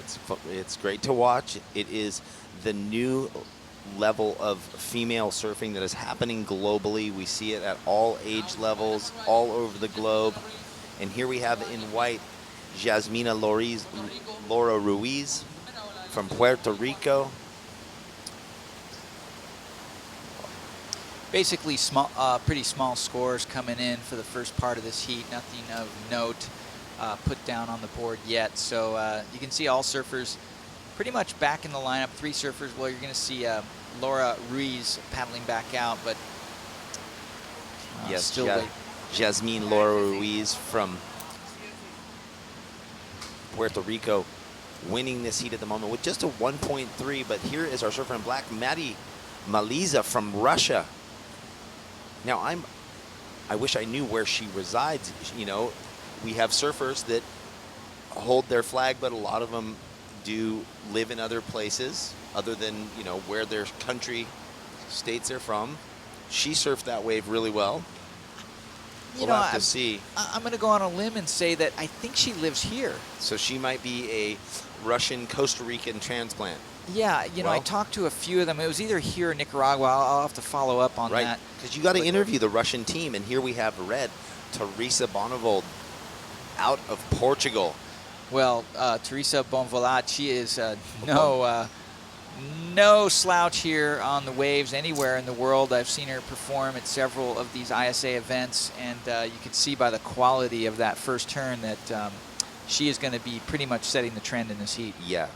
It's great to watch. It is the new level of female surfing that is happening globally. We see it at all age levels, all over the globe. And here we have in white, Jasmina Laura Ruiz from Puerto Rico. Basically, pretty small scores coming in for the first part of this heat. Nothing of note put down on the board yet. So you can see all surfers pretty much back in the lineup. 3 surfers. Well, you're going to see Laura Ruiz paddling back out, but yes, still Jasmine Laura Ruiz from Puerto Rico winning this heat at the moment with just a 1.3. But here is our surfer in black, Maddie Maliza from Russia. Now, I wish I knew where she resides. You know, we have surfers that hold their flag, but a lot of them do live in other places other than, you know, where their country states they're from. She surfed that wave really well. We'll have to see. I'm going to go on a limb and say that I think she lives here. So she might be a Russian Costa Rican transplant. Yeah, you know, I talked to a few of them. It was either here or Nicaragua. I'll have to follow up on that. Because you got to interview the Russian team, and here we have red Teresa Bonavold out of Portugal. Well, Teresa Bonvolat, she is no slouch here on the waves anywhere in the world. I've seen her perform at several of these ISA events, and you can see by the quality of that first turn that she is going to be pretty much setting the trend in this heat. Yeah.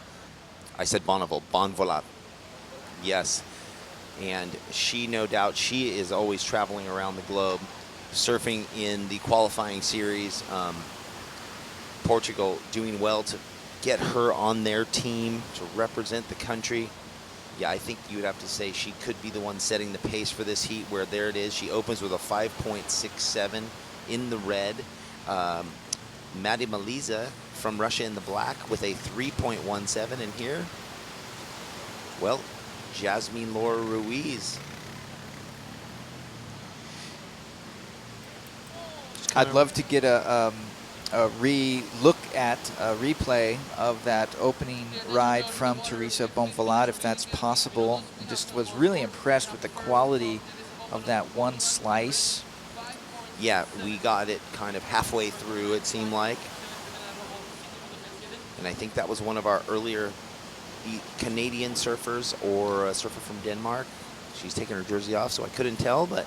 I said Bonvolat. Yes. And she, no doubt, she is always traveling around the globe, surfing in the qualifying series. Portugal doing well to get her on their team to represent the country. Yeah, I think you would have to say she could be the one setting the pace for this heat, where there it is. She opens with a 5.67 in the red. Maddie Maliza from Russia in the black with a 3.17, and here, well, Jasmine Laura Ruiz. I'd love to get a look at a replay of that opening ride from Teresa Bonvolat, if that's possible. I just was really impressed with the quality of that one slice. Yeah, we got it kind of halfway through, it seemed like. And I think that was one of our earlier Canadian surfers, or a surfer from Denmark. She's taking her jersey off, so I couldn't tell, but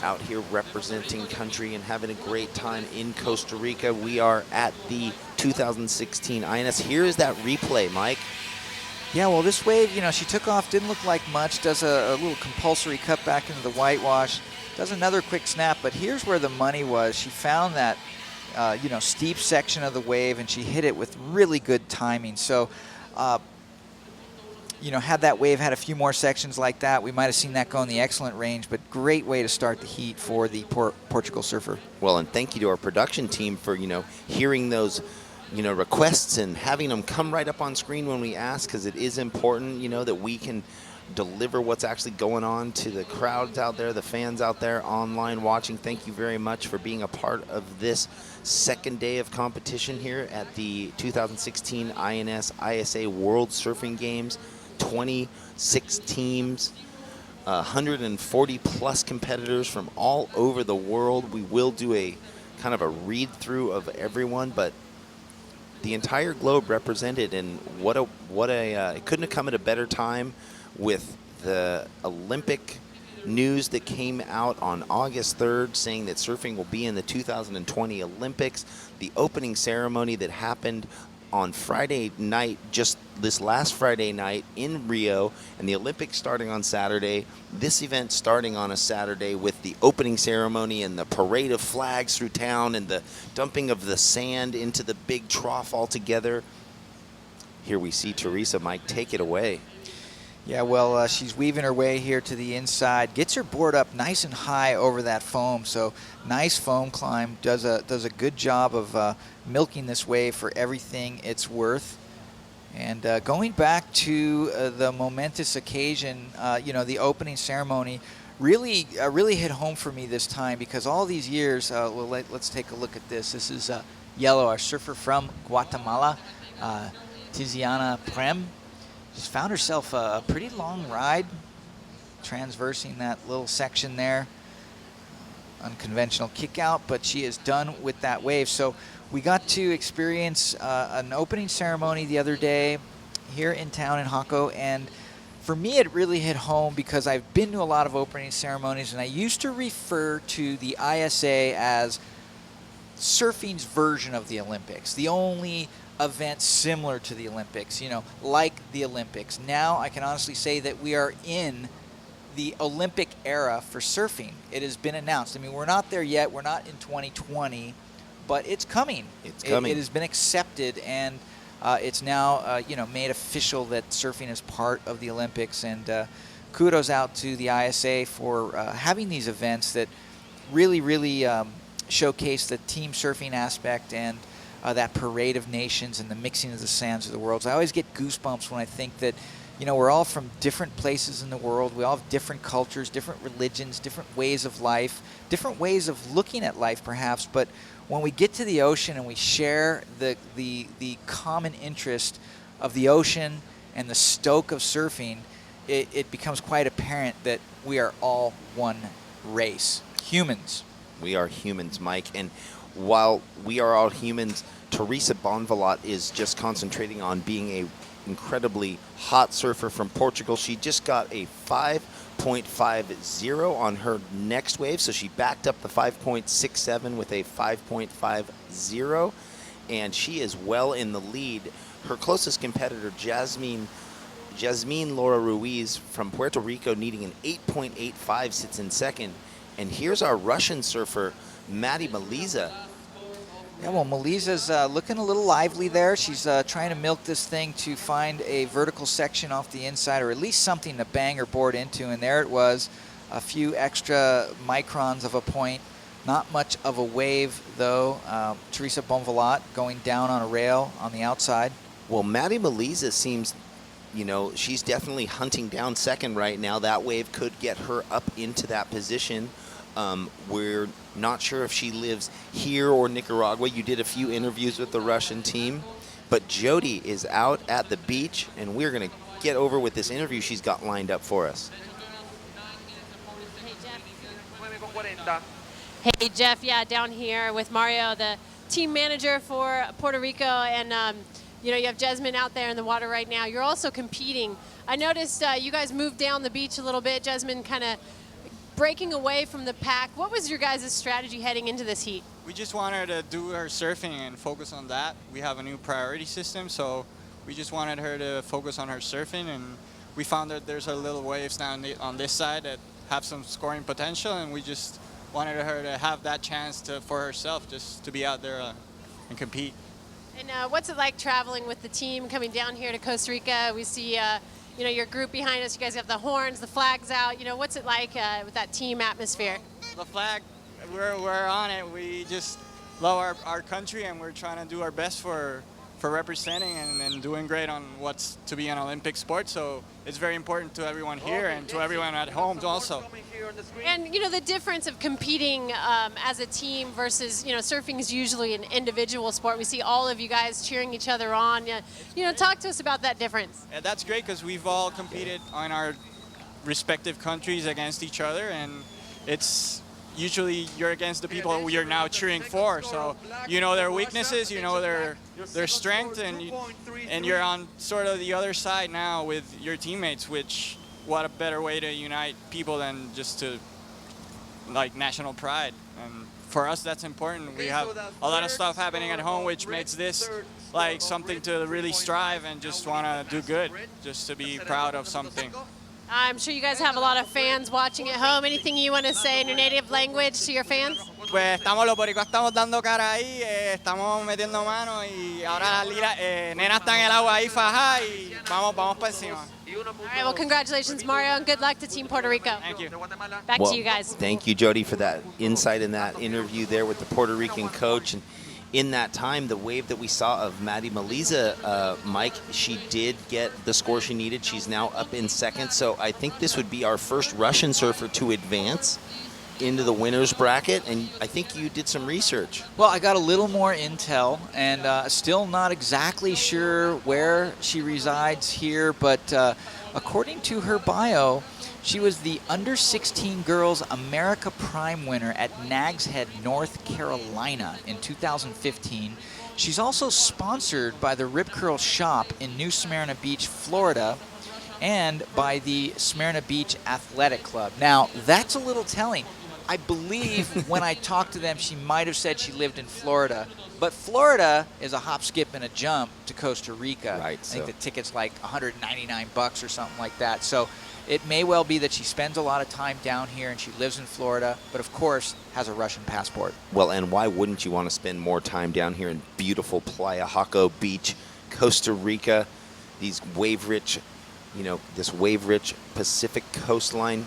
out here representing country and having a great time in Costa Rica. We are at the 2016 INS. Here is that replay, Mike. Yeah, well, this wave, you know, she took off, didn't look like much, does a little compulsory cut back into the whitewash, does another quick snap, but here's where the money was. She found that, you know, steep section of the wave, and she hit it with really good timing. So had that wave had a few more sections like that, we might have seen that go in the excellent range. But great way to start the heat for the Portugal surfer. Well, and thank you to our production team for, hearing those, requests and having them come right up on screen when we ask, because it is important, that we can deliver what's actually going on to the crowds out there, the fans out there online watching. Thank you very much for being a part of this second day of competition here at the 2016 INS ISA World Surfing Games. 26 teams, 140 plus competitors from all over the world. We will do a kind of a read through of everyone, but the entire globe represented, and it couldn't have come at a better time with the Olympic news that came out on August 3rd saying that surfing will be in the 2020 Olympics, the opening ceremony that happened on Friday night, just this last Friday night in Rio, and the Olympics starting on Saturday, this event starting on a Saturday with the opening ceremony and the parade of flags through town and the dumping of the sand into the big trough altogether. Here we see Teresa. Mike, take it away. Yeah, well, she's weaving her way here to the inside, gets her board up nice and high over that foam, so nice foam climb, does a good job of milking this wave for everything it's worth. And going back to the momentous occasion, the opening ceremony really hit home for me this time, because all these years, let's take a look at this. This is Yellow, our surfer from Guatemala, Tiziana Prem. Just found herself a pretty long ride, transversing that little section there. Unconventional kick out, but she is done with that wave. So we got to experience an opening ceremony the other day here in town in Hako, and for me it really hit home because I've been to a lot of opening ceremonies, and I used to refer to the ISA as surfing's version of the Olympics, the only event similar to the Olympics, like the Olympics. Now I can honestly say that we are in the Olympic era for surfing. It has been announced. I mean, we're not there yet. We're not in 2020, but it's coming. It's coming. It has been accepted, and it's now made official that surfing is part of the Olympics. And kudos out to the ISA for having these events that really showcase the team surfing aspect and that parade of nations and the mixing of the sands of the world. So I always get goosebumps when I think that, we're all from different places in the world. We all have different cultures, different religions, different ways of life, different ways of looking at life perhaps. But when we get to the ocean and we share the common interest of the ocean and the stoke of surfing, it becomes quite apparent that we are all one race, humans. We are humans, Mike. And while we are all humans, Teresa Bonvalot is just concentrating on being a incredibly hot surfer from Portugal. She just got a 5.50 on her next wave, so she backed up the 5.67 with a 5.50, and she is well in the lead. Her closest competitor, Jasmine Laura Ruiz from Puerto Rico, needing an 8.85, sits in second. And here's our Russian surfer, Maddie Maliza. Yeah, well, Maliza's looking a little lively there. She's trying to milk this thing to find a vertical section off the inside, or at least something to bang her board into. And there it was, a few extra microns of a point. Not much of a wave, though. Teresa Bonvalot going down on a rail on the outside. Well, Maddie Maliza seems, she's definitely hunting down second right now. That wave could get her up into that position. We're not sure if she lives here or Nicaragua. You did a few interviews with the Russian team, but Jody is out at the beach, and we're going to get over with this interview she's got lined up for us. Hey, Jeff, down here with Mario, the team manager for Puerto Rico, and you have Jasmine out there in the water right now. You're also competing. I noticed you guys moved down the beach a little bit. Jasmine kind of breaking away from the pack. What was your guys' strategy heading into this heat? We just wanted her to do her surfing and focus on that. We have a new priority system, so we just wanted her to focus on her surfing, and we found that there's a little waves down on this side that have some scoring potential, and we just wanted her to have that chance for herself, just to be out there and compete. And what's it like traveling with the team, coming down here to Costa Rica? We see you know, your group behind us. You guys have the horns, the flags out. You know, what's it like with that team atmosphere? The flag, we're on it. We just love our country, and we're trying to do our best for representing and doing great on what's to be an Olympic sport. So it's very important to everyone here and to everyone at home also. And, you know, the difference of competing as a team versus, you know, surfing is usually an individual sport. We see all of you guys cheering each other on. You know, talk to us about that difference. Yeah, that's great because we've all competed on our respective countries against each other, and it's usually you're against the people you're now cheering for. So you know their weaknesses, you know their strength, and you're on sort of the other side now with your teammates, which what a better way to unite people than just to like national pride. And for us that's important. We have a lot of stuff happening at home which makes this like something to really strive and just want to do good, just to be proud of something. I'm sure you guys have a lot of fans watching at home. Anything you want to say in your native language to your fans? Pues los boricuas estamos dando cara ahí, estamos metiendo manos y ahora las nenas están en el agua ahí fajadas y vamos para encima. All right, well, congratulations, Mario, and good luck to Team Puerto Rico. Thank you. Back to you guys. Thank you, Jody, for that insight in that interview there with the Puerto Rican coach. And in that time, the wave that we saw of Maddie Maliza, Mike, she did get the score she needed. She's now up in second. So I think this would be our first Russian surfer to advance into the winner's bracket. And I think you did some research. Well, I got a little more intel, and still not exactly sure where she resides here, but according to her bio, she was the Under-16 Girls America Prime winner at Nags Head, North Carolina in 2015. She's also sponsored by the Rip Curl Shop in New Smyrna Beach, Florida, and by the Smyrna Beach Athletic Club. Now, that's a little telling. I believe when I talked to them, she might have said she lived in Florida. But Florida is a hop, skip, and a jump to Costa Rica. Right. I think the ticket's like $199 or something like that. So it may well be that she spends a lot of time down here and she lives in Florida, but of course has a Russian passport. Well, and why wouldn't you want to spend more time down here in beautiful Playa Jaco Beach, Costa Rica, these wave-rich, you know, this wave-rich Pacific coastline?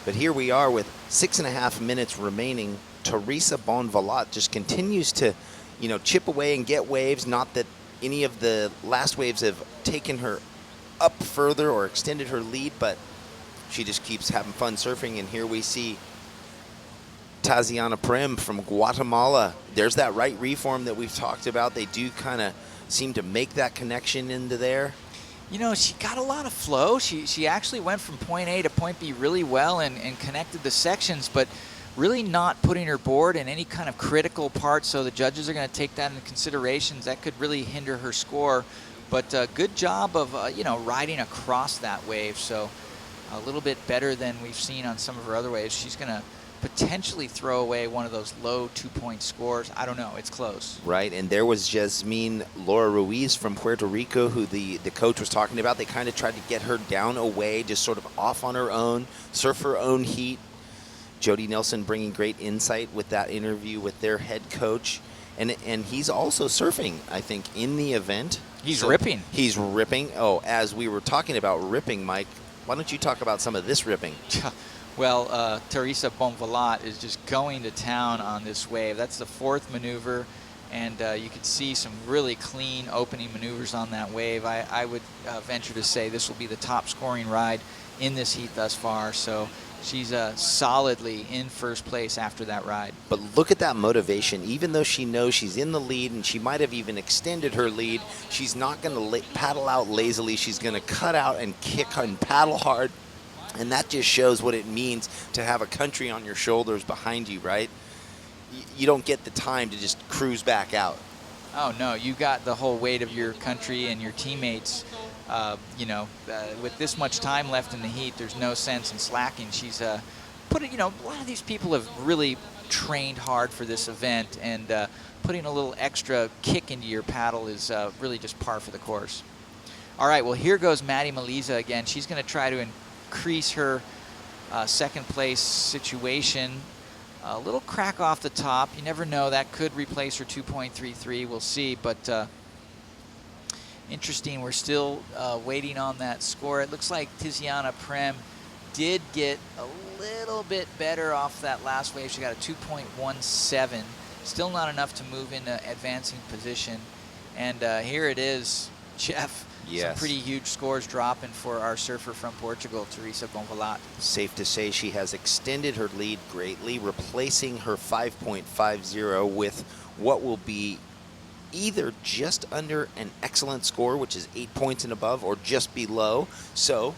But here we are with 6.5 minutes remaining. Teresa Bonvalat just continues to, you know, chip away and get waves. Not that any of the last waves have taken her up further or extended her lead, but she just keeps having fun surfing. And here we see Taziana Prim from Guatemala. There's that right reform that we've talked about. They do kind of seem to make that connection into there. You know, she got a lot of flow. She actually went from point A to point B really well and connected the sections, but really not putting her board in any kind of critical part, so the judges are going to take that into considerations. That could really hinder her score. But good job of, you know, riding across that wave. So a little bit better than we've seen on some of her other waves. She's going to potentially throw away one of those low 2-point scores. I don't know. It's close. Right, and there was Jasmine Laura Ruiz from Puerto Rico, who the coach was talking about. They kind of tried to get her down away, just sort of off on her own, surf her own heat. Jody Nelson bringing great insight with that interview with their head coach. And he's also surfing, I think, in the event. He's ripping. He's ripping. Oh, as we were talking about ripping, Mike, why don't you talk about some of this ripping? Well, Teresa Bonvalat is just going to town on this wave. That's the fourth maneuver, and you can see some really clean opening maneuvers on that wave. I would venture to say this will be the top scoring ride in this heat thus far. So she's solidly in first place after that ride. But look at that motivation. Even though she knows she's in the lead and she might have even extended her lead, she's not going to paddle out lazily. She's going to cut out and kick and paddle hard. And that just shows what it means to have a country on your shoulders behind you, right? You don't get the time to just cruise back out. Oh, no. You got the whole weight of your country and your teammates. You know, with this much time left in the heat, there's no sense in slacking. She's you know, a lot of these people have really trained hard for this event, and putting a little extra kick into your paddle is really just par for the course. All right, well, here goes Maddie Maliza again. She's going to try to increase her second place situation. A little crack off the top. You never know. That could replace her 2.33. We'll see. But interesting. We're still waiting on that score. It looks like Tiziana Prem did get a little bit better off that last wave. She got a 2.17. Still not enough to move into advancing position. And here it is, Jeff. Yes. Some pretty huge scores dropping for our surfer from Portugal, Teresa Bonvalat. Safe to say she has extended her lead greatly, replacing her 5.50 with what will be either just under an excellent score, which is 8 points and above, or just below. So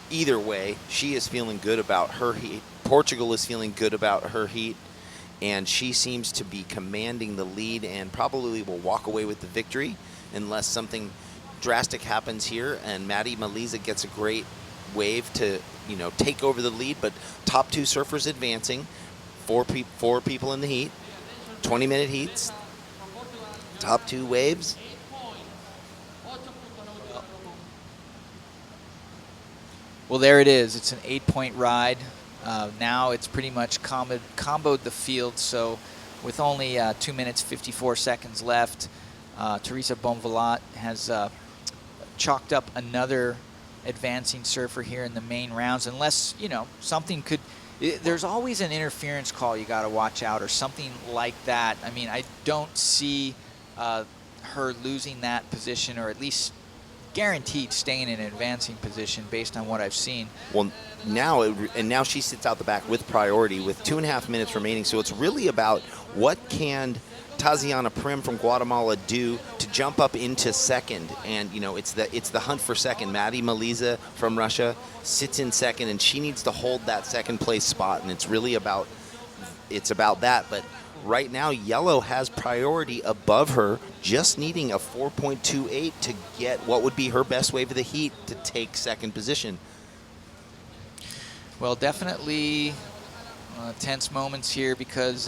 either way, she is feeling good about her heat. Portugal is feeling good about her heat, and she seems to be commanding the lead and probably will walk away with the victory unless something drastic happens here and Maddie Maliza gets a great wave to, you know, take over the lead. But top 2 surfers advancing, four people in the heat, 20-minute heats, top 2 waves. Well, there it is. It's an 8-point ride. Now it's pretty much comboed the field. So with only 2 minutes, 54 seconds left, Teresa Bonvalat has chalked up another advancing surfer here in the main rounds. Unless, you know, something could... There's always an interference call you got to watch out or something like that. I mean, I don't see her losing that position, or at least guaranteed staying in an advancing position based on what I've seen. Well, now she sits out the back with priority with 2.5 minutes remaining. So it's really about what can Tiziana Prem from Guatemala do to jump up into second. And, you know, it's the hunt for second. Maddie Maliza from Russia sits in second, and she needs to hold that second place spot. And it's really about that. But right now, Yellow has priority above her, just needing a 4.28 to get what would be her best wave of the heat to take second position. Well, definitely tense moments here because,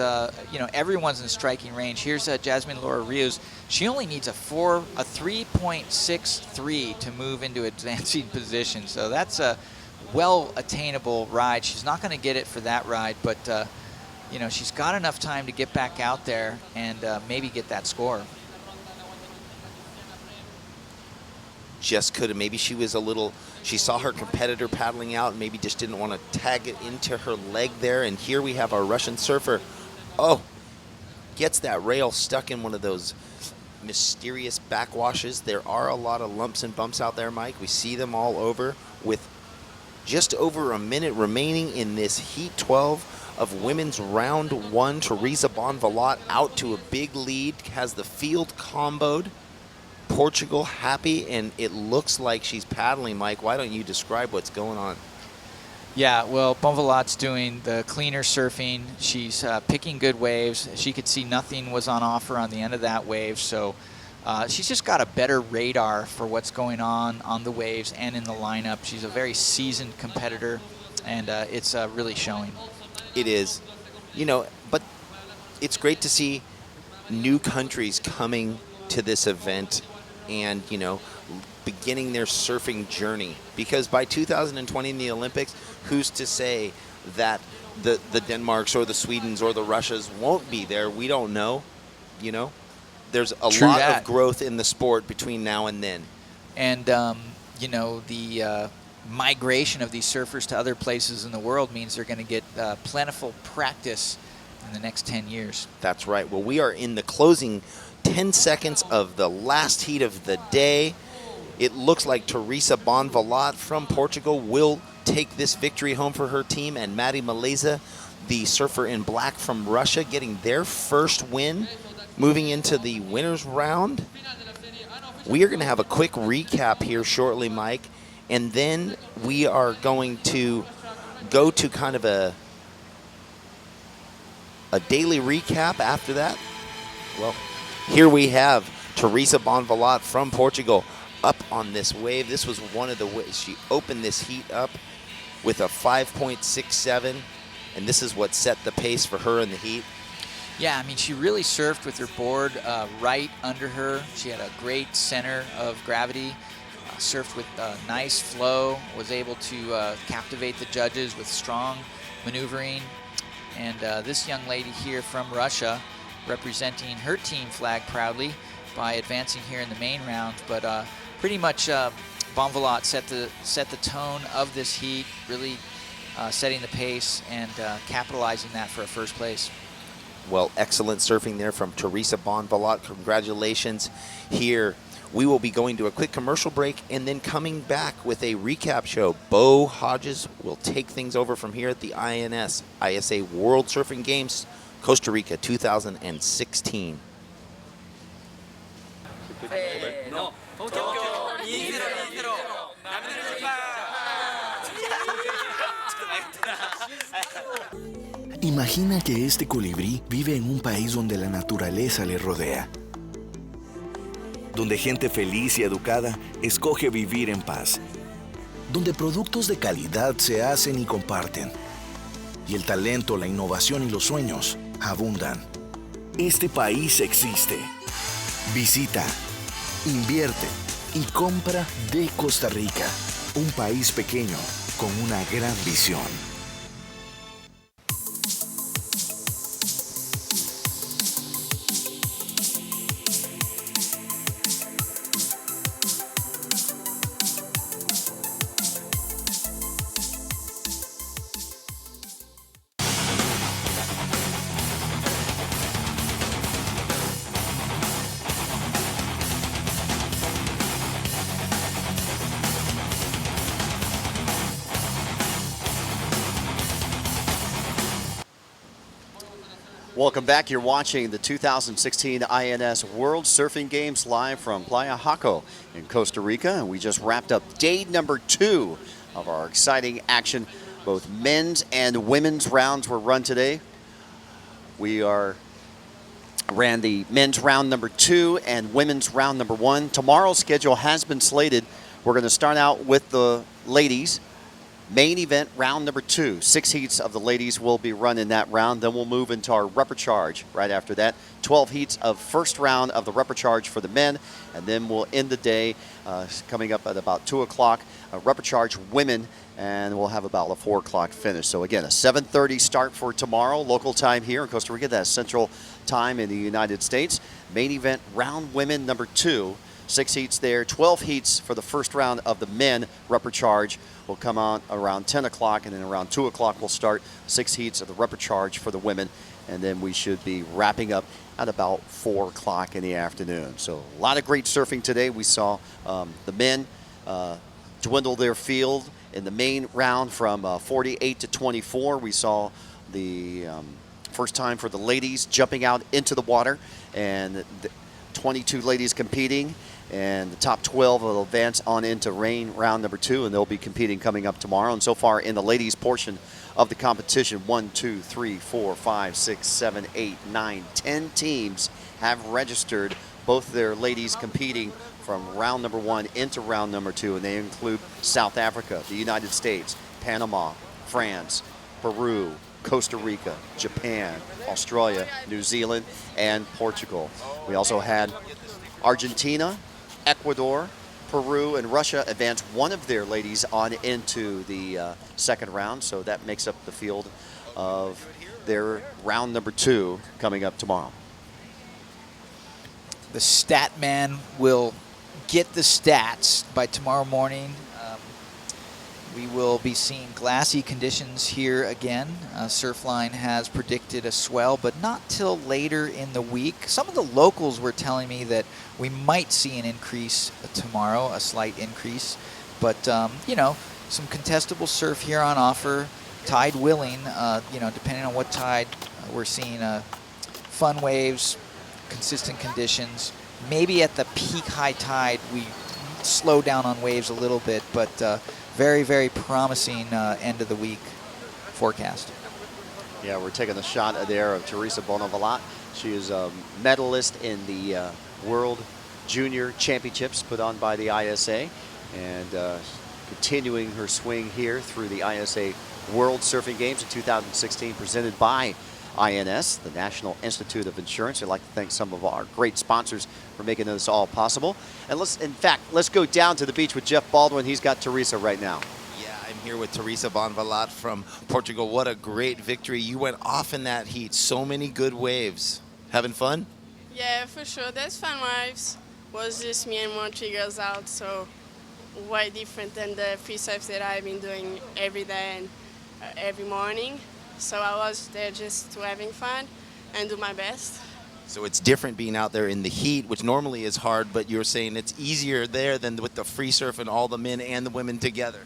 you know, everyone's in striking range. Here's Jasmine Laura Rios. She only needs a 3.63 to move into advancing position. So that's a well attainable ride. She's not going to get it for that ride, but, you know, she's got enough time to get back out there and maybe get that score. Just could have. Maybe she was a little, she saw her competitor paddling out and maybe just didn't want to tag it into her leg there. And here we have our Russian surfer. Oh, gets that rail stuck in one of those mysterious backwashes. There are a lot of lumps and bumps out there, Mike. We see them all over with just over a minute remaining in this Heat 12 of women's round 1. Teresa Bonvalat out to a big lead, has the field comboed. Portugal happy, and it looks like she's paddling. Mike, why don't you describe what's going on? Yeah, well, Bonvalat's doing the cleaner surfing. She's picking good waves. She could see nothing was on offer on the end of that wave, so she's just got a better radar for what's going on the waves and in the lineup. She's a very seasoned competitor, and it's really showing. It is. You know, but it's great to see new countries coming to this event and, you know, beginning their surfing journey. Because by 2020 in the Olympics, who's to say that the Denmarks or the Swedens or the Russias won't be there? We don't know, you know. There's a lot of growth in the sport between now and then. And, you know, the migration of these surfers to other places in the world means they're going to get plentiful practice in the next 10 years. That's right. Well, we are in the closing 10 seconds of the last heat of the day. It looks like Teresa Bonvalat from Portugal will take this victory home for her team, and Maddie Maliza, the surfer in black from Russia, getting their first win, moving into the winner's round. We are going to have a quick recap here shortly, Mike, and then we are going to go to kind of a daily recap after that. Well, here we have Teresa Bonvalat from Portugal up on this wave. This was one of the ways she opened this heat up with a 5.67, and this is what set the pace for her in the heat. Yeah, I mean, she really surfed with her board right under her. She had a great center of gravity, surfed with a nice flow, was able to captivate the judges with strong maneuvering. And this young lady here from Russia, representing her team flag proudly, by advancing here in the main round. But pretty much Bonvalot set the tone of this heat, really setting the pace and capitalizing that for a first place. Well, excellent surfing there from Teresa Bonvalot. Congratulations. Here, we will be going to a quick commercial break and then coming back with a recap show. Bo Hodges will take things over from here at the ISA World Surfing Games, Costa Rica 2016. Imagina que este colibrí vive en un país donde la naturaleza le rodea, donde gente feliz y educada escoge vivir en paz, donde productos de calidad se hacen y comparten, y el talento, la innovación y los sueños abundan. Este país existe. Visita, invierte y compra de Costa Rica, un país pequeño con una gran visión. Welcome back. You're watching the 2016 INS World Surfing Games live from Playa Jaco in Costa Rica. And we just wrapped up day number 2 of our exciting action. Both men's and women's rounds were run today. We ran the men's round number 2 and women's round number 1. Tomorrow's schedule has been slated. We're going to start out with the ladies. Main event, round number 2. 6 heats of the ladies will be run in that round. Then we'll move into our repechage right after that. 12 heats of first round of the repechage for the men. And then we'll end the day coming up at about 2 o'clock. Repechage women, and we'll have about a 4 o'clock finish. So again, a 7:30 start for tomorrow, local time here in Costa Rica. That's Central Time in the United States. Main event, round women number 2. 6 heats there, 12 heats for the first round of the men repechage will come on around 10 o'clock, and then around 2 o'clock we'll start 6 heats of the repechage for the women, and then we should be wrapping up at about 4 o'clock in the afternoon. So a lot of great surfing today. We saw the men dwindle their field in the main round from 48 to 24. We saw the first time for the ladies jumping out into the water, and 22 ladies competing, and the top 12 will advance on into round number 2, and they'll be competing coming up tomorrow. And so far in the ladies portion of the competition, 1, 2, 3, 4, 5, 6, 7, 8, 9, 10 teams have registered both their ladies competing from round number 1 into round number 2, and they include South Africa, the United States, Panama, France, Peru, Costa Rica, Japan, Australia, New Zealand, and Portugal. We also had Argentina, Ecuador, Peru, and Russia advance one of their ladies on into the second round, so that makes up the field of their round number 2 coming up tomorrow. The stat man will get the stats by tomorrow morning. We will be seeing glassy conditions here again. Surfline has predicted a swell, but not till later in the week. Some of the locals were telling me that we might see an increase tomorrow, a slight increase. But, you know, some contestable surf here on offer, tide willing, you know, depending on what tide we're seeing. Fun waves, consistent conditions. Maybe at the peak high tide, we slow down on waves a little bit, but very, very promising end of the week forecast. Yeah, we're taking a shot there of Teresa Bonvalot. She is a medalist in the World Junior Championships put on by the ISA, and continuing her swing here through the ISA World Surfing Games in 2016 presented by INS, the National Institute of Insurance. I'd like to thank some of our great sponsors for making this all possible. And let's go down to the beach with Jeff Baldwin. He's got Teresa right now. Yeah, I'm here with Teresa Bonvalot from Portugal. What a great victory. You went off in that heat. So many good waves. Having fun? Yeah, for sure. There's fun waves. Was just me and more three girls out, so way different than the free surfs that I've been doing every day and every morning. So I was there just to having fun and do my best. So it's different being out there in the heat, which normally is hard, but you're saying it's easier there than with the free surf and all the men and the women together.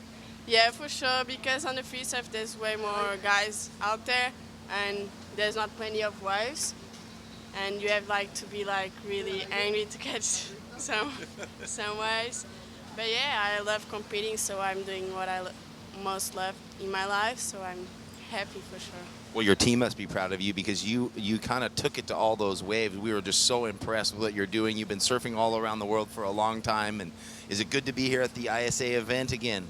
Yeah, for sure, because on the free surf there's way more guys out there and there's not plenty of waves. And you have like to be like really angry to catch some waves. But yeah, I love competing, so I'm doing what I most love in my life, so I'm happy for sure. Well, your team must be proud of you because you kind of took it to all those waves. We were just so impressed with what you're doing. You've been surfing all around the world for a long time. And is it good to be here at the ISA event again?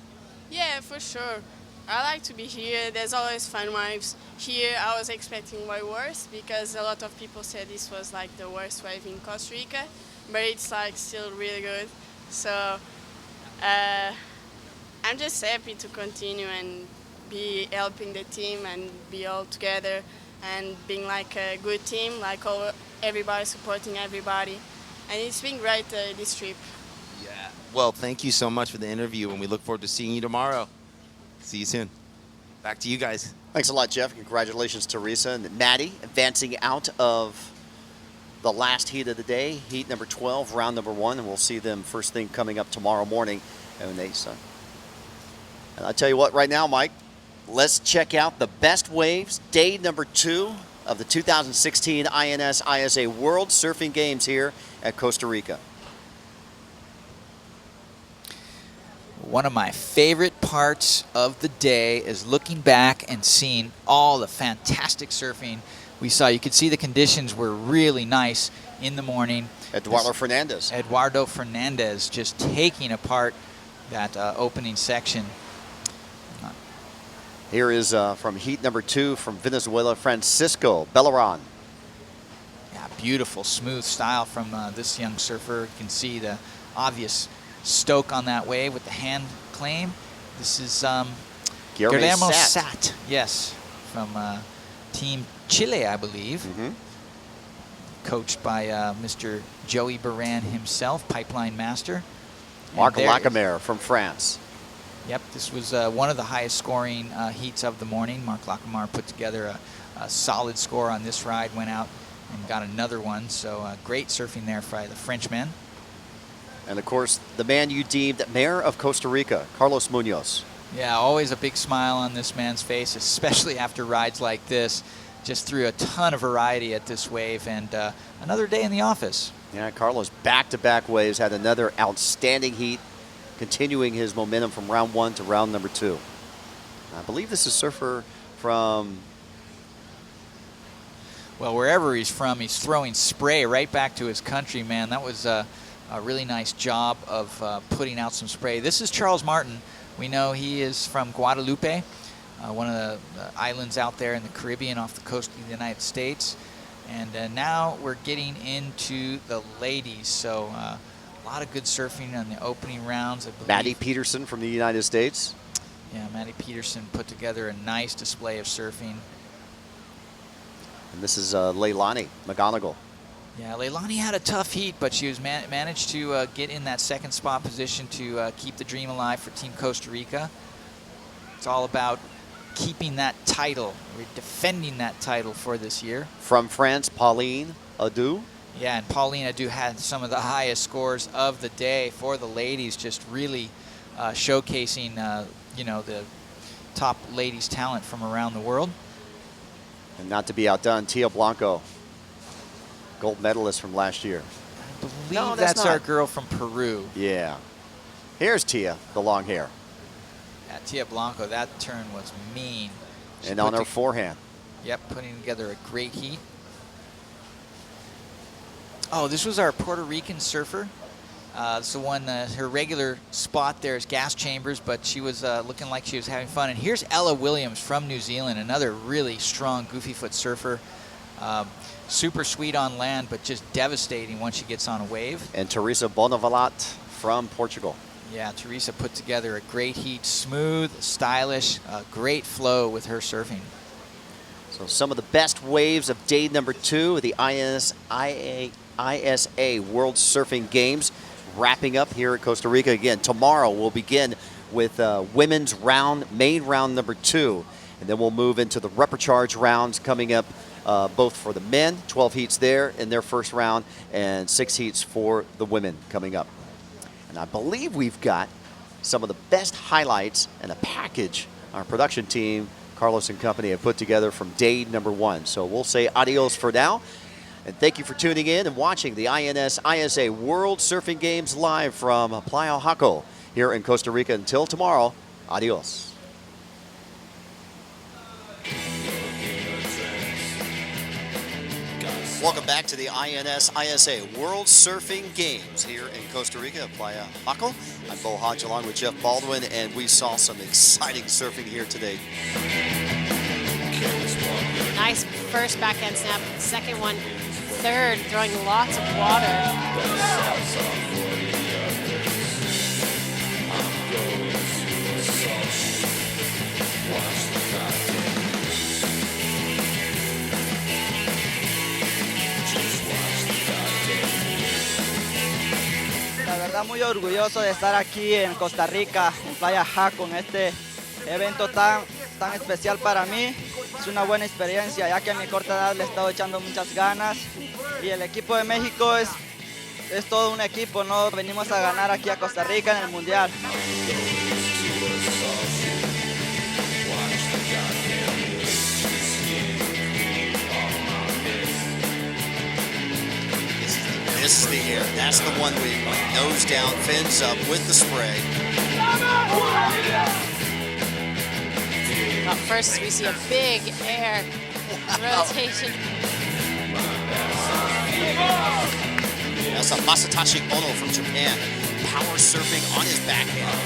Yeah, for sure. I like to be here. There's always fun waves. Here I was expecting way worse because a lot of people said this was like the worst wave in Costa Rica, but it's like still really good. So I'm just happy to continue and be helping the team and be all together and being like a good team, like everybody supporting everybody. And it's been great this trip. Yeah. Well, thank you so much for the interview, and we look forward to seeing you tomorrow. See you soon. Back to you guys. Thanks a lot, Jeff. Congratulations, Teresa and Maddie, advancing out of the last heat of the day, heat number 12, round number 1, and we'll see them first thing coming up tomorrow morning. And I'll tell you what, right now, Mike, let's check out the best waves, day number 2 of the 2016 INS ISA World Surfing Games here at Costa Rica. One of my favorite parts of the day is looking back and seeing all the fantastic surfing we saw. You could see the conditions were really nice in the morning. Eduardo Fernandez just taking apart that opening section. Here is from heat number 2 from Venezuela, Francisco Belleran. Yeah, beautiful, smooth style from this young surfer. You can see the obvious stoke on that wave with the hand claim. This is Guillermo Sat. Yes, from Team Chile, I believe. Coached by Mr. Joey Baran himself, pipeline master. Marc Lacamere from France. Yep, this was one of the highest scoring heats of the morning. Marc Lacamere put together a solid score on this ride, went out and got another one. So great surfing there by the Frenchman. And of course, the man you deemed Mayor of Costa Rica, Carlos Munoz. Yeah, always a big smile on this man's face, especially after rides like this. Just threw a ton of variety at this wave, and another day in the office. Yeah, Carlos back-to-back waves, had another outstanding heat, continuing his momentum from round 1 to round number 2. I believe this is a surfer from... Well, wherever he's from, he's throwing spray right back to his country, man. That was a really nice job of putting out some spray. This is Charles Martin. We know he is from Guadalupe, one of the islands out there in the Caribbean off the coast of the United States. And now we're getting into the ladies. So a lot of good surfing on the opening rounds, I believe. Maddie Peterson from the United States. Yeah, Maddie Peterson put together a nice display of surfing. And this is Leilani McGonigal. Yeah, Leilani had a tough heat, but she was managed to get in that second spot position to keep the dream alive for Team Costa Rica. It's all about keeping that title. We're defending that title for this year. From France, Pauline Adu. Yeah, and Pauline Adu had some of the highest scores of the day for the ladies, just really showcasing, you know, the top ladies' talent from around the world. And not to be outdone, Tia Blanco, gold medalist from last year. I believe that's our girl from Peru. Yeah. Here's Tia, the long hair. Yeah, Tia Blanco, that turn was mean. And on her forehand. Yep, putting together a great heat. Oh, this was our Puerto Rican surfer. It's the one, her regular spot there is Gas Chambers, but she was looking like she was having fun. And here's Ella Williams from New Zealand, another really strong goofy foot surfer. Super sweet on land, but just devastating once she gets on a wave. And Teresa Bonavalat from Portugal. Yeah, Teresa put together a great heat, smooth, stylish, great flow with her surfing. So some of the best waves of day number 2 of the INS ISA World Surfing Games wrapping up here at Costa Rica. Again, tomorrow we'll begin with women's round, main round number 2. And then we'll move into the repechage rounds coming up both for the men, 12 heats there in their first round, and 6 heats for the women coming up. And I believe we've got some of the best highlights and a package our production team, Carlos and company, have put together from day number 1. So we'll say adios for now. And thank you for tuning in and watching the INS ISA World Surfing Games live from Playa Jaco here in Costa Rica. Until tomorrow, adios. Welcome back to the INS ISA World Surfing Games here in Costa Rica, Playa Jaco. I'm Bo Hodge along with Jeff Baldwin, and we saw some exciting surfing here today. Nice first backhand snap, second one, third, throwing lots of water. La verdad muy orgulloso de estar aquí en Costa Rica, en Playa Jaco, en este evento tan especial para mí. Es una buena experiencia, ya que a mi corta edad le he estado echando muchas ganas. Y el equipo de México es todo un equipo, ¿no? Venimos a ganar aquí a Costa Rica en el Mundial. This is the air. That's the one we nose down, fins up with the spray. Up first, we see a big air rotation. That's a Masatachi Ono from Japan, power surfing on his backhand.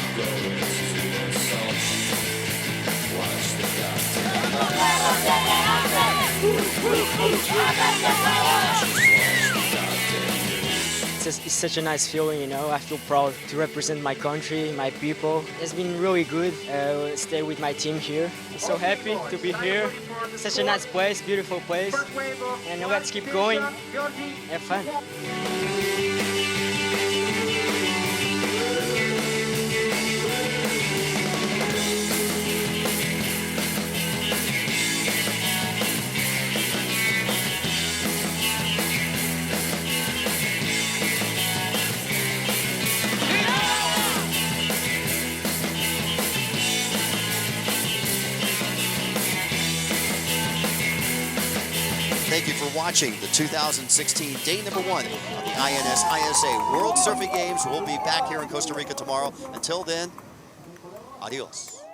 It's such a nice feeling, you know. I feel proud to represent my country, my people. It's been really good stay with my team here. I'm so happy to be here. Such a nice place, beautiful place. And let's keep going, have fun. Thank you for watching the 2016 day number 1 of the INS ISA World Surfing Games. We'll be back here in Costa Rica tomorrow. Until then, adios.